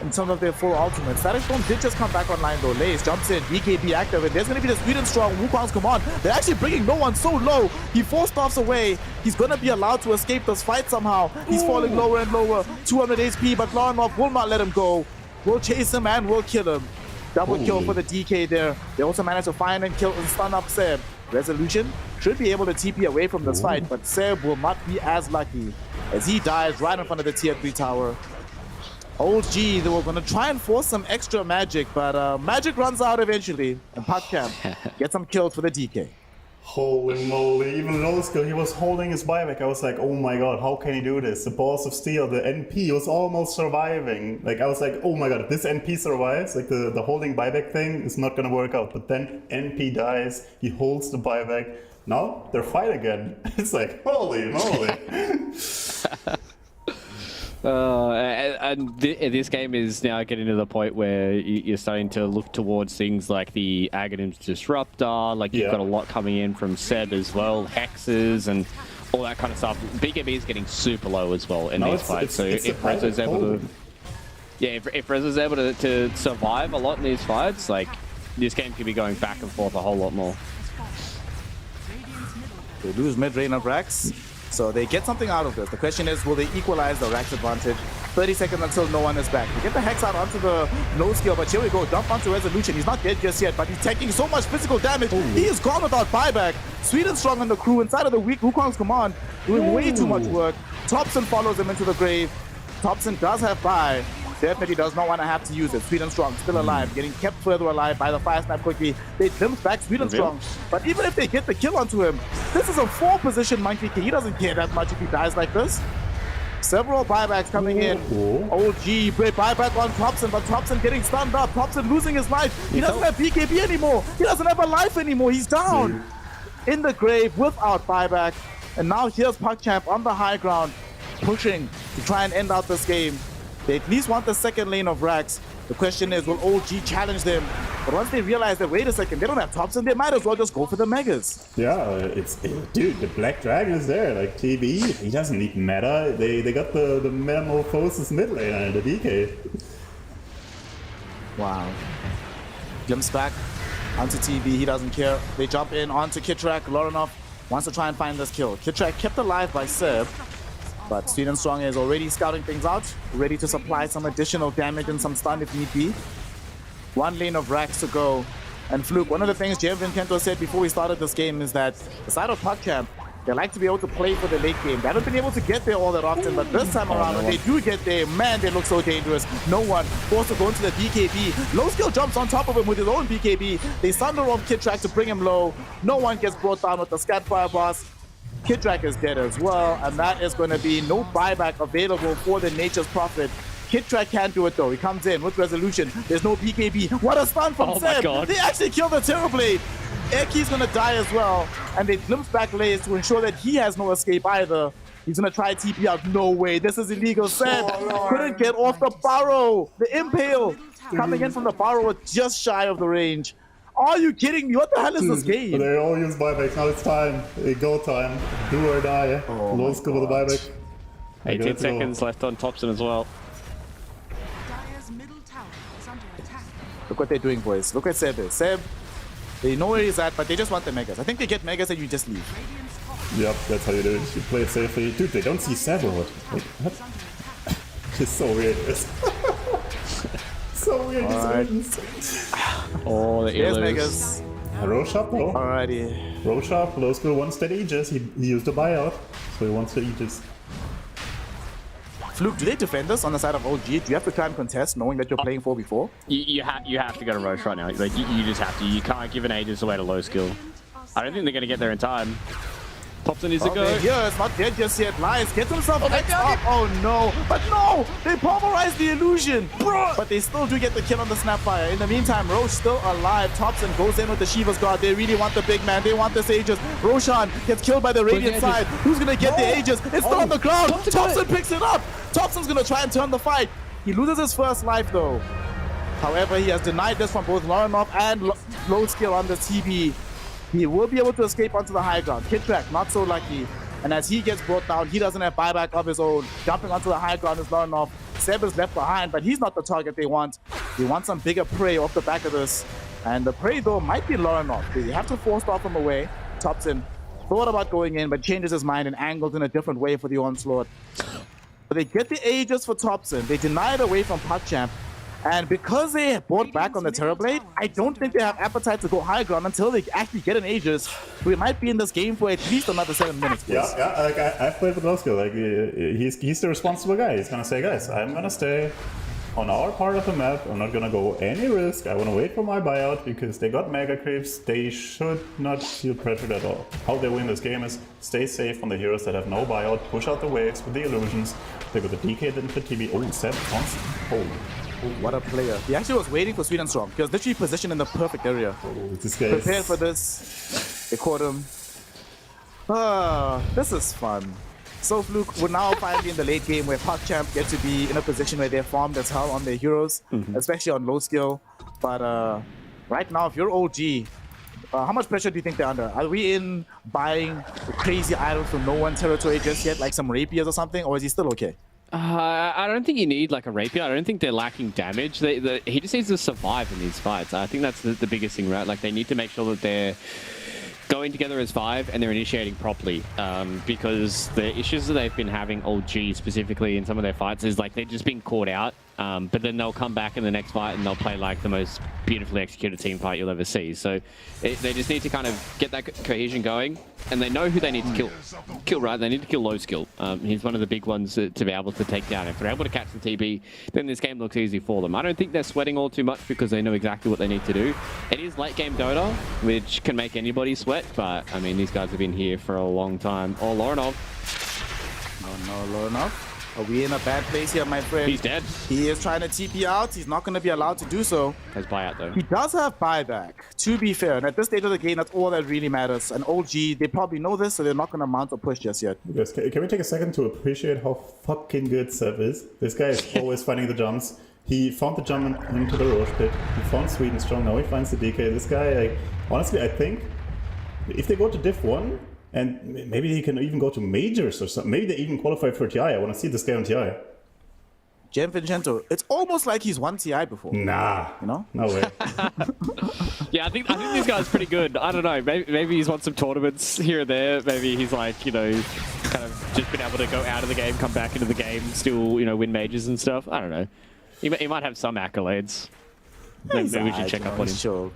in terms of their full ultimates. Static Storm did just come back online though. Lace jumps in, BKB active, and there's going to be the Sweet and Strong Wukong's command. They're actually bringing no one so low. He 4-staffs away. He's going to be allowed to escape this fight somehow. He's falling lower and lower. 200 HP, but Laranov will not let him go. We'll chase him and we'll kill him. Double kill for the DK there. They also managed to find and kill and stun up Seb. Resolution should be able to TP away from this fight, but Seb will not be as lucky as he dies right in front of the tier 3 tower. OG, they were going to try and force some extra magic, but magic runs out eventually, and PuckChamp gets some kills for the DK. Holy moly, even low skill, he was holding his buyback. I was like, oh my god, how can he do this? The balls of steel, the NP was almost surviving. Like, I was like, oh my god, if this NP survives, like the holding buyback thing is not gonna work out. But then NP dies, he holds the buyback. Now they're fight again. It's like, holy moly. And this game is now getting to the point where you're starting to look towards things like the Aghanim's Disruptor, like you've got a lot coming in from Seb as well, Hexes and all that kind of stuff. BKB is getting super low as well in these fights, so if Rezo's able to... Yeah, if Rezo's able to survive a lot in these fights, like, this game could be going back and forth a whole lot more. They lose mid-range of Rax, so they get something out of this. The question is, will they equalize the Rax advantage? 30 seconds until no one is back. They get the Hex out onto the low skill, but here we go. Dump onto Resolution. He's not dead just yet, but he's taking so much physical damage. He is gone without buyback. Sweden strong on the crew inside of the weak Wukong's command, doing way too much work. Thompson follows him into the grave. Thompson does have buy. Definitely does not want to have to use it. Sweden strong, still alive, getting kept further alive by the fire snap quickly. They glimpse back Sweden strong, but even if they get the kill onto him, this is a 4-position Monkey King. He doesn't care that much if he dies like this. Several buybacks coming in. OG, great buyback on Thompson, but Thompson getting stunned up. Thompson losing his life. He doesn't have BKB anymore. He doesn't have a life anymore. He's down in the grave without buyback. And now here's PuckChamp on the high ground, pushing to try and end out this game. They at least want the second lane of Rax. The question is, will OG challenge them? But once they realize that, wait a second, they don't have Thompson, they might as well just go for the Megas. Yeah, dude, the Black Dragon is there. Like, TB, he doesn't need meta. They got the Metamorphosis mid laner, the DK. Wow. Glimpse back onto TB, he doesn't care. They jump in onto Kitrak. Lorinov wants to try and find this kill. Kitrak kept alive by Seb. But Sweden Strong is already scouting things out, ready to supply some additional damage and some stun if need be. One lane of Rax to go. And Fluke, one of the things Jim Vincento said before we started this game is that the side of PuckChamp, they like to be able to play for the late game. They haven't been able to get there all that often, but this time around, when they do get there, man, they look so dangerous. No one forced to go into the BKB. Low skill jumps on top of him with his own BKB. They sunder off Kitrak to bring him low. No one gets brought down with the Scatfire boss. Kitrak is dead as well, and that is going to be no buyback available for the Nature's Prophet. Kitrak can't do it though. He comes in with Resolution. There's no BKB. What a stun from Seb! They actually killed the Terrorblade. Erki's going to die as well, and they glimpse back Lays to ensure that he has no escape either. He's going to try TP out. No way. This is illegal. Seb couldn't get off the Burrow. The Impale coming in from the Burrow just shy of the range. Are you kidding me? What the hell is this game? They all use buybacks. Now it's time. Go time. Do or die. Low skill with the buyback. 18 seconds left on Thompson as well. Dire's middle tower is under attack. Look what they're doing, boys. Look at Seb is. Seb, they know where he's at, but they just want the Megas. I think they get Megas and you just leave. Yep, that's how you do it. You play it safely. Dude, they don't see Seb or what? Like, what? It's so weird. So weird. Oh, the Here's Megas. Roshop though. Alrighty. Roshop, low skill wants that Aegis. He used the buyout, so he wants the Aegis. Fluke, do they defend us on the side of OG? Do you have to try and contest knowing that you're playing 4v4? You have to go to Roche right now. Like you just have to. You can't give an Aegis away to low skill. I don't think they're gonna get there in time. Thompson is a go. Yeah, it's not dead just yet. Lies gets himself up. Oh no, but no! They pulverize the illusion! But they still do get the kill on the Snapfire. In the meantime, Roche still alive. Thompson goes in with the Shiva's Guard. They really want the big man. They want this Aegis. Roshan gets killed by the Radiant side. Who's gonna get the Aegis? It's still on the ground. Thompson picks it up. Thompson's gonna try and turn the fight. He loses his first life though. However, he has denied this from both Lorinov and low skill on the TB. He will be able to escape onto the high ground. Kitrak, not so lucky. And as he gets brought down, he doesn't have buyback of his own. Jumping onto the high ground is not enough. Seb is left behind, but he's not the target they want. They want some bigger prey off the back of this. And the prey, though, might be Lorinov. They have to force off him away. Thompson thought about going in, but changes his mind and angled in a different way for the onslaught. But they get the Aegis for Thompson. They deny it away from PuckChamp. And because they bought back on the Terrorblade, I don't think they have appetite to go high ground until they actually get an Aegis. We might be in this game for at least another 7 minutes. Please. Yeah, like I've played with low skill. Like he's the responsible guy. He's gonna say, guys, I'm gonna stay. on our part of the map, I'm not gonna go any risk. I wanna wait for my buyout because they got mega creeps. They should not feel pressured at all. How they win this game is stay safe on the heroes that have no buyout, push out the waves with the illusions. They got the DK into TB. Oh, Seb constant. Oh. What a player. He actually was waiting for Sweet and Strong. He was literally positioned in the perfect area. Oh, this guy prepared for this. They caught him. This is fun. So Fluke, we're now finally in the late game where PuckChamp get to be in a position where they're farmed as hell on their heroes, especially on low skill. But right now, if you're OG, how much pressure do you think they're under? Are we in buying crazy items from no one territory just yet, like some rapiers or something, or is he still okay? I don't think you need like a rapier. I don't think they're lacking damage. He just needs to survive in these fights. I think that's the biggest thing, right? Like they need to make sure that they're going together as 5 and they're initiating properly, because the issues that they've been having, OG specifically in some of their fights, is like they're just being caught out, but then they'll come back in the next fight and they'll play like the most beautifully executed team fight you'll ever see. So they just need to kind of get that cohesion going, and they know who they need to kill right? They need to kill low skill. He's one of the big ones to be able to take down. If they're able to catch the TB, then this game looks easy for them. I don't think they're sweating all too much because they know exactly what they need to do. It is late game Dota, which can make anybody sweat, but I mean, these guys have been here for a long time. Oh, Lorenov. No, Lorenov. Are we in a bad place here, my friend? He's dead. He is trying to TP out. He's not going to be allowed to do so. Has buyout, though. He does have buyback, to be fair. And at this stage of the game, that's all that really matters. And OG, they probably know this, so they're not going to mount or push just yet. Yes, can we take a second to appreciate how fucking good Seb is? This guy is always finding the jumps. He found the jump into the Roche pit. He found Sweet and Strong. Now he finds the DK. This guy, like, honestly, I think if they go to Div 1, and maybe he can even go to Majors or something. Maybe they even qualify for TI. I want to see this guy on TI. Jem Vincenzo, it's almost like he's won TI before. Nah. You know? No way. Yeah, I think this guy's pretty good. I don't know. Maybe he's won some tournaments here and there. Maybe he's like, you know, kind of just been able to go out of the game, come back into the game, still, you know, win majors and stuff. I don't know. He might have some accolades. Maybe we should check up on him.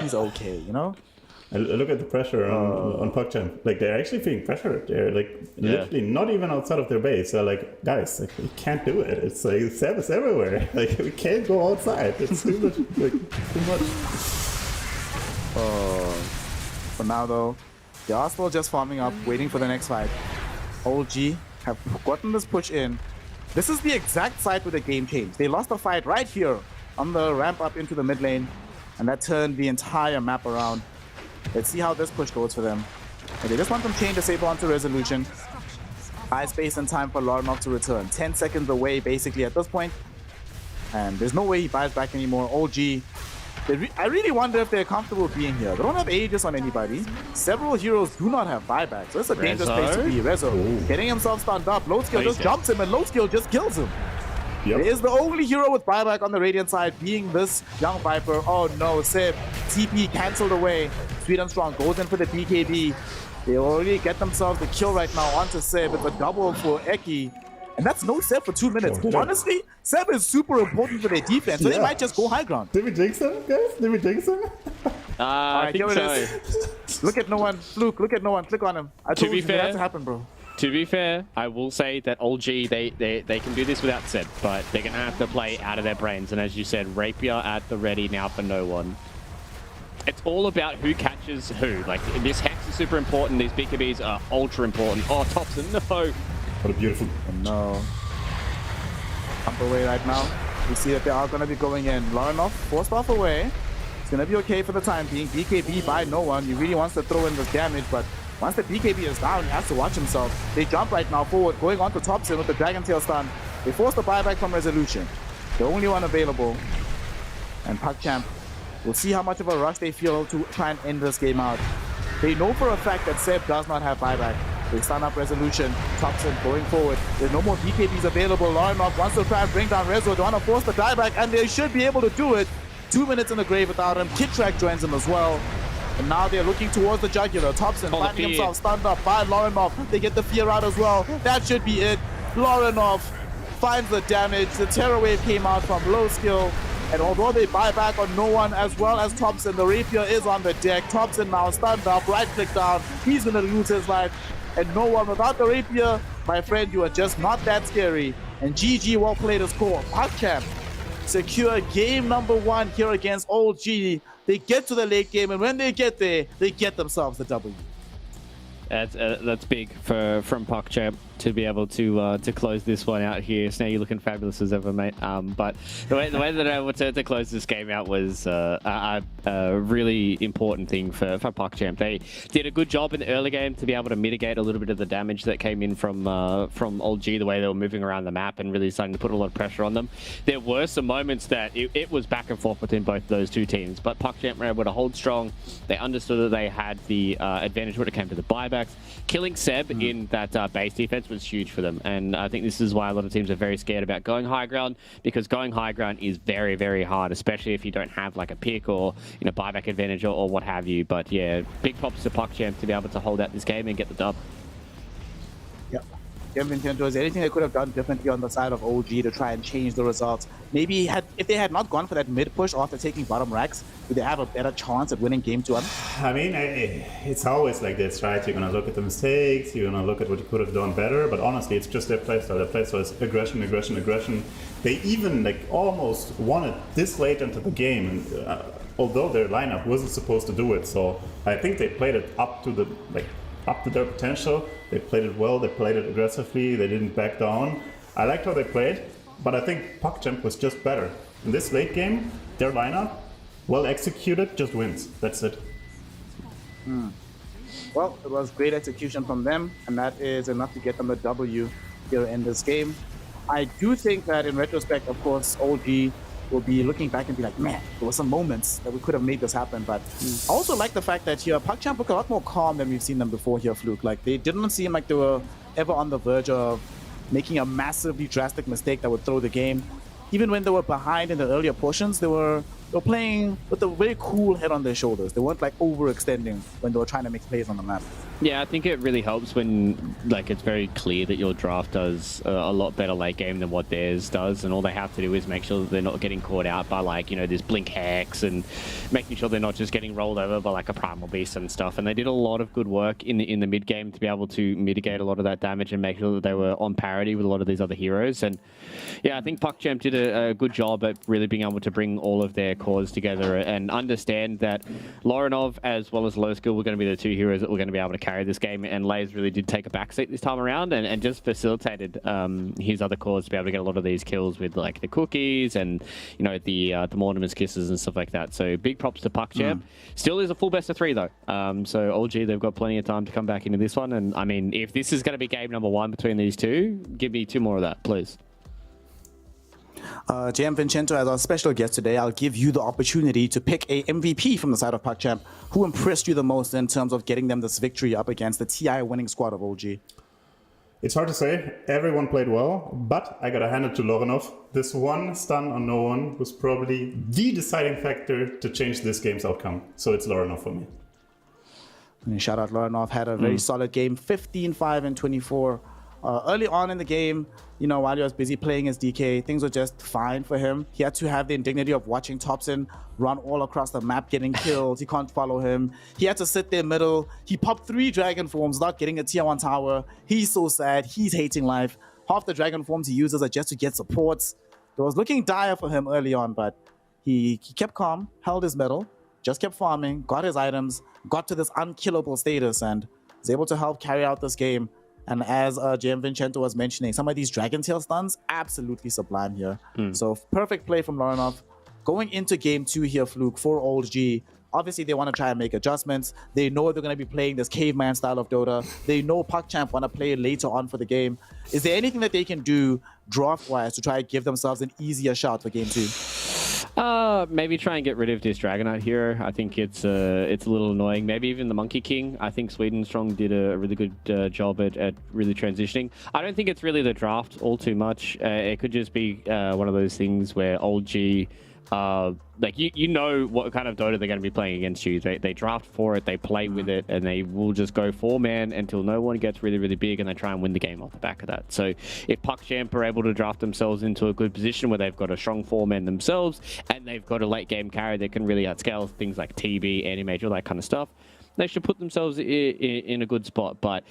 He's okay, you know? Look at the pressure on PuckChamp. Like, they're actually feeling pressured. They're like literally not even outside of their base. They're like, guys, like, we can't do it. It's like Seb is everywhere. Like, we can't go outside. It's too much. Like, too much. For now, though, they are still just farming up, waiting for the next fight. OG have gotten this push in. This is the exact site where the game changed. They lost a fight right here on the ramp up into the mid lane, and that turned the entire map around. Let's see how this push goes for them. And they just want to chain the Saber onto Resolution. High space and time for Lorenov to return. 10 seconds away, basically, at this point. And there's no way he buys back anymore. OG, I really wonder if they're comfortable being here. They don't have Aegis on anybody. Several heroes do not have buyback, so it's a dangerous place to be. Rezo getting himself stunned up. Low skill just jumps him, and low skill just kills him. Yep. He is the only hero with buyback on the Radiant side, being this young Viper. Oh no, Sib. TP cancelled away. Sweet and Strong goes in for the BKB. They already get themselves the kill right now onto Sib. It's a double for Eki. And that's no Seb for 2 minutes. Honestly, Seb is super important for their defense, so they might just go high ground. Did we jinx him, guys? Did we jinx him? I think so. Look at no one. Fluke, look at no one. Click on him. I told you that has to happen, bro. To be fair, I will say that OG, they can do this without Seb, but they're going to have to play out of their brains. And as you said, Rapier at the ready now for no one. It's all about who catches who. Like, this Hex is super important. These BKBs are ultra important. Oh, Thompson, no. What a beautiful... No. Pump away right now. We see that they are going to be going in. Lorenov forced off away. It's going to be okay for the time being. BKB by no one. He really wants to throw in this damage, but once the BKB is down, he has to watch himself. They jump right now forward, going on to Thompson with the Dragon Tail stun. They force the buyback from Resolution. The only one available. And PuckChamp, we'll see how much of a rush they feel to try and end this game out. They know for a fact that Seb does not have buyback. They stun up Resolution. Thompson going forward. There's no more BKBs available. Lorenov wants to try and bring down Rezo. They want to force the dieback, and they should be able to do it. 2 minutes in the grave without him. Kid Track joins him as well. And now they're looking towards the jugular. Thompson finding himself stunned up by Lorenov. They get the fear out as well. That should be it. Lorenov finds the damage. The Terror Wave came out from low skill. And although they buy back on no one as well as Thompson, the Rapier is on the deck. Thompson now stunned up, right click down. He's going to lose his life. And no one without the Rapier, my friend, you are just not that scary. And GG, well played to score. PogChamp secure game number 1 here against OG. They get to the late game, and when they get there, they get themselves the W. That's big from PogChamp to be able to close this one out here. Snare, you're looking fabulous as ever, mate. But the way that I wanted to close this game out was a really important thing for PogChamp. They did a good job in the early game to be able to mitigate a little bit of the damage that came in from Old G, the way they were moving around the map and really starting to put a lot of pressure on them. There were some moments that it was back and forth between both those two teams, but PogChamp were able to hold strong. They understood that they had the advantage when it came to the buybacks. Killing Seb in that base defense was huge for them, and I think this is why a lot of teams are very scared about going high ground, because going high ground is very, very hard, especially if you don't have like a pick or buyback advantage or what have you. But yeah, big props to PogChamp to be able to hold out this game and get the dub. Nintendo, is there anything they could have done differently on the side of OG to try and change the results? Maybe if they had not gone for that mid push after taking bottom racks, would they have a better chance at winning game 2? I mean, it's always like this, right? You're going to look at the mistakes, you're going to look at what you could have done better, but honestly, it's just their playstyle. Their playstyle is aggression, aggression, aggression. They even almost won it this late into the game, although their lineup wasn't supposed to do it. So I think they played it up to their potential. They played it well, they played it aggressively, they didn't back down. I liked how they played, but I think PogChamp was just better. In this late game, their lineup, well executed, just wins. That's it. Well, it was great execution from them, and that is enough to get them the W here in this game. I do think that in retrospect, of course, OG will be looking back and be like, man, there were some moments that we could have made this happen. But I also like the fact that here PogChamp look a lot more calm than we've seen them before here, Fluke. Like, they didn't seem like they were ever on the verge of making a massively drastic mistake that would throw the game. Even when they were behind in the earlier portions, they were playing with a very cool head on their shoulders. They weren't like overextending when they were trying to make plays on the map. Yeah, I think it really helps when it's very clear that your draft does a lot better late game than what theirs does, and all they have to do is make sure that they're not getting caught out by this blink hex and making sure they're not just getting rolled over by a primal beast and stuff. And they did a lot of good work in the mid game to be able to mitigate a lot of that damage and make sure that they were on parity with a lot of these other heroes. And yeah, I think PogChamp did a good job at really being able to bring all of their cores together and understand that Lorinov as well as Low Skill were going to be the two heroes that were going to be able to carry this game, and Lays really did take a backseat this time around and just facilitated his other cores to be able to get a lot of these kills with the cookies and the Mortimer's kisses and stuff like that. So big props to PogChamp. Still is a full best of 3 though, so OG, they've got plenty of time to come back into this one, and I mean, if this is going to be game number 1 between these two, give me 2 more of that, please. JM Vincento, as our special guest today, I'll give you the opportunity to pick a MVP from the side of PogChamp. Who impressed you the most in terms of getting them this victory up against the TI winning squad of OG? It's hard to say. Everyone played well, but I gotta hand it to Lorinov. This one stun on no one was probably the deciding factor to change this game's outcome. So it's Lorinov for me. Shout out Lorinov, had a very solid game, 15-5 and 24. Early on in the game, while he was busy playing his DK, things were just fine for him. He had to have the indignity of watching Thompson run all across the map getting killed. He can't follow him. He had to sit there middle. He popped 3 dragon forms without getting a tier 1 tower. He's so sad. He's hating life. Half the dragon forms he uses are just to get supports. It was looking dire for him early on, but he kept calm, held his middle, just kept farming, got his items, got to this unkillable status, and was able to help carry out this game. And as JM Vincento was mentioning, some of these Dragon Tail stuns, absolutely sublime here. So perfect play from Lorinov. Going into game 2 here, Fluke, for Old G, obviously they want to try and make adjustments. They know they're going to be playing this caveman style of Dota. They know PogChamp want to play later on for the game. Is there anything that they can do draft-wise to try and give themselves an easier shot for game 2? Maybe try and get rid of this Dragonite here. I think it's a little annoying. Maybe even the Monkey King. I think Sweden Strong did a really good job at really transitioning. I don't think it's really the draft all too much. It could just be one of those things where Old G, you know what kind of Dota they're going to be playing against you. They draft for it, they play with it, and they will just go 4-man until no one gets really, really big, and they try and win the game off the back of that. So if PogChamp are able to draft themselves into a good position where they've got a strong 4-man themselves, and they've got a late game carry that can really outscale things like TB, Anti-Mage, all that kind of stuff, they should put themselves in a good spot. But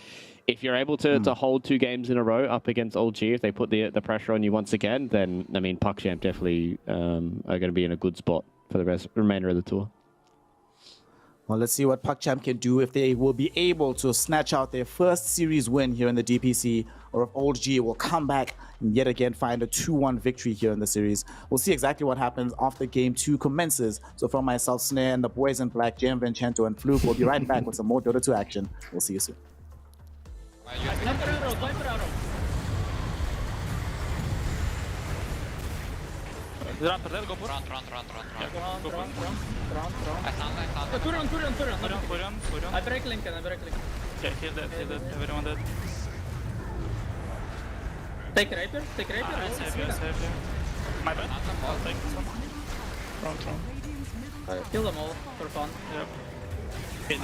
if you're able to hold 2 games in a row up against Old G, if they put the pressure on you once again, then I mean PuckChamp definitely are going to be in a good spot for the remainder of the tour. Well, let's see what PuckChamp can do, if they will be able to snatch out their first series win here in the DPC, or if Old G will come back and yet again find a 2-1 victory here in the series. We'll see exactly what happens after Game 2 commences. So from myself, Snare, and the boys in black, Jim, Vincento, and Fluke, we'll be right back with some more Dota 2 action. We'll see you soon. Run, go for run. Turn. I break link. Okay, kill that, everyone dead. Take Rapier. Save. My bad. I'll take this one. Run. Kill them all for fun. Yep. Kill you.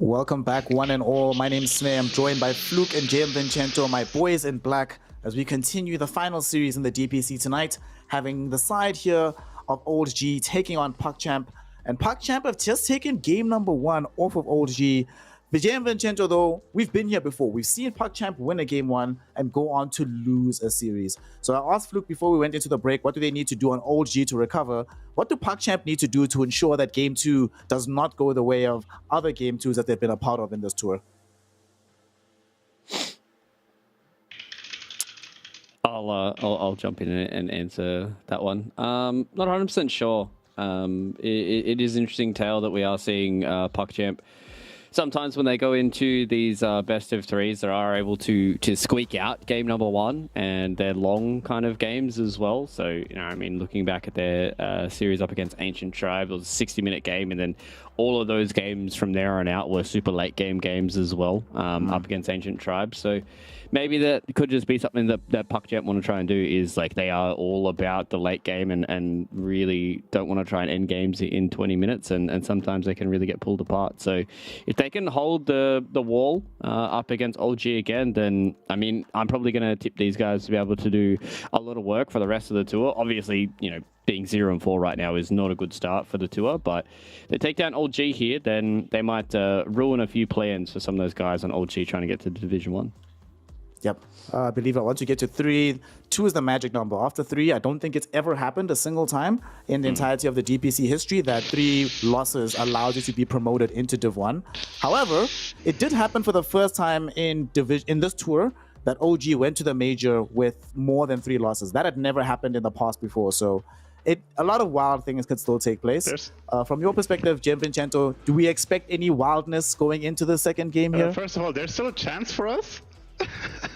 Welcome back, one and all. My name's Snare. I'm joined by Fluke and JM Vincento, my boys in black, as we continue the final series in the DPC tonight, having the side here of Old G taking on PuckChamp. And PuckChamp have just taken game number 1 off of Old G. Vijay and Vincento, though, we've been here before. We've seen PuckChamp win a game 1 and go on to lose a series. So I asked Fluke before we went into the break, what do they need to do on Old G to recover? What do PuckChamp need to do to ensure that game 2 does not go the way of other game 2s that they've been a part of in this tour? I'll jump in and answer that one. Not 100% sure. It is interesting tale that we are seeing PuckChamp. Sometimes when they go into these best of 3s, they are able to squeak out game number 1, and they're long kind of games as well. So, you know, I mean, looking back at their series up against Ancient Tribe, it was a 60-minute game, and then all of those games from there on out were super late game games as well, up against Ancient Tribe. So maybe that could just be something that PuckChamp want to try and do, is like they are all about the late game and really don't want to try and end games in 20 minutes, and sometimes they can really get pulled apart. So if they can hold the wall up against Old G again, then I mean, I'm probably going to tip these guys to be able to do a lot of work for the rest of the tour. Obviously, you know, being 0-4 right now is not a good start for the tour, but if they take down Old G here, then they might ruin a few plans for some of those guys on Old G trying to get to Division 1. Yep. I believe once you get to 3, 2 is the magic number. After 3, I don't think it's ever happened a single time in the entirety of the DPC history that 3 losses allows you to be promoted into Div 1. However, it did happen for the first time in this tour that OG went to the major with more than 3 losses. That had never happened in the past before. So a lot of wild things could still take place. From your perspective, Jim Vincento, do we expect any wildness going into the second game here? First of all, there's still a chance for us.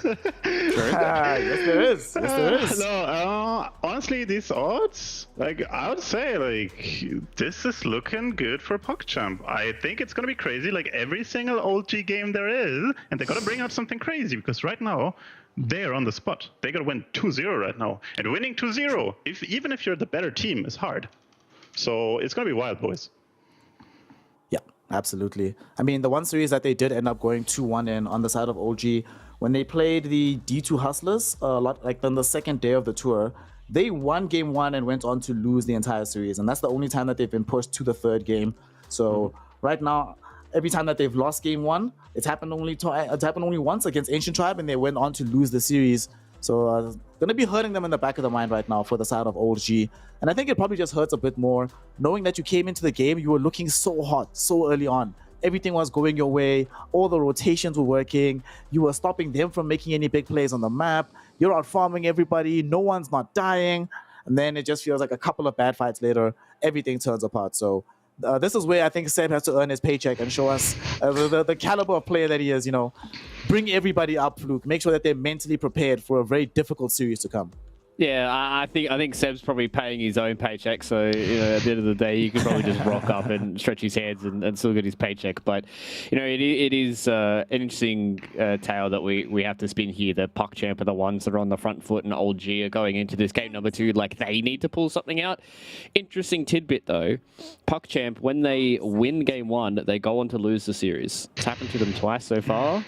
Yes, there is. Yes, there is. No, honestly, these odds, like, I would say, like, this is looking good for PuckChamp. I think it's gonna be crazy, like every single OG game there is, and they gotta bring out something crazy, because right now, they're on the spot. They gotta win 2-0 right now. And winning 2-0, even if you're the better team, is hard. So it's gonna be wild, boys. Yeah, absolutely. I mean, the one series that they did end up going 2-1 in on the side of OG, when they played the D2 Hustlers, a lot like on the second day of the tour, they won game 1 and went on to lose the entire series. And that's the only time that they've been pushed to the third game. So right now, every time that they've lost game 1, it's happened only once against Ancient Tribe, and they went on to lose the series. So going to be hurting them in the back of the mind right now for the side of Old G. And I think it probably just hurts a bit more knowing that you came into the game, you were looking so hot so early on. Everything was going your way. All the rotations were working. You were stopping them from making any big plays on the map. You're out farming everybody. No one's not dying. And then it just feels like a couple of bad fights later, everything turns apart. So this is where I think Seb has to earn his paycheck and show us the caliber of player that he is. You know, bring everybody up, Fluke. Make sure that they're mentally prepared for a very difficult series to come. Yeah, I think Seb's probably paying his own paycheck, so you know, at the end of the day, he could probably just rock up and stretch his hands and still get his paycheck. But you know, it is an interesting tale that we have to spin here. The PuckChamp are the ones that are on the front foot, and Old G are going into this game number 2 like they need to pull something out. Interesting tidbit though, PuckChamp, when they win game 1, they go on to lose the series. It's happened to them twice so far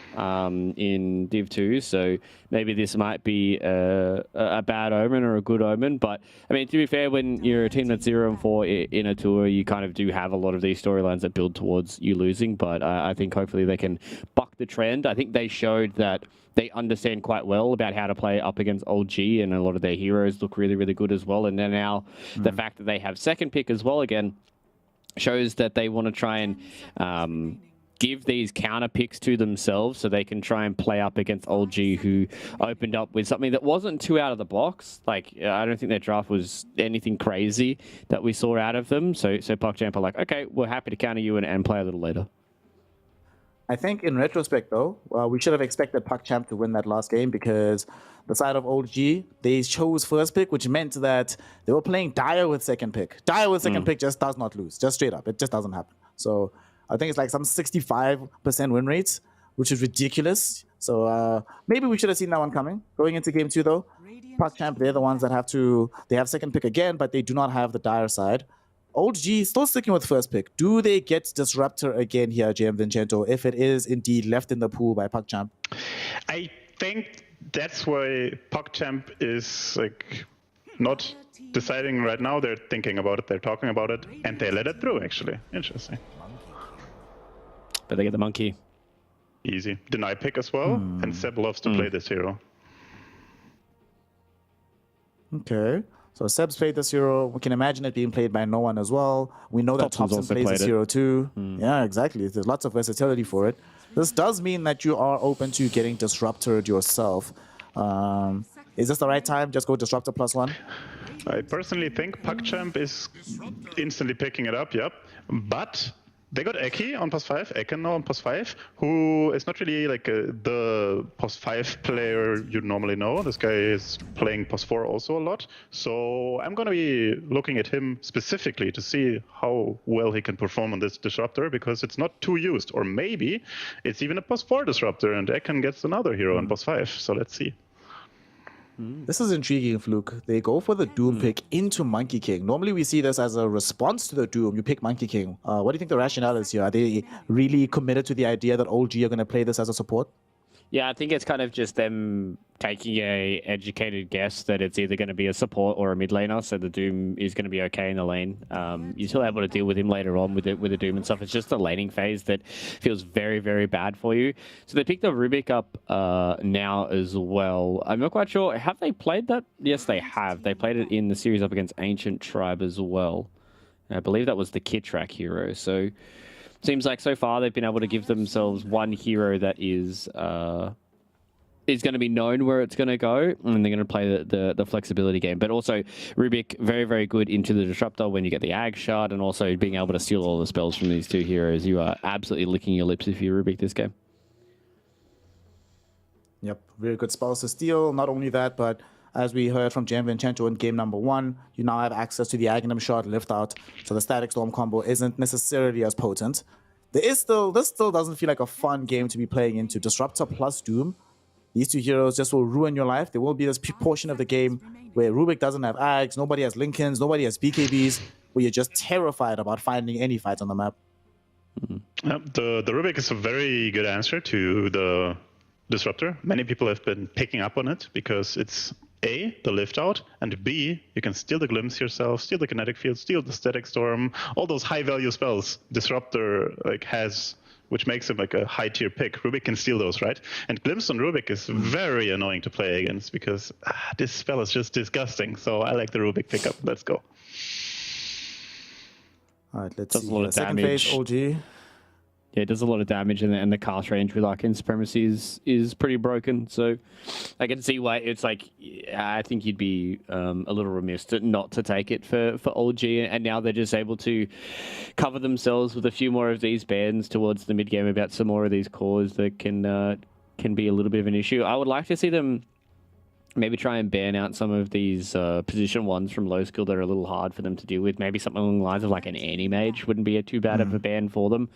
in Div 2, so maybe this might be a bad omen or a good omen. But I mean, to be fair, when you're a team that's 0-4 in a tour, you kind of do have a lot of these storylines that build towards you losing. But I think hopefully they can buck the trend. I think they showed that they understand quite well about how to play up against Old G, and a lot of their heroes look really, really good as well. And then now the fact that they have second pick as well again shows that they want to try and give these counter picks to themselves so they can try and play up against Old G, who opened up with something that wasn't too out of the box. Like, I don't think their draft was anything crazy that we saw out of them. So PuckChamp are like, okay, we're happy to counter you and play a little later. I think in retrospect, though, we should have expected PuckChamp to win that last game because the side of Old G, they chose first pick, which meant that they were playing Dire with second pick. Dire with second pick just does not lose, just straight up. It just doesn't happen. So I think it's like some 65% win rates, which is ridiculous. So maybe we should have seen that one coming. Going into game 2, though, PuckChamp, they're the ones that they have second pick again, but they do not have the Dire side. Old G still sticking with first pick. Do they get Disruptor again here, JM Vincento, if it is indeed left in the pool by PuckChamp? I think that's why PuckChamp is like not deciding right now. They're thinking about it, they're talking about it, and they let it through, actually. Interesting. But they get the monkey. Easy. Deny pick as well, and Seb loves to play this hero. Okay. So Seb's played this hero. We can imagine it being played by no one as well. We know that Thompson's Thompson also plays this played it. hero too. Yeah, exactly. There's lots of versatility for it. This does mean that you are open to getting Disruptored yourself. Is this the right time? Just go Disruptor +1? I personally think PuckChamp is instantly picking it up, yep. But they got Eki on +5, Eken now on +5, who is not really like the +5 player you normally know. This guy is playing +4 also a lot. So I'm going to be looking at him specifically to see how well he can perform on this Disruptor, because it's not too used. Or maybe it's even a +4 Disruptor and Eken gets another hero on +5. So let's see. This is intriguing, Fluke. They go for the Doom pick into Monkey King. Normally we see this as a response to the Doom. You pick Monkey King. What do you think the rationale is here? Are they really committed to the idea that OG are going to play this as a support? Yeah, I think it's kind of just them taking a educated guess that it's either going to be a support or a mid laner, so the Doom is going to be okay in the lane. You're still able to deal with him later on with the Doom and stuff. It's just the laning phase that feels very, very bad for you. So they picked the Rubik up now as well. I'm not quite sure. Have they played that? Yes, they have. They played it in the series up against Ancient Tribe as well. I believe that was the Kitrak hero. So seems like so far they've been able to give themselves one hero that is going to be known where it's going to go, and they're going to play the flexibility game. But also, Rubik, very, very good into the Disruptor when you get the Ag Shard, and also being able to steal all the spells from these two heroes. You are absolutely licking your lips if you Rubik this game. Yep, very good spells to steal. Not only that, but as we heard from Jan Vincento in game number 1, you now have access to the Aghanim Shard lift out, so the Static Storm combo isn't necessarily as potent. This still doesn't feel like a fun game to be playing into. Disruptor plus Doom. These two heroes just will ruin your life. There will be this portion of the game where Rubik doesn't have Ags, nobody has Lincolns, nobody has BKBs, where you're just terrified about finding any fights on the map. The Rubik is a very good answer to the Disruptor. Many people have been picking up on it because it's A, the lift out, and B, you can steal the glimpse yourself, steal the kinetic field, steal the static storm, all those high value spells Disruptor has, which makes him like a high tier pick. Rubik can steal those, right? And glimpse on Rubik is very annoying to play against because this spell is just disgusting. So I like the Rubik pickup. Let's go. All right, let's Does see. a lot of Second damage. phase, OG. Yeah, it does a lot of damage, and the cast range with Arcane Supremacy is pretty broken. So I can see why it's like, I think you'd be a little remiss not to take it for OG, and now they're just able to cover themselves with a few more of these bans towards the mid game about some more of these cores that can be a little bit of an issue. I would like to see them maybe try and ban out some of these position ones from low skill that are a little hard for them to deal with. Maybe something along the lines of like an anti-mage wouldn't be too bad of a ban for them.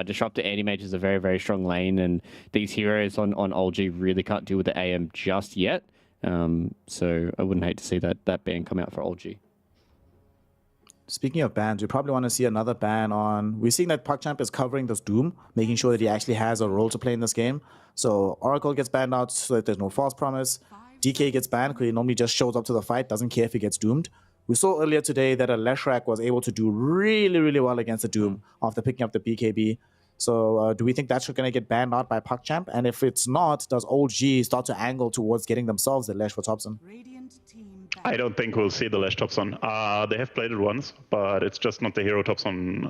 Disruptor anti-mage is a very, very strong lane, and these heroes on OG really can't deal with the AM just yet. So I wouldn't hate to see that ban come out for OG. Speaking of bans, we probably want to see another ban on... We're seeing that PuckChamp is covering this Doom, making sure that he actually has a role to play in this game. So Oracle gets banned out so that there's no false promise. DK gets banned because he normally just shows up to the fight, doesn't care if he gets doomed. We saw earlier today that a Leshrac was able to do really, really well against the Doom after picking up the BKB. So do we think that's going to get banned out by PuckChamp? And if it's not, does OG start to angle towards getting themselves the Lesh for Thompson? I don't think we'll see the Lesh Thompson. They have played it once, but it's just not the hero Thompson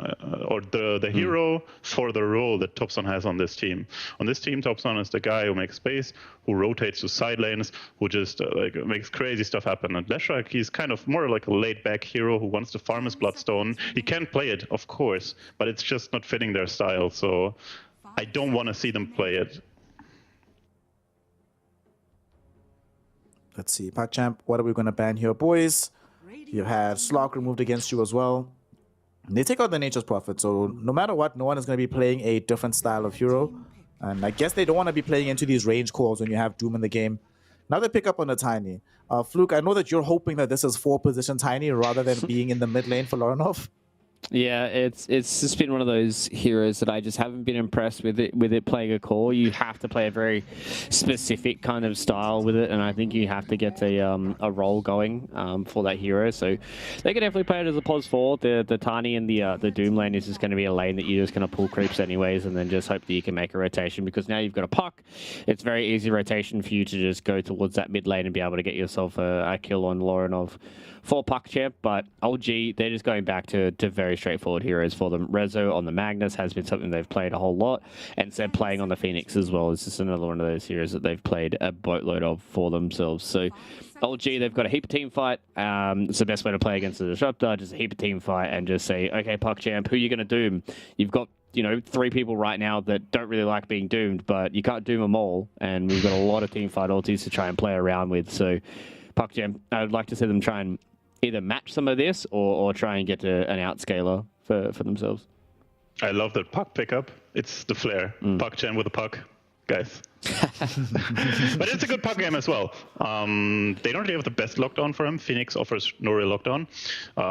or the hero for the role that Thompson has on this team. On this team, Thompson is the guy who makes space, who rotates to side lanes, who just makes crazy stuff happen. And Leshrac, he's kind of more like a laid-back hero who wants to farm his Bloodstone. He can play it, of course, but it's just not fitting their style. So I don't want to see them play it. Let's see, PuckChamp, what are we going to ban here, boys? You had Slog removed against you as well. They take out the Nature's Prophet, so no matter what, no one is going to be playing a different style of hero. And I guess they don't want to be playing into these range calls when you have Doom in the game. Another pickup on the Tiny. Fluke, I know that you're hoping that this is 4-position Tiny rather than being in the mid lane for Lorinov. Yeah, it's just been one of those heroes that I just haven't been impressed with it playing a core. You have to play a very specific kind of style with it, and I think you have to get a role going for that hero. So they can definitely play it as a pos 4. The Tiny and the Doom lane is just going to be a lane that you're just going to pull creeps anyways, and then just hope that you can make a rotation, because now you've got a puck. It's very easy rotation for you to just go towards that mid lane and be able to get yourself a kill on Lorinov for puck champ. But OG, they're just going back to very straightforward heroes for them. Rezo on the Magnus has been something they've played a whole lot, and Zed playing on the Phoenix as well is just another one of those heroes that they've played a boatload of for themselves. So OG, they've got a heap of team fight. It's the best way to play against the Disruptor, just a heap of team fight and just say, okay, puck champ, who are you going to doom? You've got 3 people right now that don't really like being doomed, but you can't doom them all, and we've got a lot of team fight ultis to try and play around with. So puck champ, I would like to see them try and either match some of this or try and get to an outscaler for themselves. I love that puck pickup. It's the flair. Puck champ with a puck, guys. But it's a good puck game as well. They don't really have the best lockdown for him. Phoenix offers no real lockdown.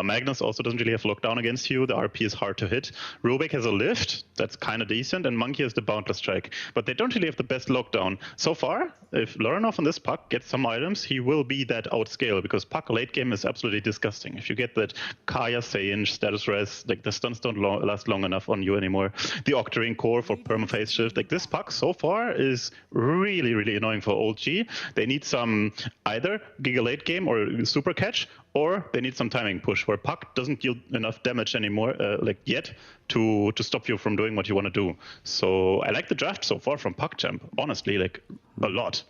Magnus also doesn't really have lockdown against you. The RP is hard to hit. Rubik has a lift that's kind of decent, and Monkey has the boundless strike. But they don't really have the best lockdown. So far, if Lorinov on this puck gets some items, he will be that outscale, because puck late game is absolutely disgusting. If you get that Kaya Sage, status res, like the stuns don't last long enough on you anymore. The Octarine core for permaphase shift. Like this puck so far is really, really annoying for old G. They need some either Giga late game or super catch, or they need some timing push where puck doesn't deal enough damage anymore, yet, to stop you from doing what you want to do. So I like the draft so far from puck champ, honestly, like a lot.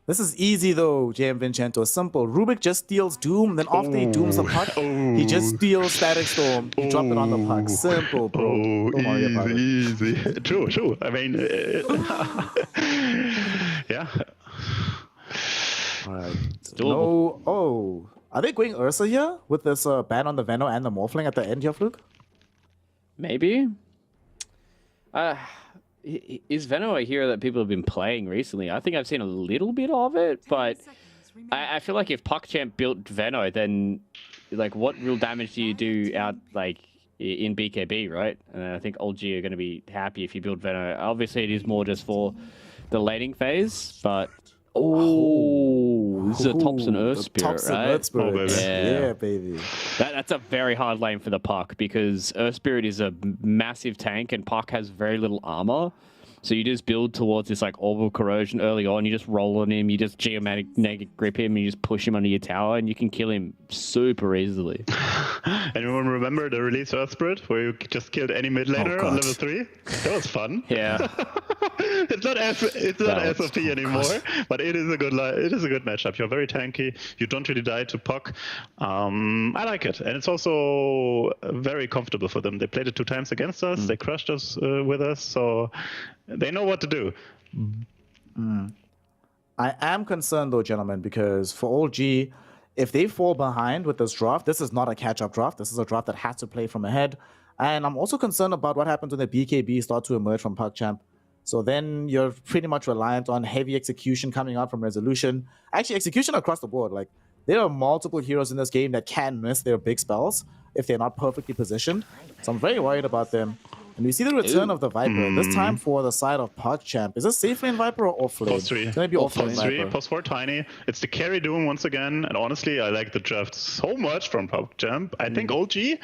This is easy though, JM Vincento. Simple. Rubik just steals Doom, then after he dooms the puck, he just steals Static Storm. He dropped it on the puck. Simple, bro. Don't worry about it. Easy. True. I mean, yeah. Alright. No. Oh. Are they going Ursa here with this ban on the Veno and the Morphling at the end here, Fluke? Maybe. Is Veno a hero that people have been playing recently? I think I've seen a little bit of it, but I feel like if PuckChamp built Veno, then like what real damage do you do out like in BKB, right? And I think OG are going to be happy if you build Veno. Obviously, it is more just for the laning phase, but this is a Thompson Earth Spirit, right? Earth Spirit. Yeah, baby. That's a very hard lane for the Puck, because Earth Spirit is a massive tank and Puck has very little armor. So you just build towards this like orbital corrosion early on. You just roll on him. You just geomagnetic grip him. And you just push him under your tower, and you can kill him super easily. Anyone remember the release Earth Spirit, where you just killed any mid laner on level 3? That was fun. Yeah. It's not SOP anymore, but it is a good matchup. You're very tanky. You don't really die to Puck. I like it, and it's also very comfortable for them. They played it 2 times against us. They crushed us with us, so they know what to do. I am concerned though, gentlemen, because for OG, if they fall behind with this draft, this is not a catch-up draft. This is a draft that has to play from ahead. And I'm also concerned about what happens when the BKB start to emerge from PuckChamp. So then you're pretty much reliant on heavy execution coming out from Resolution. Actually, execution across the board. Like, there are multiple heroes in this game that can miss their big spells if they're not perfectly positioned. So I'm very worried about them. And we see the return of the Viper, this time for the side of PuckChamp. Is this safe lane Viper or off lane? Post 3. It's going to be off lane Viper. Post 4 Tiny. It's the carry Doom once again. And honestly, I like the draft so much from PuckChamp. I think OG,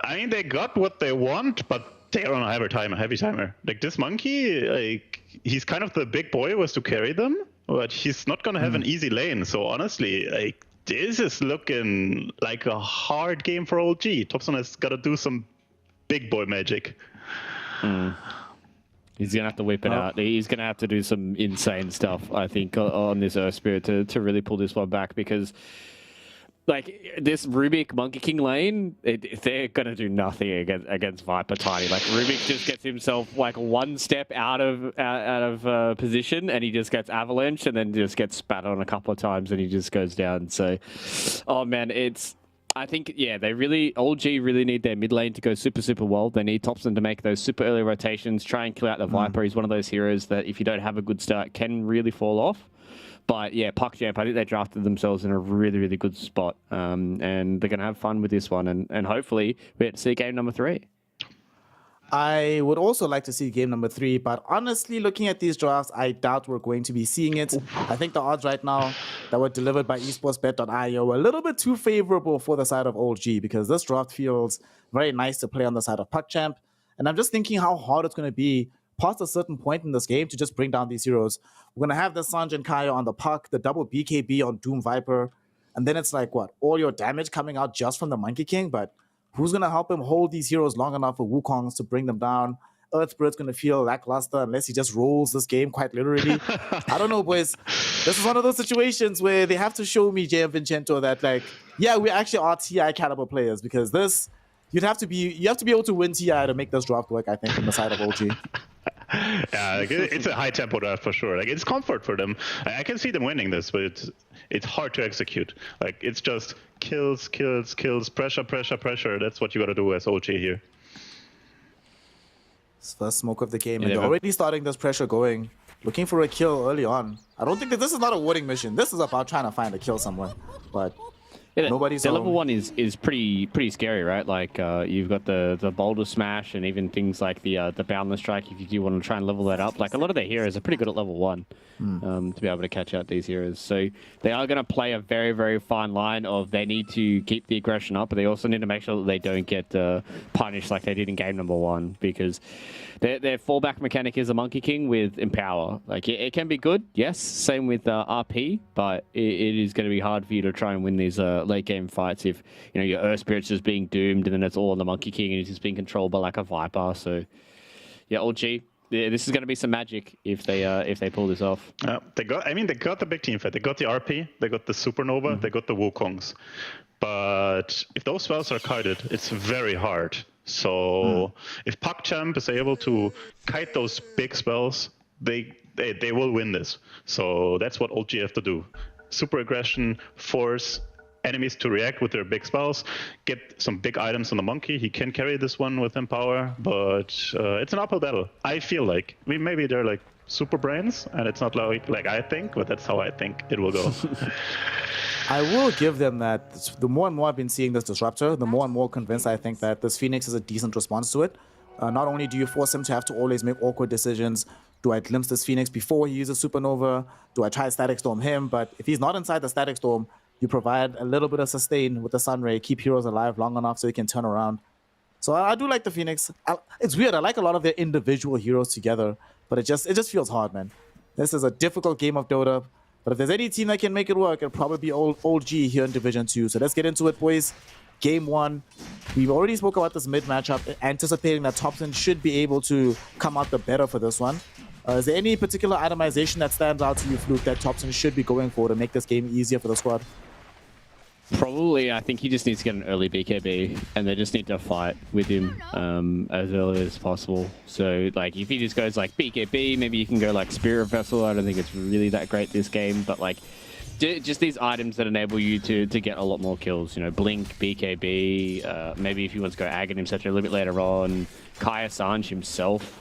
I mean, they got what they want, but they're on a heavy timer. Like this Monkey, like he's kind of the big boy who has to carry them, but he's not going to have an easy lane. So honestly, like this is looking like a hard game for OG. Thompson has got to do some big boy magic. He's gonna have to whip it out. He's gonna have to do some insane stuff, I think, on this Earth Spirit to really pull this one back, because like this Rubik Monkey King lane, they're gonna do nothing against Viper Tiny. Like Rubik just gets himself like one step out of position, and he just gets avalanched, and then just gets spat on a couple of times, and he just goes down. So, oh man, I think, yeah, OG really need their mid lane to go super well. They need Thompson to make those super early rotations, try and kill out the Viper. He's one of those heroes that if you don't have a good start can really fall off. But yeah, PuckChamp, I think they drafted themselves in a really good spot. And they're going to have fun with this one. And hopefully we get to see game number 3. I would also like to see game number 3, but honestly, looking at these drafts, I doubt we're going to be seeing it. I think the odds right now that were delivered by esportsbet.io are a little bit too favorable for the side of OG, because this draft feels very nice to play on the side of PuckChamp. And I'm just thinking how hard it's going to be past a certain point in this game to just bring down these heroes. We're going to have the Sanj and Kaya on the Puck, the double BKB on Doom Viper, and then it's like, what, all your damage coming out just from the Monkey King? But who's going to help him hold these heroes long enough for Wukongs to bring them down? Earth Spirit's going to feel lackluster unless he just rolls this game quite literally. I don't know, boys. This is one of those situations where they have to show me, JM Vincento, that like, yeah, we actually are TI caliber players, because this, you have to be able to win TI to make this draft work, I think, from the side of OG. Yeah, like it's a high tempo draft for sure. Like it's comfort for them. I can see them winning this, but it's hard to execute. Like it's just kills, pressure. That's what you got to do as OG here. It's first smoke of the game, and they're already starting this pressure going, looking for a kill early on. I don't think that this is not a warding mission. This is about trying to find a kill somewhere, but nobody's home. Level 1 is pretty scary, right? Like you've got the boulder smash and even things like the boundless strike. If you do want to try and level that up, like a lot of their heroes are pretty good at level 1 to be able to catch out these heroes. So they are going to play a very fine line of they need to keep the aggression up, but they also need to make sure that they don't get punished like they did in game number 1, because their fallback mechanic is a Monkey King with Empower. Like it can be good, yes. Same with RP, but it is going to be hard for you to try and win these late game fights if your Earth Spirit's just being doomed and then it's all on the Monkey King and he's just being controlled by like a Viper. So yeah, OG. Yeah, this is going to be some magic if they pull this off. They got the big team fight. They got the RP, they got the Supernova, they got the Wukongs. But if those spells are kited, it's very hard. So if PuckChamp is able to kite those big spells, they will win this. So that's what OG have to do. Super aggression, force enemies to react with their big spells, get some big items on the Monkey. He can carry this one with Empower, but it's an uphill battle. I feel like maybe they're like super brains, and it's not like I think, but that's how I think it will go. I will give them that. The more and more I've been seeing this Disruptor, the more and more convinced I think that this Phoenix is a decent response to it. Not only do you force him to have to always make awkward decisions, do I glimpse this Phoenix before he uses Supernova? Do I try Static Storm him? But if he's not inside the Static Storm, you provide a little bit of sustain with the Sunray, keep heroes alive long enough so he can turn around. So I do like the Phoenix. It's weird. I like a lot of their individual heroes together, but it just feels hard, man. This is a difficult game of Dota, but if there's any team that can make it work, it'll probably be OG here in Division 2. So let's get into it, boys. Game 1. We've already spoke about this mid matchup, anticipating that Thompson should be able to come out the better for this one. Is there any particular itemization that stands out to you, Fluke, that Thompson should be going for to make this game easier for the squad? Probably, I think he just needs to get an early BKB, and they just need to fight with him as early as possible. So, like, if he just goes like BKB, maybe you can go like Spirit Vessel. I don't think it's really that great this game, but like, just these items that enable you to get a lot more kills. Blink, BKB. Maybe if he wants to go Aghanim, etc. a little bit later on. Kaya Sanj himself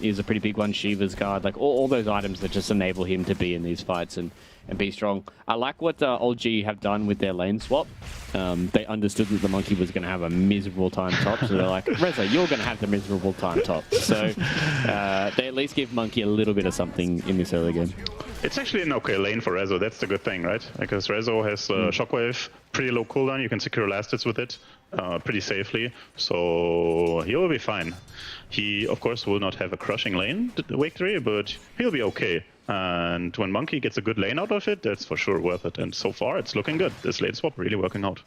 is a pretty big one. Shiva's Guard, like all those items that just enable him to be in these fights and be strong. I like what OG have done with their lane swap. They understood that the Monkey was going to have a miserable time top, so they're like, Reza, you're going to have the miserable time top. So they at least give Monkey a little bit of something in this early game. It's actually an okay lane for Rezo. That's the good thing, right? Because Rezo has Shockwave, pretty low cooldown. You can secure last hits with it pretty safely. So he will be fine. He, of course, will not have a crushing lane victory, but he'll be okay. And when Monkey gets a good lane out of it, that's for sure worth it. And so far, it's looking good. This lane swap really working out.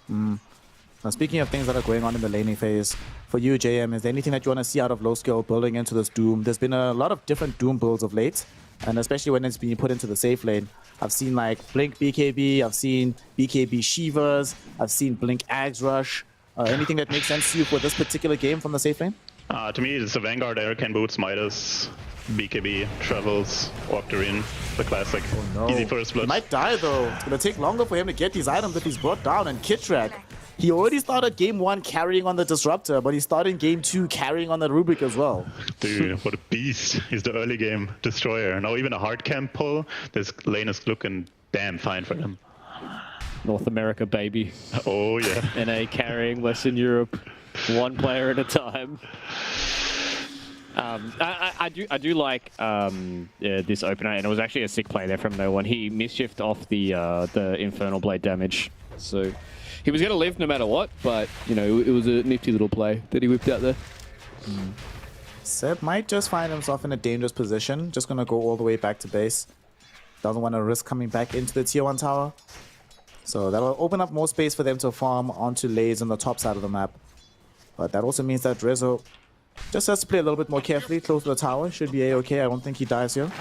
Now, speaking of things that are going on in the laning phase, for you, JM, is there anything that you want to see out of low skill building into this Doom? There's been a lot of different Doom builds of late, and especially when it's being put into the safe lane. I've seen like Blink BKB, I've seen BKB Shivas, I've seen Blink Ags Rush. Anything that makes sense to you for this particular game from the safe lane? To me, it's a Vanguard, Arcane Boots, Midas. BKB, Travels, Octarine, the classic. Easy first He blood. might die though. It's gonna take longer for him to get these items if he's brought down. And Kitrak, he already started game 1 carrying on the Disruptor, but he started game 2 carrying on the Rubik as well. Dude, what a beast. He's the early game destroyer. Now even a hard camp pull, this lane is looking damn fine for him. North America, baby. Oh, yeah. NA carrying Western Europe, one player at a time. I do like this opener, and it was actually a sick play there from No One. He mischiefed off the Infernal Blade damage. So he was going to live no matter what, but, you know, it was a nifty little play that he whipped out there. Seb might just find himself in a dangerous position. Just gonna go all the way back to base. Doesn't want to risk coming back into the tier 1 tower. So that'll open up more space for them to farm onto lays on the top side of the map. But that also means that Rezo just has to play a little bit more carefully, close to the tower. Should be a-okay. I don't think he dies here.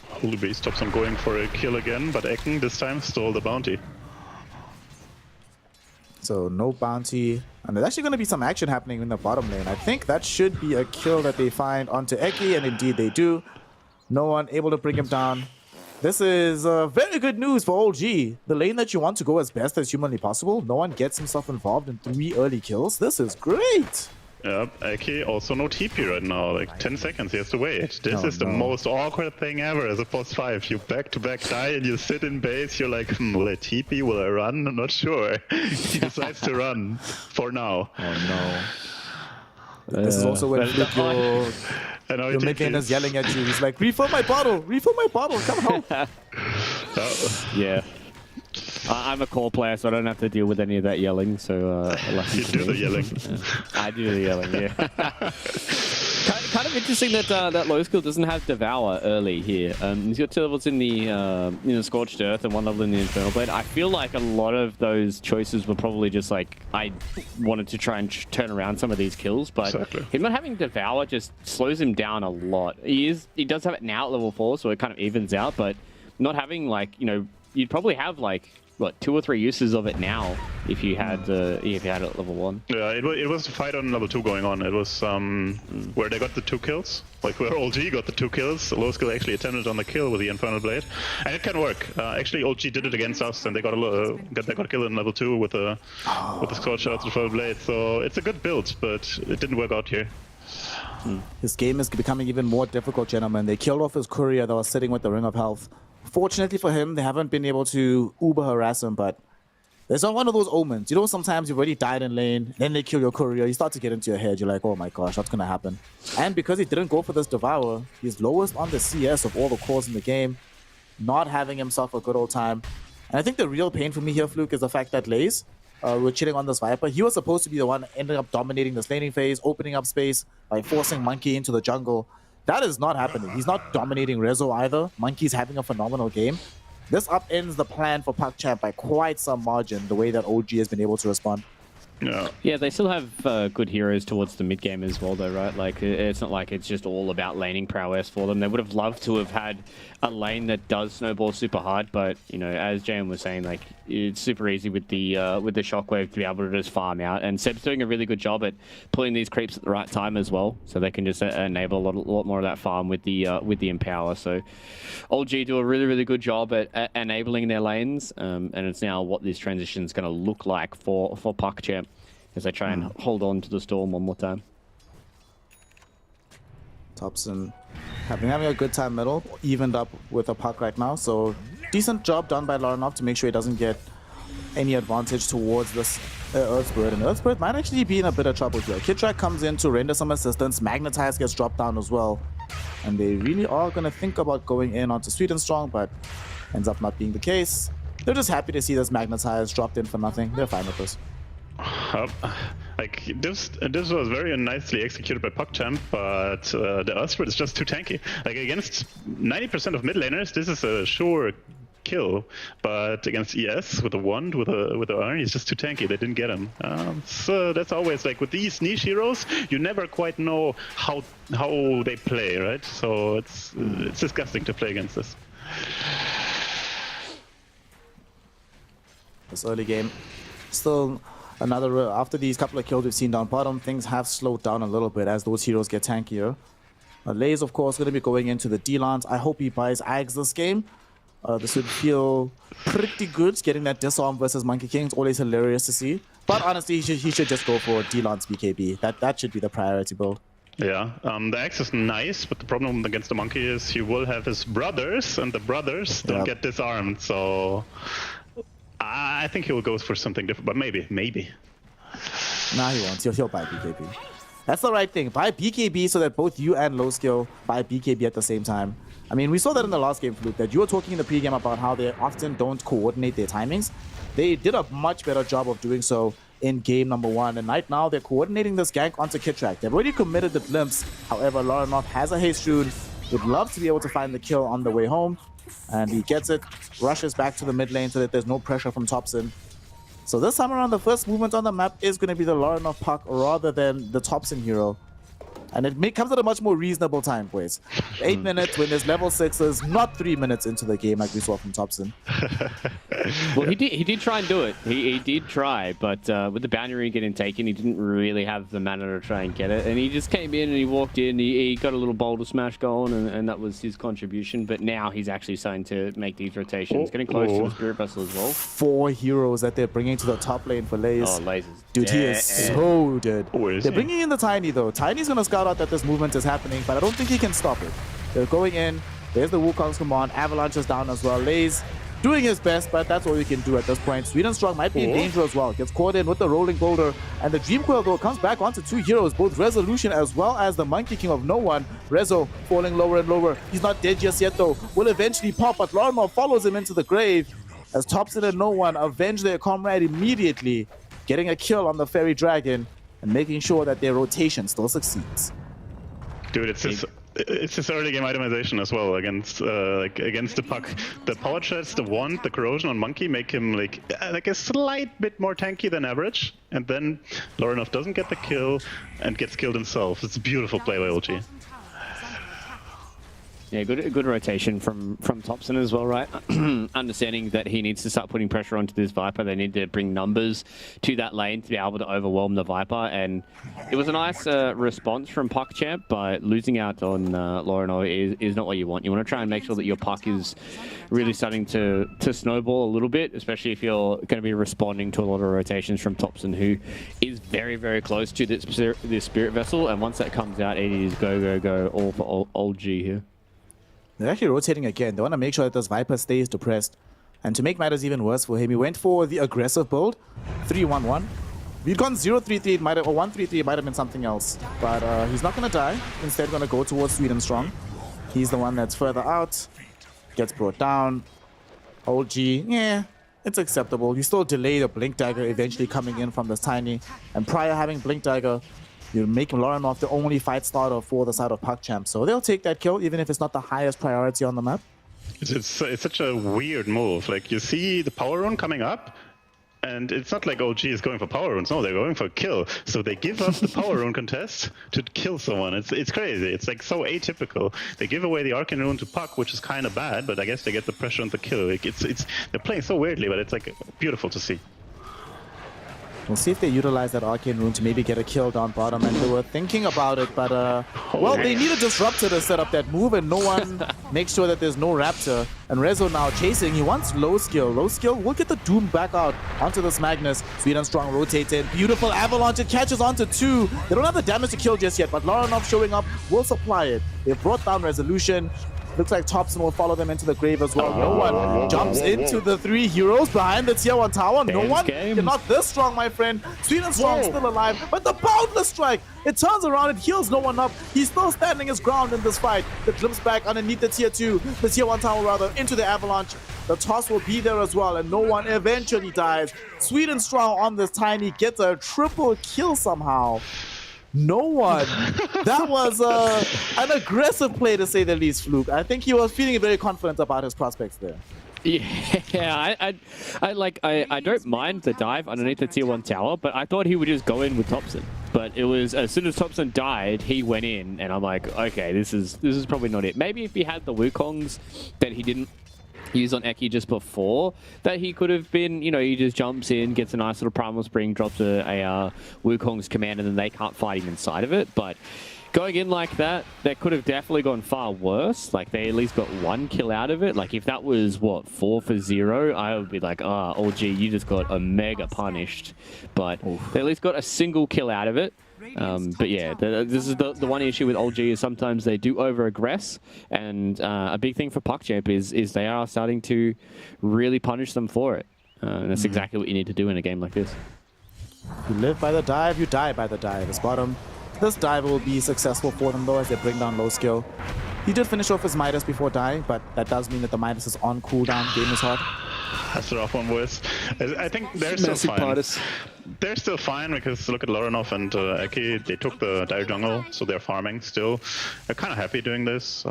Holy Beast stops him going for a kill again, but Ecken this time stole the bounty. So no bounty. And there's actually going to be some action happening in the bottom lane. I think that should be a kill that they find onto Eki, and indeed they do. No one able to bring him down. This is very good news for OG. The lane that you want to go as best as humanly possible. No one gets himself involved in 3 early kills. This is great. Yep, Eki also no TP right now, like 10 seconds he has to wait. This is the most awkward thing ever as a post 5. You back-to-back die and you sit in base, you're like, will I TP, will I run? I'm not sure. He decides to run, for now. Oh no. This is also when your mid laner's yelling at you. He's like, refill my bottle, come home. Yeah. I'm a core player, so I don't have to deal with any of that yelling. So lucky you for do me. the yelling. I do the yelling. Yeah. kind of interesting that that low skill doesn't have Devour early here. He's got 2 levels in the Scorched Earth and 1 level in the Infernal Blade. I feel like a lot of those choices were probably just like I wanted to try and turn around some of these kills, but him not having Devour just slows him down a lot. He does have it now at level 4, so it kind of evens out, but not having like, you know, you'd probably have like what 2 or 3 uses of it now if you had it at level 1. Yeah, it was a fight on level 2 going on. It was where they got the 2 kills, like where OG got the 2 kills. Low skill actually attempted on the kill with the Infernal Blade, and it can work. Actually, OG did it against us, and they got a kill in level 2 with the Scorched Earth Infernal Blade. So it's a good build, but it didn't work out here. His game is becoming even more difficult, gentlemen. They killed off his courier that was sitting with the Ring of Health. Fortunately for him, they haven't been able to uber harass him, but there's not one of those omens. You know, sometimes you've already died in lane, then they kill your courier, you start to get into your head, you're like, oh my gosh, what's gonna happen? And because he didn't go for this Devour, he's lowest on the CS of all the cores in the game, not having himself a good old time. And I think the real pain for me here, Fluke, is the fact that Lays, we're chilling on this Viper. He was supposed to be the one ending up dominating this laning phase, opening up space by forcing Monkey into the jungle. That is not happening. He's not dominating Rezo either. Monkey's having a phenomenal game. This upends the plan for PuckChamp by quite some margin, the way that OG has been able to respond. Yeah, they still have good heroes towards the mid game as well, though, right? Like, it's not like it's just all about laning prowess for them. They would have loved to have had a lane that does snowball super hard, but you know, as Jam was saying, like it's super easy with the shockwave to be able to just farm out. And Seb's doing a really good job at pulling these creeps at the right time as well, so they can just enable a lot more of that farm with the Empower. So, OG do a really good job at enabling their lanes, and it's now what this transition is going to look like for PuckChamp as they try and hold on to the storm one more time. Thompson having a good time middle, evened up with a puck right now, so decent job done by Laranov to make sure he doesn't get any advantage towards this Earth Spirit, and Earth Spirit might actually be in a bit of trouble here. Kitrak comes in to render some assistance, Magnetize gets dropped down as well, and they really are going to think about going in onto Sweet and Strong, but ends up not being the case. They're just happy to see this Magnetize dropped in for nothing. They're fine with this. Like this was very nicely executed by PuckChamp, but the Earthspirit is just too tanky. Like against 90% of mid laners, this is a sure kill, but against ES with a wand, with a iron, he's just too tanky. They didn't get him. So that's always like with these niche heroes, you never quite know how they play, right? So it's disgusting to play against this. This early game, still another, after these couple of kills we've seen down bottom, things have slowed down a little bit as those heroes get tankier. Lay's, of course, going to be going into the D-Lance. I hope he buys Ags this game. This would feel pretty good, getting that disarm versus Monkey King. It's always hilarious to see. But honestly, he should just go for D-Lance BKB. That should be the priority build. Yeah, the axe is nice, but the problem against the monkey is he will have his brothers, and the brothers don't get disarmed, so I think he will go for something different, but maybe. Nah, he won't. He'll buy BKB. That's the right thing. Buy BKB so that both you and low skill buy BKB at the same time. I mean, we saw that in the last game, Fluke, that you were talking in the pregame about how they often don't coordinate their timings. They did a much better job of doing so in game number 1, and right now they're coordinating this gank onto Kid Track. They've already committed the glimpse. However, Lorinov has a haste rune, would love to be able to find the kill on the way home, and he gets it, rushes back to the mid lane so that there's no pressure from Topson. So this time around, the first movement on the map is going to be the Lorinov puck rather than the Topson hero. And it comes at a much more reasonable time, boys. 8 minutes when there's level 6s, not 3 minutes into the game like we saw from Topson. Well, he did try and do it. He did try, but with the boundary ring getting taken, he didn't really have the mana to try and get it. And he just came in and he walked in, he got a little boulder smash going, and that was his contribution. But now he's actually starting to make these rotations, getting close to the Spirit Vessel as well. 4 heroes that they're bringing to the top lane for Lays. Oh, Lays is Dude, he is so dead. Is they're he? bringing in the Tiny, though. Tiny's going to scout out that this movement is happening, but I don't think he can stop it. They're going in. There's the Wukong's command. Avalanche is down as well. Lays doing his best, but that's all you can do at this point. Sweden Strong might be in danger as well. Gets caught in with the rolling boulder, and the Dream Coil, though, comes back onto 2 heroes, both Resolution as well as the Monkey King of No One. Rezo falling lower and lower. He's not dead just yet, though. Will eventually pop, but Lorinov follows him into the grave as Topson and No One avenge their comrade immediately, getting a kill on the Fairy Dragon and making sure that their rotation still succeeds. Dude, it's his early game itemization as well against the puck. The power chats, the wand, the corrosion on monkey make him like a slight bit more tanky than average, and then Lorinov doesn't get the kill and gets killed himself. It's a beautiful play by LG. Yeah, good rotation from Topson as well, right? Understanding that he needs to start putting pressure onto this Viper. They need to bring numbers to that lane to be able to overwhelm the Viper. And it was a nice response from PuckChamp, but losing out on Lorinov is not what you want. You want to try and make sure that your puck is really starting to snowball a little bit, especially if you're going to be responding to a lot of rotations from Topson, who is very, very close to this Spirit Vessel. And once that comes out, it is go, all for old G here. They're actually rotating again. They want to make sure that this Viper stays depressed. And to make matters even worse for him, he went for the aggressive build, 3-1-1. If he'd gone 0-3-3, or 1-3-3, it might have been something else. But he's not going to die. Instead, going to go towards Sweden Strong. He's the one that's further out. Gets brought down. Old G, yeah, it's acceptable. You still delay the Blink Dagger eventually coming in from this Tiny. And prior having Blink Dagger, you make Lorinov the only fight starter for the side of PuckChamp. So they'll take that kill, even if it's not the highest priority on the map. It's such a weird move. Like, you see the power rune coming up, and it's not like OG is going for power runes. No, they're going for a kill. So they give up the power rune contest to kill someone. It's crazy. It's like so atypical. They give away the Arcane rune to Puck, which is kind of bad, but I guess they get the pressure on the kill. Like, they're playing so weirdly, but it's like beautiful to see. We'll see if they utilize that Arcane Rune to maybe get a kill down bottom, and they were thinking about it, but well, they need a Disruptor to set up that move, and No One makes sure that there's no Raptor. And Rezo now chasing, he wants low skill. Low skill will get the Doom back out onto this Magnus. Sweden Strong rotates in. Beautiful Avalanche, it catches onto 2. They don't have the damage to kill just yet, but Lorinov showing up will supply it. They've brought down Resolution. Looks like Topson will follow them into the grave as well. No One jumps into the 3 heroes behind the tier 1 tower. No One, you're not this strong, my friend. Sweden Strong still alive, but the Boundless Strike, it turns around, it heals No One up. He's still standing his ground in this fight. The glimpse back underneath the tier 2, the tier 1 tower rather, into the Avalanche. The toss will be there as well, and No One eventually dies. Sweden Strong on this Tiny gets a triple kill somehow. No One. That was an aggressive play, to say the least, Fluke. I think he was feeling very confident about his prospects there. Yeah, I don't mind the dive underneath the tier 1 tower, but I thought he would just go in with Topson. But it was, as soon as Topson died, he went in, and I'm like, okay, this is probably not it. Maybe if he had the Wukongs that he didn't use on Eki just before, that he could have been, you know, he just jumps in, gets a nice little Primal Spring, drops a Wukong's command, and then they can't fight him inside of it. But Going in like that, that could have definitely gone far worse. Like, they at least got 1 kill out of it. Like, if that was, what, 4 for 0, I would be like, oh, gee, you just got a mega punished. But they at least got a single kill out of it. But yeah, this is the one issue with OG is sometimes they do over-aggress. And a big thing for PuckChamp is they are starting to really punish them for it. And that's exactly what you need to do in a game like this. You live by the dive, you die by the dive. This bottom. This dive will be successful for them though as they bring down low skill. He did finish off his Midas before dying, but that does mean that the Midas is on cooldown. Game is hard. That's a rough one, boys. I think they're still fine. Midas. They're still fine because look at Lorenov and Eki. They took the dire jungle, so they're farming still. They're kind of happy doing this.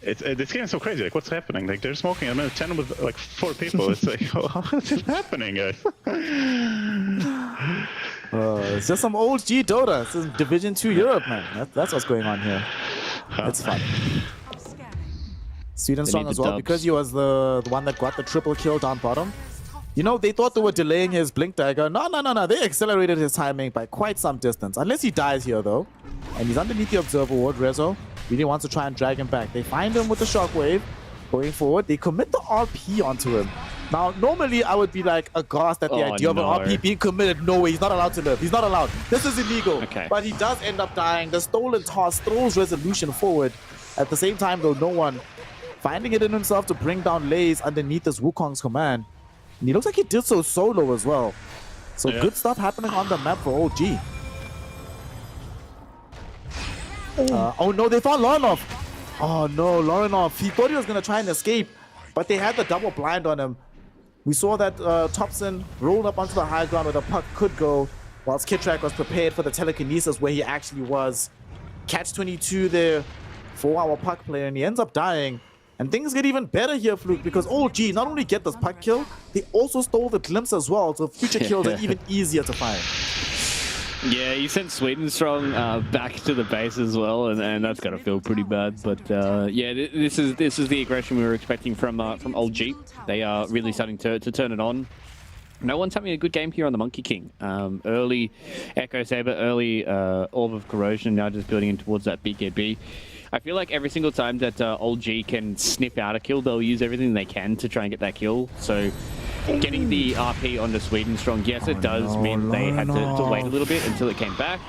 This game is so crazy. Like, what's happening? Like, they're smoking a minute 10 with like 4 people. It's like, oh, how is it happening, guys? It's just some old G Dota. This is Division 2 Europe, man. That's what's going on here. It's fun. Sweden strong as well dubs. because he was the one that got the triple kill down bottom. You know, they thought they were delaying his blink dagger. No. They accelerated his timing by quite some distance. Unless he dies here, though. And he's underneath the observer ward. Rezo really wants to try and drag him back. They find him with the shockwave. Going forward, they commit the RP onto him. Now, normally I would be like aghast at the idea of an RP being committed. No way, he's not allowed to live. He's not allowed. This is illegal. Okay. But he does end up dying. The stolen toss throws resolution forward. At the same time, though, no one finding it in himself to bring down Lays underneath this Wukong's command. And he looks like he did so solo as well. So good stuff happening on the map for OG. Oh no, they found Lorenov. Oh no, Lorenov. He thought he was going to try and escape, but they had the double blind on him. We saw that Thompson rolled up onto the high ground where the puck could go, whilst Kitrak was prepared for the telekinesis where he actually was. Catch-22 there for our puck player, and he ends up dying. And things get even better here, Fluke, because OG not only get this puck kill, they also stole the glimpse as well, so future kills are even easier to find. Yeah, you sent Sweden strong back to the base as well, and that's gotta feel pretty bad. But yeah, this is the aggression we were expecting from OG. They are really starting to turn it on. No one's having a good game here on the Monkey King. Early Echo Saber, early Orb of Corrosion, now just building in towards that BKB. I feel like every single time that OG can snip out a kill, they'll use everything they can to try and get that kill. So getting the RP onto Sweden strong, yes, it does mean they had to wait a little bit until it came back.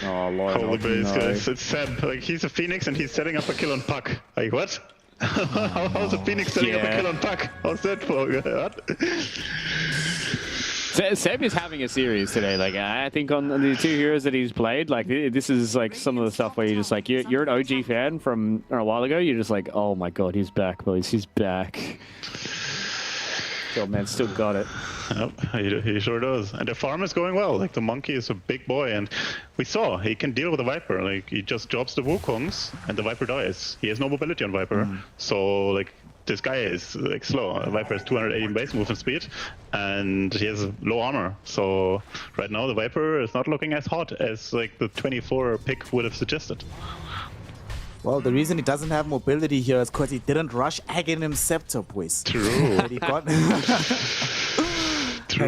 Oh, Lord. Holy base, guys. It's Seb. Like, he's a Phoenix and he's setting up a kill on Puck. Like, what? How's a Phoenix setting up a kill on Puck? How's that for? What? Seb is having a series today. Like, I think on the 2 heroes that he's played, like, this is like some of the stuff where you're just like, you're an OG fan from a while ago. You're just like, oh my god, he's back, boys. He's back. God, man, still got it. Yep, he sure does. And the farm is going well. Like, the Monkey is a big boy, and we saw he can deal with the Viper. Like, he just drops the Wukongs, and the Viper dies. He has no mobility on Viper. So, like, this guy is like slow. Viper has 280 base movement speed, and he has low armor. So right now the Viper is not looking as hot as like the 24 pick would have suggested. Well, the reason he doesn't have mobility here is because he didn't rush Aghanim Scepter, boys. True. Had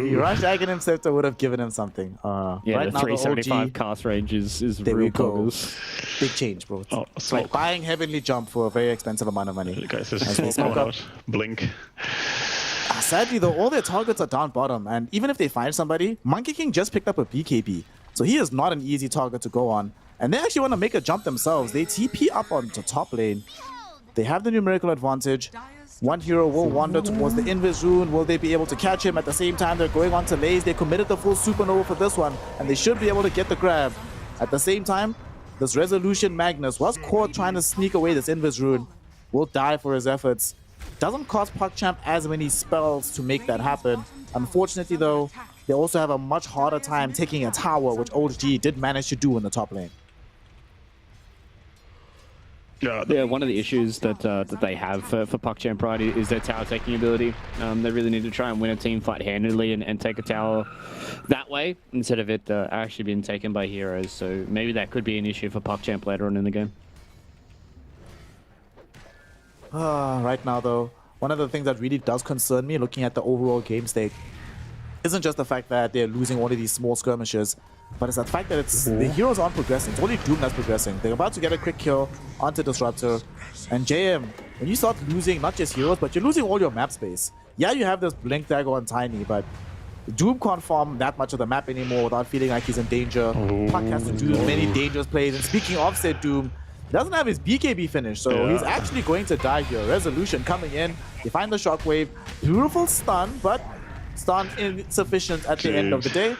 he rushed Aghanim Scepter, would have given him something. Yeah, right the now 375 OG, cast range is there real we go. poggers. Big change, bro. It's like buying Heavenly Jump for a very expensive amount of money. The guys just smoke out. Blink. Sadly, though, all their targets are down bottom, and even if they find somebody, Monkey King just picked up a BKB, so he is not an easy target to go on. And they actually want to make a jump themselves. They TP up onto top lane. They have the numerical advantage. One hero will wander towards the Invis rune. Will they be able to catch him? At the same time, they're going on to Lays. They committed the full supernova for this one, and they should be able to get the grab. At the same time, this Resolution Magnus was caught trying to sneak away this Invis rune. Will die for his efforts. Doesn't cost PuckChamp as many spells to make that happen. Unfortunately, though, they also have a much harder time taking a tower, which OG did manage to do in the top lane. Yeah, one of the issues that they have for PuckChamp, right, is their tower taking ability. They really need to try and win a team fight handedly and take a tower that way instead of it actually being taken by heroes. So maybe that could be an issue for PuckChamp later on in the game. Right now, though, one of the things that really does concern me looking at the overall game state, isn't just the fact that they're losing all of these small skirmishes, but it's the fact that the heroes aren't progressing. It's only Doom that's progressing. They're about to get a quick kill onto Disruptor. And JM, when you start losing not just heroes, but you're losing all your map space. Yeah, you have this Blink Dagger on Tiny, but Doom can't farm that much of the map anymore without feeling like he's in danger. Puck has to do many dangerous plays. And speaking of said Doom, he doesn't have his BKB finish, so he's actually going to die here. Resolution coming in. You find the Shockwave. Beautiful stun, but stun insufficient at the end of the day.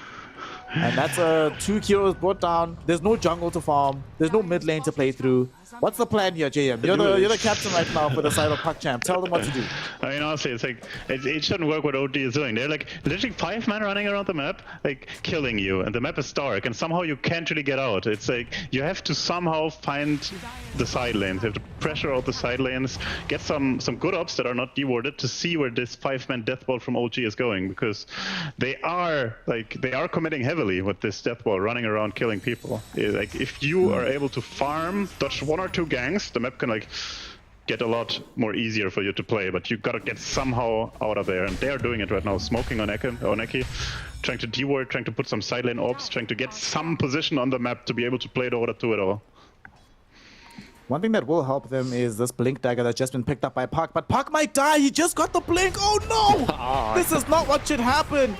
And that's 2 heroes brought down. There's no jungle to farm. There's no mid lane to play through. What's the plan here, JM? You're the captain right now for the side of PuckChamp. Tell them what to do. I mean, honestly, it's like it shouldn't work what OG is doing. They're like literally 5 men running around the map, like killing you, and the map is dark, and somehow you can't really get out. It's like you have to somehow find the side lanes. You have to pressure out the side lanes, get some good ops that are not dewarded to see where this 5-man death ball from OG is going, because they are committing heavily with this death ball running around killing people. Like if you are able to farm, dodge 1 or 2 ganks, the map can like get a lot more easier for you to play, but you gotta get somehow out of there, and they are doing it right now, smoking on Eki, trying to deward, trying to put some side lane ops, trying to get some position on the map to be able to play Dota 2 at all. One thing that will help them is this Blink Dagger that's just been picked up by Puck, but Puck might die. He just got the Blink. Oh no! This is not what should happen.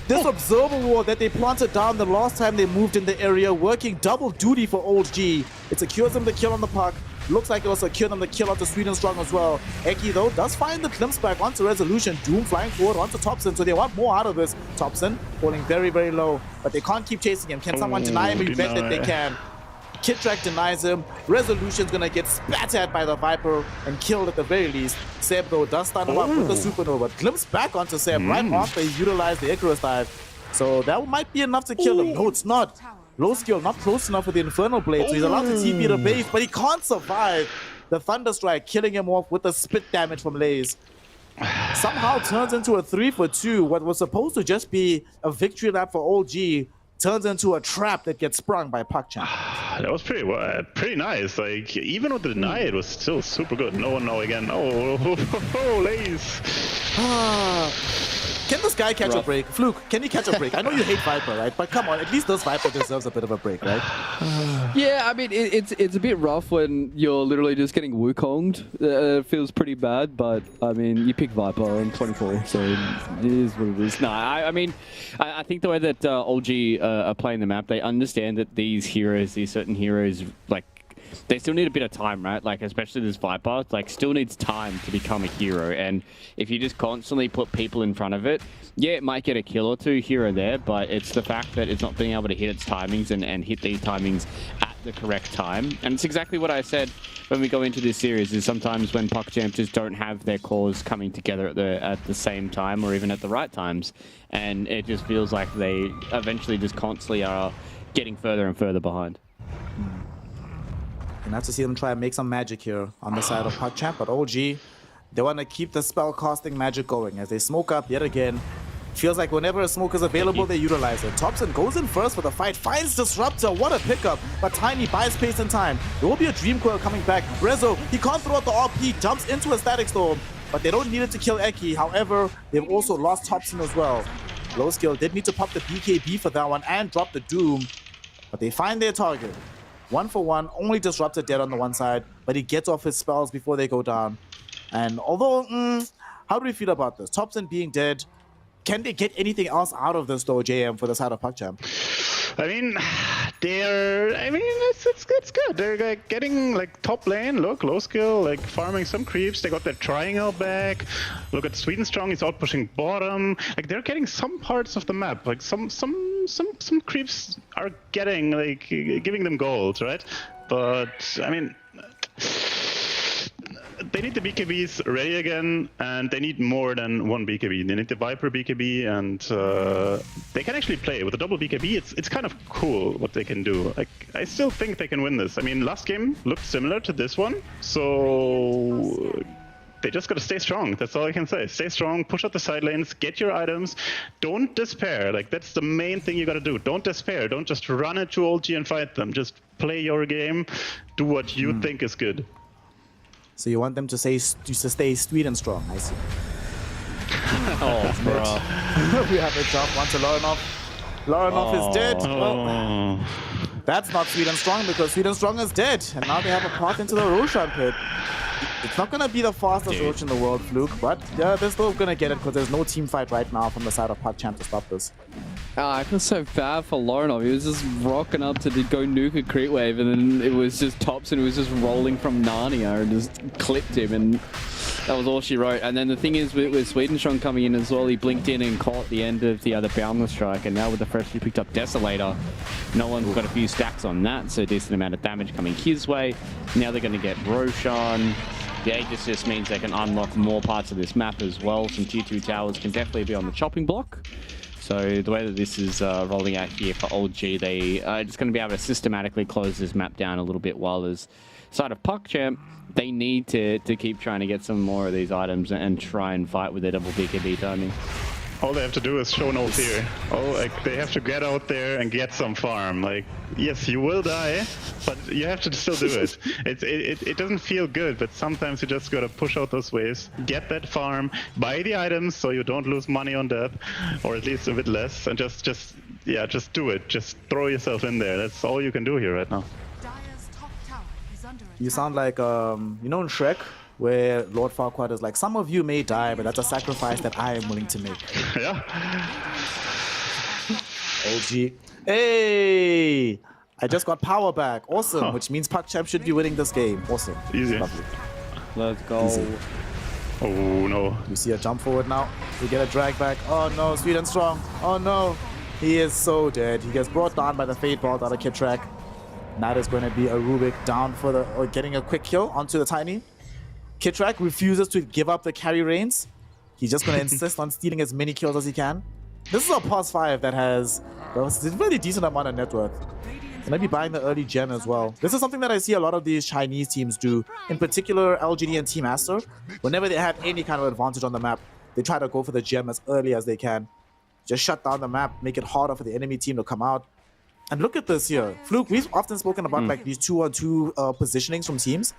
This Observer Ward that they planted down the last time they moved in the area, working double duty for Old G. It secures them the kill on the Puck. Looks like it will secure them the kill onto Sweden Strong as well. Eki, though, does find the glimpse back onto Resolution. Doom flying forward onto Thompson, so they want more out of this. Thompson falling very, very low, but they can't keep chasing him. Can someone deny him? You bet that they can. Kidtrack denies him. Resolution's gonna get spat at by the Viper and killed at the very least. Seb, though, does stun him up with the Supernova. Glimpse back onto Seb right after he utilized the Icarus dive. So that might be enough to kill him. No, it's not. Low skill, not close enough with the Infernal Blade, so he's allowed to TP the base, but he can't survive the Thunder Strike, killing him off with the spit damage from Lays. Somehow turns into a 3-for-2. What was supposed to just be a victory lap for OG turns into a trap that gets sprung by PuckChamp. That was pretty nice. Like even with the deny, it was still super good. No again. Oh, Lays. Can this guy catch a break? Fluke, can he catch a break? I know you hate Viper, right? But come on, at least this Viper deserves a bit of a break, right? Yeah, I mean, it's a bit rough when you're literally just getting Wukonged. It feels pretty bad, but I mean, you pick Viper on 24, so it is what it is. No, I mean, I think the way that OG are playing the map, they understand that these certain heroes, like, they still need a bit of time, right? Like, especially this Viper, like, still needs time to become a hero. And if you just constantly put people in front of it, yeah, it might get a kill or 2 here or there, but it's the fact that it's not being able to hit its timings and hit these timings at the correct time. And it's exactly what I said when we go into this series, is sometimes when PuckChamp just don't have their cores coming together at the same time or even at the right times. And it just feels like they eventually just constantly are getting further and further behind. And have to see them try and make some magic here on the side of PuckChamp, but OG, they want to keep the spell casting magic going as they smoke up yet again. Feels like whenever a smoke is available, they utilize it. Thompson goes in first for the fight, finds Disruptor. What a pickup, but Tiny buys space and time. There will be a Dream Coil coming back. Rezo, he can't throw out the RP, jumps into a Static Storm, but they don't need it to kill Eki. However, they've also lost Thompson as well. Low skill did need to pop the BKB for that one and drop the Doom, but they find their target. 1 for 1, only Disruptor dead on the one side, but he gets off his spells before they go down. And although, how do we feel about this? Thompson being dead, can they get anything else out of this though, JM, for the side of PuckChamp? I mean, it's good. They're like getting like top lane, look, low skill, like farming some creeps. They got their triangle back. Look at Sweden Strong, he's out pushing bottom. Like they're getting some parts of the map. Like some creeps are getting like giving them gold, right? But I mean, they need the BKBs ready again, and they need more than one BKB. They need the Viper BKB, and they can actually play with a double BKB. It's kind of cool what they can do. Like I still think they can win this. I mean, last game looked similar to this one, so they just gotta stay strong. That's all I can say. Stay strong, push out the side lanes, get your items. Don't despair. Like that's the main thing you gotta do. Don't despair. Don't just run into OG and fight them. Just play your game. Do what you think is good. So you want them to stay sweet and strong, I see. Oh, bro. We have a jump onto Lorinov. Lorinov is dead. Well, that's not Sweden Strong because Sweden Strong is dead. And now they have a path into the Roshan pit. It's not going to be the fastest Rosh in the world, Fluke, but yeah, they're still going to get it because there's no team fight right now from the side of PUBG to stop this. I feel so bad for Lorinov. He was just rocking up to go nuke a crit wave, and then it was just Thompson who was just rolling from Narnia and just clipped him, and that was all she wrote. And then the thing is, with Sweden Strong coming in as well, he blinked in and caught the end of the other Boundless Strike, and now with the freshly picked up Desolator, no one's got a few stacks on that, so a decent amount of damage coming his way. Now they're going to get Roshan. The Aegis just means they can unlock more parts of this map as well. Some tier 2 towers can definitely be on the chopping block. So the way that this is rolling out here for Old G, they are just going to be able to systematically close this map down a little bit, while as side of PUBG, they need to keep trying to get some more of these items and try and fight with their double BKB timing. All they have to do is show no fear. Oh, like they have to get out there and get some farm. Like, yes, you will die, but you have to still do it. It doesn't feel good, but sometimes you just gotta push out those waves, get that farm, buy the items so you don't lose money on that, or at least a bit less, and just do it. Just throw yourself in there. That's all you can do here right now. You sound like, you know in Shrek, where Lord Farquaad is like, some of you may die, but that's a sacrifice that I am willing to make. Yeah. OG. Hey! I just got power back. Awesome, which means PUBG should be winning this game. Awesome. Easy. Lovely. Let's go. Easy. Oh no. You see a jump forward now. We get a drag back. Oh no, Sweden Strong. Oh no. He is so dead. He gets brought down by the Fade Bolt out of Kitrak. That is going to be a Rubik down for the getting a quick kill onto the Tiny. Kitrak refuses to give up the carry reins. He's just going to insist on stealing as many kills as he can. This is a +5 that has a really decent amount of net worth. Maybe buying the early gem as well. This is something that I see a lot of these Chinese teams do. In particular, LGD and Team Aster. Whenever they have any kind of advantage on the map, they try to go for the gem as early as they can. Just shut down the map, make it harder for the enemy team to come out. And look at this here. Fluke, we've often spoken about like these 2-on-2 positionings from teams.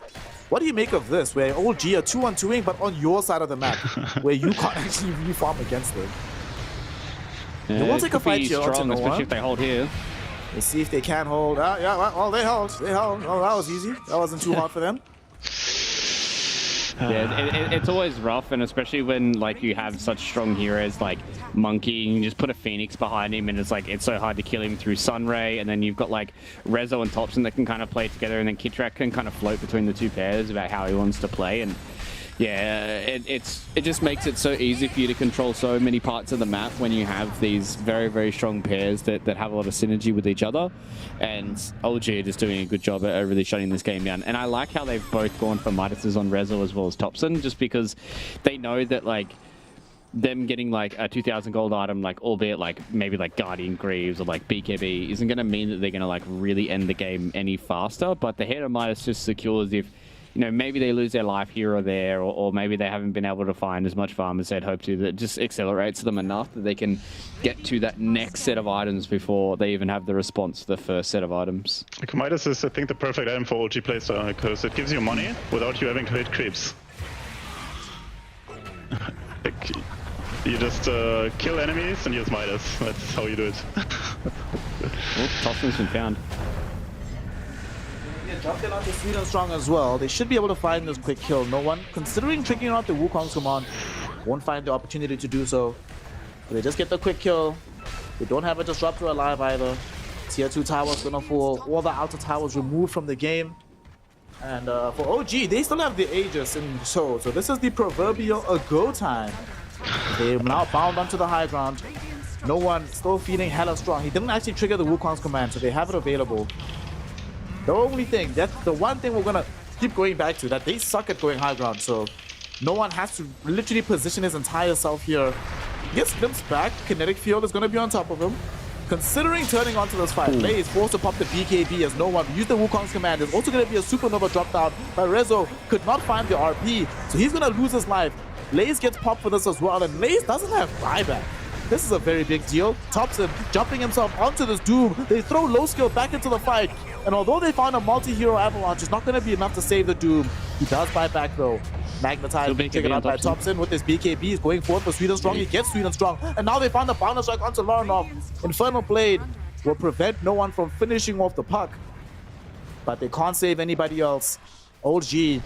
What do you make of this, where OG are 2-on-2ing, but on your side of the map, where you can't actually reform against them? Yeah, we'll take a fight here onto Noah. Especially if they hold here. Let's see if they can hold. Yeah, well, they held. They held. Oh, that was easy. That wasn't too hard for them. Yeah, it's always rough, and especially when like you have such strong heroes like Monkey, and you just put a Phoenix behind him, and it's like it's so hard to kill him through Sunray, and then you've got like Rezo and Thompson that can kind of play together, and then Kitrak can kind of float between the two pairs about how he wants to play, and yeah, it just makes it so easy for you to control so many parts of the map when you have these very, very strong pairs that have a lot of synergy with each other. And OG are just doing a good job at really shutting this game down. And I like how they've both gone for Midases on Rezo as well as Thompson, just because they know that like them getting like a 2,000 gold item, like albeit like maybe like Guardian Greaves or like BKB, isn't going to mean that they're going to like really end the game any faster. But the head of Midas just secures if, you know, maybe they lose their life here or there, or maybe they haven't been able to find as much farm as they'd hoped to, that just accelerates them enough that they can get to that next set of items before they even have the response to the first set of items. Like Midas is, I think, the perfect item for OG playstyle, because it gives you money without you having to hit creeps. Like, you just kill enemies and use Midas. That's how you do it. Well, Thompson's been found. Jumped in onto Sweden Strong as well. They should be able to find this quick kill. No one, considering tricking out the Wukong's command, won't find the opportunity to do so. But they just get the quick kill. They don't have a Disruptor alive either. Tier 2 towers gonna fall. All the outer towers removed from the game. And for OG, they still have the Aegis in tow. So this is the proverbial go time. They're now bound onto the high ground. No one still feeling hella strong. He didn't actually trigger the Wukong's command, so they have it available. The only thing, that's the one thing we're gonna keep going back to, that they suck at going high ground, so no one has to literally position his entire self here. Gets glimpsed back, kinetic field is gonna be on top of him. Considering turning onto this fight, Lei is forced to pop the BKB as no one used the Wukong's command. There's also gonna be a supernova drop down, but Rezo could not find the RP, so he's gonna lose his life. Laze gets popped for this as well, and Laze doesn't have buyback. This is a very big deal. Thompson jumping himself onto this Doom. They throw low skill back into the fight. And although they found a multi-hero avalanche, it's not going to be enough to save the Doom. He does buy back though. Magnetize being taken out by Thompson with his BKB. He's going forward for Sweden Strong. He gets Sweden Strong. And now they found the bounce strike onto Laranov. Infernal Blade will prevent no one from finishing off the puck. But they can't save anybody else. OG,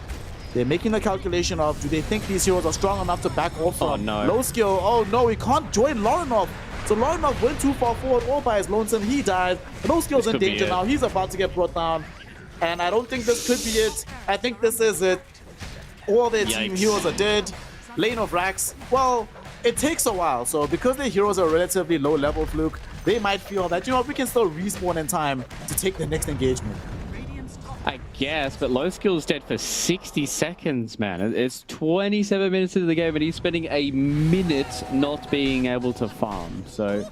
they're making the calculation of, do they think these heroes are strong enough to back off from? Oh, no. Low skill. Oh no, he can't join Laranov. So Laranov went too far forward all by his lonesome. He died. Low skill's in danger now. He's about to get brought down. And I don't think this could be it. I think this is it. All their team heroes are dead. Lane of Racks. Well, it takes a while. So because their heroes are relatively low level, Fluke, they might feel that, you know, we can still respawn in time to take the next engagement. I guess, but low skill's dead for 60 seconds, man. It's 27 minutes into the game, and he's spending a minute not being able to farm. So,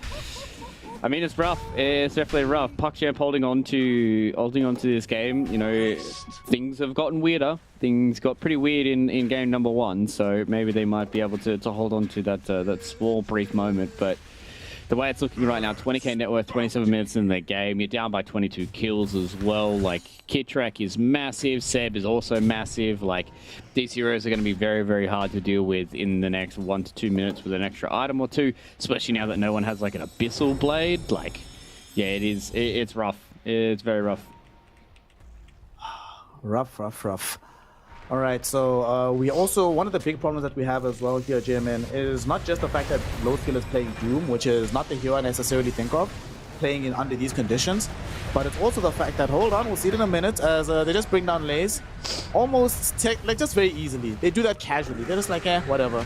I mean, it's rough. It's definitely rough. PuckChamp holding on to this game. You know, things have gotten weirder. Things got pretty weird in game number 1. So maybe they might be able to hold on to that small brief moment, but. The way it's looking right now, 20k net worth, 27 minutes in the game. You're down by 22 kills as well. Like, Kitrak is massive. Seb is also massive. Like, these heroes are going to be very, very hard to deal with in the next 1 to 2 minutes with an extra item or two. Especially now that no one has, like, an Abyssal Blade. Like, yeah, it's rough. It's very rough. Rough. All right, so we also, one of the big problems that we have as well here, JMN, is not just the fact that low skill is playing Doom, which is not the hero I necessarily think of, playing in under these conditions, but it's also the fact that, hold on, we'll see it in a minute, as they just bring down Lays, almost, like just very easily. They do that casually. They're just like, whatever.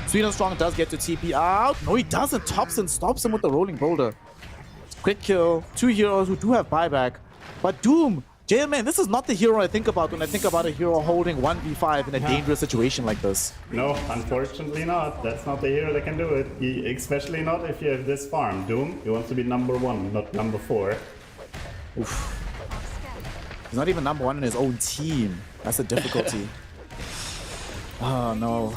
Sweden Strong does get to TP out. No, he doesn't. Thompson stops him with the rolling boulder. Quick kill. 2 heroes who do have buyback, but Doom, JMN, this is not the hero I think about when I think about a hero holding 1v5 in a dangerous situation like this. No, unfortunately not. That's not the hero that can do it. Especially not if you have this farm. Doom, he wants to be number 1, not number 4. Oof. He's not even number 1 in his own team. That's the difficulty. Oh no.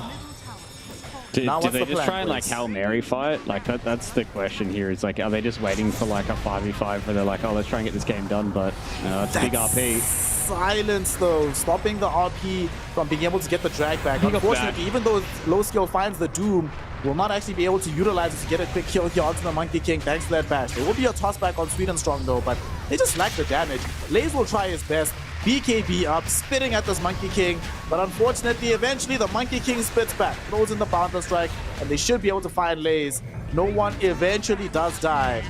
Do they just try and like Hail Mary fight? Like that's the question here. It's like, are they just waiting for like a 5v5 where they're like, oh, let's try and get this game done, but it's a big RP. Silence though, stopping the RP from being able to get the drag back. Unfortunately, even though low skill finds the Doom, will not actually be able to utilize it to get a quick kill here onto the Monkey King thanks to that bash. There will be a toss back on Sweden Strong though, but they just lack the damage. Lays will try his best. BKB up, spitting at this Monkey King, but unfortunately, eventually the Monkey King spits back, throws in the Bouncer Strike, and they should be able to find Lays. No one eventually does die,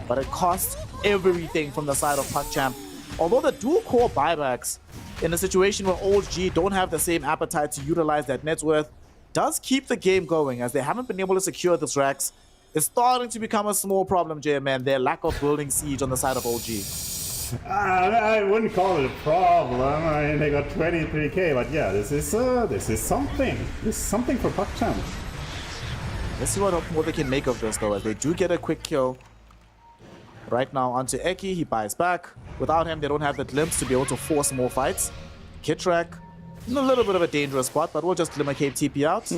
but it costs everything from the side of PuckChamp. Although the dual core buybacks in a situation where Old G don't have the same appetite to utilize that net worth, does keep the game going as they haven't been able to secure this Rax. It's starting to become a small problem, JMN, their lack of building siege on the side of OG. I wouldn't call it a problem. I mean, they got 23k, but yeah, this is something. This is something for PuckChamp. Let's see what they can make of this though, as they do get a quick kill. Right now onto Eki, he buys back. Without him, they don't have the glimpse to be able to force more fights. Kitrak, in a little bit of a dangerous spot, but we'll just Glimmer Cape TP out.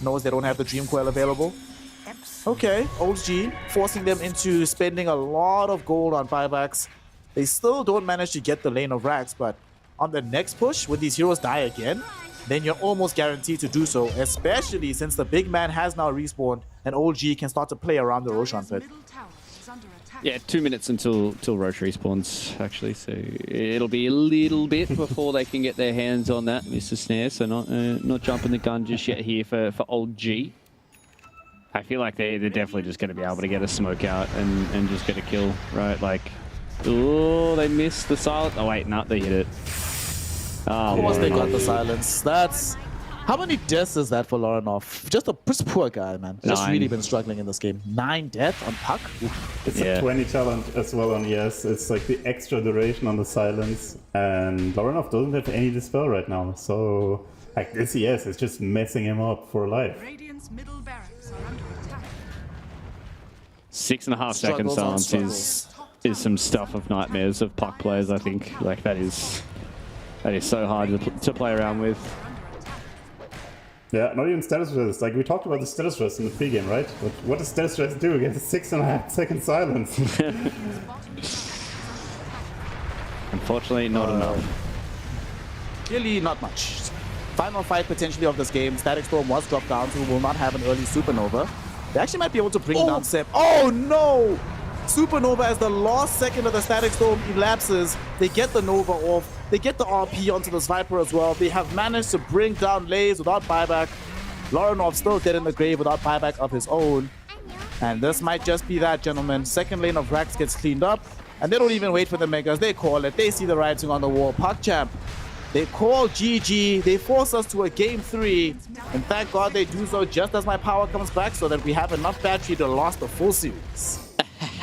Knows they don't have the Dream Coil available. Okay, OG forcing them into spending a lot of gold on buybacks. They still don't manage to get the lane of Rax, but on the next push, when these heroes die again, then you're almost guaranteed to do so, especially since the big man has now respawned and OG can start to play around the Roshan pit. Yeah, 2 minutes until Roche respawns, actually, so it'll be a little bit before they can get their hands on that, Mr. Snare, so not jumping the gun just yet here for Old G. I feel like they're definitely just going to be able to get a smoke out and just get a kill, right? Like, oh, they missed the silence. Oh, wait, no, they hit it. Of course they got the silence. That's... How many deaths is that for Laranov? Just a poor guy, man. Just really been struggling in this game. 9 deaths on Puck? It's a 20 challenge as well on ES. It's like the extra duration on the silence. And Laranov doesn't have any dispel right now. So, like, this ES is just messing him up for life. Radiant's middle barracks are under attack. 6.5 second silence is some stuff of nightmares of Puck players, I think. Like, that is so hard to play around with. Yeah, not even status resist. Like, we talked about the status resist in the pregame, right? But what does status resist do against a 6.5 second silence? Unfortunately, not enough. Clearly not much. Final fight potentially of this game. Static Storm was dropped down, so we will not have an early Supernova. They actually might be able to bring down Sep. Oh no! Supernova, as the last second of the Static Storm elapses, they get the Nova off. They get the RP onto this Viper as well. They have managed to bring down Lays without buyback. Lorenov still dead in the grave without buyback of his own. And this might just be that, gentlemen. Second lane of Rax gets cleaned up. And they don't even wait for the Megas. They call it. They see the writing on the wall. PuckChamp, they call GG. They force us to a game 3. And thank God they do so just as my power comes back so that we have enough battery to last the full series.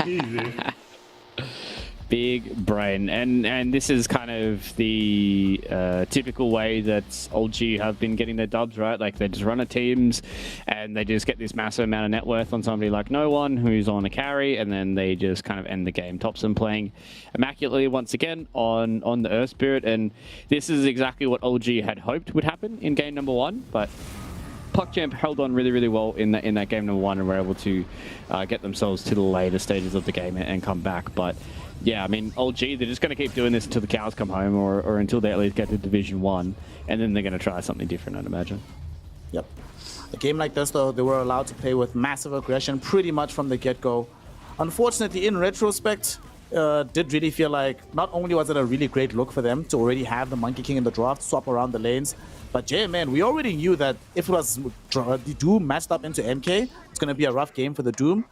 Easy. Big brain, and this is kind of the typical way that OG have been getting their dubs, right? Like, they just run at teams and they just get this massive amount of net worth on somebody like No One who's on a carry, and then they just kind of end the game. Thompson playing immaculately once again on the Earth Spirit, and this is exactly what OG had hoped would happen in game number 1, but PuckChamp held on really, really well in that game number 1 and were able to get themselves to the later stages of the game and come back. But yeah, I mean, OG, they're just going to keep doing this until the cows come home, or until they at least get to Division 1, and then they're going to try something different, I'd imagine. Yep. A game like this, though, they were allowed to play with massive aggression pretty much from the get-go. Unfortunately, in retrospect, did really feel like not only was it a really great look for them to already have the Monkey King in the draft, swap around the lanes, but man, we already knew that if it was the Doom matched up into MK, it's going to be a rough game for the Doom.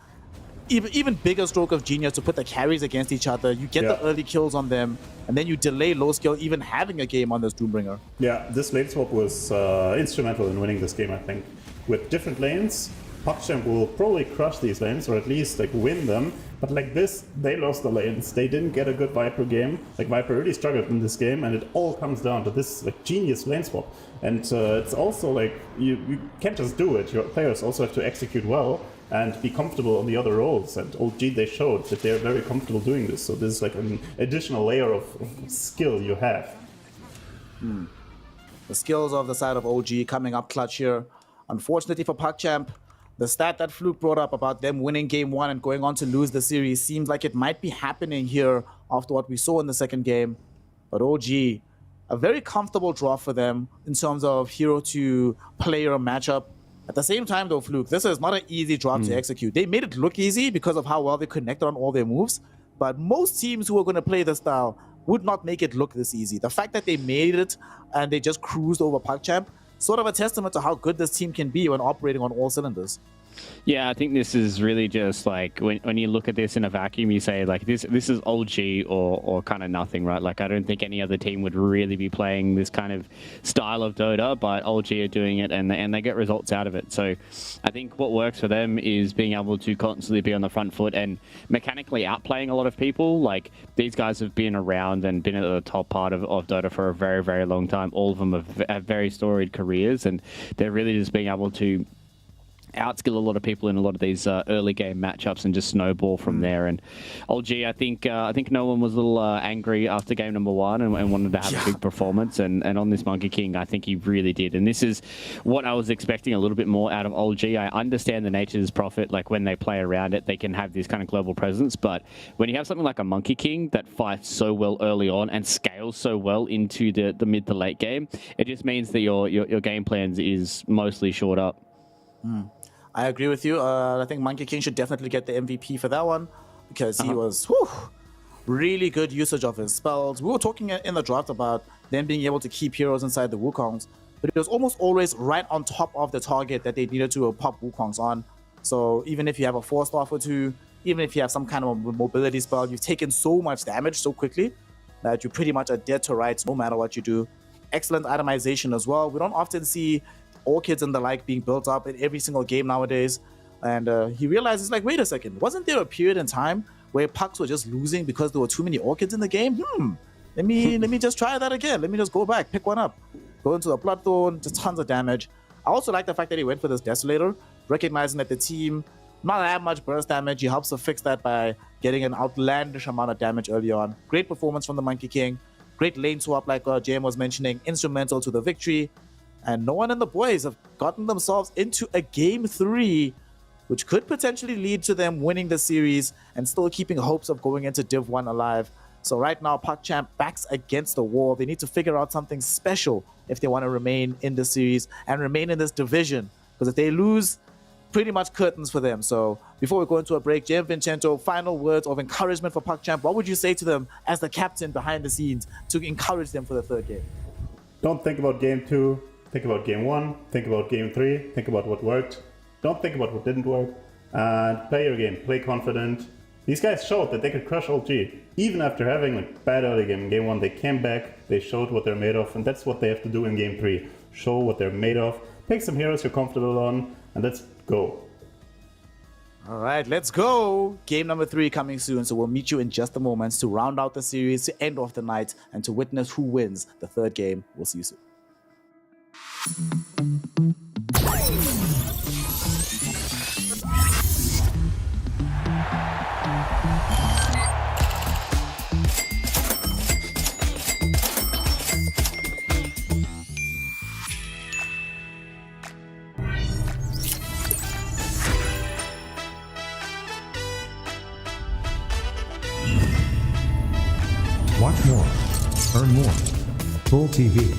Even bigger stroke of genius to put the carries against each other. You get the early kills on them, and then you delay low skill even having a game on this Doombringer. Yeah, this lane swap was instrumental in winning this game, I think. With different lanes, PuckChamp will probably crush these lanes, or at least like win them. But like this, they lost the lanes. They didn't get a good Viper game. Like, Viper really struggled in this game, and it all comes down to this like genius lane swap. And it's also like you can't just do it. Your players also have to execute well and be comfortable on the other roles. And OG, they showed that they're very comfortable doing this. So this is like an additional layer of skill you have. The skills of the side of OG coming up clutch here. Unfortunately for PuckChamp, the stat that Fluke brought up about them winning game 1 and going on to lose the series seems like it might be happening here after what we saw in the second game. But OG, a very comfortable draw for them in terms of hero to player matchup. At the same time, though, Fluke, this is not an easy drop to execute. They made it look easy because of how well they connected on all their moves, but most teams who are going to play this style would not make it look this easy. The fact that they made it and they just cruised over PuckChamp, sort of a testament to how good this team can be when operating on all cylinders. Yeah, I think this is really just like when you look at this in a vacuum, you say like this is OG or kind of nothing, right? Like, I don't think any other team would really be playing this kind of style of Dota, but OG are doing it and they get results out of it. So I think what works for them is being able to constantly be on the front foot and mechanically outplaying a lot of people. Like, these guys have been around and been at the top part of Dota for a very, very long time. All of them have very storied careers, and they're really just being able to outskill a lot of people in a lot of these early game matchups and just snowball from there. And OG, I think no one was a little angry after game number 1 and wanted to have a big performance. And on this Monkey King, I think he really did. And this is what I was expecting a little bit more out of OG. I understand the nature of this profit. Like, when they play around it, they can have this kind of global presence. But when you have something like a Monkey King that fights so well early on and scales so well into the mid to late game, it just means that your game plans is mostly shored up. I agree with you. I think Monkey King should definitely get the MVP for that one because he was really good usage of his spells. We were talking in the draft about them being able to keep heroes inside the Wukongs, but it was almost always right on top of the target that they needed to pop Wukongs on. So even if you have a 4-star for 2, even if you have some kind of mobility spell, you've taken so much damage so quickly that you pretty much are dead to rights no matter what you do. Excellent itemization as well. We don't often see orchids and the like being built up in every single game nowadays. And he realizes, like, wait a second, wasn't there a period in time where pucks were just losing because there were too many orchids in the game? Let me just try that again. Let me just go back, pick one up, go into the Bloodthorn, just tons of damage. I also like the fact that he went for this Desolator, recognizing that the team not that much burst damage. He helps to fix that by getting an outlandish amount of damage early on. Great performance from the Monkey King. Great lane swap, like JM was mentioning, instrumental to the victory. And no one in the boys have gotten themselves into a game 3, which could potentially lead to them winning the series and still keeping hopes of going into Div 1 alive. So right now, PuckChamp backs against the wall. They need to figure out something special if they want to remain in the series and remain in this division. Because if they lose, pretty much curtains for them. So before we go into a break, Jim Vincento, final words of encouragement for PuckChamp. What would you say to them as the captain behind the scenes to encourage them for the third game? Don't think about game 2. Think about game 1. Think about game 3. Think about what worked. Don't think about what didn't work. And play your game. Play confident. These guys showed that they could crush OG. Even after having a bad early game in game 1, they came back, they showed what they're made of, and that's what they have to do in game 3. Show what they're made of, pick some heroes you're comfortable on, and let's go. All right, let's go. Game number 3 coming soon, so we'll meet you in just a moment to round out the series, to end off the night, and to witness who wins the third game. We'll see you soon. Watch more. Earn more. Full TV.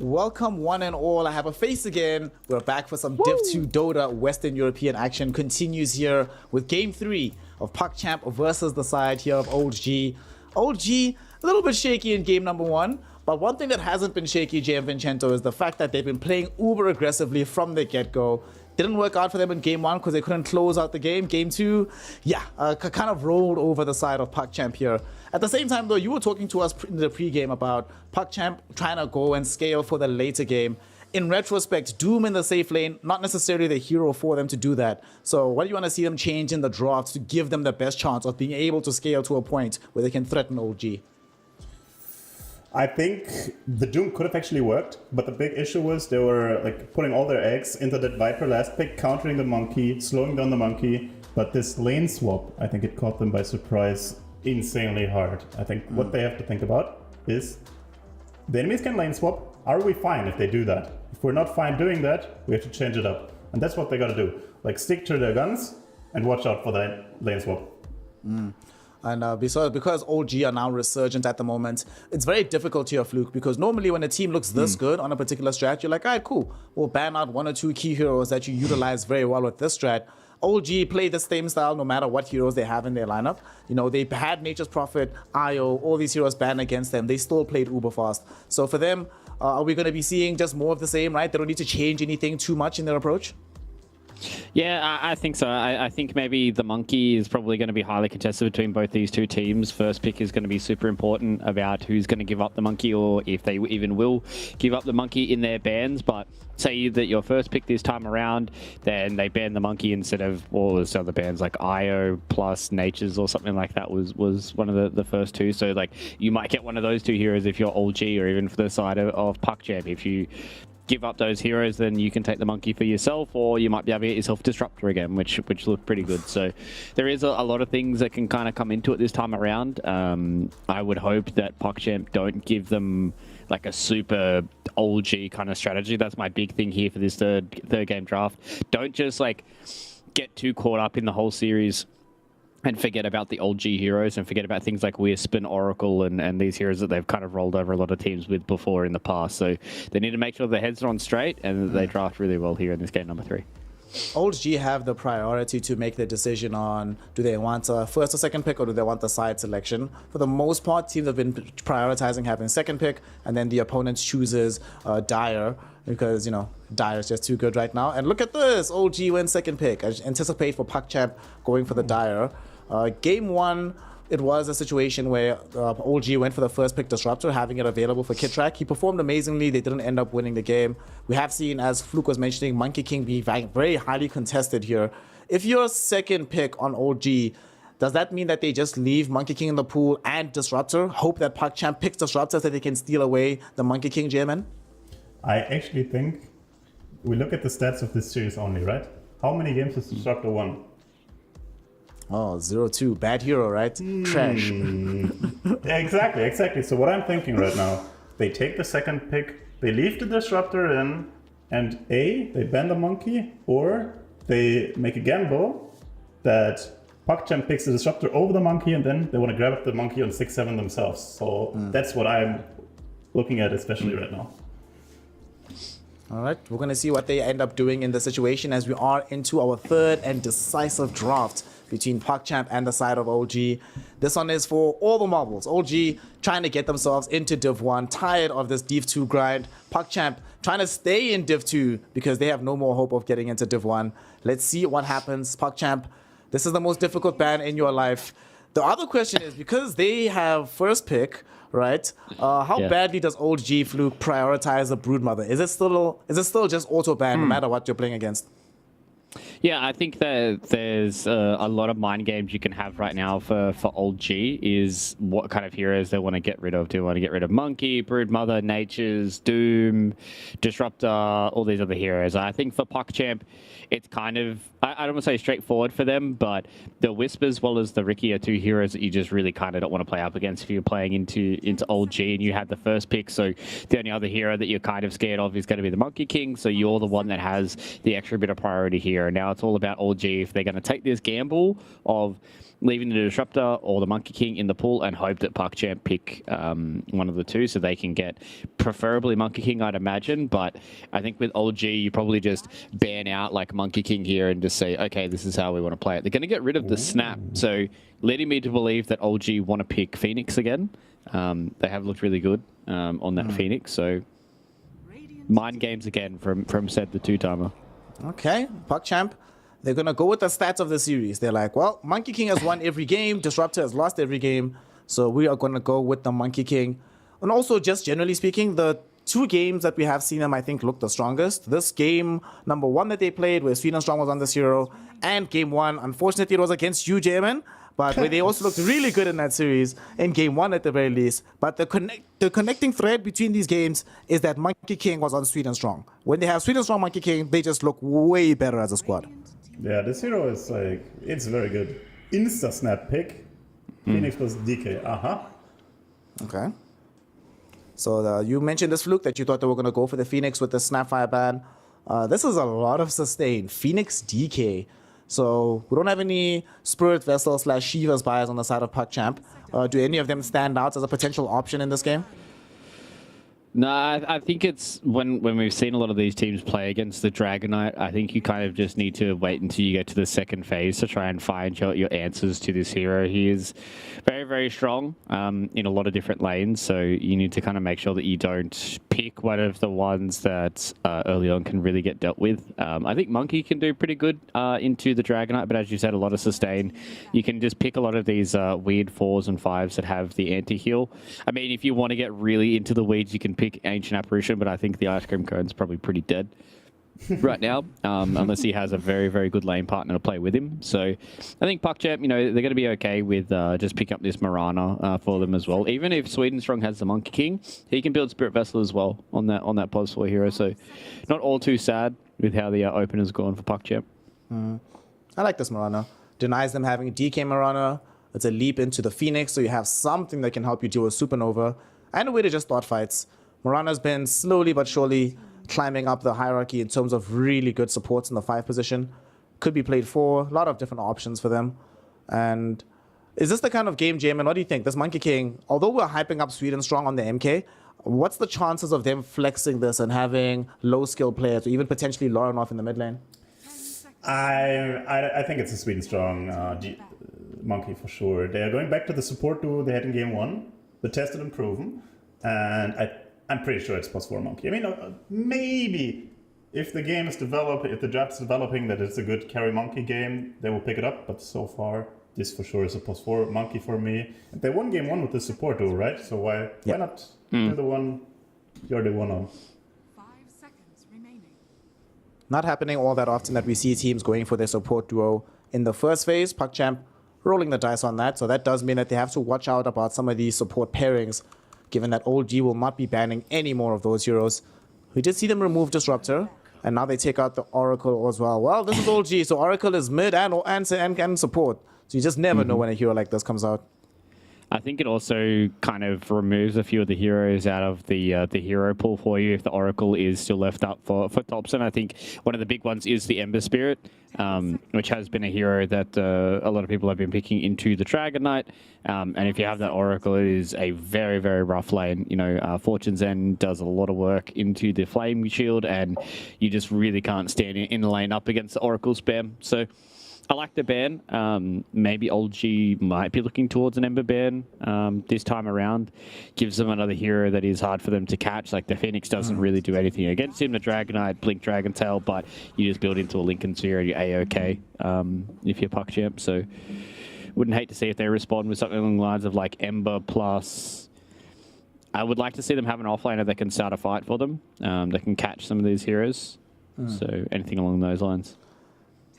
Welcome one and all. I have a face again. We're back for some Div 2 Dota Western European action. Continues here with Game 3 of PuckChamp versus the side here of Old G. Old G, a little bit shaky in game number 1. But one thing that hasn't been shaky, JM Vincento, is the fact that they've been playing uber aggressively from the get-go. Didn't work out for them in game 1 because they couldn't close out the game. Game 2, yeah, kind of rolled over the side of PuckChamp here. At the same time, though, you were talking to us in the pre-game about PuckChamp trying to go and scale for the later game. In retrospect, Doom in the safe lane, not necessarily the hero for them to do that. So what do you want to see them change in the drafts to give them the best chance of being able to scale to a point where they can threaten OG? I think the Doom could have actually worked, but the big issue was they were like putting all their eggs into that Viper last pick, countering the monkey, slowing down the monkey. But this lane swap, I think it caught them by surprise insanely hard. I think what they have to think about is the enemies can lane swap. Are we fine if they do that? If we're not fine doing that, we have to change it up. And that's what they gotta do. Like stick to their guns and watch out for that lane swap. And because OG are now resurgent at the moment, it's very difficult here, Fluke, because normally when a team looks this good on a particular strat, you're like, all right, cool. We'll ban out 1 or 2 key heroes that you utilize very well with this strat. OG play the same style no matter what heroes they have in their lineup. You know, they had Nature's Prophet, Io, all these heroes banned against them. They still played uber fast. So for them, are we going to be seeing just more of the same, right? They don't need to change anything too much in their approach? Yeah, I think so. I think maybe the monkey is probably going to be highly contested between both these two teams. First pick is going to be super important about who's going to give up the monkey or if they even will give up the monkey in their bans. But say that your first pick this time around, then they ban the monkey instead of all those other bans like IO plus Natures or something like that was one of the first two. So like you might get one of those two heroes if you're OG or even for the side of PuckChamp. If you give up those heroes, then you can take the monkey for yourself, or you might be able to get yourself Disruptor again, which looked pretty good. So there is a lot of things that can kind of come into it this time around. I would hope that PuckChamp don't give them like a super OG kind of strategy. That's my big thing here for this third game draft. Don't just like get too caught up in the whole series and forget about the old G heroes and forget about things like Wisp and Oracle and these heroes that they've kind of rolled over a lot of teams with before in the past. So they need to make sure their heads are on straight and that they draft really well here in this game number 3. Old G have the priority to make the decision on do they want a first or second pick or do they want the side selection. For the most part, teams have been prioritizing having second pick and then the opponent chooses Dire because, you know, Dire is just too good right now. And look at this, Old G wins second pick. I anticipate for PuckChamp going for the Dire. Game 1, it was a situation where OG went for the first pick Disruptor, having it available for Kid-Track. He performed amazingly. They didn't end up winning the game. We have seen, as Fluke was mentioning, Monkey King be very highly contested here. If you're second pick on OG, does that mean that they just leave Monkey King in the pool and Disruptor? Hope that PuckChamp picks Disruptor so they can steal away the Monkey King JMN? I actually think we look at the stats of this series only, right? How many games has Disruptor won? Oh, 0-2. Bad hero, right? Trash. Yeah, exactly. So what I'm thinking right now, they take the second pick, they leave the Disruptor in, and A, they ban the monkey, or they make a gamble that PuckChamp picks the Disruptor over the monkey, and then they want to grab up the monkey on 6-7 themselves. So that's what I'm looking at, especially right now. All right, we're going to see what they end up doing in the situation as we are into our third and decisive draft between PuckChamp and the side of OG. This one is for all the marbles. OG trying to get themselves into Div 1, tired of this Div 2 grind. PuckChamp trying to stay in Div 2 because they have no more hope of getting into Div 1. Let's see what happens. PuckChamp, this is the most difficult ban in your life. The other question is, because they have first pick, right? How badly does Old G Fluke prioritize the Broodmother? Is it still just auto ban no matter what you're playing against? Yeah, I think that there's a lot of mind games you can have right now for Old G is what kind of heroes they want to get rid of. Do you want to get rid of Monkey, Broodmother, Natures, Doom, Disruptor, all these other heroes? I think for PuckChamp, it's kind of, I don't want to say straightforward for them, but the Wisp as well as the Ricky are two heroes that you just really kind of don't want to play up against if you're playing into Old G and you had the first pick. So the only other hero that you're kind of scared of is going to be the Monkey King. So you're the one that has the extra bit of priority here. Now, now it's all about OG if they're going to take this gamble of leaving the Disruptor or the Monkey King in the pool and hope that PuckChamp pick one of the two so they can get preferably Monkey King, I'd imagine. But I think with OG, you probably just ban out like Monkey King here and just say, okay, this is how we want to play it. They're going to get rid of the snap. So leading me to believe that OG want to pick Phoenix again. They have looked really good on that Phoenix. So mind games again from Seth the two-timer. Okay, PuckChamp. They're going to go with the stats of the series. They're like, well, Monkey King has won every game. Disruptor has lost every game. So we are going to go with the Monkey King. And also, just generally speaking, the two games that we have seen them, I think, look the strongest. This game, number one that they played, where Sweden Strong was on this hero, and game one, unfortunately, it was against you, Jamin. But where they also looked really good in that series, in game one at the very least. But the connecting thread between these games is that Monkey King was on Sweden Strong. When they have Sweden Strong Monkey King, they just look way better as a squad. Yeah, this hero is like, it's very good. Insta snap pick. Phoenix plus DK. Okay. So you mentioned this, Fluke, that you thought they were going to go for the Phoenix with the Snapfire ban. This is a lot of sustain. Phoenix DK. So we don't have any Spirit Vessel / Shiva's buyers on the side of PuckChamp. Do any of them stand out as a potential option in this game? No, I think it's when we've seen a lot of these teams play against the Dragonite, I think you kind of just need to wait until you get to the second phase to try and find your answers to this hero. He is very, very strong in a lot of different lanes, so you need to kind of make sure that you don't pick one of the ones that early on can really get dealt with. I think Monkey can do pretty good into the Dragonite, but as you said, a lot of sustain. You can just pick a lot of these weird 4s and 5s that have the anti-heal. I mean, if you want to get really into the weeds, you can pick Ancient Apparition, but I think the Ice Cream Cone's probably pretty dead right now, unless he has a very, very good lane partner to play with him. So I think PuckChamp, they're going to be okay with just picking up this Marana for them as well. Even if Sweden Strong has the Monkey King, he can build Spirit Vessel as well on that pos 4 hero. So not all too sad with how the opener's gone for PuckChamp. I like this Marana. Denies them having DK Marana. It's a leap into the Phoenix, so you have something that can help you deal with Supernova and a way to just start fights. Marana's been slowly but surely climbing up the hierarchy in terms of really good supports in the 5 position. Could be played 4, a lot of different options for them. And is this the kind of game, Jamin? What do you think? This Monkey King, although we're hyping up Sweden Strong on the MK, what's the chances of them flexing this and having low skill players or even potentially Lorinov in the mid lane? I think it's a Sweden Strong Monkey for sure. They are going back to the support duo they had in game 1. The tested and proven. And I'm pretty sure it's plus 4 Monkey. I mean, maybe if the game is developing, if the draft is developing that it's a good carry Monkey game, they will pick it up. But so far, this for sure is a plus 4 Monkey for me. And they won game 1 with the support duo, right? So why not do the one you're the one on? 5 seconds remaining. Not happening all that often that we see teams going for their support duo in the first phase. PuckChamp rolling the dice on that. So that does mean that they have to watch out about some of these support pairings, given that OG will not be banning any more of those heroes. We did see them remove Disruptor, and now they take out the Oracle as well. Well, this is OG, so Oracle is mid and support. So you just never know when a hero like this comes out. I think it also kind of removes a few of the heroes out of the hero pool for you if the Oracle is still left up for Thompson. I think one of the big ones is the Ember Spirit, which has been a hero that a lot of people have been picking into the Dragonite. And if you have that Oracle, it is a very, very rough lane. Fortune's End does a lot of work into the Flame Shield, and you just really can't stand in the lane up against the Oracle spam. So I like the ban. Maybe OG might be looking towards an Ember ban this time around. Gives them another hero that is hard for them to catch. Like the Phoenix doesn't really do anything against him. The Dragonite, Blink Dragon Tail, but you just build into a Lincoln Sphere and you're A-OK if you're PuckChamp. So wouldn't hate to see if they respond with something along the lines of like Ember plus... I would like to see them have an offlaner that can start a fight for them. That can catch some of these heroes. So anything along those lines.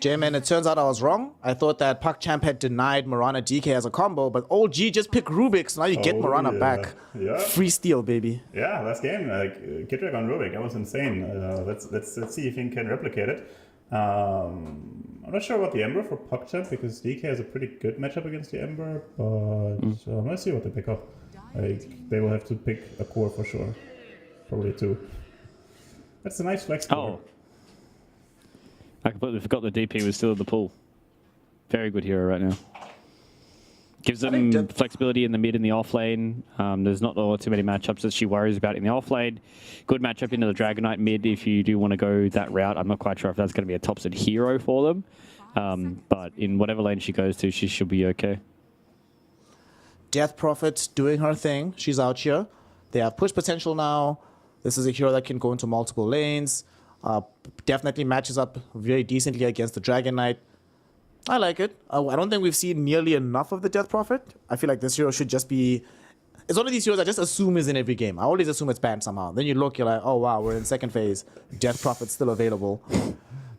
J-Man, it turns out I was wrong. I thought that PuckChamp had denied Marana DK as a combo, but OG just picked Rubik, so now you get Marana back. Yeah. Free steal, baby. Yeah, last game, Kitrek on Rubik, that was insane. Let's see if he can replicate it. I'm not sure about the Ember for PuckChamp because DK has a pretty good matchup against the Ember, but let's see what they pick up. They will have to pick a core for sure. Probably 2. That's a nice flex core. I completely forgot the DP was still in the pool. Very good hero right now. Gives them flexibility in the mid and the off lane. There's not too many matchups that she worries about in the off lane. Good matchup into the Dragon Knight mid if you do want to go that route. I'm not quite sure if that's going to be a top-set hero for them. But in whatever lane she goes to, she should be okay. Death Prophet doing her thing. She's out here. They have push potential now. This is a hero that can go into multiple lanes. Definitely matches up very decently against the Dragon Knight. I like it. I don't think we've seen nearly enough of the Death Prophet. I feel like this hero should just be... It's one of these heroes I just assume is in every game. I always assume it's banned somehow. Then you look, you're like, oh wow, we're in second phase. Death Prophet's still available.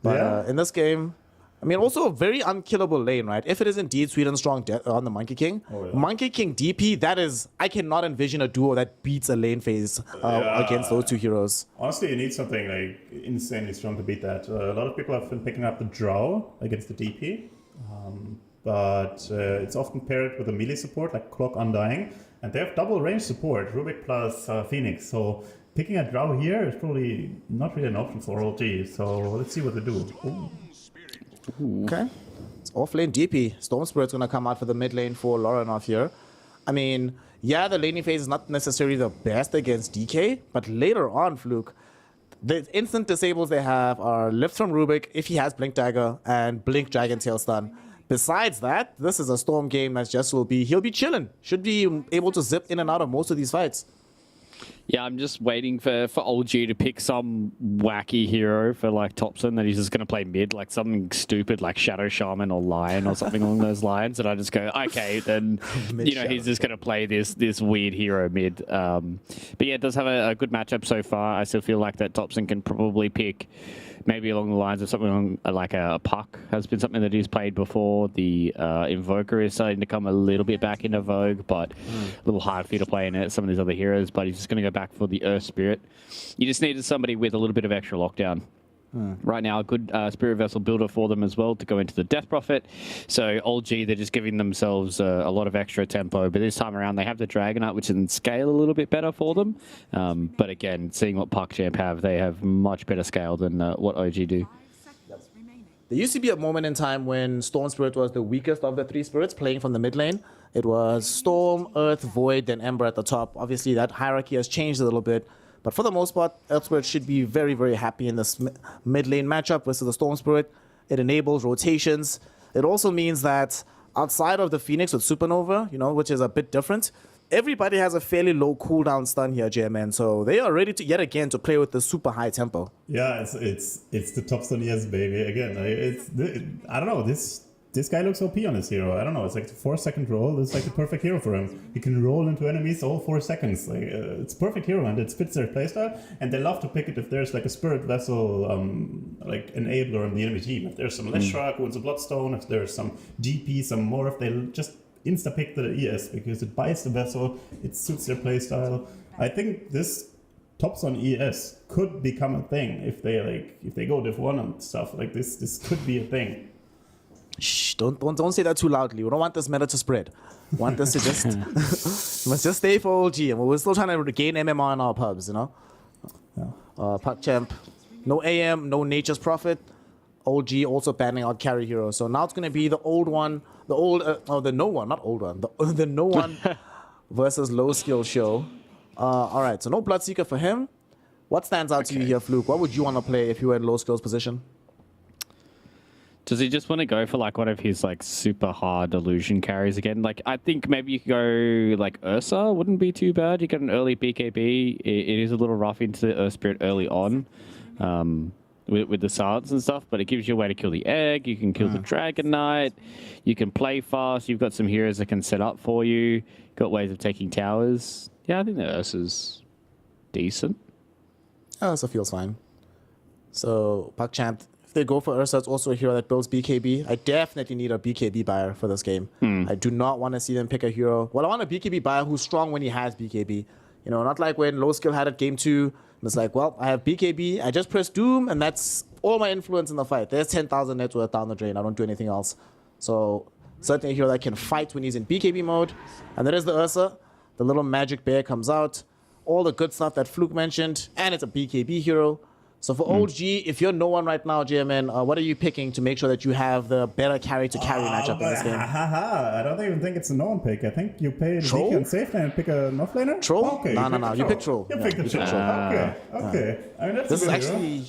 But in this game, I mean, also a very unkillable lane, right? If it is indeed sweet and strong on the Monkey King, Monkey King DP, that is... I cannot envision a duo that beats a lane phase against those two heroes. Honestly, you need something like insanely strong to beat that. A lot of people have been picking up the Drow against the DP. But it's often paired with a melee support like Clock Undying, and they have double range support, Rubik plus Phoenix. So picking a Drow here is probably not really an option for OG. So let's see what they do. Ooh. Okay, it's off lane DP. Storm Spirit's gonna come out for the mid lane for Lorinov here. I mean, yeah, the laning phase is not necessarily the best against DK, but later on, Fluke, the instant disables they have are Lift from Rubik if he has Blink Dagger and Blink Dragon Tail Stun. Besides that, this is a Storm game that just he'll be chilling. Should be able to zip in and out of most of these fights. Yeah, I'm just waiting for OG to pick some wacky hero for like Thompson that he's just going to play mid, like something stupid like Shadow Shaman or Lion or something along those lines. And I just go, okay, then he's just going to play this weird hero mid. But yeah, it does have a good matchup so far. I still feel like that Thompson can probably pick maybe along the lines of something like a Puck has been something that he's played before. The Invoker is starting to come a little bit back into vogue, but a little hard for you to play in it. Some of these other heroes, but he's just going to go back for the Earth Spirit. You just needed somebody with a little bit of extra lockdown. Right now, a good Spirit Vessel builder for them as well to go into the Death Prophet. So, OG, they're just giving themselves a lot of extra tempo. But this time around, they have the Dragonite, which can scale a little bit better for them. But again, seeing what PuckChamp have, they have much better scale than what OG do. There used to be a moment in time when Storm Spirit was the weakest of the three spirits playing from the mid lane. It was Storm, Earth, Void, then Ember at the top. Obviously, that hierarchy has changed a little bit. But for the most part, Earth Spirit should be very, very happy in this mid lane matchup versus the Storm Spirit. It enables rotations. It also means that outside of the Phoenix with Supernova, which is a bit different, everybody has a fairly low cooldown stun here, JMN. So they are ready to yet again to play with the super high tempo. Yeah, it's the top stun, yes, baby. Again, I don't know, this guy looks OP on his hero. I don't know, it's like the 4-second roll. It's like the perfect hero for him. He can roll into enemies all 4 seconds. Like it's perfect hero, and it fits their playstyle. And they love to pick it if there's like a Spirit Vessel like enabler on the enemy team. If there's some Leshrac who wants a Bloodstone, if there's some DP, some more, if they just insta-pick the ES because it buys the vessel, it suits their playstyle. I think this tops on ES could become a thing if they go Div 1 and stuff. Like this could be a thing. Shh, don't say that too loudly. We don't want this meta to spread. We want this to just must just stay for OG, and we're still trying to gain MMR in our pubs, Yeah. PuckChamp, no AM, no Nature's Prophet. OG also banning out carry hero. So now it's gonna be the old one, the no one, not old one, the no one versus low skill show. All right, so no Bloodseeker for him. What stands out to you here, Fluke? What would you want to play if you were in low skills position? Does he just want to go for like one of his like super hard illusion carries again? Like I think maybe you could go like Ursa, wouldn't be too bad. You get an early BKB. It is a little rough into the Earth Spirit early on with the silence and stuff, but it gives you a way to kill the egg. You can kill the Dragon Knight. You can play fast. You've got some heroes that can set up for you. Got ways of taking towers. Yeah, I think the Ursa's decent. Ursa feels fine. So PuckChamp, if they go for Ursa, it's also a hero that builds BKB. I definitely need a BKB buyer for this game. I do not want to see them pick a hero. Well, I want a BKB buyer who's strong when he has BKB. Not like when low skill had it game 2. And it's like, well, I have BKB, I just press Doom, and that's all my influence in the fight. There's 10,000 net worth down the drain. I don't do anything else. So certainly a hero that can fight when he's in BKB mode. And there is the Ursa. The little magic bear comes out. All the good stuff that Fluke mentioned. And it's a BKB hero. So for OG, if you're no one right now, JMN, what are you picking to make sure that you have the better carry to carry matchup in this game? I don't even think it's a no one pick. I think you pay the Troll? DK and safe lane and pick a off laner. Troll? Okay, No. You pick Troll. You Yeah, pick the you pick Troll. Troll. Okay. I mean, that's This a is good hero.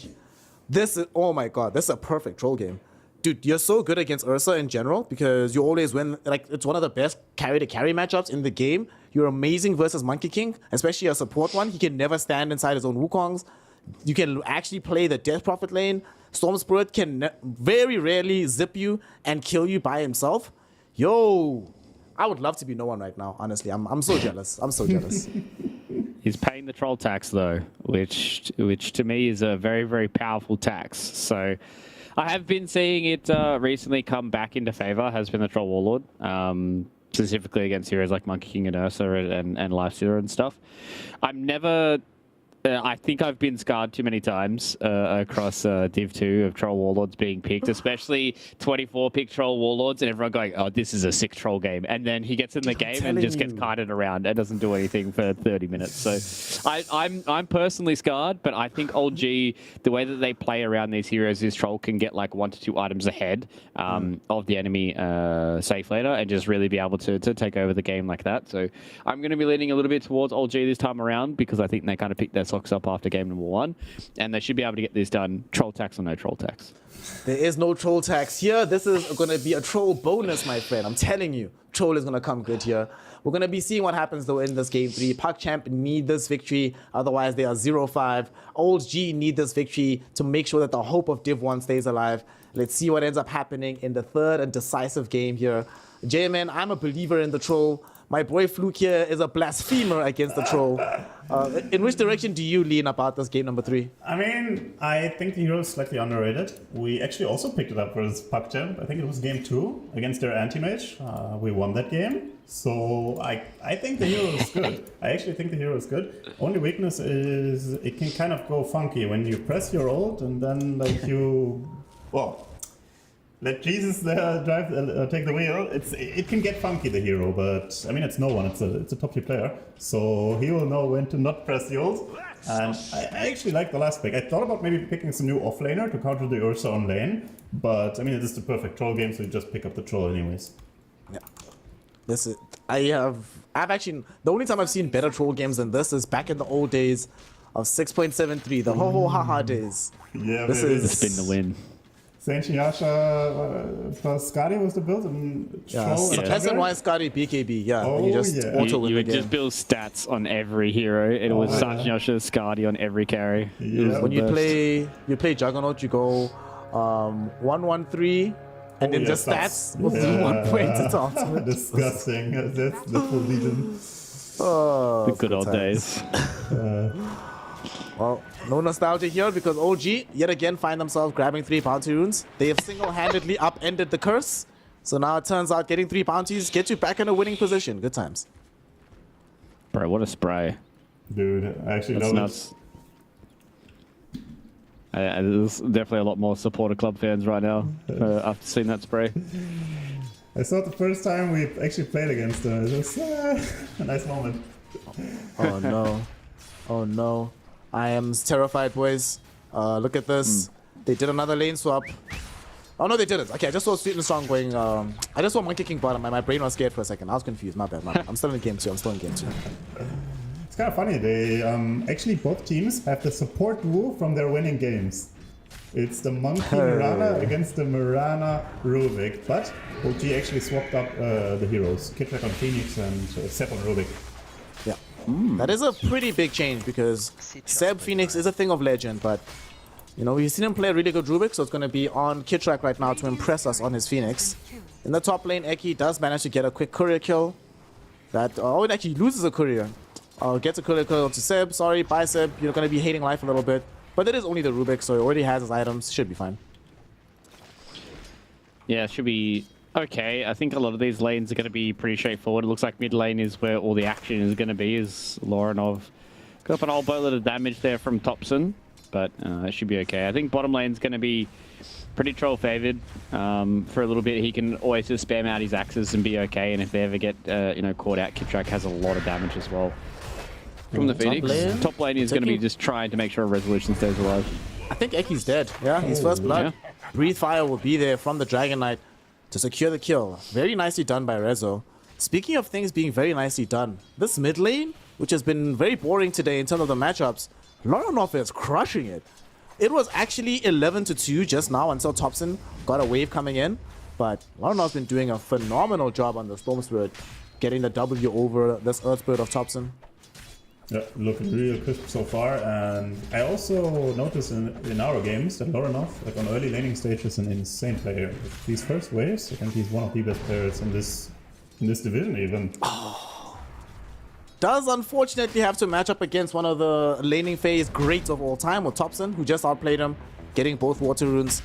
actually, oh my god, this is a perfect Troll game. Dude, you're so good against Ursa in general because you always win. Like, it's one of the best carry to carry matchups in the game. You're amazing versus Monkey King, especially a support one. He can never stand inside his own Wukongs. You can actually play the Death Prophet lane. Storm Spirit can very rarely zip you and kill you by himself. Yo, I would love to be no one right now, honestly. I'm so jealous. I'm so jealous. He's paying the troll tax though, which to me is a very, very powerful tax. So I have been seeing it recently come back into favor, has been the Troll Warlord, specifically against heroes like Monkey King and Ursa and Lifestealer and stuff. I'm never... I think I've been scarred too many times across Div 2 of Troll Warlords being picked, especially 24 pick Troll Warlords, and everyone going, oh, this is a sick troll game. And then he gets in the game and just gets kited around and doesn't do anything for 30 minutes. So I'm personally scarred, but I think OG, the way that they play around these heroes is Troll can get like 1 to 2 items ahead of the enemy safe laner and just really be able to take over the game like that. So I'm going to be leaning a little bit towards OG this time around because I think they kind of picked their socks up after game number 1, and they should be able to get this done. Troll tax or no troll tax. There is no troll tax here. This is going to be a troll bonus, my friend. I'm telling you, troll is going to come good here. We're going to be seeing what happens though in this game 3. PuckChamp need this victory, otherwise they are 0-5. Old G need this victory to make sure that the hope of Div 1 stays alive. Let's see what ends up happening in the third and decisive game here. JMN, I'm a believer in the troll. My boy Fluke here is a blasphemer against the troll. In which direction do you lean about this game number 3? I mean, I think the hero is slightly underrated. We actually also picked it up versus PuckChamp. I think it was game 2 against their anti-mage. We won that game. So I think the hero is good. I actually think the hero is good. Only weakness is it can kind of go funky when you press your ult and then like you... Well, let Jesus there take the wheel. It can get funky, the hero, but I mean it's no one. It's a top tier player, so he will know when to not press the ult. And I actually like the last pick. I thought about maybe picking some new offlaner to counter the Ursa on lane, but I mean it is the perfect troll game, so you just pick up the troll anyways. Yeah, this is. I've actually the only time I've seen better troll games than this is back in the old days of 6.73, the ho ho ha ha days. Yeah, this baby. is. It's been the win. Saint Yasha plus Skadi was the build and Yeah, troll. Peasant Wise Skadi BKB. Yeah, Oh, and you just yeah. auto win You the would game. just build stats on every hero. It was Sanjasha, Skadi on every carry. It was When the you best. play Juggernaut, you go 1-1-3, and then yeah, just that's- stats with yeah. 1 point to ultimate. Disgusting. That's the full legion. Oh, The good old times. days. Well, no nostalgia here because OG yet again find themselves grabbing 3 bounty runes. They have single-handedly upended the curse. So now it turns out getting 3 bounties gets you back in a winning position. Good times. Bro, what a spray. Dude, I actually That's love nuts. There's definitely a lot more supporter club fans right now after seeing that spray. I saw it the first time we actually played against them. It was a nice moment. Oh no. Oh no. I am terrified, boys. Look at this. They did another lane swap. Oh no, they didn't. Okay, I just saw Sweet and Strong going. I just saw Monkey King bottom. My brain was scared for a second. I was confused. My bad. I'm still in game 2. It's kind of funny. They actually both teams have the support rule from their winning games. It's the Monkey Mirana against the Mirana Rubik, but OG actually swapped up the heroes. Kitrak on Phoenix and Sep on Rubik. Yeah. That is a pretty big change because Seb Phoenix is a thing of legend, but you know, we've seen him play a really good Rubik, so it's going to be on Kitrak right now to impress us on his Phoenix. In the top lane, Eki does manage to get a quick courier kill. That it actually loses a courier. Gets a courier kill to Seb. Sorry, bye Seb. You're going to be hating life a little bit. But it is only the Rubik, so he already has his items. Should be fine. Yeah, it should be okay. I think a lot of these lanes are going to be pretty straightforward. It looks like mid lane is where all the action is going to be, as Laurenov got up an whole boatload of damage there from Thompson, but it should be okay. I think bottom lane's going to be pretty troll favored for a little bit. He can always just spam out his axes and be okay, and if they ever get caught out, Kitrak has a lot of damage as well from the Phoenix. Top lane is going to be just trying to make sure Resolution stays alive. I think Eki's dead. Yeah, he's first blood. Breathe Fire will be there from the Dragon Knight to secure the kill. Very nicely done by Rezo. Speaking of things being very nicely done, this mid lane, which has been very boring today in terms of the matchups, Loranov is crushing it. It was actually 11-2 just now until Topson got a wave coming in, but Loranov's been doing a phenomenal job on the Storm Spirit, getting the W over this Earth Spirit of Topson. Yeah, looking really crisp so far, and I also noticed in our games that Loranov, like on early laning stage, is an insane player. With these first waves, I think he's one of the best players in this division even. Does unfortunately have to match up against one of the laning phase greats of all time, with Topson, who just outplayed him, getting both water runes.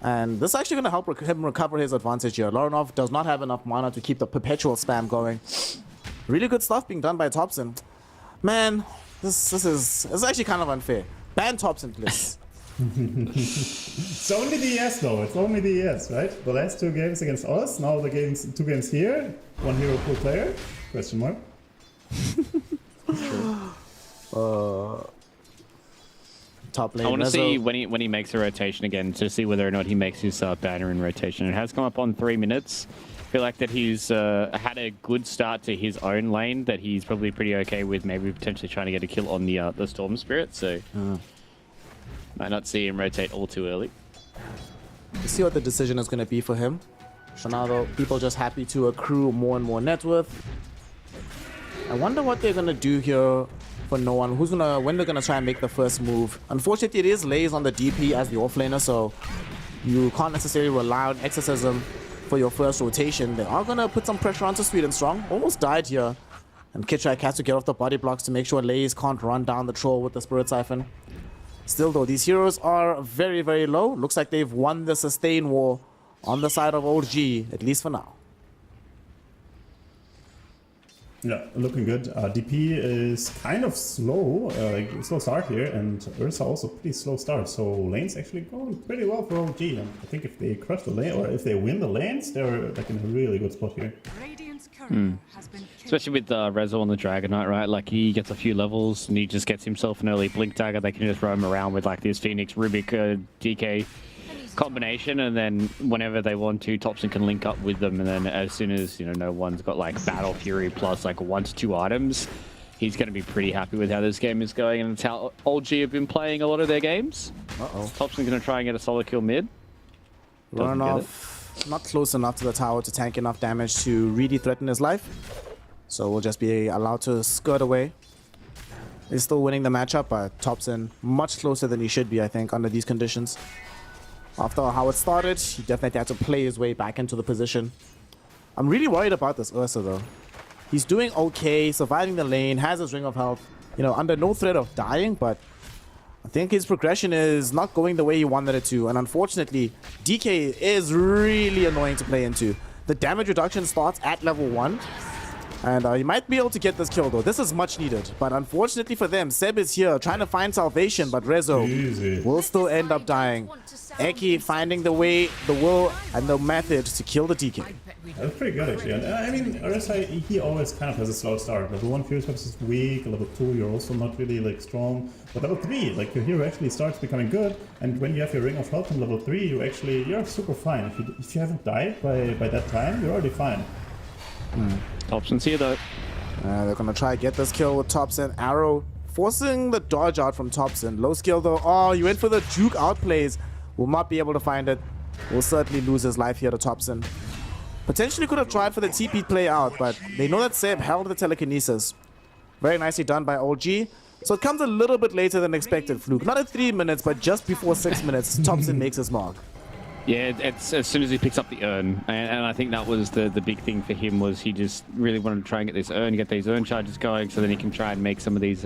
And this is actually going to help him recover his advantage here. Loranov does not have enough mana to keep the perpetual spam going. Really good stuff being done by Topson. Man, this is actually kind of unfair. Ban Topson, please. It's only the ES though, it's only the ES, right? The last 2 games against us, now the 2 games here, 1 hero per player, question mark. Top lane. I want to see when he makes a rotation again to see whether or not he makes his banner in rotation. It has come up on 3 minutes. I feel like that he's had a good start to his own lane that he's probably pretty okay with, maybe potentially trying to get a kill on the Storm Spirit, so might not see him rotate all too early. Let's see what the decision is going to be for him. For now though, people just happy to accrue more and more net worth. I wonder what they're going to do here for no one. When they're going to try and make the first move. Unfortunately, it is Lays on the DP as the offlaner, so you can't necessarily rely on Exorcism for your first rotation. They are going to put some pressure onto Sweet and Strong. Almost died here. And Kitrak has to get off the body blocks to make sure Lays can't run down the troll with the Spirit Siphon. Still though, these heroes are very, very low. Looks like they've won the sustain war on the side of OG, at least for now. Yeah, looking good. DP is kind of slow, slow start here, and Ursa also pretty slow start. So lane's actually going pretty well for OG. And I think if they crush the lane, or if they win the lanes, they're like in a really good spot here. Especially with Rezo on the Dragon Knight, right? Like he gets a few levels and he just gets himself an early Blink Dagger. They can just roam around with like this Phoenix, Rubik, DK combination, and then whenever they want to, Topson can link up with them, and then as soon as no one's got like Battle Fury plus like 1 to 2 items, he's going to be pretty happy with how this game is going, and it's how OG have been playing a lot of their games. Topson's going to try and get a solo kill mid. Run off, not close enough to the tower to tank enough damage to really threaten his life, so we'll just be allowed to skirt away. He's still winning the matchup, but Topson much closer than he should be, I think, under these conditions. After how it started, he definitely had to play his way back into the position. I'm really worried about this Ursa though. He's doing okay, surviving the lane, has his ring of health, under no threat of dying, but I think his progression is not going the way he wanted it to, and unfortunately, DK is really annoying to play into. The damage reduction starts at level 1, and he might be able to get this kill though. This is much needed, but unfortunately for them, Seb is here trying to find salvation, but Rezo will still end up dying. Eki finding the way, the will, and the method to kill the DK. That's pretty good actually. And I mean, RSI, he always kind of has a slow start. Level 1 Furious Weapons is weak, level 2 you're also not really like strong. But level 3, like your hero actually starts becoming good, and when you have your Ring of Health in level 3, you're super fine. If you haven't died by that time, you're already fine. Topson's here though. They're gonna try to get this kill with Topson. Arrow forcing the dodge out from Topson. Low skill though. Oh, you went for the juke outplays. Will not be able to find it. Will certainly lose his life here to Topson. Potentially could have tried for the TP play out, but they know that Seb held the telekinesis. Very nicely done by OG. So it comes a little bit later than expected, Fluke. Not at 3 minutes, but just before 6 minutes, Topson makes his mark. Yeah, it's as soon as he picks up the urn, and I think that was the big thing for him, was he just really wanted to try and get this urn, get these urn charges going, so then he can try and make some of these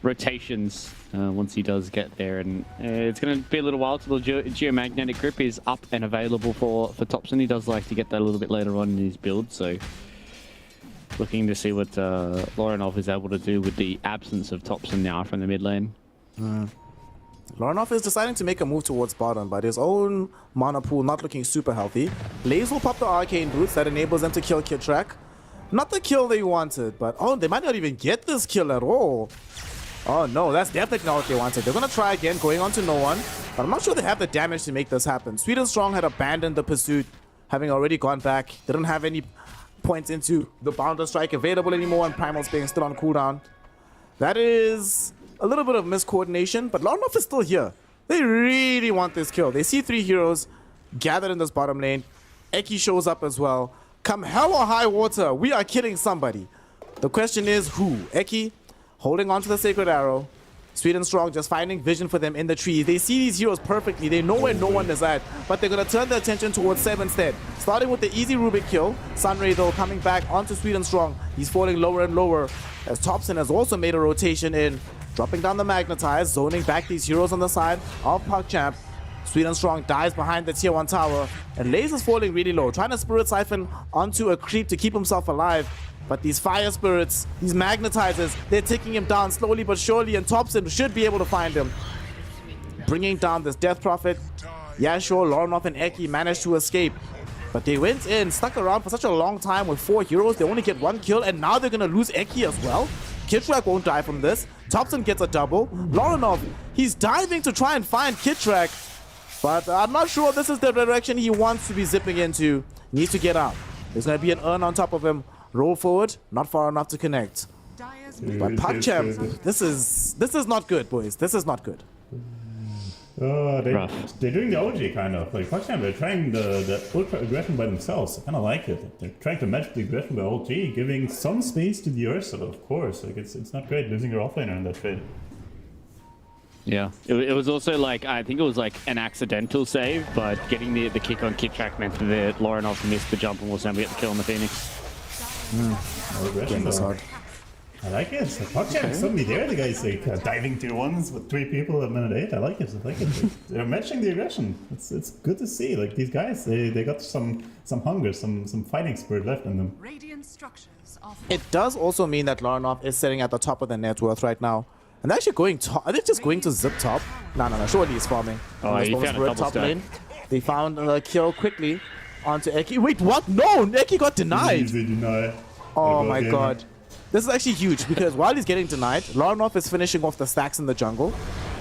rotations once he does get there. And it's going to be a little while till the geomagnetic grip is up and available for Topson. He does like to get that a little bit later on in his build, so looking to see what Loranov is able to do with the absence of Topson now from the mid lane. Loranov is deciding to make a move towards bottom, but his own mana pool not looking super healthy. Blaze will pop the arcane boots that enables them to kill Kitrak. Not the kill they wanted, but oh, they might not even get this kill at all. Oh no, that's definitely not what they wanted. They're gonna try again, going on to no one. But I'm not sure they have the damage to make this happen. Sweet and Strong had abandoned the pursuit, having already gone back. They don't have any points into the Bounder Strike available anymore, and Primal's being still on cooldown. That is a little bit of miscoordination, but Larnoff is still here. They really want this kill. They see 3 heroes gathered in this bottom lane. Eki shows up as well. Come hell or high water, we are killing somebody. The question is who? Eki holding on to the Sacred Arrow. Sweet and Strong just finding vision for them in the trees. They see these heroes perfectly. They know where no one is at, but they're going to turn their attention towards Seb instead. Starting with the easy Rubik kill. Sunray, though, coming back onto Sweet and Strong. He's falling lower and lower as Thompson has also made a rotation in, dropping down the Magnetize, zoning back these heroes on the side of PogChamp. Sweet and Strong dies behind the tier 1 tower, and Laze is falling really low, trying to Spirit Siphon onto a creep to keep himself alive. But these Fire Spirits, these Magnetizers, they're taking him down slowly but surely, and Thompson should be able to find him. Bringing down this Death Prophet. Yeah, sure, Larnoff and Eki managed to escape, but they went in, stuck around for such a long time with 4 heroes. They only get 1 kill, and now they're going to lose Eki as well. Kitrak won't die from this. Thompson gets a double. Larnoff, he's diving to try and find Kitrak, but I'm not sure this is the direction he wants to be zipping into. Needs to get out. There's going to be an urn on top of him. Roll forward, not far enough to connect. But PogChamp, this is not good, boys. This is not good. They're doing the OG kind of. Like PogChamp, they're trying the ultra aggression by themselves. I kind of like it. They're trying to match the aggression by OG, giving some space to the Ursula, of course. Like it's not great losing your offlaner in that trade. Yeah, it was also like, I think it was like an accidental save, but getting the kick on Kitrak meant that Larnoff missed the jump and was able to get the kill on the Phoenix. I like it. So PogChamp is suddenly there. The guy's like diving tier 1s with 3 people at minute 8. I like it. They're matching the aggression. It's good to see. Like these guys, they got some hunger, some fighting spirit left in them. It does also mean that Larnoff is sitting at the top of the net worth right now. And they're actually going top. Are they just going to zip top? No. Surely he's farming. Oh, he found a double top stack. lane. They found a kill quickly onto Eki. Wait, what? No, Eki got denied. Easy deny. Oh my god. This is actually huge because while he's getting denied, Larnoff is finishing off the stacks in the jungle,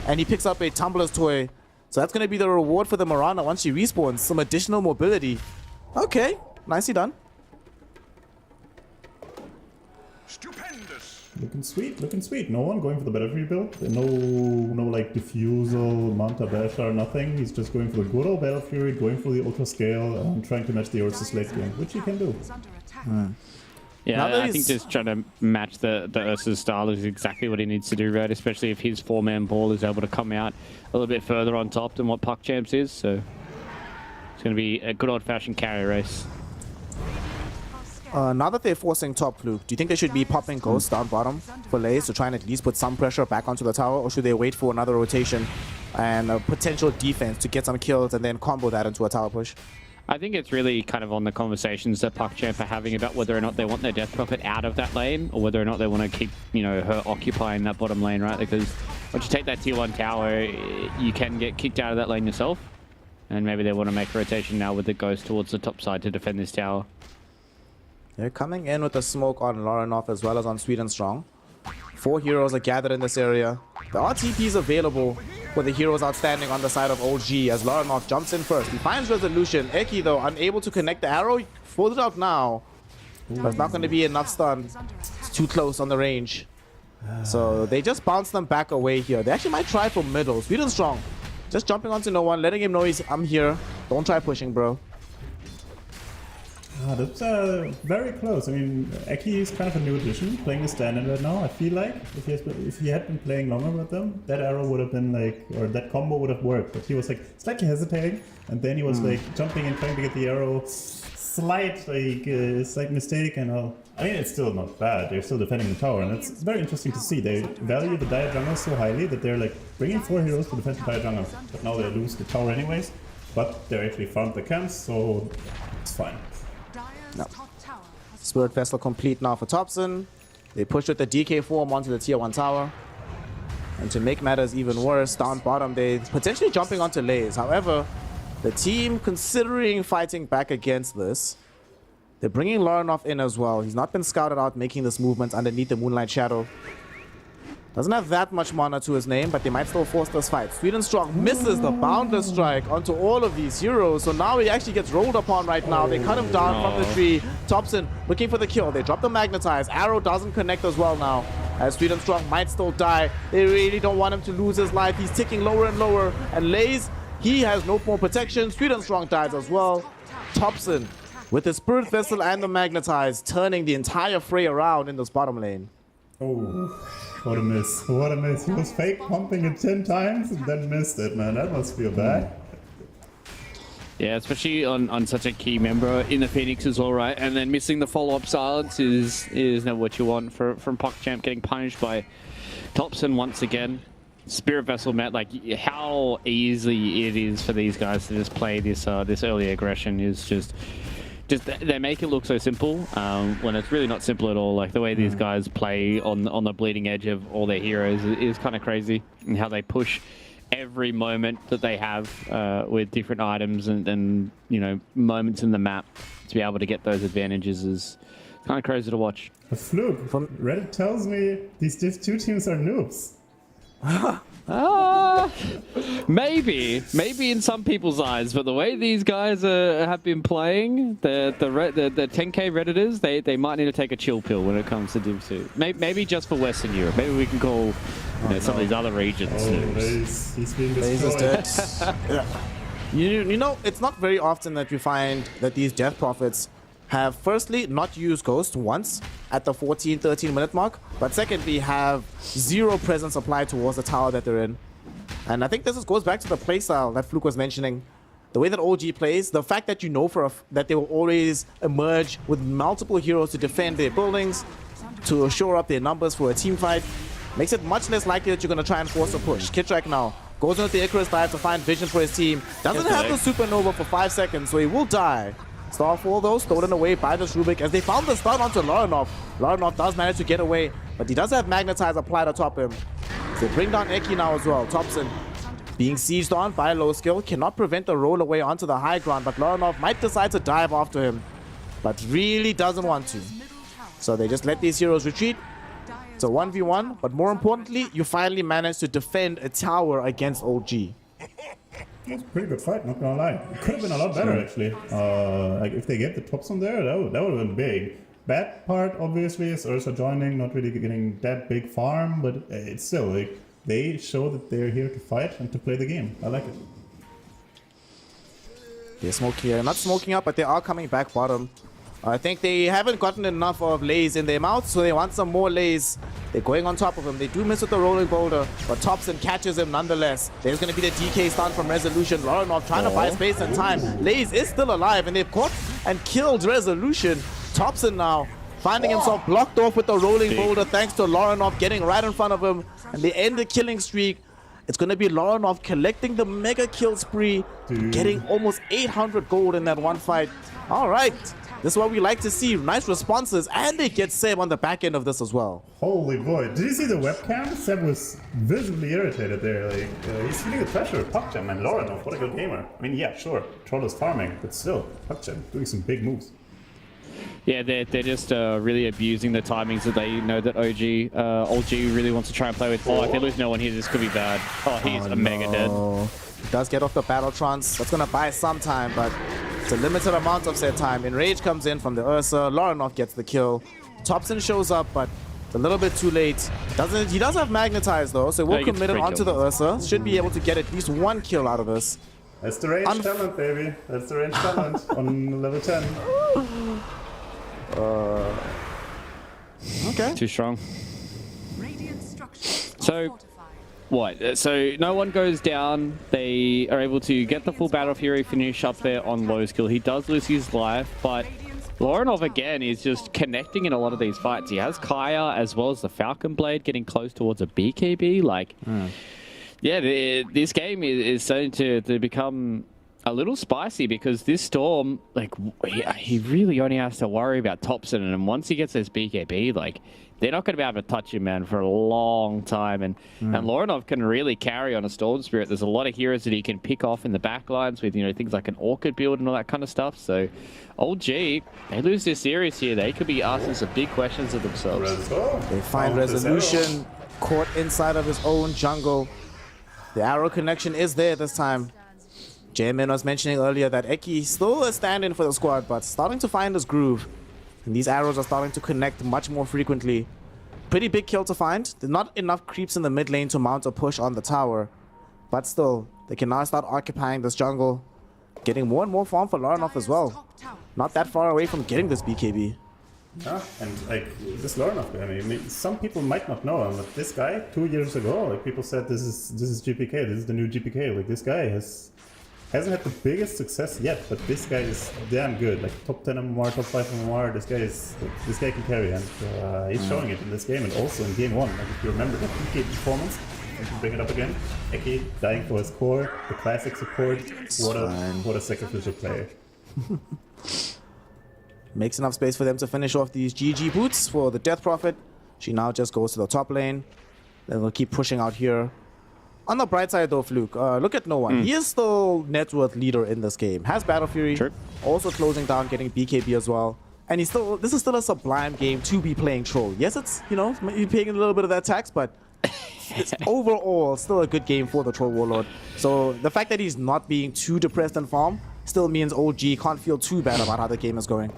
and he picks up a Tumbler's Toy. So that's going to be the reward for the Mirana once she respawns. Some additional mobility. Okay, nicely done. Looking sweet. No one going for the battlefield build. No like diffusal, Manta Basher, nothing. He's just going for the good old Battle Fury, going for the ultra scale, and trying to match the Ursus late game, which he can do. Yeah, I think just trying to match the Ursa's style is exactly what he needs to do, right? Especially if his 4-man ball is able to come out a little bit further on top than what PogChamp's is. So it's going to be a good old-fashioned carry race. Now that they're forcing top Fluke, do you think they should be popping Ghost down bottom for Lays to try and at least put some pressure back onto the tower, or should they wait for another rotation and a potential defense to get some kills and then combo that into a tower push? I think it's really kind of on the conversations that PogChamp are having about whether or not they want their Death Prophet out of that lane, or whether or not they want to keep, her occupying that bottom lane, right? Because once you take that tier 1 tower, you can get kicked out of that lane yourself. And maybe they want to make a rotation now with the Ghost towards the top side to defend this tower. They're coming in with a smoke on Larnoff as well as on Sweet and Strong. 4 heroes are gathered in this area. There are TPs available for the heroes outstanding on the side of OG as Larnoff jumps in first. He finds resolution. Eki, though, unable to connect the arrow. Pulls it out now. There's not going to be enough stun. It's too close on the range. So they just bounce them back away here. They actually might try for middle. Sweet and Strong just jumping onto no one, letting him know I'm here. Don't try pushing, bro. That's very close. I mean, Eki is kind of a new addition, playing the stand-in right now. I feel like if he had been playing longer with them, that arrow would have been like, or that combo would have worked. But he was like slightly hesitating, and then he was like jumping and trying to get the arrow. Slight mistake, and I mean, it's still not bad. They're still defending the tower, and it's very interesting to see. They value the Dire Jungle so highly that they're like bringing 4 heroes to defend the Dire Jungle. But now they lose the tower anyways. But they actually farmed the camps, so it's fine. No. Spirit Vessel complete now for Thompson. They push with the DK form onto the tier 1 tower. And to make matters even worse, down bottom, they potentially jumping onto Lays. However, the team considering fighting back against this. They're bringing Larnoff in as well. He's not been scouted out, making this movement underneath the Moonlight Shadow. Doesn't have that much mana to his name, but they might still force this fight. Sweet and Strong misses the Boundless Strike onto all of these heroes, so now he actually gets rolled upon right now. They cut him down from the tree. Thompson looking for the kill. They drop the Magnetize. Arrow doesn't connect as well now, as Sweet and Strong might still die. They really don't want him to lose his life. He's ticking lower and lower, and Lays, he has no more protection. Sweet and Strong dies as well. Thompson with the Spirit Vessel and the Magnetize, turning the entire fray around in this bottom lane. Oh, what a miss. What a miss. He was fake pumping it 10 times and then missed it, man. That must feel bad. Yeah, especially on such a key member in the Phoenix as well, right? And then missing the follow-up silence is not what you want from PogChamp, getting punished by Thompson once again. Spirit Vessel met, like, how easy it is for these guys to just play this early aggression is just they make it look so simple when it's really not simple at all. Like the way these guys play on the bleeding edge of all their heroes is kind of crazy, and how they push every moment that they have with different items and you know, moments in the map to be able to get those advantages is kind of crazy to watch. A fluke. Reddit tells me these two teams are noobs. Maybe in some people's eyes, but the way these guys have been playing, the 10k Redditors, they might need to take a chill pill when it comes to Div 2. Maybe just for Western Europe. Maybe we can call some of these other regions. He's being destroyed. Yeah. You know, it's not very often that you find that these Death Prophets have firstly not used Ghost once at the 14-13 minute mark, but secondly have zero presence applied towards the tower that they're in. And I think this goes back to the playstyle that Fluke was mentioning. The way that OG plays, the fact that you know that they will always emerge with multiple heroes to defend their buildings, to shore up their numbers for a team fight, makes it much less likely that you're going to try and force a push. Kitrak now goes into the Icarus dive to find vision for his team. Doesn't have the supernova for 5 seconds, so he will die. Starfall though, stolen away by this Rubik as they found the stun onto Lorinov. Lorinov does manage to get away, but he does have Magnetize applied atop him. They bring down Eki now as well. Thompson being sieged on by low skill, cannot prevent the roll away onto the high ground, but Lorinov might decide to dive after him, but really doesn't want to. So they just let these heroes retreat. It's a 1v1, but more importantly, you finally manage to defend a tower against OG. It's a pretty good fight, not gonna lie. It could have been a lot better, actually. Like, if they get the Thompson there, that would have been big. Bad part, obviously, is Ursa joining, not really getting that big farm, but it's still, like, they show that they're here to fight and to play the game. I like it. They're smoking here. Not smoking up, but they are coming back bottom. I think they haven't gotten enough of Lays in their mouth, so they want some more Lays. They're going on top of him. They do miss with the rolling boulder, but Thompson catches him nonetheless. There's going to be the DK stun from Resolution. Lorinov trying to buy space and time. Lays is still alive, and they've caught and killed Resolution. Thompson now finding himself blocked off with the rolling boulder thanks to Lorinov getting right in front of him, and they end the killing streak. It's going to be Lorinov collecting the mega kill spree, getting almost 800 gold in that one fight. All right. This is what we like to see. Nice responses, and they get Seb on the back end of this as well. Holy boy. Did you see the webcam? Seb was visibly irritated there. Like, he's feeling the pressure. PogChamp and Lorinov, what a good gamer. I mean, yeah, sure, Troll is farming, but still, PogChamp doing some big moves. Yeah, they're just really abusing the timings that they know that OG really wants to try and play with. Oh, if they lose no one here, this could be bad. Oh, he's a mega dead. He does get off the battle trance. That's going to buy some time, but it's a limited amount of set time. Enrage comes in from the Ursa. Lorinov gets the kill. Thompson shows up, but it's a little bit too late. He does have Magnetize though, so we'll commit it onto the Ursa. Should be able to get at least one kill out of this. That's the range talent, baby. That's the range talent on level 10. Okay. Too strong. So, what? So no one goes down. They are able to get the full Battle Fury finish up there on low skill. He does lose his life, but Lorinov again is just connecting in a lot of these fights. He has Kaya as well as the Falcon Blade getting close towards a BKB. Like, yeah, this game is starting to become a little spicy because this Storm, like, he really only has to worry about Thompson, and once he gets his BKB, like, they're not going to be able to touch him, man, for a long time. And Lorinov can really carry on a Storm Spirit. There's a lot of heroes that he can pick off in the back lines with, you know, things like an Orchid build and all that kind of stuff. So, OG, they lose this series here. They could be asking some big questions of themselves. They find Resolution caught inside of his own jungle. The arrow connection is there this time. Jamin was mentioning earlier that Eki still is standing for the squad, but starting to find his groove. And these arrows are starting to connect much more frequently. Pretty big kill to find. There's not enough creeps in the mid lane to mount a push on the tower. But still, they can now start occupying this jungle. Getting more and more farm for Laranov as well. Not that far away from getting this BKB. Yeah, and like this Laranov guy, I mean, some people might not know him, but this guy 2 years ago, like people said, this is GPK, this is the new GPK. Like this guy hasn't had the biggest success yet, but this guy is damn good. Like top 10 MMR, top 5 MMR. This guy can carry, and he's showing it in this game and also in game 1. Like if you remember the PK performance, I can bring it up again. Eki dying for his core, the classic support. What a sacrificial player. Makes enough space for them to finish off these GG boots for the Death Prophet. She now just goes to the top lane. Then we'll keep pushing out here. On the bright side though, Fluke, look at No One. He is still net worth leader in this game. Has Battle Fury, also closing down, getting BKB as well. And this is still a sublime game to be playing Troll. Yes, it's, you know, you're paying a little bit of that tax, but it's overall still a good game for the Troll Warlord. So the fact that he's not being too depressed in farm still means OG can't feel too bad about how the game is going.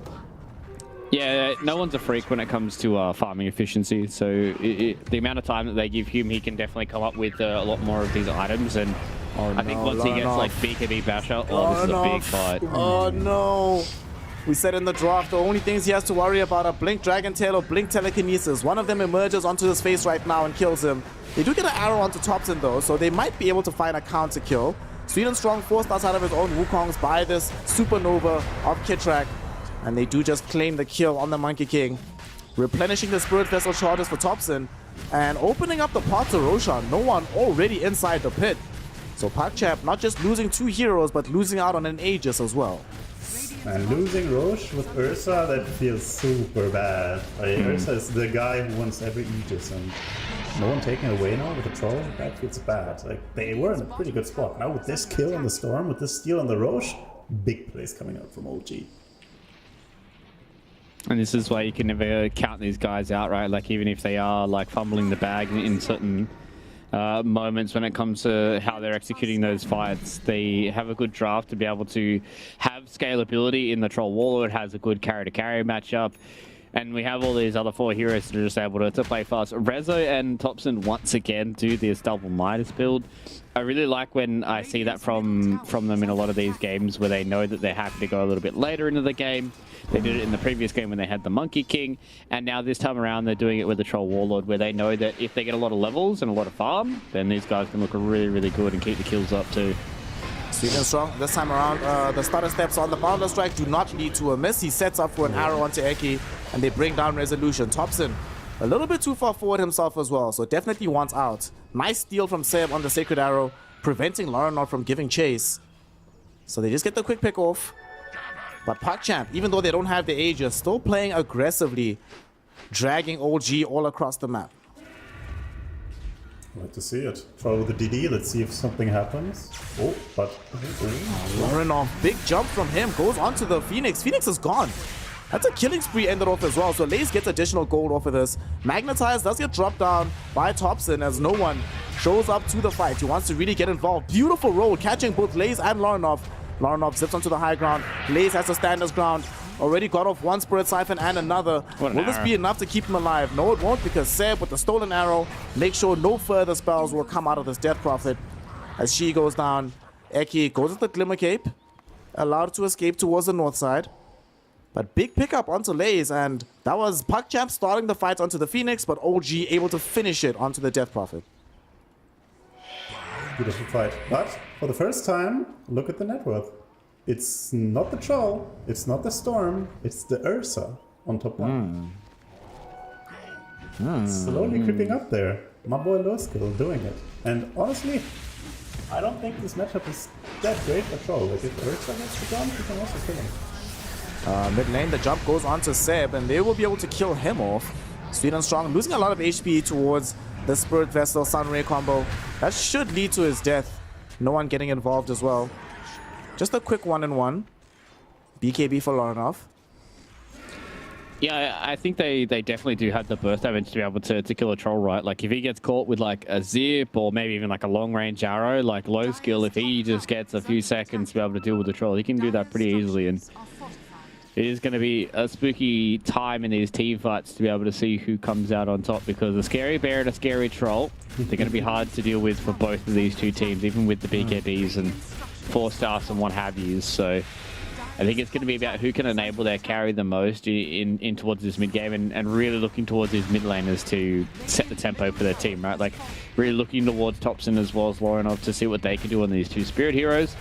Yeah, no one's a freak when it comes to farming efficiency. So the amount of time that they give him, he can definitely come up with a lot more of these items. And I think once he gets like BKB Basher, this is a big fight. Oh no! We said in the draft the only things he has to worry about are Blink Dragon Tail or Blink Telekinesis. One of them emerges onto his face right now and kills him. They do get an arrow onto Thompson though, so they might be able to find a counter kill. Sweden Strong forced outside of his own Wukongs by this supernova of Kitrak. And they do just claim the kill on the Monkey King. Replenishing the Spirit Vessel charges for Thompson. And opening up the pot to Roshan. No One already inside the pit. So PogChamp not just losing 2 heroes, but losing out on an Aegis as well. And losing Roche with Ursa, that feels super bad. Like, Ursa is the guy who wants every Aegis, and No One taking away now with a troll, that feels bad. Like, they were in a pretty good spot. Now with this kill on the Storm, with this steal on the Roche, big plays coming out from OG. And this is why you can never count these guys out, right? Like, even if they are like fumbling the bag in certain moments when it comes to how they're executing those fights, they have a good draft to be able to have scalability in the Troll Warlord, has a good carry-to-carry matchup. And we have all these other 4 heroes that are just able to play fast. Rezo and Thompson once again do this double Midas build. I really like when I see that from them in a lot of these games where they know that they're happy to go a little bit later into the game. They did it in the previous game when they had the Monkey King, and now this time around they're doing it with the Troll Warlord, where they know that if they get a lot of levels and a lot of farm, then these guys can look really, really good and keep the kills up too. Sweden Strong this time around, the starter steps on the Boundless Strike do not lead to a miss. He sets up for an arrow onto Eki, and they bring down Resolution. Thompson a little bit too far forward himself as well, so definitely wants out. Nice steal from Seb on the Sacred Arrow, preventing Laranov from giving chase. So they just get the quick pick off. But PogChamp, even though they don't have the Aegis, still playing aggressively, dragging OG all across the map. I'd like to see it. Try with the DD, let's see if something happens. Oh, but... Laranov, big jump from him, goes onto the Phoenix. Phoenix is gone. That's a killing spree ended off as well, so Lace gets additional gold off of this. Magnetize does get dropped down by Thompson as No One shows up to the fight. He wants to really get involved. Beautiful roll, catching both Lace and Laranov. Laranov zips onto the high ground. Lace has to stand his ground. Already got off one Spirit Siphon and another. Will this be enough to keep him alive? No, it won't, because Seb with the stolen arrow makes sure no further spells will come out of this Death Prophet. As she goes down, Eki goes with the Glimmer Cape, allowed to escape towards the north side. But big pickup onto Laze, and that was PogChamp starting the fight onto the Phoenix, but OG able to finish it onto the Death Prophet. Beautiful fight. But for the first time, look at the net worth. It's not the Troll, it's not the Storm, it's the Ursa on top 1. Slowly creeping up there. My boy Lowskill doing it. And honestly, I don't think this matchup is that great for Troll. Like if Ursa gets the jump, you can also kill him. Mid lane, the jump goes onto Seb, and they will be able to kill him off. Sweden Strong losing a lot of HP towards the Spirit Vessel Sunray combo. That should lead to his death. No One getting involved as well. Just a quick 1-on-1. BKB for Laranov. Yeah, I think they definitely do have the burst damage to be able to kill a troll, right? Like if he gets caught with like a zip or maybe even like a long range arrow, like low skill, if he just gets a few seconds to be able to deal with the troll, he can do that pretty easily. And it is going to be a spooky time in these team fights to be able to see who comes out on top, because a scary bear and a scary troll, they're going to be hard to deal with for both of these two teams, even with the BKBs and 4-stars and what have you. So I think it's going to be about who can enable their carry the most in towards this mid game, and really looking towards these mid laners to set the tempo for their team, right? Like really looking towards Topson as well as Lorinov to see what they can do on these two Spirit heroes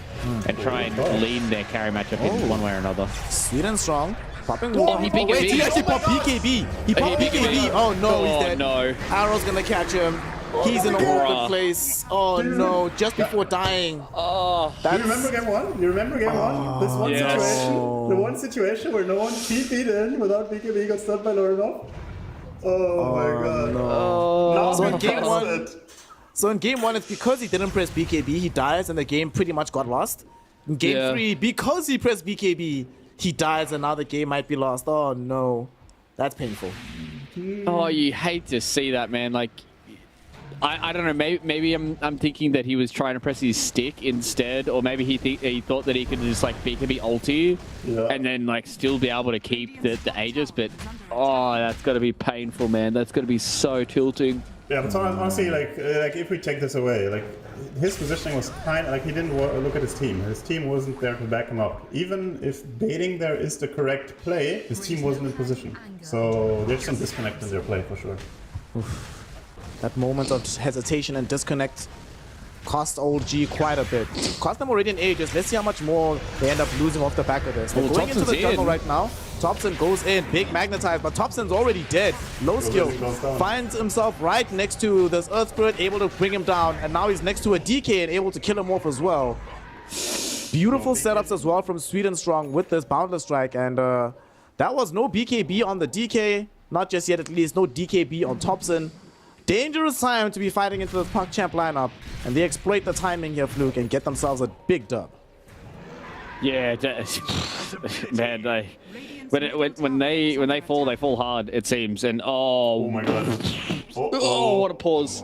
and try and lean their carry matchup in one way or another. Sweet and strong. Popping. Oh, he BKB. Wait, he actually popped BKB. He popped BKB. Oh no, he's dead. No. Arrow's gonna catch him. He's in a awkward place. Oh no, just before dying. Do you remember game one? You remember game one? This one situation? The one situation where no one TP'd in without BKB got stunned by Lorinov? Oh my god. No. So in game one, it's because he didn't press BKB, he dies and the game pretty much got lost. In game 3, because he pressed BKB, he dies and now the game might be lost. Oh no. That's painful. Oh, you hate to see that, man. Like, I don't know. Maybe I'm thinking that he was trying to press his stick instead, or maybe he thought that he could just like BKB ulti and then like still be able to keep the Aegis. But oh, that's got to be painful, man. That's got to be so tilting. Yeah, but honestly, like if we take this away, like his positioning was kind of like he didn't look at his team. His team wasn't there to back him up. Even if baiting there is the correct play, his team wasn't in position. So there's some disconnect in their play for sure. Oof. That moment of hesitation and disconnect cost OG quite a bit. Cost them already in Aegis. Let's see how much more they end up losing off the back of this. They're going into the jungle right now. Topson goes in, big magnetized, but Topson's already dead. Low skill. Finds himself right next to this Earth Spirit, able to bring him down, and now he's next to a DK and able to kill him off as well. Beautiful setups as well from Sweet and Strong with this Boundless Strike, and that was no BKB on the DK. Not just yet, at least. No DKB on Topson. Dangerous time to be fighting into the Puck Champ lineup, and they exploit the timing here, Fluke, and get themselves a big dub. Yeah, man, when they fall hard, it seems. And oh my god, oh what a pause!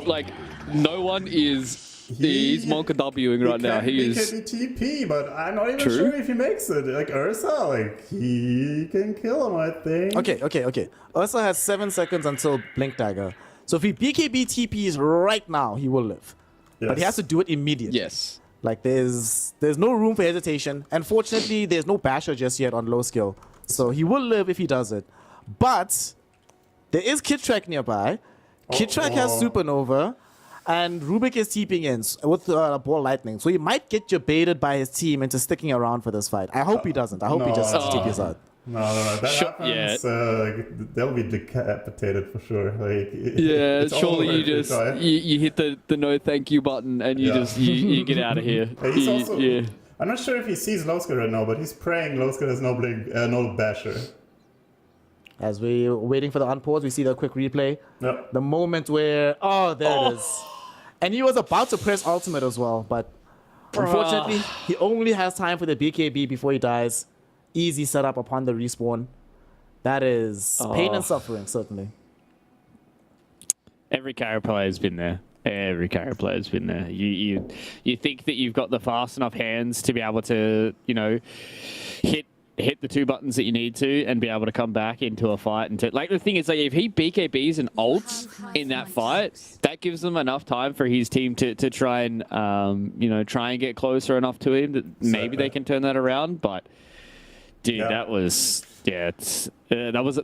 Like no one is. He's Monka Wing right now. He is TP, but I'm not even sure if he makes it. Like Ursa, like he can kill him, I think. Okay. Ursa has 7 seconds until Blink Dagger. So if he BKB TPs right now, he will live. Yes. But he has to do it immediately. Yes. Like there's no room for hesitation. Unfortunately, there's no basher just yet on low skill. So he will live if he does it. But there is Kid Track nearby. Kid Track has Supernova. And Rubik is TPing in with Ball Lightning. So he might get baited by his team into sticking around for this fight. I hope he doesn't. I hope he just TPs out. No. That happens. They'll be decapitated for sure. Like, yeah, surely you just you hit the no thank you button and you just you get out of here. He's also, I'm not sure if he sees Loska right now, but he's praying Loska has no blink, no basher. As we're waiting for the unpause, we see the quick replay. Yep. The moment where it is. And he was about to press ultimate as well, but unfortunately, he only has time for the BKB before he dies. Easy setup upon the respawn. That is pain and suffering, certainly. Every carry player has been there. Every carry player's been there. You think that you've got the fast enough hands to be able to, hit the 2 buttons that you need to and be able to come back into a fight. And like the thing is, like if he BKBs and ults in that fight, that gives them enough time for his team to try and try and get closer enough to him that maybe they can turn that around. But dude, that was that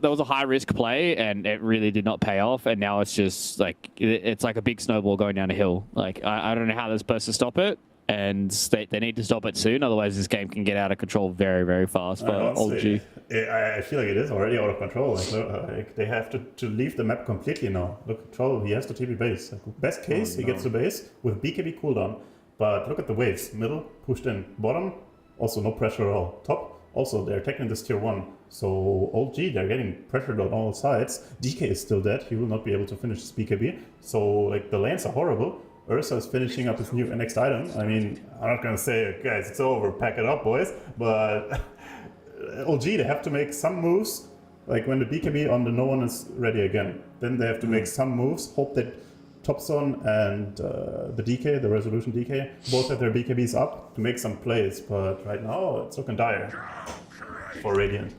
was a high risk play and it really did not pay off. And now it's just like it's like a big snowball going down a hill. Like I don't know how they're supposed to stop it. And they need to stop it soon, otherwise this game can get out of control very, very fast for OG. I feel like it is already out of control. Like they have to leave the map completely now. Look, Troll, he has to TP base. Like, best case, he gets to base with BKB cooldown. But look at the waves. Middle, pushed in. Bottom, also no pressure at all. Top, also they're taking this tier 1. So OG, they're getting pressured on all sides. DK is still dead. He will not be able to finish his BKB. So like the lanes are horrible. Ursa is finishing up his next item. I mean, I'm not gonna say, guys, it's over, pack it up, boys. But LG, they have to make some moves. Like when the BKB on the no one is ready again. Then they have to make some moves. Hope that Topson and the DK, the Resolution DK, both have their BKBs up to make some plays. But right now, it's looking dire for Radiant.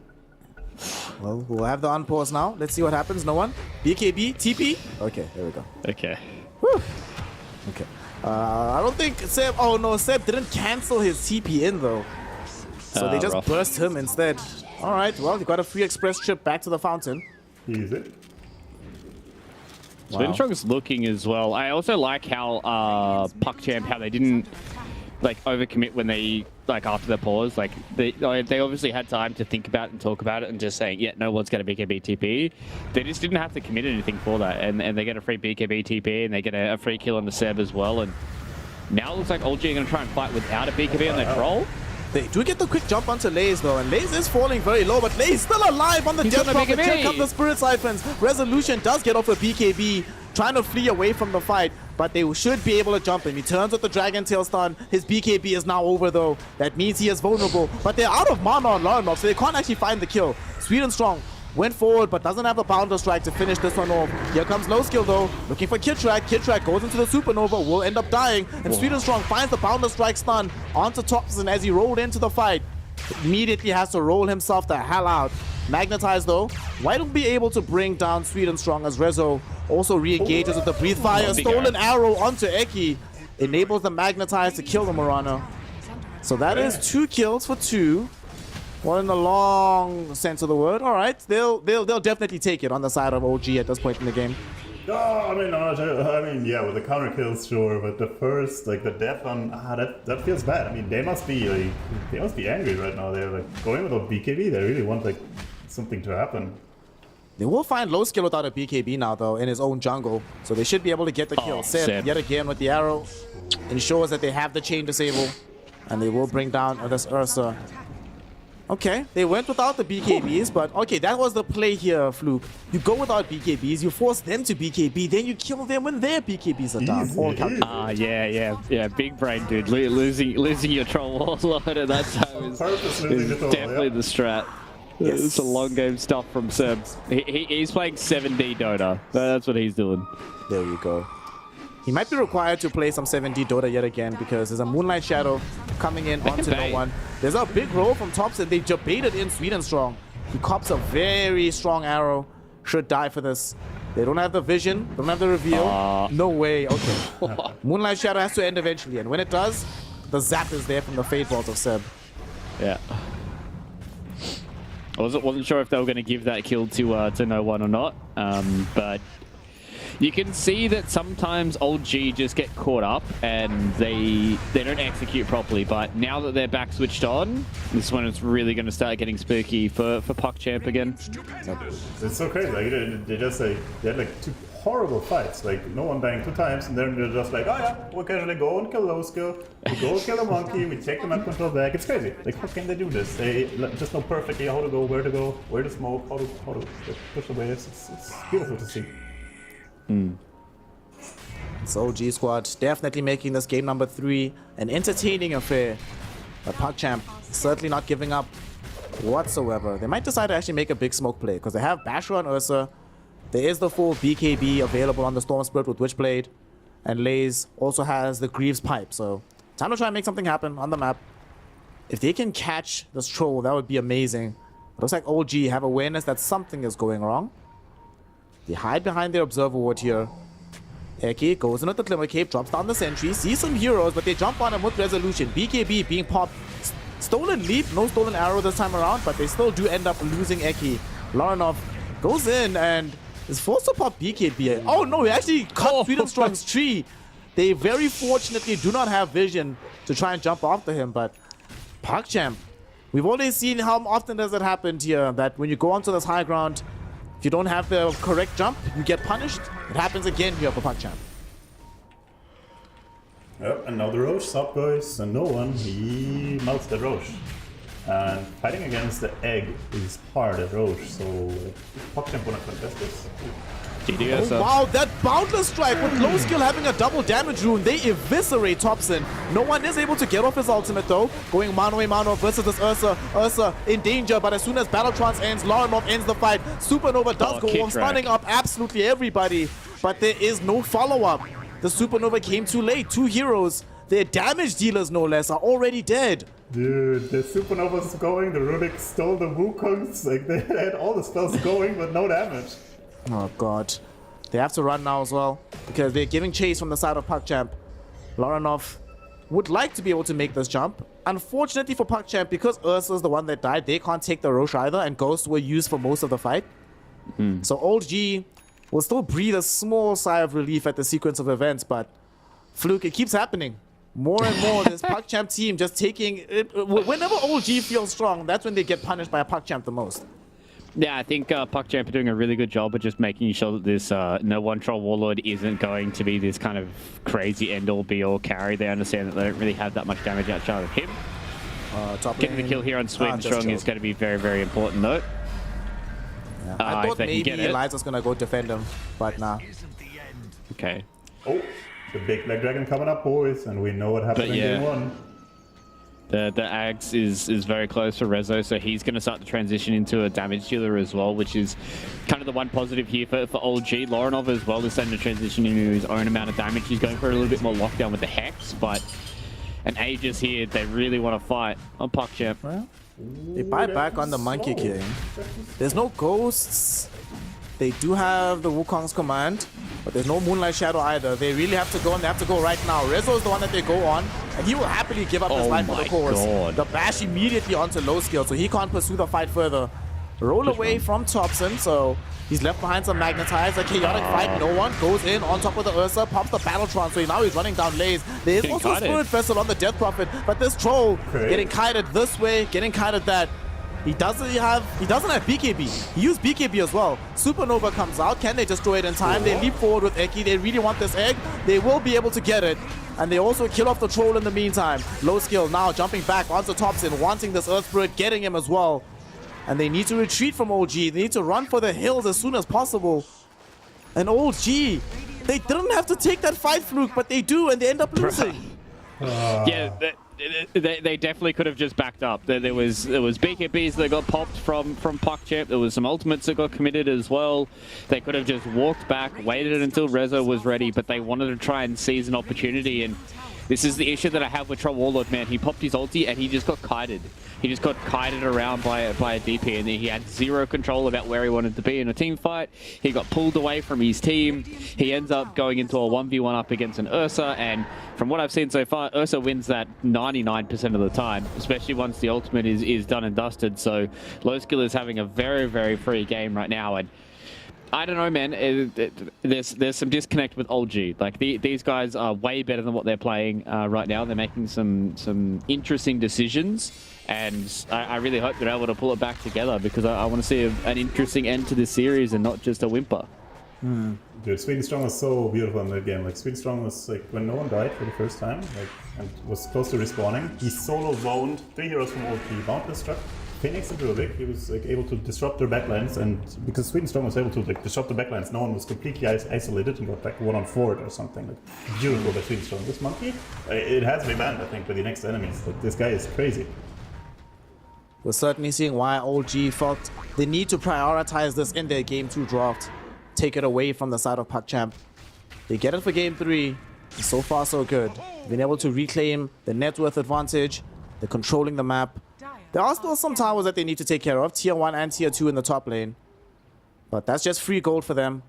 Well, we'll have the unpause now. Let's see what happens. No one. BKB, TP. Okay, there we go. Okay. Whew. Okay. I don't think Seb... Oh, no, Seb didn't cancel his TP in, though. So they just rough. burst him instead. All right, well, you got a free express trip back to the fountain. Easy. Spinstrong's looking as well. I also like how PuckChamp, how they didn't like overcommit when they after the pause. Like they obviously had time to think about it and talk about it and just saying, yeah, no one's going to BKB TP. They just didn't have to commit anything for that, and they get a free BKB TP and they get a free kill on the Seb as well. And now it looks like OG are going to try and fight without a BKB on their troll. They do get the quick jump onto Lays though, and Lays is falling very low, but Lays still alive on the He's death got a rocket. BKB. Here come the Spirit Siphons. Resolution does get off a BKB, trying to flee away from the fight, but they should be able to jump him. He turns with the Dragon Tail stun. His BKB is now over though. That means he is vulnerable, but they're out of mana on Laranov, so they can't actually find the kill. Sweet and Strong went forward, but doesn't have the Pounder Strike to finish this one off. Here comes Low Skill though, looking for Kidtrack. Kidtrack goes into the Supernova, will end up dying, and Sweet and Strong finds the Pounder Strike stun onto Thompson as he rolled into the fight. Immediately has to roll himself the hell out. Magnetize though, White will be able to bring down Sweet and Strong as Rezo also re-engages with the Breathe Fire. Stolen arrow onto Eki. Enables the Magnetize to kill the Murano. So that is 2 kills for 2. One in the long sense of the word. All right, they'll definitely take it on the side of OG at this point in the game. No, I mean, yeah, with the counter kills, sure, but the first, like the death on, that feels bad. I mean, they must be angry right now. They're like going with a BKB. They really want like something to happen. They will find Low Skill without a BKB now though in his own jungle, so they should be able to get the kill. Seb yet again with the arrow ensures that they have the chain disable, and they will bring down this Ursa. Okay, they went without the BKBs, but okay, that was the play here, Fluke. You go without BKBs, you force them to BKB, then you kill them when their BKBs are down. Yeah, big brain, dude. Losing your troll warlord at that time is definitely the strat. Yes. It's a long game stuff from Seb. He's playing 7D Dota. That's what he's doing. There you go. He might be required to play some 7D Dota yet again because there's a Moonlight Shadow coming in onto no one. There's a big roll from Thompson. They baited in Sweet and Strong. He cops a very strong arrow. Should die for this. They don't have the vision. Don't have the reveal. No way. Okay. Moonlight Shadow has to end eventually. And when it does, the zap is there from the Fate Vault of Seb. Yeah. I wasn't sure if they were going to give that kill to no one or not. But you can see that sometimes old G just get caught up and they don't execute properly. But now that they're back switched on, this is when it's really going to start getting spooky for PuckChamp again. It's so crazy. Like they just like they had like 2 horrible fights. Like no one dying 2 times, and then they're just like, oh yeah, we'll casually go and kill Low Skill. We go kill a monkey. We take the map control back. It's crazy. Like how can they do this? They just know perfectly how to go, where to smoke, how to push the waves. It's beautiful to see. So G Squad definitely making this game number 3 an entertaining affair. But PuckChamp certainly not giving up whatsoever. They might decide to actually make a big smoke play because they have Basher on Ursa. There is the full BKB available on the Storm Spirit with Witchblade. And Lays also has the Greaves Pipe. So time to try and make something happen on the map. If they can catch this troll, that would be amazing. It looks like OG have awareness that something is going wrong. They hide behind their Observer Ward here. Eki goes in with the Glimmer Cape, drops down the sentry, sees some heroes, but they jump on him with Resolution. BKB being popped. Stolen Leap, no Stolen Arrow this time around, but they still do end up losing Eki. Laranov goes in and is forced to pop BKB. Oh no, he actually cut Sweet and Strong's tree. They very fortunately do not have vision to try and jump after him, but PuckChamp, we've already seen how often does it happen here, that when you go onto this high ground, if you don't have the correct jump, you get punished. It happens again here for PuckChamp. Yep, and now the Roche sub goes, and no one, he melts the Roche. And fighting against the egg is hard at Roche, so if PuckChamp wanna contest this. GD Oh, wow, that boundless strike with low skill having a double damage rune. They eviscerate Thompson. No one is able to get off his ultimate though. Going mano a mano versus this Ursa. Ursa in danger, but as soon as Battletrance ends, Laranov ends the fight. Supernova does go on, stunning up absolutely everybody. But there is no follow-up. The Supernova came too late. 2 heroes, their damage dealers no less, are already dead. Dude, the Supernova's going, the Runic stole the Wukongs, like they had all the spells going but no damage. Oh god. They have to run now as well, because they're giving chase from the side of PuckChamp. Laranov would like to be able to make this jump. Unfortunately for PuckChamp, because Ursa's the one that died, they can't take the Roche either, and Ghosts were used for most of the fight. So Old G will still breathe a small sigh of relief at the sequence of events, but Fluke, it keeps happening. More and more, this PuckChamp team just taking it. Whenever Old G feels strong, that's when they get punished by a PuckChamp the most. Yeah, I think PuckChamp are doing a really good job of just making sure that this no one troll warlord isn't going to be this kind of crazy end-all be-all carry. They understand that they don't really have that much damage outside of him. Getting the kill here on Sweet and Strong is going to be very, very important though. Yeah. I thought maybe Eliza's going to go defend him, but nah. Okay. Oh, the big Black Dragon coming up, boys, and we know what happened in game 1. The Ags is very close for Rezo, so he's going to start to transition into a damage dealer as well, which is kind of the one positive here for Old G. Laranov as well is starting to transition into his own amount of damage. He's going for a little bit more lockdown with the Hex, but an Aegis here, they really want to fight on PuckChamp. Well, they buy back on the Monkey King. There's no Ghosts. They do have the Wukong's command, but there's no Moonlight Shadow either. They really have to go, and they have to go right now. Rezo is the one that they go on, and he will happily give up his life for the cause. The bash immediately onto low skill, so he can't pursue the fight further. Roll away from Thompson, so he's left behind some Magnetize. A chaotic fight, no one goes in on top of the Ursa, pops the Battletron, so now he's running down lanes. There is also a Spirit Vessel on the Death Prophet, but this troll getting kited this way, getting kited that. He doesn't have BKB. He used BKB as well. Supernova comes out. Can they destroy it in time? They leap forward with Eki. They really want this egg. They will be able to get it. And they also kill off the troll in the meantime. Low skill now jumping back onto Thompson, wanting this Earth Spirit, getting him as well. And they need to retreat from OG. They need to run for the hills as soon as possible. And OG, they didn't have to take that fight, Fluke, but they do, and they end up losing. Yeah, they definitely could have just backed up. There was BKBs that got popped from PuckChamp. There was some ultimates that got committed as well. They could have just walked back, waited until Rezo was ready, but they wanted to try and seize an opportunity. And this is the issue that I have with Troll Warlord, man. He popped his ulti and he just got kited. He just got kited around by a DP, and he had zero control about where he wanted to be in a team fight. He got pulled away from his team. He ends up going into a 1v1 up against an Ursa, and from what I've seen so far, Ursa wins that 99% of the time, especially once the ultimate is done and dusted. So Low Skill is having a very, very free game right now, and I don't know, man. There's some disconnect with Old G. Like these guys are way better than what they're playing right now. They're making some interesting decisions, and I really hope they're able to pull it back together, because I want to see an interesting end to this series and not just a whimper. Dude, Sweet and Strong was so beautiful in that game. Like Sweet and Strong was like when no one died for the first time, like, and was close to respawning. He solo zoned 3 heroes from OP, Boundless struck Phoenix and Rubik. He was like able to disrupt their backlines, and because Sweet and Strong was able to like disrupt the backlines, no one was completely isolated and got like 1-on-4 or something. Like beautiful by Sweet and Strong. This monkey, it has to be banned, I think, by the next enemies. Like this guy is crazy. We're certainly seeing why OG felt the need to prioritize this in their Game 2 draft. Take it away from the side of PuckChamp. They get it for Game 3. So far, so good. Been able to reclaim the net worth advantage. They're controlling the map. There are still some towers that they need to take care of. Tier 1 and Tier 2 in the top lane. But that's just free gold for them.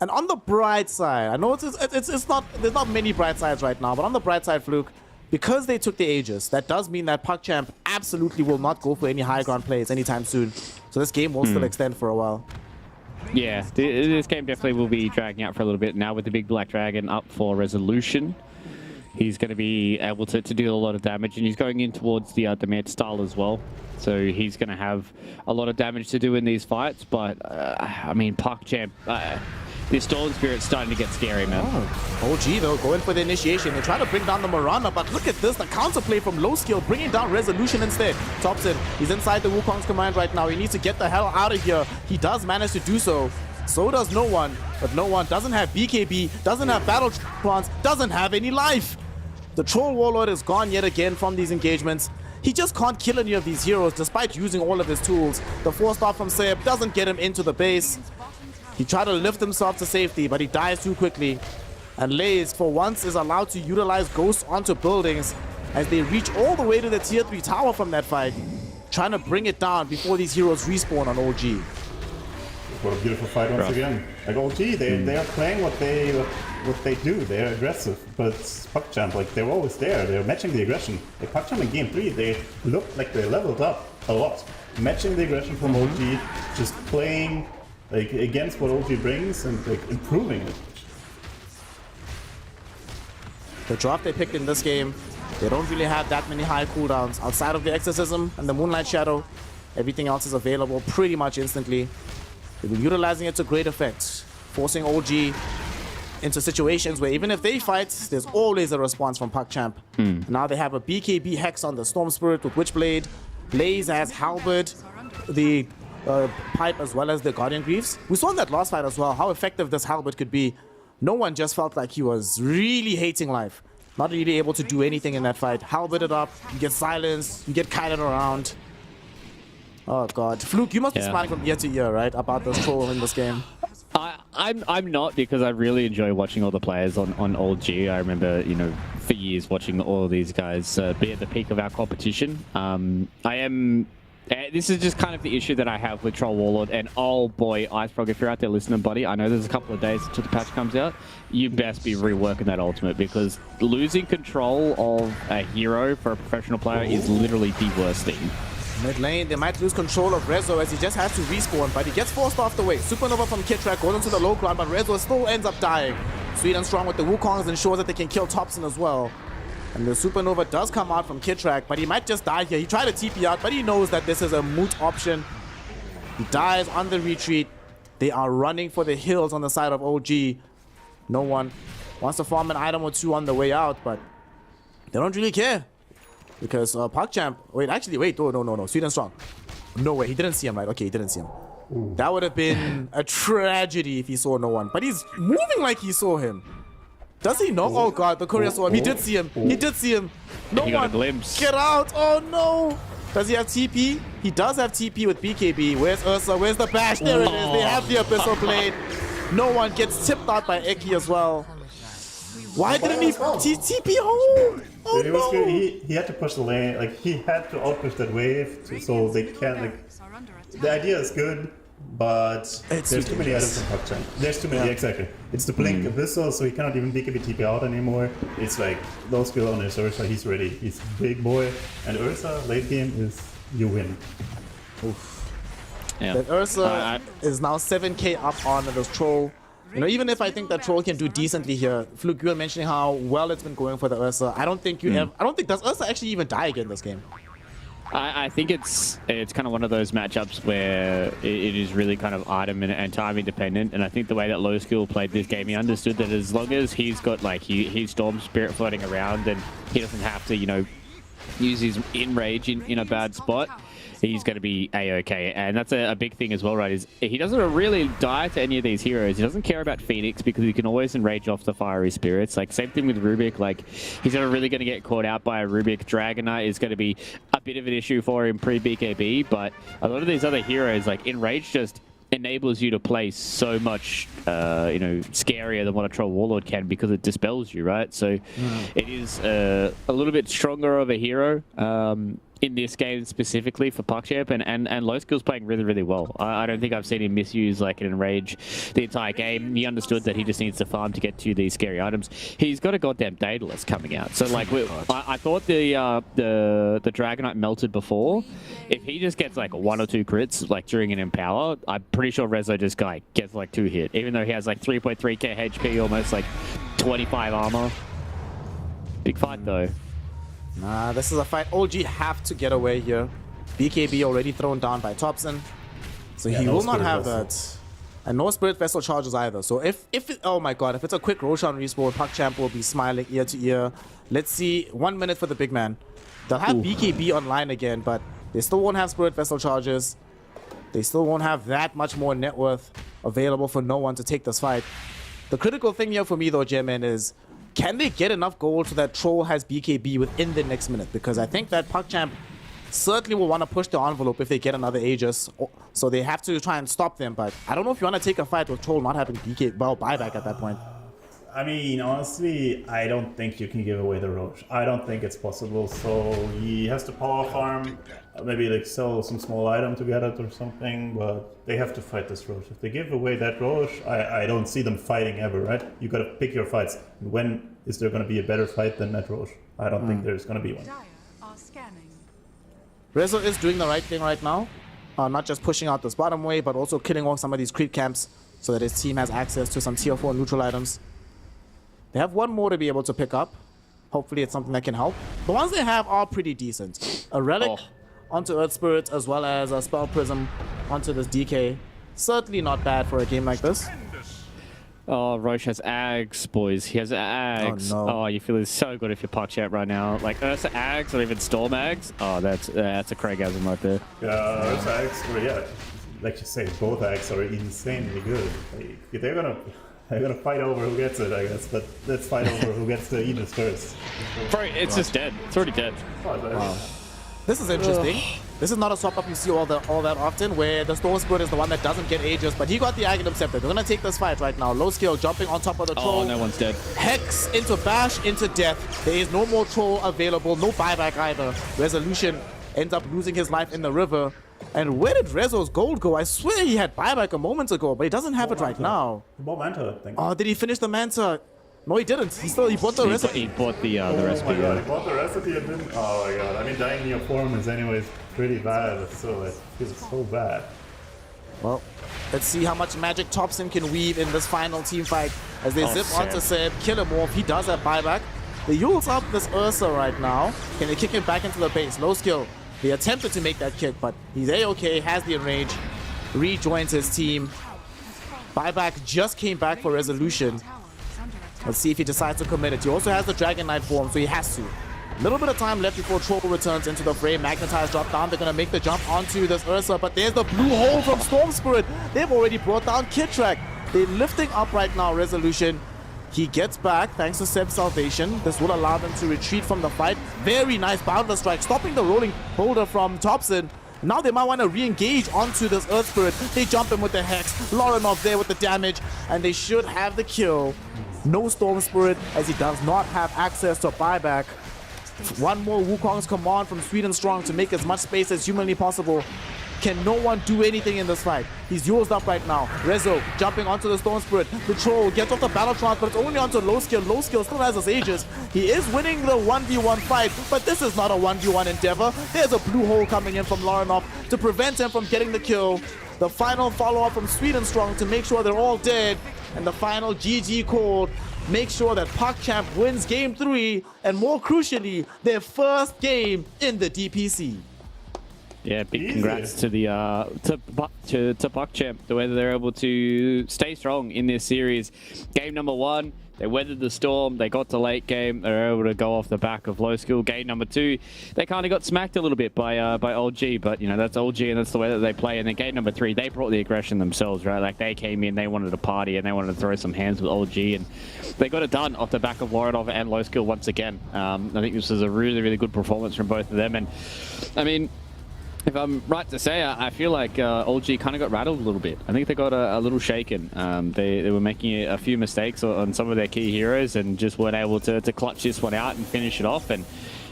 And on the bright side, I know it's not, there's not many bright sides right now, but on the bright side, Fluke, because they took the Aegis, that does mean that PuckChamp absolutely will not go for any high ground plays anytime soon. So this game will still extend for a while. Yeah, this game definitely will be dragging out for a little bit now with the big Black Dragon up for resolution. He's going to be able to deal a lot of damage, and he's going in towards the mid style as well. So he's going to have a lot of damage to do in these fights. But, I mean, PuckChamp, this Storm Spirit's starting to get scary, man. Oh, OG, though, going for the initiation. They try to bring down the Mirana, but look at this, the counterplay from Low Skill, bringing down Resolution instead. Thompson, he's inside the Wukong's command right now. He needs to get the hell out of here. He does manage to do so. So does no one. But no one doesn't have BKB, doesn't have battle trance, doesn't have any life. The Troll Warlord is gone yet again from these engagements. He just can't kill any of these heroes despite using all of his tools. The 4-star from Seb doesn't get him into the base. He tried to lift himself to safety, but he dies too quickly. And Lays, for once, is allowed to utilize Ghosts onto buildings as they reach all the way to the tier 3 tower from that fight, trying to bring it down before these heroes respawn on OG. What a beautiful fight once again. Like OG, they are playing what they do. They're aggressive, but PuckChamp, like they're always there. They're matching the aggression. Like PuckChamp in game 3, they looked like they leveled up a lot, matching the aggression from OG, just playing like against what OG brings and like improving it. The drop they picked in this game, they don't really have that many high cooldowns outside of the Exorcism and the Moonlight Shadow. Everything else is available pretty much instantly. They've been utilizing it to great effect, forcing OG into situations where even if they fight, there's always a response from PuckChamp. Now they have a BKB Hex on the Storm Spirit with Witchblade. Blaze has Halberd, the Pipe, as well as the Guardian Greaves. We saw in that last fight as well how effective this Halberd could be. No one just felt like he was really hating life. Not really able to do anything in that fight. Halberded up, you get silenced, you get kited around. Oh god. Fluke, you must be smiling from ear to ear, right? About this troll in this game. I'm not, because I really enjoy watching all the players on Old G. I remember, you know, for years watching all of these guys be at the peak of our competition. This is just kind of the issue that I have with Troll Warlord. And oh boy, Icefrog, if you're out there listening, buddy, I know there's a couple of days until the patch comes out. You best be reworking that ultimate, because losing control of a hero for a professional player is literally the worst thing. Mid lane, they might lose control of Rezo as he just has to respawn, but he gets forced off the way. Supernova from Kitrak goes into the low ground, but Rezo still ends up dying. Sweet and Strong with the Wukongs ensures that they can kill Thompson as well. And the Supernova does come out from Kitrak, but he might just die here. He tried to TP out, but he knows that this is a moot option. He dies on the retreat. They are running for the hills on the side of OG. No one wants to farm an item or two on the way out, but they don't really care. Because PuckChamp, wait, no, Sweet and Strong. No way, he didn't see him, right? Okay, he didn't see him. That would have been a tragedy if he saw no one. But he's moving like he saw him. Does he know? Oh god, the courier saw him. He did see him. He did see him. No one. Got a glimpse. Get out. Oh no. Does he have TP? He does have TP with BKB. Where's Ursa? Where's the bash? There it is. They have the Abyssal Blade. No one gets tipped out by Eki as well. Why didn't he TP home? Oh it was good. He had to push the lane. Like he had to outpush that wave so they can. Like, the idea is good, but there's too many items in PuckChamp. There's too many, exactly. It's the Blink Abyssal, so he cannot even BKB TP out anymore. It's like those skill on his Ursa, he's ready. He's a big boy, and Ursa late game is you win. Oof. That Ursa is now 7k up on this troll. You know, even if I think that troll can do decently here, Fluke, you were mentioning how well it's been going for the Ursa. I don't think does Ursa actually even die again this game? I think it's kind of one of those matchups where it is really kind of item and time independent. And I think the way that Low Skill played this game, he understood that as long as he's got like his Storm Spirit floating around and he doesn't have to, you know, use his Enrage in a bad spot, he's going to be A-okay. And that's a big thing as well, right? Is he doesn't really die to any of these heroes. He doesn't care about Phoenix because he can always enrage off the fiery spirits. Like, same thing with Rubik. Like, he's never really going to get caught out by a Rubik. Dragonite is going to be a bit of an issue for him pre-BKB, but a lot of these other heroes, like Enrage, just enables you to play so much, you know, scarier than what a Troll Warlord can because it dispels you, right? So it is a little bit stronger of a hero in this game specifically for PuckChamp, and Low Skill's playing really, really well. I don't think I've seen him misuse like an Enrage the entire game. He understood that he just needs to farm to get to these scary items. He's got a goddamn Daedalus coming out. So like, I thought the Dragonite melted before. If he just gets like 1 or 2 crits like during an Empower, I'm pretty sure Rezo just gets like 2 hit, even though he has like 3.3k HP, almost like 25 armor. Big fight though. Nah, this is a fight OG have to get away here. BKB already thrown down by Thompson, so he will not have that. And no Spirit Vessel charges either. So if oh my god, if it's a quick Roshan respawn, PuckChamp will be smiling ear to ear. Let's see, 1 minute for the big man. They'll have BKB online again, but they still won't have Spirit Vessel charges. they still won't have that much more net worth available for no one to take this fight. The critical thing here for me though, J-Man, is can they get enough gold so that Troll has BKB within the next minute? Because I think that PuckChamp certainly will want to push the envelope if they get another Aegis. So they have to try and stop them. But I don't know if you want to take a fight with Troll not having buyback at that point. I mean, honestly, I don't think you can give away the Roche. I don't think it's possible. So he has to power farm, maybe like sell some small item to get it or something, but they have to fight this Roche. If they give away that Roche, I don't see them fighting ever, right? You gotta pick your fights. When is there gonna be a better fight than that Roche? I don't think there's gonna be one. Rezo is doing the right thing right now. Not just pushing out this bottom way, but also killing off some of these creep camps so that his team has access to some tier 4 neutral items. They have one more to be able to pick up. Hopefully it's something that can help. The ones they have are pretty decent. A Relic onto Earth Spirit, as well as a Spell Prism onto this DK. Certainly not bad for a game like this. Oh, Roche has Ags, boys. He has Ags. Oh, no. Oh, you feel so good if you're PuckChamp right now. Like Ursa Ags or even Storm Ags. Oh, that's a Craigasm right there. Ursa Ags, yeah, like you say, both Ags are insanely good. Like, they're gonna fight over who gets it, I guess. But let's fight over who gets the Aegis first. Bro, it's just dead. It's already dead. Wow. This is interesting. This is not a swap up you see all that often, where the Storm Spirit is the one that doesn't get Aegis, but he got the Aghanim Scepter. They're gonna take this fight right now. Low skill jumping on top of the Troll. Oh, no one's dead. Hex into Bash into death. There is no more Troll available, no buyback either. Resolution ends up losing his life in the river. And where did Rezo's gold go? I swear he had buyback a moment ago, but he doesn't have it right now. He bought Manta, I think. Oh, did he finish the Manta? No, he didn't. He bought the recipe. He bought the recipe. Oh my god, he bought the recipe and didn't. Oh my god. I mean, dying in your form is anyways pretty bad, but still, it feels so bad. Well, let's see how much magic Thompson can weave in this final team fight as they zip onto Seb, kill him off. He does have buyback. They use up this Ursa right now. Can they kick him back into the base? Low skill. They attempted to make that kick, but he's A-okay, has the enrage, rejoins his team. Buyback just came back for Resolution. Let's see if he decides to commit it. He also has the Dragon Knight form, so he has to. A little bit of time left before Troll returns into the frame. Magnetize drop down. They're going to make the jump onto this Ursa, but there's the blue hole from Storm Spirit. They've already brought down Kitrak. They're lifting up right now, Resolution. He gets back thanks to Seb's salvation. This will allow them to retreat from the fight. Very nice Boundless Strike, stopping the rolling boulder from Thompson. Now they might want to re-engage onto this Earth Spirit. They jump him with the Hex. Lorinov there with the damage, and they should have the kill. No Storm Spirit, as he does not have access to buyback. One more Wukong's command from Sweet and Strong to make as much space as humanly possible. Can no one do anything in this fight? He's used up right now. Rezo jumping onto the Storm Spirit. The Troll gets off the Battletron, but it's only onto low skill. Low skill still has his Aegis. He is winning the 1v1 fight, but this is not a 1v1 endeavor. There's a blue hole coming in from Lorinov to prevent him from getting the kill. The final follow-up from Sweet and Strong to make sure they're all dead. And the final GG called. Make sure that PuckChamp wins game 3, and more crucially, their first game in the DPC. Yeah, big congrats to the to PuckChamp, the way that they're able to stay strong in this series. Game number 1, they weathered the storm. They got to late game. They were able to go off the back of low skill. Game number 2, they kind of got smacked a little bit by OG, but you know that's OG and that's the way that they play. And then game number 3, they brought the aggression themselves, right? Like they came in, they wanted to party and they wanted to throw some hands with OG, and they got it done off the back of Lorinov and low skill once again. I think this was a really, really good performance from both of them, and I mean, if I'm right to say, I feel like OG kind of got rattled a little bit. I think they got a little shaken. They were making a few mistakes on some of their key heroes and just weren't able to clutch this one out and finish it off. And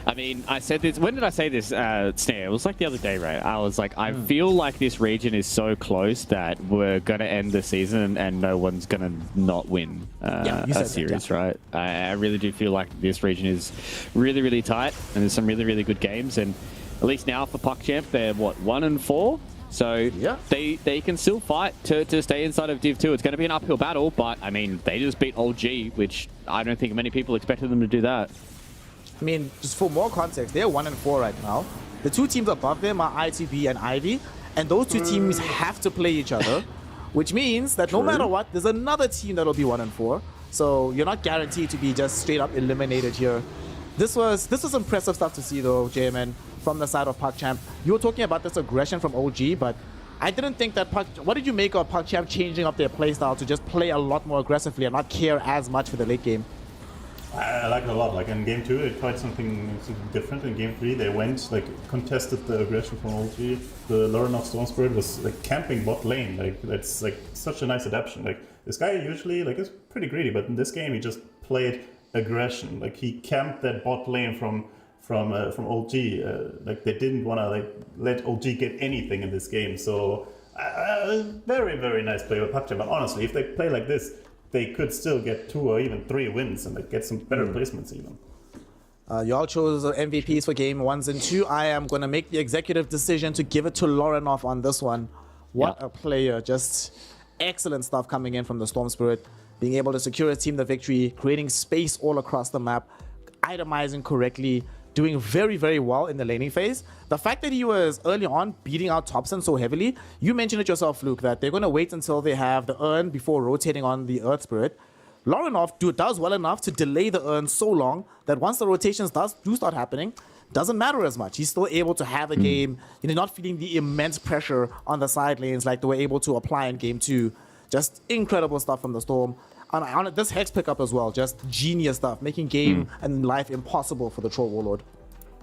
I mean, I said this, when did I say this, Snare? It was like the other day, right? I was like, I feel like this region is so close that we're going to end the season and no one's going to not win a series, right? I really do feel like this region is really, really tight and there's some really, really good games. And at least now for PuckChamp, they're what, 1-4? So yeah, they can still fight to stay inside of Div 2. It's going to be an uphill battle, but I mean, they just beat OG, which I don't think many people expected them to do that. I mean, just for more context, they're 1-4 right now. The 2 teams above them are ITB and Ivy, and those 2 teams have to play each other, which means that no matter what, there's another team that'll be 1-4. So you're not guaranteed to be just straight up eliminated here. This was impressive stuff to see though, JMN, from the side of PuckChamp. You were talking about this aggression from OG, but I didn't think that what did you make of PugChamp changing up their playstyle to just play a lot more aggressively and not care as much for the late game? I like it a lot. Like in game 2, they tried something different. In game 3, they went like contested the aggression from OG. The Lorenov Storm Spirit was like camping bot lane. Like that's like such a nice adaptation. Like this guy usually like is pretty greedy, but in this game he just played aggression. Like he camped that bot lane from OG. Like they didn't want to like let OG get anything in this game. So very nice play with PugChamp. But honestly, if they play like this, they could still get 2 or even 3 wins and like get some better placements even. Y'all chose MVPs for game 1s and 2. I am going to make the executive decision to give it to Lorenov on this one. What a player. Just excellent stuff coming in from the Storm Spirit. Being able to secure his team the victory, creating space all across the map, itemizing correctly, doing very well in the laning phase. The fact that he was early on beating out Thompson so heavily, you mentioned it yourself, Luke, that they're going to wait until they have the urn before rotating on the Earth Spirit. Lorenov does well enough to delay the urn so long that once the rotations do start happening, doesn't matter as much. He's still able to have a game, not feeling the immense pressure on the side lanes like they were able to apply in game 2. Just incredible stuff from the Storm. On this Hex pickup as well, just genius stuff, making game and life impossible for the Troll Warlord.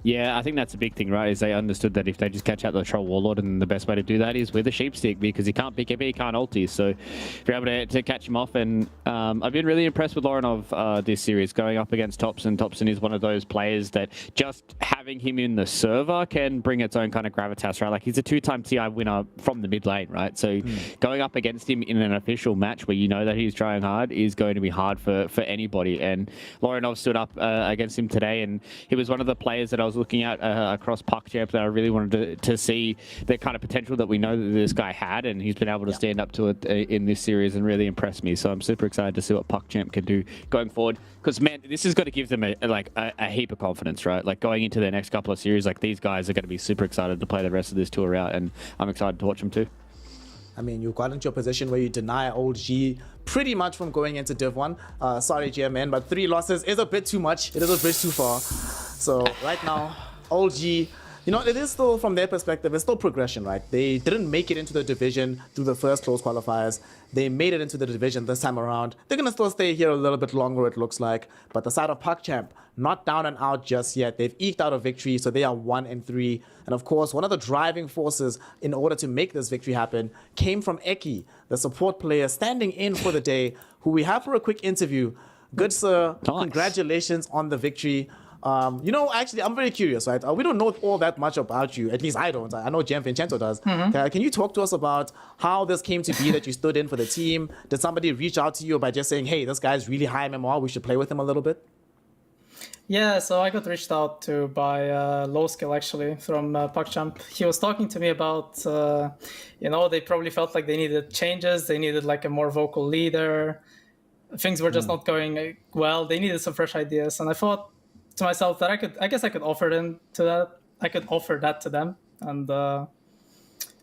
Yeah, I think that's a big thing, right? Is they understood that if they just catch out the Troll Warlord, and the best way to do that is with a sheep stick, because he can't BKB, he can't ulti. So if you're able to catch him off, and I've been really impressed with Lorenov this series, going up against Thompson. Thompson is one of those players that just having him in the server can bring its own kind of gravitas, right? Like he's a 2-time TI winner from the mid lane, right? So going up against him in an official match where you know that he's trying hard is going to be hard for anybody. And Lorenov stood up against him today, and he was one of the players that I was looking at across PugChamp that I really wanted to see the kind of potential that we know that this guy had, and he's been able to stand up to it in this series and really impress me. So I'm super excited to see what PugChamp can do going forward, because man, this is going to give them a heap of confidence, right? Like going into their next couple of series, like these guys are going to be super excited to play the rest of this tour out, and I'm excited to watch them too. I mean, you got into a position where you deny old G pretty much from going into Div 1. Sorry, GMN, but 3 losses is a bit too much. It is a bridge too far. So right now, old G, it is still, from their perspective, it's still progression, right? They didn't make it into the division through the first close qualifiers. They made it into the division this time around. They're going to still stay here a little bit longer, it looks like. But the side of PugChamp, not down and out just yet. They've eked out a victory, so they are 1-3. And of course, one of the driving forces in order to make this victory happen came from Eki, the support player standing in for the day, who we have for a quick interview. Good sir, congratulations on the victory. Actually, I'm very curious, right? We don't know all that much about you. At least I don't. I know Gianvincenzo does. Can you talk to us about how this came to be that you stood in for the team? Did somebody reach out to you by just saying, hey, this guy's really high MMR, we should play with him a little bit? Yeah, so I got reached out to by Low Skill, actually, from PugChamp. He was talking to me about, they probably felt like they needed changes. They needed like a more vocal leader. Things were just not going well. They needed some fresh ideas. And I thought to myself that I guess I could offer that to them. And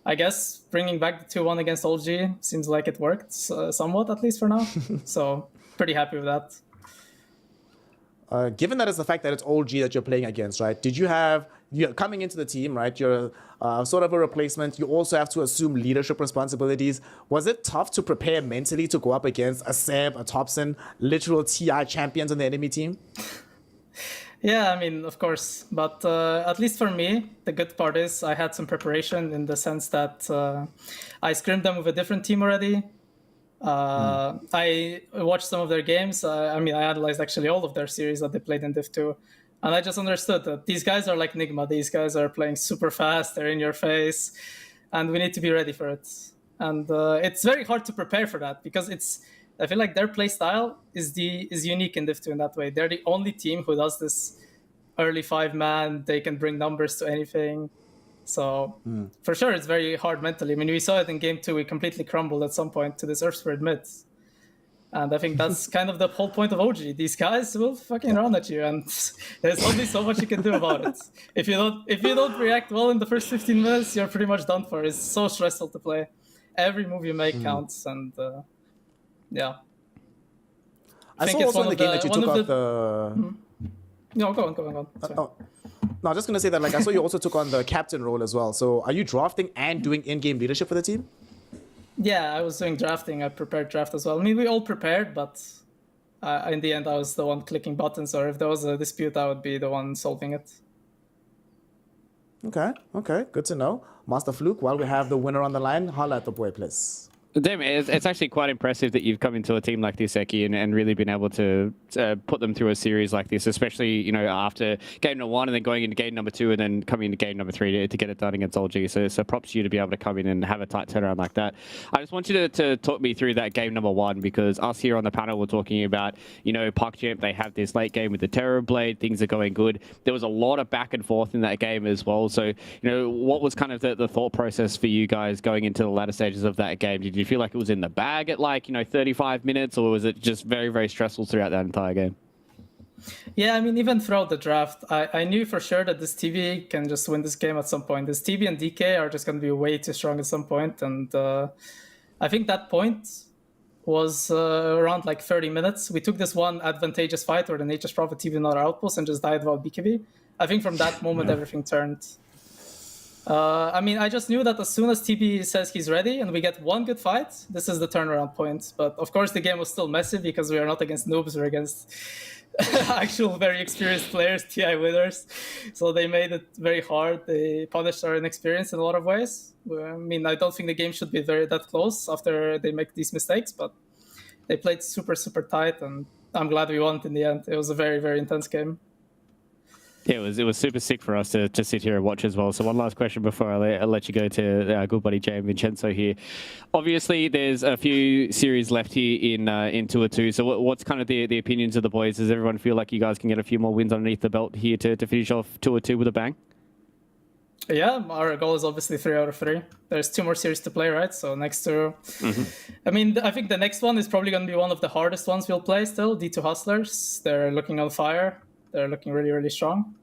I guess bringing back the 2-1 against OG seems like it worked somewhat, at least for now. So pretty happy with that. Given that it's the fact that it's OG that you're playing against, right? You're coming into the team, right? You're sort of a replacement. You also have to assume leadership responsibilities. Was it tough to prepare mentally to go up against a Seb, a Thompson, literal TI champions on the enemy team? Yeah, I mean, of course. But at least for me, the good part is I had some preparation in the sense that I scrimmed them with a different team already. I watched some of their games. I analyzed actually all of their series that they played in Div 2. And I just understood that these guys are like Nigma. These guys are playing super fast. They're in your face. And we need to be ready for it. And it's very hard to prepare for that because I feel like their play style is unique in Div 2 in that way. They're the only team who does this early 5-man. They can bring numbers to anything. So for sure, it's very hard mentally. I mean, we saw it in game 2. We completely crumbled at some point to this Earth Spirit mid. And I think that's kind of the whole point of OG. These guys will fucking run at you, and there's only so much you can do about it. If you don't react well in the first 15 minutes, you're pretty much done for. It's so stressful to play. Every move you make counts, and yeah. I saw also in the game that you took off the... No, go on. Sorry. No, I'm just gonna say that, like, I saw you also took on the captain role as well. So are you drafting and doing in-game leadership for the team? Yeah, I was doing drafting. I prepared draft as well. I mean, we all prepared, but in the end, I was the one clicking buttons. Or if there was a dispute, I would be the one solving it. Okay, good to know. Master Fluke, while we have the winner on the line, holla at the boy, please. Damn, it's actually quite impressive that you've come into a team like this, Eki, and really been able to put them through a series like this, especially, you know, after game number 1 and then going into game number 2 and then coming into game number 3 to get it done against LG. So props to you to be able to come in and have a tight turnaround like that. I just want you to talk me through that game number 1, because us here on the panel were talking about, you know, PuckChamp, they have this late game with the Terror Blade, things are going good. There was a lot of back and forth in that game as well. So, you know, what was kind of the thought process for you guys going into the latter stages of that game? Did you feel like it was in the bag at, like, you know, 35 minutes, or was it just very, very stressful throughout that entire game? Yeah, I mean, even throughout the draft, I knew for sure that this TV can just win this game at some point. This TV and DK are just going to be way too strong at some point, and I think that point was around like 30 minutes. We took this one advantageous fight where the Nature's Prophet TV another outpost and just died without BKB. I think from that moment, everything turned. I mean, I just knew that as soon as TB says he's ready and we get one good fight, this is the turnaround point. But of course, the game was still messy because we are not against noobs, we're against actual very experienced players, TI winners. So they made it very hard. They punished our inexperience in a lot of ways. I mean, I don't think the game should be that close after they make these mistakes, but they played super, super tight, and I'm glad we won in the end. It was a very, very intense game. Yeah, it was super sick for us to sit here and watch as well. So one last question before I let you go to our good buddy Jay and Vincenzo here. Obviously, there's a few series left here in Tour 2. So what's kind of the opinions of the boys? Does everyone feel like you guys can get a few more wins underneath the belt here to finish off Tour 2 with a bang? Yeah, our goal is obviously 3 out of 3. There's 2 more series to play, right? So next to... I mean, I think the next one is probably going to be one of the hardest ones we'll play still. D2 Hustlers. They're looking on fire. They're looking really, really strong.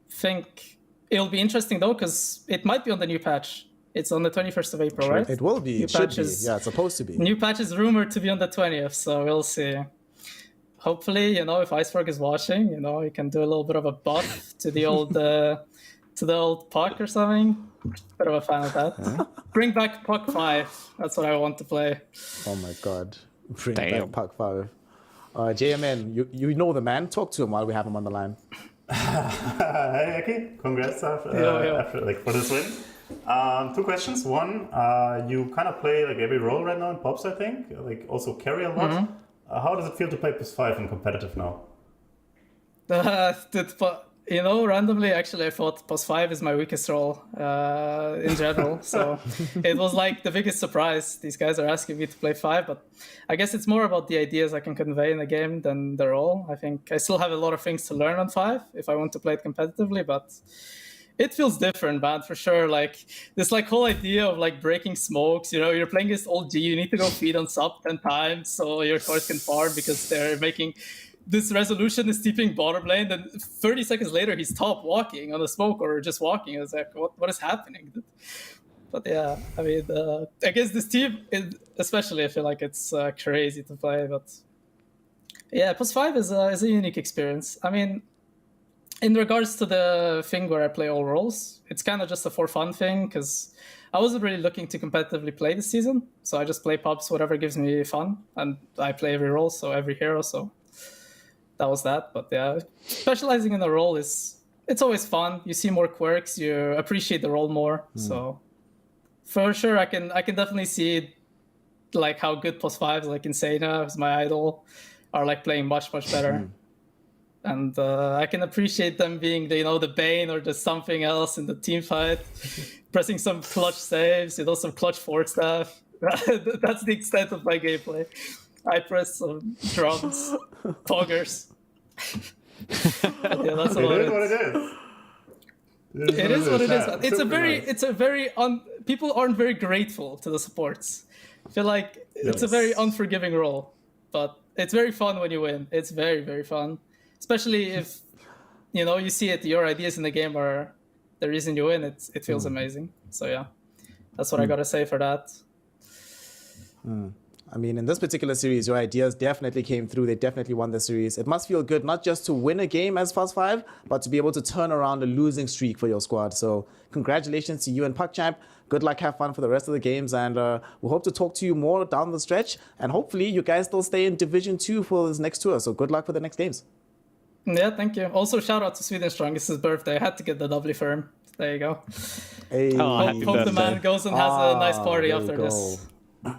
Think it'll be interesting though, because it might be on the new patch. It's on the 21st of April, right? It will be. New It should patch be. is- It's supposed to be. New patch is rumored to be on the 20th, so we'll see. Hopefully, you know, if Iceberg is watching, you know, he can do a little bit of a buff to the old puck or something. Bit of a fan of that. Bring back Puck 5. That's what I want to play. Oh my god. Bring back Puck 5. JMN, you know the man. Talk to him while we have him on the line. Hey, Eki. Congrats for this win. 2 questions. One, you kind of play like every role right now in Pops, I think. Like also carry a lot. How does it feel to play +5 in competitive now? You know, randomly, actually, I thought +5 is my weakest role in general. So it was like the biggest surprise. These guys are asking me to play 5, but I guess it's more about the ideas I can convey in the game than the role. I think I still have a lot of things to learn on 5 if I want to play it competitively, but it feels different, man, for sure. Like this like whole idea of like breaking smokes, you know, you're playing against old G, you need to go feed on sub 10 times so your course can farm because they're making... This resolution is steeping bottom lane, then 30 seconds later he's top walking on a smoke or just walking. I was like, what is happening? But yeah, I mean, against this team, especially, I feel like it's crazy to play. But yeah, +5 is a unique experience. I mean, in regards to the thing where I play all roles, it's kind of just a for fun thing because I wasn't really looking to competitively play this season. So I just play pubs, whatever gives me fun. And I play every role, so every hero, so... That was that, but yeah, specializing in a role it's always fun. You see more quirks, you appreciate the role more. So for sure, I can definitely see like how good +5s like Insana, who's my idol, are like playing much better. And I can appreciate them being the Bane or just something else in the team fight, pressing some clutch saves, some clutch forward stuff. That's the extent of my gameplay. I press some drums, poggers. Yeah, that's about it. What it is. It is what it is. It's a very people aren't very grateful to the supports. I feel like it's a very unforgiving role, but it's very fun when you win. It's very, very fun, especially if you see it. Your ideas in the game are the reason you win. It feels amazing. So yeah, that's what I gotta say for that. I mean, in this particular series, your ideas definitely came through. They definitely won the series. It must feel good not just to win a game as Fast 5, but to be able to turn around a losing streak for your squad. So congratulations to you and PuckChamp. Good luck, have fun for the rest of the games, and we hope to talk to you more down the stretch. And hopefully you guys still stay in Division 2 for this next tour. So good luck for the next games. Yeah, thank you. Also, shout out to Sweden Strong. It's his birthday. I had to get the W for him. There you go. Hey. Hope the man goes and has a nice party after this.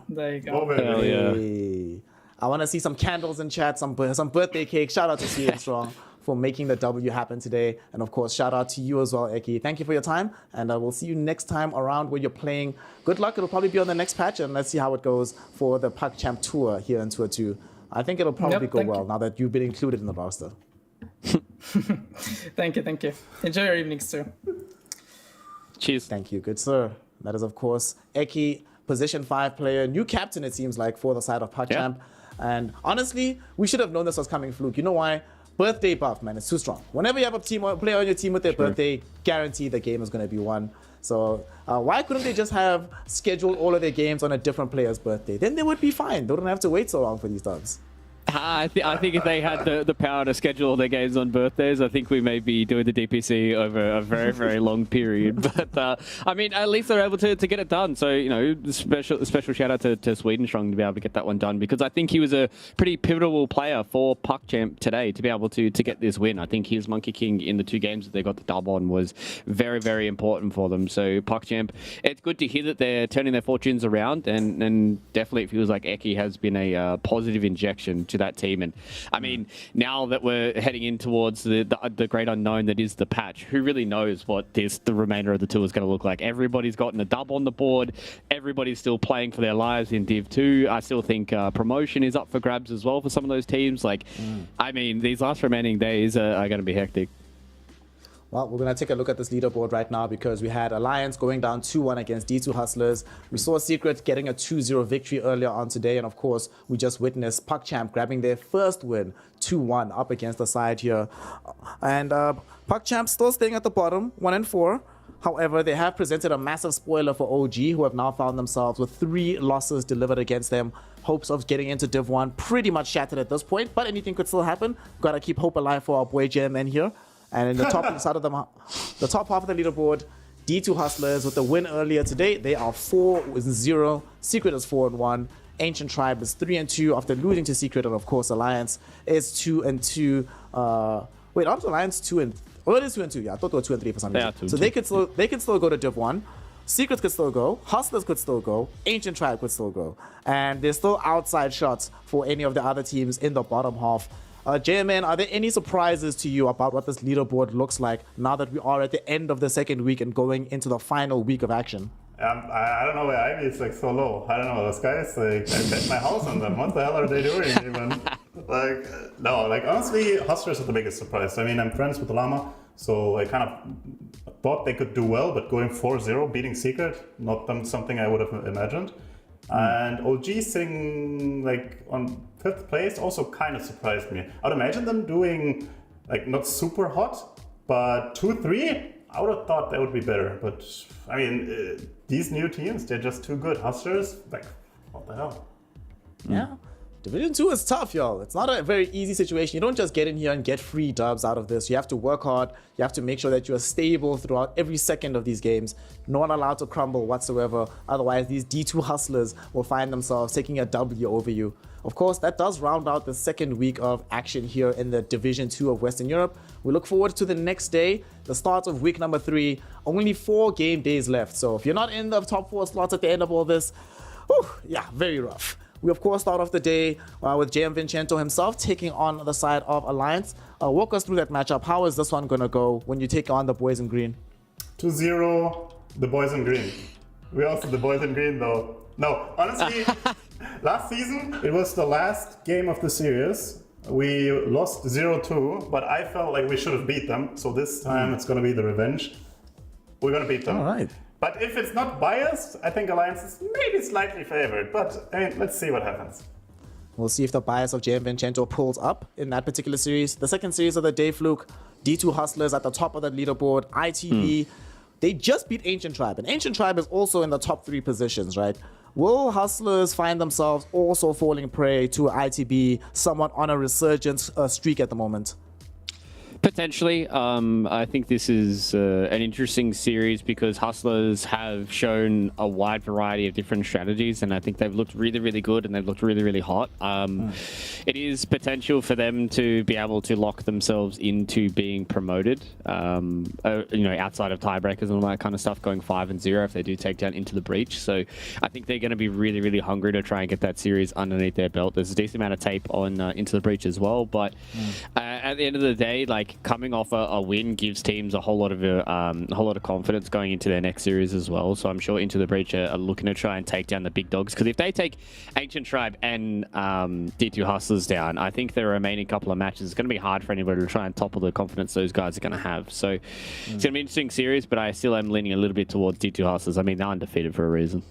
There you go. Hell yeah. Hey. I want to see some candles in chat, some birthday cake. Shout out to Sweden Strong for making the W happen today. And of course, shout out to you as well, Eki. Thank you for your time. And we'll see you next time around where you're playing. Good luck. It'll probably be on the next patch. And let's see how it goes for the PuckChamp Tour here in Tour 2. I think it'll probably go well now that you've been included in the roster. Thank you. Enjoy your evenings too. Cheers. Thank you, good sir. That is, of course, Eki, position 5 player, new captain, it seems like, for the side of PuckChamp. And honestly, we should have known this was coming, Fluke. You know why? Birthday buff, man, it's too strong. Whenever you have a player on your team with their birthday, guarantee the game is going to be won. So why couldn't they just have scheduled all of their games on a different player's birthday? Then they would be fine. They wouldn't have to wait so long for these dubs. I think if they had the power to schedule all their games on birthdays, I think we may be doing the DPC over a very, very long period. But, I mean, at least they're able to get it done. So, you know, special shout out to Sweden Strong to be able to get that one done, because I think he was a pretty pivotal player for PuckChamp today to be able to get this win. I think his Monkey King in the 2 games that they got the dub on was very, very important for them. So, PuckChamp, it's good to hear that they're turning their fortunes around, and definitely it feels like Eki has been a positive injection to that team. And I mean, now that we're heading in towards the great unknown that is the patch, who really knows what the remainder of the tour is going to look like? Everybody's gotten a dub on the board. Everybody's still playing for their lives in Div 2. I still think promotion is up for grabs as well for some of those teams. Like, I mean, these last remaining days are going to be hectic. Well, we're going to take a look at this leaderboard right now because we had Alliance going down 2-1 against D2 Hustlers. We saw Secret getting a 2-0 victory earlier on today. And of course, we just witnessed PuckChamp grabbing their first win, 2-1 up against the side here. And PuckChamp still staying at the bottom, 1-4. However, they have presented a massive spoiler for OG, who have now found themselves with 3 losses delivered against them. Hopes of getting into Div 1 pretty much shattered at this point, but anything could still happen. Got to keep hope alive for our boy JMN here. And in the top side of the top half of the leaderboard, D2 Hustlers with the win earlier today. They are 4-0. Secret is 4-1. Ancient Tribe is 3-2 after losing to Secret, and of course Alliance is 2-2. Wait, aren't Alliance 2-2? Oh, it is 2-2. Yeah, I thought they were 2-3 for some reason. So they could still go to Div 1. Secrets could still go. Hustlers could still go. Ancient Tribe could still go. And there's still outside shots for any of the other teams in the bottom half. JMN, are there any surprises to you about what this leaderboard looks like now that we are at the end of the second week and going into the final week of action? I don't know why Ivy is like so low. I don't know, those guys, like, I bet my house on them. What the hell are they doing even? No, honestly, Hustlers are the biggest surprise. I mean, I'm friends with Lama, so I kind of thought they could do well, but going 4-0, beating Secret, not something I would have imagined. And OG sitting on 5th place also kind of surprised me. I would imagine them doing not super hot, but 2-3, I would have thought that would be better. But I mean, these new teams, they're just too good. Hustlers, what the hell? Yeah. Division 2 is tough, y'all. It's not a very easy situation. You don't just get in here and get free dubs out of this. You have to work hard. You have to make sure that you are stable throughout every second of these games. Not allowed to crumble whatsoever. Otherwise, these D2 Hustlers will find themselves taking a W over you. Of course, that does round out the second week of action here in the Division 2 of Western Europe. We look forward to the next day, the start of week number 3. Only 4 game days left. So if you're not in the top 4 slots at the end of all this, yeah, very rough. We, of course, start off the day with JM Vincento himself taking on the side of Alliance. Walk us through that matchup. How is this one going to go when you take on the boys in green? 2-0, the boys in green. We also the boys in green, though. No, honestly, last season, it was the last game of the series. We lost 0-2, but I felt like we should have beat them. So this time, it's going to be the revenge. We're going to beat them. All right. But if it's not biased, I think Alliance is maybe slightly favored. But I mean, let's see what happens. We'll see if the bias of JM Vincento pulls up in that particular series. The second series of the day, Fluke, D2 Hustlers at the top of the leaderboard. ITV, they just beat Ancient Tribe. And Ancient Tribe is also in the top 3 positions, right? Will Hustlers find themselves also falling prey to ITB, somewhat on a resurgence streak at the moment? Potentially. I think this is an interesting series because Hustlers have shown a wide variety of different strategies, and I think they've looked really, really good and they've looked really, really hot. It is potential for them to be able to lock themselves into being promoted, outside of tiebreakers and all that kind of stuff, going 5-0 if they do take down Into the Breach. So I think they're going to be really, really hungry to try and get that series underneath their belt. There's a decent amount of tape on Into the Breach as well, but at the end of the day, like, coming off a win gives teams a whole lot of confidence going into their next series as well. So I'm sure Into the Breach are looking to try and take down the big dogs, because if they take Ancient Tribe and D2 Hustlers down, I think the remaining couple of matches is going to be hard for anybody to try and topple the confidence those guys are going to have. So it's going to be an interesting series, but I still am leaning a little bit towards D2 Hustlers. I mean, they're undefeated for a reason.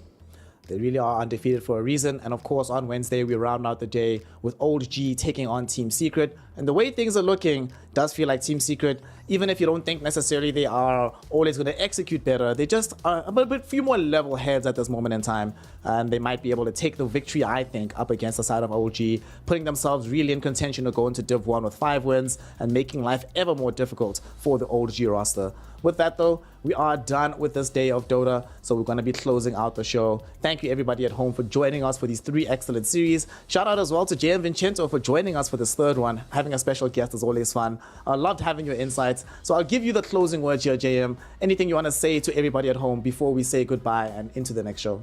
They really are undefeated for a reason. And of course, on Wednesday, we round out the day with Old G taking on Team Secret. And the way things are looking does feel like Team Secret, even if you don't think necessarily they are always going to execute better, they just are a few more level heads at this moment in time. And they might be able to take the victory, I think, up against the side of OG, putting themselves really in contention to go into Div 1 with 5 wins and making life ever more difficult for the Old G roster. With that, though, we are done with this day of Dota, so we're going to be closing out the show. Thank you, everybody at home, for joining us for these 3 excellent series. Shout out as well to JM Vincenzo for joining us for this 3rd one. Having a special guest is always fun. I loved having your insights. So I'll give you the closing words here, JM. Anything you want to say to everybody at home before we say goodbye and into the next show?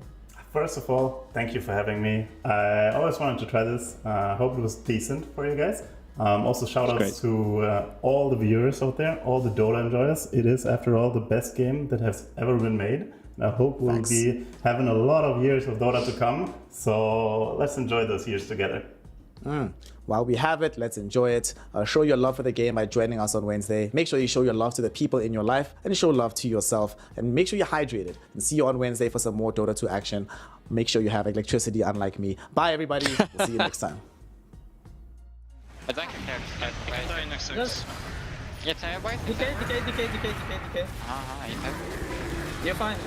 First of all, thank you for having me. I always wanted to try this. Hope it was decent for you guys. Also, shout outs to all the viewers out there, all the Dota enjoyers. It is, after all, the best game that has ever been made. And I hope we'll be having a lot of years of Dota to come. So let's enjoy those years together. While we have it, let's enjoy it. Show your love for the game by joining us on Wednesday. Make sure you show your love to the people in your life and show love to yourself. And make sure you're hydrated. And see you on Wednesday for some more Dota 2 action. Make sure you have electricity, unlike me. Bye, everybody. We'll see you next time. I think I can next 6. Yeah, DK. You're fine.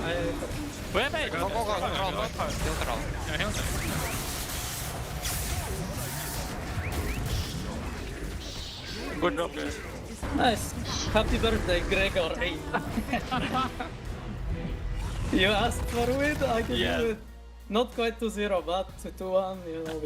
Wait, go, control. Heal control. Good job, guys. Nice. Happy birthday, Gregory. You asked for win, I can do it. Not quite 2-0, but 2-1, you know.